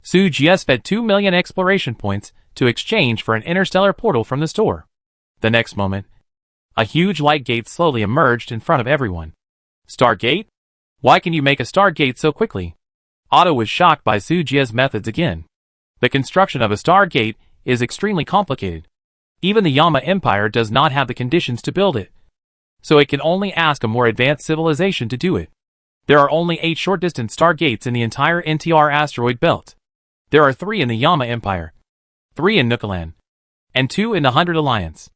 Su Jie fed 2 million exploration points to exchange for an interstellar portal from the store. The next moment, a huge light gate slowly emerged in front of everyone. Stargate? Why can you make a Stargate so quickly? Otto was shocked by Su Jie's methods again. The construction of a Stargate is extremely complicated. Even the Yama Empire does not have the conditions to build it, so it can only ask a more advanced civilization to do it. There are only 8 short-distance Stargates in the entire NTR asteroid belt. There are 3 in the Yama Empire, 3 in Nukalan, and 2 in the 100 Alliance.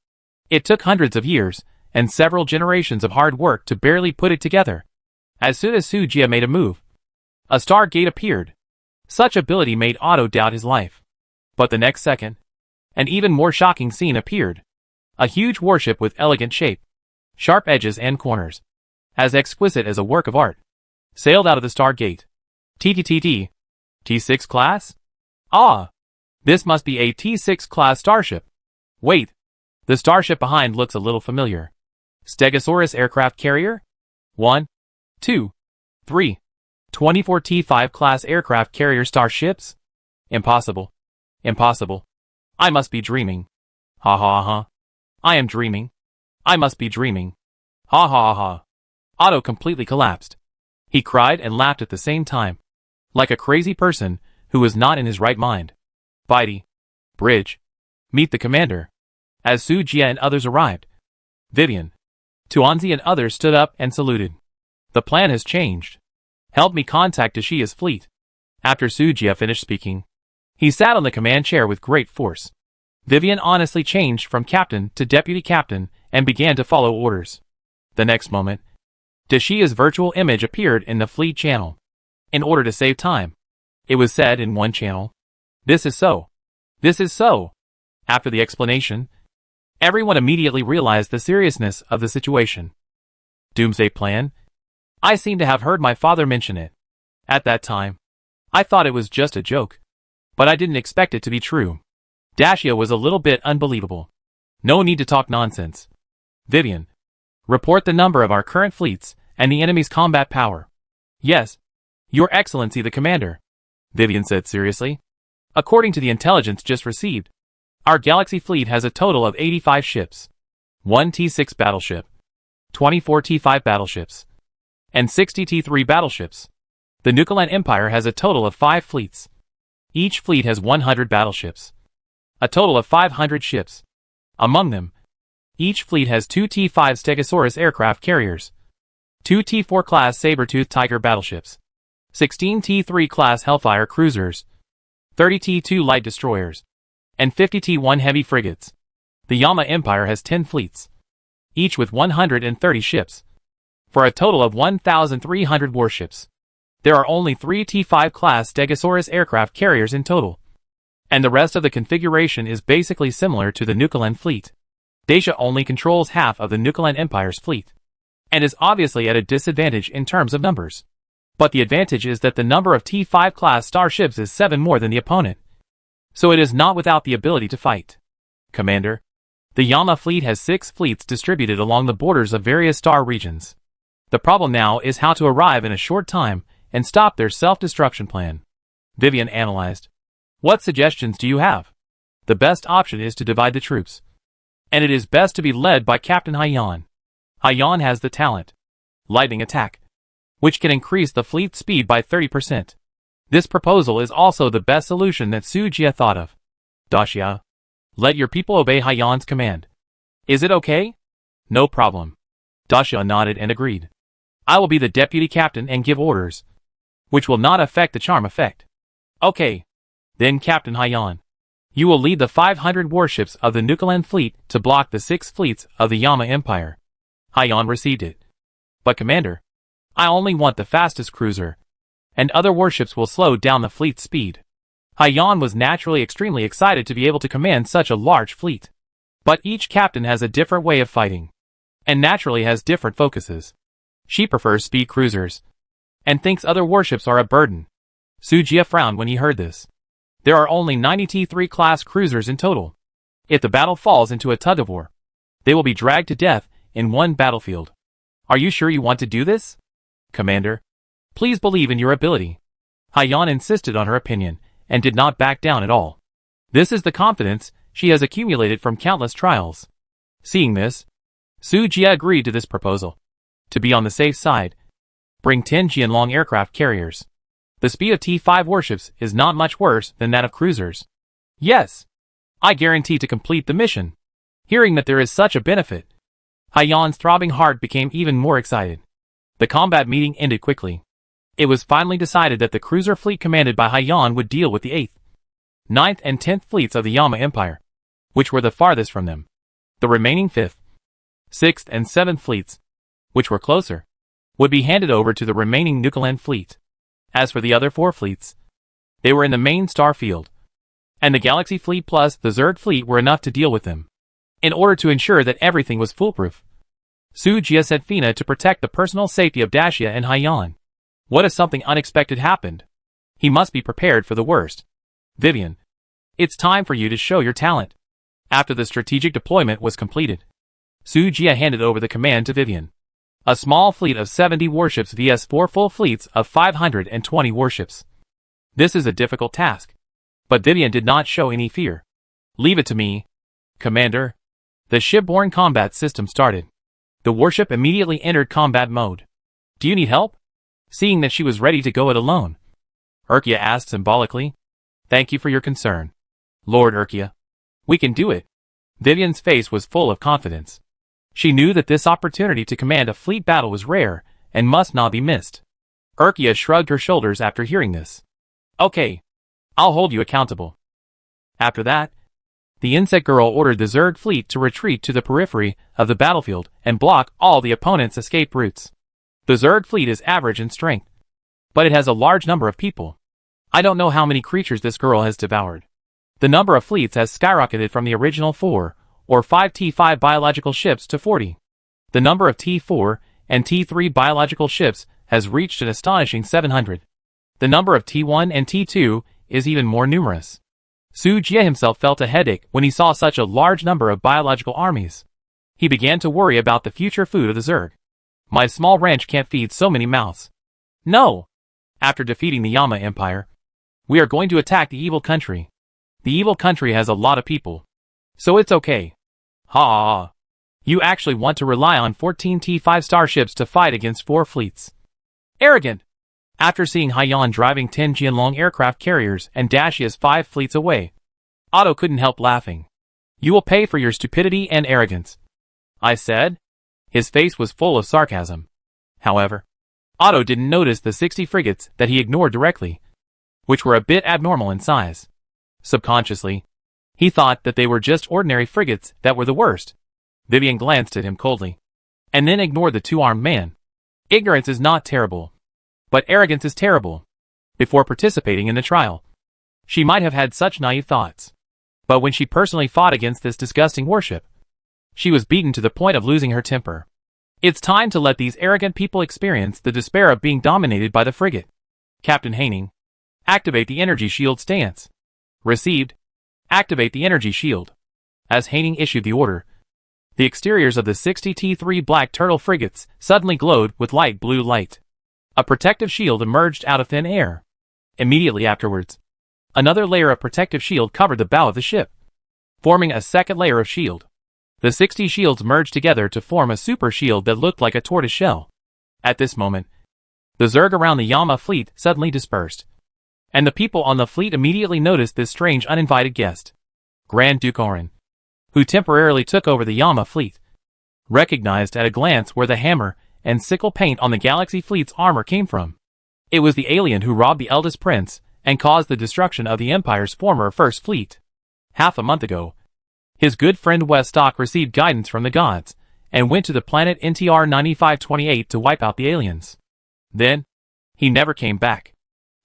It took hundreds of years and several generations of hard work to barely put it together. As soon as Su Jie made a move, a Stargate appeared. Such ability made Otto doubt his life. But the next second, an even more shocking scene appeared. A huge warship with elegant shape, sharp edges and corners, as exquisite as a work of art, sailed out of the Stargate. TTTT. T6 class? Ah! This must be a T6 class starship. Wait. The starship behind looks a little familiar. Stegosaurus aircraft carrier? 1, 2, 3. 24 T5 class aircraft carrier starships? Impossible. Impossible. I must be dreaming. Ha ha ha. I am dreaming. I must be dreaming. Ha ha ha. Otto completely collapsed. He cried and laughed at the same time, like a crazy person who was not in his right mind. Bitey. Bridge. Meet the commander. As Su Jie and others arrived, Vivian, Tuanzi and others stood up and saluted. The plan has changed. Help me contact Dashia's fleet. After Su Jie finished speaking, he sat on the command chair with great force. Vivian honestly changed from captain to deputy captain and began to follow orders. The next moment, Dashia's virtual image appeared in the fleet channel. In order to save time, it was said in one channel, "This is so. This is so." After the explanation, everyone immediately realized the seriousness of the situation. Doomsday Plan? I seem to have heard my father mention it. At that time, I thought it was just a joke, but I didn't expect it to be true. Dashia was a little bit unbelievable. No need to talk nonsense. Vivian, report the number of our current fleets and the enemy's combat power. Yes, Your Excellency the Commander, Vivian said seriously. According to the intelligence just received, our Galaxy fleet has a total of 85 ships, 1 T6 battleship, 24 T5 battleships, and 60 T3 battleships. The Nukalan Empire has a total of 5 fleets. Each fleet has 100 battleships, a total of 500 ships. Among them, each fleet has 2 T5 Stegosaurus aircraft carriers, 2 T4 class Saber-Tooth Tiger battleships, 16 T3 class Hellfire cruisers, 30 T2 light destroyers, and 50 T1 heavy frigates. The Yama Empire has 10 fleets, each with 130 ships, for a total of 1,300 warships. There are only 3 T5 class Stegosaurus aircraft carriers in total, and the rest of the configuration is basically similar to the Nukalan fleet. Dacia only controls half of the Nukalan Empire's fleet, and is obviously at a disadvantage in terms of numbers. But the advantage is that the number of T5 class starships is 7 more than the opponent, so it is not without the ability to fight. Commander, the Yama fleet has 6 fleets distributed along the borders of various star regions. The problem now is how to arrive in a short time and stop their self-destruction plan. Vivian analyzed. What suggestions do you have? The best option is to divide the troops, and it is best to be led by Captain Haiyan. Haiyan has the talent, lightning attack, which can increase the fleet speed by 30%. This proposal is also the best solution that Su Jie thought of. Dacia, let your people obey Haiyan's command. Is it okay? No problem. Dacia nodded and agreed. I will be the deputy captain and give orders, which will not affect the charm effect. Okay. Then Captain Haiyan, You will lead the 500 warships of the Nukalan fleet to block the 6 fleets of the Yama Empire. Haiyan received it. But Commander, I only want the fastest cruiser, and other warships will slow down the fleet's speed. Haiyan was naturally extremely excited to be able to command such a large fleet. But each captain has a different way of fighting, and naturally has different focuses. She prefers speed cruisers, and thinks other warships are a burden. Sujia frowned when he heard this. There are only 90 T3 class cruisers in total. If the battle falls into a tug-of-war, they will be dragged to death in one battlefield. Are you sure you want to do this? Commander, please believe in your ability. Haiyan insisted on her opinion, and did not back down at all. This is the confidence she has accumulated from countless trials. Seeing this, Sujia agreed to this proposal. To be on the safe side, bring 10 Jianlong aircraft carriers. The speed of T5 warships is not much worse than that of cruisers. Yes, I guarantee to complete the mission. Hearing that there is such a benefit, Haiyan's throbbing heart became even more excited. The combat meeting ended quickly. It was finally decided that the cruiser fleet commanded by Haiyan would deal with the 8th, 9th and 10th fleets of the Yama Empire, which were the farthest from them. The remaining 5th, 6th and 7th fleets, which were closer, would be handed over to the remaining Nukalan fleet. As for the other 4 fleets, they were in the main star field, and the Galaxy fleet plus the Zerg fleet were enough to deal with them. In order to ensure that everything was foolproof, Sujia sent Fina to protect the personal safety of Dashia and Haiyan. What if something unexpected happened? He must be prepared for the worst. Vivian, it's time for you to show your talent. After the strategic deployment was completed, Sujia handed over the command to Vivian. A small fleet of 70 warships vs 4 full fleets of 520 warships. This is a difficult task. But Vivian did not show any fear. Leave it to me, Commander. The shipborne combat system started. The warship immediately entered combat mode. Do you need help? Seeing that she was ready to go it alone, Urkia asked symbolically. Thank you for your concern, Lord Urkia. We can do it. Vivian's face was full of confidence. She knew that this opportunity to command a fleet battle was rare and must not be missed. Urkia shrugged her shoulders after hearing this. Okay, I'll hold you accountable. After that, the insect girl ordered the Zerg fleet to retreat to the periphery of the battlefield and block all the opponent's escape routes. The Zerg fleet is average in strength, but it has a large number of people. I don't know how many creatures this girl has devoured. The number of fleets has skyrocketed from the original 4 or 5 T5 biological ships to 40. The number of T4 and T3 biological ships has reached an astonishing 700. The number of T1 and T2 is even more numerous. Sujia himself felt a headache when he saw such a large number of biological armies. He began to worry about the future food of the Zerg. My small ranch can't feed so many mouths. No! After defeating the Yama Empire, we are going to attack the evil country. The evil country has a lot of people. So it's okay. Ha! You actually want to rely on 14 T5 starships to fight against 4 fleets. Arrogant! After seeing Haiyan driving 10 Jianlong aircraft carriers and Dashia's 5 fleets away, Otto couldn't help laughing. You will pay for your stupidity and arrogance, I said. His face was full of sarcasm. However, Otto didn't notice the 60 frigates that he ignored directly, which were a bit abnormal in size. Subconsciously, he thought that they were just ordinary frigates that were the worst. Vivian glanced at him coldly, and then ignored the 2-armed man. Ignorance is not terrible, but arrogance is terrible. Before participating in the trial, she might have had such naive thoughts. But when she personally fought against this disgusting warship, she was beaten to the point of losing her temper. It's time to let these arrogant people experience the despair of being dominated by the frigate. Captain Haining, activate the energy shield stance. Received. Activate the energy shield. As Haining issued the order, the exteriors of the 60 T3 Black Turtle frigates suddenly glowed with light blue light. A protective shield emerged out of thin air. Immediately afterwards, another layer of protective shield covered the bow of the ship, forming a second layer of shield. The 60 shields merged together to form a super shield that looked like a tortoise shell. At this moment, the Zerg around the Yama fleet suddenly dispersed, and the people on the fleet immediately noticed this strange uninvited guest. Grand Duke Orin, who temporarily took over the Yama fleet, recognized at a glance where the hammer and sickle paint on the Galaxy fleet's armor came from. It was the alien who robbed the eldest prince and caused the destruction of the Empire's former first fleet. Half a month ago, his good friend Westock received guidance from the gods, and went to the planet NTR 9528 to wipe out the aliens. Then, he never came back.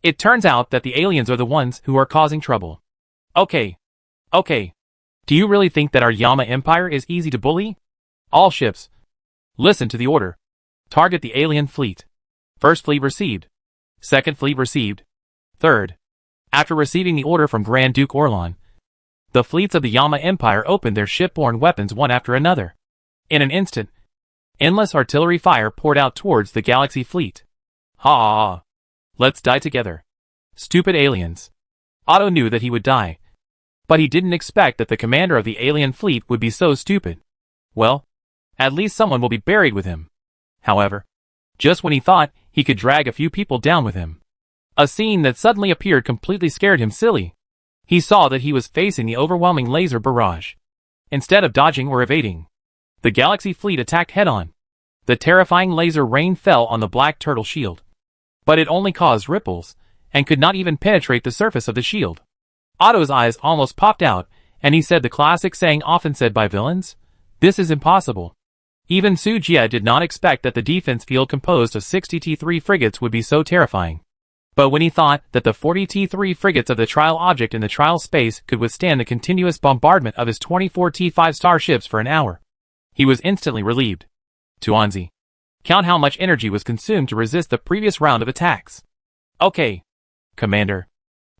It turns out that the aliens are the ones who are causing trouble. Okay. Do you really think that our Yama Empire is easy to bully? All ships, listen to the order. Target the alien fleet. First fleet received. Second fleet received. Third. After receiving the order from Grand Duke Orlon, the fleets of the Yama Empire opened their shipborne weapons one after another. In an instant, endless artillery fire poured out towards the Galaxy fleet. Ha! Let's die together. Stupid aliens. Otto knew that he would die, but he didn't expect that the commander of the alien fleet would be so stupid. Well, at least someone will be buried with him. However, just when he thought he could drag a few people down with him, a scene that suddenly appeared completely scared him silly. He saw that he was facing the overwhelming laser barrage. Instead of dodging or evading, the Galaxy fleet attacked head-on. The terrifying laser rain fell on the black turtle shield, but it only caused ripples, and could not even penetrate the surface of the shield. Otto's eyes almost popped out, and he said the classic saying often said by villains, "This is impossible." Even Sujia did not expect that the defense field composed of 60 T3 frigates would be so terrifying. But when he thought that the 40 T3 frigates of the trial object in the trial space could withstand the continuous bombardment of his 24 T5 starships for an hour, he was instantly relieved. Tuanzi, count how much energy was consumed to resist the previous round of attacks. Okay, Commander.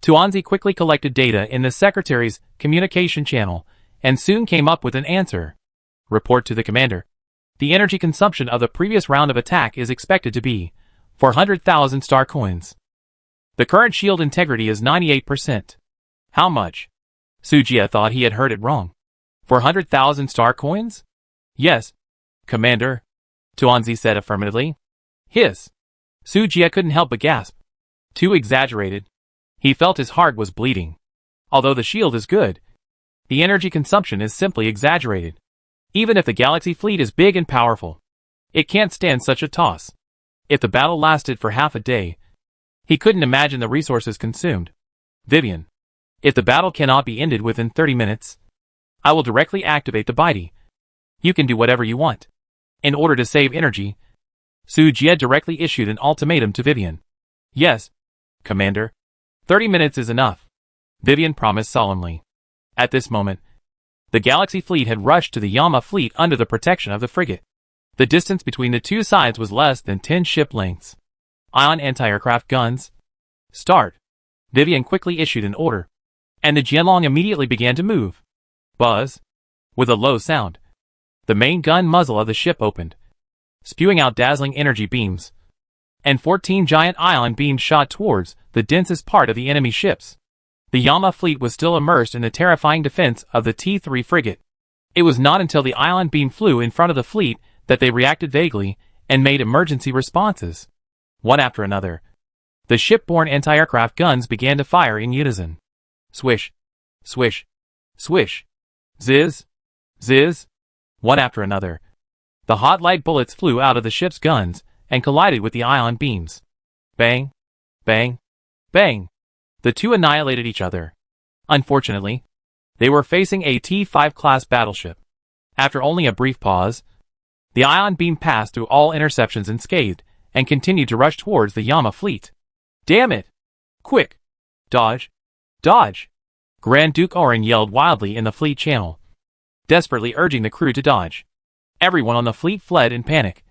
Tuanzi quickly collected data in the Secretary's communication channel, and soon came up with an answer. Report to the Commander. The energy consumption of the previous round of attack is expected to be 400,000 star coins. The current shield integrity is 98%. How much? Sujia thought he had heard it wrong. 400,000 star coins? Yes, Commander, Tuanzi said affirmatively. Hiss. Sujia couldn't help but gasp. Too exaggerated. He felt his heart was bleeding. Although the shield is good, the energy consumption is simply exaggerated. Even if the Galaxy fleet is big and powerful, it can't stand such a toss. If the battle lasted for half a day, he couldn't imagine the resources consumed. Vivian, if the battle cannot be ended within 30 minutes, I will directly activate the Bitey. You can do whatever you want. In order to save energy, Sujia directly issued an ultimatum to Vivian. Yes, Commander. 30 minutes is enough, Vivian promised solemnly. At this moment, the Galaxy fleet had rushed to the Yama fleet under the protection of the frigate. The distance between the two sides was less than 10 ship lengths. Ion anti-aircraft guns. Start. Vivian quickly issued an order, and the Jianlong immediately began to move. Buzz. With a low sound, the main gun muzzle of the ship opened, spewing out dazzling energy beams, and 14 giant ion beams shot towards the densest part of the enemy ships. The Yama fleet was still immersed in the terrifying defense of the T3 frigate. It was not until the ion beam flew in front of the fleet that they reacted vaguely and made emergency responses. One after another, the shipborne anti-aircraft guns began to fire in unison. Swish, swish, swish, zizz, zizz. One after another, the hot light bullets flew out of the ship's guns and collided with the ion beams. Bang, bang, bang. The two annihilated each other. Unfortunately, they were facing a T5 class battleship. After only a brief pause, the ion beam passed through all interceptions unscathed and continued to rush towards the Yama fleet. Damn it! Quick! Dodge! Dodge! Grand Duke Orin yelled wildly in the fleet channel, desperately urging the crew to dodge. Everyone on the fleet fled in panic.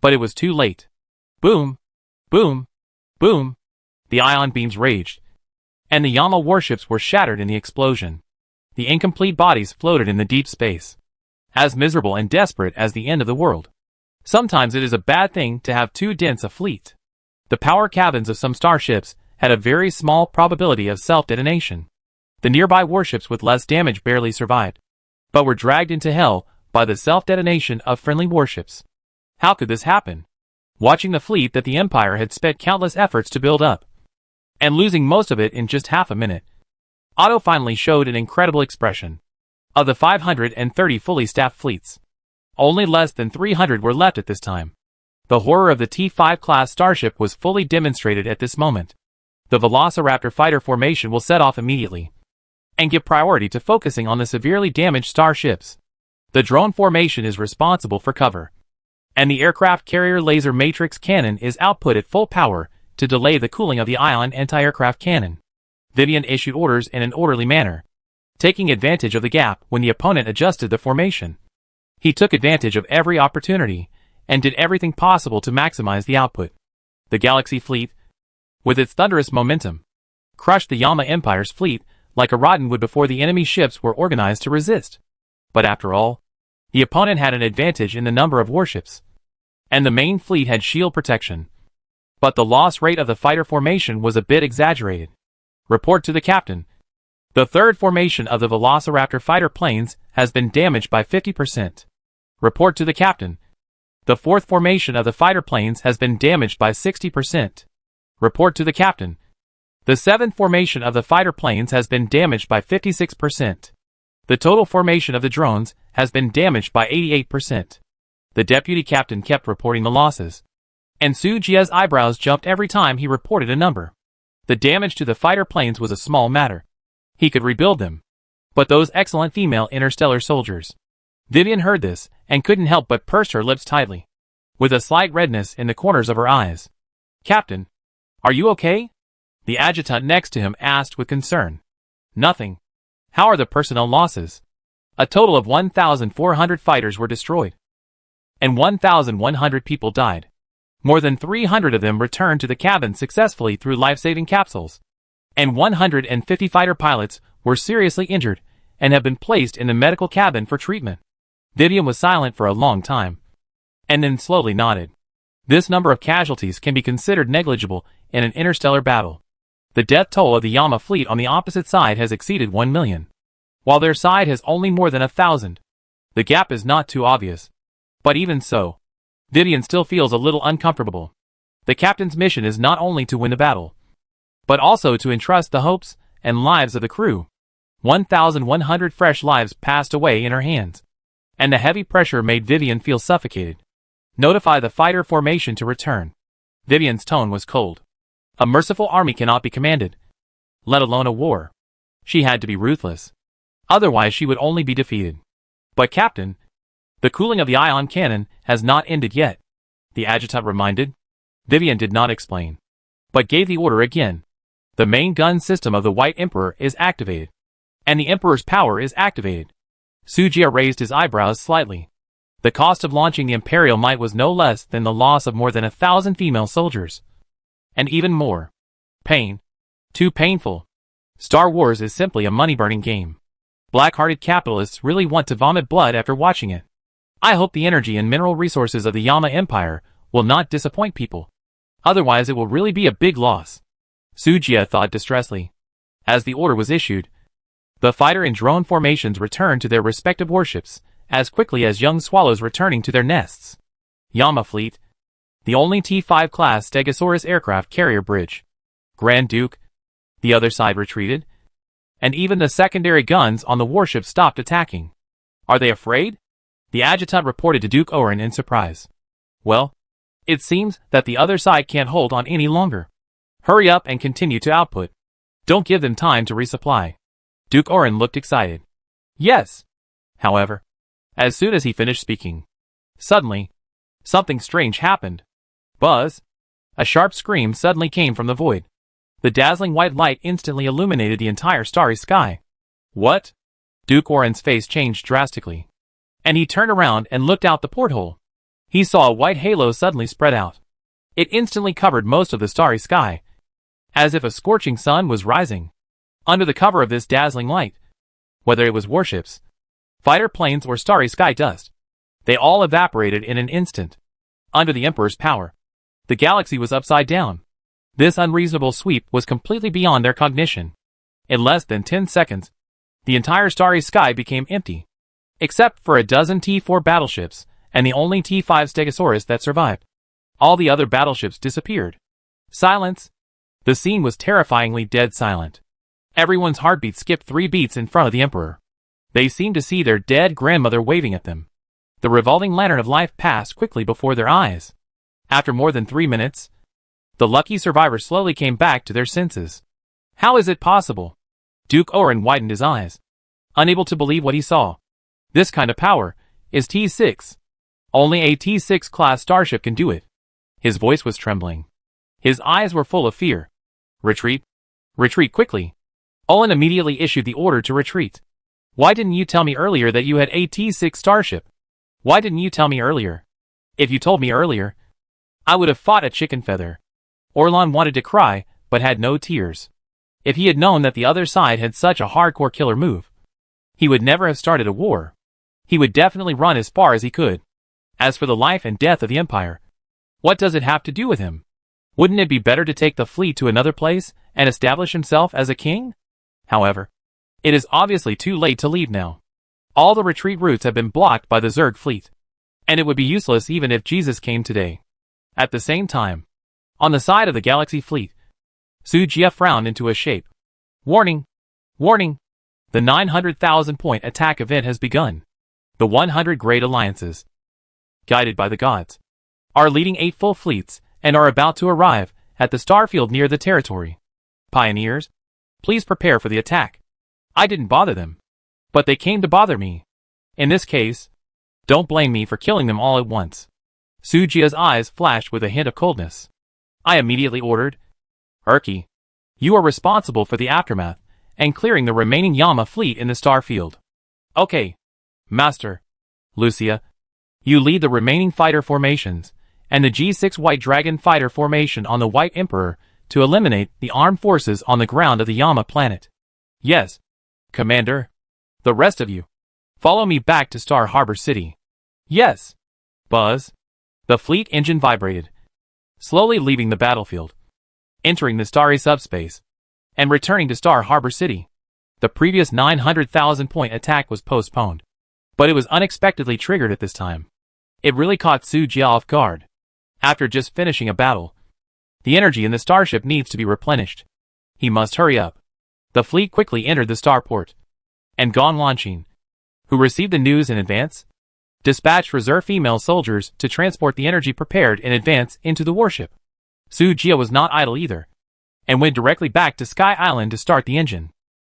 But it was too late. Boom! Boom! Boom! The ion beams raged, and the Yama warships were shattered in the explosion. The incomplete bodies floated in the deep space, as miserable and desperate as the end of the world. Sometimes it is a bad thing to have too dense a fleet. The power cabins of some starships had a very small probability of self-detonation. The nearby warships with less damage barely survived, but were dragged into hell by the self-detonation of friendly warships. How could this happen? Watching the fleet that the Empire had spent countless efforts to build up, and losing most of it in just half a minute, Otto finally showed an incredible expression. Of the 530 fully staffed fleets, only less than 300 were left at this time. The horror of the T5 class starship was fully demonstrated at this moment. The Velociraptor fighter formation will set off immediately. and give priority to focusing on the severely damaged starships. The drone formation is responsible for cover, and the aircraft carrier laser matrix cannon is output at full power to delay the cooling of the ion anti-aircraft cannon. Vivian issued orders in an orderly manner, taking advantage of the gap when the opponent adjusted the formation. He took advantage of every opportunity and did everything possible to maximize the output. The Galaxy fleet, with its thunderous momentum, crushed the Yama Empire's fleet like a rotten wood before the enemy ships were organized to resist. But after all, the opponent had an advantage in the number of warships, and the main fleet had shield protection. But the loss rate of the fighter formation was a bit exaggerated. Report to the captain. The third formation of the Velociraptor fighter planes has been damaged by 50%. Report to the captain. The fourth formation of the fighter planes has been damaged by 60%. Report to the captain. The seventh formation of the fighter planes has been damaged by 56%. The total formation of the drones has been damaged by 88%. The deputy captain kept reporting the losses, and Sujia's eyebrows jumped every time he reported a number. The damage to the fighter planes was a small matter. He could rebuild them. But those excellent female interstellar soldiers. Vivian heard this and couldn't help but purse her lips tightly, with a slight redness in the corners of her eyes. Captain, are you okay? The adjutant next to him asked with concern. Nothing. How are the personnel losses? A total of 1,400 fighters were destroyed, and 1,100 people died. More than 300 of them returned to the cabin successfully through life-saving capsules, and 150 fighter pilots were seriously injured and have been placed in the medical cabin for treatment. Vivian was silent for a long time, and then slowly nodded. This number of casualties can be considered negligible in an interstellar battle. The death toll of the Yama fleet on the opposite side has exceeded 1 million, while their side has only more than 1,000. The gap is not too obvious. But even so, Vivian still feels a little uncomfortable. The captain's mission is not only to win the battle, but also to entrust the hopes and lives of the crew. 1,100 fresh lives passed away in her hands, and the heavy pressure made Vivian feel suffocated. Notify the fighter formation to return. Vivian's tone was cold. A merciful army cannot be commanded, let alone a war. She had to be ruthless. Otherwise she would only be defeated. But Captain, the cooling of the ion cannon has not ended yet, the adjutant reminded. Vivian did not explain, but gave the order again. The main gun system of the White Emperor is activated, and the Emperor's power is activated. Sujia raised his eyebrows slightly. The cost of launching the Imperial Might was no less than the loss of more than 1,000 female soldiers. And even more. Pain. Too painful. Star Wars is simply a money-burning game. Black-hearted capitalists really want to vomit blood after watching it. I hope the energy and mineral resources of the Yama Empire will not disappoint people. Otherwise it will really be a big loss. Sujia thought distressfully. As the order was issued, the fighter and drone formations returned to their respective warships as quickly as young swallows returning to their nests. Yama fleet. The only T-5 class Stegosaurus aircraft carrier bridge. Grand Duke. The other side retreated, and even the secondary guns on the warship stopped attacking. Are they afraid? The adjutant reported to Duke Oren in surprise. Well, it seems that the other side can't hold on any longer. Hurry up and continue to output. Don't give them time to resupply. Duke Oren looked excited. Yes. However, as soon as he finished speaking, suddenly, something strange happened. Buzz! A sharp scream suddenly came from the void. The dazzling white light instantly illuminated the entire starry sky. What? Duke Oren's face changed drastically, and he turned around and looked out the porthole. He saw a white halo suddenly spread out. It instantly covered most of the starry sky, as if a scorching sun was rising. Under the cover of this dazzling light, whether it was warships, fighter planes or starry sky dust, they all evaporated in an instant. Under the Emperor's power, the galaxy was upside down. This unreasonable sweep was completely beyond their cognition. In less than 10 seconds, the entire starry sky became empty, except for a dozen T-4 battleships and the only T-5 Stegosaurus that survived. All the other battleships disappeared. Silence. The scene was terrifyingly dead silent. Everyone's heartbeat skipped 3 beats in front of the Emperor. They seemed to see their dead grandmother waving at them. The revolving lantern of life passed quickly before their eyes. After more than 3 minutes, the lucky survivors slowly came back to their senses. How is it possible? Duke Oren widened his eyes, unable to believe what he saw. This kind of power is T6. Only a T6 class starship can do it. His voice was trembling. His eyes were full of fear. Retreat. Retreat quickly. Olin immediately issued the order to retreat. Why didn't you tell me earlier that you had a T6 starship? Why didn't you tell me earlier? If you told me earlier, I would have fought a chicken feather. Orlan wanted to cry, but had no tears. If he had known that the other side had such a hardcore killer move, he would never have started a war. He would definitely run as far as he could. As for the life and death of the Empire, what does it have to do with him? Wouldn't it be better to take the fleet to another place and establish himself as a king? However, it is obviously too late to leave now. All the retreat routes have been blocked by the Zerg fleet, and it would be useless even if Jesus came today. At the same time, on the side of the Galaxy fleet, Su Jia frowned into a shape. Warning! Warning! The 900,000 point attack event has begun. The 100 Great Alliances, guided by the gods, are leading 8 full fleets and are about to arrive at the starfield near the territory. Pioneers, please prepare for the attack. I didn't bother them, but they came to bother me. In this case, don't blame me for killing them all at once. Su Jia's eyes flashed with a hint of coldness. I immediately ordered, Urki, you are responsible for the aftermath and clearing the remaining Yama fleet in the starfield. Okay, Master. Lucia, you lead the remaining fighter formations and the G6 White Dragon fighter formation on the White Emperor to eliminate the armed forces on the ground of the Yama planet. Yes, Commander. The rest of you, follow me back to Star Harbor City. Yes. Buzz. The fleet engine vibrated, slowly leaving the battlefield, entering the starry subspace, and returning to Star Harbor City. The previous 900,000 point attack was postponed, but it was unexpectedly triggered at this time. It really caught Su Jia off guard. After just finishing a battle, the energy in the starship needs to be replenished. He must hurry up. The fleet quickly entered the starport, and Gong Wanqing, who received the news in advance, dispatched reserve female soldiers to transport the energy prepared in advance into the warship. Su Jia was not idle either, and went directly back to Sky Island to start the engine.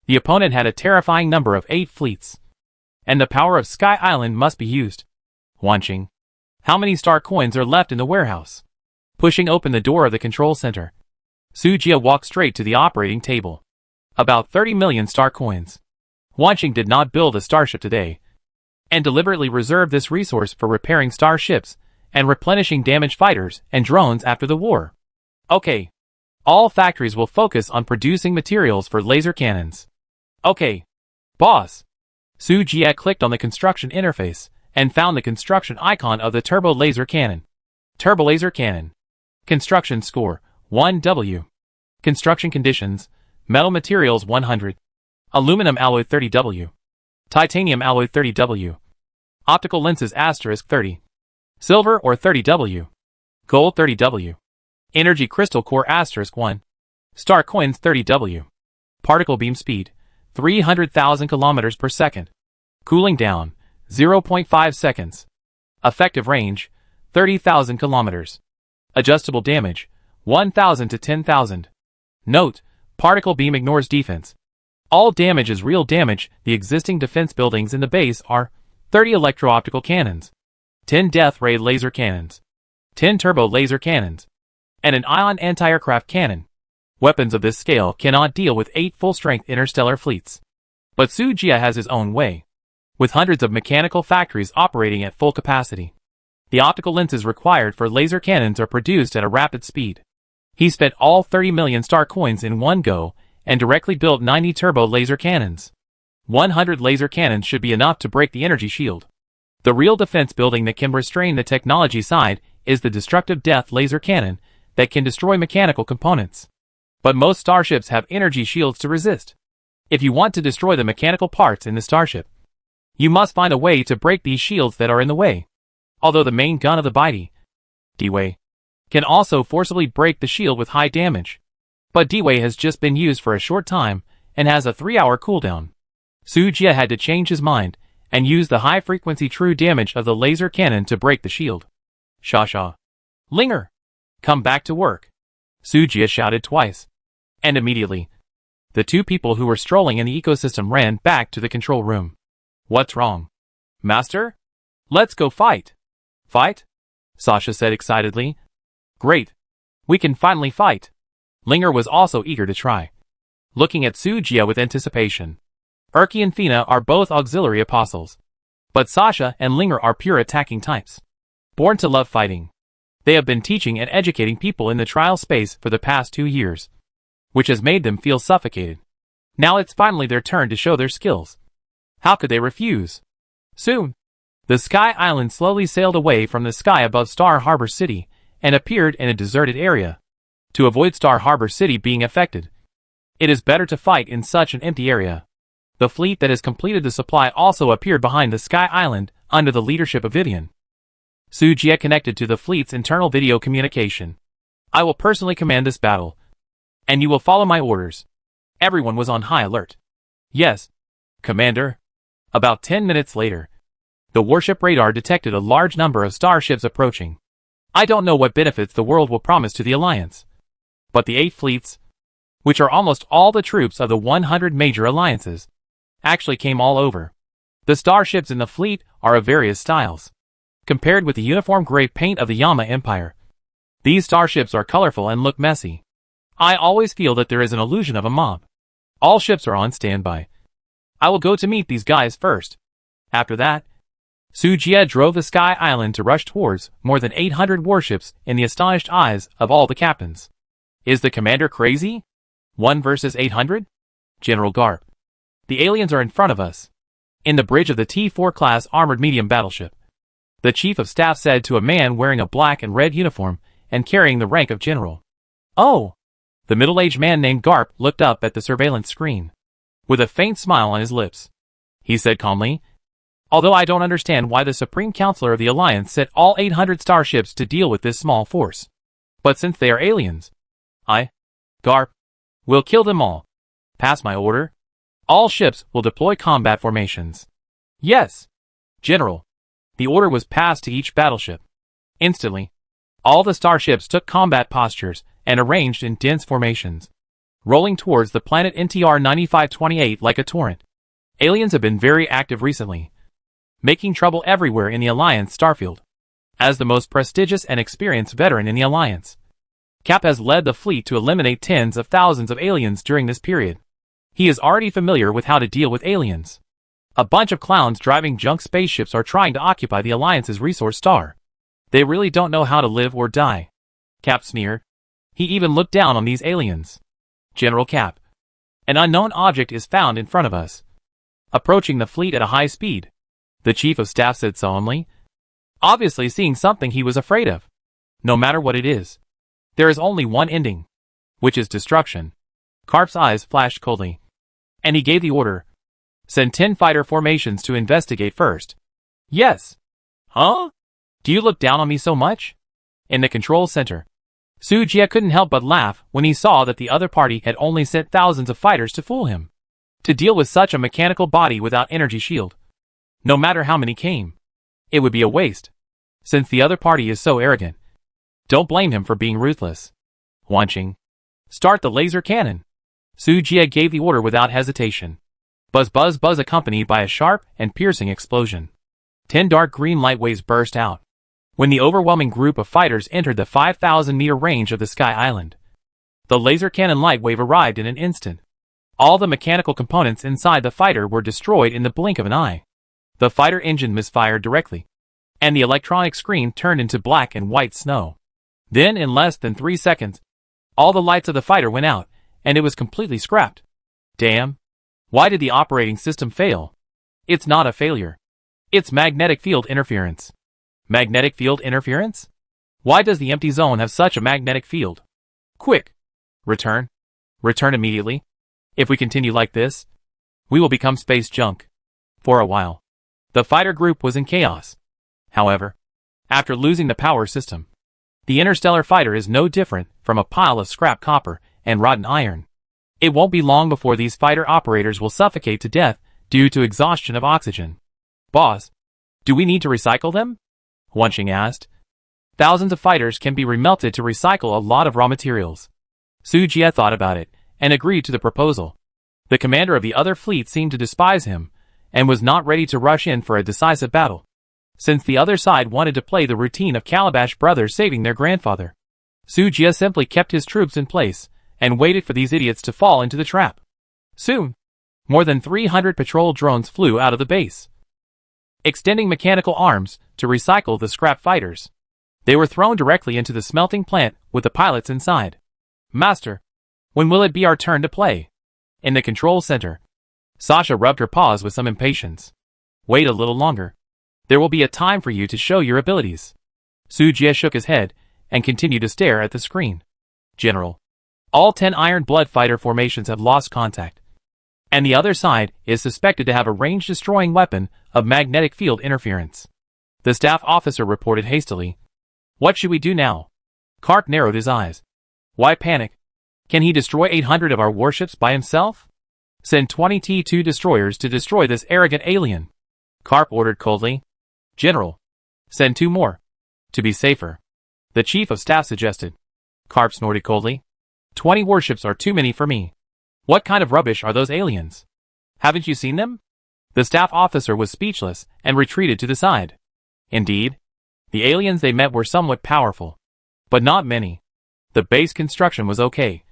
The opponent had a terrifying number of 8 fleets, and the power of Sky Island must be used. Wanqing, how many star coins are left in the warehouse? Pushing open the door of the control center, Su Jia walked straight to the operating table. About 30 million star coins. Wanqing did not build a starship today, and deliberately reserved this resource for repairing starships and replenishing damaged fighters and drones after the war. Okay. All factories will focus on producing materials for laser cannons. Okay. Boss. Su Jia clicked on the construction interface and found the construction icon of the turbo laser cannon. Turbo laser cannon. Construction score, 1W. Construction conditions, metal materials 100. Aluminum alloy 30W. Titanium alloy 30W. Optical lenses asterisk 30. Silver or 30W. Gold 30W. Energy crystal core asterisk 1. Star coins 30W. Particle beam speed, 300,000 kilometers per second. Cooling down, 0.5 seconds. Effective range, 30,000 kilometers. Adjustable damage, 1,000 to 10,000. Note, particle beam ignores defense. All damage is real damage. The existing defense buildings in the base are 30 electro-optical cannons, 10 death ray laser cannons, 10 turbo laser cannons, and an ion anti-aircraft cannon. Weapons of this scale cannot deal with 8 full-strength interstellar fleets. But Su Jia has his own way, with hundreds of mechanical factories operating at full capacity. The optical lenses required for laser cannons are produced at a rapid speed. He spent all 30 million star coins in one go and directly built 90 turbo laser cannons. 100 laser cannons should be enough to break the energy shield. The real defense building that can restrain the technology side is the destructive death laser cannon that can destroy mechanical components. But most starships have energy shields to resist. If you want to destroy the mechanical parts in the starship, you must find a way to break these shields that are in the way. Although the main gun of the Bidey, D-Way, can also forcibly break the shield with high damage. But D-Way has just been used for a short time and has a 3-hour cooldown. Su Jia had to change his mind and use the high-frequency true damage of the laser cannon to break the shield. Sha. Linger! Come back to work! Su Jia shouted twice. And immediately, The two people who were strolling in the ecosystem ran back to the control room. What's wrong? Master? Let's go fight. Fight? Sasha said excitedly. Great. We can finally fight. Linger was also eager to try, looking at Sujia with anticipation. Erky and Fina are both auxiliary apostles, but Sasha and Linger are pure attacking types, born to love fighting. They have been teaching and educating people in the trial space for the past 2 years, which has made them feel suffocated. Now it's finally their turn to show their skills. How could they refuse? Soon, the Sky Island slowly sailed away from the sky above Star Harbor City and appeared in a deserted area. To avoid Star Harbor City being affected, it is better to fight in such an empty area. The fleet that has completed the supply also appeared behind the Sky Island under the leadership of Vivian. Sujia connected to the fleet's internal video communication. I will personally command this battle, and you will follow my orders. Everyone was on high alert. Yes, Commander. About 10 minutes later, the Warship radar detected a large number of starships approaching. I don't know what benefits the world will promise to the Alliance, but the 8 fleets, which are almost all the troops of the 100 major alliances, actually came all over. The starships in the fleet are of various styles. Compared with the uniform gray paint of the Yama Empire, these starships are colorful and look messy. I always feel that there is an illusion of a mob. All ships are on standby. I will go to meet these guys first. After that, Sujia drove the Sky Island to rush towards more than 800 warships in the astonished eyes of all the captains. Is the commander crazy? 1 versus 800? General Garp. The aliens are in front of us, in the bridge of the T-4 class armored medium battleship. The chief of staff said to a man wearing a black and red uniform and carrying the rank of general. Oh! The middle-aged man named Garp looked up at the surveillance screen, with a faint smile on his lips. He said calmly, although I don't understand why the Supreme Counselor of the Alliance sent all 800 starships to deal with this small force. But since they are aliens, Garp, will kill them all. Pass my order. All ships will deploy combat formations. Yes, General. The order was passed to each battleship. Instantly, all the starships took combat postures and arranged in dense formations, rolling towards the planet NTR 9528 like a torrent. Aliens have been very active recently, making trouble everywhere in the Alliance starfield. As the most prestigious and experienced veteran in the Alliance, Cap has led the fleet to eliminate tens of thousands of aliens during this period. He is already familiar with how to deal with aliens. A bunch of clowns driving junk spaceships are trying to occupy the Alliance's resource star. They really don't know how to live or die. Cap sneered. He even looked down on these aliens. General Cap. An unknown object is found in front of us, approaching the fleet at a high speed, the chief of staff said solemnly, obviously seeing something he was afraid of. No matter what it is, there is only one ending, which is destruction. Karp's eyes flashed coldly, and he gave the order. Send 10 fighter formations to investigate first. Yes. Huh? Do you look down on me so much? In the control center, Sujia couldn't help but laugh when he saw that the other party had only sent thousands of fighters to fool him. To deal with such a mechanical body without energy shield, no matter how many came, it would be a waste. Since the other party is so arrogant, don't blame him for being ruthless. Wanching. Start the laser cannon. Sujia gave the order without hesitation. Buzz buzz buzz accompanied by a sharp and piercing explosion. 10 dark green light waves burst out when the overwhelming group of fighters entered the 5,000-meter range of the Sky Island. The laser cannon light wave arrived in an instant. All the mechanical components inside the fighter were destroyed in the blink of an eye. The fighter engine misfired directly, and the electronic screen turned into black and white snow. Then, in less than 3 seconds, all the lights of the fighter went out, and it was completely scrapped. Damn! Why did the operating system fail? It's not a failure. It's magnetic field interference. Magnetic field interference? Why does the empty zone have such a magnetic field? Quick! Return. Return immediately. If we continue like this, we will become space junk. For a while, the fighter group was in chaos. However, after losing the power system, the interstellar fighter is no different from a pile of scrap copper and rotten iron. It won't be long before these fighter operators will suffocate to death due to exhaustion of oxygen. Boss, do we need to recycle them? Wanching asked. Thousands of fighters can be remelted to recycle a lot of raw materials. Sujia thought about it and agreed to the proposal. The commander of the other fleet seemed to despise him, and was not ready to rush in for a decisive battle, since the other side wanted to play the routine of Calabash brothers saving their grandfather. Sujia simply kept his troops in place, and waited for these idiots to fall into the trap. Soon, more than 300 patrol drones flew out of the base, extending mechanical arms to recycle the scrap fighters. They were thrown directly into the smelting plant with the pilots inside. Master, when will it be our turn to play? In the control center, Sasha rubbed her paws with some impatience. Wait a little longer. There will be a time for you to show your abilities. Sujia shook his head and continued to stare at the screen. General, all 10 Iron Blood fighter formations have lost contact, and the other side is suspected to have a range-destroying weapon of magnetic field interference. The staff officer reported hastily. What should we do now? Karp narrowed his eyes. Why panic? Can he destroy 800 of our warships by himself? Send 20 T-2 destroyers to destroy this arrogant alien. Karp ordered coldly. General, send 2 more. To be safer, the chief of staff suggested. Karp snorted coldly. 20 warships are too many for me. What kind of rubbish are those aliens? Haven't you seen them? The staff officer was speechless and retreated to the side. Indeed, the aliens they met were somewhat powerful, but not many. The base construction was okay,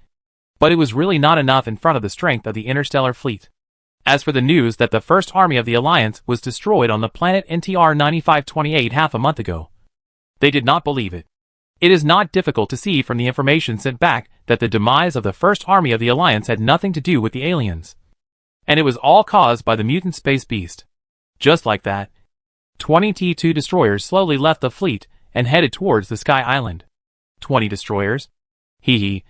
but it was really not enough in front of the strength of the interstellar fleet. As for the news that the first army of the Alliance was destroyed on the planet NTR 9528 half a month ago, they did not believe it. It is not difficult to see from the information sent back that the demise of the first army of the Alliance had nothing to do with the aliens, and it was all caused by the mutant space beast. Just like that, 20 T-2 destroyers slowly left the fleet and headed towards the Sky Island. 20 destroyers? Hee hee.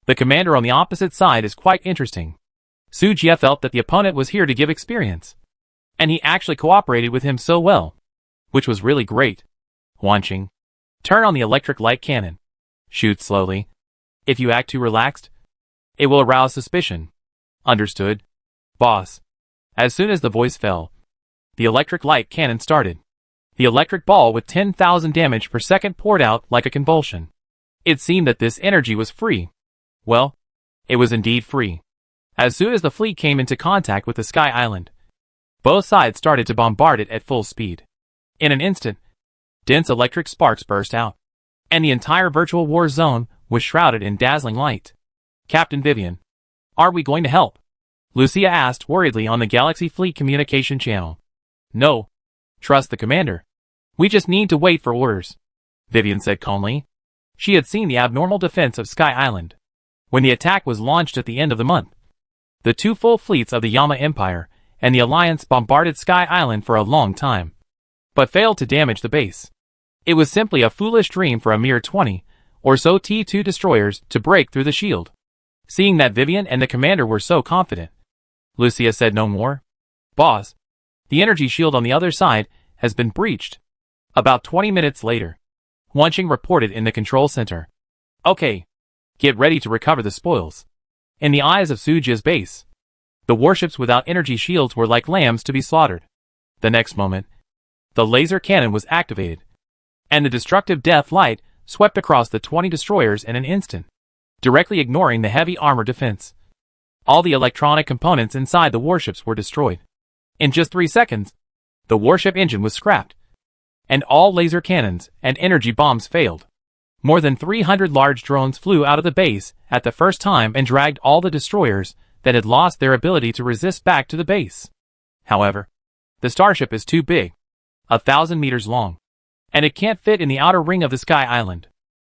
The commander on the opposite side is quite interesting. Sujia felt that the opponent was here to give experience, and he actually cooperated with him so well, which was really great. Wanching, turn on the electric light cannon. Shoot slowly. If you act too relaxed, it will arouse suspicion. Understood, boss. As soon as the voice fell, the electric light cannon started. The electric ball with 10,000 damage per second poured out like a convulsion. It seemed that this energy was free. Well, it was indeed free. As soon as the fleet came into contact with the Sky Island, both sides started to bombard it at full speed. In an instant, dense electric sparks burst out, and the entire virtual war zone was shrouded in dazzling light. Captain Vivian, are we going to help? Lucia asked worriedly on the Galaxy Fleet communication channel. No. Trust the commander. We just need to wait for orders, Vivian said calmly. She had seen the abnormal defense of Sky Island when the attack was launched at the end of the month. The 2 full fleets of the Yama Empire and the Alliance bombarded Sky Island for a long time, but failed to damage the base. It was simply a foolish dream for a mere 20 or so T-2 destroyers to break through the shield. Seeing that Vivian and the commander were so confident, Lucia said no more. Boss, the energy shield on the other side has been breached. About 20 minutes later, Wanching reported in the control center. Okay, get ready to recover the spoils. In the eyes of Sujia's base, the warships without energy shields were like lambs to be slaughtered. The next moment, the laser cannon was activated, and the destructive death light swept across the 20 destroyers in an instant, directly ignoring the heavy armor defense. All the electronic components inside the warships were destroyed. In just 3 seconds, the warship engine was scrapped, and all laser cannons and energy bombs failed. More than 300 large drones flew out of the base at the first time and dragged all the destroyers that had lost their ability to resist back to the base. However, the starship is too big, 1,000 meters long, and it can't fit in the outer ring of the Sky Island.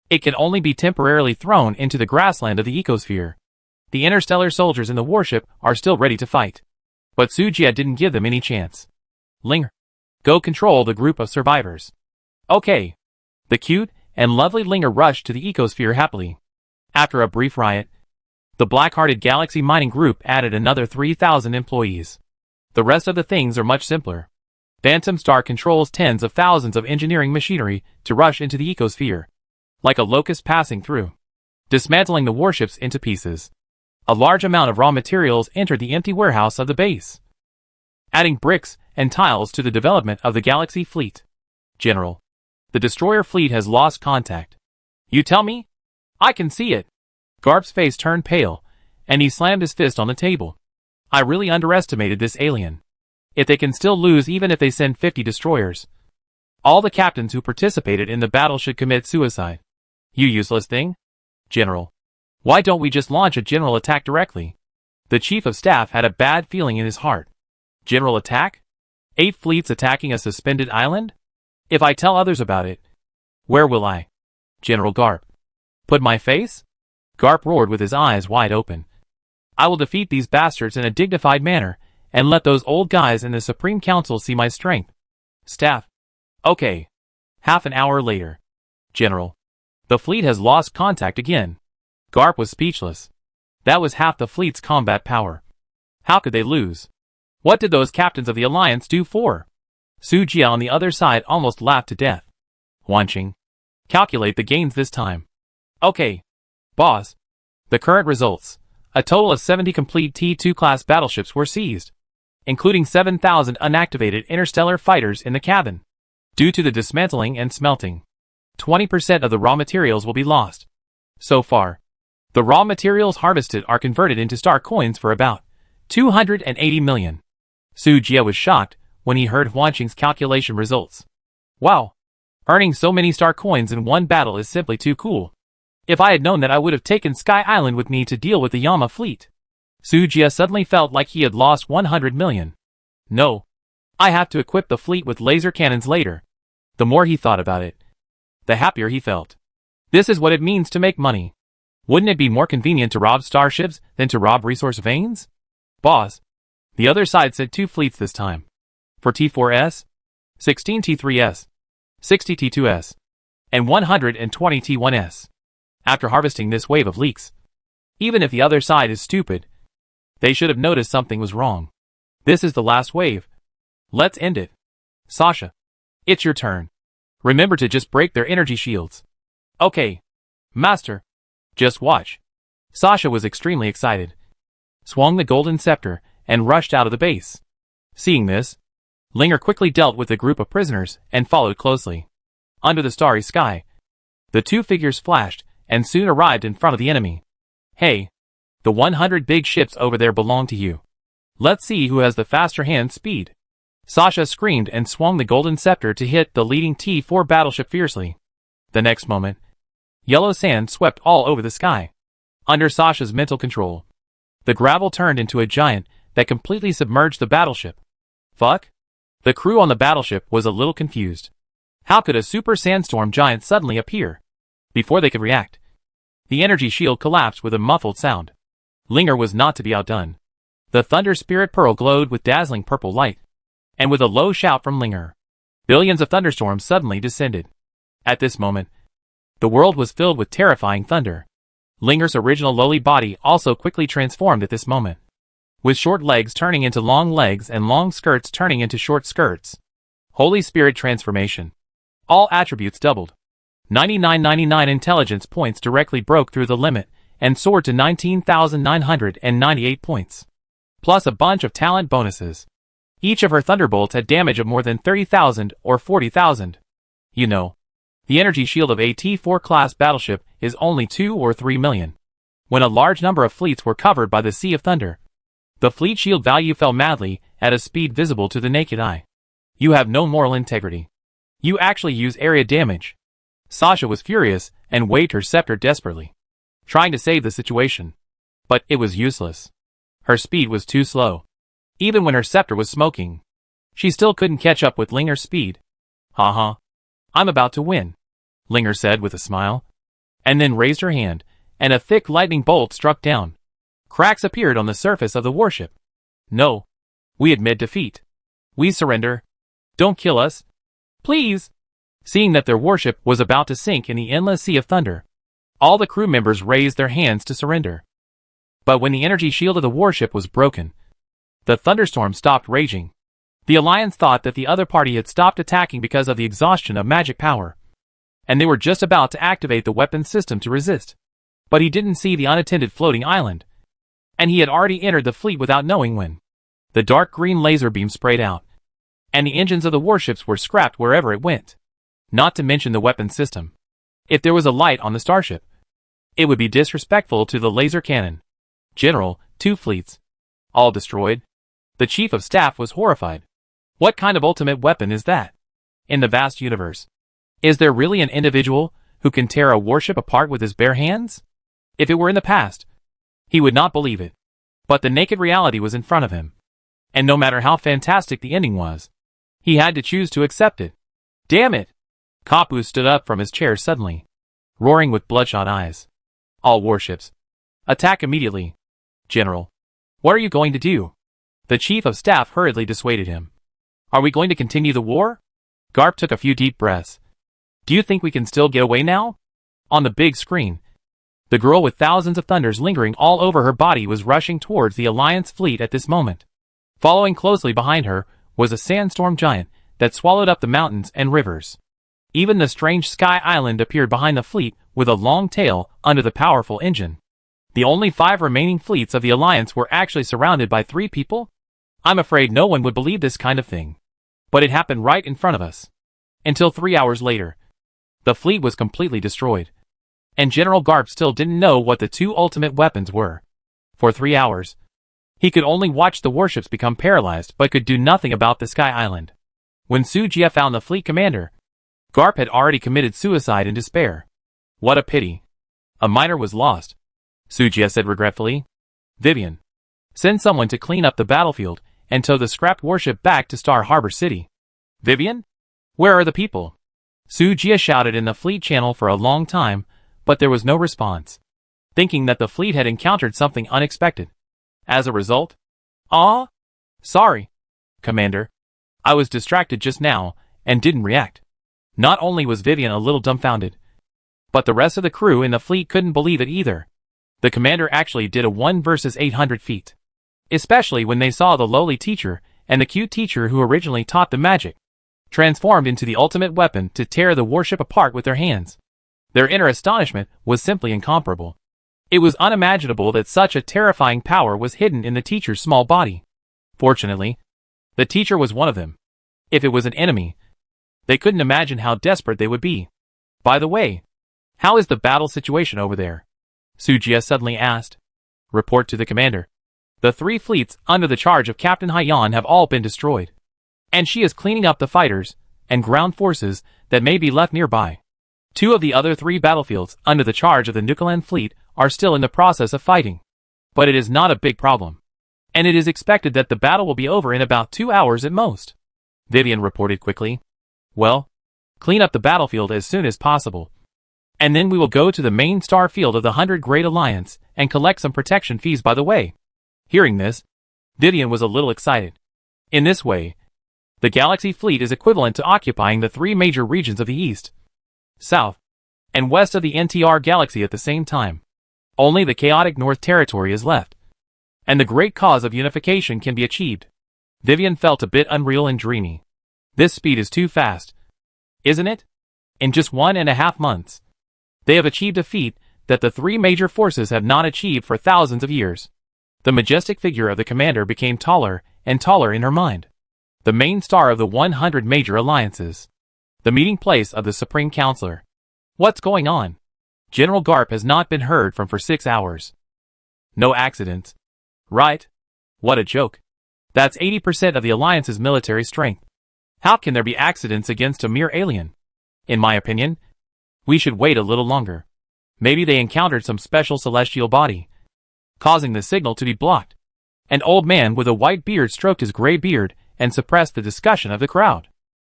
It can only be temporarily thrown into the grassland of the ecosphere. The interstellar soldiers in the warship are still ready to fight, but Sujia didn't give them any chance. Linger, go control the group of survivors. Okay. The cute and lovely Linger rushed to the ecosphere happily. After a brief riot, the black-hearted Galaxy Mining Group added another 3,000 employees. The rest of the things are much simpler. Phantom Star controls tens of thousands of engineering machinery to rush into the ecosphere, like a locust passing through, dismantling the warships into pieces. A large amount of raw materials entered the empty warehouse of the base, adding bricks and tiles to the development of the Galaxy fleet. General, the destroyer fleet has lost contact. You tell me? I can see it. Garp's face turned pale, and he slammed his fist on the table. I really underestimated this alien. If they can still lose even if they send 50 destroyers, all the captains who participated in the battle should commit suicide. You useless thing? General. Why don't we just launch a general attack directly? The chief of staff had a bad feeling in his heart. General attack? 8 fleets attacking a suspended island? If I tell others about it, where will I? General Garp. Put my face? Garp roared with his eyes wide open. I will defeat these bastards in a dignified manner, and let those old guys in the Supreme Council see my strength. Staff. Okay. Half an hour later. General. The fleet has lost contact again. Garp was speechless. That was half the fleet's combat power. How could they lose? What did those captains of the Alliance do for? Su Jia on the other side almost laughed to death. Wanching. Calculate the gains this time. Okay. Boss. The current results. A total of 70 complete T2 class battleships were seized, including 7,000 unactivated interstellar fighters in the cabin. Due to the dismantling and smelting, 20% of the raw materials will be lost. So far, the raw materials harvested are converted into star coins for about 280 million. Su Jia was shocked when he heard Huanqing's calculation results. Wow! Earning so many star coins in one battle is simply too cool. If I had known that, I would have taken Sky Island with me to deal with the Yama fleet. Su Jia suddenly felt like he had lost 100 million. No. I have to equip the fleet with laser cannons later. The more he thought about it, the happier he felt. This is what it means to make money. Wouldn't it be more convenient to rob starships than to rob resource veins? Boss. The other side said 2 fleets this time. For T4S, 16 T3S, 60 T2S, and 120 T1S. After harvesting this wave of leaks, even if the other side is stupid, they should have noticed something was wrong. This is the last wave. Let's end it. Sasha. It's your turn. Remember to just break their energy shields. Okay. Master. Just watch. Sasha was extremely excited, swung the golden scepter, and rushed out of the base. Seeing this, Linger quickly dealt with the group of prisoners and followed closely. Under the starry sky, the 2 figures flashed and soon arrived in front of the enemy. Hey, the 100 big ships over there belong to you. Let's see who has the faster hand speed. Sasha screamed and swung the golden scepter to hit the leading T4 battleship fiercely. The next moment, yellow sand swept all over the sky. Under Sasha's mental control, the gravel turned into a giant that completely submerged the battleship. Fuck? The crew on the battleship was a little confused. How could a super sandstorm giant suddenly appear? Before they could react, the energy shield collapsed with a muffled sound. Linger was not to be outdone. The Thunder Spirit Pearl glowed with dazzling purple light, and with a low shout from Linger, billions of thunderstorms suddenly descended. At this moment, the world was filled with terrifying thunder. Linger's original lowly body also quickly transformed at this moment, with short legs turning into long legs and long skirts turning into short skirts. Holy Spirit transformation. All attributes doubled. 9999 intelligence points directly broke through the limit and soared to 19,998 points. Plus a bunch of talent bonuses. Each of her thunderbolts had damage of more than 30,000 or 40,000. You know, the energy shield of a T4 class battleship is only 2 or 3 million. When a large number of fleets were covered by the Sea of Thunder, the fleet shield value fell madly at a speed visible to the naked eye. You have no moral integrity. You actually use area damage. Sasha was furious and waved her scepter desperately, trying to save the situation. But it was useless. Her speed was too slow. Even when her scepter was smoking, she still couldn't catch up with Linger's speed. Haha. I'm about to win, Linger said with a smile, and then raised her hand, and a thick lightning bolt struck down. Cracks appeared on the surface of the warship. No. We admit defeat. We surrender. Don't kill us. Please. Seeing that their warship was about to sink in the endless sea of thunder, all the crew members raised their hands to surrender. But when the energy shield of the warship was broken, the thunderstorm stopped raging. The Alliance thought that the other party had stopped attacking because of the exhaustion of magic power, and they were just about to activate the weapon system to resist. But he didn't see the unattended floating island, and he had already entered the fleet without knowing when. The dark green laser beam sprayed out, and the engines of the warships were scrapped wherever it went. Not to mention the weapon system. If there was a light on the starship, it would be disrespectful to the laser cannon. General, 2 fleets. All destroyed? The chief of staff was horrified. What kind of ultimate weapon is that? In the vast universe, is there really an individual who can tear a warship apart with his bare hands? If it were in the past, he would not believe it. But the naked reality was in front of him. And no matter how fantastic the ending was, he had to choose to accept it. Damn it! Kapu stood up from his chair suddenly, roaring with bloodshot eyes. All warships, attack immediately. General, what are you going to do? The chief of staff hurriedly dissuaded him. Are we going to continue the war? Garp took a few deep breaths. Do you think we can still get away now? On the big screen, the girl with thousands of thunders lingering all over her body was rushing towards the Alliance fleet at this moment. Following closely behind her was a sandstorm giant that swallowed up the mountains and rivers. Even the strange sky island appeared behind the fleet with a long tail under the powerful engine. The only 5 remaining fleets of the Alliance were actually surrounded by 3 people? I'm afraid no one would believe this kind of thing. But it happened right in front of us. Until 3 hours later, the fleet was completely destroyed. And General Garp still didn't know what the 2 ultimate weapons were. For 3 hours, he could only watch the warships become paralyzed but could do nothing about the Sky Island. When Sujia found the fleet commander, Garp had already committed suicide in despair. What a pity. A miner was lost, Sujia said regretfully. Vivian, send someone to clean up the battlefield and tow the scrapped warship back to Star Harbor City. Vivian? Where are the people? Sujia shouted in the fleet channel for a long time, but there was no response, thinking that the fleet had encountered something unexpected. As a result, sorry, Commander. I was distracted just now and didn't react. Not only was Vivian a little dumbfounded, but the rest of the crew in the fleet couldn't believe it either. The commander actually did a 1 versus 800 feat. Especially when they saw the lowly teacher and the cute teacher who originally taught the magic, transformed into the ultimate weapon to tear the warship apart with their hands. Their inner astonishment was simply incomparable. It was unimaginable that such a terrifying power was hidden in the teacher's small body. Fortunately, the teacher was one of them. If it was an enemy, they couldn't imagine how desperate they would be. By the way, how is the battle situation over there? Sujia suddenly asked. Report to the commander. The 3 fleets under the charge of Captain Haiyan have all been destroyed. And she is cleaning up the fighters and ground forces that may be left nearby. 2 of the other 3 battlefields under the charge of the Nukalan fleet are still in the process of fighting. But it is not a big problem. And it is expected that the battle will be over in about 2 hours at most. Vivian reported quickly. Well, clean up the battlefield as soon as possible. And then we will go to the main star field of the 100 Great Alliance and collect some protection fees by the way. Hearing this, Vivian was a little excited. In this way, the Galaxy fleet is equivalent to occupying the 3 major regions of the East, South, and West of the NTR Galaxy at the same time. Only the chaotic North Territory is left, and the great cause of unification can be achieved. Vivian felt a bit unreal and dreamy. This speed is too fast, isn't it? In just 1.5 months, they have achieved a feat that the 3 major forces have not achieved for thousands of years. The majestic figure of the commander became taller and taller in her mind. The main star of the 100 major alliances. The meeting place of the Supreme Counselor. What's going on? General Garp has not been heard from for 6 hours. No accidents. Right? What a joke. That's 80% of the Alliance's military strength. How can there be accidents against a mere alien? In my opinion, we should wait a little longer. Maybe they encountered some special celestial body, causing the signal to be blocked. An old man with a white beard stroked his gray beard and suppressed the discussion of the crowd.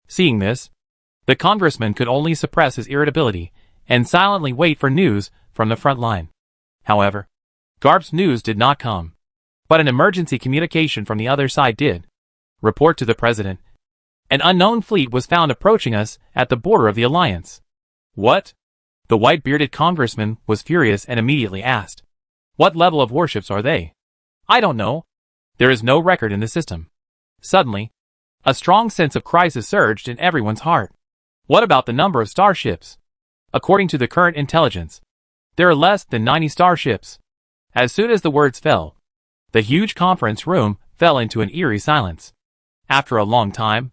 Seeing this, the congressman could only suppress his irritability and silently wait for news from the front line. However, Garp's news did not come, but an emergency communication from the other side did. Report to the president. An unknown fleet was found approaching us at the border of the Alliance. What? The white-bearded congressman was furious and immediately asked. What level of warships are they? I don't know. There is no record in the system. Suddenly, a strong sense of crisis surged in everyone's heart. What about the number of starships? According to the current intelligence, there are less than 90 starships. As soon as the words fell, the huge conference room fell into an eerie silence. After a long time,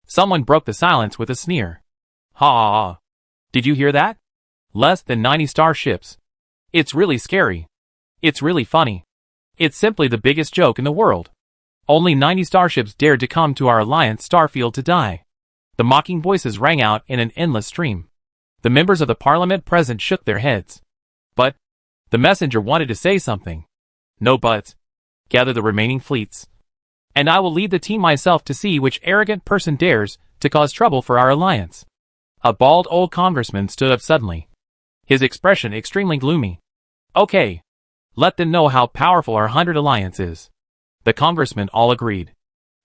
someone broke the silence with a sneer. Ha! Did you hear that? Less than 90 starships. It's really scary. It's really funny. It's simply the biggest joke in the world. Only 90 starships dared to come to our Alliance starfield to die. The mocking voices rang out in an endless stream. The members of the parliament present shook their heads. But the messenger wanted to say something. No buts. Gather the remaining fleets. And I will lead the team myself to see which arrogant person dares to cause trouble for our Alliance. A bald old congressman stood up suddenly, his expression extremely gloomy. Okay. Let them know how powerful our 100 Alliance is. The congressmen all agreed.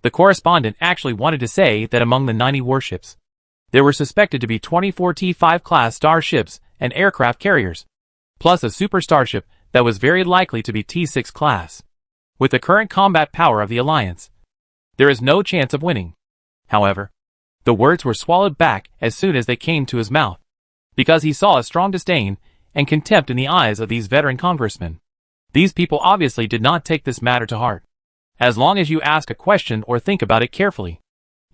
The correspondent actually wanted to say that among the 90 warships, there were suspected to be 24 T5 class starships and aircraft carriers, plus a super starship that was very likely to be T6 class. With the current combat power of the Alliance, there is no chance of winning. However, the words were swallowed back as soon as they came to his mouth, because he saw a strong disdain and contempt in the eyes of these veteran congressmen. These people obviously did not take this matter to heart. As long as you ask a question or think about it carefully,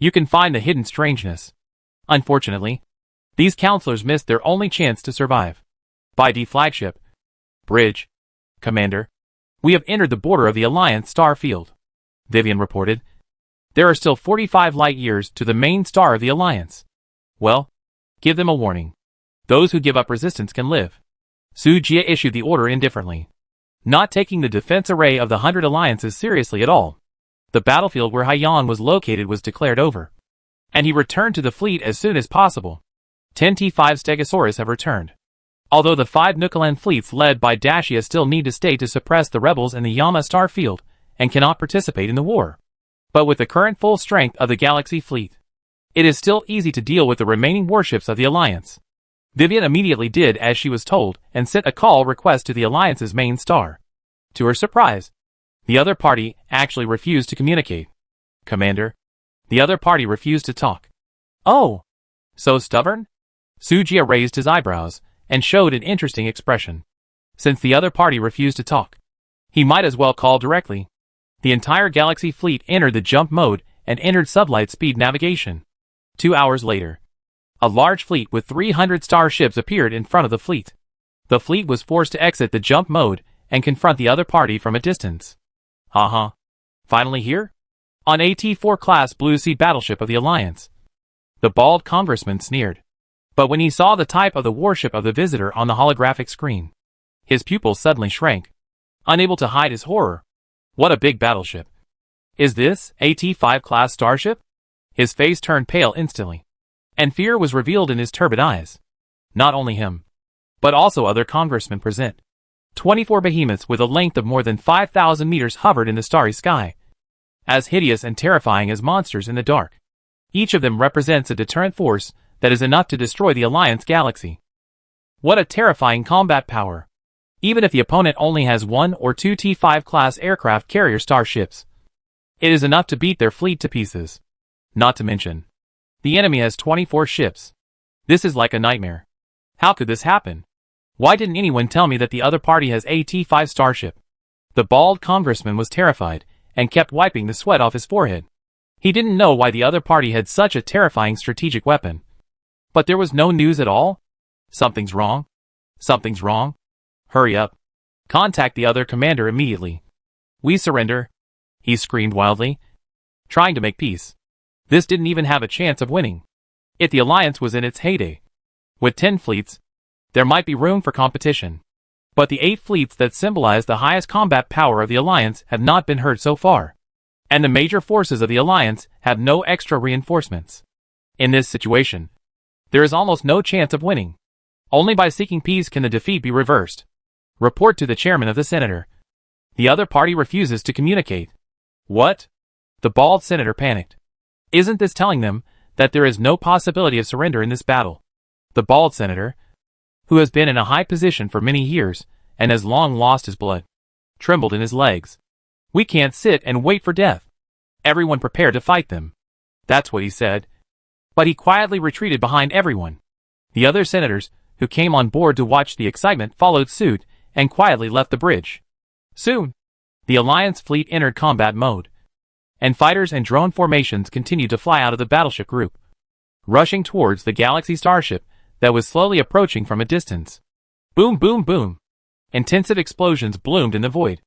you can find the hidden strangeness. Unfortunately, these counselors missed their only chance to survive. By D flagship. Bridge. Commander. We have entered the border of the Alliance star field. Vivian reported. There are still 45 light years to the main star of the Alliance. Well, give them a warning. Those who give up resistance can live. Su Jia issued the order indifferently, not taking the defense array of the 100 Alliances seriously at all. The battlefield where Haiyan was located was declared over, and he returned to the fleet as soon as possible. 10 T5 Stegosaurus have returned. Although the 5 Nukalan fleets led by Dashia still need to stay to suppress the rebels in the Yama star field and cannot participate in the war. But with the current full strength of the Galaxy fleet, it is still easy to deal with the remaining warships of the Alliance. Vivian immediately did as she was told and sent a call request to the Alliance's main star. To her surprise, the other party actually refused to communicate. Commander, the other party refused to talk. Oh, so stubborn? Su Jia raised his eyebrows and showed an interesting expression. Since the other party refused to talk, he might as well call directly. The entire Galaxy fleet entered the jump mode and entered sublight speed navigation. 2 hours later, a large fleet with 300 starships appeared in front of the fleet. The fleet was forced to exit the jump mode and confront the other party from a distance. Finally here? On a T4 class Blue Sea battleship of the Alliance. The bald congressman sneered. But when he saw the type of the warship of the visitor on the holographic screen, his pupils suddenly shrank, unable to hide his horror. What a big battleship. Is this a T5 class starship? His face turned pale instantly, and fear was revealed in his turbid eyes. Not only him, but also other congressmen present. 24 behemoths with a length of more than 5,000 meters hovered in the starry sky, as hideous and terrifying as monsters in the dark. Each of them represents a deterrent force that is enough to destroy the Alliance galaxy. What a terrifying combat power! Even if the opponent only has 1 or 2 T5 class aircraft carrier starships, it is enough to beat their fleet to pieces. Not to mention, the enemy has 24 ships. This is like a nightmare. How could this happen? Why didn't anyone tell me that the other party has a T5 starship? The bald congressman was terrified and kept wiping the sweat off his forehead. He didn't know why the other party had such a terrifying strategic weapon. But there was no news at all? Something's wrong. Something's wrong. Hurry up. Contact the other commander immediately. We surrender, he screamed wildly, trying to make peace. This didn't even have a chance of winning. If the Alliance was in its heyday, with 10 fleets, there might be room for competition. But the 8 fleets that symbolize the highest combat power of the Alliance have not been hurt so far, and the major forces of the Alliance have no extra reinforcements. In this situation, there is almost no chance of winning. Only by seeking peace can the defeat be reversed. Report to the chairman of the senator. The other party refuses to communicate. What? The bald senator panicked. Isn't this telling them that there is no possibility of surrender in this battle? The bald senator, who has been in a high position for many years and has long lost his blood, trembled in his legs. We can't sit and wait for death. Everyone prepare to fight them. That's what he said. But he quietly retreated behind everyone. The other senators, who came on board to watch the excitement, followed suit and quietly left the bridge. Soon, the Alliance fleet entered combat mode, and fighters and drone formations continued to fly out of the battleship group, rushing towards the Galaxy starship that was slowly approaching from a distance. Boom, boom, boom. Intensive explosions bloomed in the void.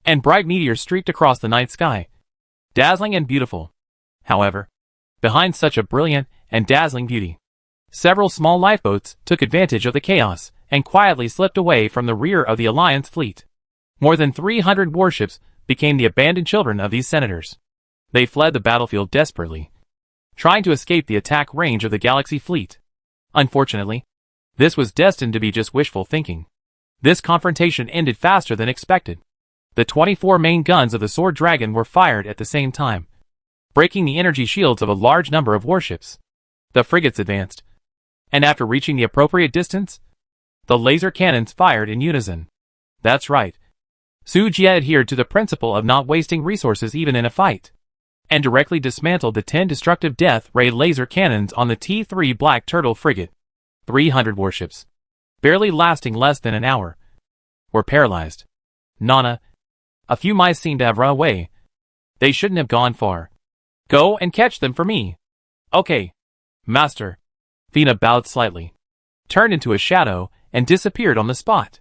and bright meteors streaked across the night sky, dazzling and beautiful. However, behind such a brilliant and dazzling beauty, several small lifeboats took advantage of the chaos and quietly slipped away from the rear of the Alliance fleet. More than 300 warships became the abandoned children of these senators. They fled the battlefield desperately, trying to escape the attack range of the Galaxy fleet. Unfortunately, this was destined to be just wishful thinking. This confrontation ended faster than expected. The 24 main guns of the Sword Dragon were fired at the same time, breaking the energy shields of a large number of warships. The frigates advanced, and after reaching the appropriate distance, the laser cannons fired in unison. That's right. Su Jie adhered to the principle of not wasting resources even in a fight, and directly dismantled the 10 destructive death ray laser cannons on the T-3 Black Turtle frigate. 300 warships, barely lasting less than an hour, were paralyzed. Nana, a few mice seemed to have run away. They shouldn't have gone far. Go and catch them for me. Okay, master. Fina bowed slightly, turned into a shadow, and disappeared on the spot.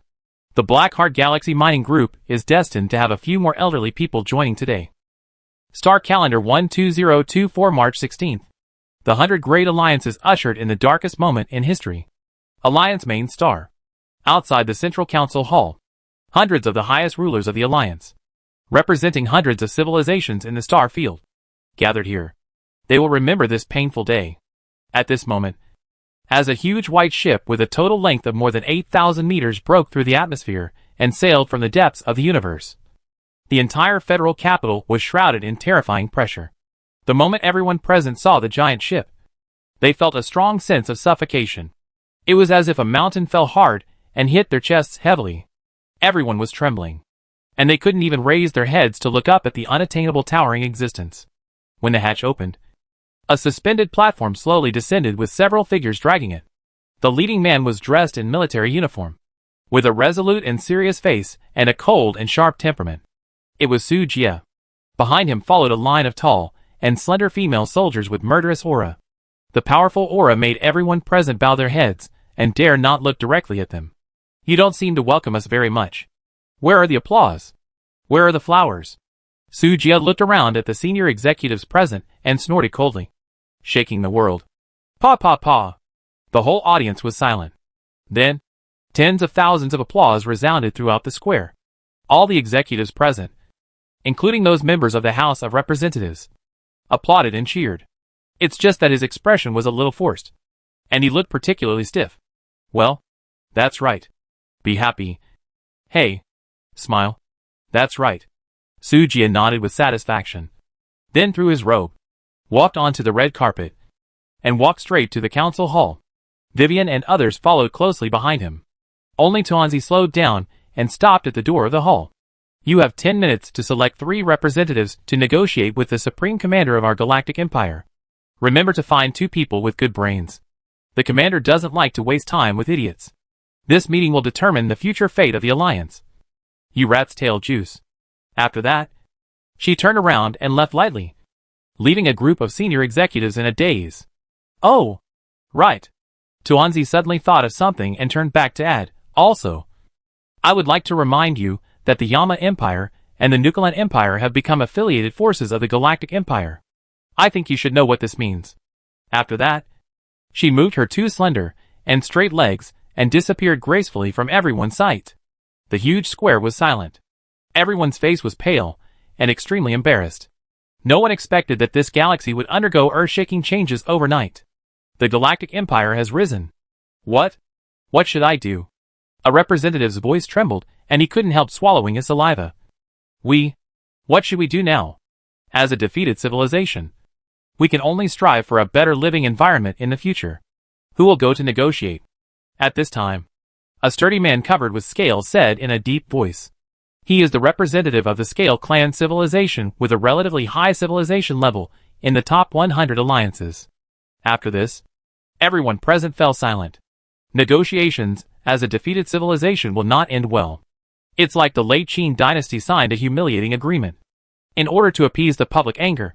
The Blackheart Galaxy Mining Group is destined to have a few more elderly people joining today. Star Calendar 12024 March 16th. The 100 Great Alliances ushered in the darkest moment in history. Alliance Main Star. Outside the Central Council Hall, hundreds of the highest rulers of the Alliance, representing hundreds of civilizations in the star field, gathered here. They will remember this painful day. At this moment, as a huge white ship with a total length of more than 8,000 meters broke through the atmosphere and sailed from the depths of the universe, the entire federal capital was shrouded in terrifying pressure. The moment everyone present saw the giant ship, they felt a strong sense of suffocation. It was as if a mountain fell hard and hit their chests heavily. Everyone was trembling, and they couldn't even raise their heads to look up at the unattainable towering existence. When the hatch opened, a suspended platform slowly descended with several figures dragging it. The leading man was dressed in military uniform, with a resolute and serious face and a cold and sharp temperament. It was Su Jie. Behind him followed a line of tall and slender female soldiers with murderous aura. The powerful aura made everyone present bow their heads and dare not look directly at them. You don't seem to welcome us very much. Where are the applause? Where are the flowers? Su Jie looked around at the senior executives present and snorted coldly, shaking the world. Pa pa pa. The whole audience was silent. Then, tens of thousands of applause resounded throughout the square. All the executives present, including those members of the House of Representatives, applauded and cheered. It's just that his expression was a little forced, and he looked particularly stiff. Well, that's right. Be happy. Hey. Smile. That's right. Su Jie nodded with satisfaction, then threw his robe, walked onto the red carpet, and walked straight to the council hall. Vivian and others followed closely behind him. Only Tuanzi slowed down and stopped at the door of the hall. You have 10 minutes to select 3 representatives to negotiate with the Supreme Commander of our Galactic Empire. Remember to find 2 people with good brains. The Commander doesn't like to waste time with idiots. This meeting will determine the future fate of the Alliance. You rat's tail juice. After that, she turned around and left lightly, leaving a group of senior executives in a daze. Oh, right. Tuanzi suddenly thought of something and turned back to add, also, I would like to remind you that the Yama Empire and the Nukalan Empire have become affiliated forces of the Galactic Empire. I think you should know what this means. After that, she moved her 2 slender and straight legs and disappeared gracefully from everyone's sight. The huge square was silent. Everyone's face was pale and extremely embarrassed. No one expected that this galaxy would undergo earth-shaking changes overnight. The Galactic Empire has risen. What? What should I do? A representative's voice trembled, and he couldn't help swallowing his saliva. What should we do now? As a defeated civilization, we can only strive for a better living environment in the future. Who will go to negotiate? At this time, a sturdy man covered with scales said in a deep voice. He is the representative of the Scale Clan civilization with a relatively high civilization level in the top 100 alliances. After this, everyone present fell silent. Negotiations, as a defeated civilization, will not end well. It's like the late Qin dynasty signed a humiliating agreement. In order to appease the public anger,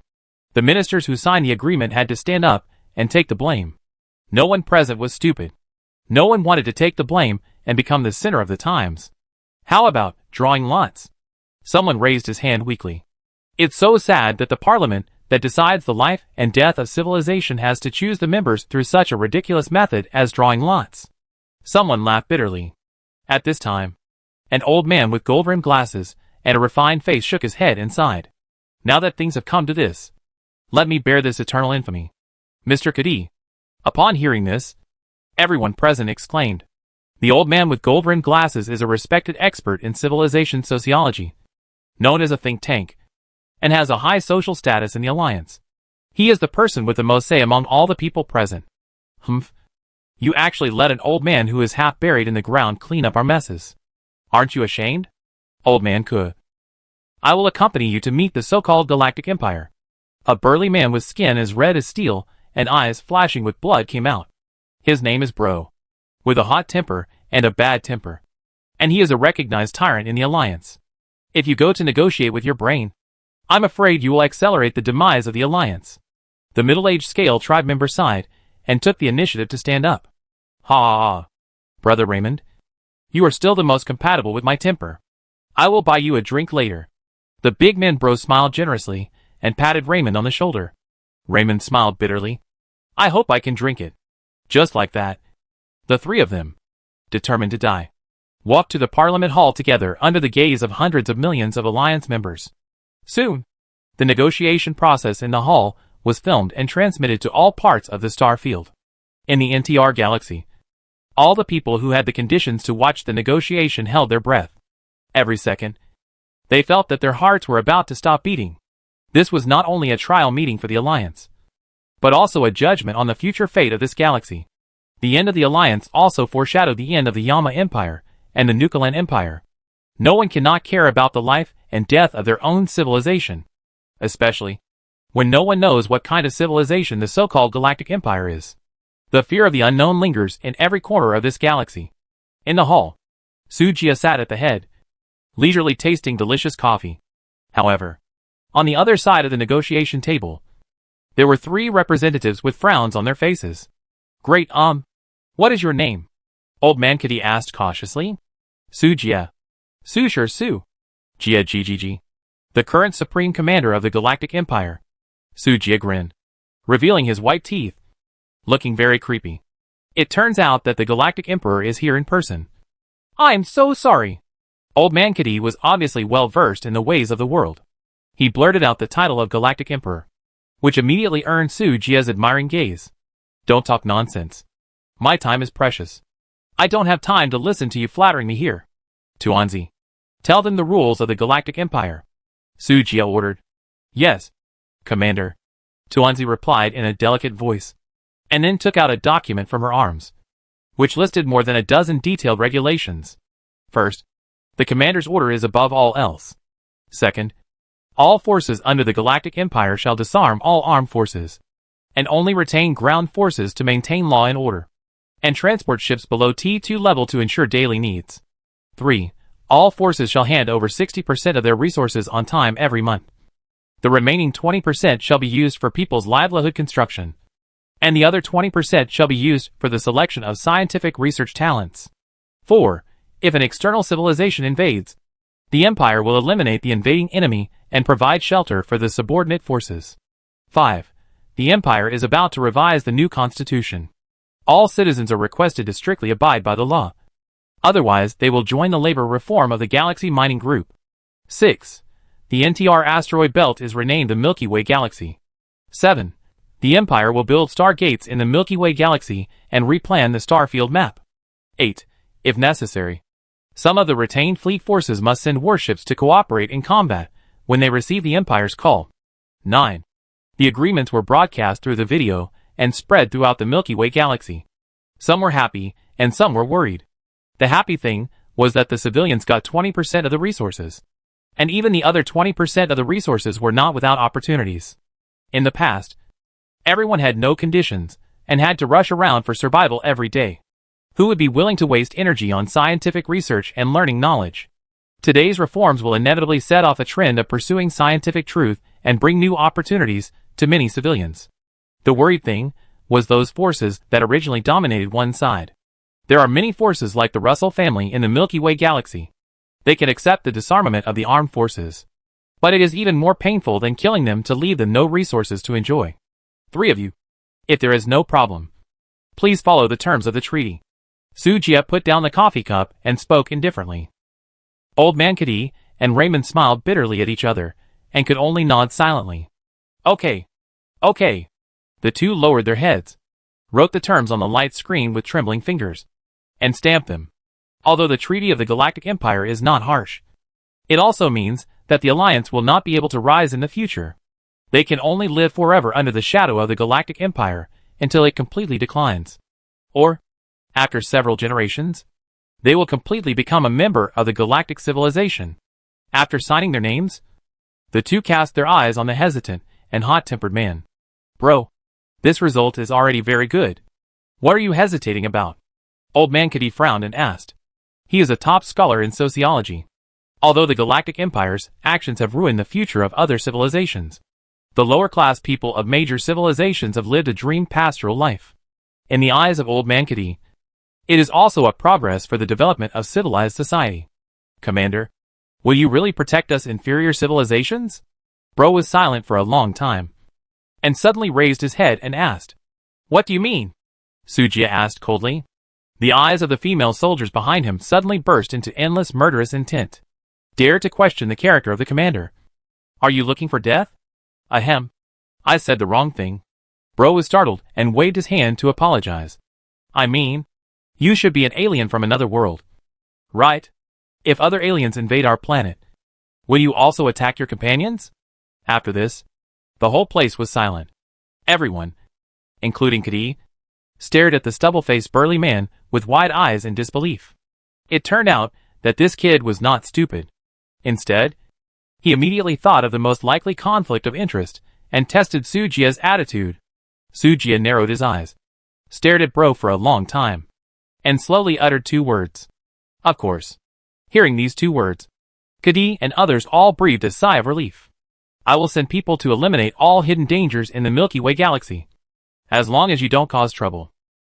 the ministers who signed the agreement had to stand up and take the blame. No one present was stupid. No one wanted to take the blame and become the center of the times. How about drawing lots? Someone raised his hand weakly. It's so sad that the parliament that decides the life and death of civilization has to choose the members through such a ridiculous method as drawing lots. Someone laughed bitterly. At this time, an old man with gold-rimmed glasses and a refined face shook his head and sighed. Now that things have come to this, let me bear this eternal infamy. Mr. Cady. Upon hearing this, everyone present exclaimed. The old man with gold-rimmed glasses is a respected expert in civilization sociology, known as a think tank, and has a high social status in the Alliance. He is the person with the most say among all the people present. Humph. You actually let an old man who is half buried in the ground clean up our messes. Aren't you ashamed? Old man could. I will accompany you to meet the so-called Galactic Empire. A burly man with skin as red as steel and eyes flashing with blood came out. His name is Bro, with a hot temper and a bad temper. And he is a recognized tyrant in the Alliance. If you go to negotiate with your brain, I'm afraid you will accelerate the demise of the Alliance. The middle-aged Scale tribe member sighed and took the initiative to stand up. Ha ha ha. Brother Raymond, you are still the most compatible with my temper. I will buy you a drink later. The big man Bro smiled generously and patted Raymond on the shoulder. Raymond smiled bitterly. I hope I can drink it. Just like that. The three of them, determined to die, walked to the Parliament Hall together under the gaze of hundreds of millions of Alliance members. Soon, the negotiation process in the hall was filmed and transmitted to all parts of the star field. In the NTR galaxy, all the people who had the conditions to watch the negotiation held their breath. Every second, they felt that their hearts were about to stop beating. This was not only a trial meeting for the Alliance, but also a judgment on the future fate of this galaxy. The end of the Alliance also foreshadowed the end of the Yama Empire and the Nukalan Empire. No one cannot care about the life and death of their own civilization, especially when no one knows what kind of civilization the so-called Galactic Empire is. The fear of the unknown lingers in every corner of this galaxy. In the hall, Sujia sat at the head, leisurely tasting delicious coffee. However, on the other side of the negotiation table, there were three representatives with frowns on their faces. Great, what is your name? Old Man Cady asked cautiously. Sujia. Sushur Su. Jia GGG. The current Supreme Commander of the Galactic Empire. Sujia grinned, revealing his white teeth, looking very creepy. It turns out that the Galactic Emperor is here in person. I'm so sorry. Old Man Cady was obviously well versed in the ways of the world. He blurted out the title of Galactic Emperor, which immediately earned Sujia's admiring gaze. Don't talk nonsense. My time is precious. I don't have time to listen to you flattering me here. Tuanzi, tell them the rules of the Galactic Empire. Sujia ordered. Yes, Commander. Tuanzi replied in a delicate voice, and then took out a document from her arms, which listed more than a dozen detailed regulations. First, the Commander's order is above all else. Second, all forces under the Galactic Empire shall disarm all armed forces, and only retain ground forces to maintain law and order, and transport ships below T2 level to ensure daily needs. 3. All forces shall hand over 60% of their resources on time every month. The remaining 20% shall be used for people's livelihood construction, and the other 20% shall be used for the selection of scientific research talents. 4. If an external civilization invades, the Empire will eliminate the invading enemy and provide shelter for the subordinate forces. 5. The Empire is about to revise the new constitution. All citizens are requested to strictly abide by the law. Otherwise, they will join the labor reform of the Galaxy Mining Group. 6. The NTR asteroid belt is renamed the Milky Way Galaxy. 7. The Empire will build stargates in the Milky Way Galaxy and replan the starfield map. 8. If necessary, some of the retained fleet forces must send warships to cooperate in combat when they receive the Empire's call. 9. The agreements were broadcast through the video and spread throughout the Milky Way Galaxy. Some were happy, and some were worried. The happy thing was that the civilians got 20% of the resources, and even the other 20% of the resources were not without opportunities. In the past, everyone had no conditions and had to rush around for survival every day. Who would be willing to waste energy on scientific research and learning knowledge? Today's reforms will inevitably set off a trend of pursuing scientific truth and bring new opportunities to many civilians. The worried thing was those forces that originally dominated one side. There are many forces like the Russell family in the Milky Way Galaxy. They can accept the disarmament of the armed forces. But it is even more painful than killing them to leave them no resources to enjoy. 3 of you. If there is no problem, please follow the terms of the treaty. Sujia put down the coffee cup and spoke indifferently. Old Man Kadi and Raymond smiled bitterly at each other and could only nod silently. Okay. Okay. The two lowered their heads, wrote the terms on the light screen with trembling fingers, and stamped them. Although the Treaty of the Galactic Empire is not harsh, it also means that the Alliance will not be able to rise in the future. They can only live forever under the shadow of the Galactic Empire until it completely declines. Or, after several generations, they will completely become a member of the galactic civilization. After signing their names, the two cast their eyes on the hesitant and hot-tempered man. Bro, this result is already very good. What are you hesitating about? Old Man Kadi frowned and asked. He is a top scholar in sociology. Although the Galactic Empire's actions have ruined the future of other civilizations, the lower-class people of major civilizations have lived a dream pastoral life. In the eyes of Old Man Kadi, it is also a progress for the development of civilized society. Commander, will you really protect us inferior civilizations? Bro was silent for a long time, and suddenly raised his head and asked, What do you mean? Sujia asked coldly. The eyes of the female soldiers behind him suddenly burst into endless murderous intent. Dare to question the character of the commander. Are you looking for death? Ahem. I said the wrong thing. Bro was startled and waved his hand to apologize. I mean, you should be an alien from another world. Right? If other aliens invade our planet, will you also attack your companions? After this, the whole place was silent. Everyone, including Kadi, stared at the stubble-faced burly man with wide eyes in disbelief. It turned out that this kid was not stupid. Instead, he immediately thought of the most likely conflict of interest and tested Sujia's attitude. Sujia narrowed his eyes, stared at Bro for a long time, and slowly uttered 2 words. Of course. Hearing these 2 words, Kadi and others all breathed a sigh of relief. I will send people to eliminate all hidden dangers in the Milky Way galaxy. As long as you don't cause trouble.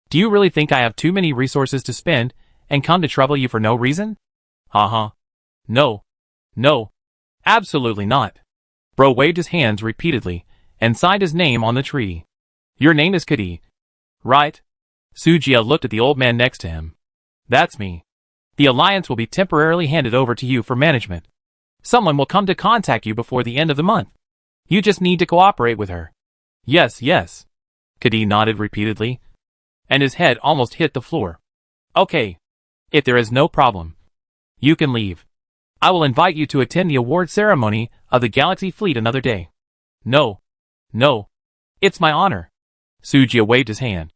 Do you really think I have too many resources to spend and come to trouble you for no reason? Uh-huh. No. No. Absolutely not. Bro waved his hands repeatedly and signed his name on the treaty. Your name is Kadi, right? Sujia looked at the old man next to him. That's me. The Alliance will be temporarily handed over to you for management. Someone will come to contact you before the end of the month. You just need to cooperate with her. Yes, yes. Kadi nodded repeatedly, and his head almost hit the floor. Okay. If there is no problem, you can leave. I will invite you to attend the award ceremony of the Galaxy Fleet another day. No. No. It's my honor. Sujia waved his hand,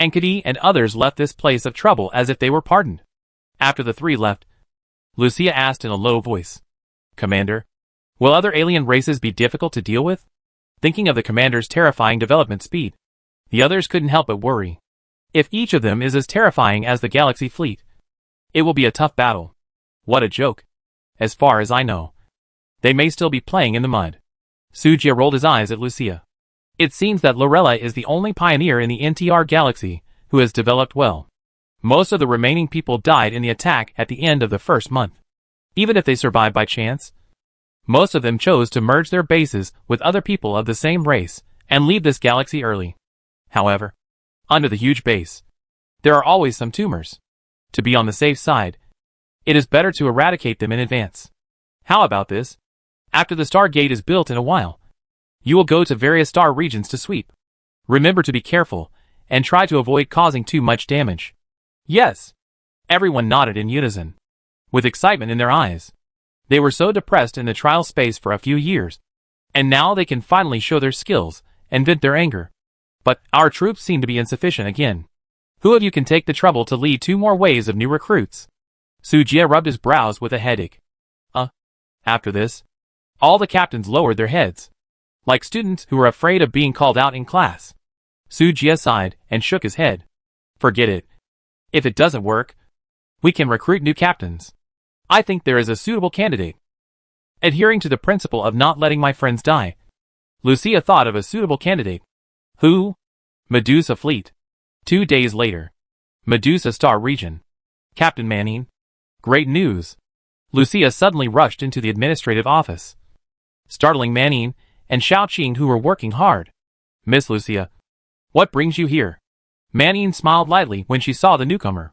and Kadi and others left this place of trouble as if they were pardoned. After the 3 left, Lucia asked in a low voice, Commander, will other alien races be difficult to deal with? Thinking of the commander's terrifying development speed, the others couldn't help but worry. If each of them is as terrifying as the Galaxy Fleet, it will be a tough battle. What a joke. As far as I know, they may still be playing in the mud. Sujia rolled his eyes at Lucia. It seems that Lorella is the only pioneer in the NTR galaxy who has developed well. Most of the remaining people died in the attack at the end of the first month. Even if they survived by chance, most of them chose to merge their bases with other people of the same race and leave this galaxy early. However, under the huge base, there are always some tumors. To be on the safe side, it is better to eradicate them in advance. How about this? After the Stargate is built in a while, you will go to various star regions to sweep. Remember to be careful and try to avoid causing too much damage. Yes. Everyone nodded in unison, with excitement in their eyes. They were so depressed in the trial space for a few years, and now they can finally show their skills and vent their anger. But our troops seem to be insufficient again. Who of you can take the trouble to lead 2 more waves of new recruits? Sujia rubbed his brows with a headache. After this, all the captains lowered their heads, like students who were afraid of being called out in class. Sujia sighed and shook his head. Forget it. If it doesn't work, we can recruit new captains. I think there is a suitable candidate. Adhering to the principle of not letting my friends die, Lucia thought of a suitable candidate. Who? Medusa Fleet. 2 days later. Medusa Star Region. Captain Manning. Great news. Lucia suddenly rushed into the administrative office, startling Manning and Xiaoqing, who were working hard. "Miss Lucia, what brings you here?" Manning smiled lightly when she saw the newcomer.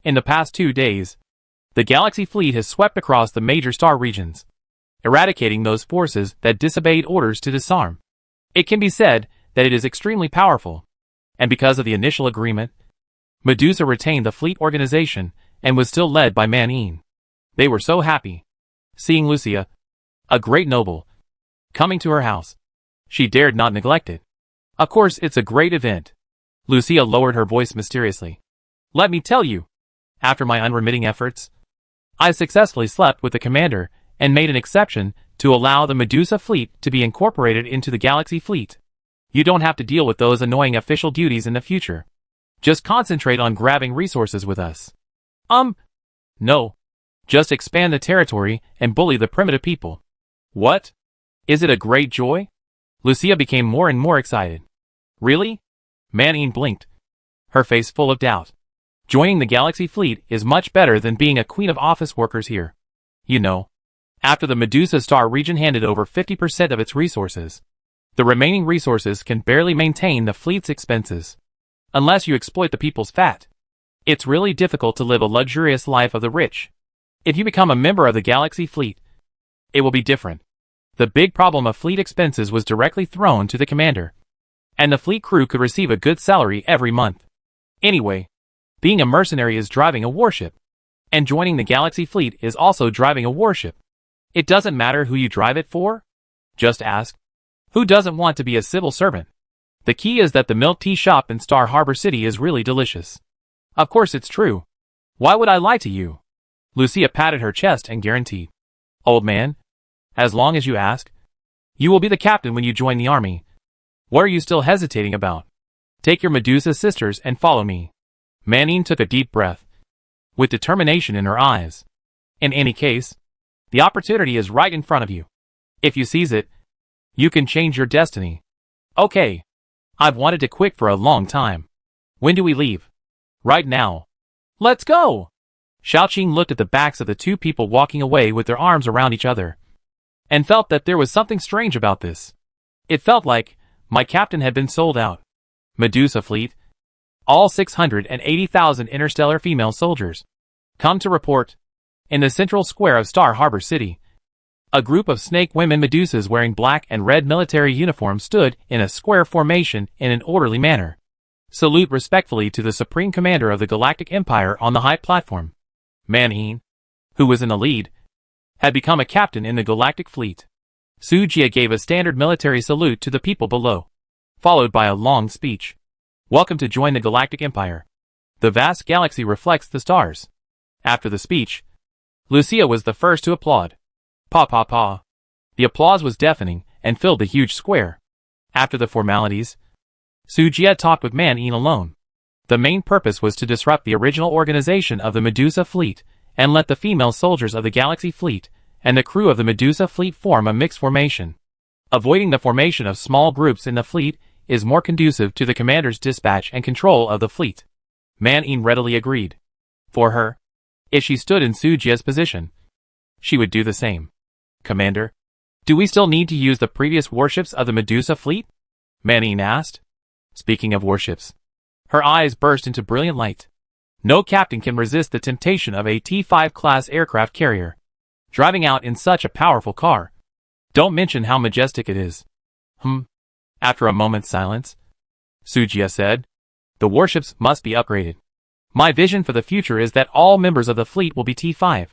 "In the past 2 days, the Galaxy fleet has swept across the major star regions, eradicating those forces that disobeyed orders to disarm. It can be said that it is extremely powerful, and because of the initial agreement, Medusa retained the fleet organization and was still led by Manning. They were so happy seeing Lucia, a great noble, coming to her house. She dared not neglect it. Of course, it's a great event." Lucia lowered her voice mysteriously. "Let me tell you, after my unremitting efforts, I successfully slept with the commander and made an exception to allow the Medusa fleet to be incorporated into the Galaxy fleet. You don't have to deal with those annoying official duties in the future. Just concentrate on grabbing resources with us." No. Just expand the territory and bully the primitive people." "What? Is it a great joy?" Lucia became more and more excited. "Really?" Manning blinked, her face full of doubt. "Joining the Galaxy fleet is much better than being a queen of office workers here. You know, after the Medusa Star region handed over 50% of its resources, the remaining resources can barely maintain the fleet's expenses, unless you exploit the people's fat. It's really difficult to live a luxurious life of the rich. If you become a member of the Galaxy fleet, it will be different." The big problem of fleet expenses was directly thrown to the commander, and the fleet crew could receive a good salary every month. Anyway, being a mercenary is driving a warship, and joining the Galaxy fleet is also driving a warship. It doesn't matter who you drive it for. Just ask, who doesn't want to be a civil servant? The key is that the milk tea shop in Star Harbor City is really delicious. Of course it's true. Why would I lie to you? Lucia patted her chest and guaranteed. Old man, as long as you ask, you will be the captain when you join the army. What are you still hesitating about? Take your Medusa sisters and follow me. Manning took a deep breath, with determination in her eyes. In any case, the opportunity is right in front of you. If you seize it, you can change your destiny. Okay. I've wanted to quit for a long time. When do we leave? Right now. Let's go! Xiaoqing looked at the backs of the two people walking away with their arms around each other, and felt that there was something strange about this. It felt like my captain had been sold out. Medusa fleet. All 680,000 interstellar female soldiers. Come to report. In the central square of Star Harbor City, a group of snake women Medusas wearing black and red military uniforms stood in a square formation in an orderly manner. Salute respectfully to the Supreme Commander of the Galactic Empire on the high platform. Manning, who was in the lead, had become a captain in the Galactic Fleet. Sujia gave a standard military salute to the people below, followed by a long speech. Welcome to join the Galactic Empire. The vast galaxy reflects the stars. After the speech, Lucia was the first to applaud. Pa pa pa. The applause was deafening and filled the huge square. After the formalities, Sujia talked with Manning alone. The main purpose was to disrupt the original organization of the Medusa fleet and let the female soldiers of the Galaxy fleet and the crew of the Medusa fleet form a mixed formation. Avoiding the formation of small groups in the fleet is more conducive to the commander's dispatch and control of the fleet. Manning readily agreed. For her, if she stood in Sujia's position, she would do the same. Commander, do we still need to use the previous warships of the Medusa fleet? Manning asked. Speaking of warships, her eyes burst into brilliant light. No captain can resist the temptation of a T5 class aircraft carrier, driving out in such a powerful car. Don't mention how majestic it is. After a moment's silence, Sujia said, the warships must be upgraded. My vision for the future is that all members of the fleet will be T5.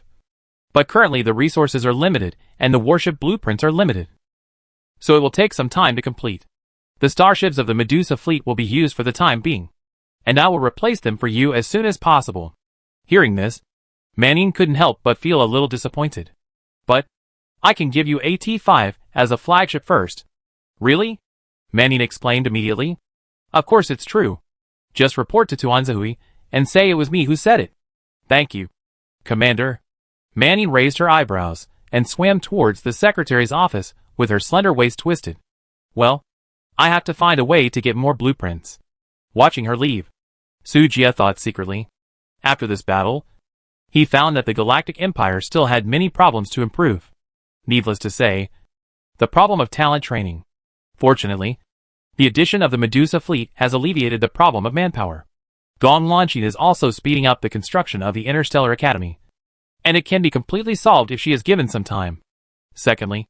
But currently the resources are limited and the warship blueprints are limited. So it will take some time to complete. The starships of the Medusa fleet will be used for the time being, and I will replace them for you as soon as possible. Hearing this, Manning couldn't help but feel a little disappointed. But I can give you a T5 as a flagship first. Really? Manning exclaimed immediately. Of course it's true. Just report to Tuanzhui and say it was me who said it. Thank you, Commander. Manning raised her eyebrows and swam towards the secretary's office with her slender waist twisted. Well, I have to find a way to get more blueprints. Watching her leave, Sujia thought secretly. After this battle, He found that the Galactic Empire still had many problems to improve. Needless to say, the problem of talent training. Fortunately, the addition of the Medusa fleet has alleviated the problem of manpower. Confrontation is also speeding up the construction of the Interstellar Academy, and it can be completely solved if she is given some time. Secondly,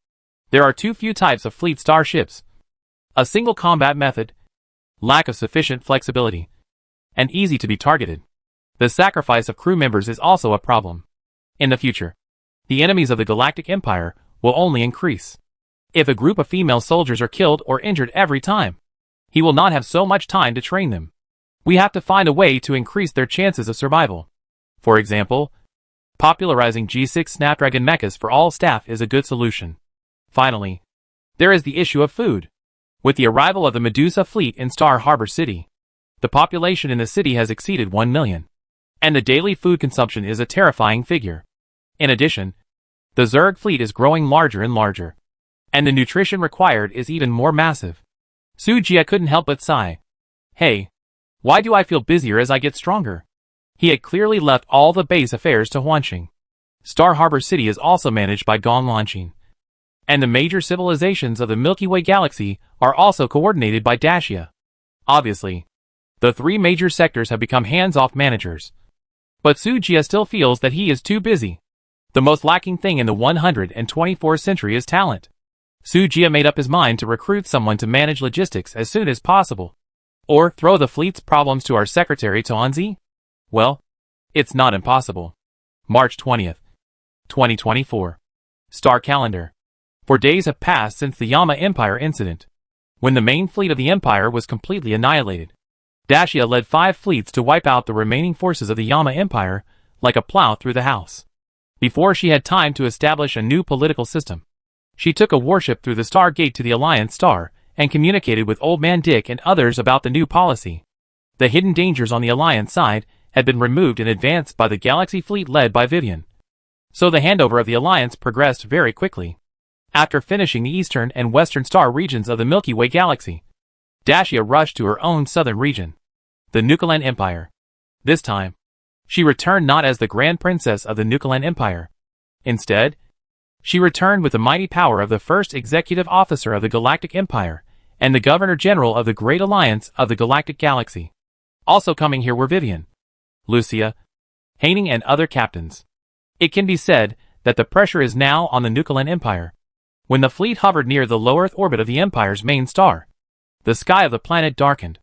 there are too few types of fleet starships. A single combat method, lack of sufficient flexibility, and easy to be targeted. The sacrifice of crew members is also a problem. In the future, the enemies of the Galactic Empire will only increase. If a group of female soldiers are killed or injured every time, he will not have so much time to train them. We have to find a way to increase their chances of survival. For example, popularizing G6 Snapdragon mechas for all staff is a good solution. Finally, there is the issue of food. With the arrival of the Medusa fleet in Star Harbor City, the population in the city has exceeded 1 million. And the daily food consumption is a terrifying figure. In addition, the Zerg fleet is growing larger and larger, and the nutrition required is even more massive. Sujia couldn't help but sigh. Hey, why do I feel busier as I get stronger? He had clearly left all the base affairs to Huanqing. Star Harbor City is also managed by Confrontation, and the major civilizations of the Milky Way galaxy are also coordinated by Dacia. Obviously, the three major sectors have become hands-off managers. But Sujia still feels that he is too busy. The most lacking thing in the 124th century is talent. Sujia made up his mind to recruit someone to manage logistics as soon as possible. Or throw the fleet's problems to our secretary Tuanzi? Well, it's not impossible. March 20th, 2024. Star Calendar. 4 days have passed since the Yama Empire incident, when the main fleet of the Empire was completely annihilated. Dacia led 5 fleets to wipe out the remaining forces of the Yama Empire, like a plow through the house. Before she had time to establish a new political system, she took a warship through the Star Gate to the Alliance Star, and communicated with Old Man Dick and others about the new policy. The hidden dangers on the Alliance side had been removed in advance by the Galaxy fleet led by Vivian. So the handover of the Alliance progressed very quickly. After finishing the eastern and western star regions of the Milky Way galaxy, Dacia rushed to her own southern region, the Nukalan Empire. This time, she returned not as the Grand Princess of the Nukalan Empire. Instead, she returned with the mighty power of the first executive officer of the Galactic Empire and the Governor-General of the Great Alliance of the Galactic Galaxy. Also coming here were Vivian, Lucia, Haining and other captains. It can be said that the pressure is now on the Nukalan Empire. When the fleet hovered near the low Earth orbit of the Empire's main star, the sky of the planet darkened.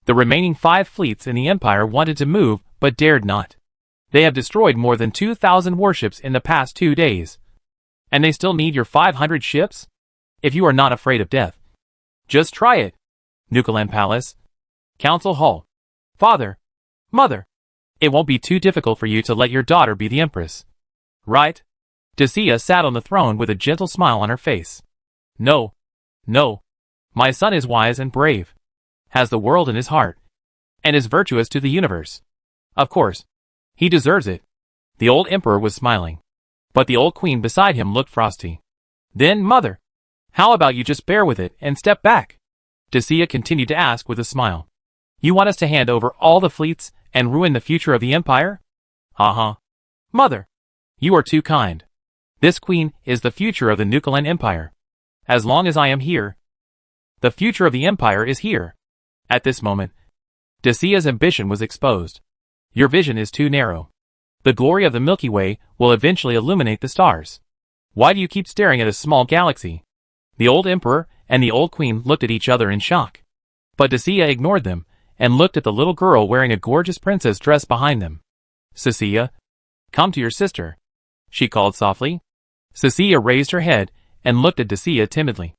The remaining 5 fleets in the Empire wanted to move, but dared not. They have destroyed more than 2,000 warships in the past 2 days. And they still need your 500 ships? If you are not afraid of death, just try it. Nukalan Palace, Council Hall. Father, Mother, it won't be too difficult for you to let your daughter be the Empress, right? Dacia sat on the throne with a gentle smile on her face. No, no. My son is wise and brave, has the world in his heart, and is virtuous to the universe. Of course, he deserves it. The old emperor was smiling, but the old queen beside him looked frosty. Then, Mother, how about you just bear with it and step back? Dacia continued to ask with a smile. You want us to hand over all the fleets and ruin the future of the Empire? Uh-huh. Mother, you are too kind. This queen is the future of the Nukalan Empire. As long as I am here, the future of the Empire is here. At this moment, Dacia's ambition was exposed. Your vision is too narrow. The glory of the Milky Way will eventually illuminate the stars. Why do you keep staring at a small galaxy? The old emperor and the old queen looked at each other in shock. But Dacia ignored them and looked at the little girl wearing a gorgeous princess dress behind them. Cecilia, come to your sister, she called softly. Cecilia raised her head and looked at Dacia timidly.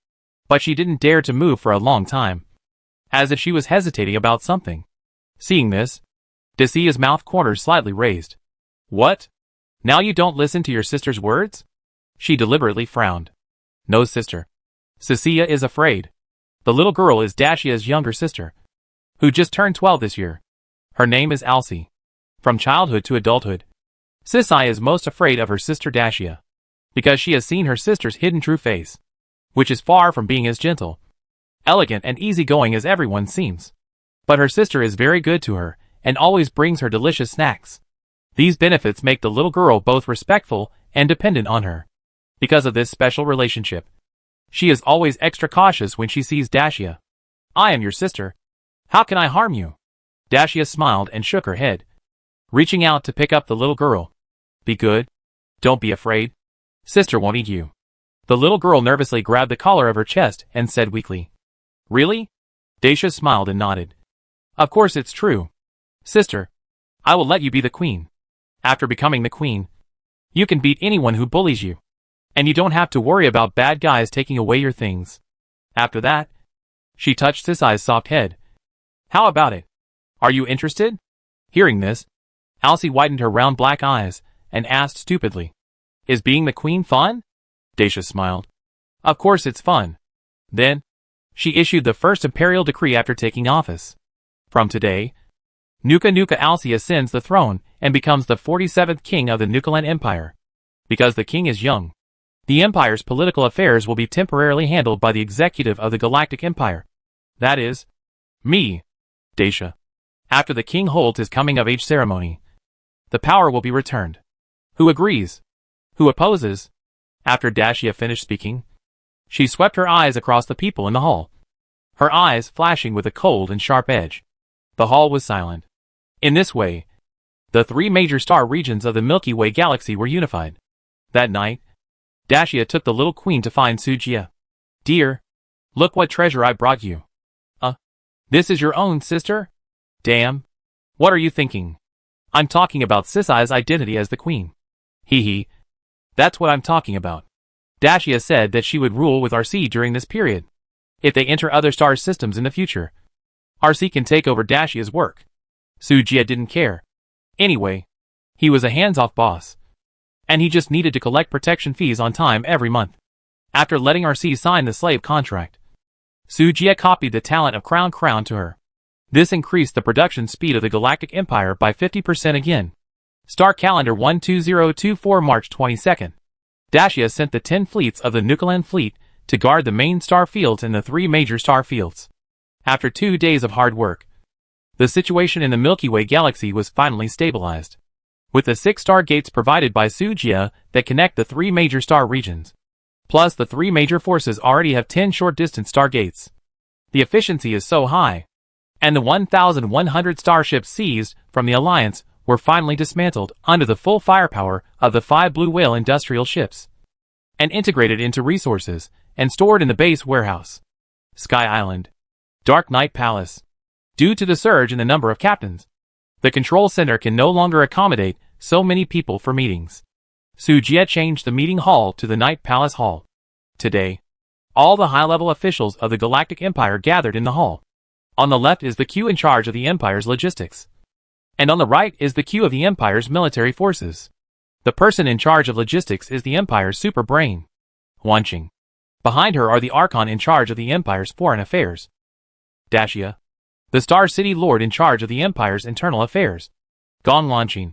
But she didn't dare to move for a long time, as if she was hesitating about something. Seeing this, Dacia's mouth corners slightly raised. What? Now you don't listen to your sister's words? She deliberately frowned. No, sister. Cecilia is afraid. The little girl is Dacia's younger sister, who just turned 12 this year. Her name is Alcy. From childhood to adulthood, Cici is most afraid of her sister Dacia, because she has seen her sister's hidden true face, which is far from being as gentle, elegant and easygoing as everyone seems. But her sister is very good to her, and always brings her delicious snacks. These benefits make the little girl both respectful and dependent on her. Because of this special relationship, she is always extra cautious when she sees Dacia. I am your sister. How can I harm you? Dacia smiled and shook her head, reaching out to pick up the little girl. Be good. Don't be afraid. Sister won't eat you. The little girl nervously grabbed the collar of her chest and said weakly. Really? Dacia smiled and nodded. Of course it's true. Sister, I will let you be the queen. After becoming the queen, you can beat anyone who bullies you. And you don't have to worry about bad guys taking away your things. After that, she touched Sisai's soft head. How about it? Are you interested? Hearing this, Alcee widened her round black eyes and asked stupidly. Is being the queen fun? Dacia smiled. Of course it's fun. Then, she issued the first imperial decree after taking office. From today, Nuka Alcee ascends the throne and becomes the 47th king of the Nukaland Empire. Because the king is young, the empire's political affairs will be temporarily handled by the executive of the Galactic Empire. That is, me, Dacia. After the king holds his coming-of-age ceremony, the power will be returned. Who agrees? Who opposes? After Dacia finished speaking, she swept her eyes across the people in the hall, her eyes flashing with a cold and sharp edge. The hall was silent. In this way, the three major star regions of the Milky Way galaxy were unified. That night, Dacia took the little queen to find Sujia. Dear, look what treasure I brought you. This is your own, sister? Damn. What are you thinking? I'm talking about Sisai's identity as the queen. Hee. That's what I'm talking about. Dacia said that she would rule with RC during this period. If they enter other star systems in the future, RC can take over Dacia's work. Sujia didn't care. Anyway, he was a hands-off boss. And he just needed to collect protection fees on time every month. After letting RC sign the slave contract, Sujia copied the talent of Crown to her. This increased the production speed of the Galactic Empire by 50% again. Star Calendar 12024 March 22nd. Dacia sent the 10 fleets of the Nukaland fleet to guard the main star fields and the 3 major star fields. After 2 days of hard work, the situation in the Milky Way galaxy was finally stabilized, with the 6 star gates provided by Sujia that connect the 3 major star regions. Plus the 3 major forces already have 10 short-distance star gates. The efficiency is so high, and the 1,100 starships seized from the Alliance were finally dismantled under the full firepower of the 5 Blue Whale industrial ships, and integrated into resources and stored in the base warehouse. Sky Island. Dark Knight Palace. Due to the surge in the number of captains, the control center can no longer accommodate so many people for meetings. Sujia changed the meeting hall to the Night Palace Hall. Today, all the high-level officials of the Galactic Empire gathered in the hall. On the left is the queue in charge of the Empire's logistics, and on the right is the queue of the Empire's military forces. The person in charge of logistics is the Empire's super brain, Wanqing. Behind her are the Archon in charge of the Empire's foreign affairs, Dacia, the Star City Lord in charge of the Empire's internal affairs, Gong Lanqing,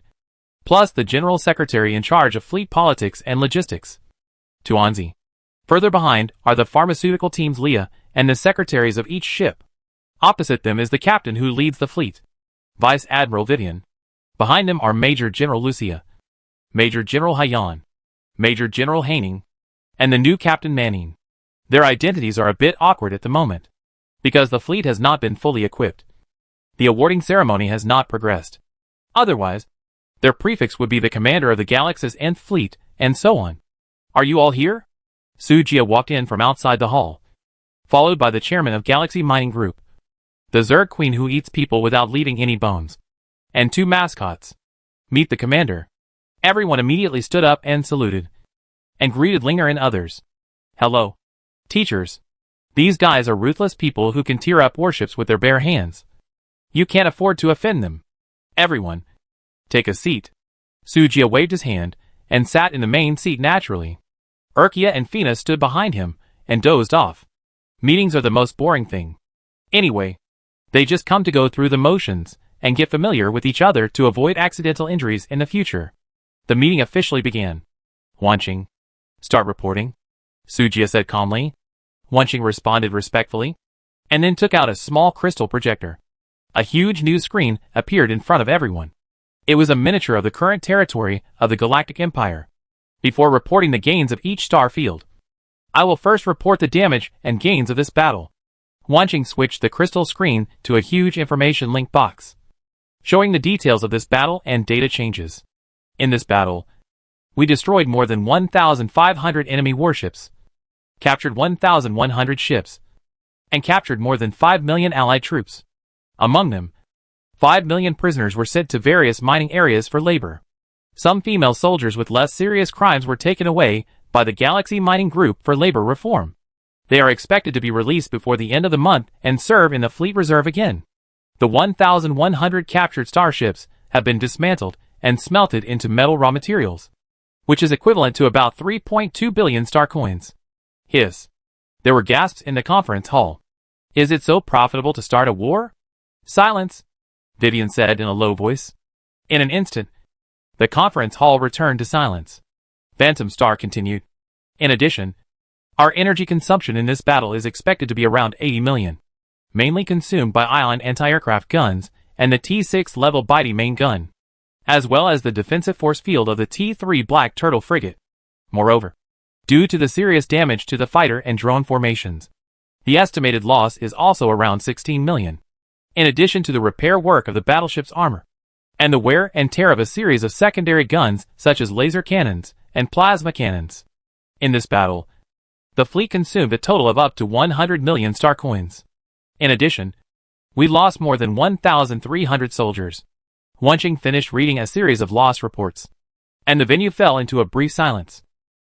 plus the General Secretary in charge of fleet politics and logistics, Tuanzi. Further behind are the pharmaceutical teams Leah and the secretaries of each ship. Opposite them is the captain who leads the fleet, Vice Admiral Vivian. Behind them are Major General Lucia, Major General Haiyan, Major General Haining, and the new Captain Manning. Their identities are a bit awkward at the moment, because the fleet has not been fully equipped. The awarding ceremony has not progressed. Otherwise, their prefix would be the commander of the galaxy's nth fleet, and so on. Are you all here? Sujia walked in from outside the hall, followed by the chairman of Galaxy Mining Group, the Zerg Queen who eats people without leaving any bones, and 2 mascots. Meet the commander. Everyone immediately stood up and saluted, and greeted Linger and others. Hello, teachers. These guys are ruthless people who can tear up warships with their bare hands. You can't afford to offend them. Everyone, take a seat. Sujia waved his hand and sat in the main seat naturally. Urkia and Fina stood behind him and dozed off. Meetings are the most boring thing. Anyway, they just come to go through the motions and get familiar with each other to avoid accidental injuries in the future. The meeting officially began. Wanqing, start reporting, Sujia said calmly. Wanqing responded respectfully, and then took out a small crystal projector. A huge news screen appeared in front of everyone. It was a miniature of the current territory of the Galactic Empire. Before reporting the gains of each star field, I will first report the damage and gains of this battle. Wanching switched the crystal screen to a huge information link box, showing the details of this battle and data changes. In this battle, we destroyed more than 1,500 enemy warships, captured 1,100 ships, and captured more than 5 million allied troops. Among them, 5 million prisoners were sent to various mining areas for labor. Some female soldiers with less serious crimes were taken away by the Galaxy Mining Group for labor reform. They are expected to be released before the end of the month and serve in the Fleet Reserve again. The 1,100 captured starships have been dismantled and smelted into metal raw materials, which is equivalent to about 3.2 billion star coins. Hiss. There were gasps in the conference hall. Is it so profitable to start a war? Silence, Vivian said in a low voice. In an instant, the conference hall returned to silence. Phantom Star continued. In addition, our energy consumption in this battle is expected to be around 80 million, mainly consumed by ion anti-aircraft guns and the T6 level Bitey main gun, as well as the defensive force field of the T3 Black Turtle frigate. Moreover, due to the serious damage to the fighter and drone formations, the estimated loss is also around 16 million, in addition to the repair work of the battleship's armor, and the wear and tear of a series of secondary guns such as laser cannons and plasma cannons. In this battle, the fleet consumed a total of up to 100 million star coins. In addition, we lost more than 1,300 soldiers. Wanching finished reading a series of loss reports, and the venue fell into a brief silence.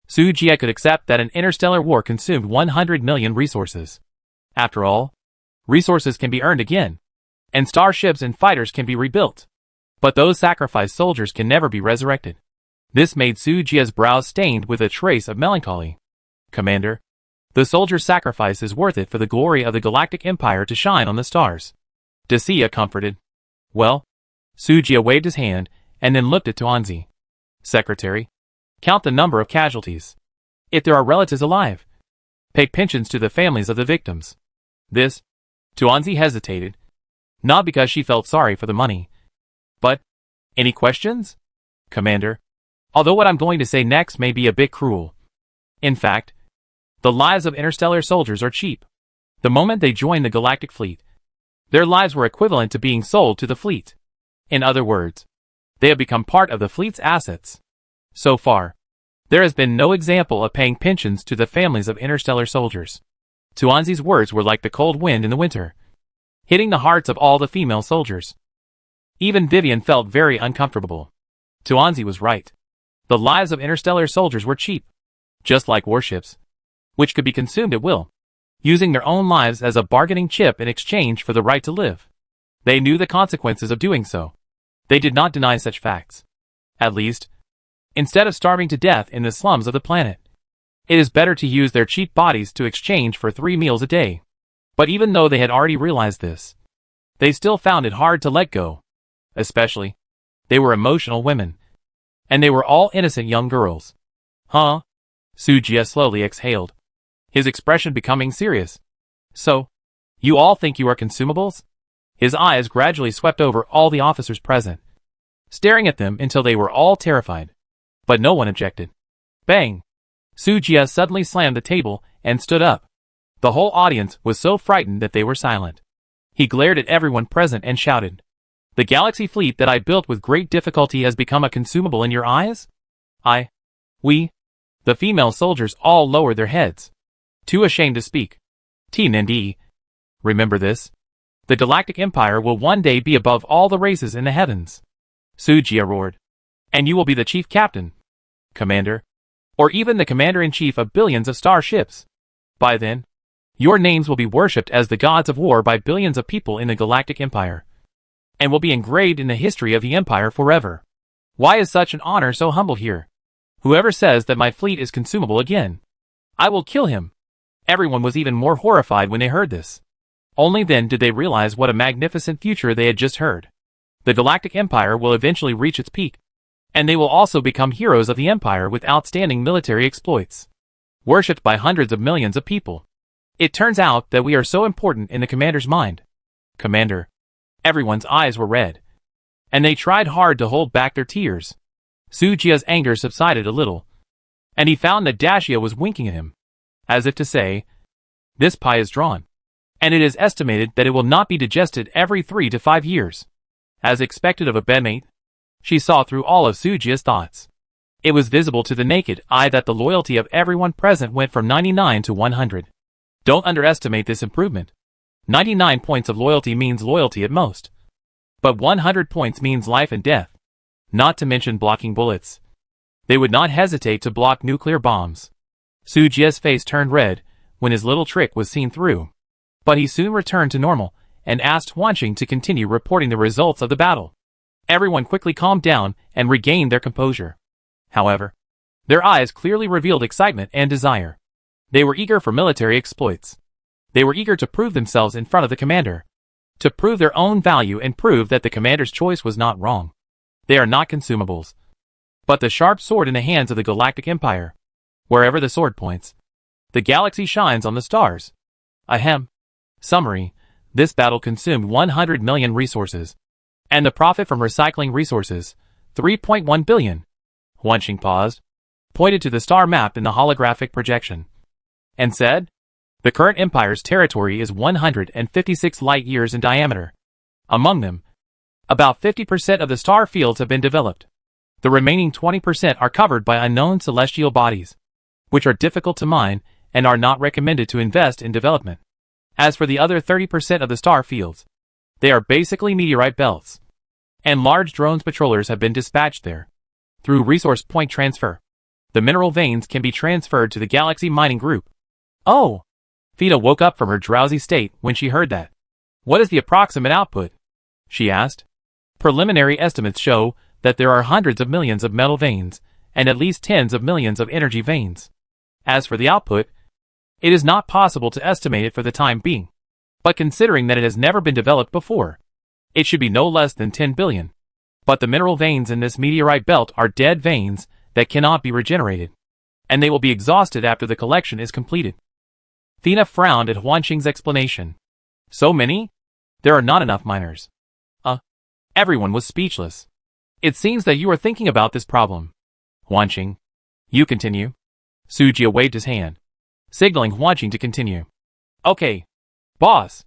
Su Jie could accept that an interstellar war consumed 100 million resources. After all, resources can be earned again, and starships and fighters can be rebuilt. But those sacrificed soldiers can never be resurrected. This made Su Jie's brows stained with a trace of melancholy. Commander, the soldier's sacrifice is worth it for the glory of the Galactic Empire to shine on the stars. Dacia comforted. Well, Su Jie waved his hand and then looked at Tuanzi. Secretary, count the number of casualties. If there are relatives alive, pay pensions to the families of the victims. This, Tuanzi hesitated, not because she felt sorry for the money, but, any questions? Commander, although what I'm going to say next may be a bit cruel. In fact, the lives of interstellar soldiers are cheap. The moment they join the galactic fleet, their lives were equivalent to being sold to the fleet. In other words, they have become part of the fleet's assets. So far, there has been no example of paying pensions to the families of interstellar soldiers. Tuanzi's words were like the cold wind in the winter, hitting the hearts of all the female soldiers. Even Vivian felt very uncomfortable. Tuanzi was right. The lives of interstellar soldiers were cheap, just like warships, which could be consumed at will, using their own lives as a bargaining chip in exchange for the right to live. They knew the consequences of doing so. They did not deny such facts. At least, instead of starving to death in the slums of the planet, it is better to use their cheap bodies to exchange for 3 meals a day. But even though they had already realized this, they still found it hard to let go. Especially, they were emotional women. And they were all innocent young girls. Huh? Su Jie slowly exhaled, his expression becoming serious. So, you all think you are consumables? His eyes gradually swept over all the officers present, staring at them until they were all terrified. But no one objected. Bang! Su Jie suddenly slammed the table and stood up. The whole audience was so frightened that they were silent. He glared at everyone present and shouted, "The galaxy fleet that I built with great difficulty has become a consumable in your eyes?" We. The female soldiers all lowered their heads, too ashamed to speak. T&D. Remember this. The Galactic Empire will one day be above all the races in the heavens. Su Jie roared. And you will be the chief captain, commander, or even the commander-in-chief of billions of starships. By then, your names will be worshipped as the gods of war by billions of people in the Galactic Empire, and will be engraved in the history of the Empire forever. Why is such an honor so humble here? Whoever says that my fleet is consumable again, I will kill him. Everyone was even more horrified when they heard this. Only then did they realize what a magnificent future they had just heard. The Galactic Empire will eventually reach its peak, and they will also become heroes of the Empire with outstanding military exploits, worshipped by hundreds of millions of people. It turns out that we are so important in the commander's mind. Commander. Everyone's eyes were red. and they tried hard to hold back their tears. Sujia's anger subsided a little, and he found that Dacia was winking at him, as if to say, "This pie is drawn, and it is estimated that it will not be digested every 3 to 5 years. As expected of a bedmate, she saw through all of Sujia's thoughts. It was visible to the naked eye that the loyalty of everyone present went from 99 to 100. Don't underestimate this improvement. 99 points of loyalty means loyalty at most. But 100 points means life and death, not to mention blocking bullets. They would not hesitate to block nuclear bombs. Sujia's face turned red when his little trick was seen through, but he soon returned to normal and asked Huanqing to continue reporting the results of the battle. Everyone quickly calmed down and regained their composure. However, their eyes clearly revealed excitement and desire. They were eager for military exploits. They were eager to prove themselves in front of the commander, to prove their own value and prove that the commander's choice was not wrong. They are not consumables, but the sharp sword in the hands of the Galactic Empire. Wherever the sword points, the galaxy shines on the stars. Ahem. Summary: this battle consumed 100 million resources, and the profit from recycling resources, 3.1 billion. Huanqing paused, pointed to the star map in the holographic projection, and said, "The current Empire's territory is 156 light-years in diameter. Among them, about 50% of the star fields have been developed. The remaining 20% are covered by unknown celestial bodies, which are difficult to mine and are not recommended to invest in development. As for the other 30% of the star fields, they are basically meteorite belts, and large drones patrollers have been dispatched there. Through resource point transfer, the mineral veins can be transferred to the Galaxy Mining Group." "Oh!" Fida woke up from her drowsy state when she heard that. "What is the approximate output?" she asked. "Preliminary estimates show that there are hundreds of millions of metal veins and at least tens of millions of energy veins. As for the output, it is not possible to estimate it for the time being, but considering that it has never been developed before, it should be no less than 10 billion. But the mineral veins in this meteorite belt are dead veins that cannot be regenerated, and they will be exhausted after the collection is completed." Thina frowned at Huanqing's explanation. "So many? There are not enough miners." Everyone was speechless. "It seems that you are thinking about this problem. Huanqing, you continue." Sujia waved his hand, signaling Huanqing to continue. "Okay, boss.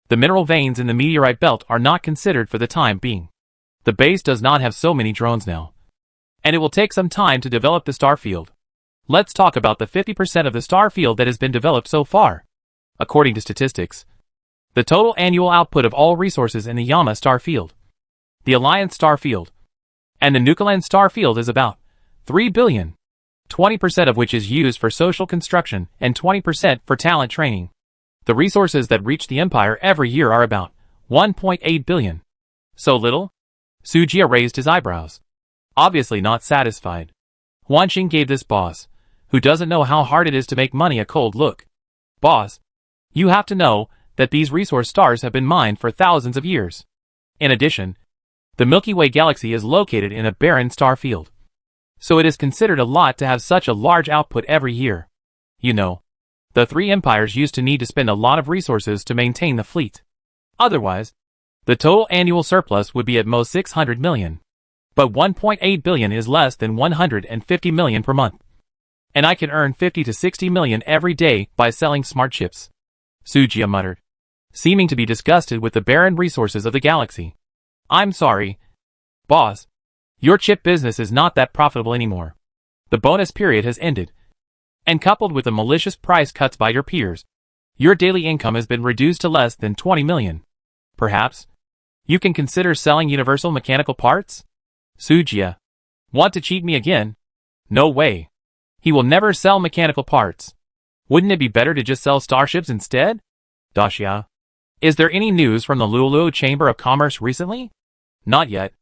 The mineral veins in the meteorite belt are not considered for the time being. The base does not have so many drones now, and it will take some time to develop the star field. Let's talk about the 50% of the star field that has been developed so far. According to statistics, the total annual output of all resources in the Yama star field, the Alliance star field, and the Nukalan star field is about 3 billion, 20% of which is used for social construction and 20% for talent training. The resources that reach the Empire every year are about 1.8 billion. So little?" Sujia raised his eyebrows, obviously not satisfied. Huanqing gave this boss, who doesn't know how hard it is to make money, a cold look. "Boss, you have to know that these resource stars have been mined for thousands of years. In addition, the Milky Way galaxy is located in a barren star field, so it is considered a lot to have such a large output every year. You know, the 3 empires used to need to spend a lot of resources to maintain the fleet. Otherwise, the total annual surplus would be at most 600 million. But 1.8 billion is less than 150 million per month. And I can earn 50 to 60 million every day by selling smart chips," Sujia muttered, seeming to be disgusted with the barren resources of the galaxy. "I'm sorry, boss. Your chip business is not that profitable anymore. The bonus period has ended, and coupled with the malicious price cuts by your peers, your daily income has been reduced to less than 20 million. Perhaps you can consider selling universal mechanical parts?" Sujia. "Want to cheat me again? No way. He will never sell mechanical parts. Wouldn't it be better to just sell starships instead?" Dacia. "Is there any news from the Lulu Chamber of Commerce recently?" "Not yet."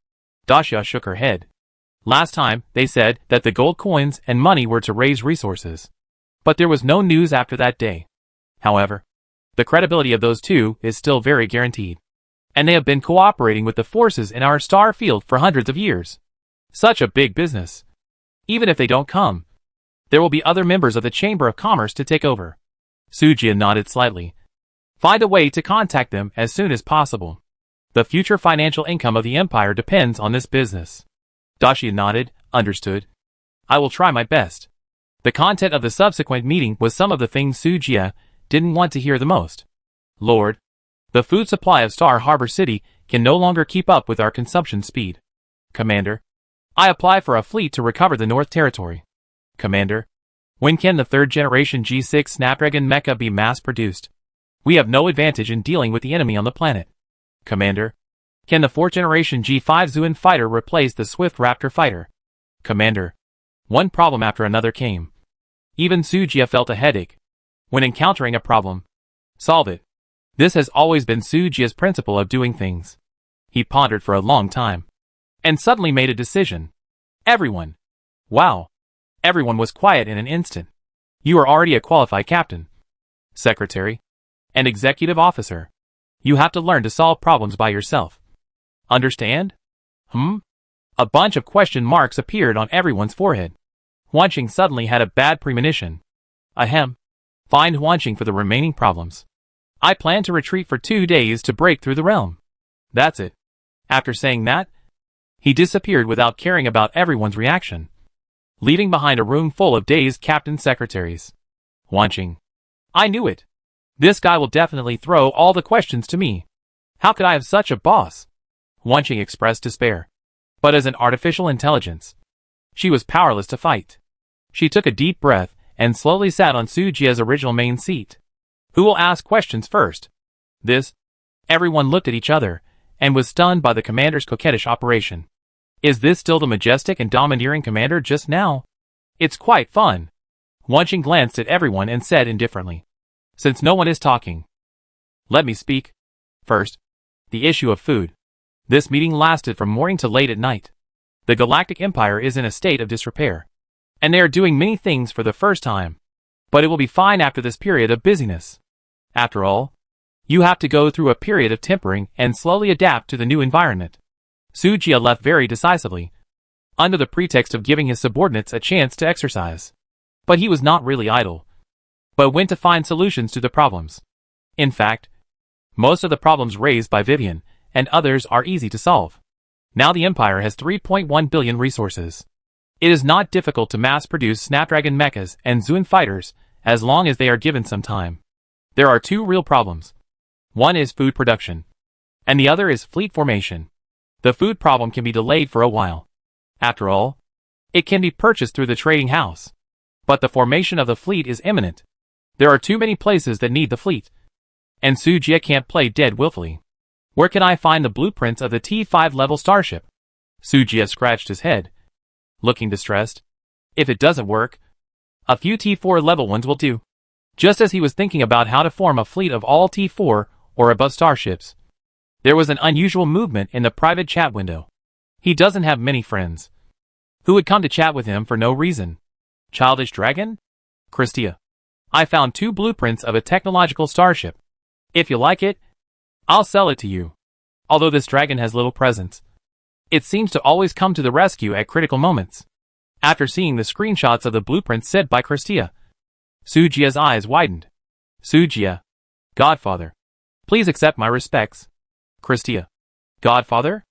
Dacia shook her head. "Last time, they said that the gold coins and money were to raise resources, but there was no news after that day. However, the credibility of those two is still very guaranteed, and they have been cooperating with the forces in our star field for hundreds of years. Such a big business. Even if they don't come, there will be other members of the Chamber of Commerce to take over." Sujia nodded slightly. "Find a way to contact them as soon as possible. The future financial income of the Empire depends on this business. Dacia nodded, understood. I will try my best. The content of the subsequent meeting was some of the things Sujia didn't want to hear the most. Lord, the food supply of Star Harbor City can no longer keep up with our consumption speed. Commander, I apply for a fleet to recover the North Territory. Commander, when can the third-generation G6 Snapdragon mecha be mass-produced? We have no advantage in dealing with the enemy on the planet. Commander, can the fourth-generation G5 Zuin fighter replace the Swift Raptor fighter? Commander, one problem after another came. Even Sujia felt a headache. When encountering a problem, solve it. This has always been Sujia's principle of doing things. He pondered for a long time, and suddenly made a decision. Everyone. Wow. Everyone was quiet in an instant. You are already a qualified captain, secretary, and executive officer. You have to learn to solve problems by yourself. Understand? A bunch of question marks appeared on everyone's forehead. Huanqing suddenly had a bad premonition. Ahem. Find Huanqing for the remaining problems. I plan to retreat for 2 days to break through the realm. That's it. After saying that, he disappeared without caring about everyone's reaction, leaving behind a room full of dazed captain secretaries. Huanqing. I knew it. This guy will definitely throw all the questions to me. How could I have such a boss? Huanqing expressed despair. But as an artificial intelligence, she was powerless to fight. She took a deep breath and slowly sat on Sujia's original main seat. Who will ask questions first? This. Everyone looked at each other and was stunned by the commander's coquettish operation. Is this still the majestic and domineering commander just now? It's quite fun. Huanqing glanced at everyone and said indifferently, since no one is talking, let me speak. First, the issue of food. This meeting lasted from morning to late at night. The Galactic Empire is in a state of disrepair, and they are doing many things for the first time. But it will be fine after this period of busyness. After all, you have to go through a period of tempering and slowly adapt to the new environment. Sujia left very decisively, under the pretext of giving his subordinates a chance to exercise. But he was not really idle, but went to find solutions to the problems. In fact, most of the problems raised by Vivian and others are easy to solve. Now the Empire has 3.1 billion resources. It is not difficult to mass-produce Snapdragon mechas and Zuin fighters as long as they are given some time. There are 2 real problems. One is food production, and the other is fleet formation. The food problem can be delayed for a while. After all, it can be purchased through the trading house. But the formation of the fleet is imminent. There are too many places that need the fleet, and Sujia can't play dead willfully. Where can I find the blueprints of the T5 level starship? Sujia scratched his head, looking distressed. If it doesn't work, a few T4 level ones will do. Just as he was thinking about how to form a fleet of all T4 or above starships, there was an unusual movement in the private chat window. He doesn't have many friends who would come to chat with him for no reason. Childish Dragon? Christia. I found 2 blueprints of a technological starship. If you like it, I'll sell it to you. Although this dragon has little presence, it seems to always come to the rescue at critical moments. After seeing the screenshots of the blueprints sent by Christia, Sujia's eyes widened. Sujia. Godfather. Please accept my respects. Christia. Godfather?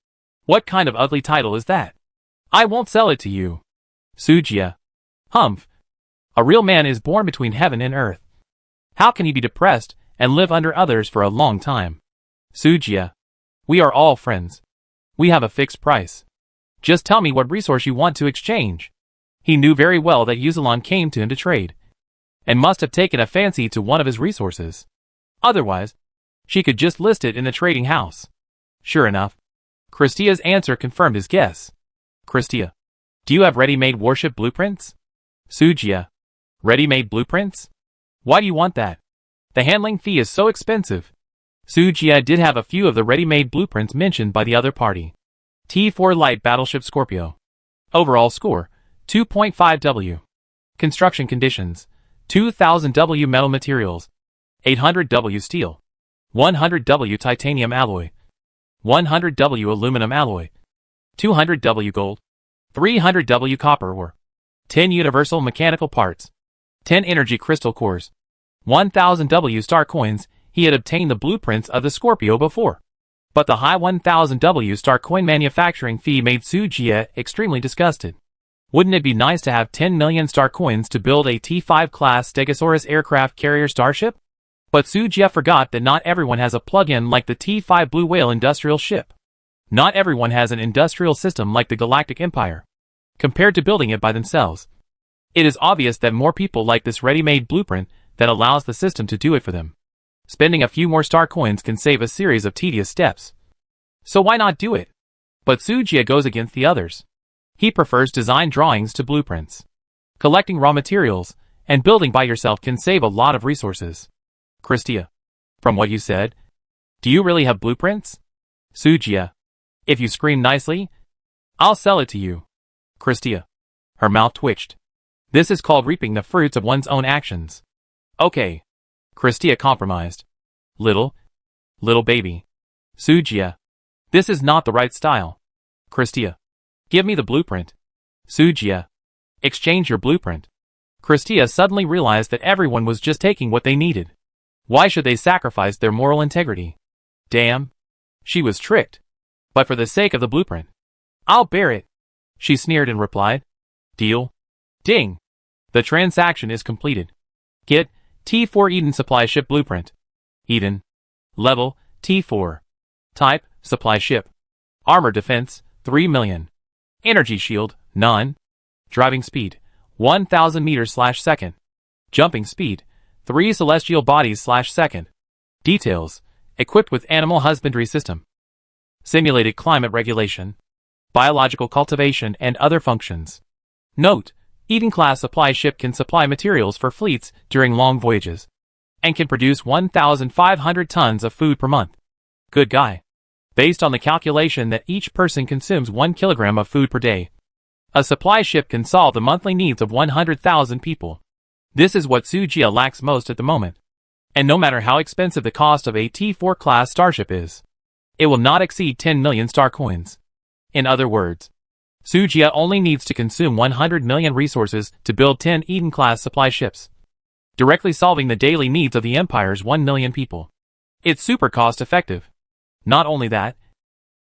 What kind of ugly title is that? I won't sell it to you. Sujia. Humph. A real man is born between heaven and earth. How can he be depressed and live under others for a long time? Sujia. We are all friends. We have a fixed price. Just tell me what resource you want to exchange. He knew very well that Yuzalon came to him to trade, and must have taken a fancy to one of his resources. Otherwise, she could just list it in the trading house. Sure enough, Christia's answer confirmed his guess. Christia. Do you have ready-made warship blueprints? Sujia. Ready-made blueprints? Why do you want that? The handling fee is so expensive. Sujia did have a few of the ready-made blueprints mentioned by the other party. T4 Light Battleship Scorpio. Overall score, 2.5 W. Construction conditions, 2000 W metal materials, 800 W steel, 100 W titanium alloy, 100 W aluminum alloy, 200 W gold, 300 W copper ore, 10 universal mechanical parts, 10 energy crystal cores, 1000 W star coins. He had obtained the blueprints of the Scorpio before. But the high 1000W star coin manufacturing fee made Sujia extremely disgusted. Wouldn't it be nice to have 10 million star coins to build a T5 class Stegosaurus aircraft carrier starship? But Sujia forgot that not everyone has a plug-in like the T5 Blue Whale industrial ship. Not everyone has an industrial system like the Galactic Empire. Compared to building it by themselves, it is obvious that more people like this ready-made blueprint that allows the system to do it for them. Spending a few more star coins can save a series of tedious steps. So why not do it? But Sujia goes against the others. He prefers design drawings to blueprints. Collecting raw materials and building by yourself can save a lot of resources. Christia, from what you said, do you really have blueprints? Sujia, if you scream nicely, I'll sell it to you. Christia, her mouth twitched. This is called reaping the fruits of one's own actions. Okay. Christia compromised. Little baby. Sujia, this is not the right style. Christia, give me the blueprint. Sujia, exchange your blueprint. Christia suddenly realized that everyone was just taking what they needed. Why should they sacrifice their moral integrity? Damn. She was tricked. But for the sake of the blueprint, I'll bear it. She sneered and replied. Deal. Ding. The transaction is completed. Get T4 Eden Supply Ship Blueprint. Eden. Level, T4. Type, Supply Ship. Armor Defense, 3 million. Energy Shield, none. Driving Speed, 1000 meters/second. Jumping Speed, 3 celestial bodies/second. Details, equipped with Animal Husbandry System. Simulated Climate Regulation. Biological Cultivation and other functions. Note, Eden-class supply ship can supply materials for fleets during long voyages, and can produce 1,500 tons of food per month. Good guy. Based on the calculation that each person consumes 1 kilogram of food per day, a supply ship can solve the monthly needs of 100,000 people. This is what Sujia lacks most at the moment. And no matter how expensive the cost of a T4 class starship is, it will not exceed 10 million star coins. In other words, Sujia only needs to consume 100 million resources to build 10 Eden-class supply ships, directly solving the daily needs of the Empire's 1 million people. It's super cost-effective. Not only that,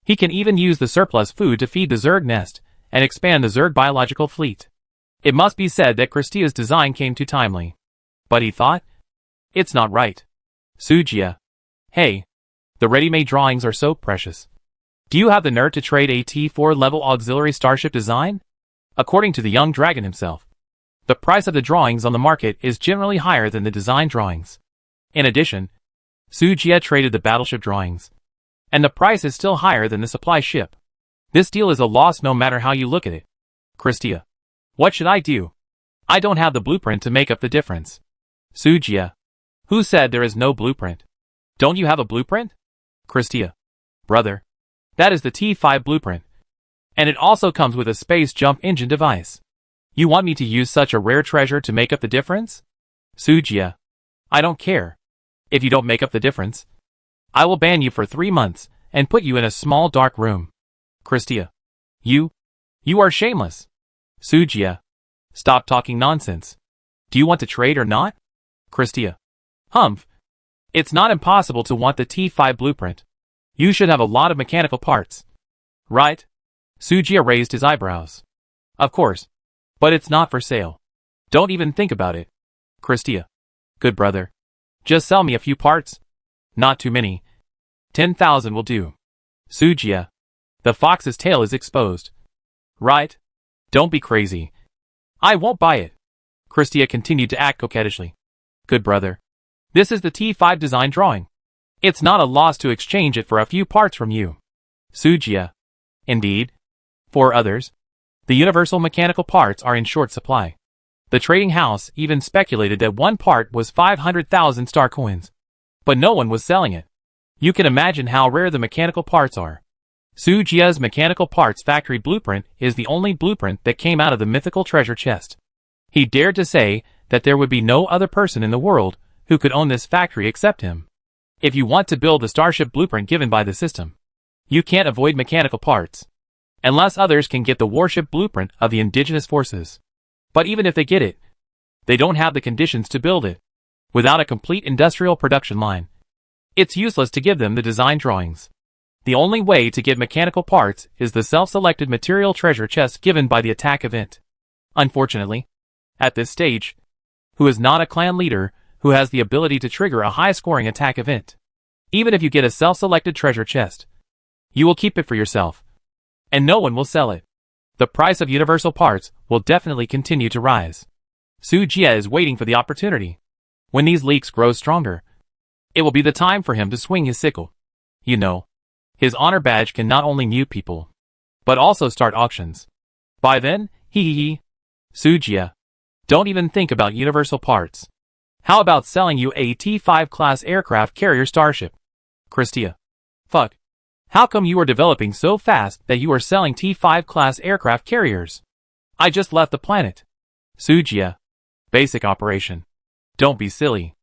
he can even use the surplus food to feed the Zerg nest and expand the Zerg biological fleet. It must be said that Christia's design came too timely. But he thought, it's not right. Sujia, hey, the ready-made drawings are so precious. Do you have the nerve to trade a T4 level auxiliary starship design? According to the young dragon himself, the price of the drawings on the market is generally higher than the design drawings. In addition, Sujia traded the battleship drawings, and the price is still higher than the supply ship. This deal is a loss no matter how you look at it. Christia, what should I do? I don't have the blueprint to make up the difference. Sujia, who said there is no blueprint? Don't you have a blueprint? Christia, brother, that is the T5 blueprint. And it also comes with a space jump engine device. You want me to use such a rare treasure to make up the difference? Sujia, I don't care. If you don't make up the difference, I will ban you for 3 months and put you in a small dark room. Christia, you are shameless. Sujia, stop talking nonsense. Do you want to trade or not? Christia, humph. It's not impossible to want the T5 blueprint. You should have a lot of mechanical parts. Right? Sujia raised his eyebrows. Of course. But it's not for sale. Don't even think about it. Christia, good brother. Just sell me a few parts. Not too many. 10,000 will do. Sujia, the fox's tail is exposed. Right? Don't be crazy. I won't buy it. Christia continued to act coquettishly. Good brother. This is the T5 design drawing. It's not a loss to exchange it for a few parts from you. Sujia, indeed. For others, the universal mechanical parts are in short supply. The trading house even speculated that one part was 500,000 star coins. But no one was selling it. You can imagine how rare the mechanical parts are. Sujia's mechanical parts factory blueprint is the only blueprint that came out of the mythical treasure chest. He dared to say that there would be no other person in the world who could own this factory except him. If you want to build the starship blueprint given by the system, you can't avoid mechanical parts. Unless others can get the warship blueprint of the indigenous forces. But even if they get it, they don't have the conditions to build it. Without a complete industrial production line, it's useless to give them the design drawings. The only way to get mechanical parts is the self-selected material treasure chest given by the attack event. Unfortunately, at this stage, who is not a clan leader who has the ability to trigger a high-scoring attack event. Even if you get a self-selected treasure chest, you will keep it for yourself, and no one will sell it. The price of universal parts will definitely continue to rise. Su Jie is waiting for the opportunity. When these leaks grow stronger, it will be the time for him to swing his sickle. You know, his honor badge can not only mute people, but also start auctions. By then, Su Jie, don't even think about universal parts. How about selling you a T5 class aircraft carrier starship? Christia. Fuck. How come you are developing so fast that you are selling T5 class aircraft carriers? I just left the planet. Su Jie. Basic operation. Don't be silly.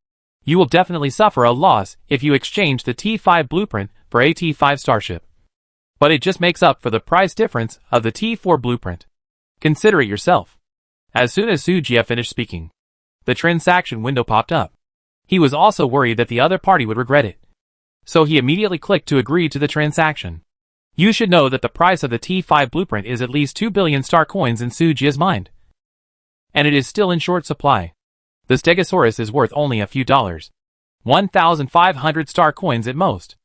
You will definitely suffer a loss if you exchange the T5 blueprint for a T5 starship. But it just makes up for the price difference of the T4 blueprint. Consider it yourself. As soon as Su Jie finished speaking, the transaction window popped up. He was also worried that the other party would regret it. So he immediately clicked to agree to the transaction. You should know that the price of the T5 blueprint is at least 2 billion star coins in Su Jie's mind. And it is still in short supply. The Stegosaurus is worth only a few dollars. 1,500 star coins at most.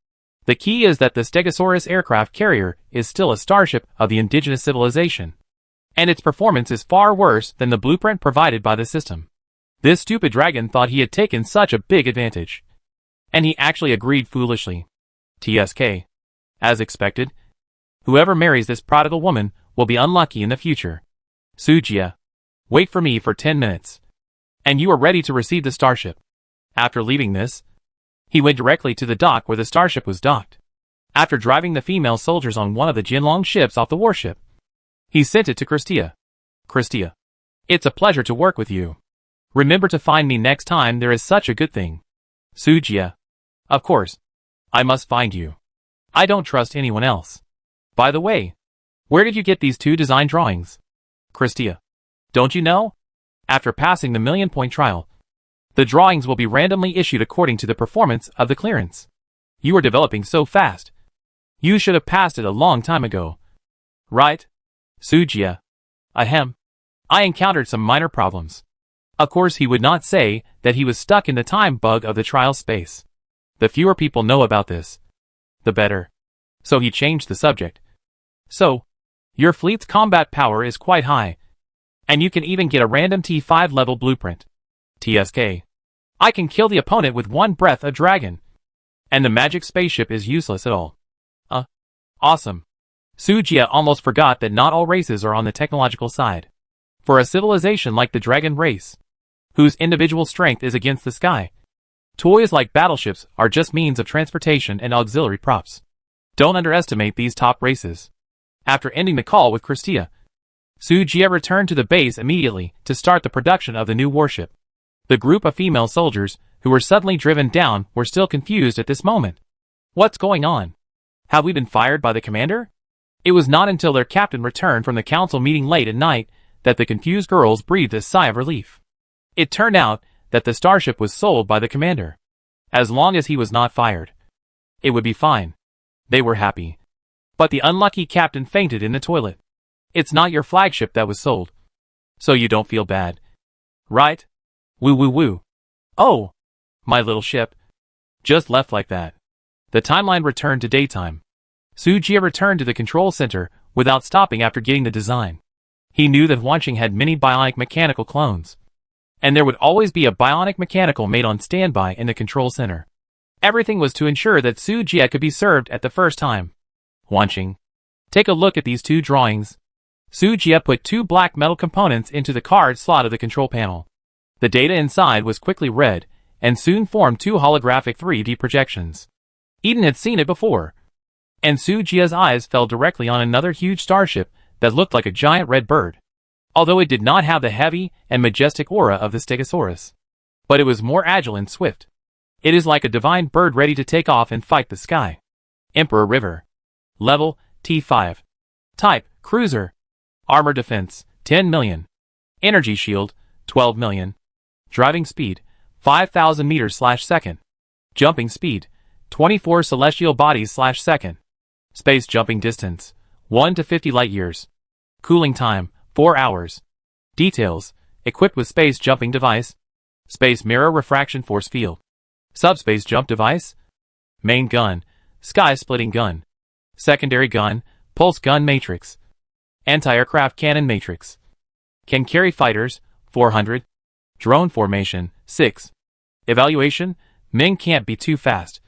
The key is that the Stegosaurus aircraft carrier is still a starship of the indigenous civilization. And its performance is far worse than the blueprint provided by the system. This stupid dragon thought he had taken such a big advantage. And he actually agreed foolishly. TSK. As expected, whoever marries this prodigal woman will be unlucky in the future. Su Jie. Wait for me for 10 minutes. And you are ready to receive the starship. After leaving this, he went directly to the dock where the starship was docked. After driving the female soldiers on one of the Jinlong ships off the warship, he sent it to Christia. Christia. It's a pleasure to work with you. Remember to find me next time there is such a good thing. Su Jie. Of course. I must find you. I don't trust anyone else. By the way, where did you get these 2 design drawings? Christia. Don't you know? After passing the 1,000,000-point trial, the drawings will be randomly issued according to the performance of the clearance. You are developing so fast. You should have passed it a long time ago. Right? Su Jie. Ahem. I encountered some minor problems. Of course he would not say that he was stuck in the time bug of the trial space. The fewer people know about this, the better. So he changed the subject. So, your fleet's combat power is quite high. And you can even get a random T5 level blueprint. TSK. I can kill the opponent with one breath of dragon. And the magic spaceship is useless at all. Awesome. Su Jie almost forgot that not all races are on the technological side. For a civilization like the dragon race, whose individual strength is against the sky, toys like battleships are just means of transportation and auxiliary props. Don't underestimate these top races. After ending the call with Christia, Su Jie returned to the base immediately to start the production of the new warship. The group of female soldiers who were suddenly driven down were still confused at this moment. What's going on? Have we been fired by the commander? It was not until their captain returned from the council meeting late at night that the confused girls breathed a sigh of relief. It turned out that the starship was sold by the commander. As long as he was not fired, it would be fine. They were happy. But the unlucky captain fainted in the toilet. It's not your flagship that was sold. So you don't feel bad. Right? Woo woo woo. Oh! My little ship. Just left like that. The timeline returned to daytime. Su Jie returned to the control center without stopping after getting the design. He knew that Wanqing had many bionic mechanical clones. And there would always be a bionic mechanical made on standby in the control center. Everything was to ensure that Su Jie could be served at the first time. Wanqing. Take a look at these 2 drawings. Su Jie put 2 black metal components into the card slot of the control panel. The data inside was quickly read, and soon formed 2 holographic 3D projections. Eden had seen it before. And Su Jie's eyes fell directly on another huge starship that looked like a giant red bird. Although it did not have the heavy and majestic aura of the Stegosaurus. But it was more agile and swift. It is like a divine bird ready to take off and fight the sky. Emperor River. Level, T5. Type, Cruiser. Armor defense, 10 million. Energy shield, 12 million. Driving speed, 5,000 meters/second. Jumping speed, 24 celestial bodies/second. Space jumping distance, 1 to 50 light-years. Cooling time, 4 hours. Details, equipped with space jumping device. Space mirror refraction force field. Subspace jump device. Main gun, sky splitting gun. Secondary gun, pulse gun matrix. Anti-aircraft cannon matrix. Can carry fighters, 400. Drone formation, 6. Evaluation, men can't be too fast.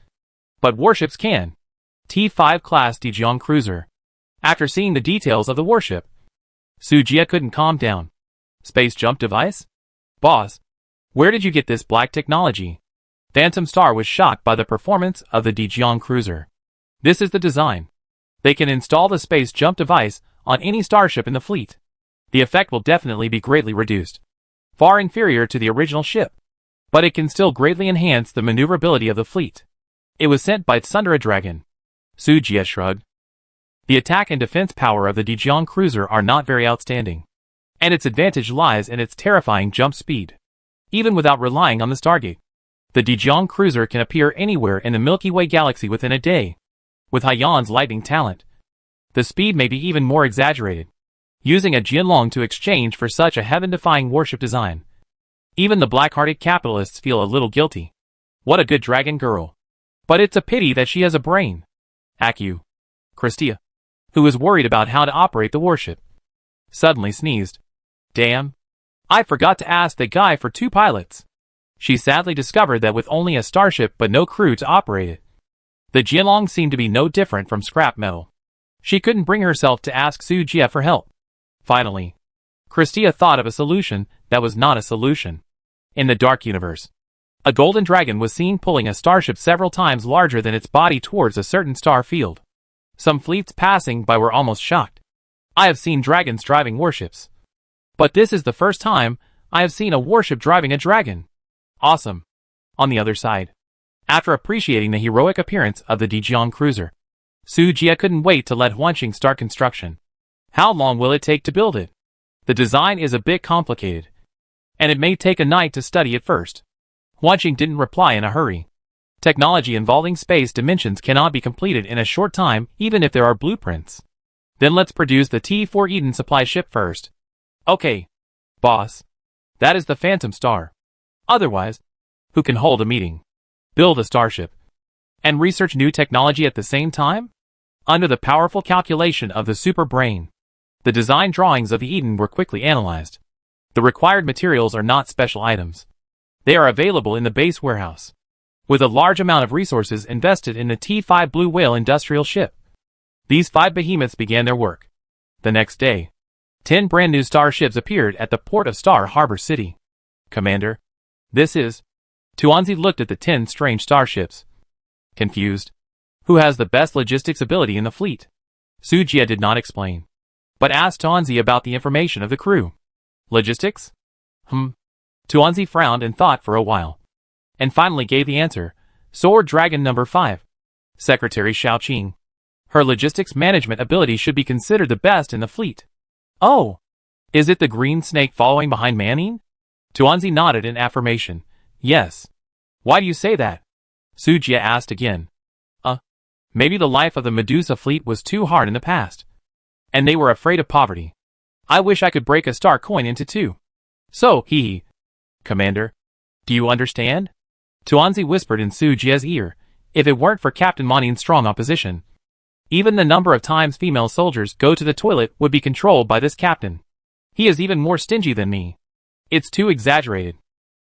But warships can. T-5 class Dijiang cruiser. After seeing the details of the warship, Sujia couldn't calm down. Space jump device? Boss, where did you get this black technology? Phantom Star was shocked by the performance of the Dijiang cruiser. This is the design. They can install the space jump device on any starship in the fleet. The effect will definitely be greatly reduced. Far inferior to the original ship. But it can still greatly enhance the maneuverability of the fleet. It was sent by Tsundere Dragon. Sujia shrugged. The attack and defense power of the Dijiang cruiser are not very outstanding. And its advantage lies in its terrifying jump speed. Even without relying on the Stargate, the Dijiang cruiser can appear anywhere in the Milky Way galaxy within a day. With Haiyan's lightning talent, the speed may be even more exaggerated, using a Jianlong to exchange for such a heaven-defying warship design. Even the black-hearted capitalists feel a little guilty. What a good dragon girl. But it's a pity that she has a brain. Aku. Christia, who was worried about how to operate the warship, suddenly sneezed. Damn. I forgot to ask the guy for 2 pilots. She sadly discovered that with only a starship but no crew to operate it, the Jianlong seemed to be no different from scrap metal. She couldn't bring herself to ask Sujia for help. Finally, Christia thought of a solution that was not a solution. In the Dark Universe, a golden dragon was seen pulling a starship several times larger than its body towards a certain star field. Some fleets passing by were almost shocked. I have seen dragons driving warships. But this is the first time I have seen a warship driving a dragon. Awesome. On the other side, after appreciating the heroic appearance of the Dijiang cruiser, Sujia couldn't wait to let Huanqing start construction. How long will it take to build it? The design is a bit complicated, and it may take a night to study it first. Huanqing didn't reply in a hurry. Technology involving space dimensions cannot be completed in a short time even if there are blueprints. Then let's produce the T4 Eden supply ship first. Okay, boss. That is the Phantom Star. Otherwise, who can hold a meeting, build a starship, and research new technology at the same time? Under the powerful calculation of the super brain, the design drawings of the Eden were quickly analyzed. The required materials are not special items. They are available in the base warehouse. With a large amount of resources invested in the T5 Blue Whale industrial ship, these 5 behemoths began their work. The next day, 10 brand new starships appeared at the port of Star Harbor City. Commander, this is... Tuanzi looked at the 10 strange starships. Confused. Who has the best logistics ability in the fleet? Sujia did not explain, but asked Tuanzi about the information of the crew. Logistics? Tuanzi frowned and thought for a while, and finally gave the answer. Sword Dragon number 5. Secretary Xiaoqing. Her logistics management ability should be considered the best in the fleet. Oh! Is it the green snake following behind Manning? Tuanzi nodded in affirmation. Yes. Why do you say that? Sujia asked again. Maybe the life of the Medusa fleet was too hard in the past, and they were afraid of poverty. I wish I could break a star coin into 2. So, Commander, do you understand? Tuanzi whispered in Sujia's ear. If it weren't for Captain Manning's strong opposition, even the number of times female soldiers go to the toilet would be controlled by this captain. He is even more stingy than me. It's too exaggerated.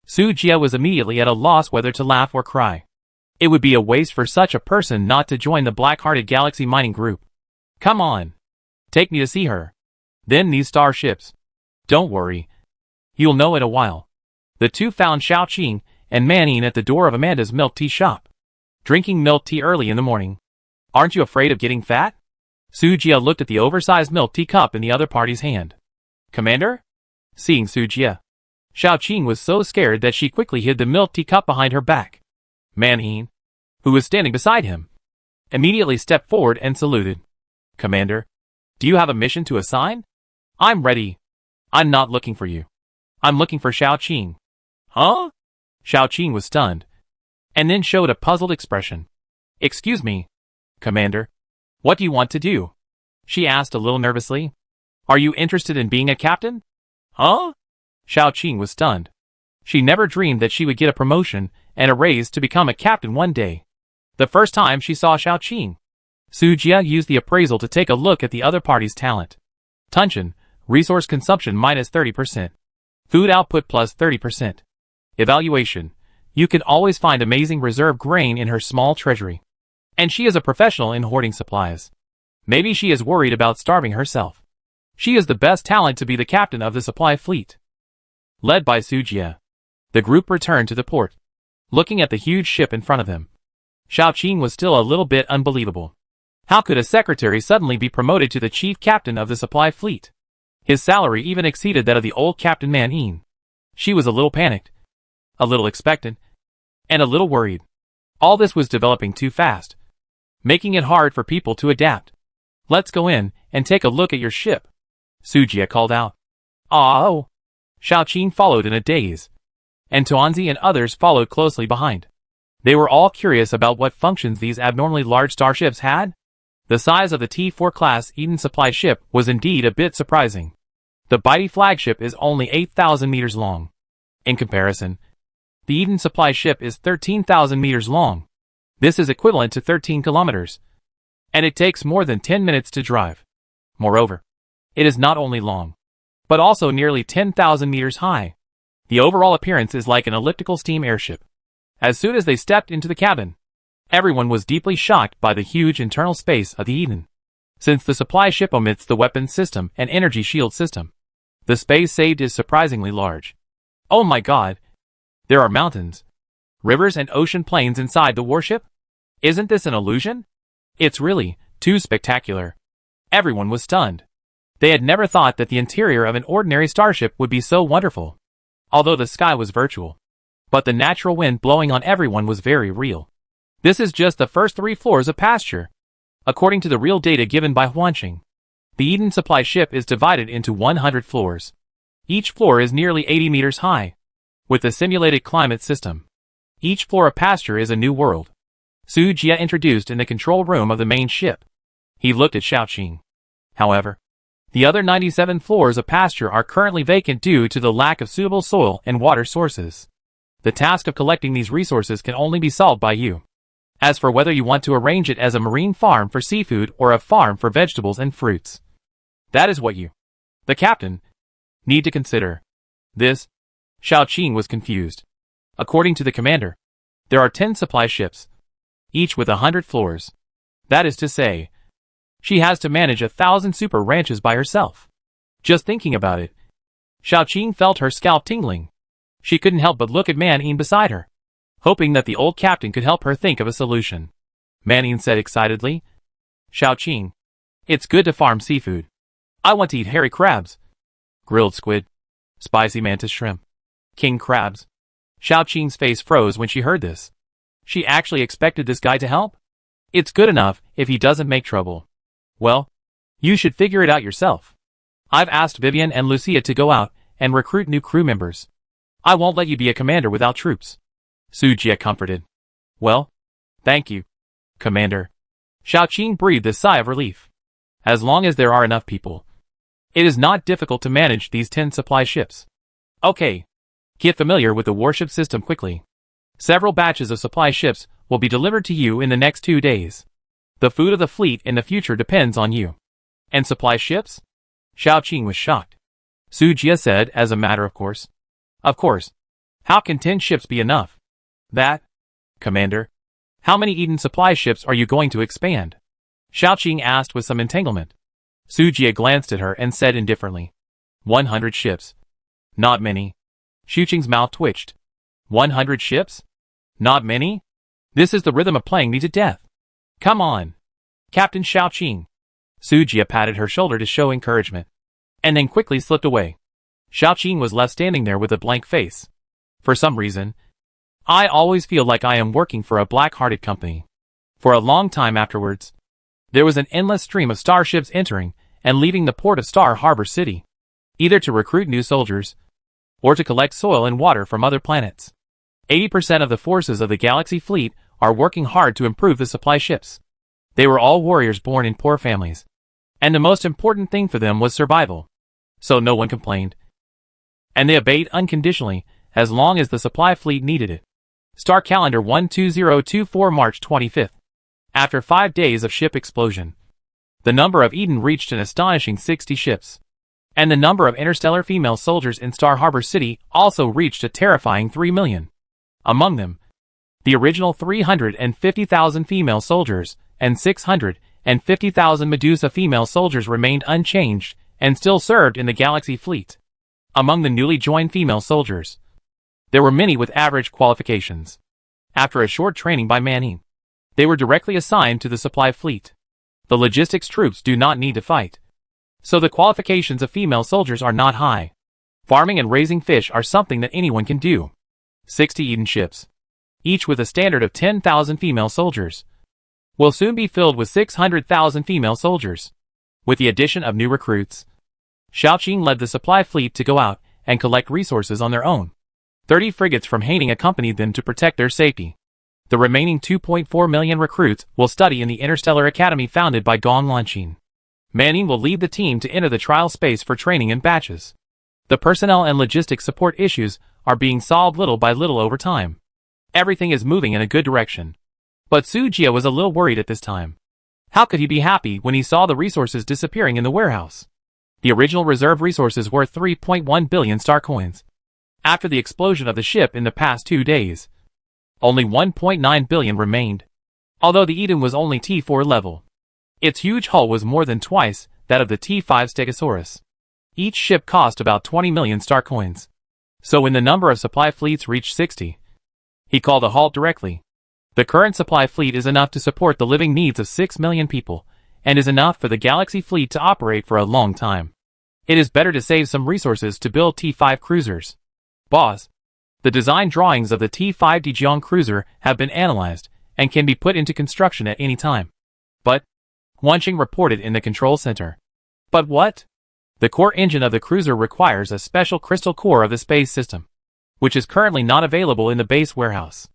Sujia was immediately at a loss whether to laugh or cry. It would be a waste for such a person not to join the Black-Hearted Galaxy Mining Group. Come on. Take me to see her. Then these starships. Don't worry. You'll know in a while. The 2 found Xiaoqing and Manning at the door of Amanda's milk tea shop, drinking milk tea early in the morning. Aren't you afraid of getting fat? Sujia looked at the oversized milk tea cup in the other party's hand. Commander? Seeing Sujia, Xiaoqing was so scared that she quickly hid the milk tea cup behind her back. Manning, who was standing beside him, immediately stepped forward and saluted. Commander, do you have a mission to assign? I'm ready. I'm not looking for you. I'm looking for Xiaoqing. Huh? Xiaoqing was stunned, and then showed a puzzled expression. Excuse me, Commander, What do you want to do? She asked a little nervously. Are you interested in being a captain? Huh? Xiaoqing was stunned. She never dreamed that she would get a promotion and a raise to become a captain one day. The first time she saw Xiaoqing, Su Jia used the appraisal to take a look at the other party's talent. Tunshin, resource consumption minus 30%. Food output plus 30%. Evaluation, you can always find amazing reserve grain in her small treasury. And she is a professional in hoarding supplies. Maybe she is worried about starving herself. She is the best talent to be the captain of the supply fleet. Led by Su Jia, the group returned to the port. Looking at the huge ship in front of them, Xiaoqing was still a little bit unbelievable. How could a secretary suddenly be promoted to the chief captain of the supply fleet? His salary even exceeded that of the old Captain Man Yin. She was a little panicked, a little expectant, and a little worried. All this was developing too fast, making it hard for people to adapt. Let's go in and take a look at your ship, Su Jia called out. Oh! Xiaoqing followed in a daze, and Tuanzi and others followed closely behind. They were all curious about what functions these abnormally large starships had. The size of the T4 class Eden supply ship was indeed a bit surprising. The Bitey flagship is only 8,000 meters long. In comparison, the Eden supply ship is 13,000 meters long. This is equivalent to 13 kilometers. And it takes more than 10 minutes to drive. Moreover, it is not only long, but also nearly 10,000 meters high. The overall appearance is like an elliptical steam airship. As soon as they stepped into the cabin, everyone was deeply shocked by the huge internal space of the Eden. Since the supply ship omits the weapons system and energy shield system, the space saved is surprisingly large. Oh my god! There are mountains, rivers and ocean plains inside the warship? Isn't this an illusion? It's really too spectacular. Everyone was stunned. They had never thought that the interior of an ordinary starship would be so wonderful. Although the sky was virtual, but the natural wind blowing on everyone was very real. This is just the first 3 floors of pasture. According to the real data given by Huanqing, the Eden supply ship is divided into 100 floors. Each floor is nearly 80 meters high. With the simulated climate system, each floor of pasture is a new world. Su Jia introduced in the control room of the main ship. He looked at Xiaoqing. However, the other 97 floors of pasture are currently vacant due to the lack of suitable soil and water sources. The task of collecting these resources can only be solved by you. As for whether you want to arrange it as a marine farm for seafood or a farm for vegetables and fruits, that is what you, the captain, need to consider. This, Xiaoqing was confused. According to the commander, there are 10 supply ships, each with 100 floors. That is to say, she has to manage 1,000 super ranches by herself. Just thinking about it, Xiaoqing felt her scalp tingling. She couldn't help but look at Man Yin beside her, hoping that the old captain could help her think of a solution. Man Yin said excitedly, Xiaoqing, it's good to farm seafood. I want to eat hairy crabs, grilled squid, spicy mantis shrimp, king crabs. Xiaoqing's face froze when she heard this. She actually expected this guy to help? It's good enough if he doesn't make trouble. Well, you should figure it out yourself. I've asked Vivian and Lucia to go out and recruit new crew members. I won't let you be a commander without troops. Su Jia comforted. Well, thank you, Commander. Xiaoqing breathed a sigh of relief. As long as there are enough people, it is not difficult to manage these 10 supply ships. Okay. Get familiar with the warship system quickly. Several batches of supply ships will be delivered to you in the next 2 days. The food of the fleet in the future depends on you. And supply ships? Xiaoqing was shocked. Su Jia said as a matter of course. Of course. How can 10 ships be enough? That, Commander. How many Eden supply ships are you going to expand? Xiaoqing asked with some entanglement. Su Jia glanced at her and said indifferently. 100 ships. Not many. Xiaoqing's mouth twitched. 100 ships? Not many? This is the rhythm of playing me to death. Come on, Captain Xiaoqing. Su Jia patted her shoulder to show encouragement, and then quickly slipped away. Xiaoqing was left standing there with a blank face. For some reason, I always feel like I am working for a black-hearted company. For a long time afterwards, there was an endless stream of starships entering and leaving the port of Star Harbor City, either to recruit new soldiers, or to collect soil and water from other planets. 80% of the forces of the Galaxy fleet are working hard to improve the supply ships. They were all warriors born in poor families. And the most important thing for them was survival. So no one complained. And they obeyed unconditionally, as long as the supply fleet needed it. Star Calendar 12024 March 25th. After 5 days of ship explosion, the number of Eden reached an astonishing 60 ships. And the number of interstellar female soldiers in Star Harbor City also reached a terrifying 3 million. Among them, the original 350,000 female soldiers and 650,000 Medusa female soldiers remained unchanged and still served in the Galaxy fleet. Among the newly joined female soldiers, there were many with average qualifications. After a short training by Manning, they were directly assigned to the supply fleet. The logistics troops do not need to fight, so the qualifications of female soldiers are not high. Farming and raising fish are something that anyone can do. 60 Eden ships, each with a standard of 10,000 female soldiers, will soon be filled with 600,000 female soldiers. With the addition of new recruits, Shaoqing led the supply fleet to go out and collect resources on their own. 30 frigates from Haining accompanied them to protect their safety. The remaining 2.4 million recruits will study in the Interstellar Academy founded by Gong Lanqin. Manning will lead the team to enter the trial space for training in batches. The personnel and logistics support issues are being solved little by little over time. Everything is moving in a good direction. But Su Jia was a little worried at this time. How could he be happy when he saw the resources disappearing in the warehouse? The original reserve resources were 3.1 billion star coins. After the explosion of the ship in the past 2 days, only 1.9 billion remained. Although the Eden was only T4 level, its huge hull was more than twice that of the T5 Stegosaurus. Each ship cost about 20 million star coins. So when the number of supply fleets reached 60, he called a halt directly. The current supply fleet is enough to support the living needs of 6 million people, and is enough for the Galaxy fleet to operate for a long time. It is better to save some resources to build T5 cruisers. Boss, the design drawings of the T5 Dijiang cruiser have been analyzed, and can be put into construction at any time. But, Wanqing reported in the control center. But what? The core engine of the cruiser requires a special crystal core of the space system, which is currently not available in the base warehouse.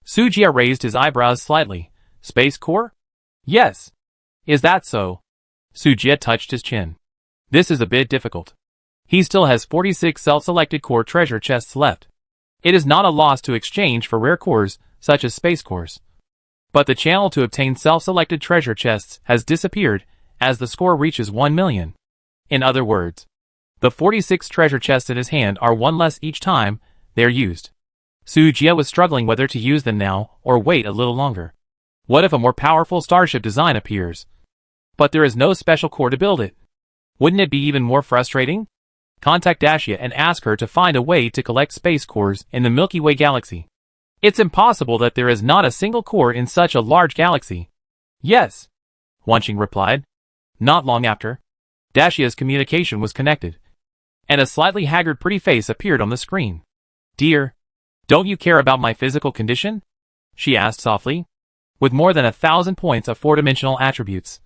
Su Jia raised his eyebrows slightly. Space core? Yes. Is that so? Su Jia touched his chin. This is a bit difficult. He still has 46 self-selected core treasure chests left. It is not a loss to exchange for rare cores, such as space cores. But the channel to obtain self-selected treasure chests has disappeared as the score reaches 1 million. In other words, the 46 treasure chests in his hand are one less each time they are used. Su Jia was struggling whether to use them now or wait a little longer. What if a more powerful starship design appears? But there is no special core to build it. Wouldn't it be even more frustrating? Contact Dacia and ask her to find a way to collect space cores in the Milky Way galaxy. It's impossible that there is not a single core in such a large galaxy. Yes, Wanqing replied. Not long after, Dacia's communication was connected, and a slightly haggard pretty face appeared on the screen. Dear, don't you care about my physical condition? She asked softly. With more than 1,000 points of four-dimensional attributes,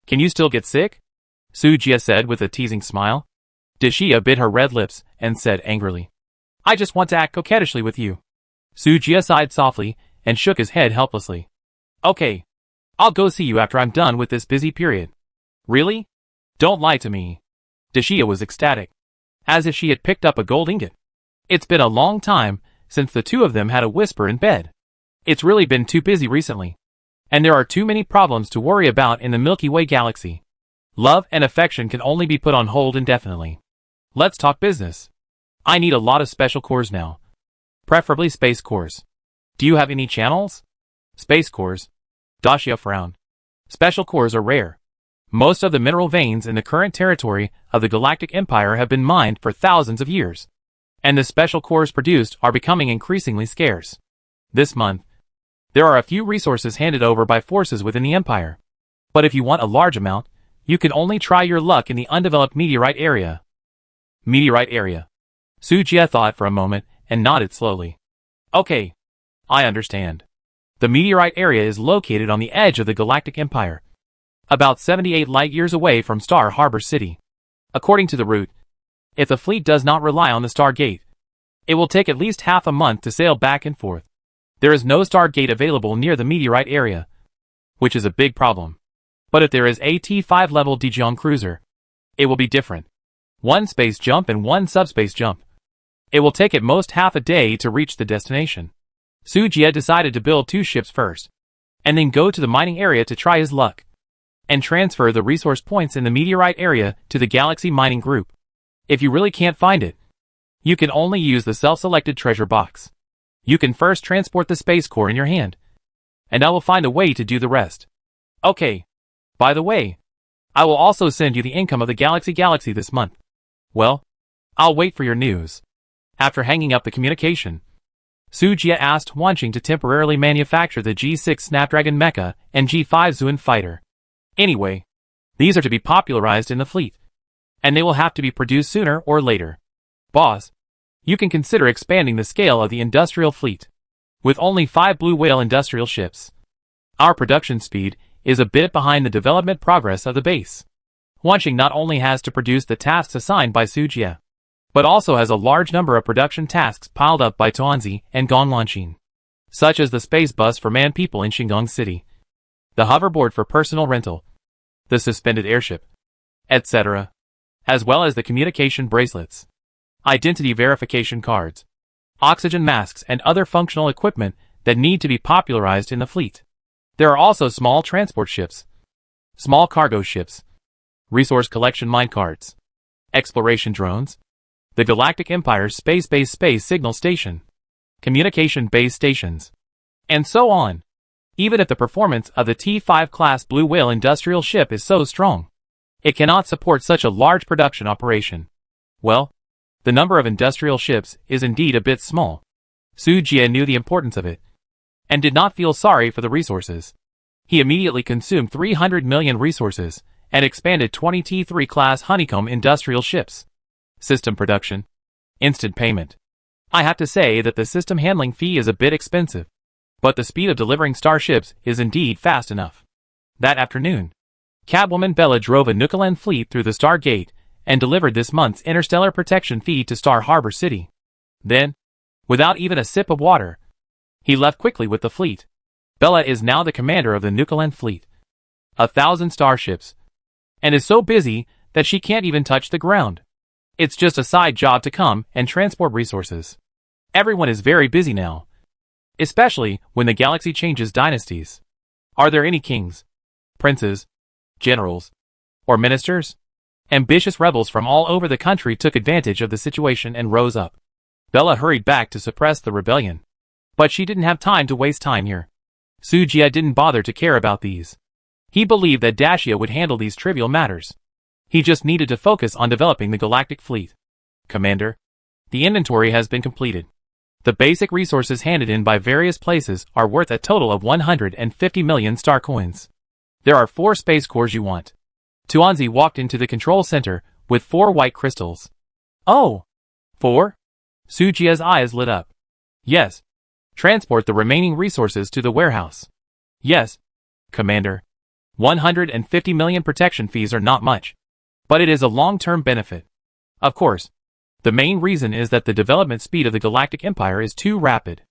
can you still get sick? Su Jia said with a teasing smile. Dacia bit her red lips and said angrily, I just want to act coquettishly with you. Su Jia sighed softly and shook his head helplessly. Okay, I'll go see you after I'm done with this busy period. Really? Don't lie to me. Dacia was ecstatic, as if she had picked up a gold ingot. It's been a long time since the two of them had a whisper in bed. It's really been too busy recently, and there are too many problems to worry about in the Milky Way galaxy. Love and affection can only be put on hold indefinitely. Let's talk business. I need a lot of special cores now. Preferably space cores. Do you have any channels? Space cores? Dacia frowned. Special cores are rare. Most of the mineral veins in the current territory of the Galactic Empire have been mined for thousands of years, and the special cores produced are becoming increasingly scarce. This month, there are a few resources handed over by forces within the Empire. But if you want a large amount, you can only try your luck in the undeveloped meteorite area. Meteorite area. Su Jia thought for a moment and nodded slowly. Okay, I understand. The meteorite area is located on the edge of the Galactic Empire, about 78 light-years away from Star Harbor City. According to the route, if the fleet does not rely on the Stargate, it will take at least half a month to sail back and forth. There is no Stargate available near the meteorite area. which is a big problem. But if there is a T5 level Dijon cruiser, it will be different. One space jump and one subspace jump. It will take at most half a day to reach the destination. Su Jie decided to build 2 ships first, and then go to the mining area to try his luck, and transfer the resource points in the meteorite area to the galaxy mining group. If you really can't find it, you can only use the self-selected treasure box. You can first transport the space core in your hand, and I will find a way to do the rest. Okay. By the way, I will also send you the income of the galaxy this month. Well, I'll wait for your news. After hanging up the communication, Su Jie asked Wanqing to temporarily manufacture the G6 Snapdragon Mecha and G5 Zhuan fighter. Anyway, these are to be popularized in the fleet, and they will have to be produced sooner or later. Boss, you can consider expanding the scale of the industrial fleet. With only 5 Blue Whale industrial ships, our production speed is a bit behind the development progress of the base. Wanqing not only has to produce the tasks assigned by Su Jie, but also has a large number of production tasks piled up by Tuanzi and Gonglanqin, such as the space bus for manned people in Xingong City, the hoverboard for personal rental, the suspended airship, etc., as well as the communication bracelets, identity verification cards, oxygen masks, and other functional equipment that need to be popularized in the fleet. There are also small transport ships, small cargo ships, resource collection minecarts, exploration drones, the Galactic Empire's space-based space signal station, communication base stations, and so on. Even if the performance of the T5 class Blue Whale industrial ship is so strong, it cannot support such a large production operation. Well, the number of industrial ships is indeed a bit small. Su Jie knew the importance of it, and did not feel sorry for the resources. He immediately consumed 300 million resources, and expanded 20 T3 class Honeycomb industrial ships. System production. Instant payment. I have to say that the system handling fee is a bit expensive, but the speed of delivering starships is indeed fast enough. That afternoon, Catwoman Bella drove a Nukalan fleet through the Star Gate, and delivered this month's interstellar protection fee to Star Harbor City. Then, without even a sip of water, he left quickly with the fleet. Bella is now the commander of the Nukalan fleet, 1,000 starships, and is so busy that she can't even touch the ground. It's just a side job to come and transport resources. Everyone is very busy now, especially when the galaxy changes dynasties. Are there any kings, princes, generals, or ministers? Ambitious rebels from all over the country took advantage of the situation and rose up. Bella hurried back to suppress the rebellion, but she didn't have time to waste time here. Su Jie didn't bother to care about these. He believed that Dacia would handle these trivial matters. He just needed to focus on developing the galactic fleet. Commander, the inventory has been completed. The basic resources handed in by various places are worth a total of 150 million star coins. There are 4 space cores you want. Tuanzi walked into the control center with 4 white crystals. Oh! 4? Su Jie's eyes lit up. Yes. Transport the remaining resources to the warehouse. Yes, Commander. 150 million protection fees are not much, but it is a long-term benefit. Of course, the main reason is that the development speed of the Galactic Empire is too rapid.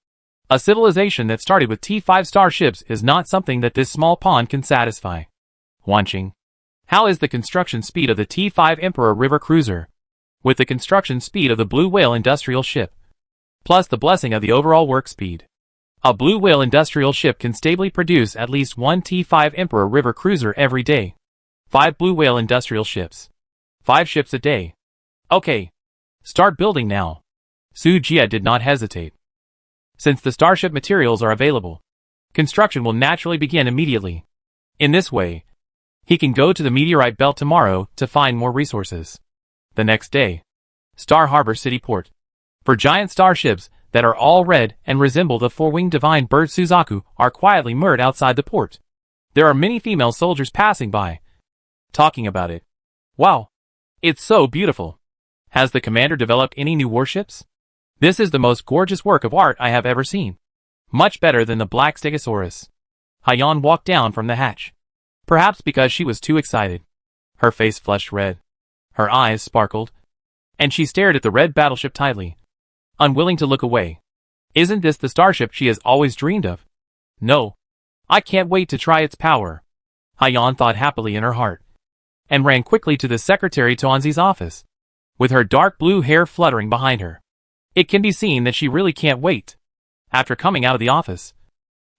A civilization that started with T5 starships is not something that this small pond can satisfy. Wanqing, how is the construction speed of the T5 Emperor River Cruiser, with the construction speed of the Blue Whale industrial ship, plus the blessing of the overall work speed? A Blue Whale industrial ship can stably produce at least 1 T5 Emperor River Cruiser every day. 5 Blue Whale industrial ships. 5 ships a day. Okay. Start building now. Su Jie did not hesitate. Since the starship materials are available, construction will naturally begin immediately. In this way, he can go to the meteorite belt tomorrow to find more resources. The next day, Star Harbor City Port. For giant starships that are all red and resemble the 4-winged divine bird Suzaku are quietly moored outside the port. There are many female soldiers passing by, talking about it. Wow! It's so beautiful. Has the commander developed any new warships? This is the most gorgeous work of art I have ever seen. Much better than the Black Stegosaurus. Haiyan walked down from the hatch. Perhaps because she was too excited. Her face flushed red. Her eyes sparkled, and she stared at the red battleship tightly, unwilling to look away. Isn't this the starship she has always dreamed of? No. I can't wait to try its power. Haiyan thought happily in her heart, and ran quickly to the Secretary Tuanzi's office, with her dark blue hair fluttering behind her. It can be seen that she really can't wait. After coming out of the office,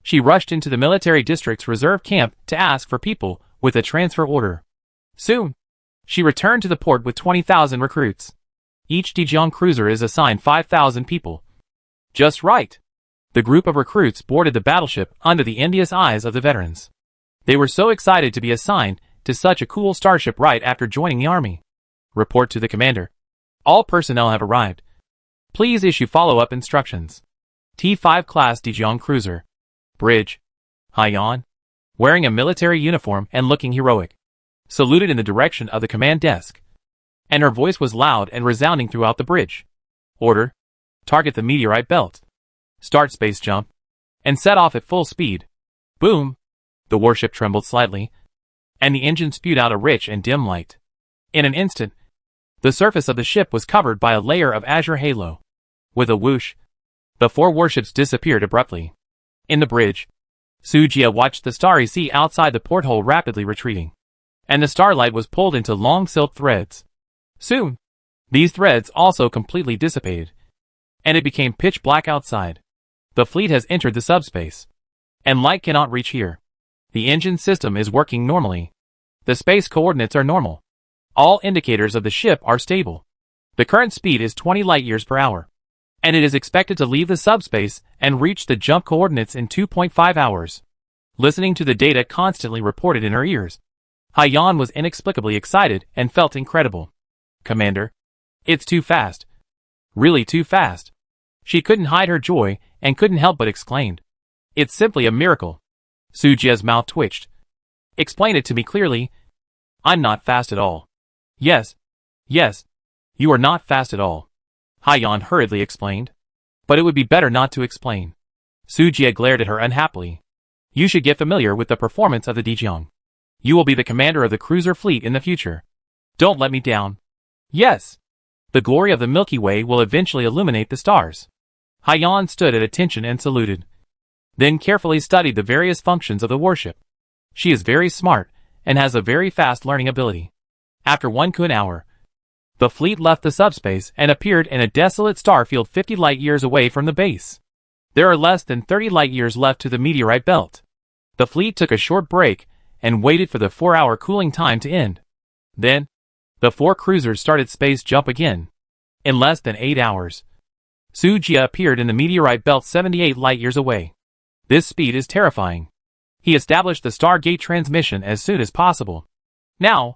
she rushed into the military district's reserve camp to ask for people with a transfer order. Soon, she returned to the port with 20,000 recruits. Each Dijiang cruiser is assigned 5,000 people. Just right. The group of recruits boarded the battleship under the envious eyes of the veterans. They were so excited to be assigned to such a cool starship right after joining the army. Report to the commander. All personnel have arrived. Please issue follow-up instructions. T5 class Dijiang cruiser. Bridge. Haiyan, wearing a military uniform and looking heroic, saluted in the direction of the command desk, and her voice was loud and resounding throughout the bridge. Order. Target the meteorite belt. Start space jump. And set off at full speed. Boom. The warship trembled slightly, and the engine spewed out a rich and dim light. In an instant, the surface of the ship was covered by a layer of azure halo. With a whoosh, the 4 warships disappeared abruptly. In the bridge, Sujia watched the starry sea outside the porthole rapidly retreating, and the starlight was pulled into long silk threads. Soon, these threads also completely dissipated, and it became pitch black outside. The fleet has entered the subspace, and light cannot reach here. The engine system is working normally. The space coordinates are normal. All indicators of the ship are stable. The current speed is 20 light-years per hour, and it is expected to leave the subspace and reach the jump coordinates in 2.5 hours. Listening to the data constantly reported in her ears, Haiyan was inexplicably excited and felt incredible. Commander, it's too fast. Really too fast. She couldn't hide her joy and couldn't help but exclaimed. It's simply a miracle. Sujia's mouth twitched. Explain it to me clearly. I'm not fast at all. Yes. Yes. You are not fast at all. Haiyan hurriedly explained. But it would be better not to explain. Sujia glared at her unhappily. You should get familiar with the performance of the Dijiang. You will be the commander of the cruiser fleet in the future. Don't let me down. Yes. The glory of the Milky Way will eventually illuminate the stars. Haiyan stood at attention and saluted, then carefully studied the various functions of the warship. She is very smart and has a very fast learning ability. After 1 good hour, the fleet left the subspace and appeared in a desolate star field 50 light-years away from the base. There are less than 30 light-years left to the meteorite belt. The fleet took a short break and waited for the 4-hour cooling time to end. Then, the 4 cruisers started space jump again. In less than 8 hours, Sujia appeared in the meteorite belt 78 light-years away. This speed is terrifying. He established the Stargate transmission as soon as possible. Now,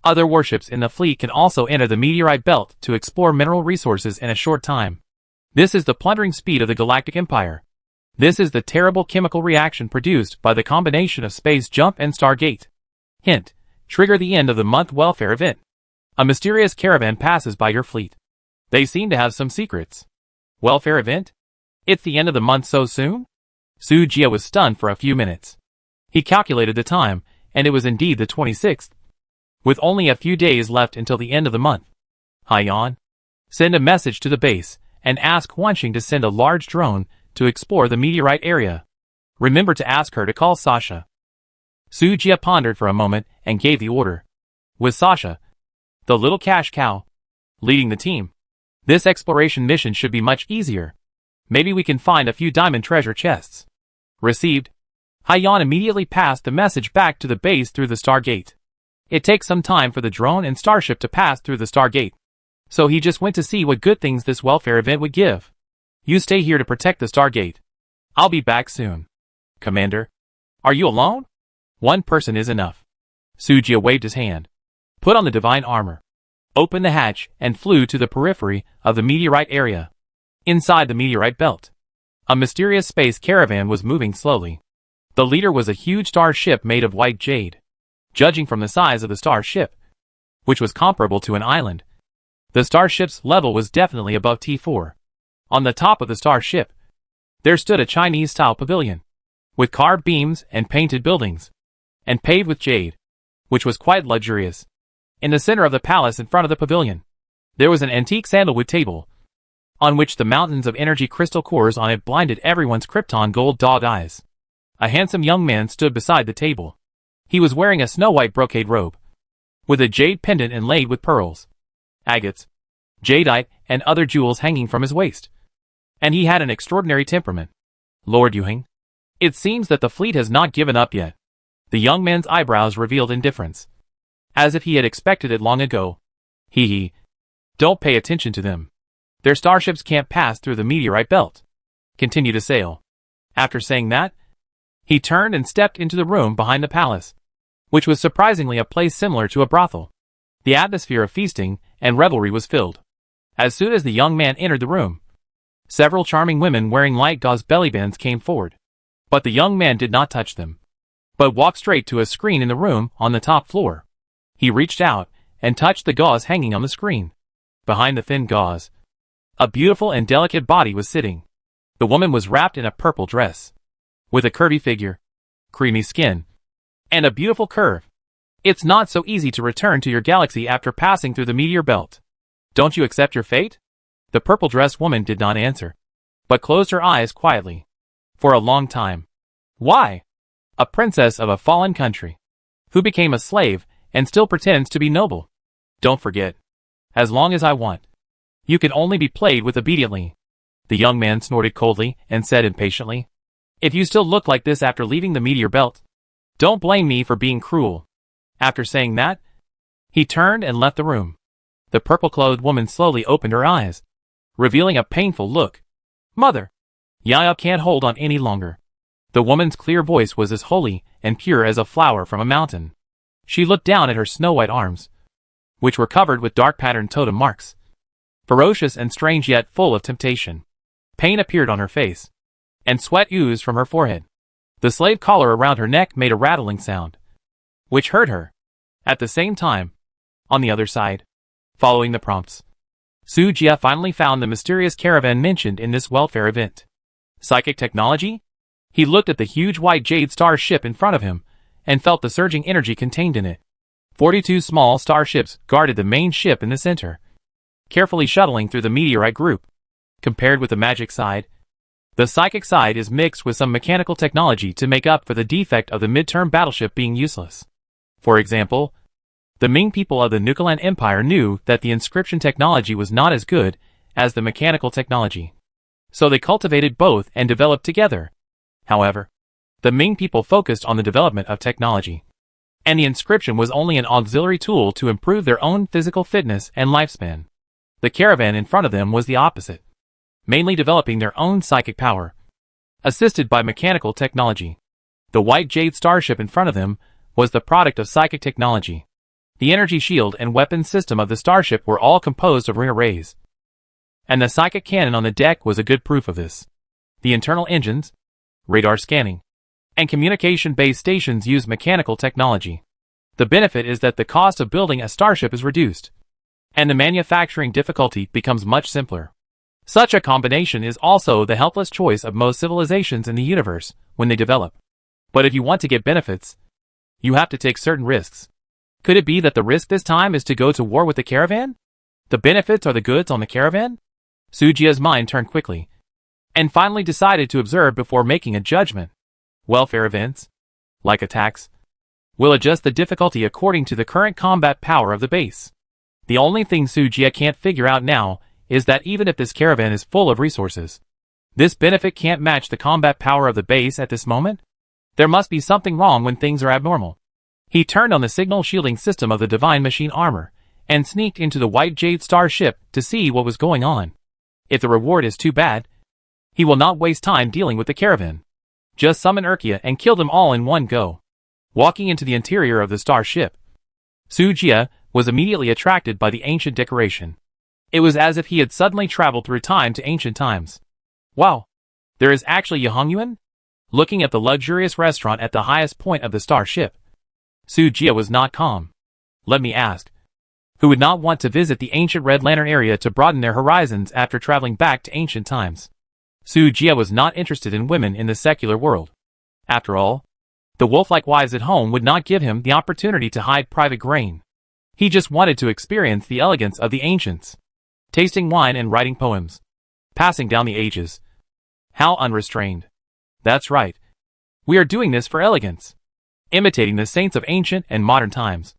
other warships in the fleet can also enter the meteorite belt to explore mineral resources in a short time. This is the plundering speed of the Galactic Empire. This is the terrible chemical reaction produced by the combination of space jump and Stargate. Hint: trigger the end of the month welfare event. A mysterious caravan passes by your fleet. They seem to have some secrets. Welfare event? It's the end of the month so soon? Sujia was stunned for a few minutes. He calculated the time, and it was indeed the 26th. With only a few days left until the end of the month. Haiyan, send a message to the base, and ask Wanxing to send a large drone to explore the meteorite area. Remember to ask her to call Sasha. Sujia pondered for a moment and gave the order. With Sasha, the little cash cow, leading the team, this exploration mission should be much easier. Maybe we can find a few diamond treasure chests. Received. Haiyan immediately passed the message back to the base through the Stargate. It takes some time for the drone and starship to pass through the Stargate, so he just went to see what good things this welfare event would give. You stay here to protect the Stargate. I'll be back soon. Commander, are you alone? One person is enough. Sujia waved his hand. Put on the divine armor. Opened the hatch and flew to the periphery of the meteorite area. Inside the meteorite belt, a mysterious space caravan was moving slowly. The leader was a huge star ship made of white jade. Judging from the size of the star ship, which was comparable to an island, the starship's level was definitely above T4. On the top of the starship, there stood a Chinese-style pavilion, with carved beams and painted buildings, and paved with jade, which was quite luxurious. In the center of the palace in front of the pavilion, there was an antique sandalwood table, on which the mountains of energy crystal cores on it blinded everyone's Krypton gold dog eyes. A handsome young man stood beside the table. He was wearing a snow-white brocade robe, with a jade pendant inlaid with pearls, agates, jadeite, and other jewels hanging from his waist. And he had an extraordinary temperament. Lord Yuhing. It seems that the fleet has not given up yet. The young man's eyebrows revealed indifference, as if he had expected it long ago. Hee. Don't pay attention to them. Their starships can't pass through the meteorite belt. Continue to sail. After saying that, he turned and stepped into the room behind the palace, which was surprisingly a place similar to a brothel. The atmosphere of feasting and revelry was filled. As soon as the young man entered the room, several charming women wearing light gauze bellybands came forward. But the young man did not touch them, but walked straight to a screen in the room on the top floor. He reached out and touched the gauze hanging on the screen. Behind the thin gauze, a beautiful and delicate body was sitting. The woman was wrapped in a purple dress, with a curvy figure, creamy skin, and a beautiful curve. It's not so easy to return to your galaxy after passing through the meteor belt. Don't you accept your fate? The purple-dressed woman did not answer, but closed her eyes quietly. For a long time. Why? A princess of a fallen country, who became a slave and still pretends to be noble. Don't forget. As long as I want. You can only be played with obediently. The young man snorted coldly and said impatiently, if you still look like this after leaving the meteor belt, don't blame me for being cruel. After saying that, he turned and left the room. The purple-clothed woman slowly opened her eyes, revealing a painful look. Mother! Yaya can't hold on any longer. The woman's clear voice was as holy and pure as a flower from a mountain. She looked down at her snow-white arms, which were covered with dark-patterned totem marks. Ferocious and strange yet full of temptation. Pain appeared on her face, and sweat oozed from her forehead. The slave collar around her neck made a rattling sound, which hurt her. At the same time, on the other side, following the prompts, Su Jia finally found the mysterious caravan mentioned in this welfare event. Psychic technology? He looked at the huge white jade star ship in front of him, and felt the surging energy contained in it. 42 small starships guarded the main ship in the center, carefully shuttling through the meteorite group. Compared with the magic side, the psychic side is mixed with some mechanical technology to make up for the defect of the mid-term battleship being useless. For example, the Ming people of the Nukalan Empire knew that the inscription technology was not as good as the mechanical technology, so they cultivated both and developed together. However, the Ming people focused on the development of technology, and the inscription was only an auxiliary tool to improve their own physical fitness and lifespan. The caravan in front of them was the opposite, mainly developing their own psychic power, assisted by mechanical technology. The white jade starship in front of them was the product of psychic technology. The energy shield and weapons system of the starship were all composed of ring arrays, and the psychic cannon on the deck was a good proof of this. The internal engines, radar scanning, and communication-based stations use mechanical technology. The benefit is that the cost of building a starship is reduced, and the manufacturing difficulty becomes much simpler. Such a combination is also the helpless choice of most civilizations in the universe when they develop. But if you want to get benefits, you have to take certain risks. Could it be that the risk this time is to go to war with the caravan? The benefits are the goods on the caravan? Su Jia's mind turned quickly, and finally decided to observe before making a judgment. Welfare events, like attacks, will adjust the difficulty according to the current combat power of the base. The only thing Su Jia can't figure out now is that even if this caravan is full of resources, this benefit can't match the combat power of the base at this moment. There must be something wrong when things are abnormal. He turned on the signal shielding system of the divine machine armor, and sneaked into the white jade star ship to see what was going on. If the reward is too bad, he will not waste time dealing with the caravan. Just summon Urkia and kill them all in one go. Walking into the interior of the star ship, Su Jia was immediately attracted by the ancient decoration. It was as if he had suddenly traveled through time to ancient times. Wow! There is actually Yihongyuan? Looking at the luxurious restaurant at the highest point of the star ship, Su Jia was not calm. Let me ask, who would not want to visit the ancient Red Lantern area to broaden their horizons after traveling back to ancient times? Su Jia was not interested in women in the secular world. After all, the wolf-like wives at home would not give him the opportunity to hide private grain. He just wanted to experience the elegance of the ancients, tasting wine and writing poems, passing down the ages. How unrestrained. That's right. We are doing this for elegance, imitating the saints of ancient and modern times,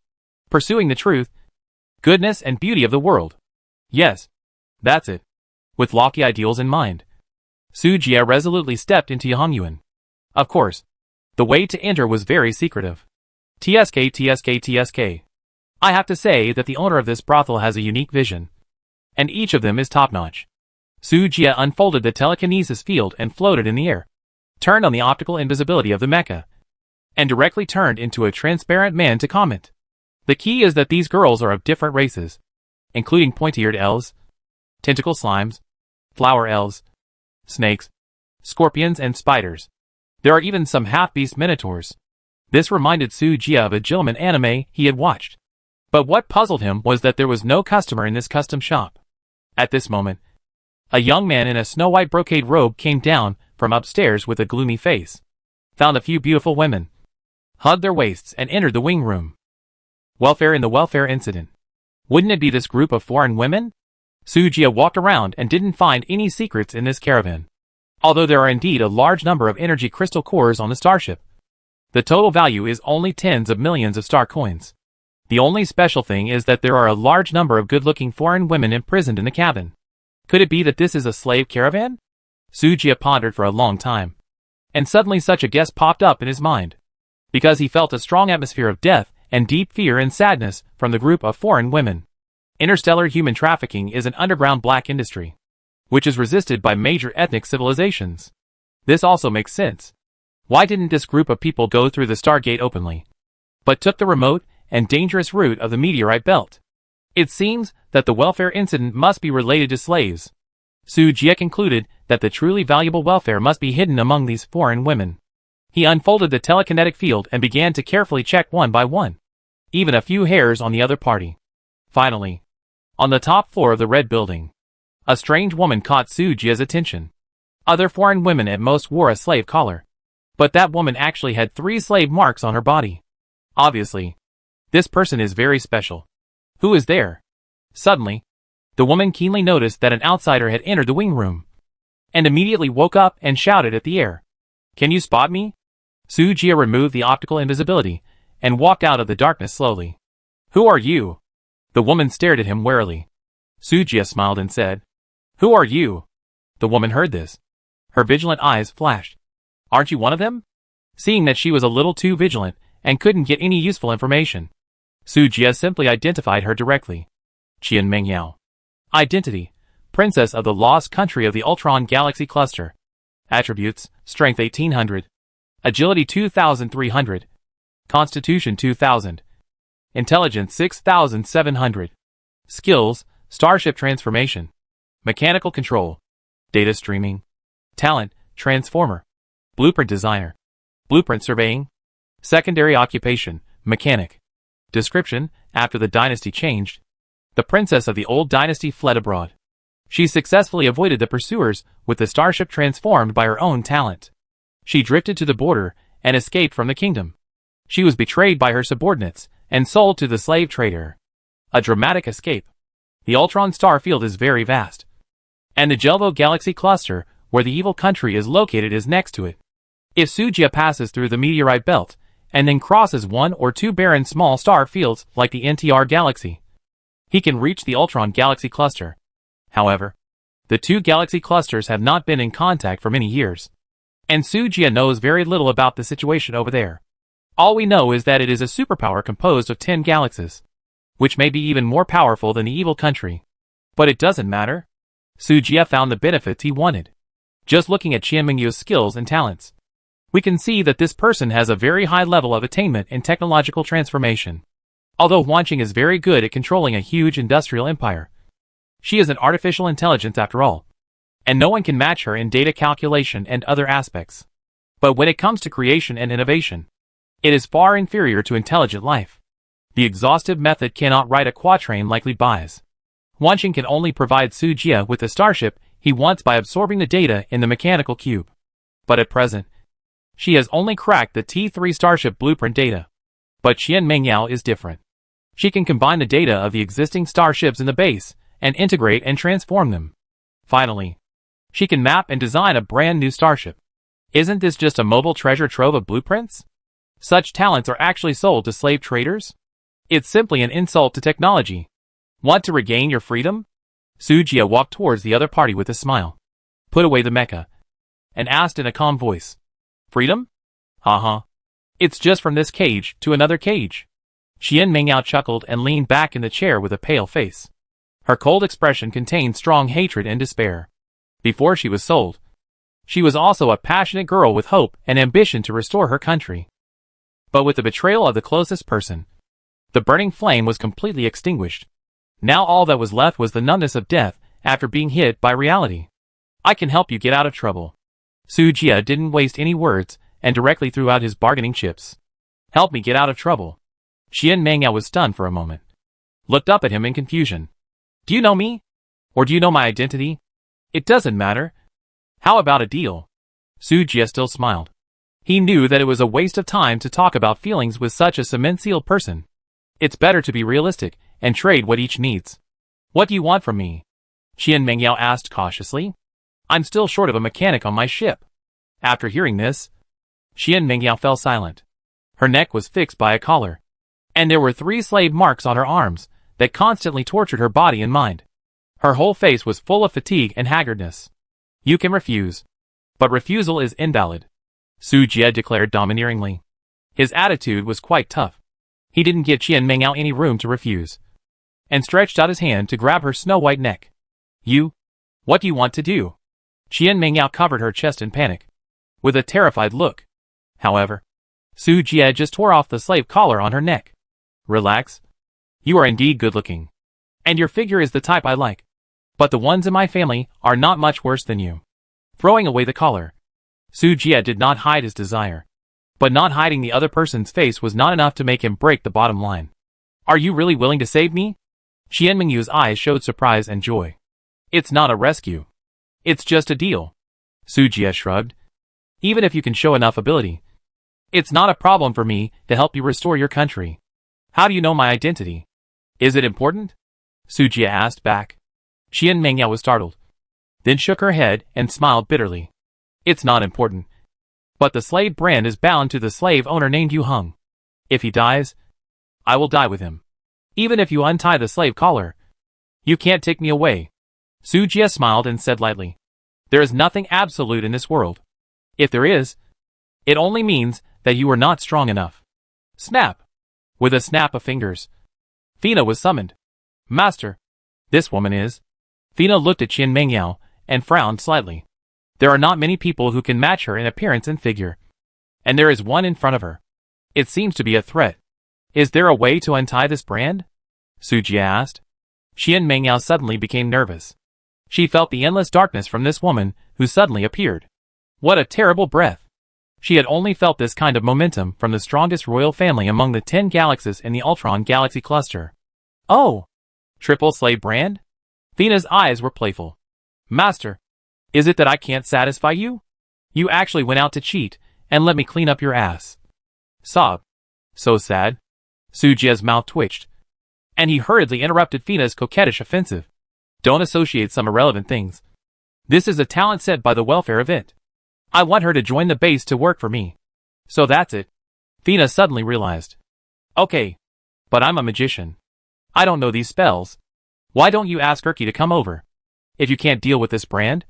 pursuing the truth, goodness and beauty of the world. Yes, that's it. With lofty ideals in mind, Su Jie resolutely stepped into Yongyuan. Of course, the way to enter was very secretive. TSK. I have to say that the owner of this brothel has a unique vision, and each of them is top-notch. Su Jie unfolded the telekinesis field and floated in the air, turned on the optical invisibility of the mecha, and directly turned into a transparent man to comment. The key is that these girls are of different races, including pointy-eared elves, tentacle slimes, flower elves, snakes, scorpions and spiders. There are even some half-beast minotaurs. This reminded Su Jie of a gentleman anime he had watched. But what puzzled him was that there was no customer in this custom shop. At this moment, a young man in a snow-white brocade robe came down from upstairs with a gloomy face, found a few beautiful women, hugged their waists and entered the wing room. Welfare in the welfare incident. Wouldn't it be this group of foreign women? Su Jie walked around and didn't find any secrets in this caravan. Although there are indeed a large number of energy crystal cores on the starship, the total value is only tens of millions of star coins. The only special thing is that there are a large number of good-looking foreign women imprisoned in the cabin. Could it be that this is a slave caravan? Su Jie pondered for a long time, and suddenly such a guess popped up in his mind, because he felt a strong atmosphere of death and deep fear and sadness from the group of foreign women. Interstellar human trafficking is an underground black industry, which is resisted by major ethnic civilizations. This also makes sense. Why didn't this group of people go through the Stargate openly, but took the remote and dangerous route of the meteorite belt? It seems that the welfare incident must be related to slaves. Su Jie concluded that the truly valuable welfare must be hidden among these foreign women. He unfolded the telekinetic field and began to carefully check one by one, even a few hairs on the other party. Finally, on the top floor of the red building, a strange woman caught Su Jie's attention. Other foreign women at most wore a slave collar, but that woman actually had 3 slave marks on her body. Obviously, this person is very special. Who is there? Suddenly, the woman keenly noticed that an outsider had entered the wing room, and immediately woke up and shouted at the air. Can you spot me? Su Jie removed the optical invisibility and walked out of the darkness slowly. Who are you? The woman stared at him warily. Su Jie smiled and said, Who are you? The woman heard this. Her vigilant eyes flashed. Aren't you one of them? Seeing that she was a little too vigilant and couldn't get any useful information, Su Jie simply identified her directly. Qian Mengyao. Identity: Princess of the Lost Country of the Ultron Galaxy Cluster. Attributes: Strength 1800, Agility 2300, Constitution 2000, Intelligence 6700. Skills: Starship Transformation, Mechanical Control, Data Streaming. Talent: Transformer, Blueprint Designer, Blueprint Surveying. Secondary Occupation: Mechanic. Description: After the dynasty changed, the princess of the old dynasty fled abroad. She successfully avoided the pursuers with the starship transformed by her own talent. She drifted to the border and escaped from the kingdom. She was betrayed by her subordinates and sold to the slave trader. A dramatic escape. The Ultron star field is very vast, and the Jelvo Galaxy Cluster, where the evil country is located, is next to it. If Su Jie passes through the meteorite belt and then crosses 1 or 2 barren small star fields like the NTR Galaxy, he can reach the Ultron Galaxy Cluster. However, the 2 galaxy clusters have not been in contact for many years, and Su Jie knows very little about the situation over there. All we know is that it is a superpower composed of 10 galaxies, which may be even more powerful than the evil country. But it doesn't matter. Su Jie found the benefits he wanted. Just looking at Qian Mengyu's skills and talents, we can see that this person has a very high level of attainment in technological transformation. Although Wanqing is very good at controlling a huge industrial empire, she is an artificial intelligence after all, and no one can match her in data calculation and other aspects. But when it comes to creation and innovation, it is far inferior to intelligent life. The exhaustive method cannot write a quatrain like Li Bai's. Wanqing can only provide Su Jie with the starship he wants by absorbing the data in the mechanical cube. But at present, she has only cracked the T3 starship blueprint data. But Qian Mengyao is different. She can combine the data of the existing starships in the base and integrate and transform them. Finally, she can map and design a brand new starship. Isn't this just a mobile treasure trove of blueprints? Such talents are actually sold to slave traders? It's simply an insult to technology. Want to regain your freedom? Sujia walked towards the other party with a smile, put away the mecha, and asked in a calm voice. Freedom? Haha. It's just from this cage to another cage. Xian Mingyao chuckled and leaned back in the chair with a pale face. Her cold expression contained strong hatred and despair. Before she was sold, she was also a passionate girl with hope and ambition to restore her country. But with the betrayal of the closest person, the burning flame was completely extinguished. Now all that was left was the numbness of death after being hit by reality. I can help you get out of trouble. Sujia didn't waste any words and directly threw out his bargaining chips. Help me get out of trouble. Xian Mingyao was stunned for a moment. Looked up at him in confusion. Do you know me? Or do you know my identity? It doesn't matter. How about a deal? Sujia still smiled. He knew that it was a waste of time to talk about feelings with such a cement-sealed person. It's better to be realistic and trade what each needs. What do you want from me? Xian Mingyao asked cautiously. I'm still short of a mechanic on my ship. After hearing this, Xian Mingyao fell silent. Her neck was fixed by a collar, and there were 3 slave marks on her arms that constantly tortured her body and mind. Her whole face was full of fatigue and haggardness. You can refuse, but refusal is invalid, Sujia declared domineeringly. His attitude was quite tough. He didn't give Xian Mingyao any room to refuse, and stretched out his hand to grab her snow-white neck. You? What do you want to do? Xian Mingyao covered her chest in panic, with a terrified look. However, Sujia just tore off the slave collar on her neck. Relax. You are indeed good-looking, and your figure is the type I like. But the ones in my family are not much worse than you. Throwing away the collar, Sujia did not hide his desire. But not hiding the other person's face was not enough to make him break the bottom line. Are you really willing to save me? Xian Mingyu's eyes showed surprise and joy. It's not a rescue. It's just a deal. Sujia shrugged. Even if you can show enough ability, it's not a problem for me to help you restore your country. How do you know my identity? Is it important? Sujia asked back. Xian Mingyao was startled, then shook her head and smiled bitterly. It's not important. But the slave brand is bound to the slave owner named Yu Heng. If he dies, I will die with him. Even if you untie the slave collar, you can't take me away. Sujia smiled and said lightly, there is nothing absolute in this world. If there is, it only means that you are not strong enough. Snap! With a snap of fingers, Fina was summoned. Master, this woman is. Fina looked at Xian Mingyao and frowned slightly. There are not many people who can match her in appearance and figure. And there is one in front of her. It seems to be a threat. Is there a way to untie this brand? Sujia asked. Xian Mingyao suddenly became nervous. She felt the endless darkness from this woman who suddenly appeared. What a terrible breath. She had only felt this kind of momentum from the strongest royal family among the 10 galaxies in the Ultron galaxy cluster. Oh! Triple slave brand? Fina's eyes were playful. Master, is it that I can't satisfy you? You actually went out to cheat and let me clean up your ass. Sob. So sad. Sujia's mouth twitched, and he hurriedly interrupted Fina's coquettish offensive. Don't associate some irrelevant things. This is a talent set by the welfare of it. I want her to join the base to work for me. So that's it. Fina suddenly realized. Okay. But I'm a magician. I don't know these spells. Why don't you ask Erky to come over? If you can't deal with this brand,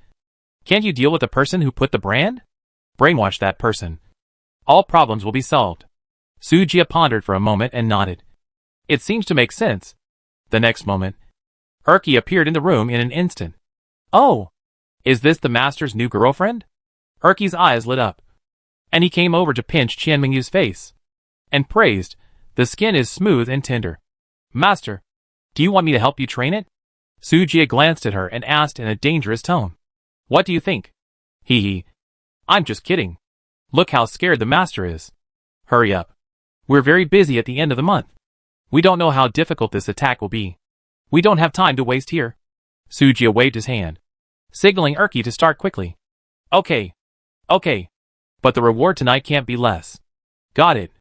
can't you deal with the person who put the brand? Brainwash that person. All problems will be solved. Sujia pondered for a moment and nodded. It seems to make sense. The next moment, Erky appeared in the room in an instant. Oh! Is this the master's new girlfriend? Erky's eyes lit up, and he came over to pinch Qian Mingyu's face, and praised, the skin is smooth and tender. Master, do you want me to help you train it? Sujia glanced at her and asked in a dangerous tone. What do you think? Hee hee. I'm just kidding. Look how scared the master is. Hurry up. We're very busy at the end of the month. We don't know how difficult this attack will be. We don't have time to waste here. Sujia waved his hand, signaling Erky to start quickly. Okay. Okay. But the reward tonight can't be less. Got it.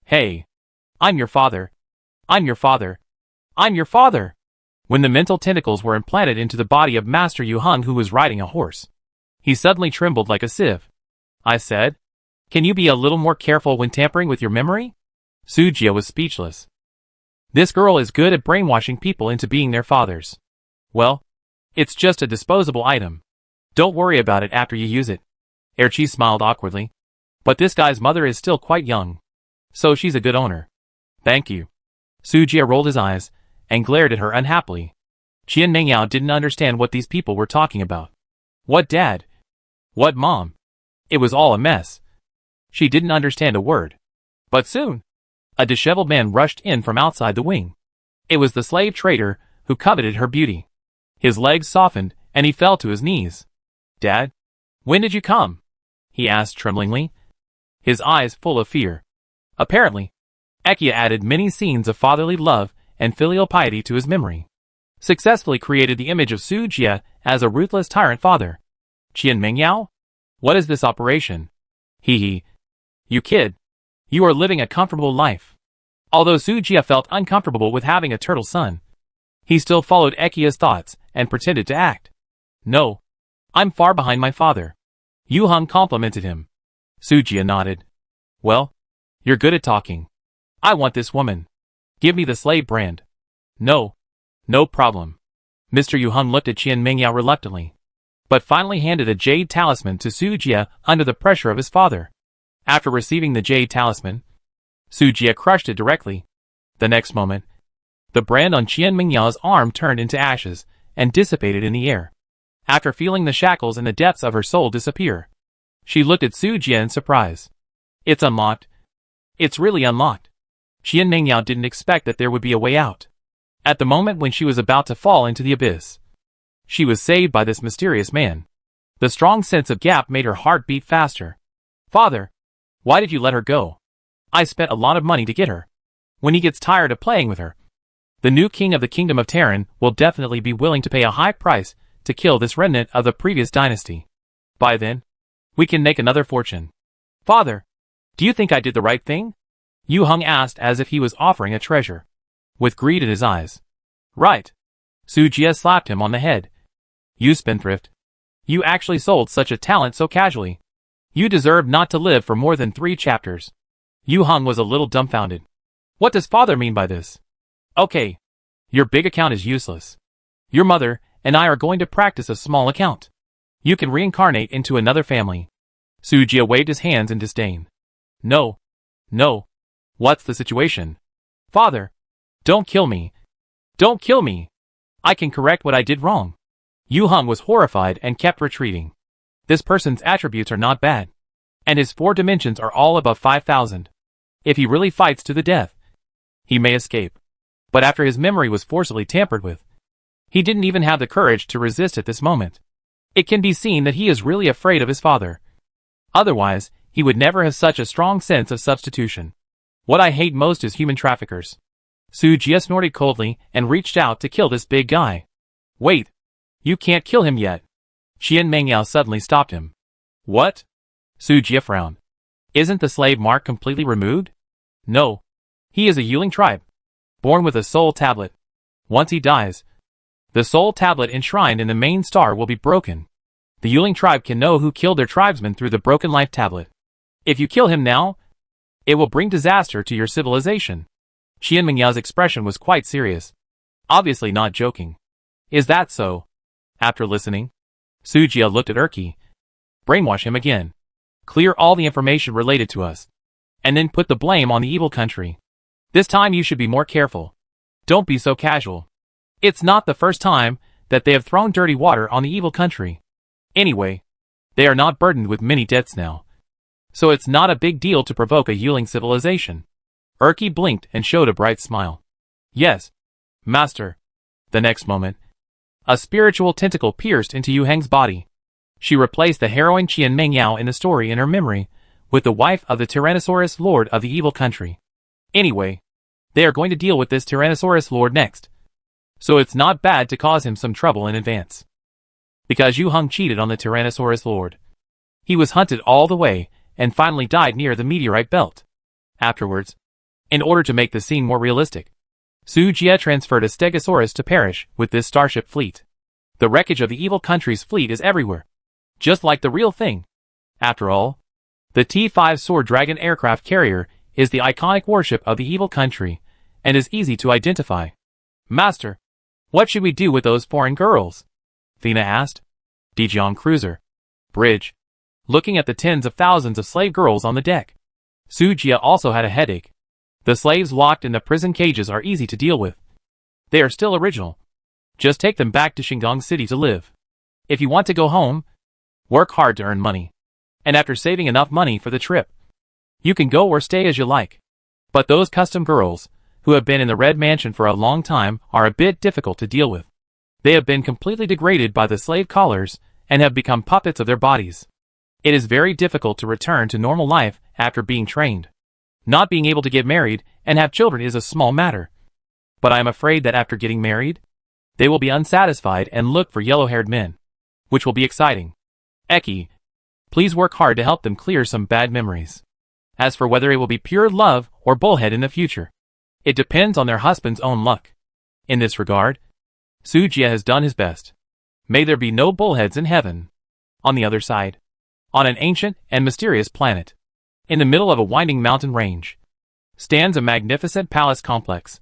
Hey. I'm your father. I'm your father. I'm your father. When the mental tentacles were implanted into the body of Master Yu Heng, who was riding a horse, he suddenly trembled like a sieve. I said. Can you be a little more careful when tampering with your memory? Sujia was speechless. This girl is good at brainwashing people into being their fathers. Well, it's just a disposable item. Don't worry about it after you use it. Erchi smiled awkwardly. But this guy's mother is still quite young. So she's a good owner. Thank you. Sujia rolled his eyes and glared at her unhappily. Qian Mengyao didn't understand what these people were talking about. What dad? What mom? It was all a mess. She didn't understand a word. But soon, a disheveled man rushed in from outside the wing. It was the slave trader who coveted her beauty. His legs softened and he fell to his knees. Dad? When did you come? He asked tremblingly, his eyes full of fear. Apparently, Ekia added many scenes of fatherly love and filial piety to his memory. Successfully created the image of Su Jia as a ruthless tyrant father. Qian Mengyao? What is this operation? Hee hee. You kid. You are living a comfortable life. Although Su Jia felt uncomfortable with having a turtle son, he still followed Ekia's thoughts and pretended to act. No. I'm far behind my father. Yu Heng complimented him. Su Jia nodded. Well, you're good at talking. I want this woman. Give me the slave brand. No. No problem. Mr. Yu Heng looked at Qian Mengyao reluctantly, but finally handed a jade talisman to Su Jia under the pressure of his father. After receiving the jade talisman, Su Jia crushed it directly. The next moment, the brand on Qian Mengyao's arm turned into ashes and dissipated in the air. After feeling the shackles in the depths of her soul disappear, she looked at Su Jia in surprise. It's unlocked. It's really unlocked. Qian Mengyao didn't expect that there would be a way out. At the moment when she was about to fall into the abyss, she was saved by this mysterious man. The strong sense of gap made her heart beat faster. Father, why did you let her go? I spent a lot of money to get her. When he gets tired of playing with her, the new king of the kingdom of Terran will definitely be willing to pay a high price to kill this remnant of the previous dynasty. By then, we can make another fortune. Father, do you think I did the right thing? Yu Heng asked as if he was offering a treasure, with greed in his eyes. Right. Su Jia slapped him on the head. You spendthrift. You actually sold such a talent so casually. You deserve not to live for more than 3 chapters. Yu Heng was a little dumbfounded. What does father mean by this? Okay. Your big account is useless. Your mother and I are going to practice a small account. You can reincarnate into another family. Su Jia waved his hands in disdain. No. No. What's the situation? Father. Don't kill me. Don't kill me. I can correct what I did wrong. Yu Heng was horrified and kept retreating. This person's attributes are not bad, and his 4 dimensions are all above 5,000. If he really fights to the death, he may escape. But after his memory was forcibly tampered with, he didn't even have the courage to resist at this moment. It can be seen that he is really afraid of his father. Otherwise, he would never have such a strong sense of substitution. What I hate most is human traffickers. Su Jia snorted coldly and reached out to kill this big guy. Wait. You can't kill him yet. Qian Mengyao suddenly stopped him. What? Su Jia frowned. Isn't the slave mark completely removed? No. He is a Yuling tribe, born with a soul tablet. Once he dies, the soul tablet enshrined in the main star will be broken. The Yuling tribe can know who killed their tribesman through the broken life tablet. If you kill him now, it will bring disaster to your civilization. Qian Mengyao's expression was quite serious. Obviously not joking. Is that so? After listening, Su Jia looked at Erki. Brainwash him again. Clear all the information related to us. And then put the blame on the evil country. This time you should be more careful. Don't be so casual. It's not the first time that they have thrown dirty water on the evil country. Anyway, they are not burdened with many debts now. So it's not a big deal to provoke a Yuling civilization. Erki blinked and showed a bright smile. Yes, master. The next moment, a spiritual tentacle pierced into Yu Heng's body. She replaced the heroine Qian Mengyao in the story in her memory with the wife of the Tyrannosaurus Lord of the evil country. Anyway, they are going to deal with this Tyrannosaurus Lord next. So it's not bad to cause him some trouble in advance. Because Yu Heng cheated on the Tyrannosaurus Lord. He was hunted all the way and finally died near the meteorite belt. Afterwards, in order to make the scene more realistic, Su Jia transferred a Stegosaurus to perish with this starship fleet. The wreckage of the evil country's fleet is everywhere. Just like the real thing. After all, The T-5 Sword Dragon aircraft carrier is the iconic warship of the evil country, and is easy to identify. Master, what should we do with those foreign girls? Thena asked. Dijon cruiser. Bridge. Looking at the tens of thousands of slave girls on the deck. Sujia also had a headache. The slaves locked in the prison cages are easy to deal with. They are still original. Just take them back to Shingang City to live. If you want to go home, work hard to earn money. And after saving enough money for the trip, you can go or stay as you like. But those custom girls, who have been in the Red Mansion for a long time, are a bit difficult to deal with. They have been completely degraded by the slave collars, and have become puppets of their bodies. It is very difficult to return to normal life after being trained. Not being able to get married and have children is a small matter. But I am afraid that after getting married, they will be unsatisfied and look for yellow-haired men. Which will be exciting. Eki, please work hard to help them clear some bad memories. As for whether it will be pure love or bullhead in the future, it depends on their husband's own luck. In this regard, Sujia has done his best. May there be no bullheads in heaven. On the other side, on an ancient and mysterious planet, in the middle of a winding mountain range, stands a magnificent palace complex.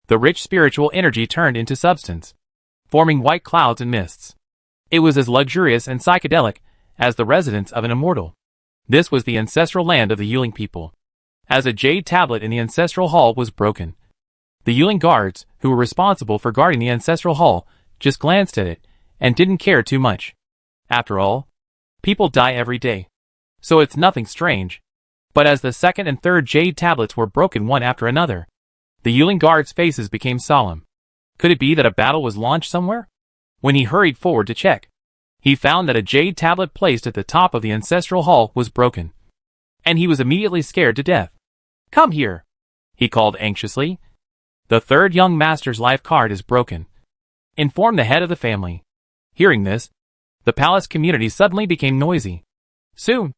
The rich spiritual energy turned into substance, forming white clouds and mists. It was as luxurious and psychedelic as the residence of an immortal. This was the ancestral land of the Yuling people. As a jade tablet in the ancestral hall was broken, the Yuling guards, who were responsible for guarding the ancestral hall, just glanced at it and didn't care too much. After all, people die every day, so it's nothing strange. But as the second and third jade tablets were broken one after another, the Yuling guards' faces became solemn. Could it be that a battle was launched somewhere? When he hurried forward to check, he found that a jade tablet placed at the top of the ancestral hall was broken, and he was immediately scared to death. "Come here," he called anxiously. "The third young master's life card is broken. Inform the head of the family." Hearing this, the palace community suddenly became noisy. Soon,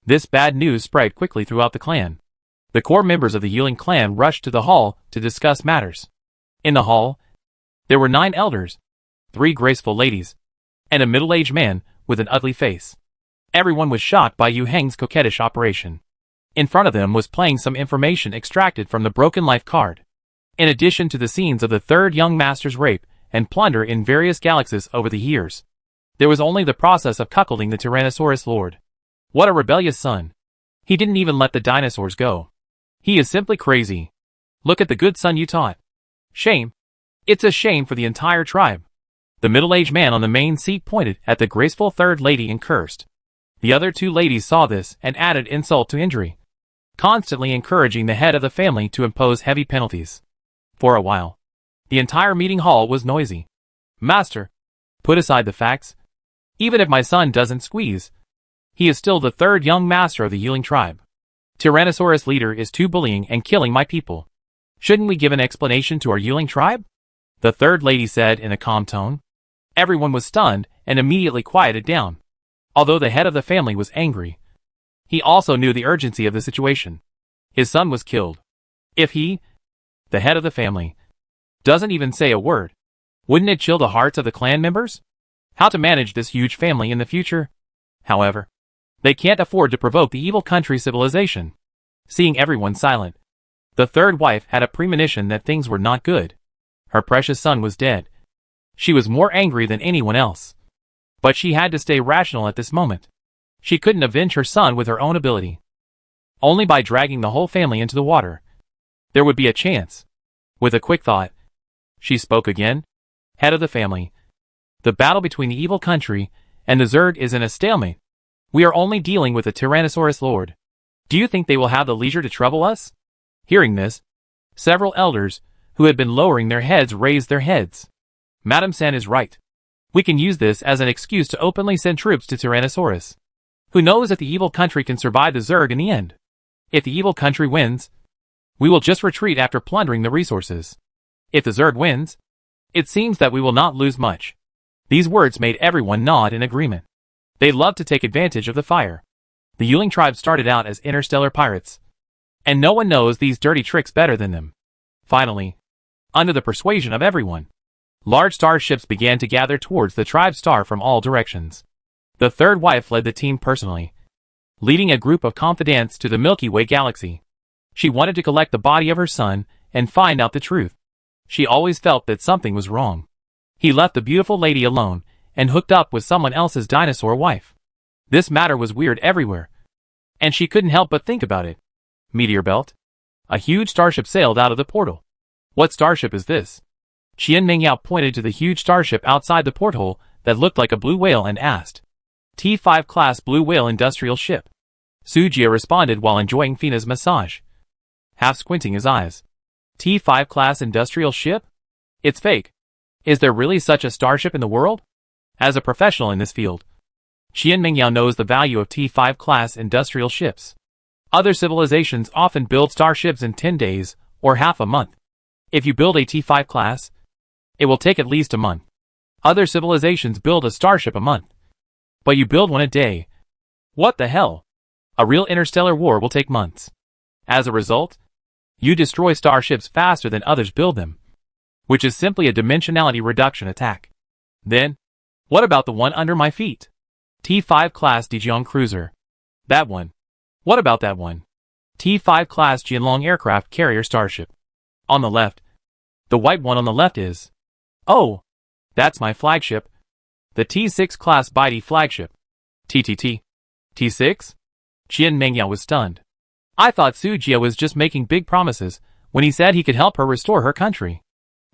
this bad news spread quickly throughout the clan. The core members of the Yuling clan rushed to the hall to discuss matters. In the hall, there were 9 elders, 3 graceful ladies, and a middle-aged man with an ugly face. Everyone was shocked by Yu Heng's coquettish operation. In front of them was playing some information extracted from the broken life card. In addition to the scenes of the third young master's rape and plunder in various galaxies over the years, there was only the process of cuckolding the Tyrannosaurus Lord. What a rebellious son. He didn't even let the dinosaurs go. He is simply crazy. Look at the good son you taught. Shame. It's a shame for the entire tribe. The middle-aged man on the main seat pointed at the graceful third lady and cursed. The other 2 ladies saw this and added insult to injury, constantly encouraging the head of the family to impose heavy penalties. For a while, the entire meeting hall was noisy. "Master, put aside the facts. Even if my son doesn't squeeze, he is still the third young master of the Yuling tribe. Tyrannosaurus leader is too bullying and killing my people. Shouldn't we give an explanation to our Yuling tribe?" the third lady said in a calm tone. Everyone was stunned and immediately quieted down. Although the head of the family was angry, he also knew the urgency of the situation. His son was killed. If he, the head of the family, doesn't even say a word, wouldn't it chill the hearts of the clan members? How to manage this huge family in the future? However, they can't afford to provoke the evil country civilization. Seeing everyone silent, the third wife had a premonition that things were not good. Her precious son was dead. She was more angry than anyone else. But she had to stay rational at this moment. She couldn't avenge her son with her own ability. Only by dragging the whole family into the water, there would be a chance. With a quick thought, she spoke again. "Head of the family, the battle between the evil country and the Zerg is in a stalemate. We are only dealing with the Tyrannosaurus Lord. Do you think they will have the leisure to trouble us?" Hearing this, several elders, who had been lowering their heads, raised their heads. "Madam San is right. We can use this as an excuse to openly send troops to Tyrannosaurus. Who knows if the evil country can survive the Zerg in the end? If the evil country wins, we will just retreat after plundering the resources. If the Zerg wins, it seems that we will not lose much." These words made everyone nod in agreement. They loved to take advantage of the fire. The Yuling tribe started out as interstellar pirates, and no one knows these dirty tricks better than them. Finally, under the persuasion of everyone, large starships began to gather towards the tribe star from all directions. The third wife led the team personally. leading a group of confidants to the Milky Way galaxy. She wanted to collect the body of her son and find out the truth. She always felt that something was wrong. He left the beautiful lady alone and hooked up with someone else's dinosaur wife. This matter was weird everywhere, and she couldn't help but think about it. Meteor belt? A huge starship sailed out of the portal. What starship is this? Qian Mingyao pointed to the huge starship outside the porthole that looked like a blue whale and asked. T5 class blue whale industrial ship. Su Jie responded while enjoying Fina's massage, half squinting his eyes. T5 class industrial ship? It's fake. Is there really such a starship in the world? As a professional in this field, Qian Mingyao knows the value of T5 class industrial ships. Other civilizations often build starships in 10 days or half a month. If you build a T5 class, it will take at least a month. Other civilizations build a starship a month, but you build one a day. What the hell? A real interstellar war will take months. As a result, you destroy starships faster than others build them, which is simply a dimensionality reduction attack. Then, what about the one under my feet? T5 class Dijiang cruiser. That one. What about that one? T5 class Jianlong aircraft carrier starship. On the left. The white one on the left is. Oh, that's my flagship. The T6 class Baidi flagship. TTT. T6? Qian Mingyao was stunned. I thought Su Jie was just making big promises when he said he could help her restore her country.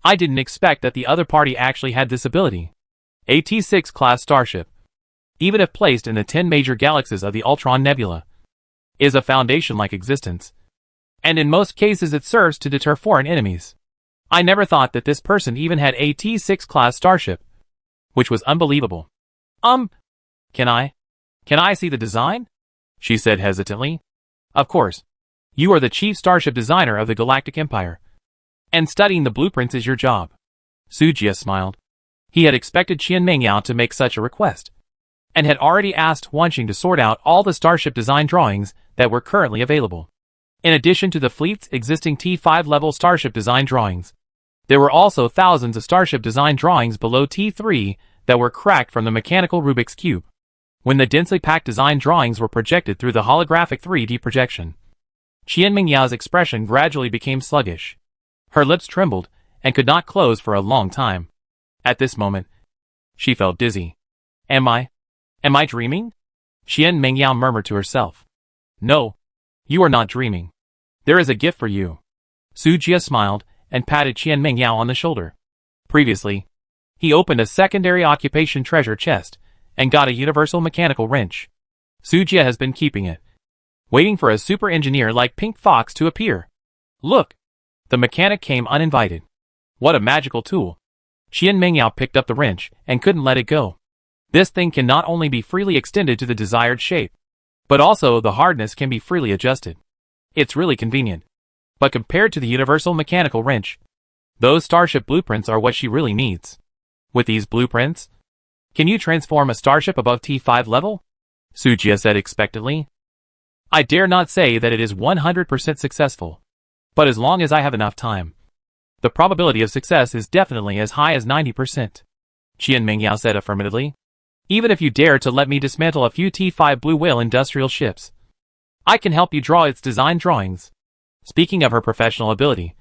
I didn't expect that the other party actually had this ability. A T6 class starship, even if placed in the 10 major galaxies of the Ultron Nebula, is a foundation-like existence, and in most cases it serves to deter foreign enemies. I never thought that this person even had a T6 class starship, which was unbelievable. Can I see the design? She said hesitantly. Of course. You are the chief starship designer of the Galactic Empire, and studying the blueprints is your job. Su Jie smiled. He had expected Qian Mingyao to make such a request, and had already asked Wanqing to sort out all the starship design drawings that were currently available. In addition to the fleet's existing T5 level starship design drawings, there were also thousands of starship design drawings below T3 that were cracked from the mechanical Rubik's Cube, when the densely packed design drawings were projected through the holographic 3D projection. Qian Mingyao's expression gradually became sluggish. Her lips trembled and could not close for a long time. At this moment, she felt dizzy. Am I dreaming? Qian Mingyao murmured to herself. No, you are not dreaming. There is a gift for you. Su Jie smiled and patted Qian Mingyao on the shoulder. Previously, he opened a secondary occupation treasure chest and got a universal mechanical wrench. Su Jie has been keeping it, waiting for a super engineer like Pink Fox to appear. Look! The mechanic came uninvited. What a magical tool. Qian Mingyao picked up the wrench and couldn't let it go. This thing can not only be freely extended to the desired shape, but also the hardness can be freely adjusted. It's really convenient. But compared to the universal mechanical wrench, those starship blueprints are what she really needs. With these blueprints, can you transform a starship above T5 level? Su Jie said expectantly. I dare not say that it is 100% successful, but as long as I have enough time, the probability of success is definitely as high as 90%. Qian Mingyao said affirmatively. Even if you dare to let me dismantle a few T5 Blue Whale industrial ships, I can help you draw its design drawings. Speaking of her professional ability,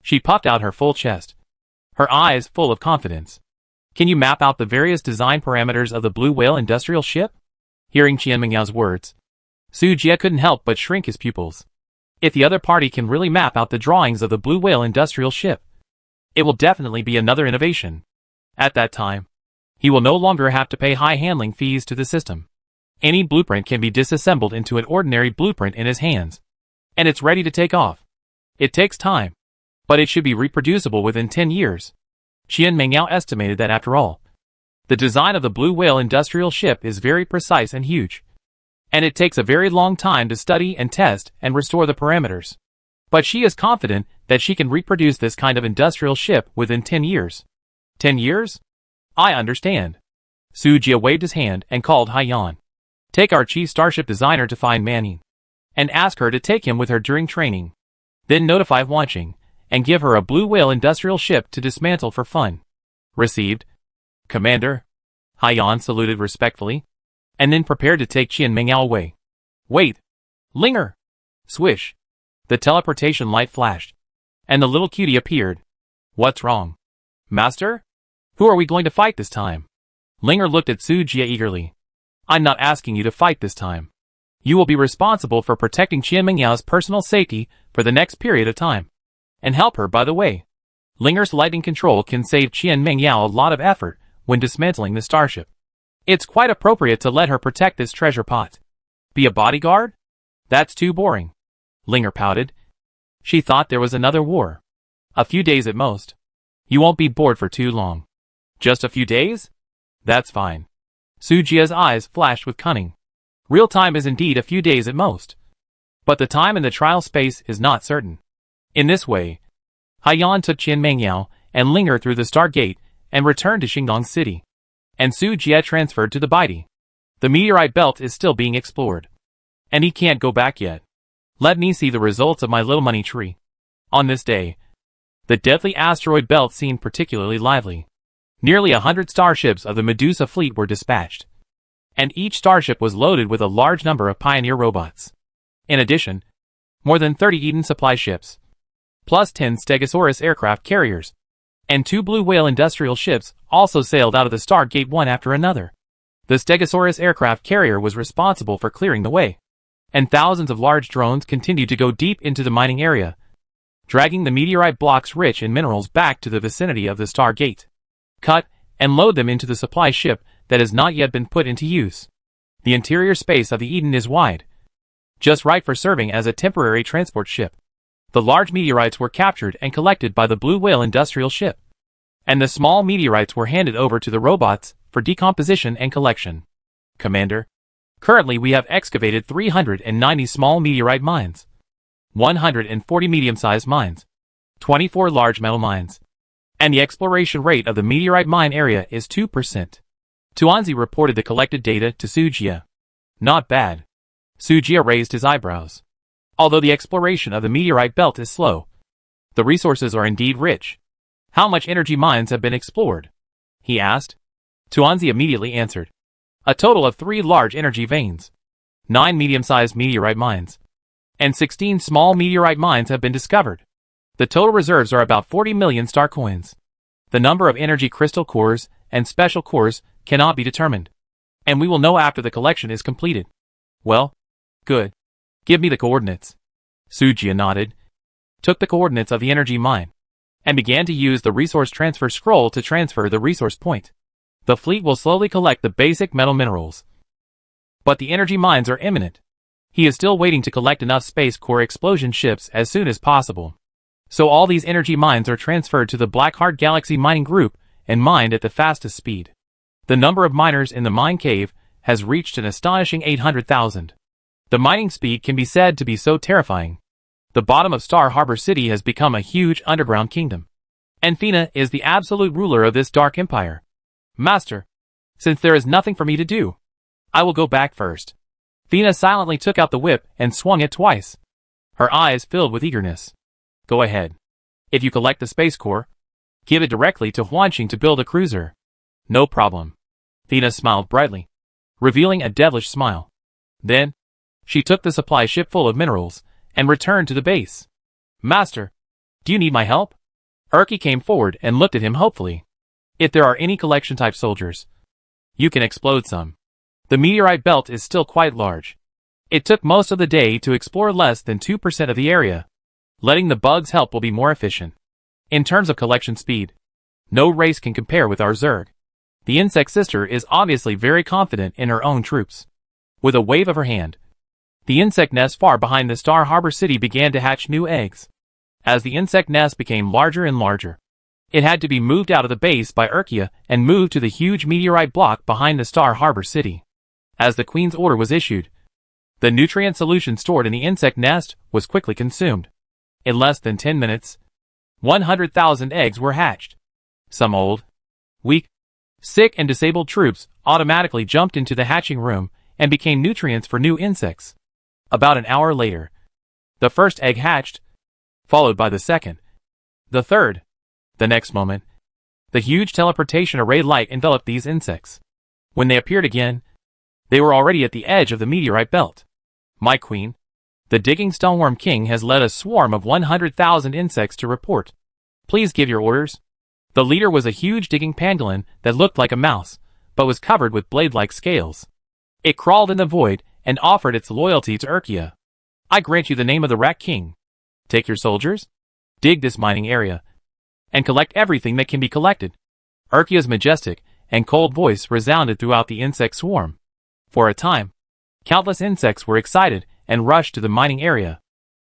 she puffed out her full chest, her eyes full of confidence. Can you map out the various design parameters of the Blue Whale industrial ship? Hearing Qian Mingyao's words, Su Jie couldn't help but shrink his pupils. If the other party can really map out the drawings of the Blue Whale industrial ship, it will definitely be another innovation. At that time, he will no longer have to pay high handling fees to the system. Any blueprint can be disassembled into an ordinary blueprint in his hands, and it's ready to take off. It takes time, but it should be reproducible within 10 years. Qian Mingyao estimated that after all, the design of the Blue Whale industrial ship is very precise and huge, and it takes a very long time to study and test and restore the parameters. But she is confident that she can reproduce this kind of industrial ship within 10 years. 10 years? I understand. Su Jie waved his hand and called Haiyan. Take our chief starship designer to find Manning, and ask her to take him with her during training. Then notify Wanqing, and give her a Blue Whale industrial ship to dismantle for fun. Received. Commander. Haiyan saluted respectfully, and then prepared to take Qian Mingyao away. Wait! Linger! Swish! The teleportation light flashed, and the little cutie appeared. What's wrong? Master? Who are we going to fight this time? Linger looked at Sujia eagerly. I'm not asking you to fight this time. You will be responsible for protecting Qian Mengyao's personal safety for the next period of time. And help her, by the way. Linger's lighting control can save Qian Mengyao a lot of effort when dismantling the starship. It's quite appropriate to let her protect this treasure pot. Be a bodyguard? That's too boring. Linger pouted. She thought there was another war. A few days at most. You won't be bored for too long. Just a few days? That's fine. Sujia's eyes flashed with cunning. Real time is indeed a few days at most. But the time in the trial space is not certain. In this way, Haiyan took Qian Mengyao and Linger through the Stargate and returned to Xingdong City. And Sujia transferred to the Baidi. The meteorite belt is still being explored. And he can't go back yet. Let me see the results of my little money tree. On this day, the deadly asteroid belt seemed particularly lively. Nearly 100 starships of the Medusa fleet were dispatched. And each starship was loaded with a large number of pioneer robots. In addition, more than 30 Eden supply ships, plus 10 Stegosaurus aircraft carriers, and 2 Blue Whale industrial ships also sailed out of the Stargate one after another. The Stegosaurus aircraft carrier was responsible for clearing the way, and thousands of large drones continued to go deep into the mining area, dragging the meteorite blocks rich in minerals back to the vicinity of the Stargate. Cut and load them into the supply ship that has not yet been put into use. The interior space of the Eden is wide, just right for serving as a temporary transport ship. The large meteorites were captured and collected by the Blue Whale industrial ship, and the small meteorites were handed over to the robots for decomposition and collection. Commander, currently we have excavated 390 small meteorite mines, 140 medium-sized mines, 24 large metal mines, and the exploration rate of the meteorite mine area is 2%. Tuanzi reported the collected data to Sujia. Not bad. Sujia raised his eyebrows. Although the exploration of the meteorite belt is slow, the resources are indeed rich. How much energy mines have been explored? He asked. Tuanzi immediately answered. A total of 3 large energy veins, 9 medium-sized meteorite mines, and 16 small meteorite mines have been discovered. The total reserves are about 40 million star coins. The number of energy crystal cores and special cores cannot be determined, and we will know after the collection is completed. Well, good. Give me the coordinates. Sujia nodded, took the coordinates of the energy mine, and began to use the resource transfer scroll to transfer the resource point. The fleet will slowly collect the basic metal minerals. But the energy mines are imminent. He is still waiting to collect enough space core explosion ships as soon as possible. So all these energy mines are transferred to the Blackheart Galaxy Mining Group and mined at the fastest speed. The number of miners in the mine cave has reached an astonishing 800,000. The mining speed can be said to be so terrifying. The bottom of Star Harbor City has become a huge underground kingdom. And Fina is the absolute ruler of this dark empire. Master, since there is nothing for me to do, I will go back first. Fina silently took out the whip and swung it twice. Her eyes filled with eagerness. Go ahead. If you collect the space core, give it directly to Huanqing to build a cruiser. No problem. Fina smiled brightly, revealing a devilish smile. Then, she took the supply ship full of minerals and returned to the base. Master, do you need my help? Erky came forward and looked at him hopefully. If there are any collection-type soldiers, you can explode some. The meteorite belt is still quite large. It took most of the day to explore less than 2% of the area. Letting the bugs help will be more efficient. In terms of collection speed, no race can compare with our Zerg. The insect sister is obviously very confident in her own troops. With a wave of her hand, the insect nest far behind the Star Harbor City began to hatch new eggs. As the insect nest became larger and larger, it had to be moved out of the base by Urkia and moved to the huge meteorite block behind the Star Harbor City. As the Queen's order was issued, the nutrient solution stored in the insect nest was quickly consumed. In less than 10 minutes, 100,000 eggs were hatched. Some old, weak, sick and disabled troops automatically jumped into the hatching room and became nutrients for new insects. About an hour later, the first egg hatched, followed by the second, the third. The next moment, the huge teleportation array light enveloped these insects. When they appeared again, they were already at the edge of the meteorite belt. My queen, the digging stoneworm king has led a swarm of 100,000 insects to report. Please give your orders. The leader was a huge digging pangolin that looked like a mouse, but was covered with blade-like scales. It crawled in the void and offered its loyalty to Urkia. I grant you the name of the Rat King. Take your soldiers, dig this mining area, and collect everything that can be collected. Urkia's majestic and cold voice resounded throughout the insect swarm. For a time, countless insects were excited and rushed to the mining area.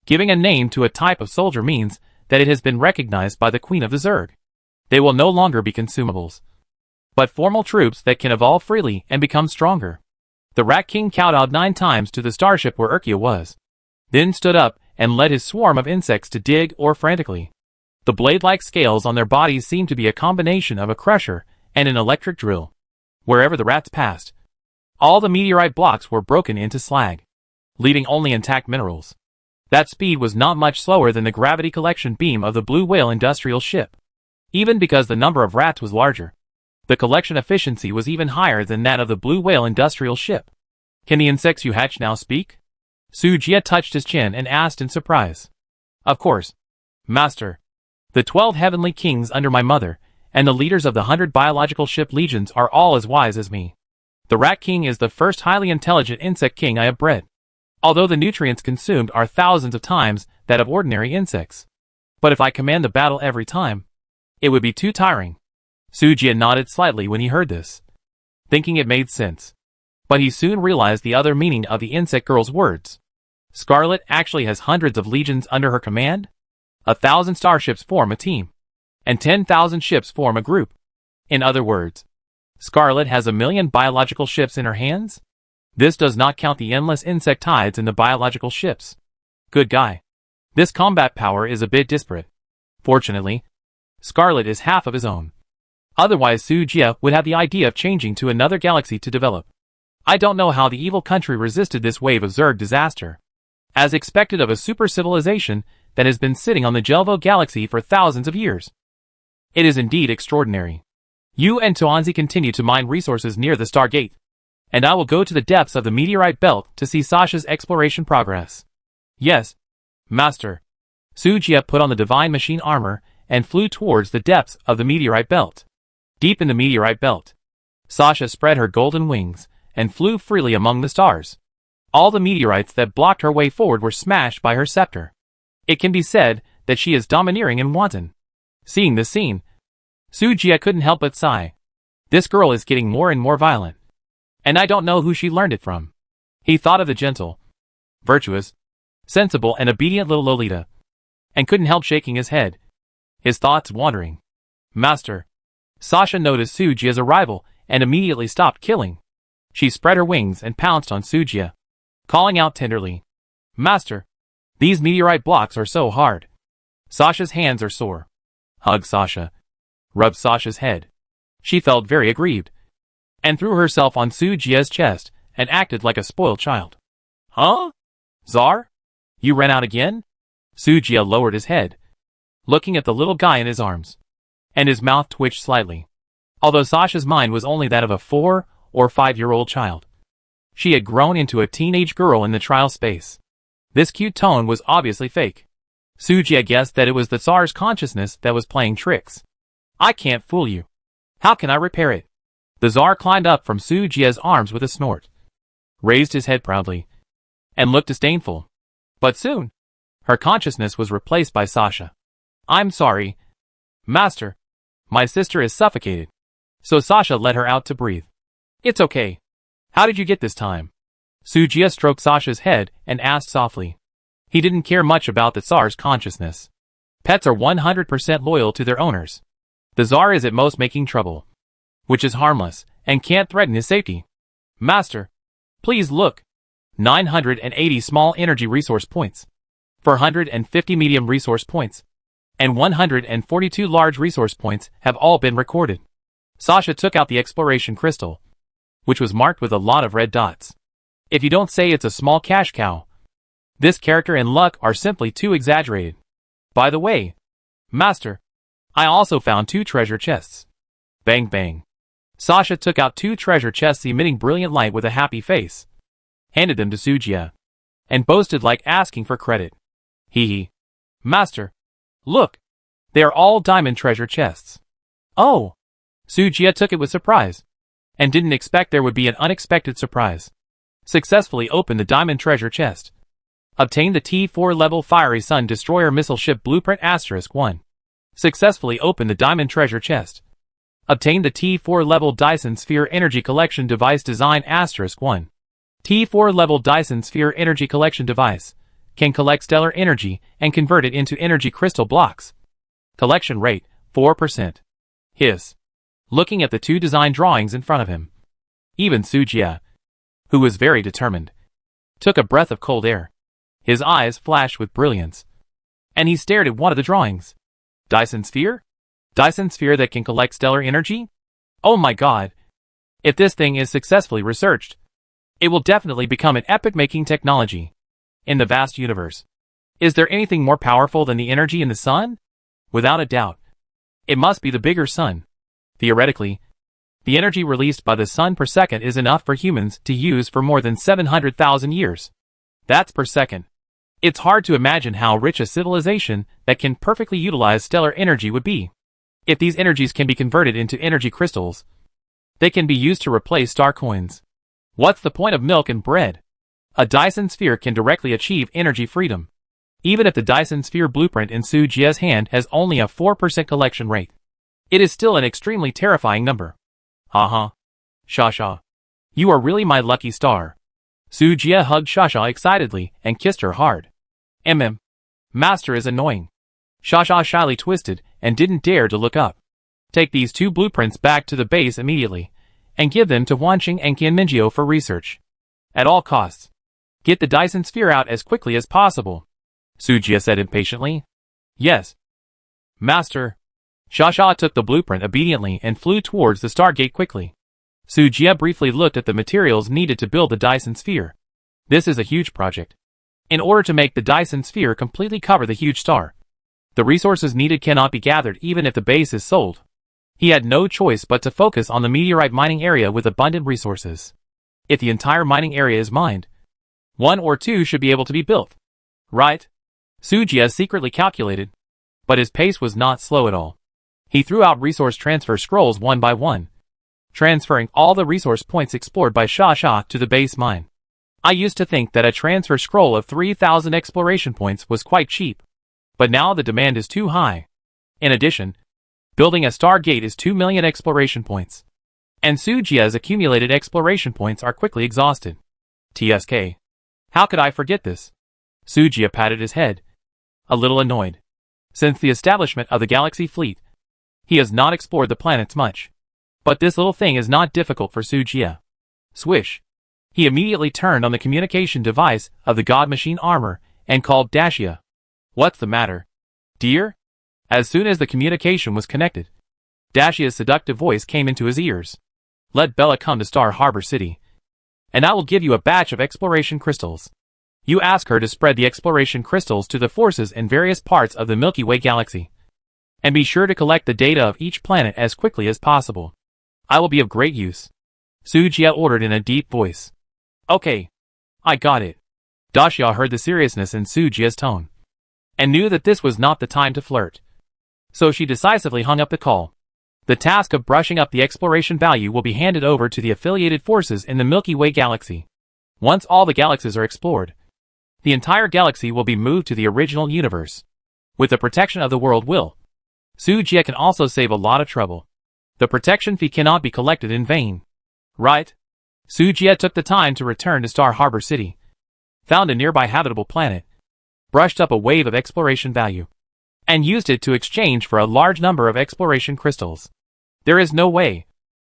Giving a name to a type of soldier means that it has been recognized by the Queen of the Zerg. They will no longer be consumables, but formal troops that can evolve freely and become stronger. The Rat King kowtowed 9 times to the starship where Urkia was, then stood up and led his swarm of insects to dig or frantically. The blade-like scales on their bodies seemed to be a combination of a crusher and an electric drill. Wherever the rats passed, all the meteorite blocks were broken into slag, leaving only intact minerals. That speed was not much slower than the gravity collection beam of the Blue Whale industrial ship. Even because the number of rats was larger, the collection efficiency was even higher than that of the Blue Whale industrial ship. Can the insects you hatch now speak? Su Jie touched his chin and asked in surprise. Of course, Master. The 12 heavenly kings under my mother, and the leaders of the 100 biological ship legions are all as wise as me. The Rat King is the first highly intelligent insect king I have bred, although the nutrients consumed are thousands of times that of ordinary insects. But if I command the battle every time, it would be too tiring. Su Jie nodded slightly when he heard this, thinking it made sense. But he soon realized the other meaning of the insect girl's words. Scarlet actually has hundreds of legions under her command? 1,000 starships form a team, and 10,000 ships form a group. In other words, Scarlet has 1,000,000 biological ships in her hands? This does not count the endless insect tides in the biological ships. Good guy. This combat power is a bit disparate. Fortunately, Scarlet is half of his own. Otherwise Su Jie would have the idea of changing to another galaxy to develop. I don't know how the evil country resisted this wave of Zerg disaster, as expected of a super civilization that has been sitting on the Jelvo galaxy for thousands of years. It is indeed extraordinary. You and Tuanzi continue to mine resources near the Stargate, and I will go to the depths of the meteorite belt to see Sasha's exploration progress. Yes, Master. Su Jie put on the divine machine armor and flew towards the depths of the meteorite belt. Deep in the meteorite belt, Sasha spread her golden wings and flew freely among the stars. All the meteorites that blocked her way forward were smashed by her scepter. It can be said that she is domineering and wanton. Seeing this scene, Su Jie couldn't help but sigh. This girl is getting more and more violent, and I don't know who she learned it from. He thought of the gentle, virtuous, sensible and obedient little Lolita, and couldn't help shaking his head, his thoughts wandering. Master. Sasha noticed Su Jie's arrival and immediately stopped killing. She spread her wings and pounced on Su Jie, calling out tenderly, Master, these meteorite blocks are so hard. Sasha's hands are sore. Hug Sasha. Rubbed Sasha's head. She felt very aggrieved, and threw herself on Su Jie's chest and acted like a spoiled child. Huh? Czar? You ran out again? Su Jie lowered his head, looking at the little guy in his arms, and his mouth twitched slightly. Although Sasha's mind was only that of a 4 or 5-year-old child, she had grown into a teenage girl in the trial space. This cute tone was obviously fake. Su Jie guessed that it was the Tsar's consciousness that was playing tricks. I can't fool you. How can I repair it? The Tsar climbed up from Su Jie's arms with a snort, raised his head proudly, and looked disdainful. But soon, her consciousness was replaced by Sasha. I'm sorry, Master. My sister is suffocated. So Sasha let her out to breathe. It's okay. How did you get this time? Su Jie stroked Sasha's head and asked softly. He didn't care much about the Tsar's consciousness. Pets are 100% loyal to their owners. The Tsar is at most making trouble, which is harmless and can't threaten his safety. Master, please look. 980 small energy resource points, 450 medium resource points, and 142 large resource points have all been recorded. Sasha took out the exploration crystal, which was marked with a lot of red dots. If you don't say it's a small cash cow, this character and luck are simply too exaggerated. By the way, Master, I also found 2 treasure chests. Bang bang. Sasha took out 2 treasure chests emitting brilliant light with a happy face, handed them to Su Jie, and boasted like asking for credit. Hee hee. Master. Look. They are all diamond treasure chests. Oh. Sujia took it with surprise. And didn't expect there would be an unexpected surprise. Successfully opened the diamond treasure chest. Obtained the T4 level Fiery Sun Destroyer Missile Ship Blueprint *1. Successfully opened the diamond treasure chest. Obtained the T4 level Dyson Sphere Energy Collection Device Design *1. T4 level Dyson Sphere Energy Collection Device can collect stellar energy and convert it into energy crystal blocks. Collection rate 4%. Hiss. Looking at the two design drawings in front of him. Even Sujia, who was very determined, took a breath of cold air. His eyes flashed with brilliance. And he stared at one of the drawings. Dyson Sphere? Dyson Sphere that can collect stellar energy? Oh my god. If this thing is successfully researched, it will definitely become an epic-making technology. In the vast universe, is there anything more powerful than the energy in the sun? Without a doubt. It must be the bigger sun. Theoretically, the energy released by the sun per second is enough for humans to use for more than 700,000 years. That's per second. It's hard to imagine how rich a civilization that can perfectly utilize stellar energy would be. If these energies can be converted into energy crystals, they can be used to replace star coins. What's the point of milk and bread? A Dyson Sphere can directly achieve energy freedom. Even if the Dyson Sphere blueprint in Sujia's hand has only a 4% collection rate, it is still an extremely terrifying number. Haha. Shasha. You are really my lucky star. Sujia hugged Shasha excitedly and kissed her hard. Master is annoying. Shasha shyly twisted and didn't dare to look up. Take these two blueprints back to the base immediately, and give them to Wanqing and Qianminjiu for research. At all costs. Get the Dyson Sphere out as quickly as possible. Sujia said impatiently. Yes. Master. Shasha took the blueprint obediently and flew towards the Stargate quickly. Sujia briefly looked at the materials needed to build the Dyson Sphere. This is a huge project. In order to make the Dyson Sphere completely cover the huge star, the resources needed cannot be gathered even if the base is sold. He had no choice but to focus on the meteorite mining area with abundant resources. If the entire mining area is mined, 1 or 2 should be able to be built. Right? Sujia secretly calculated. But his pace was not slow at all. He threw out resource transfer scrolls one by one, transferring all the resource points explored by Shasha to the base mine. I used to think that a transfer scroll of 3,000 exploration points was quite cheap. But now the demand is too high. In addition, building a Stargate is 2 million exploration points. And Sujia's accumulated exploration points are quickly exhausted. TSK. How could I forget this? Sujia patted his head, a little annoyed. Since the establishment of the Galaxy Fleet, he has not explored the planets much. But this little thing is not difficult for Sujia. Swish. He immediately turned on the communication device of the God Machine armor and called Dashia. What's the matter, dear? As soon as the communication was connected, Dashia's seductive voice came into his ears. Let Bella come to Star Harbor City, and I will give you a batch of exploration crystals. You ask her to spread the exploration crystals to the forces in various parts of the Milky Way galaxy. And be sure to collect the data of each planet as quickly as possible. I will be of great use. Sujia ordered in a deep voice. Okay. I got it. Dashia heard the seriousness in Sujia's tone, and knew that this was not the time to flirt. So she decisively hung up the call. The task of brushing up the exploration value will be handed over to the affiliated forces in the Milky Way galaxy. Once all the galaxies are explored, the entire galaxy will be moved to the original universe. With the protection of the world will, Sujia can also save a lot of trouble. The protection fee cannot be collected in vain. Right? Sujia took the time to return to Star Harbor City, found a nearby habitable planet, brushed up a wave of exploration value, and used it to exchange for a large number of exploration crystals. There is no way.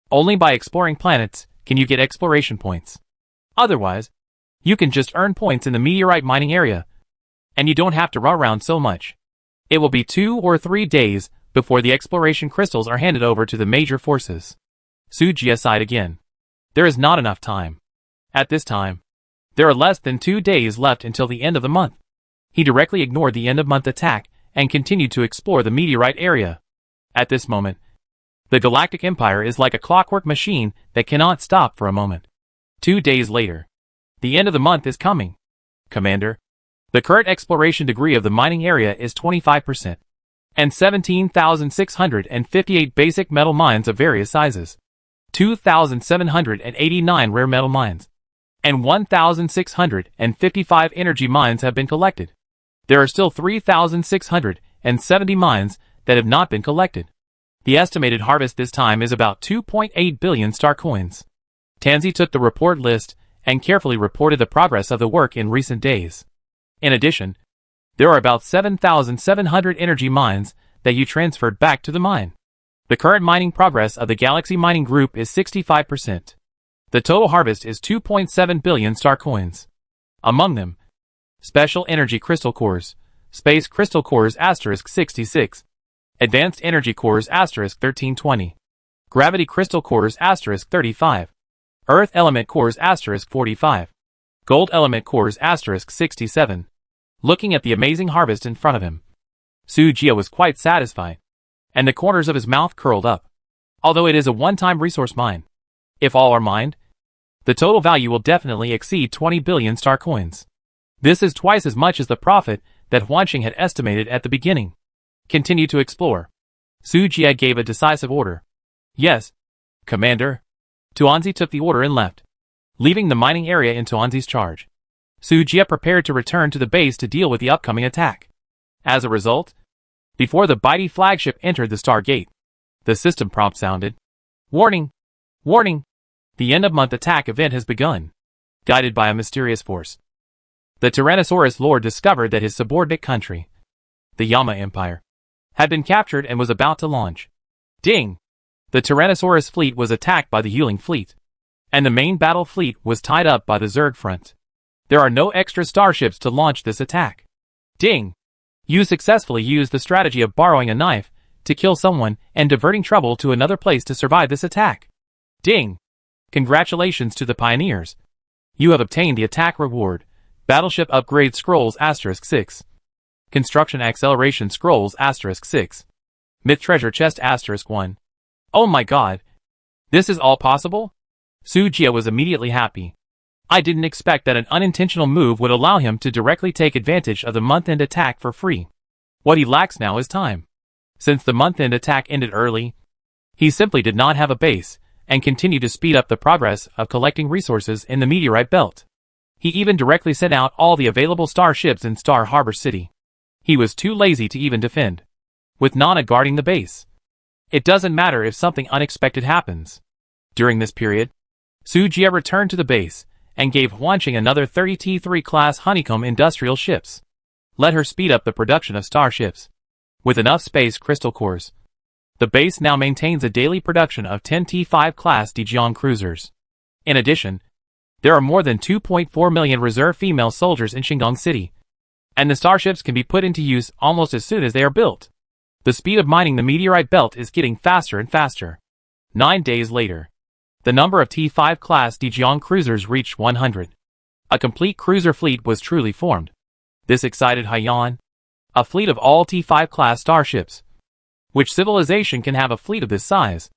Only by exploring planets can you get exploration points. Otherwise, you can just earn points in the meteorite mining area, and you don't have to run around so much. It will be 2 or 3 days before the exploration crystals are handed over to the major forces. Sujia sighed again. There is not enough time. At this time, there are less than 2 days left until the end of the month. He directly ignored the end-of-month attack and continued to explore the meteorite area. At this moment, the Galactic Empire is like a clockwork machine that cannot stop for a moment. 2 days later, the end of the month is coming. Commander. The current exploration degree of the mining area is 25%. And 17,658 basic metal mines of various sizes. 2,789 rare metal mines. And 1,655 energy mines have been collected. There are still 3,670 mines that have not been collected. The estimated harvest this time is about 2.8 billion star coins. Tansy took the report list and carefully reported the progress of the work in recent days. In addition, there are about 7,700 energy mines that you transferred back to the mine. The current mining progress of the Galaxy Mining Group is 65%. The total harvest is 2.7 billion star coins. Among them, Special Energy Crystal Cores, Space Crystal Cores *66, Advanced Energy Cores *1320, Gravity Crystal Cores *35, Earth Element Cores *45, Gold Element Cores *67. Looking at the amazing harvest in front of him, Su Jia was quite satisfied, and the corners of his mouth curled up. Although it is a one-time resource mine, if all are mined, the total value will definitely exceed 20 billion star coins. This is twice as much as the profit that Huanqing had estimated at the beginning. Continue to explore. Su Jia gave a decisive order. Yes, Commander. Tuanzi took the order and left, leaving the mining area in Tuanzi's charge. Su Jia prepared to return to the base to deal with the upcoming attack. As a result, before the mighty flagship entered the Stargate, the system prompt sounded. Warning! Warning! The end-of-month attack event has begun. Guided by a mysterious force, the Tyrannosaurus Lord discovered that his subordinate country, the Yama Empire, had been captured and was about to launch. Ding! The Tyrannosaurus fleet was attacked by the Yuling fleet, and the main battle fleet was tied up by the Zerg front. There are no extra starships to launch this attack. Ding! You successfully used the strategy of borrowing a knife to kill someone and diverting trouble to another place to survive this attack. Ding! Congratulations to the pioneers. You have obtained the attack reward, Battleship Upgrade Scrolls *6. Construction Acceleration Scrolls *6. Myth Treasure Chest *1. Oh my god! This is all possible? Su Jia was immediately happy. I didn't expect that an unintentional move would allow him to directly take advantage of the month-end attack for free. What he lacks now is time. Since the month-end attack ended early, he simply did not have a base, and continued to speed up the progress of collecting resources in the meteorite belt. He even directly sent out all the available starships in Star Harbor City. He was too lazy to even defend, with Nana guarding the base. It doesn't matter if something unexpected happens. During this period, Su Jia returned to the base, and gave Huanqing another 30 T3 class honeycomb industrial ships. Let her speed up the production of starships. With enough space crystal cores, the base now maintains a daily production of 10 T5 class Dijiang cruisers. In addition, there are more than 2.4 million reserve female soldiers in Shandong City, and the starships can be put into use almost as soon as they are built. The speed of mining the meteorite belt is getting faster and faster. 9 days later, the number of T5 class Dijiang cruisers reached 100. A complete cruiser fleet was truly formed. This excited Haiyan. A fleet of all T5 class starships. Which civilization can have a fleet of this size?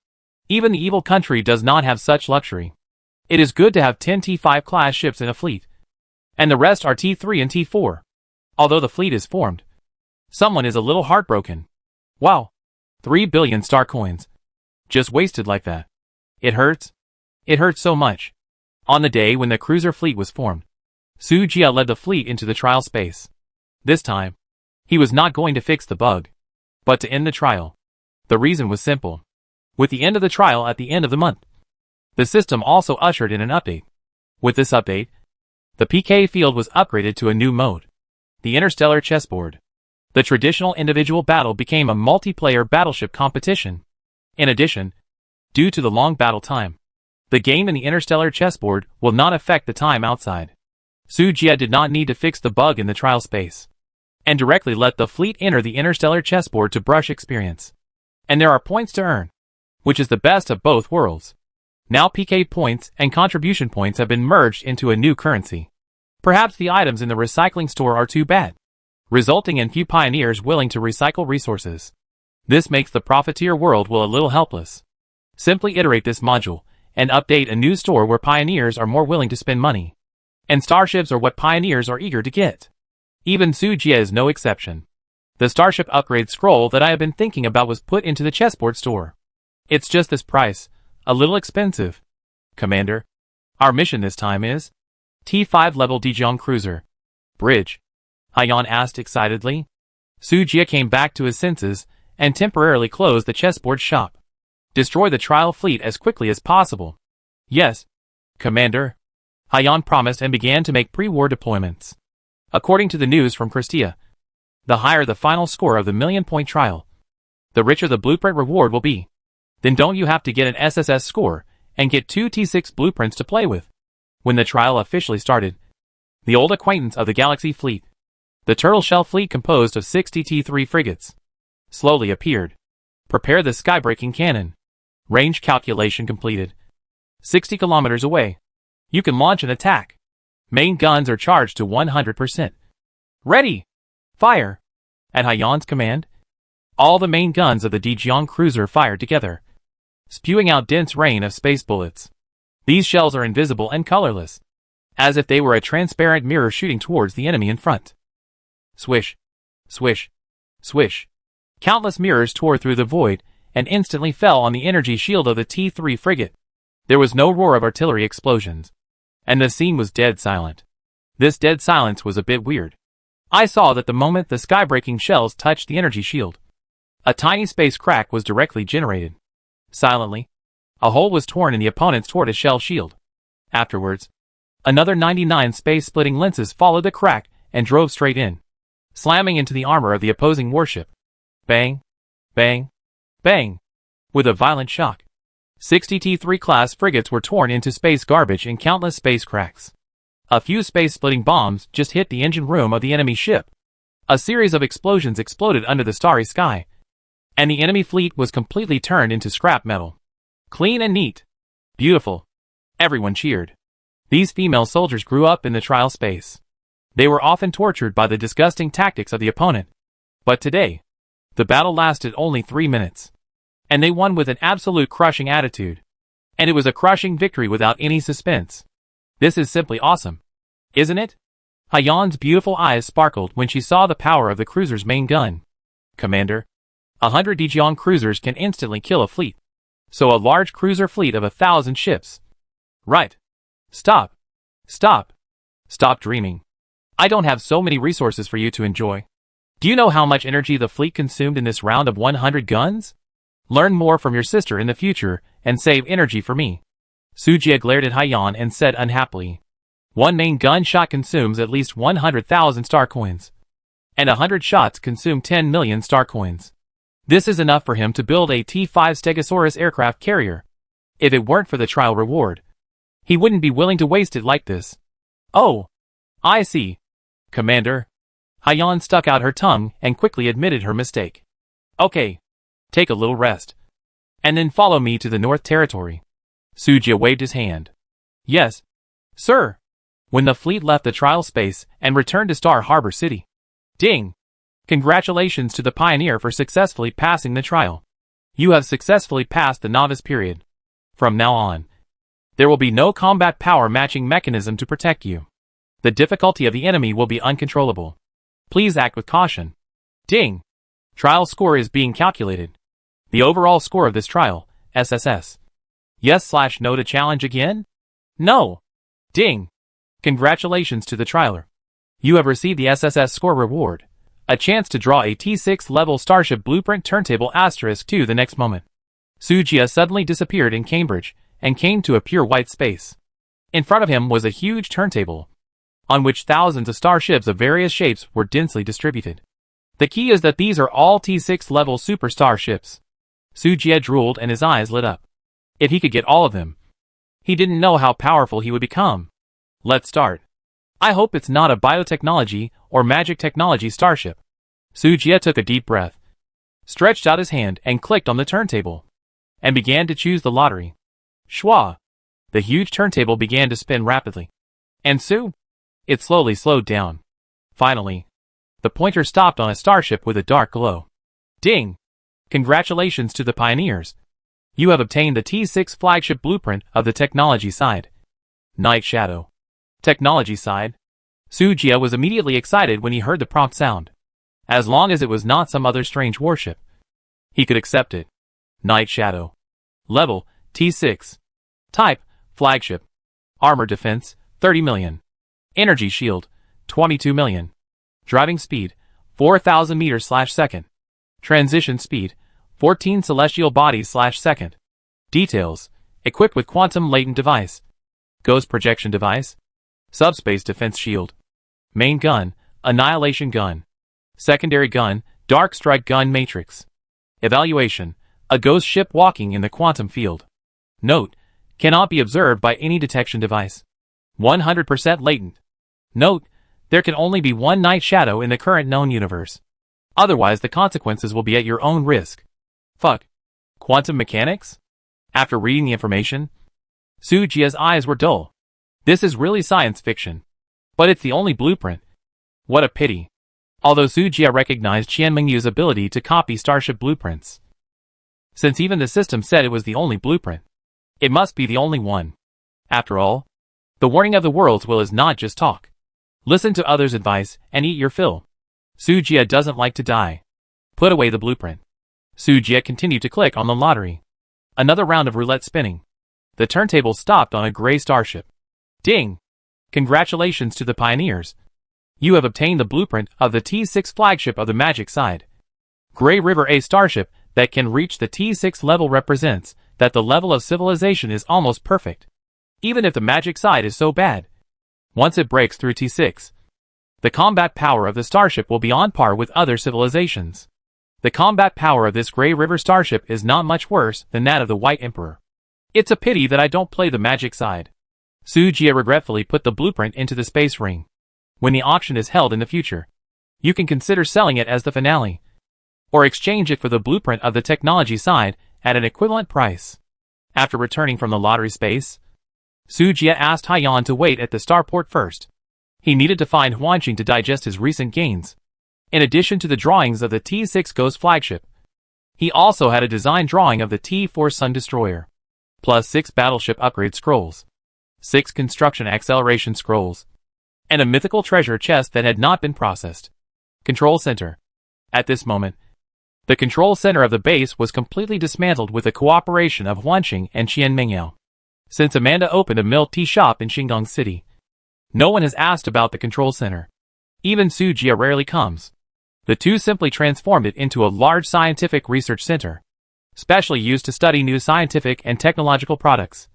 Even the evil country does not have such luxury. It is good to have 10 T5 class ships in a fleet, and the rest are T3 and T4. Although the fleet is formed, someone is a little heartbroken. Wow, 3 billion star coins. Just wasted like that. It hurts. It hurts so much. On the day when the cruiser fleet was formed, Su Jia led the fleet into the trial space. This time, he was not going to fix the bug, but to end the trial. The reason was simple. With the end of the trial at the end of the month, the system also ushered in an update. With this update, the PK field was upgraded to a new mode, the Interstellar Chessboard. The traditional individual battle became a multiplayer battleship competition. In addition, due to the long battle time, the game in the Interstellar Chessboard will not affect the time outside. Su Jia did not need to fix the bug in the trial space, and directly let the fleet enter the Interstellar Chessboard to brush experience. And there are points to earn, which is the best of both worlds. Now PK points and contribution points have been merged into a new currency. Perhaps the items in the recycling store are too bad, resulting in few pioneers willing to recycle resources. This makes the profiteer world a little helpless. Simply iterate this module, and update a new store where pioneers are more willing to spend money. And starships are what pioneers are eager to get. Even Sujia is no exception. The starship upgrade scroll that I have been thinking about was put into the chessboard store. It's just this price, a little expensive. Commander, our mission this time is T5 level Dijiang cruiser. Bridge. Haiyan asked excitedly. Sujia came back to his senses and temporarily closed the chessboard shop. Destroy the trial fleet as quickly as possible. Yes, Commander. Haiyan promised and began to make pre-war deployments. According to the news from Christia, the higher the final score of the million-point trial, the richer the blueprint reward will be. Then don't you have to get an SSS score and get 2 T6 blueprints to play with? When the trial officially started, the old acquaintance of the Galaxy fleet, the Turtle Shell fleet composed of 60 T3 frigates, slowly appeared. Prepare the skybreaking cannon. Range calculation completed. 60 kilometers away. You can launch an attack. Main guns are charged to 100%. Ready! Fire! At Haiyan's command, all the main guns of the Dijiang cruiser fired together, spewing out dense rain of space bullets. These shells are invisible and colorless, as if they were a transparent mirror shooting towards the enemy in front. Swish, swish, swish. Countless mirrors tore through the void and instantly fell on the energy shield of the T3 frigate. There was no roar of artillery explosions, and the scene was dead silent. This dead silence was a bit weird. I saw that the moment the skybreaking shells touched the energy shield, a tiny space crack was directly generated. Silently, a hole was torn in the opponent's tortoise-shell shield. Afterwards, another 99 space-splitting lenses followed the crack and drove straight in, slamming into the armor of the opposing warship. Bang, bang, bang. With a violent shock, 60 T3 class frigates were torn into space garbage in countless space cracks. A few space-splitting bombs just hit the engine room of the enemy ship. A series of explosions exploded under the starry sky, and the enemy fleet was completely turned into scrap metal. Clean and neat. Beautiful. Everyone cheered. These female soldiers grew up in the trial space. They were often tortured by the disgusting tactics of the opponent. But today, the battle lasted only 3 minutes. And they won with an absolute crushing attitude. And it was a crushing victory without any suspense. This is simply awesome. Isn't it? Haiyan's beautiful eyes sparkled when she saw the power of the cruiser's main gun. Commander, 100 Dijiang cruisers can instantly kill a fleet. So a large cruiser fleet of 1,000 ships. Right. Stop. Stop. Stop dreaming. I don't have so many resources for you to enjoy. Do you know how much energy the fleet consumed in this round of 100 guns? Learn more from your sister in the future and save energy for me. Sujia glared at Haiyan and said unhappily, one main gunshot consumes at least 100,000 star coins. And 100 shots consume 10 million star coins. This is enough for him to build a T5 Stegosaurus aircraft carrier. If it weren't for the trial reward, he wouldn't be willing to waste it like this. Oh, I see. Commander. Haiyan stuck out her tongue and quickly admitted her mistake. Okay. Take a little rest. And then follow me to the North Territory. Sujia waved his hand. Yes, sir. When the fleet left the trial space and returned to Star Harbor City. Ding! Congratulations to the Pioneer for successfully passing the trial. You have successfully passed the novice period. From now on, there will be no combat power matching mechanism to protect you. The difficulty of the enemy will be uncontrollable. Please act with caution. Ding! Trial score is being calculated. The overall score of this trial, SSS. Yes/no to challenge again? No. Ding. Congratulations to the trialer. You have received the SSS score reward, a chance to draw a T6 level Starship Blueprint turntable *2 the next moment. Sujia suddenly disappeared in Cambridge and came to a pure white space. In front of him was a huge turntable, on which thousands of starships of various shapes were densely distributed. The key is that these are all T6 level super starships. Sujia drooled and his eyes lit up. If he could get all of them, he didn't know how powerful he would become. Let's start. I hope it's not a biotechnology or magic technology starship. Sujia took a deep breath, stretched out his hand and clicked on the turntable, and began to choose the lottery. Schwa! The huge turntable began to spin rapidly. And it slowly slowed down. Finally, the pointer stopped on a starship with a dark glow. Ding! Congratulations to the pioneers. You have obtained the T6 flagship blueprint of the technology side. Night Shadow. Technology side. Su Jia was immediately excited when he heard the prompt sound. As long as it was not some other strange warship, he could accept it. Night Shadow. Level, T6. Type, flagship. Armor defense, 30 million. Energy shield, 22 million. Driving speed, 4,000 meters/second. Transition speed, 14 celestial bodies/second. Details, equipped with quantum latent device. Ghost projection device. Subspace defense shield. Main gun, annihilation gun. Secondary gun, dark strike gun matrix. Evaluation, a ghost ship walking in the quantum field. Note, cannot be observed by any detection device. 100% latent. Note, there can only be one Night Shadow in the current known universe. Otherwise the consequences will be at your own risk. Fuck. Quantum mechanics? After reading the information, Su Jia's eyes were dull. This is really science fiction. But it's the only blueprint. What a pity. Although Su Jia recognized Qian Mingyu's ability to copy starship blueprints. Since even the system said it was the only blueprint, it must be the only one. After all, the warning of the world's will is not just talk. Listen to others' advice and eat your fill. Su Jia doesn't like to die. Put away the blueprint. Su Jia continued to click on the lottery. Another round of roulette spinning. The turntable stopped on a gray starship. Ding! Congratulations to the pioneers. You have obtained the blueprint of the T6 flagship of the magic side. Gray River A starship that can reach the T6 level represents that the level of civilization is almost perfect. Even if the magic side is so bad. Once it breaks through T6, the combat power of the starship will be on par with other civilizations. The combat power of this Gray River starship is not much worse than that of the White Emperor. It's a pity that I don't play the magic side. Su Jia regretfully put the blueprint into the space ring. When the auction is held in the future, you can consider selling it as the finale, or exchange it for the blueprint of the technology side at an equivalent price. After returning from the lottery space, Su Jia asked Haiyan to wait at the starport first. He needed to find Huanqing to digest his recent gains. In addition to the drawings of the T6 Ghost flagship, he also had a design drawing of the T4 Sun Destroyer, plus 6 battleship upgrade scrolls, 6 construction acceleration scrolls, and a mythical treasure chest that had not been processed. Control Center. At this moment, the control center of the base was completely dismantled with the cooperation of Huanqing and Qian Mingyao. Since Amanda opened a milk tea shop in Xingdong City, no one has asked about the control center. Even Su Jia rarely comes. The two simply transformed it into a large scientific research center, specially used to study new scientific and technological products,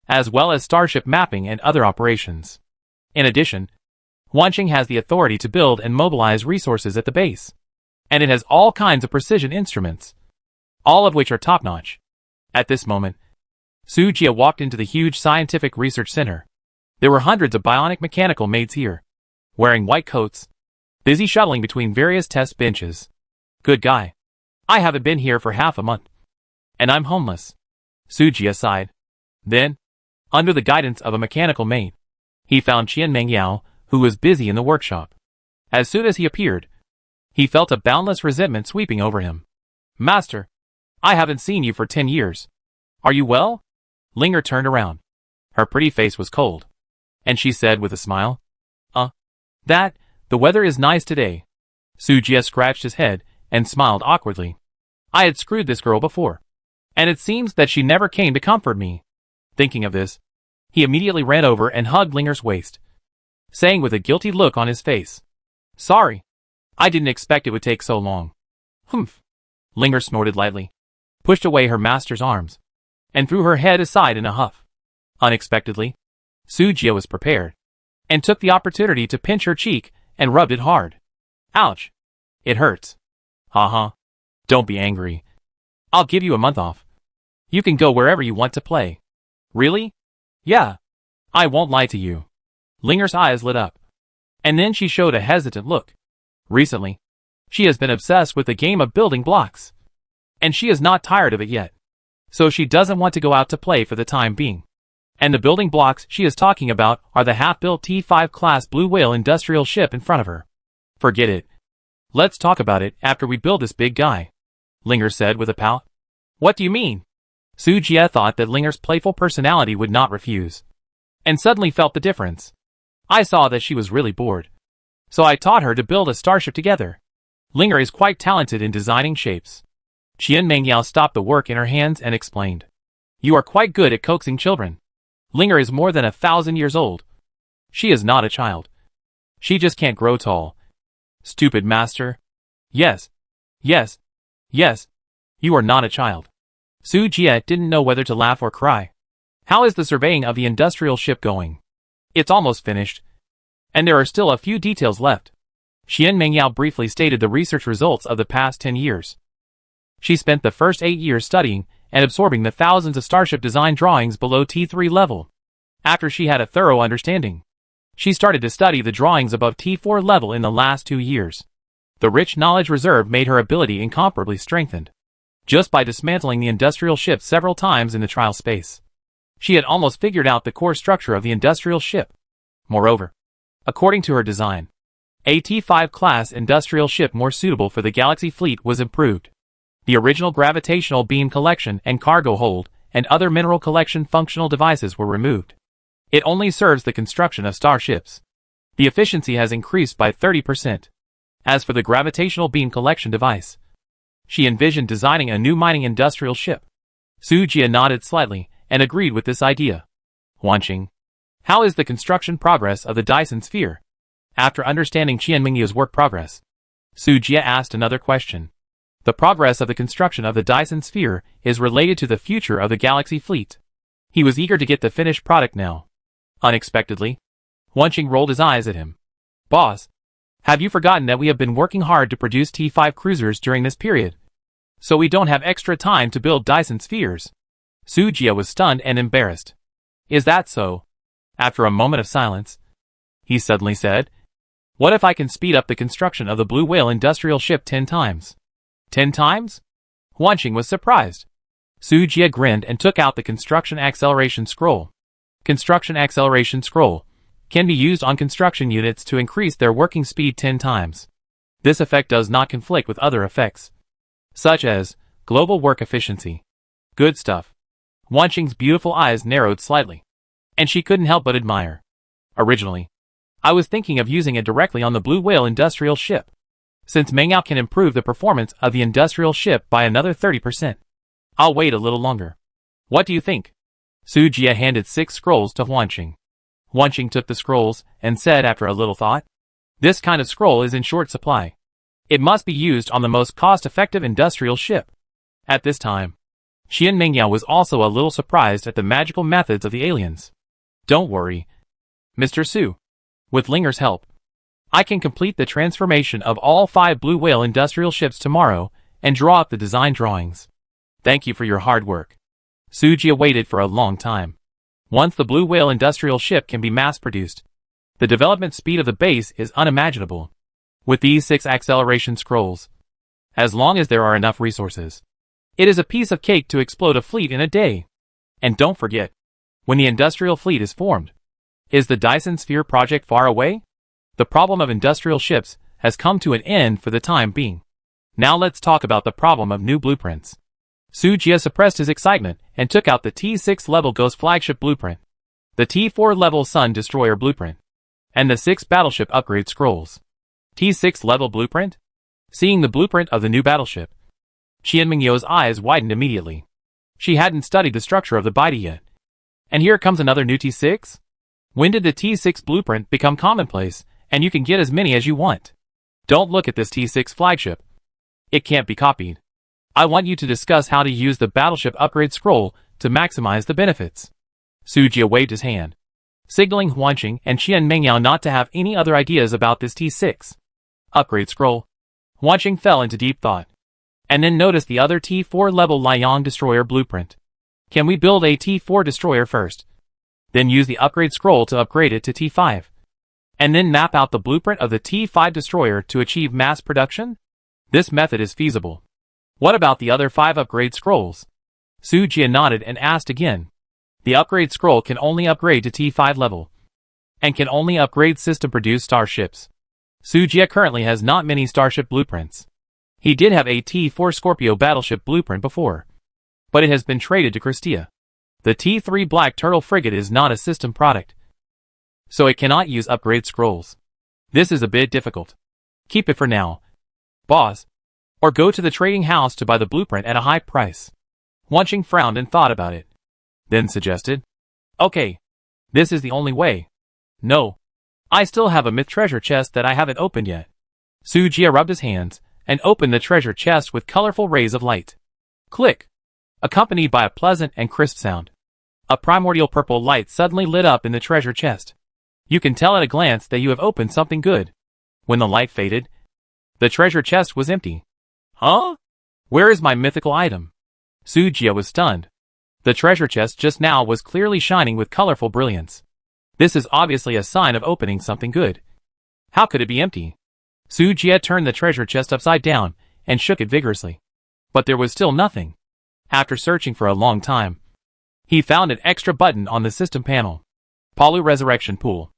as well as starship mapping and other operations. In addition, Huanqing has the authority to build and mobilize resources at the base, and it has all kinds of precision instruments, all of which are top-notch. At this moment, Su Jia walked into the huge scientific research center. There were hundreds of bionic mechanical maids here, wearing white coats, busy shuttling between various test benches. Good guy. I haven't been here for half a month, and I'm homeless. Su Jia sighed. Then, under the guidance of a mechanical maid, he found Qian Mingyao, who was busy in the workshop. As soon as he appeared, he felt a boundless resentment sweeping over him. Master, I haven't seen you for 10 years. Are you well? Linger turned around. Her pretty face was cold, and she said with a smile, the weather is nice today. Su Jia scratched his head and smiled awkwardly. I had screwed this girl before, and it seems that she never came to comfort me. Thinking of this, he immediately ran over and hugged Linger's waist, saying with a guilty look on his face, Sorry, I didn't expect it would take so long. Humph. Linger snorted lightly, pushed away her master's arms, and threw her head aside in a huff. Unexpectedly, Su Jia was prepared, and took the opportunity to pinch her cheek and rubbed it hard. Ouch. It hurts. Ha. Don't be angry. I'll give you a month off. You can go wherever you want to play. Really? Yeah. I won't lie to you. Linger's eyes lit up, and then she showed a hesitant look. Recently, she has been obsessed with the game of building blocks, and she is not tired of it yet. So she doesn't want to go out to play for the time being. And the building blocks she is talking about are the half-built T5 class Blue Whale industrial ship in front of her. Forget it. Let's talk about it after we build this big guy, Linger said with a pout. What do you mean? Su Jia thought that Linger's playful personality would not refuse, and suddenly felt the difference. I saw that she was really bored. So I taught her to build a starship together. Linger is quite talented in designing shapes. Qian Mengyao stopped the work in her hands and explained. You are quite good at coaxing children. Linger is more than 1,000 years old. She is not a child. She just can't grow tall. Stupid master. Yes. Yes. Yes. You are not a child. Su Jie didn't know whether to laugh or cry. How is the surveying of the industrial ship going? It's almost finished. And there are still a few details left. Qian Mengyao briefly stated the research results of the past 10 years. She spent the first 8 years studying and absorbing the thousands of starship design drawings below T3 level. After she had a thorough understanding, she started to study the drawings above T4 level in the last 2 years. The rich knowledge reserve made her ability incomparably strengthened. Just by dismantling the industrial ship several times in the trial space, she had almost figured out the core structure of the industrial ship. Moreover, according to her design, a T5 class industrial ship more suitable for the Galaxy fleet was improved. The original gravitational beam collection and cargo hold and other mineral collection functional devices were removed. It only serves the construction of starships. The efficiency has increased by 30%. As for the gravitational beam collection device, she envisioned designing a new mining industrial ship. Su Jie nodded slightly and agreed with this idea. Wanqing, how is the construction progress of the Dyson sphere? After understanding Qian Mingyao's work progress, Su Jie asked another question. The progress of the construction of the Dyson sphere is related to the future of the Galaxy fleet. He was eager to get the finished product now. Unexpectedly, Wanqing rolled his eyes at him. Boss, have you forgotten that we have been working hard to produce T5 cruisers during this period? So we don't have extra time to build Dyson spheres. Su Jie was stunned and embarrassed. Is that so? After a moment of silence, he suddenly said, what if I can speed up the construction of the Blue Whale industrial ship 10 times? 10 times? Wanqing was surprised. Su Jie grinned and took out the construction acceleration scroll. Construction acceleration scroll can be used on construction units to increase their working speed 10 times. This effect does not conflict with other effects, such as global work efficiency. Good stuff. Wanqing's beautiful eyes narrowed slightly, and she couldn't help but admire. Originally, I was thinking of using it directly on the Blue Whale industrial ship. Since Mengyao can improve the performance of the industrial ship by another 30%, I'll wait a little longer. What do you think? Su Jie handed 6 scrolls to Wanqing. Wanqing took the scrolls and said after a little thought, this kind of scroll is in short supply. It must be used on the most cost-effective industrial ship. At this time, Qian Mengyao was also a little surprised at the magical methods of the aliens. Don't worry, Mr. Su. With Linger's help, I can complete the transformation of all 5 Blue Whale industrial ships tomorrow and draw up the design drawings. Thank you for your hard work. Su Jie waited for a long time. Once the Blue Whale industrial ship can be mass-produced, the development speed of the base is unimaginable. With these 6 acceleration scrolls, as long as there are enough resources, it is a piece of cake to explode a fleet in a day. And don't forget, when the industrial fleet is formed, is the Dyson Sphere project far away? The problem of industrial ships has come to an end for the time being. Now let's talk about the problem of new blueprints. Su Jie suppressed his excitement and took out the T6 level Ghost flagship blueprint, the T4 level Sun Destroyer blueprint, and the 6 battleship upgrade scrolls. T6 level blueprint? Seeing the blueprint of the new battleship, Qian Mingyao's eyes widened immediately. She hadn't studied the structure of the body yet. And here comes another new T6? When did the T6 blueprint become commonplace, and you can get as many as you want? Don't look at this T6 flagship. It can't be copied. I want you to discuss how to use the battleship upgrade scroll to maximize the benefits. Su Jie waved his hand, signaling Wanqing and Qian Mengyao not to have any other ideas about this T6 upgrade scroll. Wanqing fell into deep thought, and then noticed the other T4 level Liang destroyer blueprint. Can we build a T4 destroyer first, then use the upgrade scroll to upgrade it to T5, and then map out the blueprint of the T5 destroyer to achieve mass production? This method is feasible. What about the other 5 upgrade scrolls? Su Jie nodded and asked again. The upgrade scroll can only upgrade to T5 level, and can only upgrade system-produced starships. Su Jie currently has not many starship blueprints. He did have a T4 Scorpio battleship blueprint before, but it has been traded to Christia. The T3 Black Turtle frigate is not a system product. so it cannot use upgrade scrolls. This is a bit difficult. Keep it for now, boss. Or go to the trading house to buy the blueprint at a high price. Wanching frowned and thought about it. Then suggested, okay, this is the only way. No, I still have a myth treasure chest that I haven't opened yet. Sujia rubbed his hands and opened the treasure chest with colorful rays of light. Click, accompanied by a pleasant and crisp sound. A primordial purple light suddenly lit up in the treasure chest. You can tell at a glance that you have opened something good. When the light faded, the treasure chest was empty. Huh? Where is my mythical item? Sujia was stunned. The treasure chest just now was clearly shining with colorful brilliance. This is obviously a sign of opening something good. How could it be empty? Sujia turned the treasure chest upside down and shook it vigorously. But there was still nothing. After searching for a long time, he found an extra button on the system panel. Palu Resurrection Pool.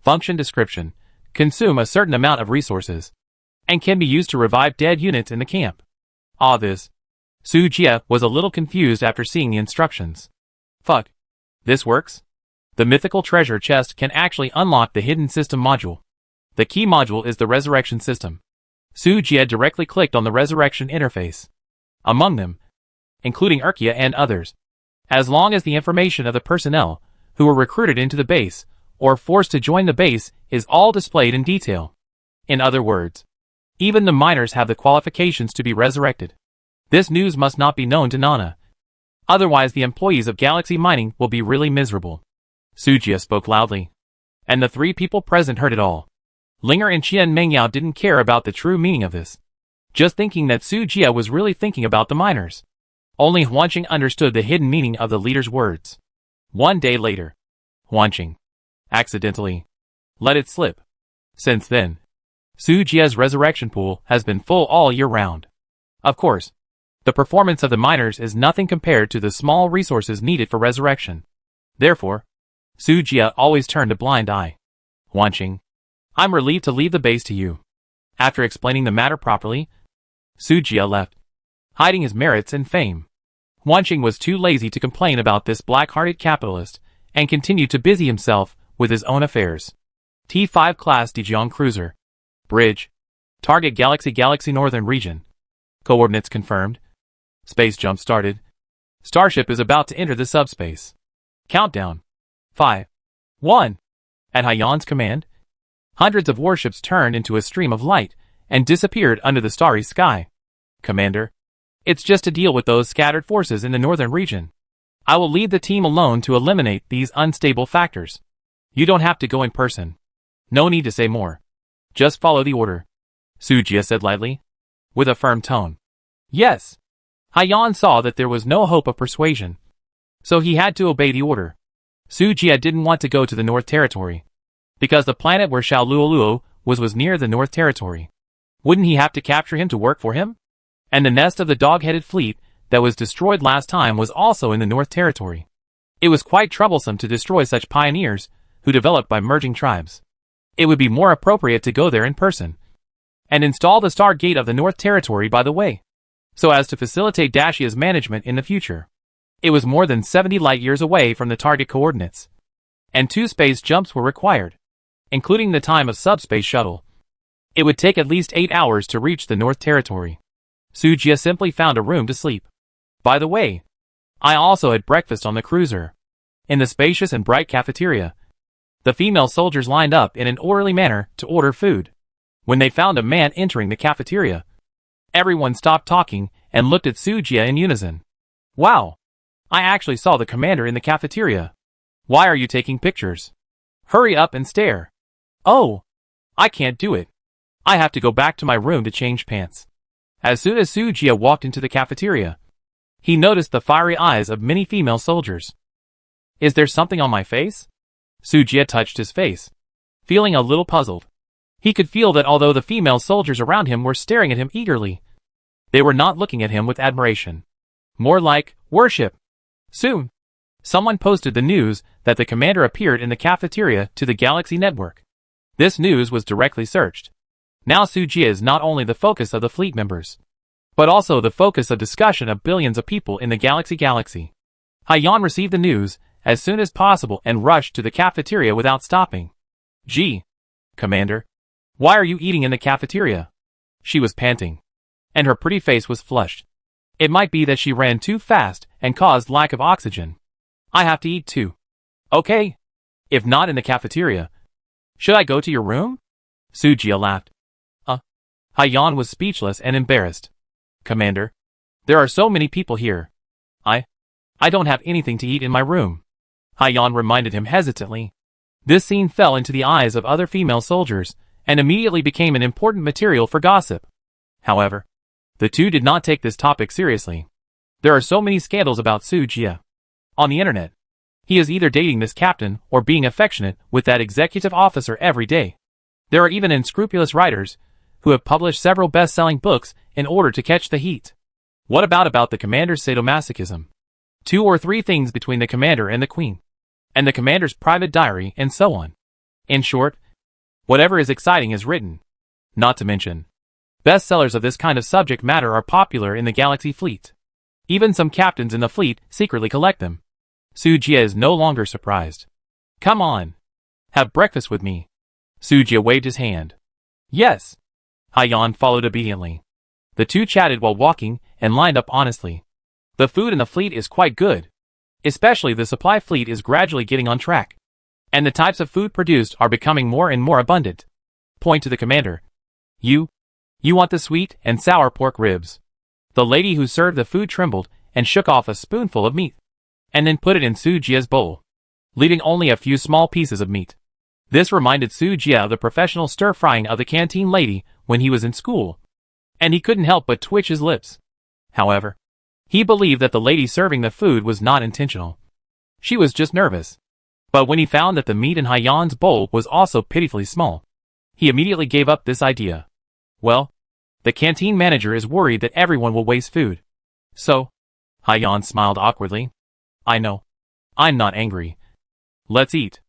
Function description. Consume a certain amount of resources, and can be used to revive dead units in the camp. This. Sujia was a little confused after seeing the instructions. Fuck. This works? The mythical treasure chest can actually unlock the hidden system module. The key module is the resurrection system. Sujia directly clicked on the resurrection interface. Among them, including Urkia and others, as long as the information of the personnel who were recruited into the base or forced to join the base is all displayed in detail. In other words, even the miners have the qualifications to be resurrected. This news must not be known to Nana. Otherwise the employees of Galaxy Mining will be really miserable. Sujia spoke loudly, and the three people present heard it all. Linger and Qian Mengyao didn't care about the true meaning of this, just thinking that Sujia was really thinking about the miners. Only Huanqing understood the hidden meaning of the leader's words. One day later, Huanqing accidentally let it slip. Since then, Sujia's resurrection pool has been full all year round. Of course, the performance of the miners is nothing compared to the small resources needed for resurrection. Therefore, Sujia always turned a blind eye. Huanqing, I'm relieved to leave the base to you. After explaining the matter properly, Sujia left, hiding his merits and fame. Huanqing was too lazy to complain about this black-hearted capitalist and continued to busy himself with his own affairs. T5 Class Dijiang Cruiser. Bridge. Target Galaxy Northern Region. Coordinates confirmed. Space jump started. Starship is about to enter the subspace. Countdown. 5. 1. At Haiyan's command, hundreds of warships turned into a stream of light and disappeared under the starry sky. Commander, it's just to deal with those scattered forces in the northern region. I will lead the team alone to eliminate these unstable factors. You don't have to go in person. No need to say more. Just follow the order. Sujia said lightly, with a firm tone. Yes. Haiyan saw that there was no hope of persuasion, so he had to obey the order. Sujia didn't want to go to the North Territory, because the planet where Xiao Luoluo was near the North Territory. Wouldn't he have to capture him to work for him? And the nest of the dog-headed fleet that was destroyed last time was also in the North Territory. It was quite troublesome to destroy such pioneers who developed by merging tribes. It would be more appropriate to go there in person and install the Star Gate of the North Territory by the way, so as to facilitate Dashia's management in the future. It was more than 70 light-years away from the target coordinates, and 2 space jumps were required, including the time of subspace shuttle. It would take at least 8 hours to reach the North Territory. Sujia simply found a room to sleep. By the way, I also had breakfast on the cruiser. In the spacious and bright cafeteria, the female soldiers lined up in an orderly manner to order food. When they found a man entering the cafeteria, everyone stopped talking and looked at Sujia in unison. Wow! I actually saw the commander in the cafeteria. Why are you taking pictures? Hurry up and stare. Oh! I can't do it. I have to go back to my room to change pants. As soon as Sujia walked into the cafeteria, he noticed the fiery eyes of many female soldiers. Is there something on my face? Sujia touched his face, feeling a little puzzled. He could feel that although the female soldiers around him were staring at him eagerly, they were not looking at him with admiration. More like worship. Soon, someone posted the news that the commander appeared in the cafeteria to the Galaxy Network. This news was directly searched. Now Sujia is not only the focus of the fleet members, but also the focus of discussion of billions of people in the galaxy. Haiyan received the news as soon as possible and rushed to the cafeteria without stopping. Gee, Commander, why are you eating in the cafeteria? She was panting, and her pretty face was flushed. It might be that she ran too fast and caused lack of oxygen. I have to eat too. Okay. If not in the cafeteria, should I go to your room? Sujia laughed. Haiyan was speechless and embarrassed. Commander, there are so many people here. I don't have anything to eat in my room. Haiyan reminded him hesitantly. This scene fell into the eyes of other female soldiers and immediately became an important material for gossip. However, the two did not take this topic seriously. There are so many scandals about Sujia on the internet. He is either dating this captain or being affectionate with that executive officer every day. There are even unscrupulous writers who have published several best-selling books in order to catch the heat. What about the commander's sadomasochism? 2 or 3 things between the commander and the queen, and the commander's private diary, and so on. In short, whatever is exciting is written. Not to mention, bestsellers of this kind of subject matter are popular in the Galaxy fleet. Even some captains in the fleet secretly collect them. Sujia is no longer surprised. Come on. Have breakfast with me. Sujia waved his hand. Yes. Haiyan followed obediently. The two chatted while walking and lined up honestly. The food in the fleet is quite good. Especially the supply fleet is gradually getting on track. And the types of food produced are becoming more and more abundant. Point to the commander. You want the sweet and sour pork ribs. The lady who served the food trembled and shook off a spoonful of meat, and then put it in Sujia's bowl, leaving only a few small pieces of meat. This reminded Sujia of the professional stir-frying of the canteen lady when he was in school, and he couldn't help but twitch his lips. However, he believed that the lady serving the food was not intentional. She was just nervous. But when he found that the meat in Haiyan's bowl was also pitifully small, he immediately gave up this idea. Well, the canteen manager is worried that everyone will waste food. So, Haiyan smiled awkwardly. I know. I'm not angry. Let's eat.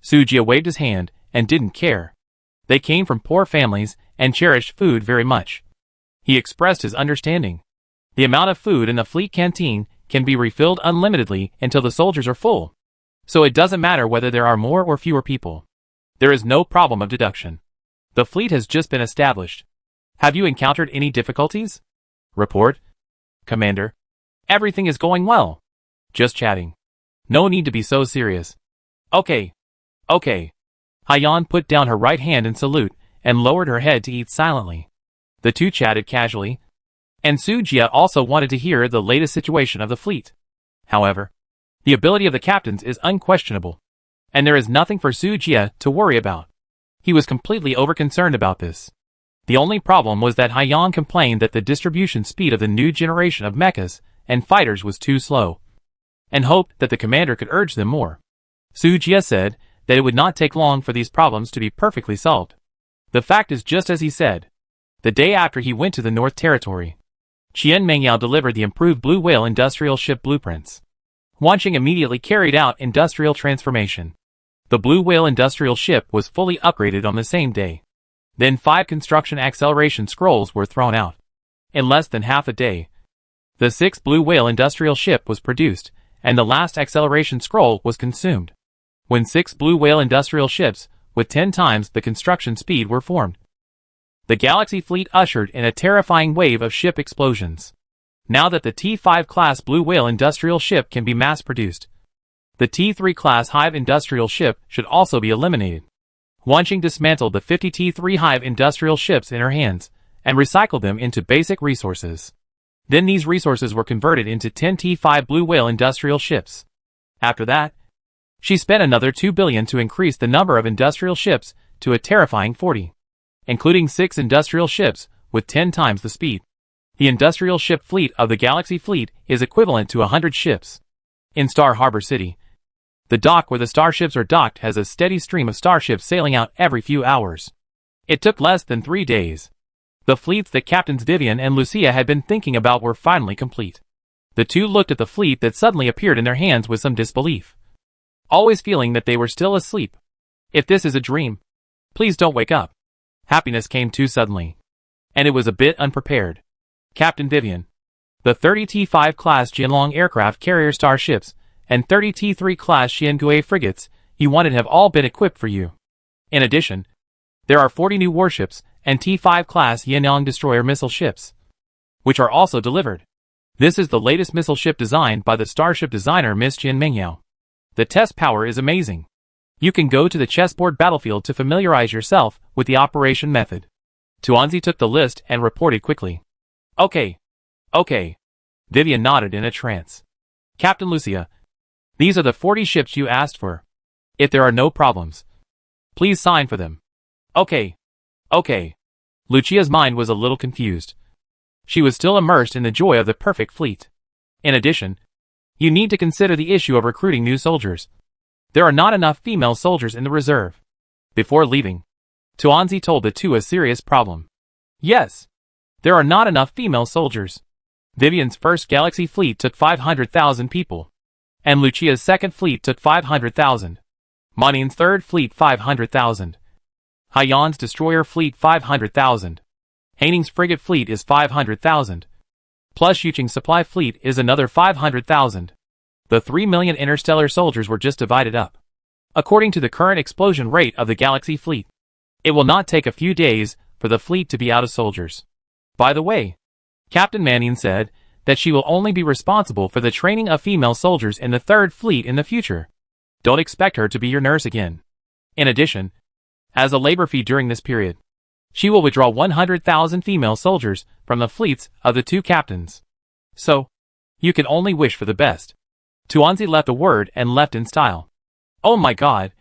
Sujia waved his hand and didn't care. They came from poor families and cherished food very much. He expressed his understanding. The amount of food in the fleet canteen can be refilled unlimitedly until the soldiers are full. So it doesn't matter whether there are more or fewer people. There is no problem of deduction. The fleet has just been established. Have you encountered any difficulties? Report. Commander. Everything is going well. Just chatting. No need to be so serious. Okay. Haiyan put down her right hand in salute and lowered her head to eat silently. The two chatted casually, and Sujia also wanted to hear the latest situation of the fleet. However, the ability of the captains is unquestionable, and there is nothing for Sujia to worry about. He was completely overconcerned about this. The only problem was that Haiyan complained that the distribution speed of the new generation of mechas and fighters was too slow, and hoped that the commander could urge them more. Sujia said that it would not take long for these problems to be perfectly solved. The fact is just as he said. The day after he went to the North Territory, Qian Mengyao delivered the improved Blue Whale industrial ship blueprints. Wanqing immediately carried out industrial transformation. The Blue Whale industrial ship was fully upgraded on the same day. Then 5 construction acceleration scrolls were thrown out. In less than half a day, the 6th Blue Whale industrial ship was produced, and the last acceleration scroll was consumed. When 6 Blue Whale industrial ships, with 10 times the construction speed, were formed, the Galaxy fleet ushered in a terrifying wave of ship explosions. Now that the T5 class Blue Whale industrial ship can be mass-produced, the T3 class Hive industrial ship should also be eliminated. Wanqing dismantled the 50 T3 Hive industrial ships in her hands and recycled them into basic resources. Then these resources were converted into 10 T5 Blue Whale industrial ships. After that, she spent another 2 billion to increase the number of industrial ships to a terrifying 40. Including 6 industrial ships with 10 times the speed. The industrial ship fleet of the Galaxy fleet is equivalent to 100 ships. In Star Harbor City, the dock where the starships are docked has a steady stream of starships sailing out every few hours. It took less than 3 days. The fleets that Captains Vivian and Lucia had been thinking about were finally complete. The two looked at the fleet that suddenly appeared in their hands with some disbelief, always feeling that they were still asleep. If this is a dream, please don't wake up. Happiness came too suddenly, and it was a bit unprepared. Captain Vivian, the 30 T5 class Jianlong aircraft carrier starships and 30 T3 class Xiangui frigates you wanted have all been equipped for you. In addition, there are 40 new warships and T-5 class Yanong destroyer missile ships, which are also delivered. This is the latest missile ship designed by the starship designer Miss Jin Mingyao. The test power is amazing. You can go to the chessboard battlefield to familiarize yourself with the operation method. Tuanzi took the list and reported quickly. Okay. Vivian nodded in a trance. Captain Lucia, these are the 40 ships you asked for. If there are no problems, please sign for them. Okay. Lucia's mind was a little confused. She was still immersed in the joy of the perfect fleet. In addition, you need to consider the issue of recruiting new soldiers. There are not enough female soldiers in the reserve. Before leaving, Tuanzi told the two a serious problem. Yes, there are not enough female soldiers. Vivian's first Galaxy fleet took 500,000 people, and Lucia's second fleet took 500,000. Manin's third fleet 500,000. Haiyan's destroyer fleet 500,000. Haining's frigate fleet is 500,000. Plus Yuqing's supply fleet is another 500,000. The 3 million interstellar soldiers were just divided up. According to the current explosion rate of the Galaxy fleet, it will not take a few days for the fleet to be out of soldiers. By the way, Captain Manning said that she will only be responsible for the training of female soldiers in the third fleet in the future. Don't expect her to be your nurse again. In addition, as a labor fee during this period, she will withdraw 100,000 female soldiers from the fleets of the two captains. So, you can only wish for the best. Tuanzi left the word and left in style. Oh my god.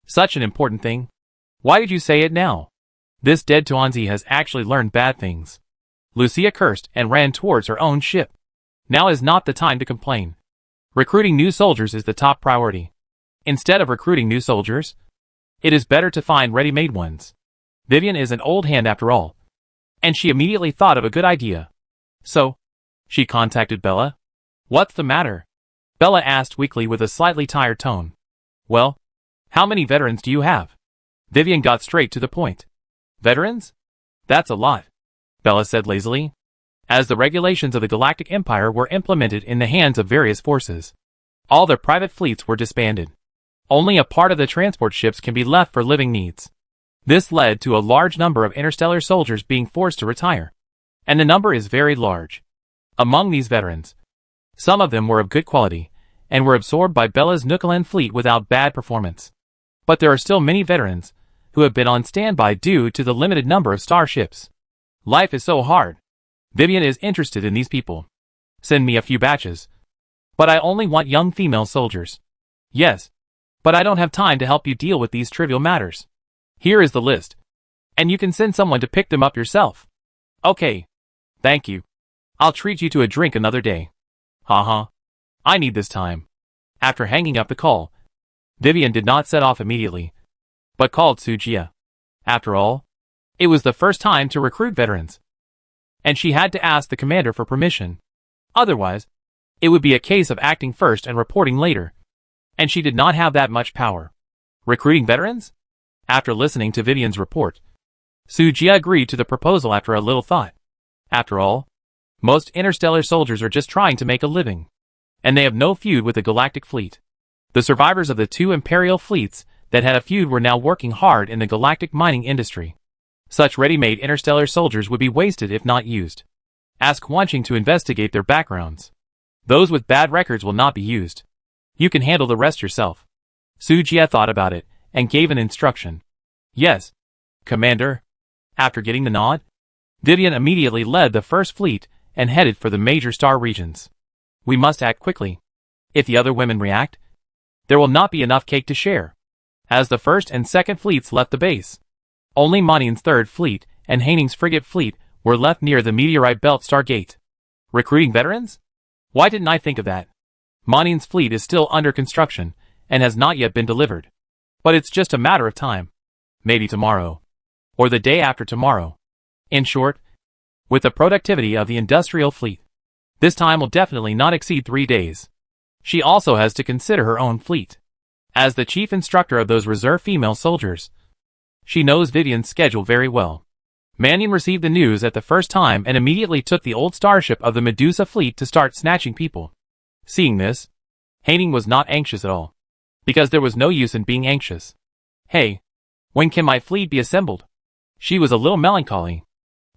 Such an important thing. Why did you say it now? This dead Tuanzi has actually learned bad things. Lucia cursed and ran towards her own ship. Now is not the time to complain. Recruiting new soldiers is the top priority. Instead of recruiting new soldiers, it is better to find ready-made ones. Vivian is an old hand after all. And she immediately thought of a good idea. So, she contacted Bella. What's the matter? Bella asked weakly with a slightly tired tone. Well, how many veterans do you have? Vivian got straight to the point. Veterans? That's a lot, Bella said lazily. As the regulations of the Galactic Empire were implemented in the hands of various forces, all their private fleets were disbanded. Only a part of the transport ships can be left for living needs. This led to a large number of interstellar soldiers being forced to retire. And the number is very large. Among these veterans, some of them were of good quality, and were absorbed by Bella's Nukalan fleet without bad performance. But there are still many veterans who have been on standby due to the limited number of starships. Life is so hard. Vivian is interested in these people. Send me a few batches. But I only want young female soldiers. Yes. But I don't have time to help you deal with these trivial matters. Here is the list. And you can send someone to pick them up yourself. Okay. Thank you. I'll treat you to a drink another day. Haha. I need this time. After hanging up the call, Vivian did not set off immediately, but called Sujia. After all, it was the first time to recruit veterans, and she had to ask the commander for permission. Otherwise, it would be a case of acting first and reporting later, and she did not have that much power. Recruiting veterans? After listening to Vivian's report, Sujia agreed to the proposal after a little thought. After all, most interstellar soldiers are just trying to make a living, and they have no feud with the galactic fleet. The survivors of the two imperial fleets that had a feud were now working hard in the galactic mining industry. Such ready-made interstellar soldiers would be wasted if not used. Ask Wanqing to investigate their backgrounds. Those with bad records will not be used. You can handle the rest yourself. Sujia thought about it and gave an instruction. Yes, Commander. After getting the nod, Vivian immediately led the first fleet and headed for the major star regions. We must act quickly. If the other women react, there will not be enough cake to share. As the first and second fleets left the base, only Manin's third fleet and Haining's frigate fleet were left near the meteorite belt Stargate. Recruiting veterans? Why didn't I think of that? Manin's fleet is still under construction and has not yet been delivered. But it's just a matter of time. Maybe tomorrow. Or the day after tomorrow. In short, with the productivity of the industrial fleet, this time will definitely not exceed 3 days. She also has to consider her own fleet. As the chief instructor of those reserve female soldiers, she knows Vivian's schedule very well. Mannion received the news at the first time and immediately took the old starship of the Medusa fleet to start snatching people. Seeing this, Haining was not anxious at all. Because there was no use in being anxious. Hey, When can my fleet be assembled? She was a little melancholy.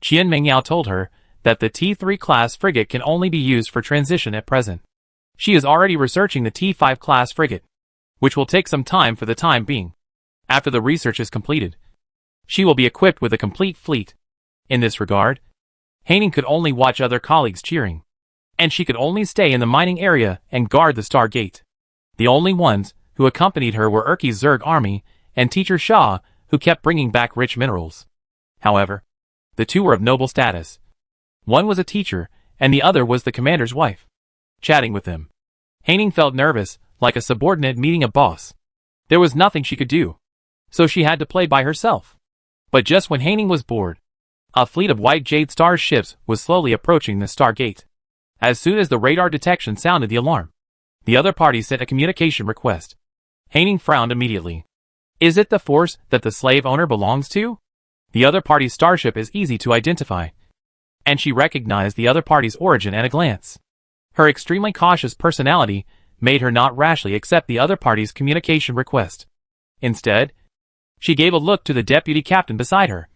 Qian Mingyao told her that the T3 class frigate can only be used for transition at present. She is already researching the T5 class frigate, which will take some time for the time being. After the research is completed, she will be equipped with a complete fleet. In this regard, Haining could only watch other colleagues cheering, and she could only stay in the mining area and guard the Star Gate. The only ones who accompanied her were Urki's Zerg army and Teacher Shaw, who kept bringing back rich minerals. However, the two were of noble status. One was a teacher, and the other was the commander's wife. Chatting with them, Haining felt nervous, like a subordinate meeting a boss. There was nothing she could do, so she had to play by herself. But just when Haining was bored, a fleet of white Jade Star ships was slowly approaching the Star Gate. As soon as the radar detection sounded the alarm, the other party sent a communication request. Haining frowned immediately. Is it the force that the slave owner belongs to? The other party's starship is easy to identify, and she recognized the other party's origin at a glance. Her extremely cautious personality made her not rashly accept the other party's communication request. Instead, she gave a look to the deputy captain beside her,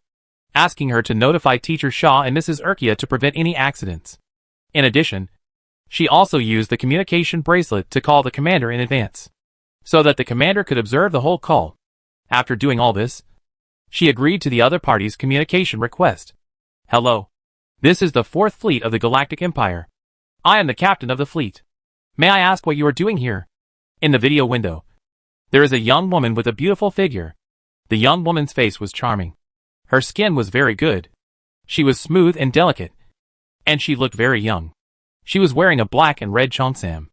asking her to notify Teacher Shaw and Mrs. Urkia to prevent any accidents. In addition, she also used the communication bracelet to call the commander in advance, so that the commander could observe the whole call. After doing all this, she agreed to the other party's communication request. Hello. This is the 4th Fleet of the Galactic Empire. I am the captain of the fleet. May I ask what you are doing here? In the video window, there is a young woman with a beautiful figure. The young woman's face was charming. Her skin was very good. She was smooth and delicate, and she looked very young. She was wearing a black and red cheongsam,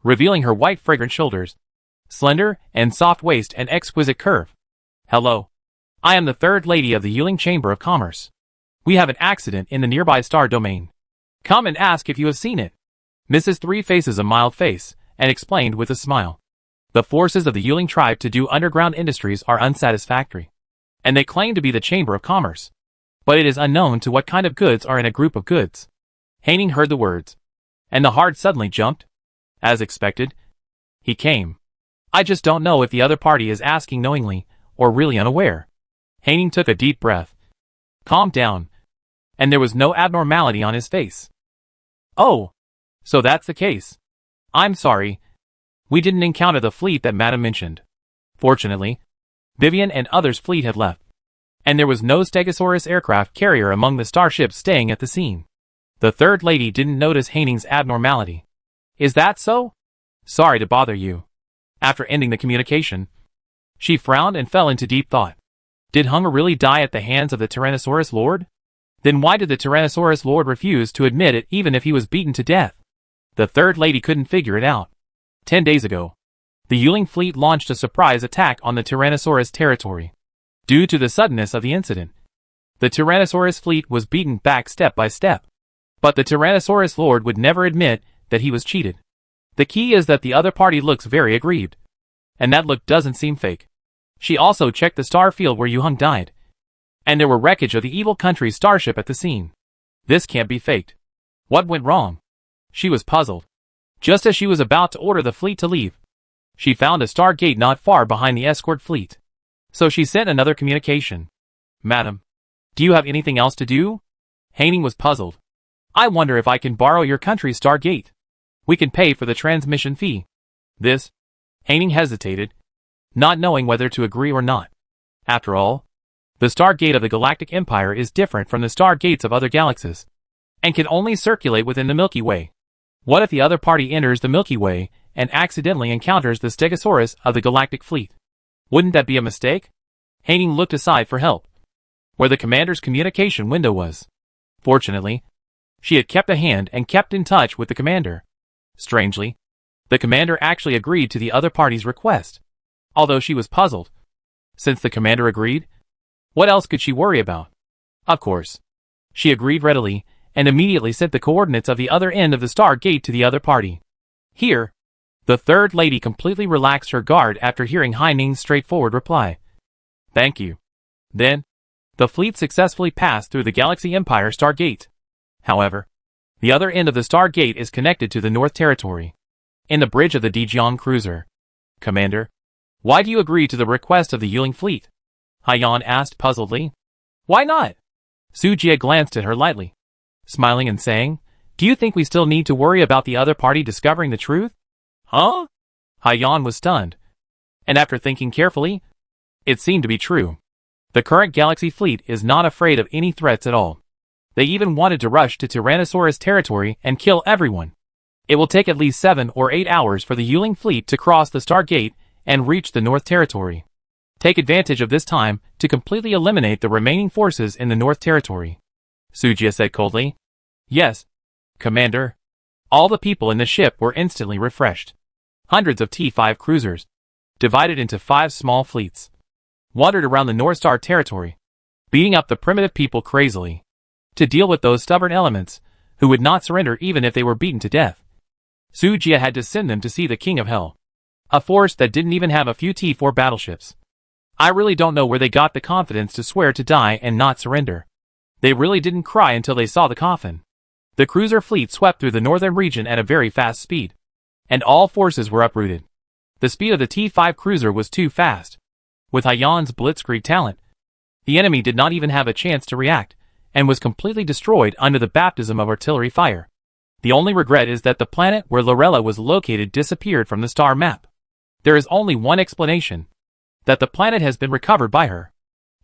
revealing her white fragrant shoulders, slender and soft waist and exquisite curve. Hello. I am the 3rd lady of the Yuling Chamber of Commerce. We have an accident in the nearby star domain. Come and ask if you have seen it. Mrs. Three faces a mild face, and explained with a smile. The forces of the Yuling tribe to do underground industries are unsatisfactory, and they claim to be the Chamber of Commerce. But it is unknown to what kind of goods are in a group of goods. Haining heard the words, and the heart suddenly jumped. As expected, he came. I just don't know if the other party is asking knowingly, or really unaware. Haining took a deep breath, calmed down, and there was no abnormality on his face. Oh, so that's the case. I'm sorry. We didn't encounter the fleet that Madame mentioned. Fortunately, Vivian and others' fleet had left, and there was no Stegosaurus aircraft carrier among the starships staying at the scene. The 3rd lady didn't notice Haining's abnormality. Is that so? Sorry to bother you. After ending the communication, she frowned and fell into deep thought. Did Hunger really die at the hands of the Tyrannosaurus Lord? Then why did the Tyrannosaurus Lord refuse to admit it even if he was beaten to death? The 3rd lady couldn't figure it out. 10 days ago, the Yuling fleet launched a surprise attack on the Tyrannosaurus territory. Due to the suddenness of the incident, the Tyrannosaurus fleet was beaten back step by step. But the Tyrannosaurus Lord would never admit that he was cheated. The key is that the other party looks very aggrieved, and that look doesn't seem fake. She also checked the star field where Yuheng died, and there were wreckage of the evil country's starship at the scene. This can't be faked. What went wrong? She was puzzled. Just as she was about to order the fleet to leave, she found a star gate not far behind the escort fleet. So she sent another communication. Madam, do you have anything else to do? Haining was puzzled. I wonder if I can borrow your country's star gate. We can pay for the transmission fee. This? Haining hesitated, not knowing whether to agree or not. After all, the star gate of the Galactic Empire is different from the star gates of other galaxies, and can only circulate within the Milky Way. What if the other party enters the Milky Way and accidentally encounters the Stegosaurus of the Galactic Fleet? Wouldn't that be a mistake? Haining looked aside for help, where the commander's communication window was. Fortunately, she had kept a hand and kept in touch with the commander. Strangely, the commander actually agreed to the other party's request, although she was puzzled. Since the commander agreed, what else could she worry about? Of course, she agreed readily, and immediately sent the coordinates of the other end of the star gate to the other party. Here, the 3rd lady completely relaxed her guard after hearing Haining's straightforward reply. Thank you. Then, the fleet successfully passed through the Galaxy Empire Star Gate. However, the other end of the Star Gate is connected to the North Territory, in the bridge of the Dijiang cruiser. Commander, why do you agree to the request of the Yuling fleet? Hyan asked puzzledly. Why not? Sujia glanced at her lightly, smiling and saying, do you think we still need to worry about the other party discovering the truth? Huh? Hyan was stunned. And after thinking carefully, it seemed to be true. The current galaxy fleet is not afraid of any threats at all. They even wanted to rush to Tyrannosaurus territory and kill everyone. It will take at least 7 or 8 hours for the Yuling fleet to cross the Star Gate and reach the North Territory. Take advantage of this time to completely eliminate the remaining forces in the North Territory. Sujia said coldly. Yes, Commander. All the people in the ship were instantly refreshed. Hundreds of T-5 cruisers, divided into 5 small fleets, wandered around the North Star territory, beating up the primitive people crazily, to deal with those stubborn elements who would not surrender even if they were beaten to death. Sujia had to send them to see the King of Hell, a force that didn't even have a few T-4 battleships. I really don't know where they got the confidence to swear to die and not surrender. They really didn't cry until they saw the coffin. The cruiser fleet swept through the northern region at a very fast speed, and all forces were uprooted. The speed of the T-5 cruiser was too fast. With Hyan's blitzkrieg talent, the enemy did not even have a chance to react, and was completely destroyed under the baptism of artillery fire. The only regret is that the planet where Lorella was located disappeared from the star map. There is only one explanation: that the planet has been recovered by her.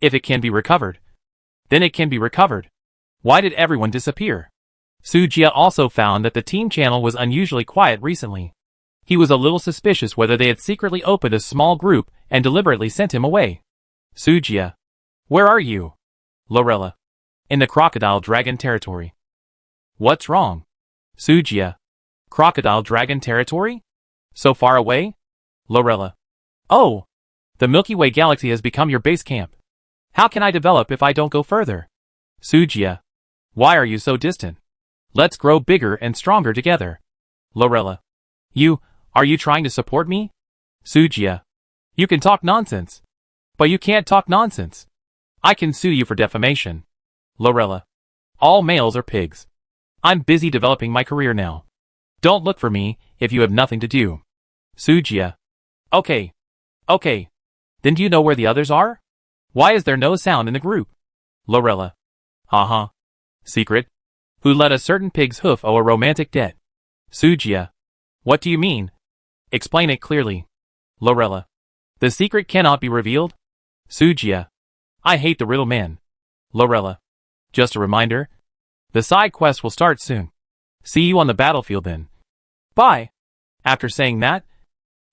If it can be recovered, then it can be recovered. Why did everyone disappear? Sujia also found that the team channel was unusually quiet recently. He was a little suspicious whether they had secretly opened a small group and deliberately sent him away. Sujia. Where are you? Lorella. In the Crocodile Dragon territory. What's wrong? Sujia. Crocodile Dragon territory? So far away? Lorella. Oh! The Milky Way galaxy has become your base camp. How can I develop if I don't go further? Sujia. Why are you so distant? Let's grow bigger and stronger together. Lorella. Are you trying to support me? Sujia. You can talk nonsense. But you can't talk nonsense. I can sue you for defamation. Lorella. All males are pigs. I'm busy developing my career now. Don't look for me if you have nothing to do. Sujia. Okay. Then do you know where the others are? Why is there no sound in the group? Lorella. Secret? Who let a certain pig's hoof owe a romantic debt? Sujia. What do you mean? Explain it clearly. Lorella. The secret cannot be revealed? Sujia. I hate the riddle man. Lorella. Just a reminder. The side quest will start soon. See you on the battlefield then. Bye. After saying that,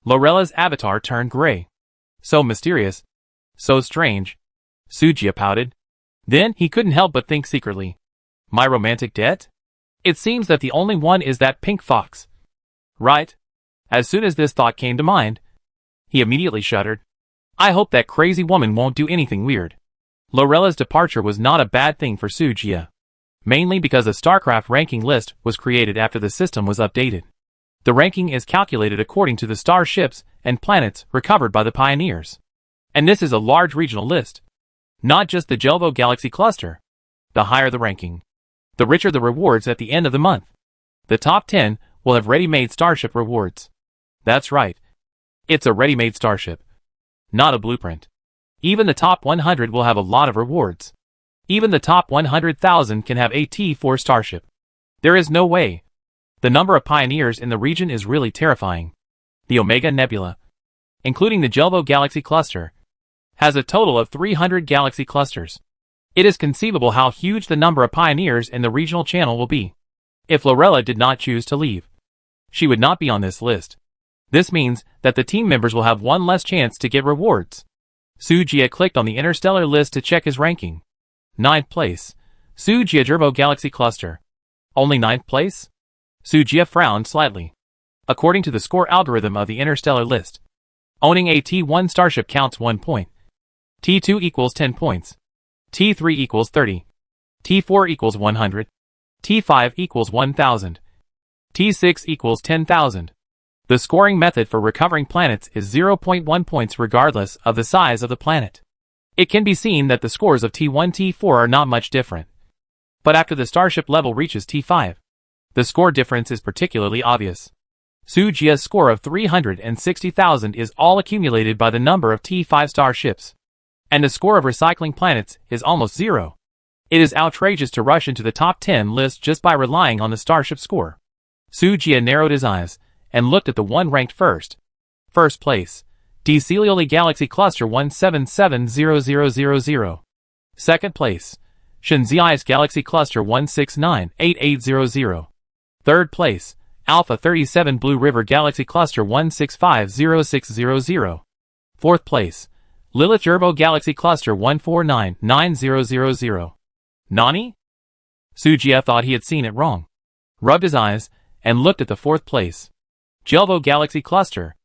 Lorella's avatar turned gray. So mysterious. So strange. Sujia pouted. Then he couldn't help but think secretly. My romantic debt? It seems that the only one is that pink fox. Right? As soon as this thought came to mind, he immediately shuddered. I hope that crazy woman won't do anything weird. Lorella's departure was not a bad thing for Sujia, mainly because a StarCraft ranking list was created after the system was updated. The ranking is calculated according to the starships and planets recovered by the pioneers. And this is a large regional list, not just the Jelvo Galaxy cluster. The higher the ranking, the richer the rewards at the end of the month. The top 10 will have ready-made starship rewards. That's right. It's a ready-made starship, not a blueprint. Even the top 100 will have a lot of rewards. Even the top 100,000 can have a T4 starship. There is no way. The number of pioneers in the region is really terrifying. The Omega Nebula, including the Jelvo Galaxy cluster, has a total of 300 galaxy clusters. It is conceivable how huge the number of pioneers in the regional channel will be. If Lorella did not choose to leave, she would not be on this list. This means that the team members will have one less chance to get rewards. Sujia clicked on the interstellar list to check his ranking. 9th place. Sujia Jelvo Galaxy Cluster. Only 9th place? Sujia frowned slightly. According to the score algorithm of the interstellar list, owning a T1 starship counts 1 point. T2 equals 10 points. T3 equals 30. T4 equals 100. T5 equals 1000. T6 equals 10,000. The scoring method for recovering planets is 0.1 points regardless of the size of the planet. It can be seen that the scores of T1 T4 are not much different. But after the starship level reaches T5, the score difference is particularly obvious. Sujia's score of 360,000 is all accumulated by the number of T5 starships. And the score of recycling planets is almost zero. It is outrageous to rush into the top 10 list just by relying on the starship score. Sujia narrowed his eyes and looked at the one ranked first. First place, Decelioli Galaxy Cluster 1770000. Second place, Shenziais Galaxy Cluster 1698800. Third place, Alpha 37 Blue River Galaxy Cluster 1650600. Fourth place, Lilith Gerbo Galaxy Cluster 1499000. Nani? Sujia thought he had seen it wrong, rubbed his eyes, and looked at the fourth place. Jelvo Galaxy Cluster.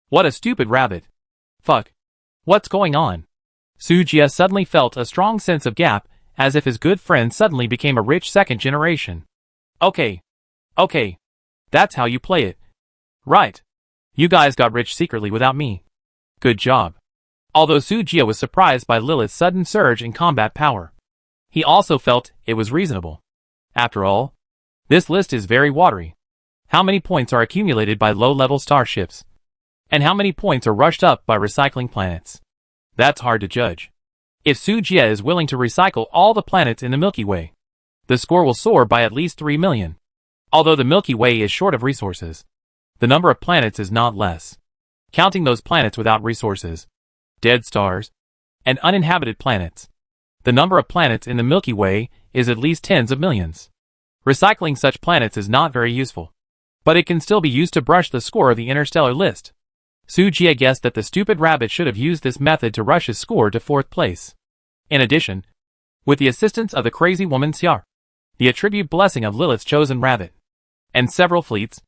What a stupid rabbit. Fuck. What's going on? Sujia suddenly felt a strong sense of gap, as if his good friend suddenly became a rich second generation. Okay. That's how you play it. Right. You guys got rich secretly without me. Good job. Although Sujia was surprised by Lilith's sudden surge in combat power, he also felt it was reasonable. After all, this list is very watery. How many points are accumulated by low-level starships? And how many points are rushed up by recycling planets? That's hard to judge. If Sujia is willing to recycle all the planets in the Milky Way, the score will soar by at least 3 million. Although the Milky Way is short of resources, the number of planets is not less. Counting those planets without resources, dead stars, and uninhabited planets, the number of planets in the Milky Way is at least tens of millions. Recycling such planets is not very useful, but it can still be used to brush the score of the interstellar list. Sujia guessed that the stupid rabbit should have used this method to rush his score to fourth place. In addition, with the assistance of the crazy woman Xiar, the attribute blessing of Lilith's chosen rabbit, and several fleets,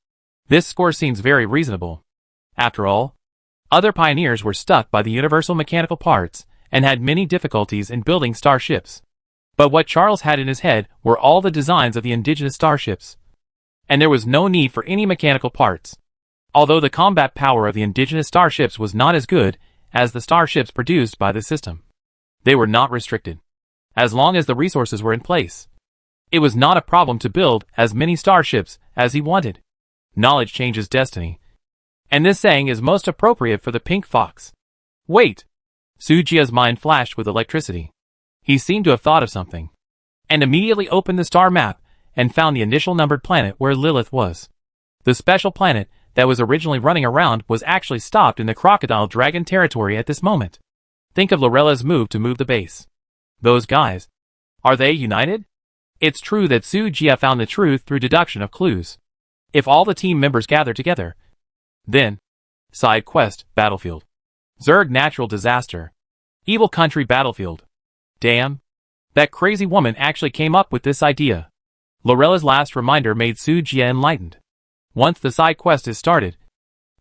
this score seems very reasonable. After all, other pioneers were stuck by the universal mechanical parts and had many difficulties in building starships. But what Charles had in his head were all the designs of the indigenous starships, and there was no need for any mechanical parts. Although the combat power of the indigenous starships was not as good as the starships produced by the system, they were not restricted. As long as the resources were in place, it was not a problem to build as many starships as he wanted. Knowledge changes destiny. And this saying is most appropriate for the pink fox. Wait! Sujia's mind flashed with electricity. He seemed to have thought of something, and immediately opened the star map and found the initial numbered planet where Lilith was. The special planet that was originally running around was actually stopped in the Crocodile Dragon territory at this moment. Think of Lorella's move to move the base. Those guys. Are they united? It's true that Sujia found the truth through deduction of clues. If all the team members gather together, then side quest, battlefield. Zerg natural disaster. Evil country battlefield. Damn. That crazy woman actually came up with this idea. Lorella's last reminder made Sujia enlightened. Once the side quest is started,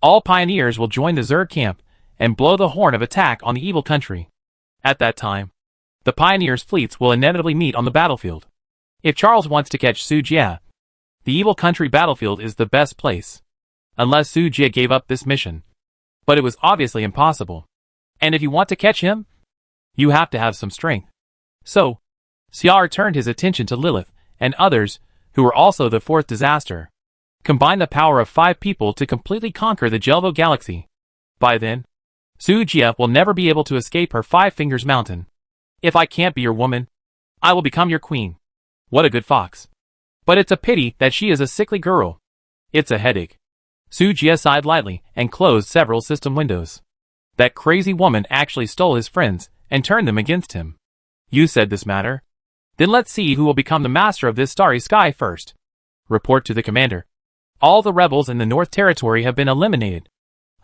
all pioneers will join the Zerg camp and blow the horn of attack on the evil country. At that time, the pioneers' fleets will inevitably meet on the battlefield. If Charles wants to catch Sujia, the evil country battlefield is the best place. Unless Sujia gave up this mission. But it was obviously impossible. And if you want to catch him, you have to have some strength. So, Xiar turned his attention to Lilith and others, who were also the fourth disaster. Combine the power of 5 people to completely conquer the Jelvo galaxy. By then, Sujia will never be able to escape her 5 Fingers Mountain. If I can't be your woman, I will become your queen. What a good fox. But it's a pity that she is a sickly girl. It's a headache. Sujia sighed lightly and closed several system windows. That crazy woman actually stole his friends and turned them against him. You said this matter? Then let's see who will become the master of this starry sky first. Report to the commander. All the rebels in the North Territory have been eliminated.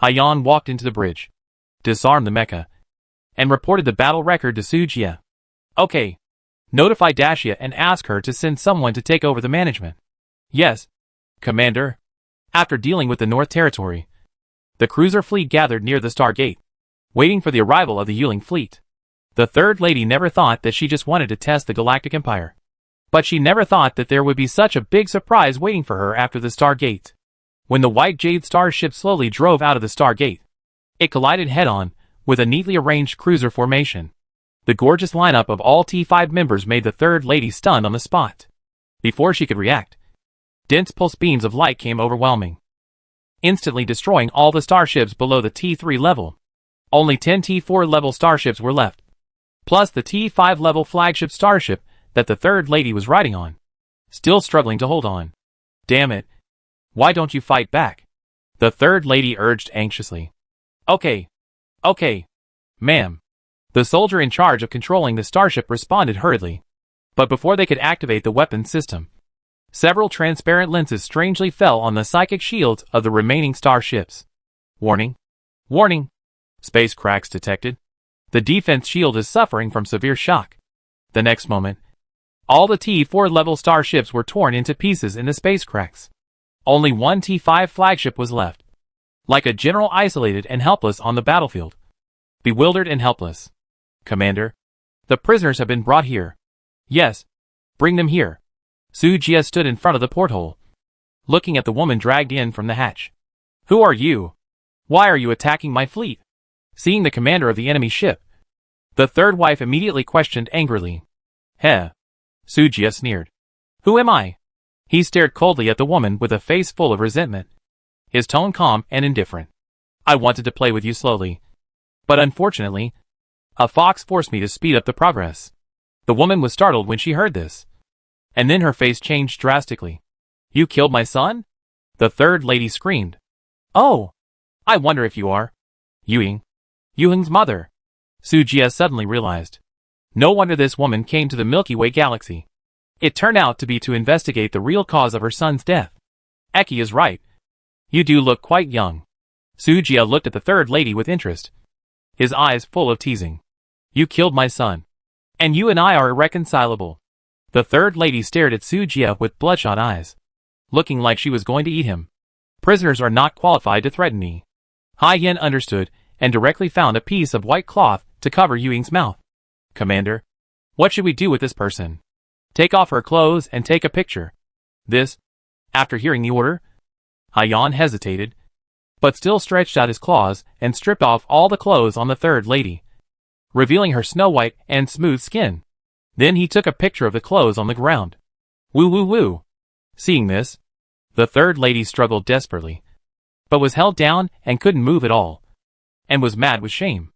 Hayan walked into the bridge, disarmed the mecha, and reported the battle record to Sujia. Okay. Notify Dashia and ask her to send someone to take over the management. Yes, Commander. After dealing with the North Territory, the cruiser fleet gathered near the Stargate, waiting for the arrival of the Yuling fleet. The Third Lady never thought that she just wanted to test the Galactic Empire. But she never thought that there would be such a big surprise waiting for her after the Stargate. When the White Jade starship slowly drove out of the Stargate, it collided head-on with a neatly arranged cruiser formation. The gorgeous lineup of all T5 members made the Third Lady stunned on the spot. Before she could react, dense pulse beams of light came overwhelming, instantly destroying all the starships below the T3 level. Only 10 T4 level starships were left. plus the T5 level flagship starship that the third lady was riding on. Still struggling to hold on. Damn it. Why don't you fight back? The third lady urged anxiously. Okay. Ma'am. The soldier in charge of controlling the starship responded hurriedly. But before they could activate the weapon system, several transparent lenses strangely fell on the psychic shields of the remaining starships. Warning. Warning. Space cracks detected. The defense shield is suffering from severe shock. The next moment, all the T4 level starships were torn into pieces in the space cracks. Only one T5 flagship was left. Like a general isolated and helpless on the battlefield. Bewildered and helpless. Commander, the prisoners have been brought here. Yes. Bring them here. Sujia stood in front of the porthole, looking at the woman dragged in from the hatch. Who are you? Why are you attacking my fleet? Seeing the commander of the enemy ship, the third wife immediately questioned angrily. Heh. Sujia sneered. Who am I? He stared coldly at the woman with a face full of resentment, his tone calm and indifferent. I wanted to play with you slowly, but unfortunately, a fox forced me to speed up the progress. The woman was startled when she heard this, and then her face changed drastically. You killed my son? The third lady screamed. Oh, I wonder if you are Yuheng's mother. Sujia suddenly realized. No wonder this woman came to the Milky Way galaxy. It turned out to be to investigate the real cause of her son's death. Eki is right. You do look quite young. Sujia looked at the third lady with interest, his eyes full of teasing. You killed my son. And you and I are irreconcilable. The third lady stared at Sujia with bloodshot eyes, looking like she was going to eat him. Prisoners are not qualified to threaten me. Hai Yen understood and directly found a piece of white cloth to cover Yuing's mouth. Commander, what should we do with this person? Take off her clothes and take a picture. This, after hearing the order, Hai Yan hesitated, but still stretched out his claws and stripped off all the clothes on the third lady, revealing her snow-white and smooth skin. Then he took a picture of the clothes on the ground. Woo woo woo. Seeing this, the third lady struggled desperately, but was held down and couldn't move at all, and was mad with shame.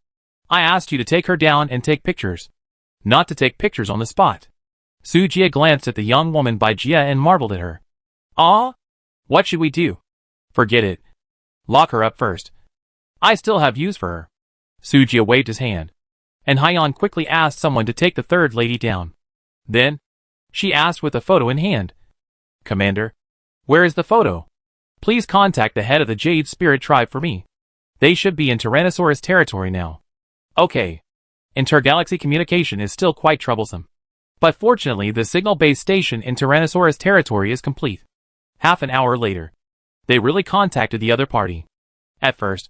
I asked you to take her down and take pictures, not to take pictures on the spot. Sujia glanced at the young woman by Jia and marveled at her. Ah? What should we do? Forget it. Lock her up first. I still have use for her. Sujia waved his hand, and Haiyan quickly asked someone to take the third lady down. Then, she asked with a photo in hand. Commander, where is the photo? Please contact the head of the Jade Spirit tribe for me. They should be in Tyrannosaurus territory now. Okay. Intergalaxy communication is still quite troublesome. But fortunately the signal-based station in Tyrannosaurus territory is complete. Half an hour later, they really contacted the other party. At first,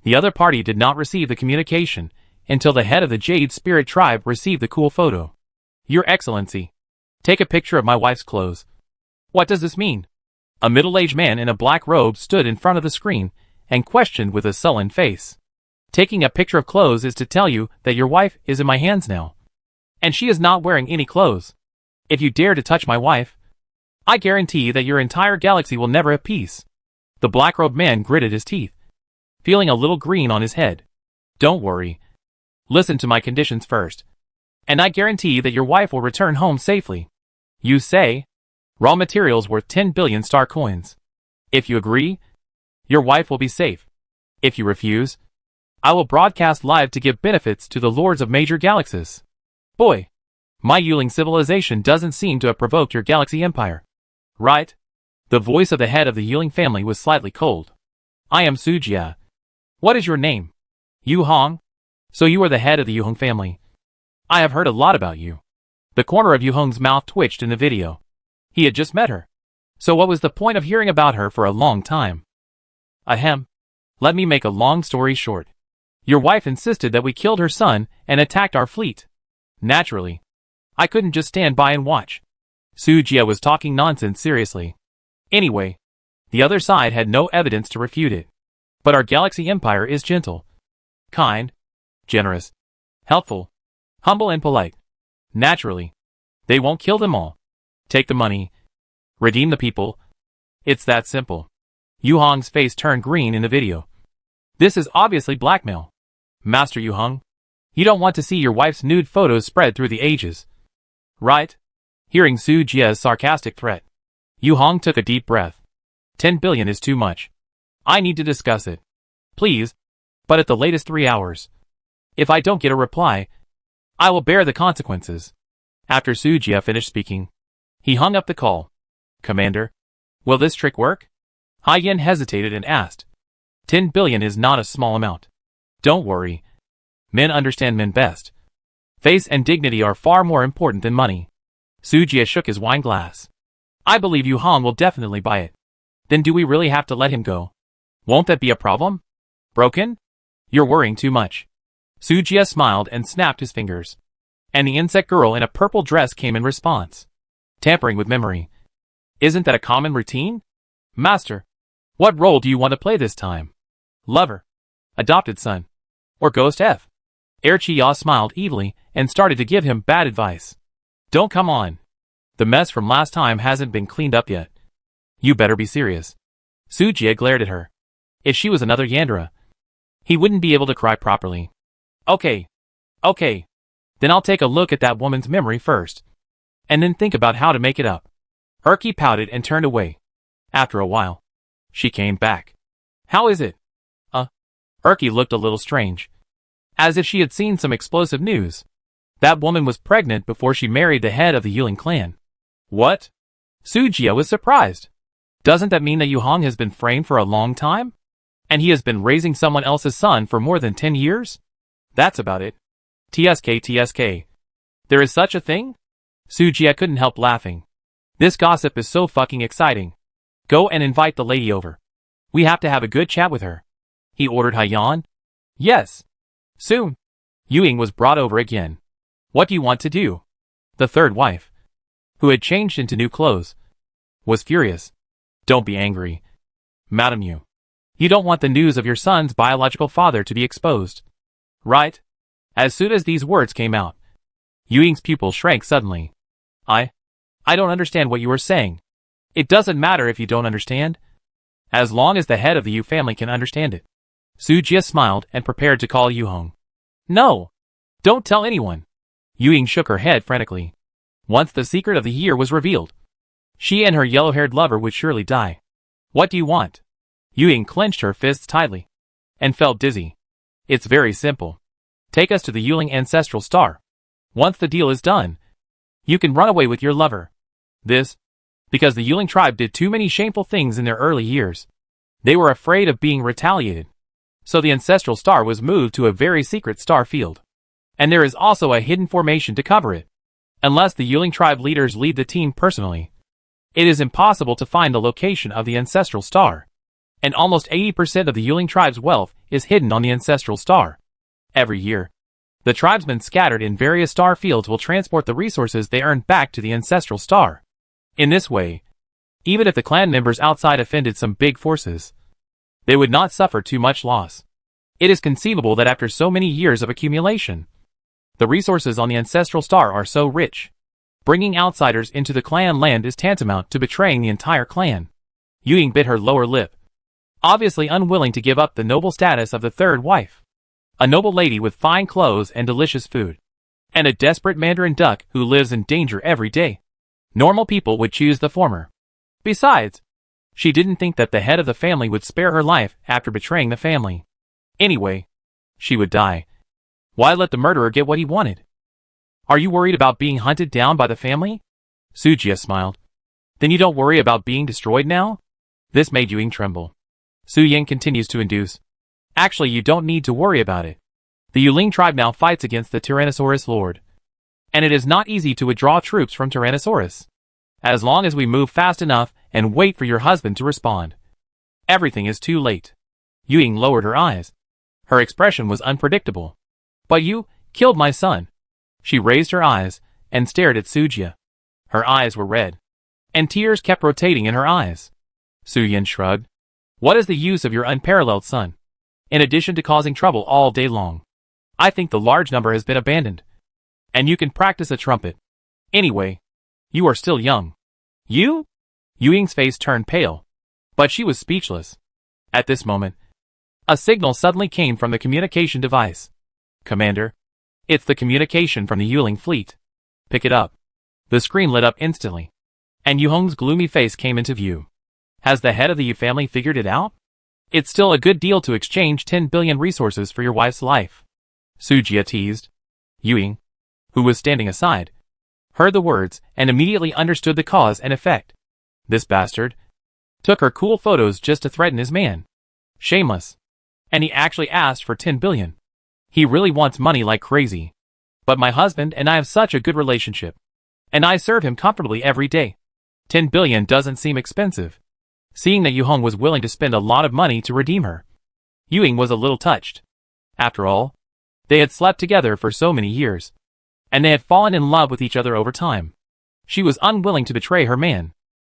the other party did not receive the communication until the head of the Jade Spirit tribe received the cool photo. Your Excellency, take a picture of my wife's clothes. What does this mean? A middle-aged man in a black robe stood in front of the screen and questioned with a sullen face. Taking a picture of clothes is to tell you that your wife is in my hands now. And she is not wearing any clothes. If you dare to touch my wife, I guarantee that your entire galaxy will never have peace. The black-robed man gritted his teeth, feeling a little green on his head. Don't worry. Listen to my conditions first, and I guarantee that your wife will return home safely. You say, raw materials worth 10 billion star coins. If you agree, your wife will be safe. If you refuse, I will broadcast live to give benefits to the lords of major galaxies. Boy, my Yuling civilization doesn't seem to have provoked your galaxy empire. Right? The voice of the head of the Yuling family was slightly cold. I am Sujia. What is your name? Yu Hong? So you are the head of the Yu Hong family. I have heard a lot about you. The corner of Yu Hong's mouth twitched in the video. He had just met her. So what was the point of hearing about her for a long time? Ahem. Let me make a long story short. Your wife insisted that we killed her son and attacked our fleet. Naturally, I couldn't just stand by and watch. Sujia was talking nonsense seriously. Anyway, the other side had no evidence to refute it. But our galaxy empire is gentle, kind, generous, helpful, humble and polite. Naturally, they won't kill them all. Take the money. Redeem the people. It's that simple. Yu Hong's face turned green in the video. This is obviously blackmail. Master Yu Hong, You don't want to see your wife's nude photos spread through the ages. Right? Hearing Su Jie's sarcastic threat, Yu Hong took a deep breath. 10 billion is too much. I need to discuss it. Please, but at the latest 3 hours. If I don't get a reply, I will bear the consequences. After Su Jie finished speaking, he hung up the call. Commander, will this trick work? Hai Yin hesitated and asked. 10 billion is not a small amount. Don't worry. Men understand men best. Face and dignity are far more important than money. Su Jie shook his wine glass. I believe Yu Hong will definitely buy it. Then do we really have to let him go? Won't that be a problem? Broken? You're worrying too much. Su Jie smiled and snapped his fingers. And the insect girl in a purple dress came in response. Tampering with memory. Isn't that a common routine? Master, what role do you want to play this time? Lover? Adopted son? Or Ghost F? Erchiya smiled evilly and started to give him bad advice. Don't come on. The mess from last time hasn't been cleaned up yet. You better be serious. Su Jie glared at her. If she was another Yandere, he wouldn't be able to cry properly. Okay. Then I'll take a look at that woman's memory first. And then think about how to make it up. Erky pouted and turned away. After a while, she came back. How is it? Erky looked a little strange. As if she had seen some explosive news. That woman was pregnant before she married the head of the Yuling clan. What? Su Jie was surprised. Doesn't that mean that Yu Hong has been framed for a long time? And he has been raising someone else's son for more than 10 years? That's about it. TSK. There is such a thing? Su Jie couldn't help laughing. This gossip is so fucking exciting. Go and invite the lady over. We have to have a good chat with her. He ordered Haiyan. Yes. Soon. Yuying was brought over again. What do you want to do? The third wife, who had changed into new clothes, was furious. Don't be angry. Madam Yu. You don't want the news of your son's biological father to be exposed. Right? As soon as these words came out, Yuying's pupil shrank suddenly. I don't understand what you are saying. It doesn't matter if you don't understand. As long as the head of the Yu family can understand it. Su Jie smiled and prepared to call Yu Hong. No! Don't tell anyone! Yuying shook her head frantically. Once the secret of the year was revealed, she and her yellow-haired lover would surely die. What do you want? Yuying clenched her fists tightly and felt dizzy. It's very simple. Take us to the Yuling ancestral star. Once the deal is done, you can run away with your lover. This, because the Yuling tribe did too many shameful things in their early years. They were afraid of being retaliated. So the ancestral star was moved to a very secret star field. And there is also a hidden formation to cover it. Unless the Yuling tribe leaders lead the team personally, it is impossible to find the location of the ancestral star. And almost 80% of the Yuling tribe's wealth is hidden on the ancestral star. Every year, the tribesmen scattered in various star fields will transport the resources they earned back to the ancestral star. In this way, even if the clan members outside offended some big forces, they would not suffer too much loss. It is conceivable that after so many years of accumulation, the resources on the ancestral star are so rich. Bringing outsiders into the clan land is tantamount to betraying the entire clan. Yuying bit her lower lip, obviously unwilling to give up the noble status of the third wife. A noble lady with fine clothes and delicious food. And a desperate Mandarin duck who lives in danger every day. Normal people would choose the former. Besides, she didn't think that the head of the family would spare her life after betraying the family. Anyway, she would die. Why let the murderer get what he wanted? Are you worried about being hunted down by the family? Su Jie smiled. Then you don't worry about being destroyed now? This made Yuying tremble. Su Ying continues to induce. Actually, you don't need to worry about it. The Yuling tribe now fights against the Tyrannosaurus Lord. And it is not easy to withdraw troops from Tyrannosaurus. As long as we move fast enough and wait for your husband to respond. Everything is too late. Yuying lowered her eyes. Her expression was unpredictable. But you killed my son. She raised her eyes and stared at Su Jie. Her eyes were red. And tears kept rotating in her eyes. Su Yin shrugged. What is the use of your unparalleled son? In addition to causing trouble all day long. I think the large number has been abandoned. And you can practice a trumpet. Anyway, you are still young. You? Yuying's face turned pale. But she was speechless. At this moment, a signal suddenly came from the communication device. Commander, It's the communication from the Yuling fleet. Pick it up. The screen lit up instantly, and Yuhong's gloomy face came into view. Has the head of the Yu family figured it out? It's still a good deal to exchange 10 billion resources for your wife's life. Sujia teased. Yuying, who was standing aside, heard the words and immediately understood the cause and effect. This bastard took her cool photos just to threaten his man. Shameless. And he actually asked for 10 billion. He really wants money like crazy. But my husband and I have such a good relationship, and I serve him comfortably every day. 10 billion doesn't seem expensive. Seeing that Yuhong was willing to spend a lot of money to redeem her, Yuying was a little touched. After all, they had slept together for so many years, and they had fallen in love with each other over time. She was unwilling to betray her man.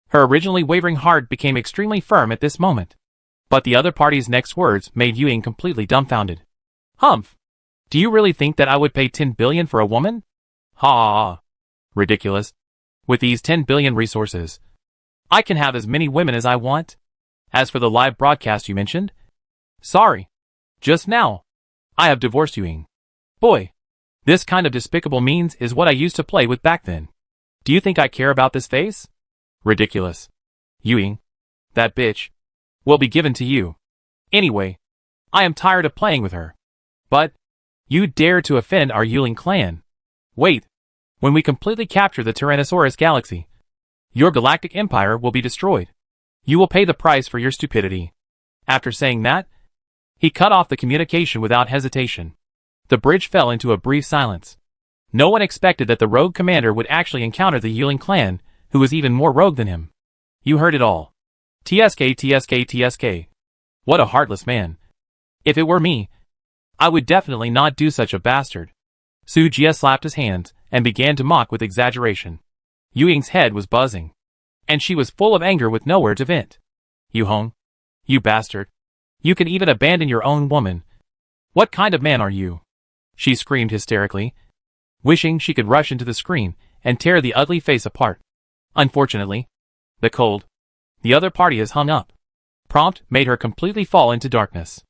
Her originally wavering heart became extremely firm at this moment. But the other party's next words made Yuying completely dumbfounded. Humph! Do you really think that I would pay 10 billion for a woman? Ha! Ridiculous. With these 10 billion resources, I can have as many women as I want. As for the live broadcast you mentioned, sorry. Just now, I have divorced Yuying. Boy, this kind of despicable means is what I used to play with back then. Do you think I care about this face? Ridiculous. Yuying, that bitch, will be given to you. Anyway, I am tired of playing with her. But, you dare to offend our Yuling clan. Wait, when we completely capture the Tyrannosaurus galaxy, your galactic empire will be destroyed. You will pay the price for your stupidity. After saying that, he cut off the communication without hesitation. The bridge fell into a brief silence. No one expected that the rogue commander would actually encounter the Yuling clan, who was even more rogue than him. You heard it all. TSK, TSK, TSK. What a heartless man. If it were me, I would definitely not do such a bastard. Su Jia slapped his hands and began to mock with exaggeration. Yuying's head was buzzing, and she was full of anger with nowhere to vent. Yuhong, you bastard. You can even abandon your own woman. What kind of man are you? She screamed hysterically, wishing she could rush into the screen and tear the ugly face apart. Unfortunately, the other party has hung up. Prompt made her completely fall into darkness.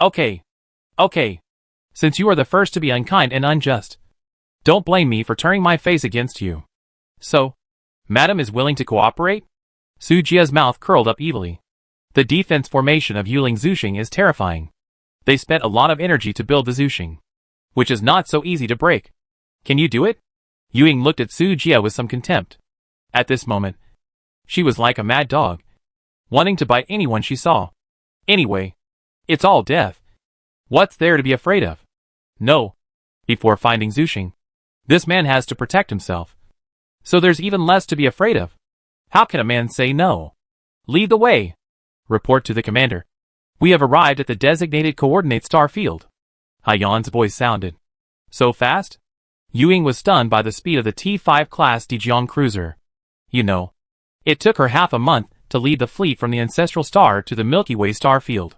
Okay. Since you are the first to be unkind and unjust, don't blame me for turning my face against you. So, Madam is willing to cooperate? Su Jia's mouth curled up evilly. The defense formation of Yuling Zuxing is terrifying. They spent a lot of energy to build the Zuxing, which is not so easy to break. Can you do it? Yuying looked at Su Jia with some contempt. At this moment, she was like a mad dog, wanting to bite anyone she saw. Anyway, it's all death. What's there to be afraid of? No. Before finding Zuxing, this man has to protect himself. So there's even less to be afraid of. How can a man say no? Lead the way. Report to the commander. We have arrived at the designated coordinate star field. Haiyan's voice sounded. So fast? Yuying was stunned by the speed of the T5 class Dijiang cruiser. You know, it took her half a month to lead the fleet from the ancestral star to the Milky Way star field.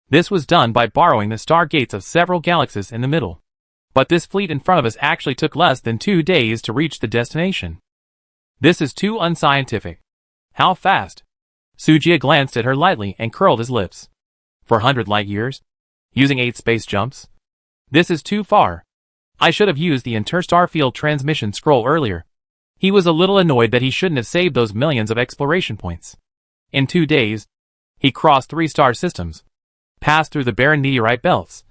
This was done by borrowing the star gates of several galaxies in the middle. But this fleet in front of us actually took less than 2 days to reach the destination. This is too unscientific. How fast? Sujia glanced at her lightly and curled his lips. 400 light years? Using 8 space jumps? This is too far. I should have used the interstar field transmission scroll earlier. He was a little annoyed that he shouldn't have saved those millions of exploration points. In 2 days, he crossed 3 star systems, passed through the barren meteorite belts,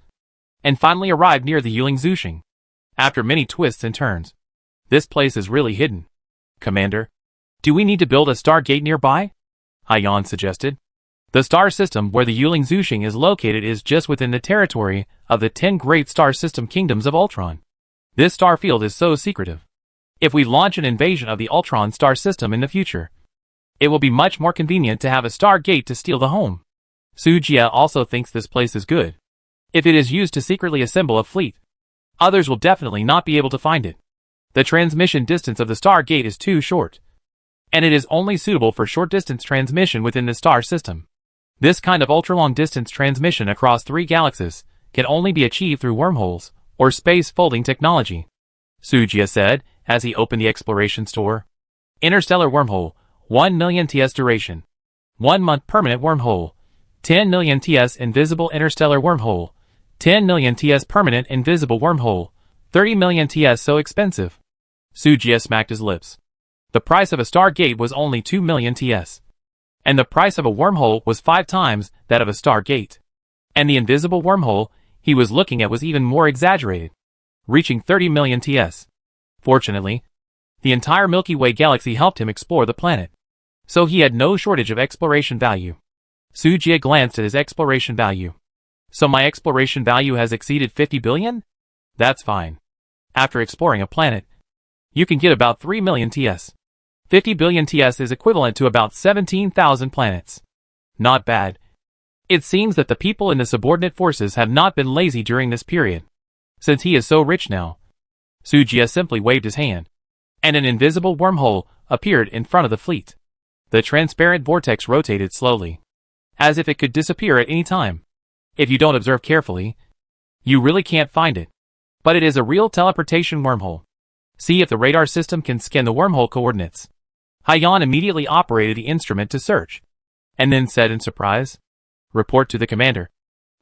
and finally arrived near the Yuling Zuxing. After many twists and turns, this place is really hidden. Commander, do we need to build a star gate nearby? Haiyan suggested. The star system where the Yuling Zuxing is located is just within the territory of the 10 great star system kingdoms of Ultron. This star field is so secretive. If we launch an invasion of the Ultron star system in the future, it will be much more convenient to have a star gate to steal the home. Su Jia also thinks this place is good. If it is used to secretly assemble a fleet, others will definitely not be able to find it. The transmission distance of the star gate is too short, and it is only suitable for short-distance transmission within the star system. This kind of ultra-long distance transmission across 3 galaxies can only be achieved through wormholes or space-folding technology, Su Jia said as he opened the exploration store. Interstellar wormhole, 1 million TS duration. 1 month permanent wormhole. 10 million TS invisible interstellar wormhole. 10 million TS permanent invisible wormhole. 30 million TS so expensive. Su Jie smacked his lips. The price of a Stargate was only 2 million TS. And the price of a wormhole was 5 times that of a Stargate. And the invisible wormhole he was looking at was even more exaggerated, reaching 30 million TS. Fortunately, the entire Milky Way galaxy helped him explore the planet, so he had no shortage of exploration value. Su Jie glanced at his exploration value. So my exploration value has exceeded 50 billion? That's fine. After exploring a planet, you can get about 3 million TS. 50 billion TS is equivalent to about 17,000 planets. Not bad. It seems that the people in the subordinate forces have not been lazy during this period, since he is so rich now. Su Jie simply waved his hand, and an invisible wormhole appeared in front of the fleet. The transparent vortex rotated slowly, as if it could disappear at any time. If you don't observe carefully, you really can't find it. But it is a real teleportation wormhole. See if the radar system can scan the wormhole coordinates. Haiyan immediately operated the instrument to search, and then said in surprise, "Report to the commander.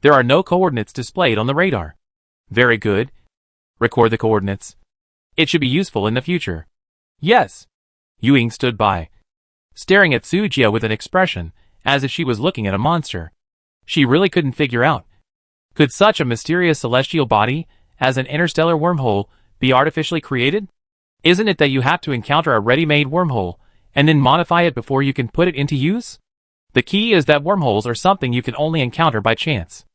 There are no coordinates displayed on the radar." "Very good. Record the coordinates. It should be useful in the future." "Yes." Yuying stood by, staring at Su Jie with an expression as if she was looking at a monster. She really couldn't figure out, could such a mysterious celestial body as an interstellar wormhole be artificially created? Isn't it that you have to encounter a ready-made wormhole and then modify it before you can put it into use? The key is that wormholes are something you can only encounter by chance.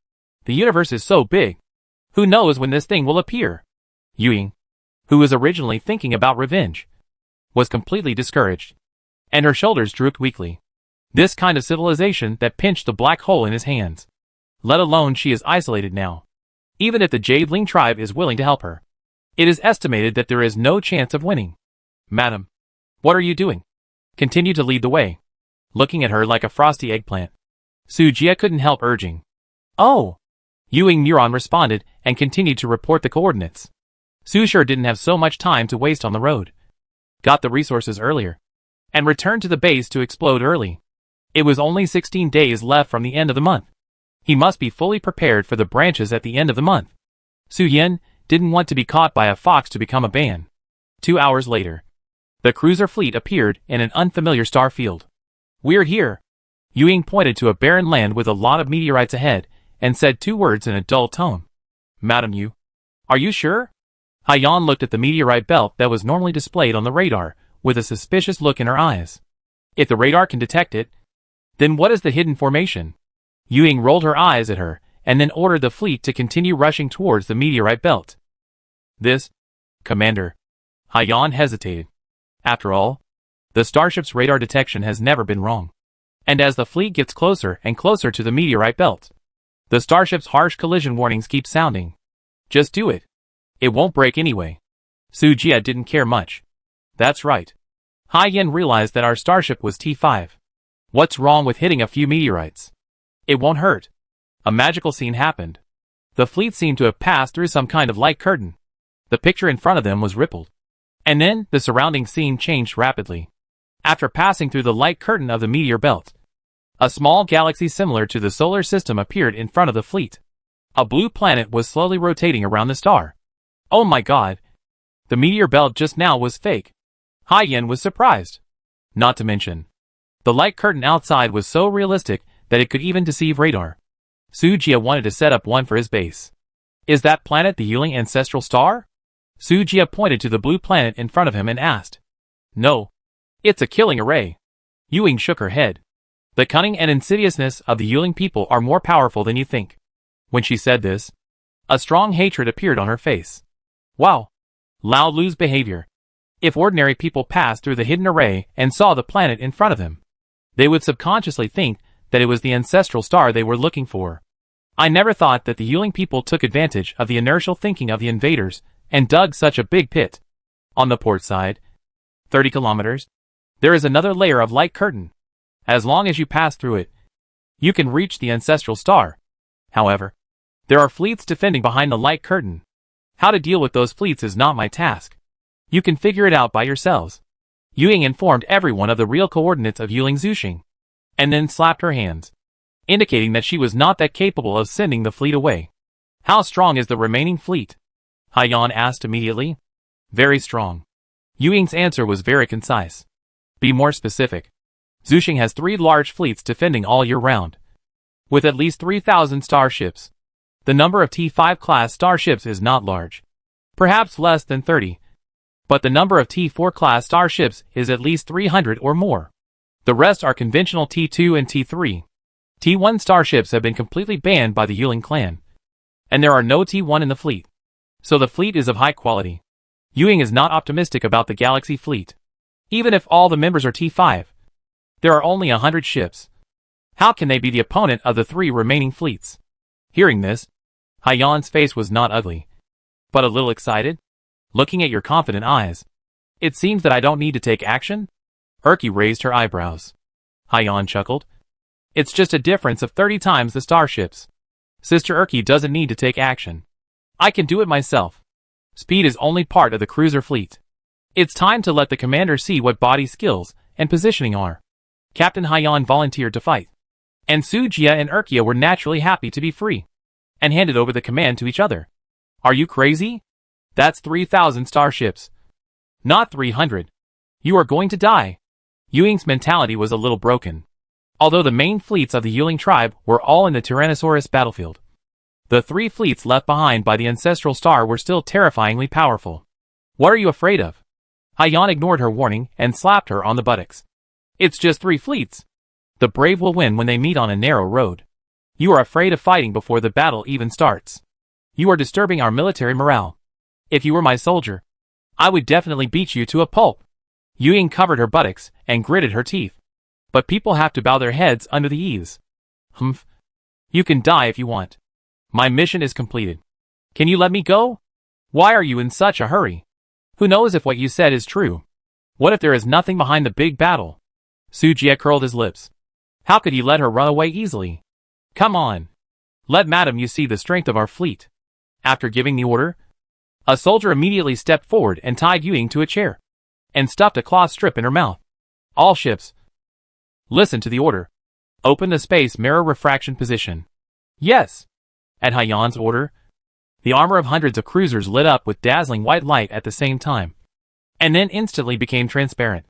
The universe is so big. Who knows when this thing will appear? Yuying, who was originally thinking about revenge, was completely discouraged, and her shoulders drooped weakly. This kind of civilization that pinched the black hole in his hands. Let alone she is isolated now. Even if the Jadeling tribe is willing to help her, it is estimated that there is no chance of winning. "Madam, what are you doing?" Continue to lead the way, looking at her like a frosty eggplant. Su Jie couldn't help urging. "Oh!" Yuying Neuron responded and continued to report the coordinates. Su sure didn't have so much time to waste on the road. Got the resources earlier, and returned to the base to explode early. It was only 16 days left from the end of the month. He must be fully prepared for the branches at the end of the month. Su Yen didn't want to be caught by a fox to become a ban. 2 hours later, the cruiser fleet appeared in an unfamiliar star field. "We're here." Yuying pointed to a barren land with a lot of meteorites ahead and said 2 words in a dull tone. "Madam Yu, are you sure?" Haiyan looked at the meteorite belt that was normally displayed on the radar with a suspicious look in her eyes. If the radar can detect it, then what is the hidden formation? Yuying rolled her eyes at her and then ordered the fleet to continue rushing towards the meteorite belt. "This, Commander." Haiyan hesitated. After all, the starship's radar detection has never been wrong. And as the fleet gets closer and closer to the meteorite belt, the starship's harsh collision warnings keep sounding. "Just do it. It won't break anyway." Su Jie didn't care much. "That's right." Haiyan realized that our starship was T5. What's wrong with hitting a few meteorites? It won't hurt. A magical scene happened. The fleet seemed to have passed through some kind of light curtain. The picture in front of them was rippled. And then, the surrounding scene changed rapidly. After passing through the light curtain of the meteor belt, a small galaxy similar to the solar system appeared in front of the fleet. A blue planet was slowly rotating around the star. Oh my god! The meteor belt just now was fake. Haiyan was surprised. Not to mention, the light curtain outside was so realistic that it could even deceive radar. Su Jie wanted to set up one for his base. "Is that planet the Yuling ancestral star?" Su Jie pointed to the blue planet in front of him and asked. "No. It's a killing array." Yuying shook her head. "The cunning and insidiousness of the Yuling people are more powerful than you think." When she said this, a strong hatred appeared on her face. Wow! Lao Lu's behavior. If ordinary people passed through the hidden array and saw the planet in front of them, they would subconsciously think that it was the ancestral star they were looking for. I never thought that the Yuling people took advantage of the inertial thinking of the invaders and dug such a big pit. On the port side, 30 kilometers, there is another layer of light curtain. As long as you pass through it, you can reach the ancestral star. However, there are fleets defending behind the light curtain. How to deal with those fleets is not my task. You can figure it out by yourselves. Yuying informed everyone of the real coordinates of Yuling Zuxing, and then slapped her hands, indicating that she was not that capable of sending the fleet away. "How strong is the remaining fleet?" Haiyan asked immediately. Very strong. Yuying's answer was very concise. Be more specific. Zuxing has 3 large fleets defending all year round, with at least 3,000 starships. The number of T5 class starships is not large, perhaps less than 30, but the number of T4 class starships is at least 300 or more. The rest are conventional T2 and T3. T1 starships have been completely banned by the Yuling clan, and there are no T1 in the fleet, so the fleet is of high quality. Yuying is not optimistic about the Galaxy fleet. Even if all the members are T5, there are only 100 ships. How can they be the opponent of the 3 remaining fleets? Hearing this, Haiyan's face was not ugly, but a little excited. Looking at your confident eyes, it seems that I don't need to take action? Erky raised her eyebrows. Haiyan chuckled. It's just a difference of 30 times the starships. Sister Erky doesn't need to take action. I can do it myself. Speed is only part of the cruiser fleet. It's time to let the commander see what body skills and positioning are. Captain Haiyan volunteered to fight, and Sujia and Erkia were naturally happy to be free, and handed over the command to each other. Are you crazy? That's 3,000 starships. Not 300. You are going to die. Yuying's mentality was a little broken. Although the main fleets of the Yuling tribe were all in the Tyrannosaurus battlefield, the 3 fleets left behind by the Ancestral Star were still terrifyingly powerful. What are you afraid of? Haiyan ignored her warning and slapped her on the buttocks. It's just 3 fleets. The brave will win when they meet on a narrow road. You are afraid of fighting before the battle even starts. You are disturbing our military morale. If you were my soldier, I would definitely beat you to a pulp. Yuying covered her buttocks and gritted her teeth. But people have to bow their heads under the ease. Humph. You can die if you want. My mission is completed. Can you let me go? Why are you in such a hurry? Who knows if what you said is true? What if there is nothing behind the big battle? Sujia curled his lips. How could he let her run away easily? Come on. Let Madam you see the strength of our fleet. After giving the order, a soldier immediately stepped forward and tied Yuying to a chair, and stuffed a cloth strip in her mouth. All ships, listen to the order. Open the space mirror refraction position. Yes. At Haiyan's order, the armor of hundreds of cruisers lit up with dazzling white light at the same time, and then instantly became transparent.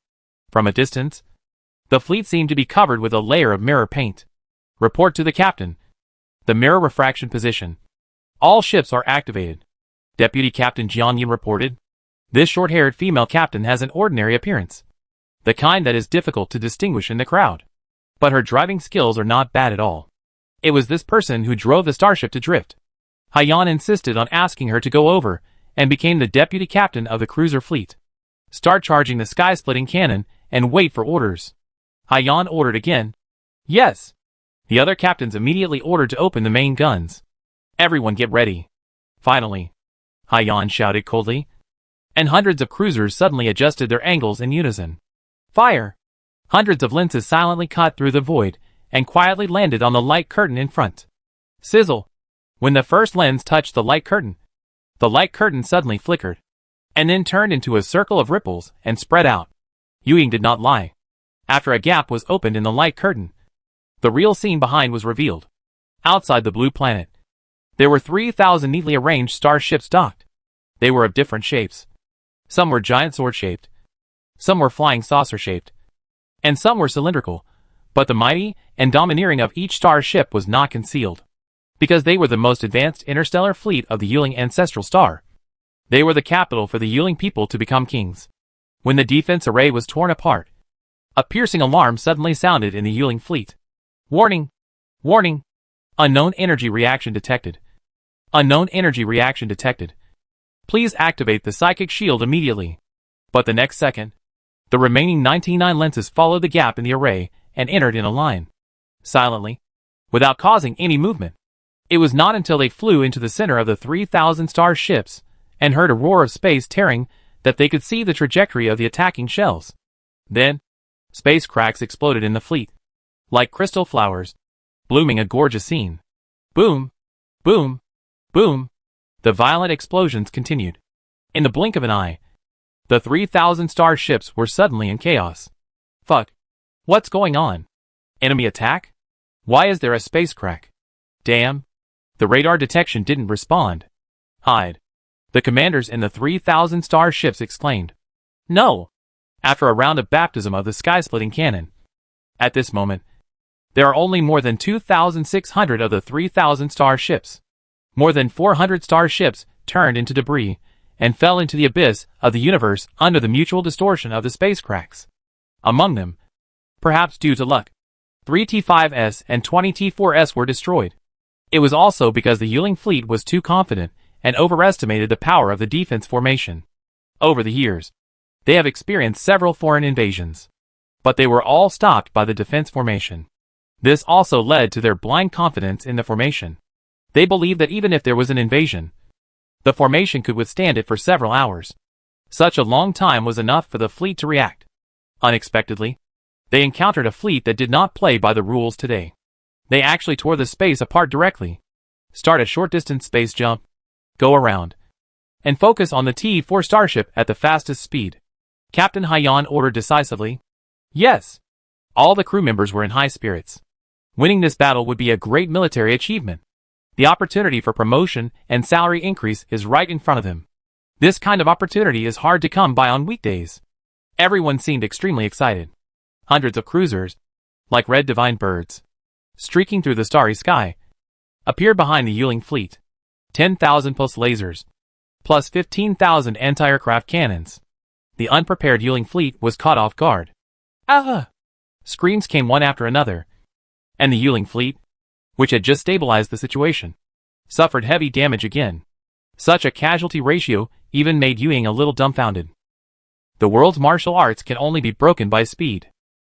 From a distance, the fleet seemed to be covered with a layer of mirror paint. Report to the captain. The mirror refraction position. All ships are activated. Deputy Captain Jianyin reported. This short-haired female captain has an ordinary appearance, the kind that is difficult to distinguish in the crowd. But her driving skills are not bad at all. It was this person who drove the starship to drift. Haiyan insisted on asking her to go over, and became the deputy captain of the cruiser fleet. Start charging the sky-splitting cannon, and wait for orders. Haiyan ordered again. Yes. The other captains immediately ordered to open the main guns. Everyone get ready. Finally, Haiyan shouted coldly, and hundreds of cruisers suddenly adjusted their angles in unison. Fire! Hundreds of lenses silently cut through the void, and quietly landed on the light curtain in front. Sizzle! When the first lens touched the light curtain suddenly flickered, and then turned into a circle of ripples and spread out. Yuying did not lie. After a gap was opened in the light curtain, the real scene behind was revealed. Outside the blue planet, there were 3,000 neatly arranged starships docked. They were of different shapes. Some were giant sword-shaped, some were flying saucer-shaped, and some were cylindrical, but the mighty and domineering of each starship was not concealed, because they were the most advanced interstellar fleet of the Yuling ancestral star. They were the capital for the Yuling people to become kings. When the defense array was torn apart, a piercing alarm suddenly sounded in the Yuling fleet. Warning! Warning! Unknown energy reaction detected. Unknown energy reaction detected. Please activate the psychic shield immediately. But the next second, the remaining 99 lenses followed the gap in the array and entered in a line. Silently, without causing any movement. It was not until they flew into the center of the 3,000 star ships and heard a roar of space tearing that they could see the trajectory of the attacking shells. Then, space cracks exploded in the fleet, like crystal flowers, blooming a gorgeous scene. Boom! Boom! Boom! The violent explosions continued. In the blink of an eye, the 3,000 star ships were suddenly in chaos. Fuck! What's going on? Enemy attack? Why is there a space crack? Damn! The radar detection didn't respond. Hide. The commanders in the 3,000-star ships exclaimed. No! After a round of baptism of the sky-splitting cannon. At this moment, there are only more than 2,600 of the 3,000-star ships. More than 400 star ships turned into debris and fell into the abyss of the universe under the mutual distortion of the space cracks. Among them, perhaps due to luck, 3 T5S and 20 T4S were destroyed. It was also because the Yuling fleet was too confident and overestimated the power of the defense formation. Over the years, they have experienced several foreign invasions, but they were all stopped by the defense formation. This also led to their blind confidence in the formation. They believed that even if there was an invasion, the formation could withstand it for several hours. Such a long time was enough for the fleet to react. Unexpectedly, they encountered a fleet that did not play by the rules today. They actually tore the space apart directly. Start a short-distance space jump, go around, and focus on the T4 starship at the fastest speed. Captain Haiyan ordered decisively. Yes. All the crew members were in high spirits. Winning this battle would be a great military achievement. The opportunity for promotion and salary increase is right in front of them. This kind of opportunity is hard to come by on weekdays. Everyone seemed extremely excited. Hundreds of cruisers, like red divine birds, streaking through the starry sky, appeared behind the Yuling fleet. 10,000 pulse lasers, plus 15,000 anti-aircraft cannons. The unprepared Yuling fleet was caught off guard. Ah! Screams came one after another, and the Yuling fleet, which had just stabilized the situation, suffered heavy damage again. Such a casualty ratio even made Yuing a little dumbfounded. The world's martial arts can only be broken by speed.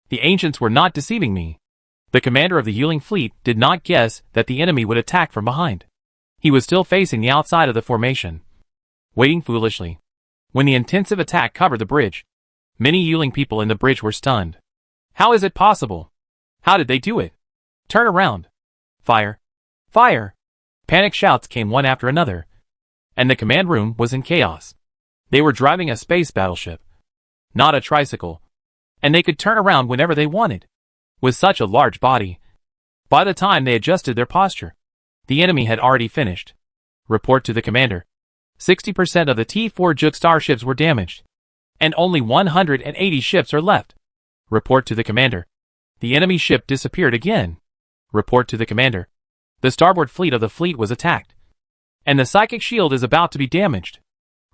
The ancients were not deceiving me. The commander of the Yuling fleet did not guess that the enemy would attack from behind. He was still facing the outside of the formation, waiting foolishly. When the intensive attack covered the bridge, many Yuling people in the bridge were stunned. How is it possible? How did they do it? Turn around. Fire! Fire! Panic shouts came one after another, and the command room was in chaos. They were driving a space battleship, not a tricycle, and they could turn around whenever they wanted. With such a large body, by the time they adjusted their posture, the enemy had already finished. Report to the commander. 60% of the T4 Juk starships were damaged, and only 180 ships are left. Report to the commander. The enemy ship disappeared again. Report to the commander. The starboard fleet of the fleet was attacked, and the psychic shield is about to be damaged.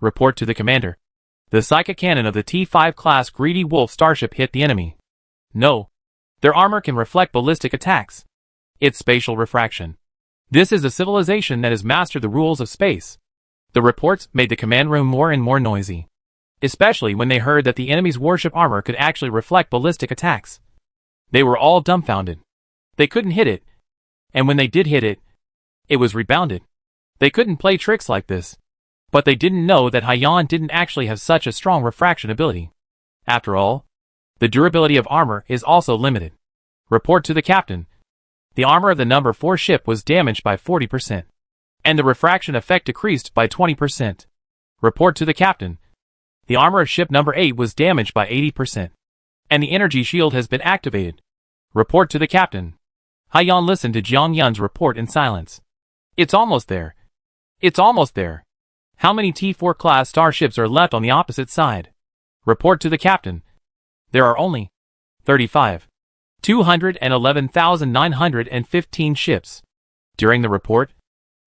Report to the commander. The psychic cannon of the T5 class Greedy Wolf starship hit the enemy. No. Their armor can reflect ballistic attacks. It's spatial refraction. This is a civilization that has mastered the rules of space. The reports made the command room more and more noisy, especially when they heard that the enemy's warship armor could actually reflect ballistic attacks. They were all dumbfounded. They couldn't hit it, and when they did hit it, it was rebounded. They couldn't play tricks like this, but they didn't know that Haiyan didn't actually have such a strong refraction ability. After all, the durability of armor is also limited. Report to the captain. The armor of the number 4 ship was damaged by 40%, and the refraction effect decreased by 20%. Report to the captain. The armor of ship number 8 was damaged by 80%, and the energy shield has been activated. Report to the captain. Haiyan listened to Jiang Yun's report in silence. It's almost there. It's almost there. How many T4 class starships are left on the opposite side? Report to the captain. There are only 35. 211,915 ships. During the report,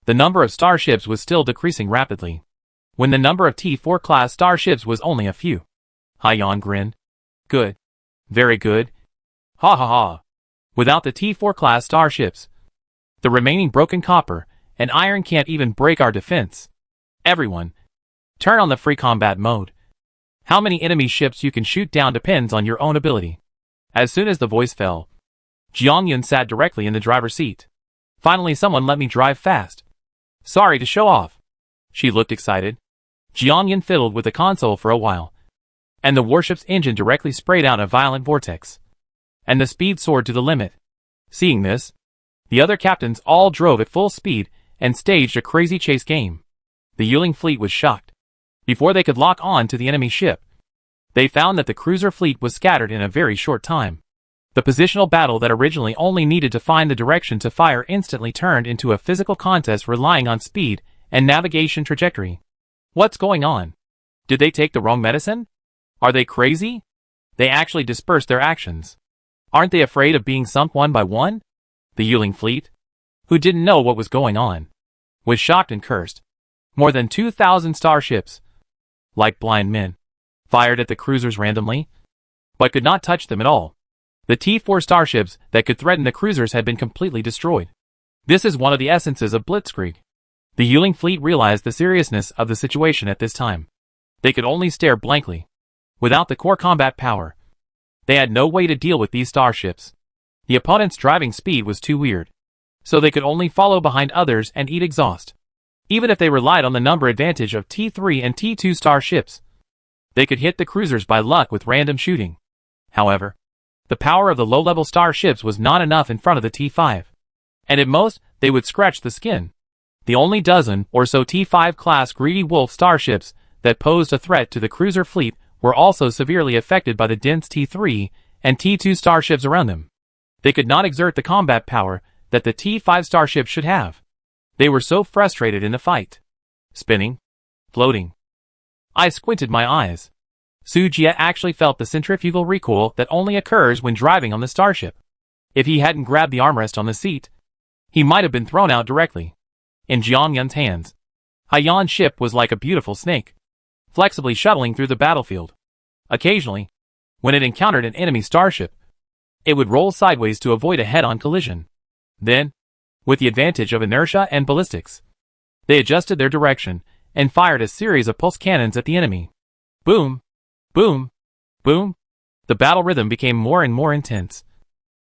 the number of starships was still decreasing rapidly, when the number of T4 class starships was only a few. Haiyan grinned. Good. Very good. Ha ha ha. Without the T4 class starships, the remaining broken copper and iron can't even break our defense. Everyone, turn on the free combat mode. How many enemy ships you can shoot down depends on your own ability. As soon as the voice fell, Jiang Yun sat directly in the driver's seat. Finally, someone let me drive fast. Sorry to show off. She looked excited. Jiang Yun fiddled with the console for a while, and the warship's engine directly sprayed out a violent vortex, and the speed soared to the limit. Seeing this, the other captains all drove at full speed and staged a crazy chase game. The Yuling fleet was shocked. Before they could lock on to the enemy ship, they found that the cruiser fleet was scattered in a very short time. The positional battle that originally only needed to find the direction to fire instantly turned into a physical contest relying on speed and navigation trajectory. What's going on? Did they take the wrong medicine? Are they crazy? They actually dispersed their actions. Aren't they afraid of being sunk one by one? The Yuling fleet, who didn't know what was going on, was shocked and cursed. More than 2,000 starships, like blind men, fired at the cruisers randomly, but could not touch them at all. The T-4 starships that could threaten the cruisers had been completely destroyed. This is one of the essences of Blitzkrieg. The Yuling fleet realized the seriousness of the situation at this time. They could only stare blankly. Without the core combat power, they had no way to deal with these starships. The opponent's driving speed was too weird, so they could only follow behind others and eat exhaust. Even if they relied on the number advantage of T3 and T2 starships, they could hit the cruisers by luck with random shooting. However, the power of the low-level starships was not enough in front of the T5, and at most, they would scratch the skin. The only dozen or so T5 class Greedy Wolf starships that posed a threat to the cruiser fleet were also severely affected by the dense T3 and T2 starships around them. They could not exert the combat power that the T5 starships should have. They were so frustrated in the fight. Spinning. Floating. I squinted my eyes. Sujia actually felt the centrifugal recoil that only occurs when driving on the starship. If he hadn't grabbed the armrest on the seat, he might have been thrown out directly. In Jiangyun's hands, Haiyan's ship was like a beautiful snake, flexibly shuttling through the battlefield. Occasionally, when it encountered an enemy starship, it would roll sideways to avoid a head-on collision. Then, with the advantage of inertia and ballistics, they adjusted their direction and fired a series of pulse cannons at the enemy. Boom! Boom! Boom! The battle rhythm became more and more intense,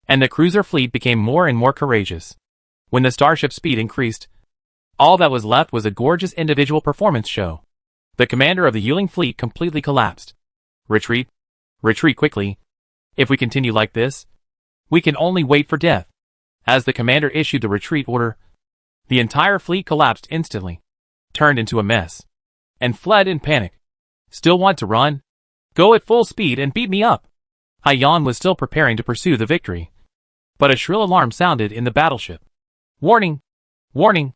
and the cruiser fleet became more and more courageous. When the starship speed increased, all that was left was a gorgeous individual performance show. The commander of the Yuling fleet completely collapsed. Retreat. Retreat quickly. If we continue like this, we can only wait for death. As the commander issued the retreat order, the entire fleet collapsed instantly, turned into a mess, and fled in panic. Still want to run? Go at full speed and beat me up. Haiyan was still preparing to pursue the victory, but a shrill alarm sounded in the battleship. Warning! Warning!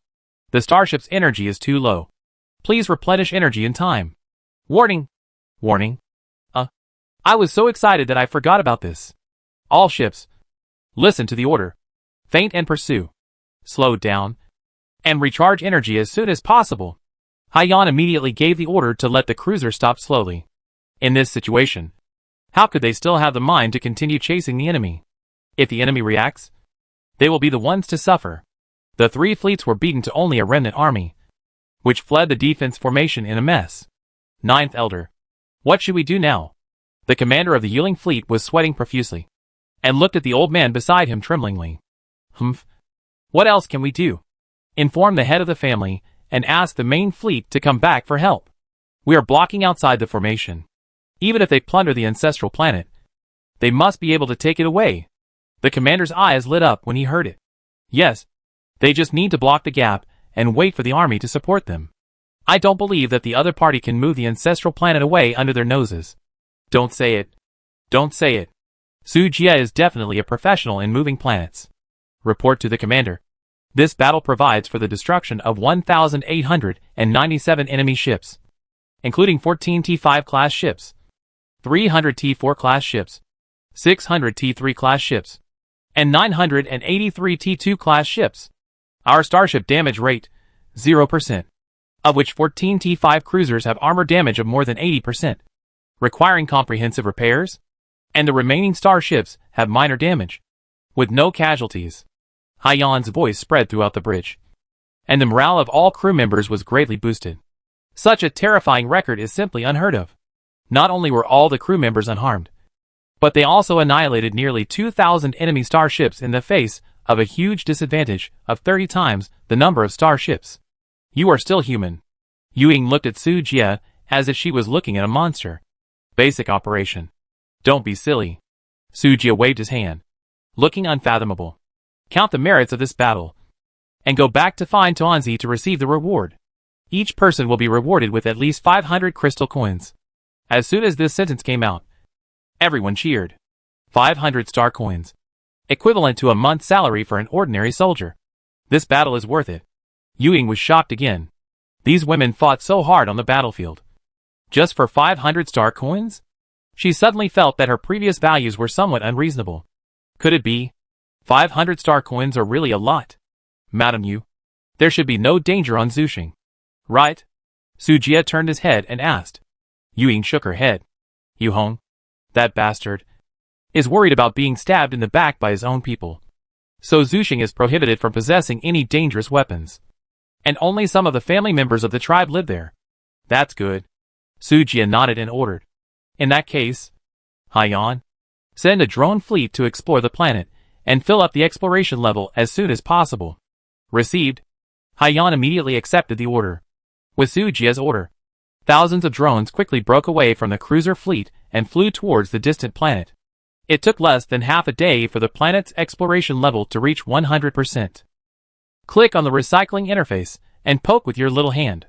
The starship's energy is too low. Please replenish energy in time. Warning! Warning! I was so excited that I forgot about this. All ships, listen to the order. Feint and pursue. Slow down, and recharge energy as soon as possible. Haiyan immediately gave the order to let the cruiser stop slowly. In this situation, how could they still have the mind to continue chasing the enemy? If the enemy reacts, they will be the ones to suffer. The three fleets were beaten to only a remnant army, which fled the defense formation in a mess. Ninth Elder. What should we do now? The commander of the Yuling fleet was sweating profusely, and looked at the old man beside him tremblingly. Humph. What else can we do? Inform the head of the family, and ask the main fleet to come back for help. We are blocking outside the formation. Even if they plunder the ancestral planet, they must be able to take it away. The commander's eyes lit up when he heard it. Yes, they just need to block the gap and wait for the army to support them. I don't believe that the other party can move the ancestral planet away under their noses. Don't say it. Don't say it. Sujia is definitely a professional in moving planets. Report to the commander. This battle provides for the destruction of 1,897 enemy ships, including 14 T5 class ships, 300 T4 class ships, 600 T3 class ships, and 983 T2 class ships. Our starship damage rate, 0%, of which 14 T5 cruisers have armor damage of more than 80%, requiring comprehensive repairs, and the remaining starships have minor damage, with no casualties. Haiyan's voice spread throughout the bridge, and the morale of all crew members was greatly boosted. Such a terrifying record is simply unheard of. Not only were all the crew members unharmed, but they also annihilated nearly 2,000 enemy starships in the face of a huge disadvantage of 30 times the number of starships. You are still human. Yuing looked at Sujia as if she was looking at a monster. Basic operation. Don't be silly. Sujia waved his hand, looking unfathomable. Count the merits of this battle, and go back to find Tuanzi to receive the reward. Each person will be rewarded with at least 500 crystal coins. As soon as this sentence came out, everyone cheered. 500 star coins, equivalent to a month's salary for an ordinary soldier. This battle is worth it. Yuing was shocked again. These women fought so hard on the battlefield. Just for 500 star coins? She suddenly felt that her previous values were somewhat unreasonable. Could it be? 500 star coins are really a lot. Madam there should be no danger on Zushing. Right? Sujia turned his head and asked. Ying shook her head. Yu Hong, that bastard, is worried about being stabbed in the back by his own people. So Zushing is prohibited from possessing any dangerous weapons. And only some of the family members of the tribe live there. That's good. Sujia nodded and ordered. In that case, Haiyan, send a drone fleet to explore the planet and fill up the exploration level as soon as possible. Received. Haiyan immediately accepted the order. With Sujia's order, thousands of drones quickly broke away from the cruiser fleet and flew towards the distant planet. It took less than half a day for the planet's exploration level to reach 100%. Click on the recycling interface and poke with your little hand.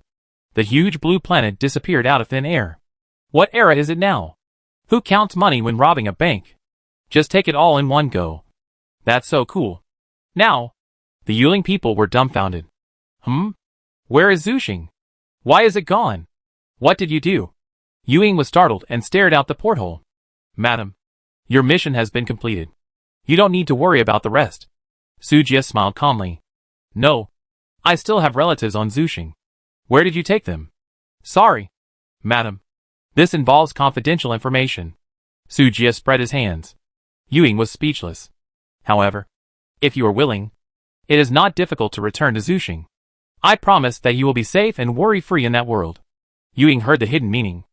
The huge blue planet disappeared out of thin air. What era is it now? Who counts money when robbing a bank? Just take it all in one go. That's so cool. Now, the Yuling people were dumbfounded. Where is Zushing? Why is it gone? What did you do? Yuing was startled and stared out the porthole. Madam, your mission has been completed. You don't need to worry about the rest. Sujia smiled calmly. No. I still have relatives on Zushing. Where did you take them? Sorry. Madam. This involves confidential information. Sujia spread his hands. Yuing was speechless. However, if you are willing, it is not difficult to return to Zushing. I promise that you will be safe and worry-free in that world. Yuing heard the hidden meaning.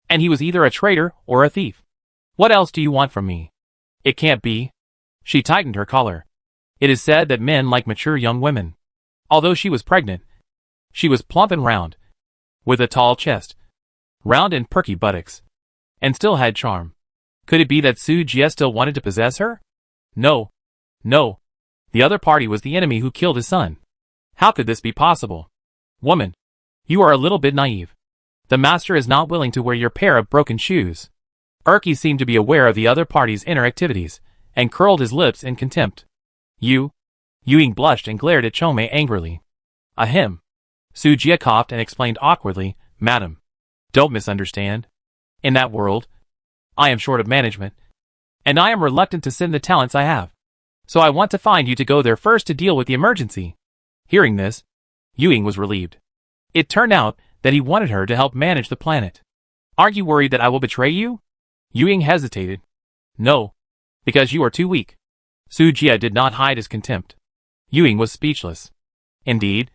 And he was either a traitor or a thief. What else do you want from me? It can't be. She tightened her collar. It is said that men like mature young women. Although she was pregnant, she was plump and round, with a tall chest, round and perky buttocks, and still had charm. Could it be that Sujia still wanted to possess her? No. No. The other party was the enemy who killed his son. How could this be possible? Woman, you are a little bit naive. The master is not willing to wear your pair of broken shoes. Erky seemed to be aware of the other party's inner activities, and curled his lips in contempt. Yuing blushed and glared at Chome angrily. Ahem. Sujia coughed and explained awkwardly, Madam, don't misunderstand. In that world, I am short of management, and I am reluctant to send the talents I have. So I want to find you to go there first to deal with the emergency. Hearing this, Yuing was relieved. It turned out that he wanted her to help manage the planet. Aren't you worried that I will betray you? Yuing hesitated. No, because you are too weak. Sujia did not hide his contempt. Yuing was speechless. Indeed,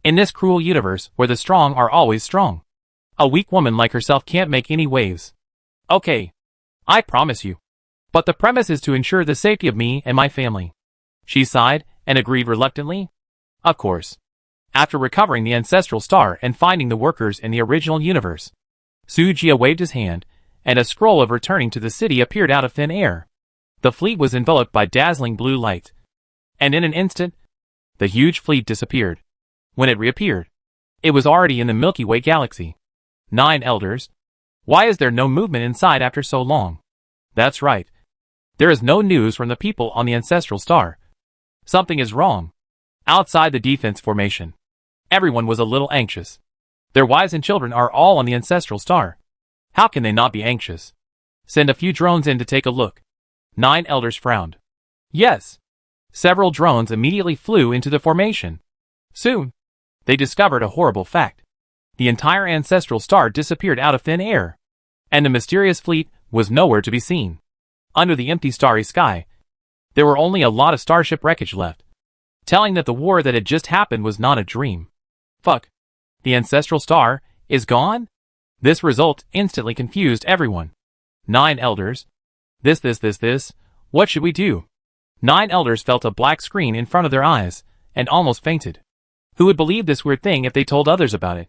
in this cruel universe where the strong are always strong, a weak woman like herself can't make any waves. Okay, I promise you. But the premise is to ensure the safety of me and my family. She sighed and agreed reluctantly. Of course. After recovering the ancestral star and finding the workers in the original universe, Sujia waved his hand, and a scroll of returning to the city appeared out of thin air. The fleet was enveloped by dazzling blue light. And in an instant, the huge fleet disappeared. When it reappeared, it was already in the Milky Way galaxy. 9 elders. Why is there no movement inside after so long? That's right. There is no news from the people on the ancestral star. Something is wrong. Outside the defense formation, everyone was a little anxious. Their wives and children are all on the ancestral star. How can they not be anxious? Send a few drones in to take a look. 9 elders frowned. Yes. Several drones immediately flew into the formation. Soon, they discovered a horrible fact. The entire ancestral star disappeared out of thin air, and the mysterious fleet was nowhere to be seen. Under the empty starry sky, there were only a lot of starship wreckage left, telling that the war that had just happened was not a dream. Fuck. The ancestral star is gone? This result instantly confused everyone. 9 elders. This. What should we do? 9 elders felt a black screen in front of their eyes, and almost fainted. Who would believe this weird thing if they told others about it?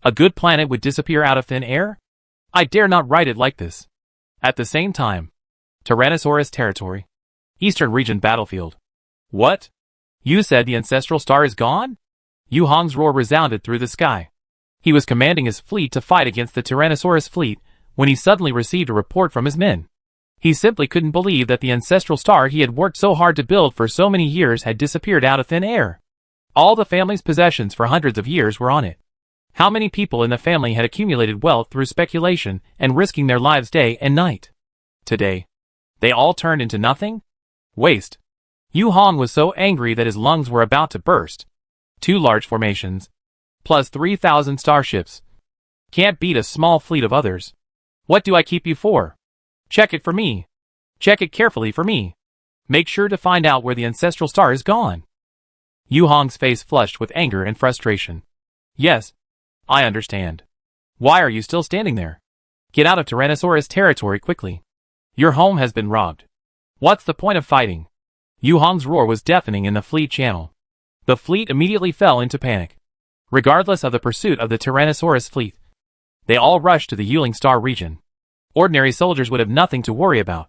A good planet would disappear out of thin air? I dare not write it like this. At the same time, Tyrannosaurus territory. Eastern region battlefield. What? You said the ancestral star is gone? Yu Hong's roar resounded through the sky. He was commanding his fleet to fight against the Tyrannosaurus fleet when he suddenly received a report from his men. He simply couldn't believe that the ancestral star he had worked so hard to build for so many years had disappeared out of thin air. All the family's possessions for hundreds of years were on it. How many people in the family had accumulated wealth through speculation and risking their lives day and night? Today, they all turned into nothing? Waste. Yu Hong was so angry that his lungs were about to burst. 2 large formations, plus 3,000 starships. Can't beat a small fleet of others. What do I keep you for? Check it for me. Check it carefully for me. Make sure to find out where the ancestral star is gone. Yu Hong's face flushed with anger and frustration. Yes, I understand. Why are you still standing there? Get out of Tyrannosaurus territory quickly. Your home has been robbed. What's the point of fighting? Yu Hong's roar was deafening in the fleet channel. The fleet immediately fell into panic. Regardless of the pursuit of the Tyrannosaurus fleet, they all rushed to the Yuling Star region. Ordinary soldiers would have nothing to worry about,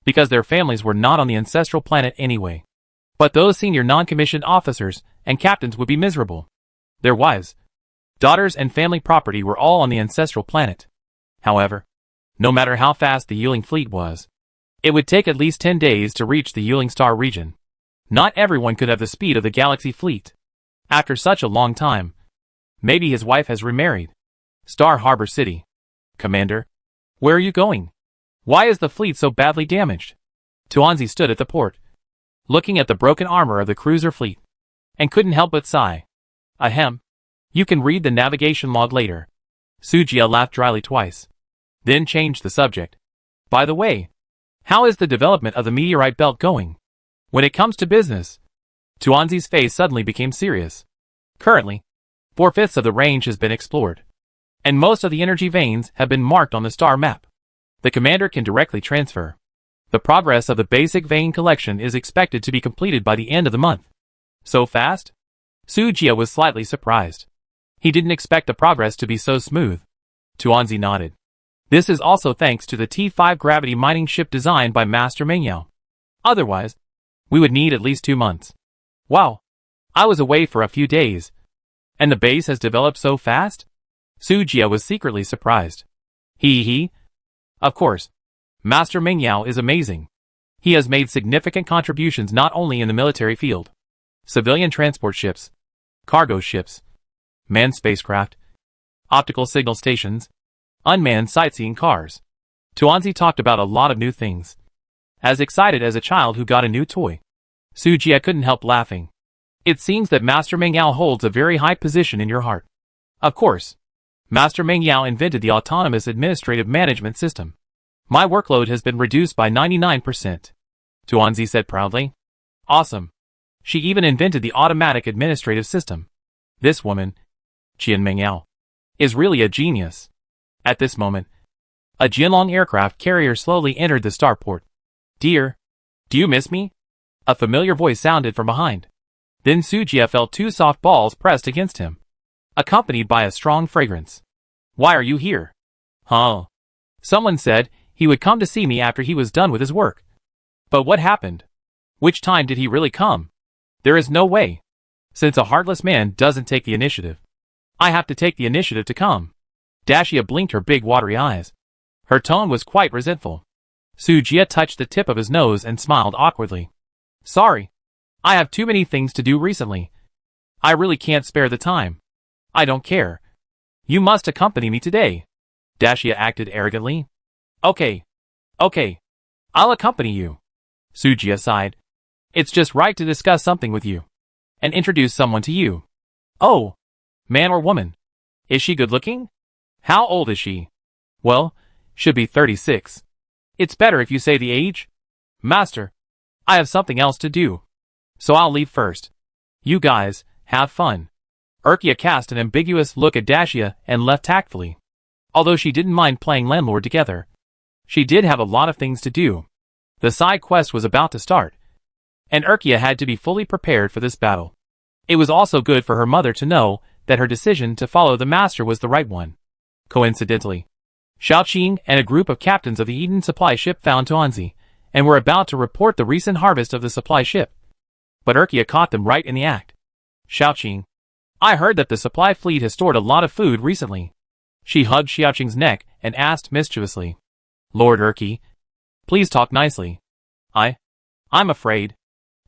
because their families were not on the ancestral planet anyway. But those senior non-commissioned officers and captains would be miserable. Their wives, daughters and family property were all on the ancestral planet. However, no matter how fast the Yuling fleet was, it would take at least 10 days to reach the Yuling Star region. Not everyone could have the speed of the Galaxy fleet. After such a long time, maybe his wife has remarried. Star Harbor City. Commander, where are you going? Why is the fleet so badly damaged? Tuanzi stood at the port, looking at the broken armor of the cruiser fleet, and couldn't help but sigh. Ahem. You can read the navigation log later. Sujia laughed dryly twice, then changed the subject. By the way, how is the development of the meteorite belt going? When it comes to business, Tuanzi's face suddenly became serious. Currently, 4/5 of the range has been explored, and most of the energy veins have been marked on the star map. The commander can directly transfer. The progress of the basic vein collection is expected to be completed by the end of the month. So fast? Sujia was slightly surprised. He didn't expect the progress to be so smooth. Tuanzi nodded. This is also thanks to the T5 gravity mining ship designed by Master Mengyao. Otherwise, we would need at least 2 months. Wow. I was away for a few days, and the base has developed so fast? Sujia was secretly surprised. He. Of course. Master Mengyao is amazing. He has made significant contributions not only in the military field, civilian transport ships, cargo ships, manned spacecraft, optical signal stations, unmanned sightseeing cars. Tuanzi talked about a lot of new things. As excited as a child who got a new toy. Sujia couldn't help laughing. It seems that Master Mengyao holds a very high position in your heart. Of course. Master Mengyao invented the autonomous administrative management system. My workload has been reduced by 99%. Tuanzi said proudly. Awesome. She even invented the automatic administrative system. This woman, Qian Mengyao, is really a genius. At this moment, a Jianlong aircraft carrier slowly entered the starport. Dear, do you miss me? A familiar voice sounded from behind. Then Sujia felt 2 soft balls pressed against him, accompanied by a strong fragrance. Why are you here? Huh? Someone said he would come to see me after he was done with his work. But what happened? Which time did he really come? There is no way. Since a heartless man doesn't take the initiative, I have to take the initiative to come. Dashia blinked her big watery eyes. Her tone was quite resentful. Sujia touched the tip of his nose and smiled awkwardly. Sorry. I have too many things to do recently. I really can't spare the time. I don't care. You must accompany me today. Dashia acted arrogantly. Okay. I'll accompany you. Sujia sighed. It's just right to discuss something with you, and introduce someone to you. Oh, man or woman? Is she good looking? How old is she? Well, should be 36. It's better if you say the age. Master, I have something else to do, so I'll leave first. You guys, have fun. Urkia cast an ambiguous look at Dashia and left tactfully. Although she didn't mind playing landlord together, she did have a lot of things to do. The side quest was about to start, and Urkia had to be fully prepared for this battle. It was also good for her mother to know that her decision to follow the master was the right one. Coincidentally, Xiaoqing and a group of captains of the Eden supply ship found Tuanzi, and were about to report the recent harvest of the supply ship. But Urkia caught them right in the act. Xiaoqing, I heard that the supply fleet has stored a lot of food recently. She hugged Xiaoqing's neck and asked mischievously. Lord Urki, please talk nicely. I'm afraid.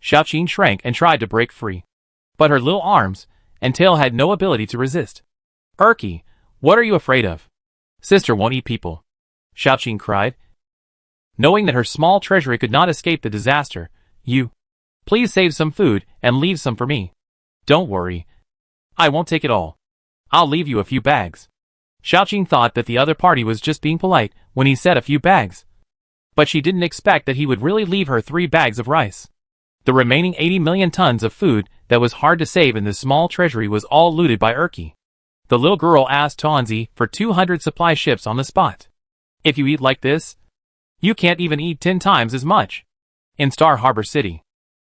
Xiaoqing shrank and tried to break free, but her little arms and tail had no ability to resist. Erky, what are you afraid of? Sister won't eat people. Xiaoqing cried. Knowing that her small treasury could not escape the disaster, please save some food and leave some for me. Don't worry. I won't take it all. I'll leave you a few bags. Xiaoqing thought that the other party was just being polite when he said a few bags. But she didn't expect that he would really leave her 3 bags of rice. The remaining 80 million tons of food that was hard to save in this small treasury was all looted by Erky. The little girl asked Tuanzi for 200 supply ships on the spot. If you eat like this, you can't even eat 10 times as much. In Star Harbor City,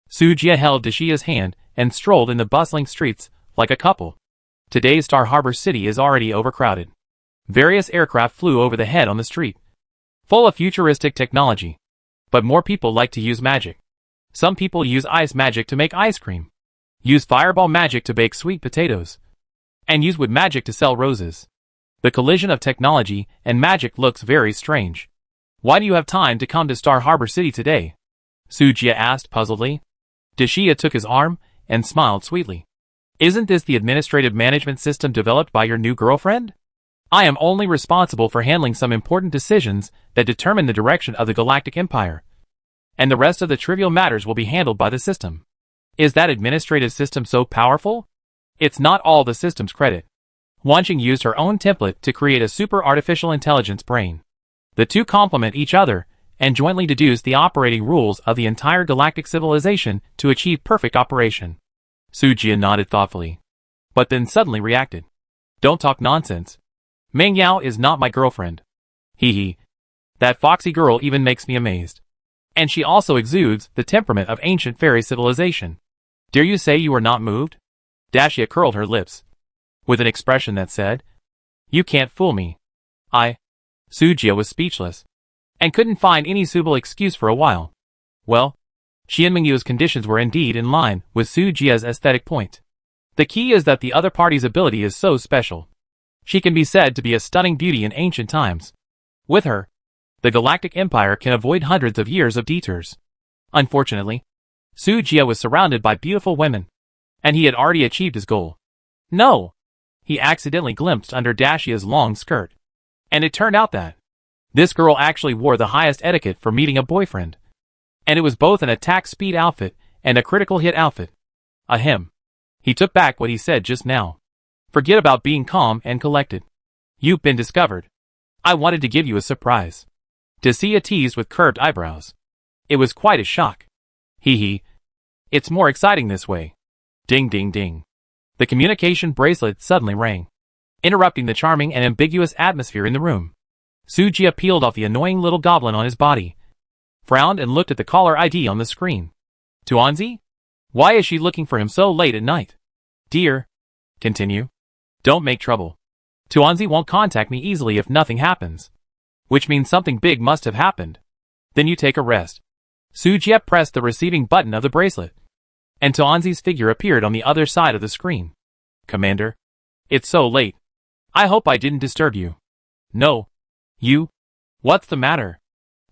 Su Jie held Dashia's hand and strolled in the bustling streets like a couple. Today's Star Harbor City is already overcrowded. Various aircraft flew over the head on the street, full of futuristic technology. But more people like to use magic. Some people use ice magic to make ice cream, use fireball magic to bake sweet potatoes, and use wood magic to sell roses. The collision of technology and magic looks very strange. Why do you have time to come to Star Harbor City today? Su Jie asked puzzledly. Dashia took his arm and smiled sweetly. Isn't this the administrative management system developed by your new girlfriend? I am only responsible for handling some important decisions that determine the direction of the Galactic Empire, and the rest of the trivial matters will be handled by the system. Is that administrative system so powerful? It's not all the system's credit. Wanqing used her own template to create a super artificial intelligence brain. The two complement each other and jointly deduce the operating rules of the entire galactic civilization to achieve perfect operation. Su Jie nodded thoughtfully, but then suddenly reacted. Don't talk nonsense. Meng Yao is not my girlfriend. Hee hee. That foxy girl even makes me amazed. And she also exudes the temperament of ancient fairy civilization. Dare you say you are not moved? Dashia curled her lips, with an expression that said, You can't fool me. Su Jie was speechless, and couldn't find any suitable excuse for a while. Well, Xian Mingyu's conditions were indeed in line with Su Jie's aesthetic point. The key is that the other party's ability is so special. She can be said to be a stunning beauty in ancient times. With her, the Galactic Empire can avoid hundreds of years of detours. Unfortunately, Su Jie was surrounded by beautiful women, and he had already achieved his goal. No! He accidentally glimpsed under Dashia's long skirt. And it turned out that this girl actually wore the highest etiquette for meeting a boyfriend. And it was both an attack speed outfit and a critical hit outfit. Ahem. He took back what he said just now. Forget about being calm and collected. You've been discovered. I wanted to give you a surprise. Dacia teased with curved eyebrows. It was quite a shock. Hee hee. It's more exciting this way. Ding ding ding. The communication bracelet suddenly rang, interrupting the charming and ambiguous atmosphere in the room. Su Jie peeled off the annoying little goblin on his body, frowned and looked at the caller ID on the screen. Tuanzi? Why is she looking for him so late at night? Dear. Continue. Don't make trouble. Tuanzi won't contact me easily if nothing happens. Which means something big must have happened. Then you take a rest. Su Jie pressed the receiving button of the bracelet, and Tuanzi's figure appeared on the other side of the screen. Commander. It's so late. I hope I didn't disturb you. No. You? What's the matter?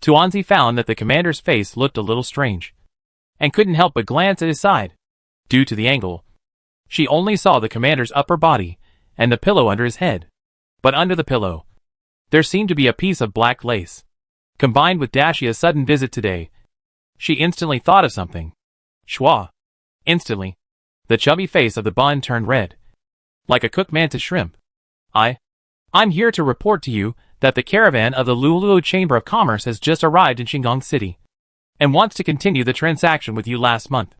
Tuanzi found that the commander's face looked a little strange, and couldn't help but glance at his side. Due to the angle, she only saw the commander's upper body and the pillow under his head. But under the pillow, there seemed to be a piece of black lace. Combined with Dashia's sudden visit today, she instantly thought of something. Schwa. Instantly, the chubby face of the bun turned red, like a cooked mantis shrimp. I'm here to report to you that the caravan of the Lulu Chamber of Commerce has just arrived in Shingang City, and wants to continue the transaction with you last month.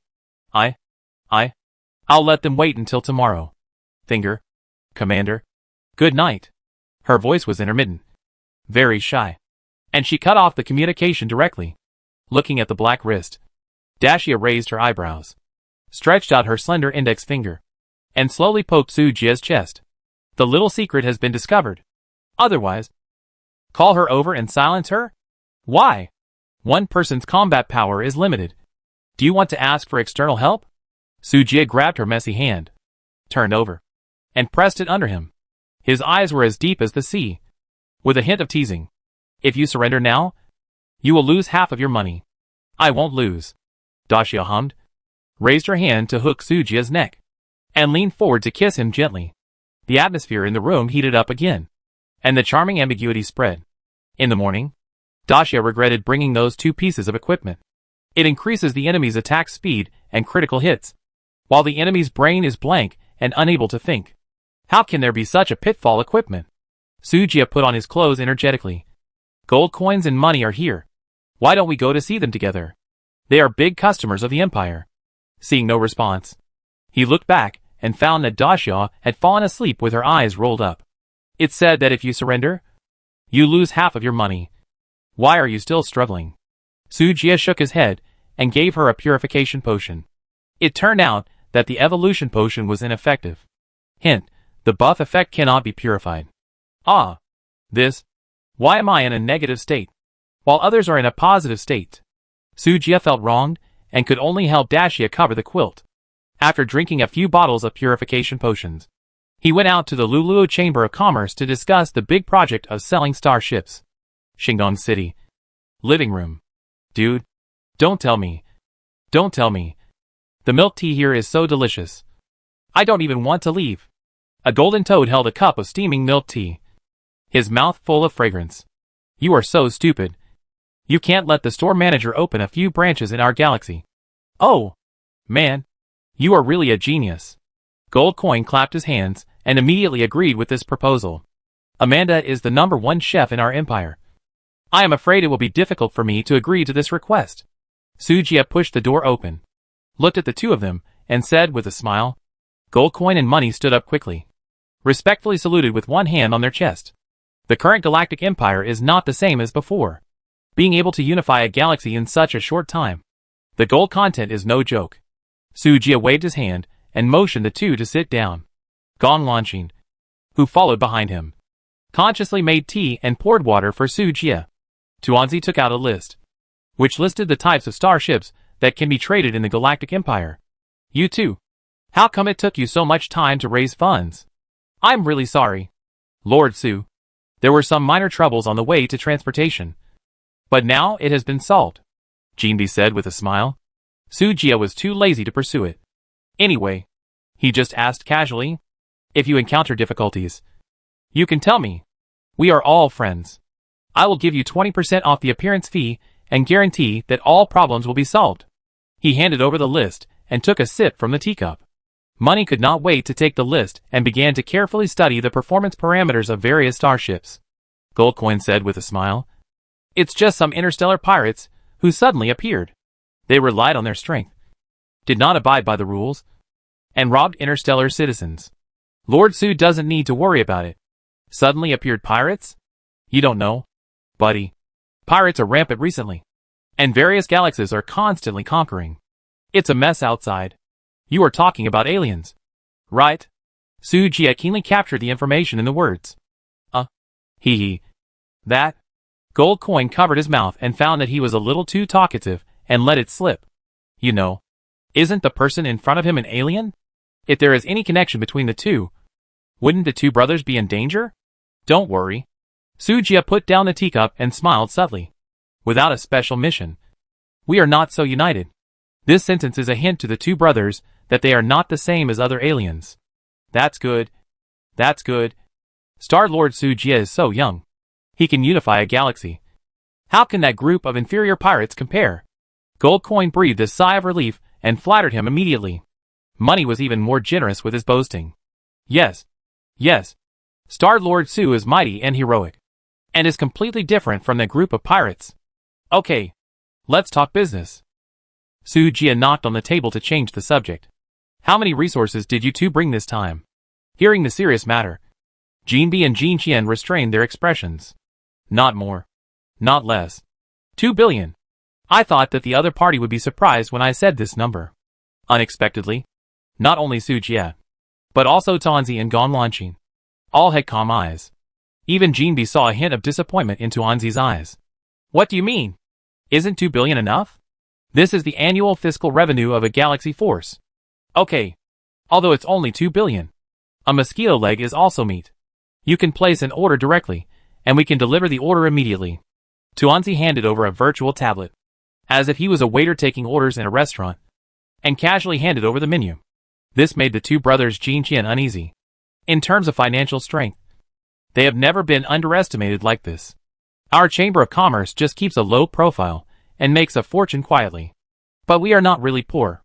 I'll let them wait until tomorrow. Finger. Commander. Good night. Her voice was intermittent, very shy, and she cut off the communication directly. Looking at the black wrist, Dashia raised her eyebrows, stretched out her slender index finger, and slowly poked Su Jie's chest. The little secret has been discovered. Otherwise, call her over and silence her? Why? One person's combat power is limited. Do you want to ask for external help? Su Jie grabbed her messy hand, turned over, and pressed it under him. His eyes were as deep as the sea, with a hint of teasing. If you surrender now, you will lose half of your money. I won't lose. Dashia hummed, raised her hand to hook Su Jie's neck, and leaned forward to kiss him gently. The atmosphere in the room heated up again, and the charming ambiguity spread. In the morning, Dacia regretted bringing those two pieces of equipment. It increases the enemy's attack speed and critical hits, while the enemy's brain is blank and unable to think. How can there be such a pitfall equipment? Sujia put on his clothes energetically. Gold coins and money are here. Why don't we go to see them together? They are big customers of the Empire. Seeing no response, he looked back and found that Dacia had fallen asleep with her eyes rolled up. It's said that if you surrender, you lose half of your money. Why are you still struggling? Sujia shook his head and gave her a purification potion. It turned out that the evolution potion was ineffective. Hint, the buff effect cannot be purified. Ah. This. Why am I in a negative state, while others are in a positive state? Sujia felt wronged and could only help Dacia cover the quilt. After drinking a few bottles of purification potions, he went out to the Luluo Chamber of Commerce to discuss the big project of selling starships. Shingdong City. Living room. Dude. Don't tell me. Don't tell me. The milk tea here is so delicious. I don't even want to leave. A golden toad held a cup of steaming milk tea, his mouth full of fragrance. You are so stupid. You can't let the store manager open a few branches in our galaxy. Oh, man. You are really a genius. Gold Coin clapped his hands and immediately agreed with this proposal. Amanda is the #1 chef in our empire. I am afraid it will be difficult for me to agree to this request. Sujia pushed the door open, looked at the two of them, and said with a smile. Gold Coin and Money stood up quickly, respectfully saluted with one hand on their chest. The current galactic empire is not the same as before. Being able to unify a galaxy in such a short time. The gold content is no joke. Sujia waved his hand and motioned the two to sit down. Gong Lanqing, who followed behind him, consciously made tea and poured water for Sujia. Tuanzi took out a list, which listed the types of starships that can be traded in the galactic empire. You too. How come it took you so much time to raise funds? I'm really sorry, Lord Su. There were some minor troubles on the way to transportation, but now it has been solved, Jinbi said with a smile. Sujia was too lazy to pursue it. Anyway, he just asked casually, if you encounter difficulties, you can tell me. We are all friends. I will give you 20% off the appearance fee and guarantee that all problems will be solved. He handed over the list and took a sip from the teacup. Money could not wait to take the list and began to carefully study the performance parameters of various starships. Gold Coin said with a smile. It's just some interstellar pirates who suddenly appeared. They relied on their strength, did not abide by the rules, and robbed interstellar citizens. Lord Su doesn't need to worry about it. Suddenly appeared pirates? You don't know, buddy. Pirates are rampant recently, and various galaxies are constantly conquering. It's a mess outside. You are talking about aliens, right? Sujia keenly captured the information in the words. Hee. That? Gold Coin covered his mouth and found that he was a little too talkative and let it slip. You know, isn't the person in front of him an alien? If there is any connection between the two, wouldn't the two brothers be in danger? Don't worry. Sujia put down the teacup and smiled subtly. Without a special mission, we are not so united. This sentence is a hint to the two brothers that they are not the same as other aliens. That's good. That's good. Star-Lord Sujia is so young. He can unify a galaxy. How can that group of inferior pirates compare? Gold Coin breathed a sigh of relief and flattered him immediately. Money was even more generous with his boasting. Yes. Yes. Star-Lord Su is mighty and heroic, and is completely different from that group of pirates. Okay. Let's talk business. Sujia knocked on the table to change the subject. How many resources did you two bring this time? Hearing the serious matter, Jinbi and Jin Qian restrained their expressions. Not more. Not less. 2 billion. I thought that the other party would be surprised when I said this number. Unexpectedly, not only Sujia, but also Tuanzi and Gong Lanqing all had calm eyes. Even Jinbi saw a hint of disappointment in Tuanzi's eyes. What do you mean? Isn't 2 billion enough? This is the annual fiscal revenue of a galaxy force. Okay. Although it's only 2 billion. A mosquito leg is also meat. You can place an order directly, and we can deliver the order immediately. Tuanzi handed over a virtual tablet, as if he was a waiter taking orders in a restaurant, and casually handed over the menu. This made the two brothers Jin Qian uneasy. In terms of financial strength, they have never been underestimated like this. Our Chamber of Commerce just keeps a low profile and makes a fortune quietly. But we are not really poor.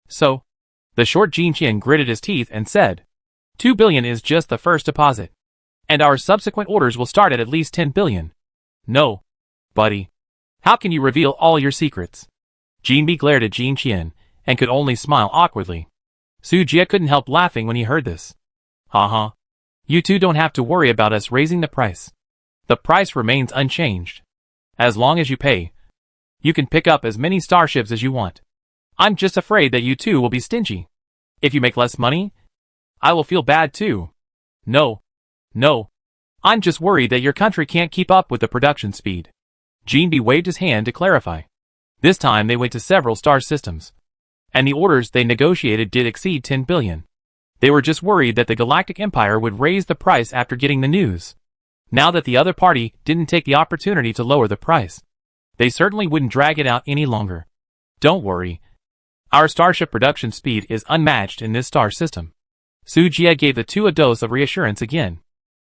So, the short Jin Qian gritted his teeth and said, 2 billion is just the first deposit. And our subsequent orders will start at least 10 billion. No, buddy. How can you reveal all your secrets? Jinbi glared at Jin Qian and could only smile awkwardly. Su Jie couldn't help laughing when he heard this. Haha. You two don't have to worry about us raising the price. The price remains unchanged. As long as you pay, you can pick up as many starships as you want. I'm just afraid that you two will be stingy. If you make less money, I will feel bad too. No. I'm just worried that your country can't keep up with the production speed. Jinbi waved his hand to clarify. This time they went to several star systems. And the orders they negotiated did exceed 10 billion. They were just worried that the Galactic Empire would raise the price after getting the news. Now that the other party didn't take the opportunity to lower the price, they certainly wouldn't drag it out any longer. Don't worry. Our starship production speed is unmatched in this star system. Su Jie gave the two a dose of reassurance again.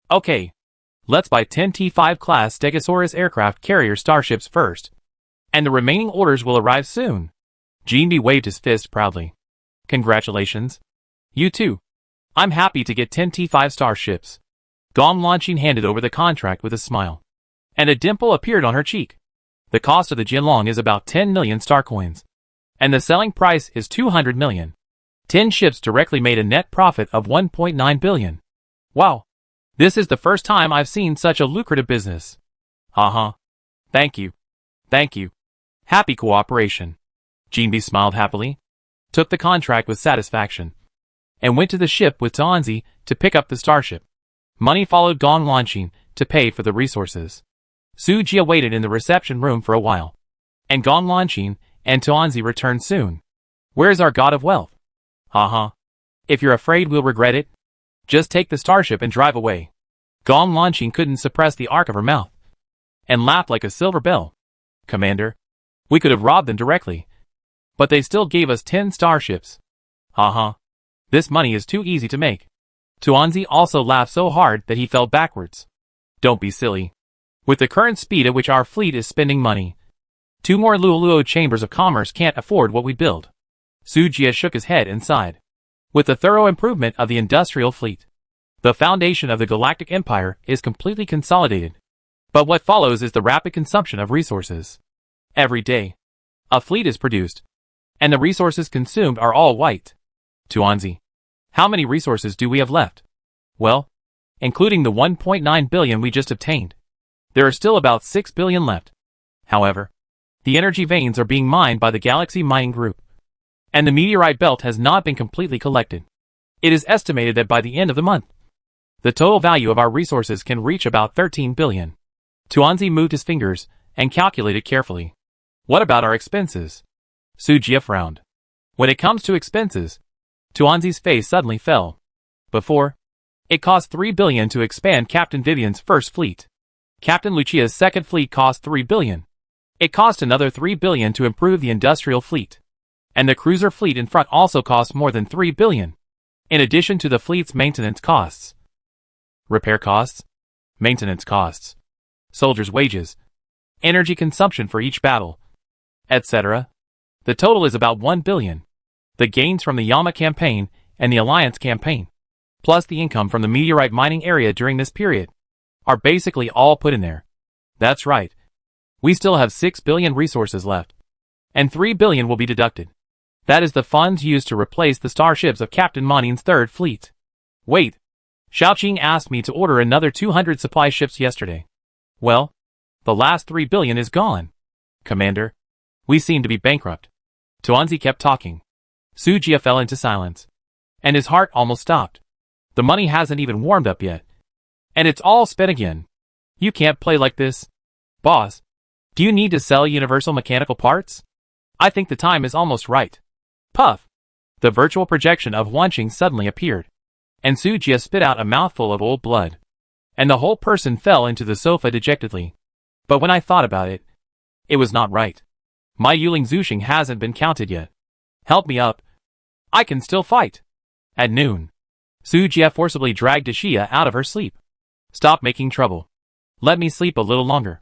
Okay. Let's buy 10 T5 class Stegosaurus aircraft carrier starships first. And the remaining orders will arrive soon. Jinbi waved his fist proudly. Congratulations. You too. I'm happy to get 10 T5 starships. Gong Lanqing handed over the contract with a smile. And a dimple appeared on her cheek. The cost of the Jinlong is about 10 million star coins. And the selling price is 200 million. 10 ships directly made a net profit of 1.9 billion. Wow. This is the first time I've seen such a lucrative business. Haha. Thank you. Happy cooperation. Jinbi smiled happily, took the contract with satisfaction, and went to the ship with Tuanzi to pick up the starship. Money followed Gong Lanqing to pay for the resources. Su Jie waited in the reception room for a while, and Gong Lanqing and Tuanzi returned soon. Where's our god of wealth? Haha. If you're afraid we'll regret it, just take the starship and drive away. Gong Lanqing couldn't suppress the arc of her mouth, and laughed like a silver bell. Commander, we could have robbed them directly, but they still gave us 10 starships. Haha. This money is too easy to make. Tuanzi also laughed so hard that he fell backwards. Don't be silly. With the current speed at which our fleet is spending money, 2 more Luoluo chambers of commerce can't afford what we build. Su Jie shook his head and sighed. With the thorough improvement of the industrial fleet, the foundation of the Galactic Empire is completely consolidated. But what follows is the rapid consumption of resources. Every day, a fleet is produced, and the resources consumed are all white. Tuanzi, how many resources do we have left? Well, including the 1.9 billion we just obtained, there are still about 6 billion left. However, the energy veins are being mined by the Galaxy Mining Group, and the meteorite belt has not been completely collected. It is estimated that by the end of the month, the total value of our resources can reach about 13 billion. Tuanzi moved his fingers and calculated carefully. What about our expenses? Su Jie frowned. When it comes to expenses, Tuanzi's face suddenly fell. Before, it cost 3 billion to expand Captain Vivian's first fleet. Captain Lucia's second fleet cost 3 billion. It cost another 3 billion to improve the industrial fleet. And the cruiser fleet in front also cost more than 3 billion. In addition to the fleet's maintenance costs, repair costs, maintenance costs, soldiers' wages, energy consumption for each battle, etc. The total is about 1 billion. The gains from the Yama campaign and the Alliance campaign, plus the income from the meteorite mining area during this period, are basically all put in there. That's right. We still have 6 billion resources left, and 3 billion will be deducted. That is the funds used to replace the starships of Captain Manin's third fleet. Wait. Xiaoqing asked me to order another 200 supply ships yesterday. Well, the last 3 billion is gone. Commander, we seem to be bankrupt. Tuanzi kept talking. Su Jie fell into silence, and his heart almost stopped. The money hasn't even warmed up yet, and it's all spent again. You can't play like this. Boss, do you need to sell universal mechanical parts? I think the time is almost right. Puff. The virtual projection of Wanqing suddenly appeared, and Su Jie spit out a mouthful of old blood, and the whole person fell into the sofa dejectedly. But when I thought about it, it was not right. My Yuling Zuxing hasn't been counted yet. Help me up. I can still fight. At noon, Sujia forcibly dragged Dashia out of her sleep. Stop making trouble. Let me sleep a little longer.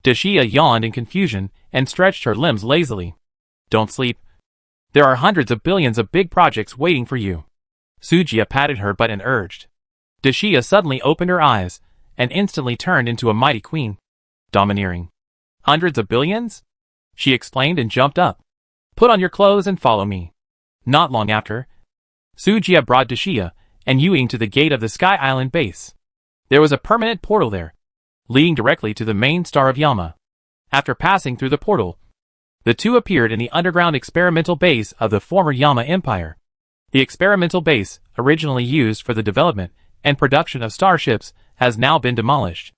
Dashia yawned in confusion and stretched her limbs lazily. Don't sleep. There are hundreds of billions of big projects waiting for you. Sujia patted her butt and urged. Dashia suddenly opened her eyes and instantly turned into a mighty queen. Domineering. Hundreds of billions? She exclaimed and jumped up. Put on your clothes and follow me. Not long after, Sujia brought Dashia and Yuying to the gate of the Sky Island base. There was a permanent portal there, leading directly to the main star of Yama. After passing through the portal, the two appeared in the underground experimental base of the former Yama Empire. The experimental base, originally used for the development and production of starships, has now been demolished.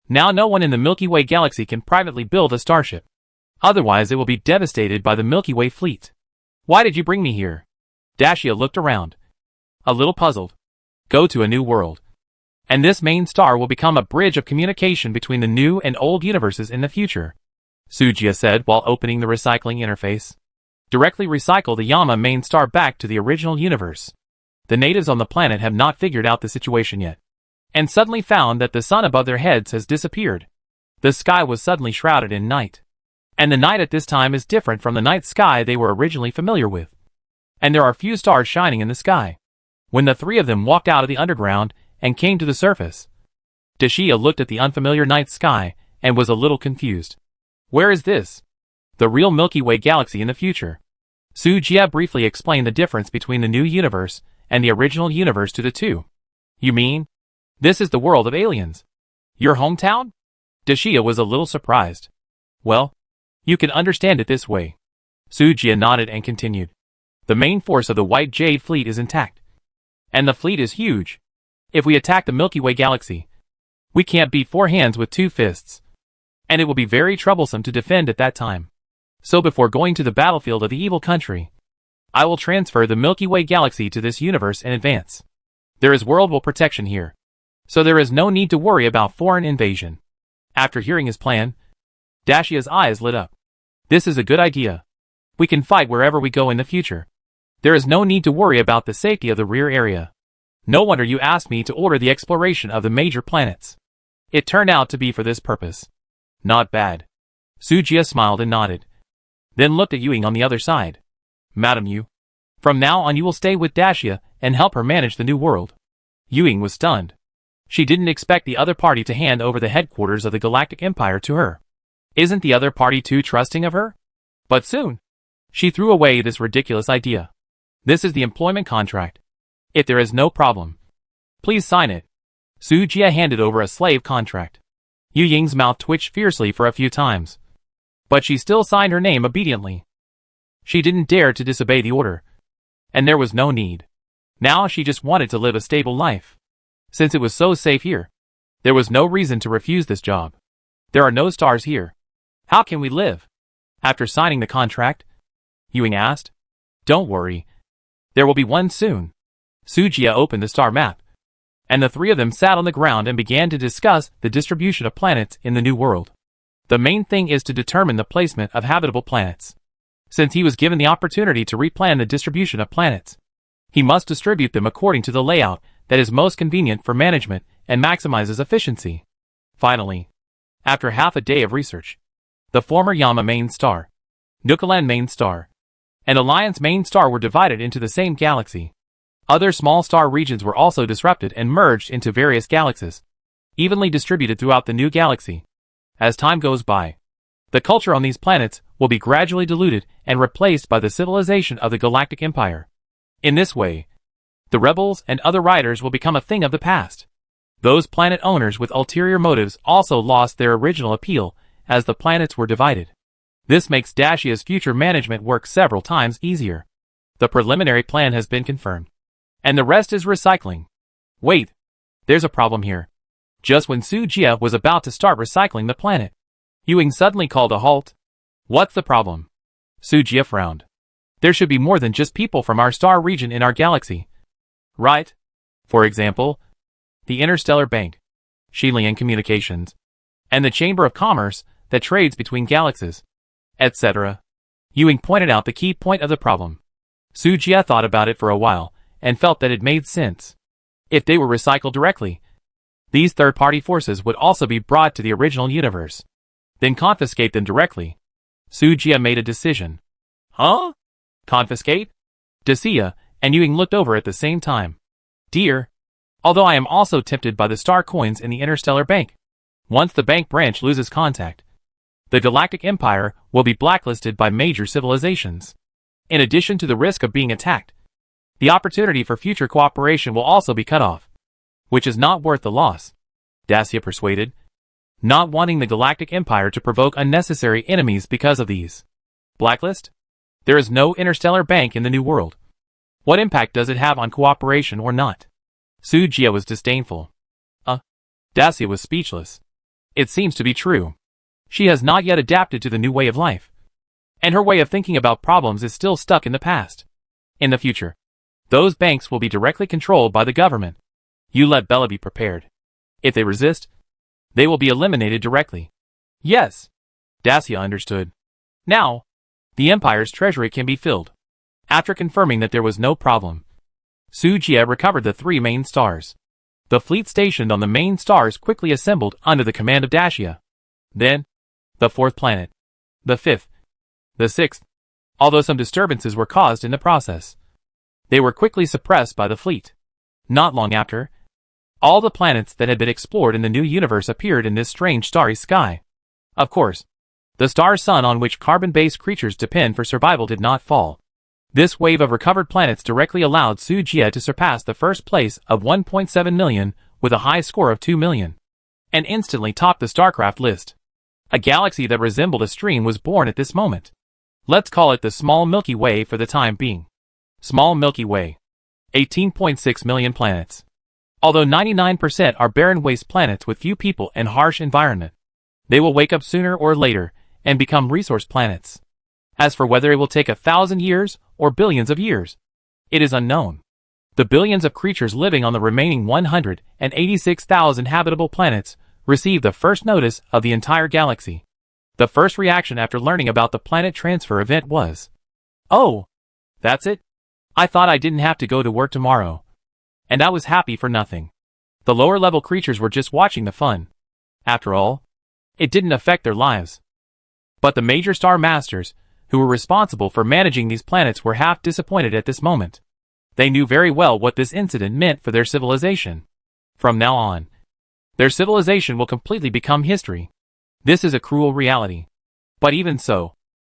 Now no one in the Milky Way galaxy can privately build a starship. Otherwise it will be devastated by the Milky Way fleet. Why did you bring me here? Dashia looked around, a little puzzled. Go to a new world. And this main star will become a bridge of communication between the new and old universes in the future, Sujia said while opening the recycling interface. Directly recycle the Yama main star back to the original universe. The natives on the planet have not figured out the situation yet, and suddenly found that the sun above their heads has disappeared. The sky was suddenly shrouded in night. And the night at this time is different from the night sky they were originally familiar with. And there are few stars shining in the sky. When the three of them walked out of the underground and came to the surface, Dashia looked at the unfamiliar night sky and was a little confused. Where is this? The real Milky Way galaxy in the future. Sujia briefly explained the difference between the new universe and the original universe to the two. You mean? This is the world of aliens. Your hometown? Dashia was a little surprised. Well, you can understand it this way. Sujia nodded and continued. The main force of the White Jade fleet is intact. And the fleet is huge. If we attack the Milky Way galaxy, we can't beat four hands with two fists. And it will be very troublesome to defend at that time. So before going to the battlefield of the evil country, I will transfer the Milky Way galaxy to this universe in advance. There is worldwide protection here, so there is no need to worry about foreign invasion. After hearing his plan, Dashia's eyes lit up. This is a good idea. We can fight wherever we go in the future. There is no need to worry about the safety of the rear area. No wonder you asked me to order the exploration of the major planets. It turned out to be for this purpose. Not bad. Sujia smiled and nodded. Then looked at Yuying on the other side. Madam Yu, from now on you will stay with Dashia and help her manage the new world. Yuying was stunned. She didn't expect the other party to hand over the headquarters of the Galactic Empire to her. Isn't the other party too trusting of her? But soon, she threw away this ridiculous idea. This is the employment contract. If there is no problem, please sign it. Sujia handed over a slave contract. Yuying's mouth twitched fiercely for a few times, but she still signed her name obediently. She didn't dare to disobey the order, and there was no need. Now she just wanted to live a stable life. Since it was so safe here, there was no reason to refuse this job. There are no stars here. How can we live? After signing the contract, Yuying asked. Don't worry. There will be one soon. Sujia opened the star map, and the three of them sat on the ground and began to discuss the distribution of planets in the new world. The main thing is to determine the placement of habitable planets. Since he was given the opportunity to replan the distribution of planets, he must distribute them according to the layout that is most convenient for management and maximizes efficiency. Finally, after half a day of research, the former Yama main star, Nukalan main star, and Alliance main star were divided into the same galaxy. Other small star regions were also disrupted and merged into various galaxies, evenly distributed throughout the new galaxy. As time goes by, the culture on these planets will be gradually diluted and replaced by the civilization of the Galactic Empire. In this way, the rebels and other riders will become a thing of the past. Those planet owners with ulterior motives also lost their original appeal as the planets were divided. This makes Dashia's future management work several times easier. The preliminary plan has been confirmed, and the rest is recycling. Wait, there's a problem here. Just when Sujia was about to start recycling the planet, Yuying suddenly called a halt. What's the problem? Sujia frowned. There should be more than just people from our star region in our galaxy. Right? For example, the Interstellar Bank, Shilian Communications, and the Chamber of Commerce that trades between galaxies, etc. Yuying pointed out the key point of the problem. Sujia thought about it for a while and felt that it made sense. If they were recycled directly, these third-party forces would also be brought to the original universe. Then confiscate them directly. Sujia made a decision. Huh? Confiscate? Dacia and Ewing looked over at the same time. Dear, although I am also tempted by the star coins in the Interstellar Bank. Once the bank branch loses contact, the Galactic Empire will be blacklisted by major civilizations. In addition to the risk of being attacked, the opportunity for future cooperation will also be cut off, which is not worth the loss, Dacia persuaded, not wanting the Galactic Empire to provoke unnecessary enemies because of these. Blacklist? There is no Interstellar Bank in the New World. What impact does it have on cooperation or not? Sujia was disdainful. Dacia was speechless. It seems to be true. She has not yet adapted to the new way of life, and her way of thinking about problems is still stuck in the past. In the future, those banks will be directly controlled by the government. You let Bella be prepared. If they resist, they will be eliminated directly. Yes, Dacia understood. Now, the Empire's treasury can be filled. After confirming that there was no problem, Sujia recovered the 3 main stars. The fleet stationed on the main stars quickly assembled under the command of Dacia. Then, the 4th planet, the 5th, the 6th, although some disturbances were caused in the process. They were quickly suppressed by the fleet. Not long after, all the planets that had been explored in the new universe appeared in this strange starry sky. Of course, the star sun on which carbon-based creatures depend for survival did not fall. This wave of recovered planets directly allowed Sujia to surpass the first place of 1.7 million with a high score of 2 million, and instantly topped the StarCraft list. A galaxy that resembled a stream was born at this moment. Let's call it the Small Milky Way for the time being. Small Milky Way. 18.6 million planets. Although 99% are barren waste planets with few people and harsh environment, they will wake up sooner or later and become resource planets. As for whether it will take 1,000 years or billions of years, it is unknown. The billions of creatures living on the remaining 186,000 habitable planets received the first notice of the entire galaxy. The first reaction after learning about the planet transfer event was, "Oh, that's it? I thought I didn't have to go to work tomorrow." And I was happy for nothing. The lower level creatures were just watching the fun. After all, it didn't affect their lives. But the major star masters, who were responsible for managing these planets, were half disappointed at this moment. They knew very well what this incident meant for their civilization. From now on, their civilization will completely become history. This is a cruel reality. But even so,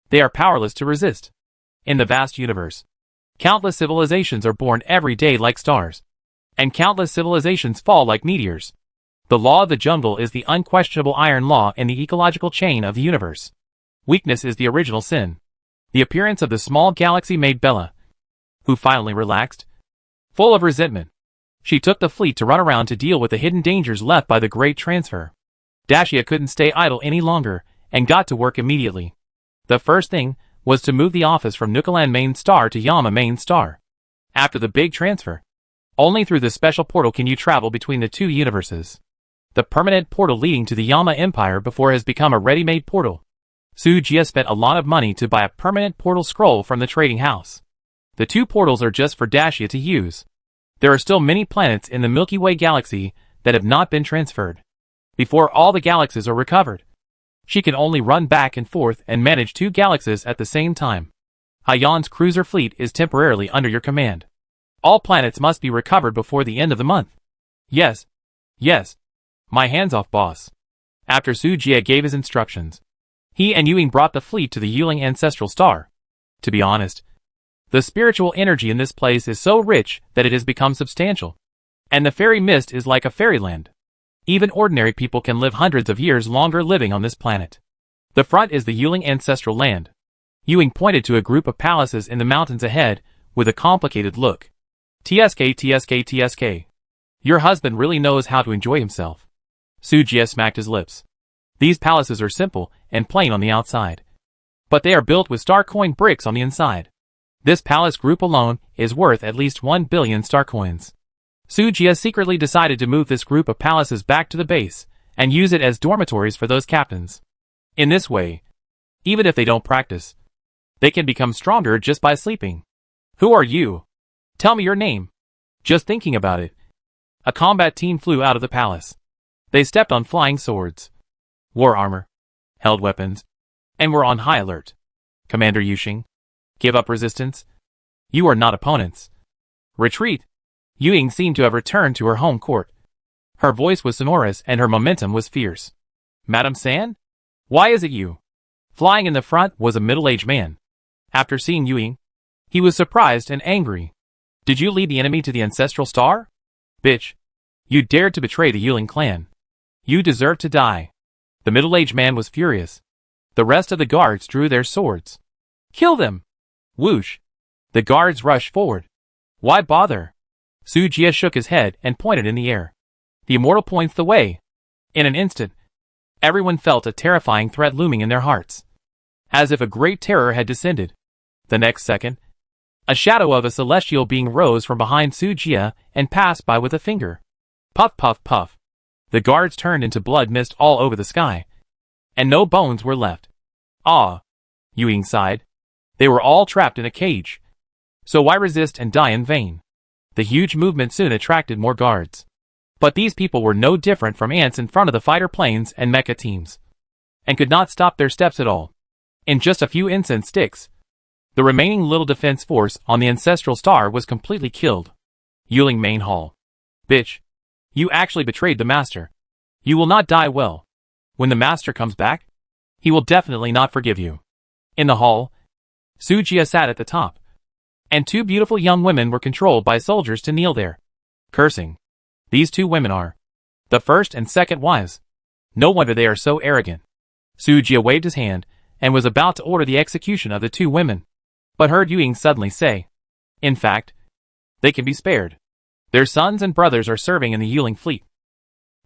they are powerless to resist. In the vast universe, countless civilizations are born every day like stars, and countless civilizations fall like meteors. The law of the jungle is the unquestionable iron law in the ecological chain of the universe. Weakness is the original sin. The appearance of the small galaxy made Bella, who finally relaxed, full of resentment. She took the fleet to run around to deal with the hidden dangers left by the great transfer. Dacia couldn't stay idle any longer and got to work immediately. The first thing was to move the office from Nukalan Main Star to Yama Main Star. After the big transfer, only through the special portal can you travel between the 2 universes. The permanent portal leading to the Yama Empire before has become a ready-made portal. Sujia spent a lot of money to buy a permanent portal scroll from the trading house. The 2 portals are just for Dacia to use. There are still many planets in the Milky Way galaxy that have not been transferred. Before all the galaxies are recovered, she can only run back and forth and manage 2 galaxies at the same time. Hayan's cruiser fleet is temporarily under your command. All planets must be recovered before the end of the month. Yes. My hands off, boss. After Sujia gave his instructions, he and Ewing brought the fleet to the Yuling ancestral star. To be honest, the spiritual energy in this place is so rich that it has become substantial. And the fairy mist is like a fairyland. Even ordinary people can live hundreds of years longer living on this planet. The front is the Yuling ancestral land. Ewing pointed to a group of palaces in the mountains ahead with a complicated look. TSK. Your husband really knows how to enjoy himself. Sujia smacked his lips. These palaces are simple and plain on the outside, but they are built with star coin bricks on the inside. This palace group alone is worth at least 1 billion star coins. Sujia secretly decided to move this group of palaces back to the base and use it as dormitories for those captains. In this way, even if they don't practice, they can become stronger just by sleeping. Who are you? Tell me your name. Just thinking about it, A combat team flew out of the palace. They stepped on flying swords, wore armor, held weapons, and were on high alert. Commander Yuxing, give up resistance. You are not opponents. Retreat. Yuying seemed to have returned to her home court. Her voice was sonorous and her momentum was fierce. Madam San? Why is it you? Flying in the front was a middle-aged man. After seeing Yuying, he was surprised and angry. Did you lead the enemy to the ancestral star? Bitch. You dared to betray the Yuling clan. You deserve to die. The middle-aged man was furious. The rest of the guards drew their swords. Kill them! Whoosh! The guards rushed forward. Why bother? Su Jia shook his head and pointed in the air. The immortal points the way. In an instant, everyone felt a terrifying threat looming in their hearts. As if a great terror had descended. The next second, a shadow of a celestial being rose from behind Su Jia and passed by with a finger. Puff puff puff. The guards turned into blood mist all over the sky. And no bones were left. Ah! Yuying sighed. They were all trapped in a cage. So why resist and die in vain? The huge movement soon attracted more guards. But these people were no different from ants in front of the fighter planes and mecha teams. And could not stop their steps at all. In just a few incense sticks, the remaining little defense force on the ancestral star was completely killed. Yuling Main Hall. Bitch. You actually betrayed the master. You will not die well. When the master comes back, he will definitely not forgive you. In the hall, Su Jia sat at the top. And two beautiful young women were controlled by soldiers to kneel there, cursing. These two women are the first and second wives. No wonder they are so arrogant. Su Jia waved his hand and was about to order the execution of the two women, but heard Yuying suddenly say, in fact, they can be spared. Their sons and brothers are serving in the Yuling fleet,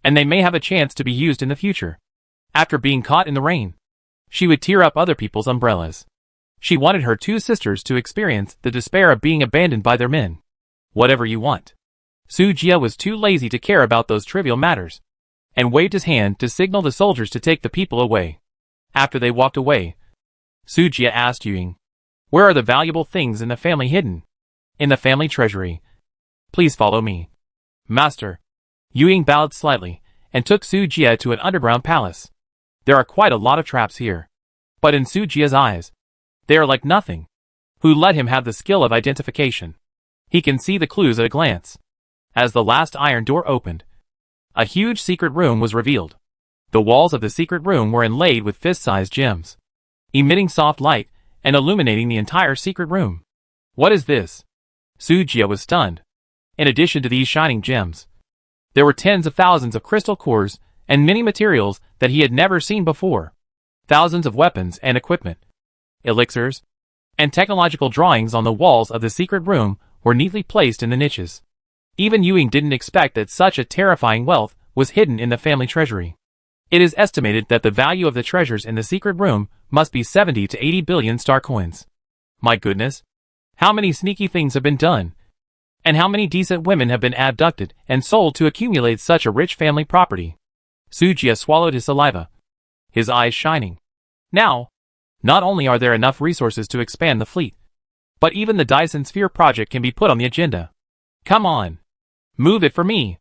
and they may have a chance to be used in the future. After being caught in the rain, she would tear up other people's umbrellas. She wanted her two sisters to experience the despair of being abandoned by their men. Whatever you want. Su Jia was too lazy to care about those trivial matters, and waved his hand to signal the soldiers to take the people away. After they walked away, Su Jia asked Yuying, where are the valuable things in the family hidden? In the family treasury. Please follow me. Master. Yuying bowed slightly, and took Su Jia to an underground palace. There are quite a lot of traps here. But in Su Jia's eyes, they are like nothing. Who let him have the skill of identification? He can see the clues at a glance. As the last iron door opened, a huge secret room was revealed. The walls of the secret room were inlaid with fist-sized gems, emitting soft light and illuminating the entire secret room. What is this? Su Jia was stunned. In addition to these shining gems, there were tens of thousands of crystal cores and many materials that he had never seen before. Thousands of weapons and equipment, elixirs, and technological drawings on the walls of the secret room were neatly placed in the niches. Even Yuying didn't expect that such a terrifying wealth was hidden in the family treasury. It is estimated that the value of the treasures in the secret room must be 70 to 80 billion star coins. My goodness! How many sneaky things have been done? And how many decent women have been abducted and sold to accumulate such a rich family property? Su Jia swallowed his saliva, his eyes shining. Now, not only are there enough resources to expand the fleet, but even the Dyson Sphere project can be put on the agenda. Come on! Move it for me!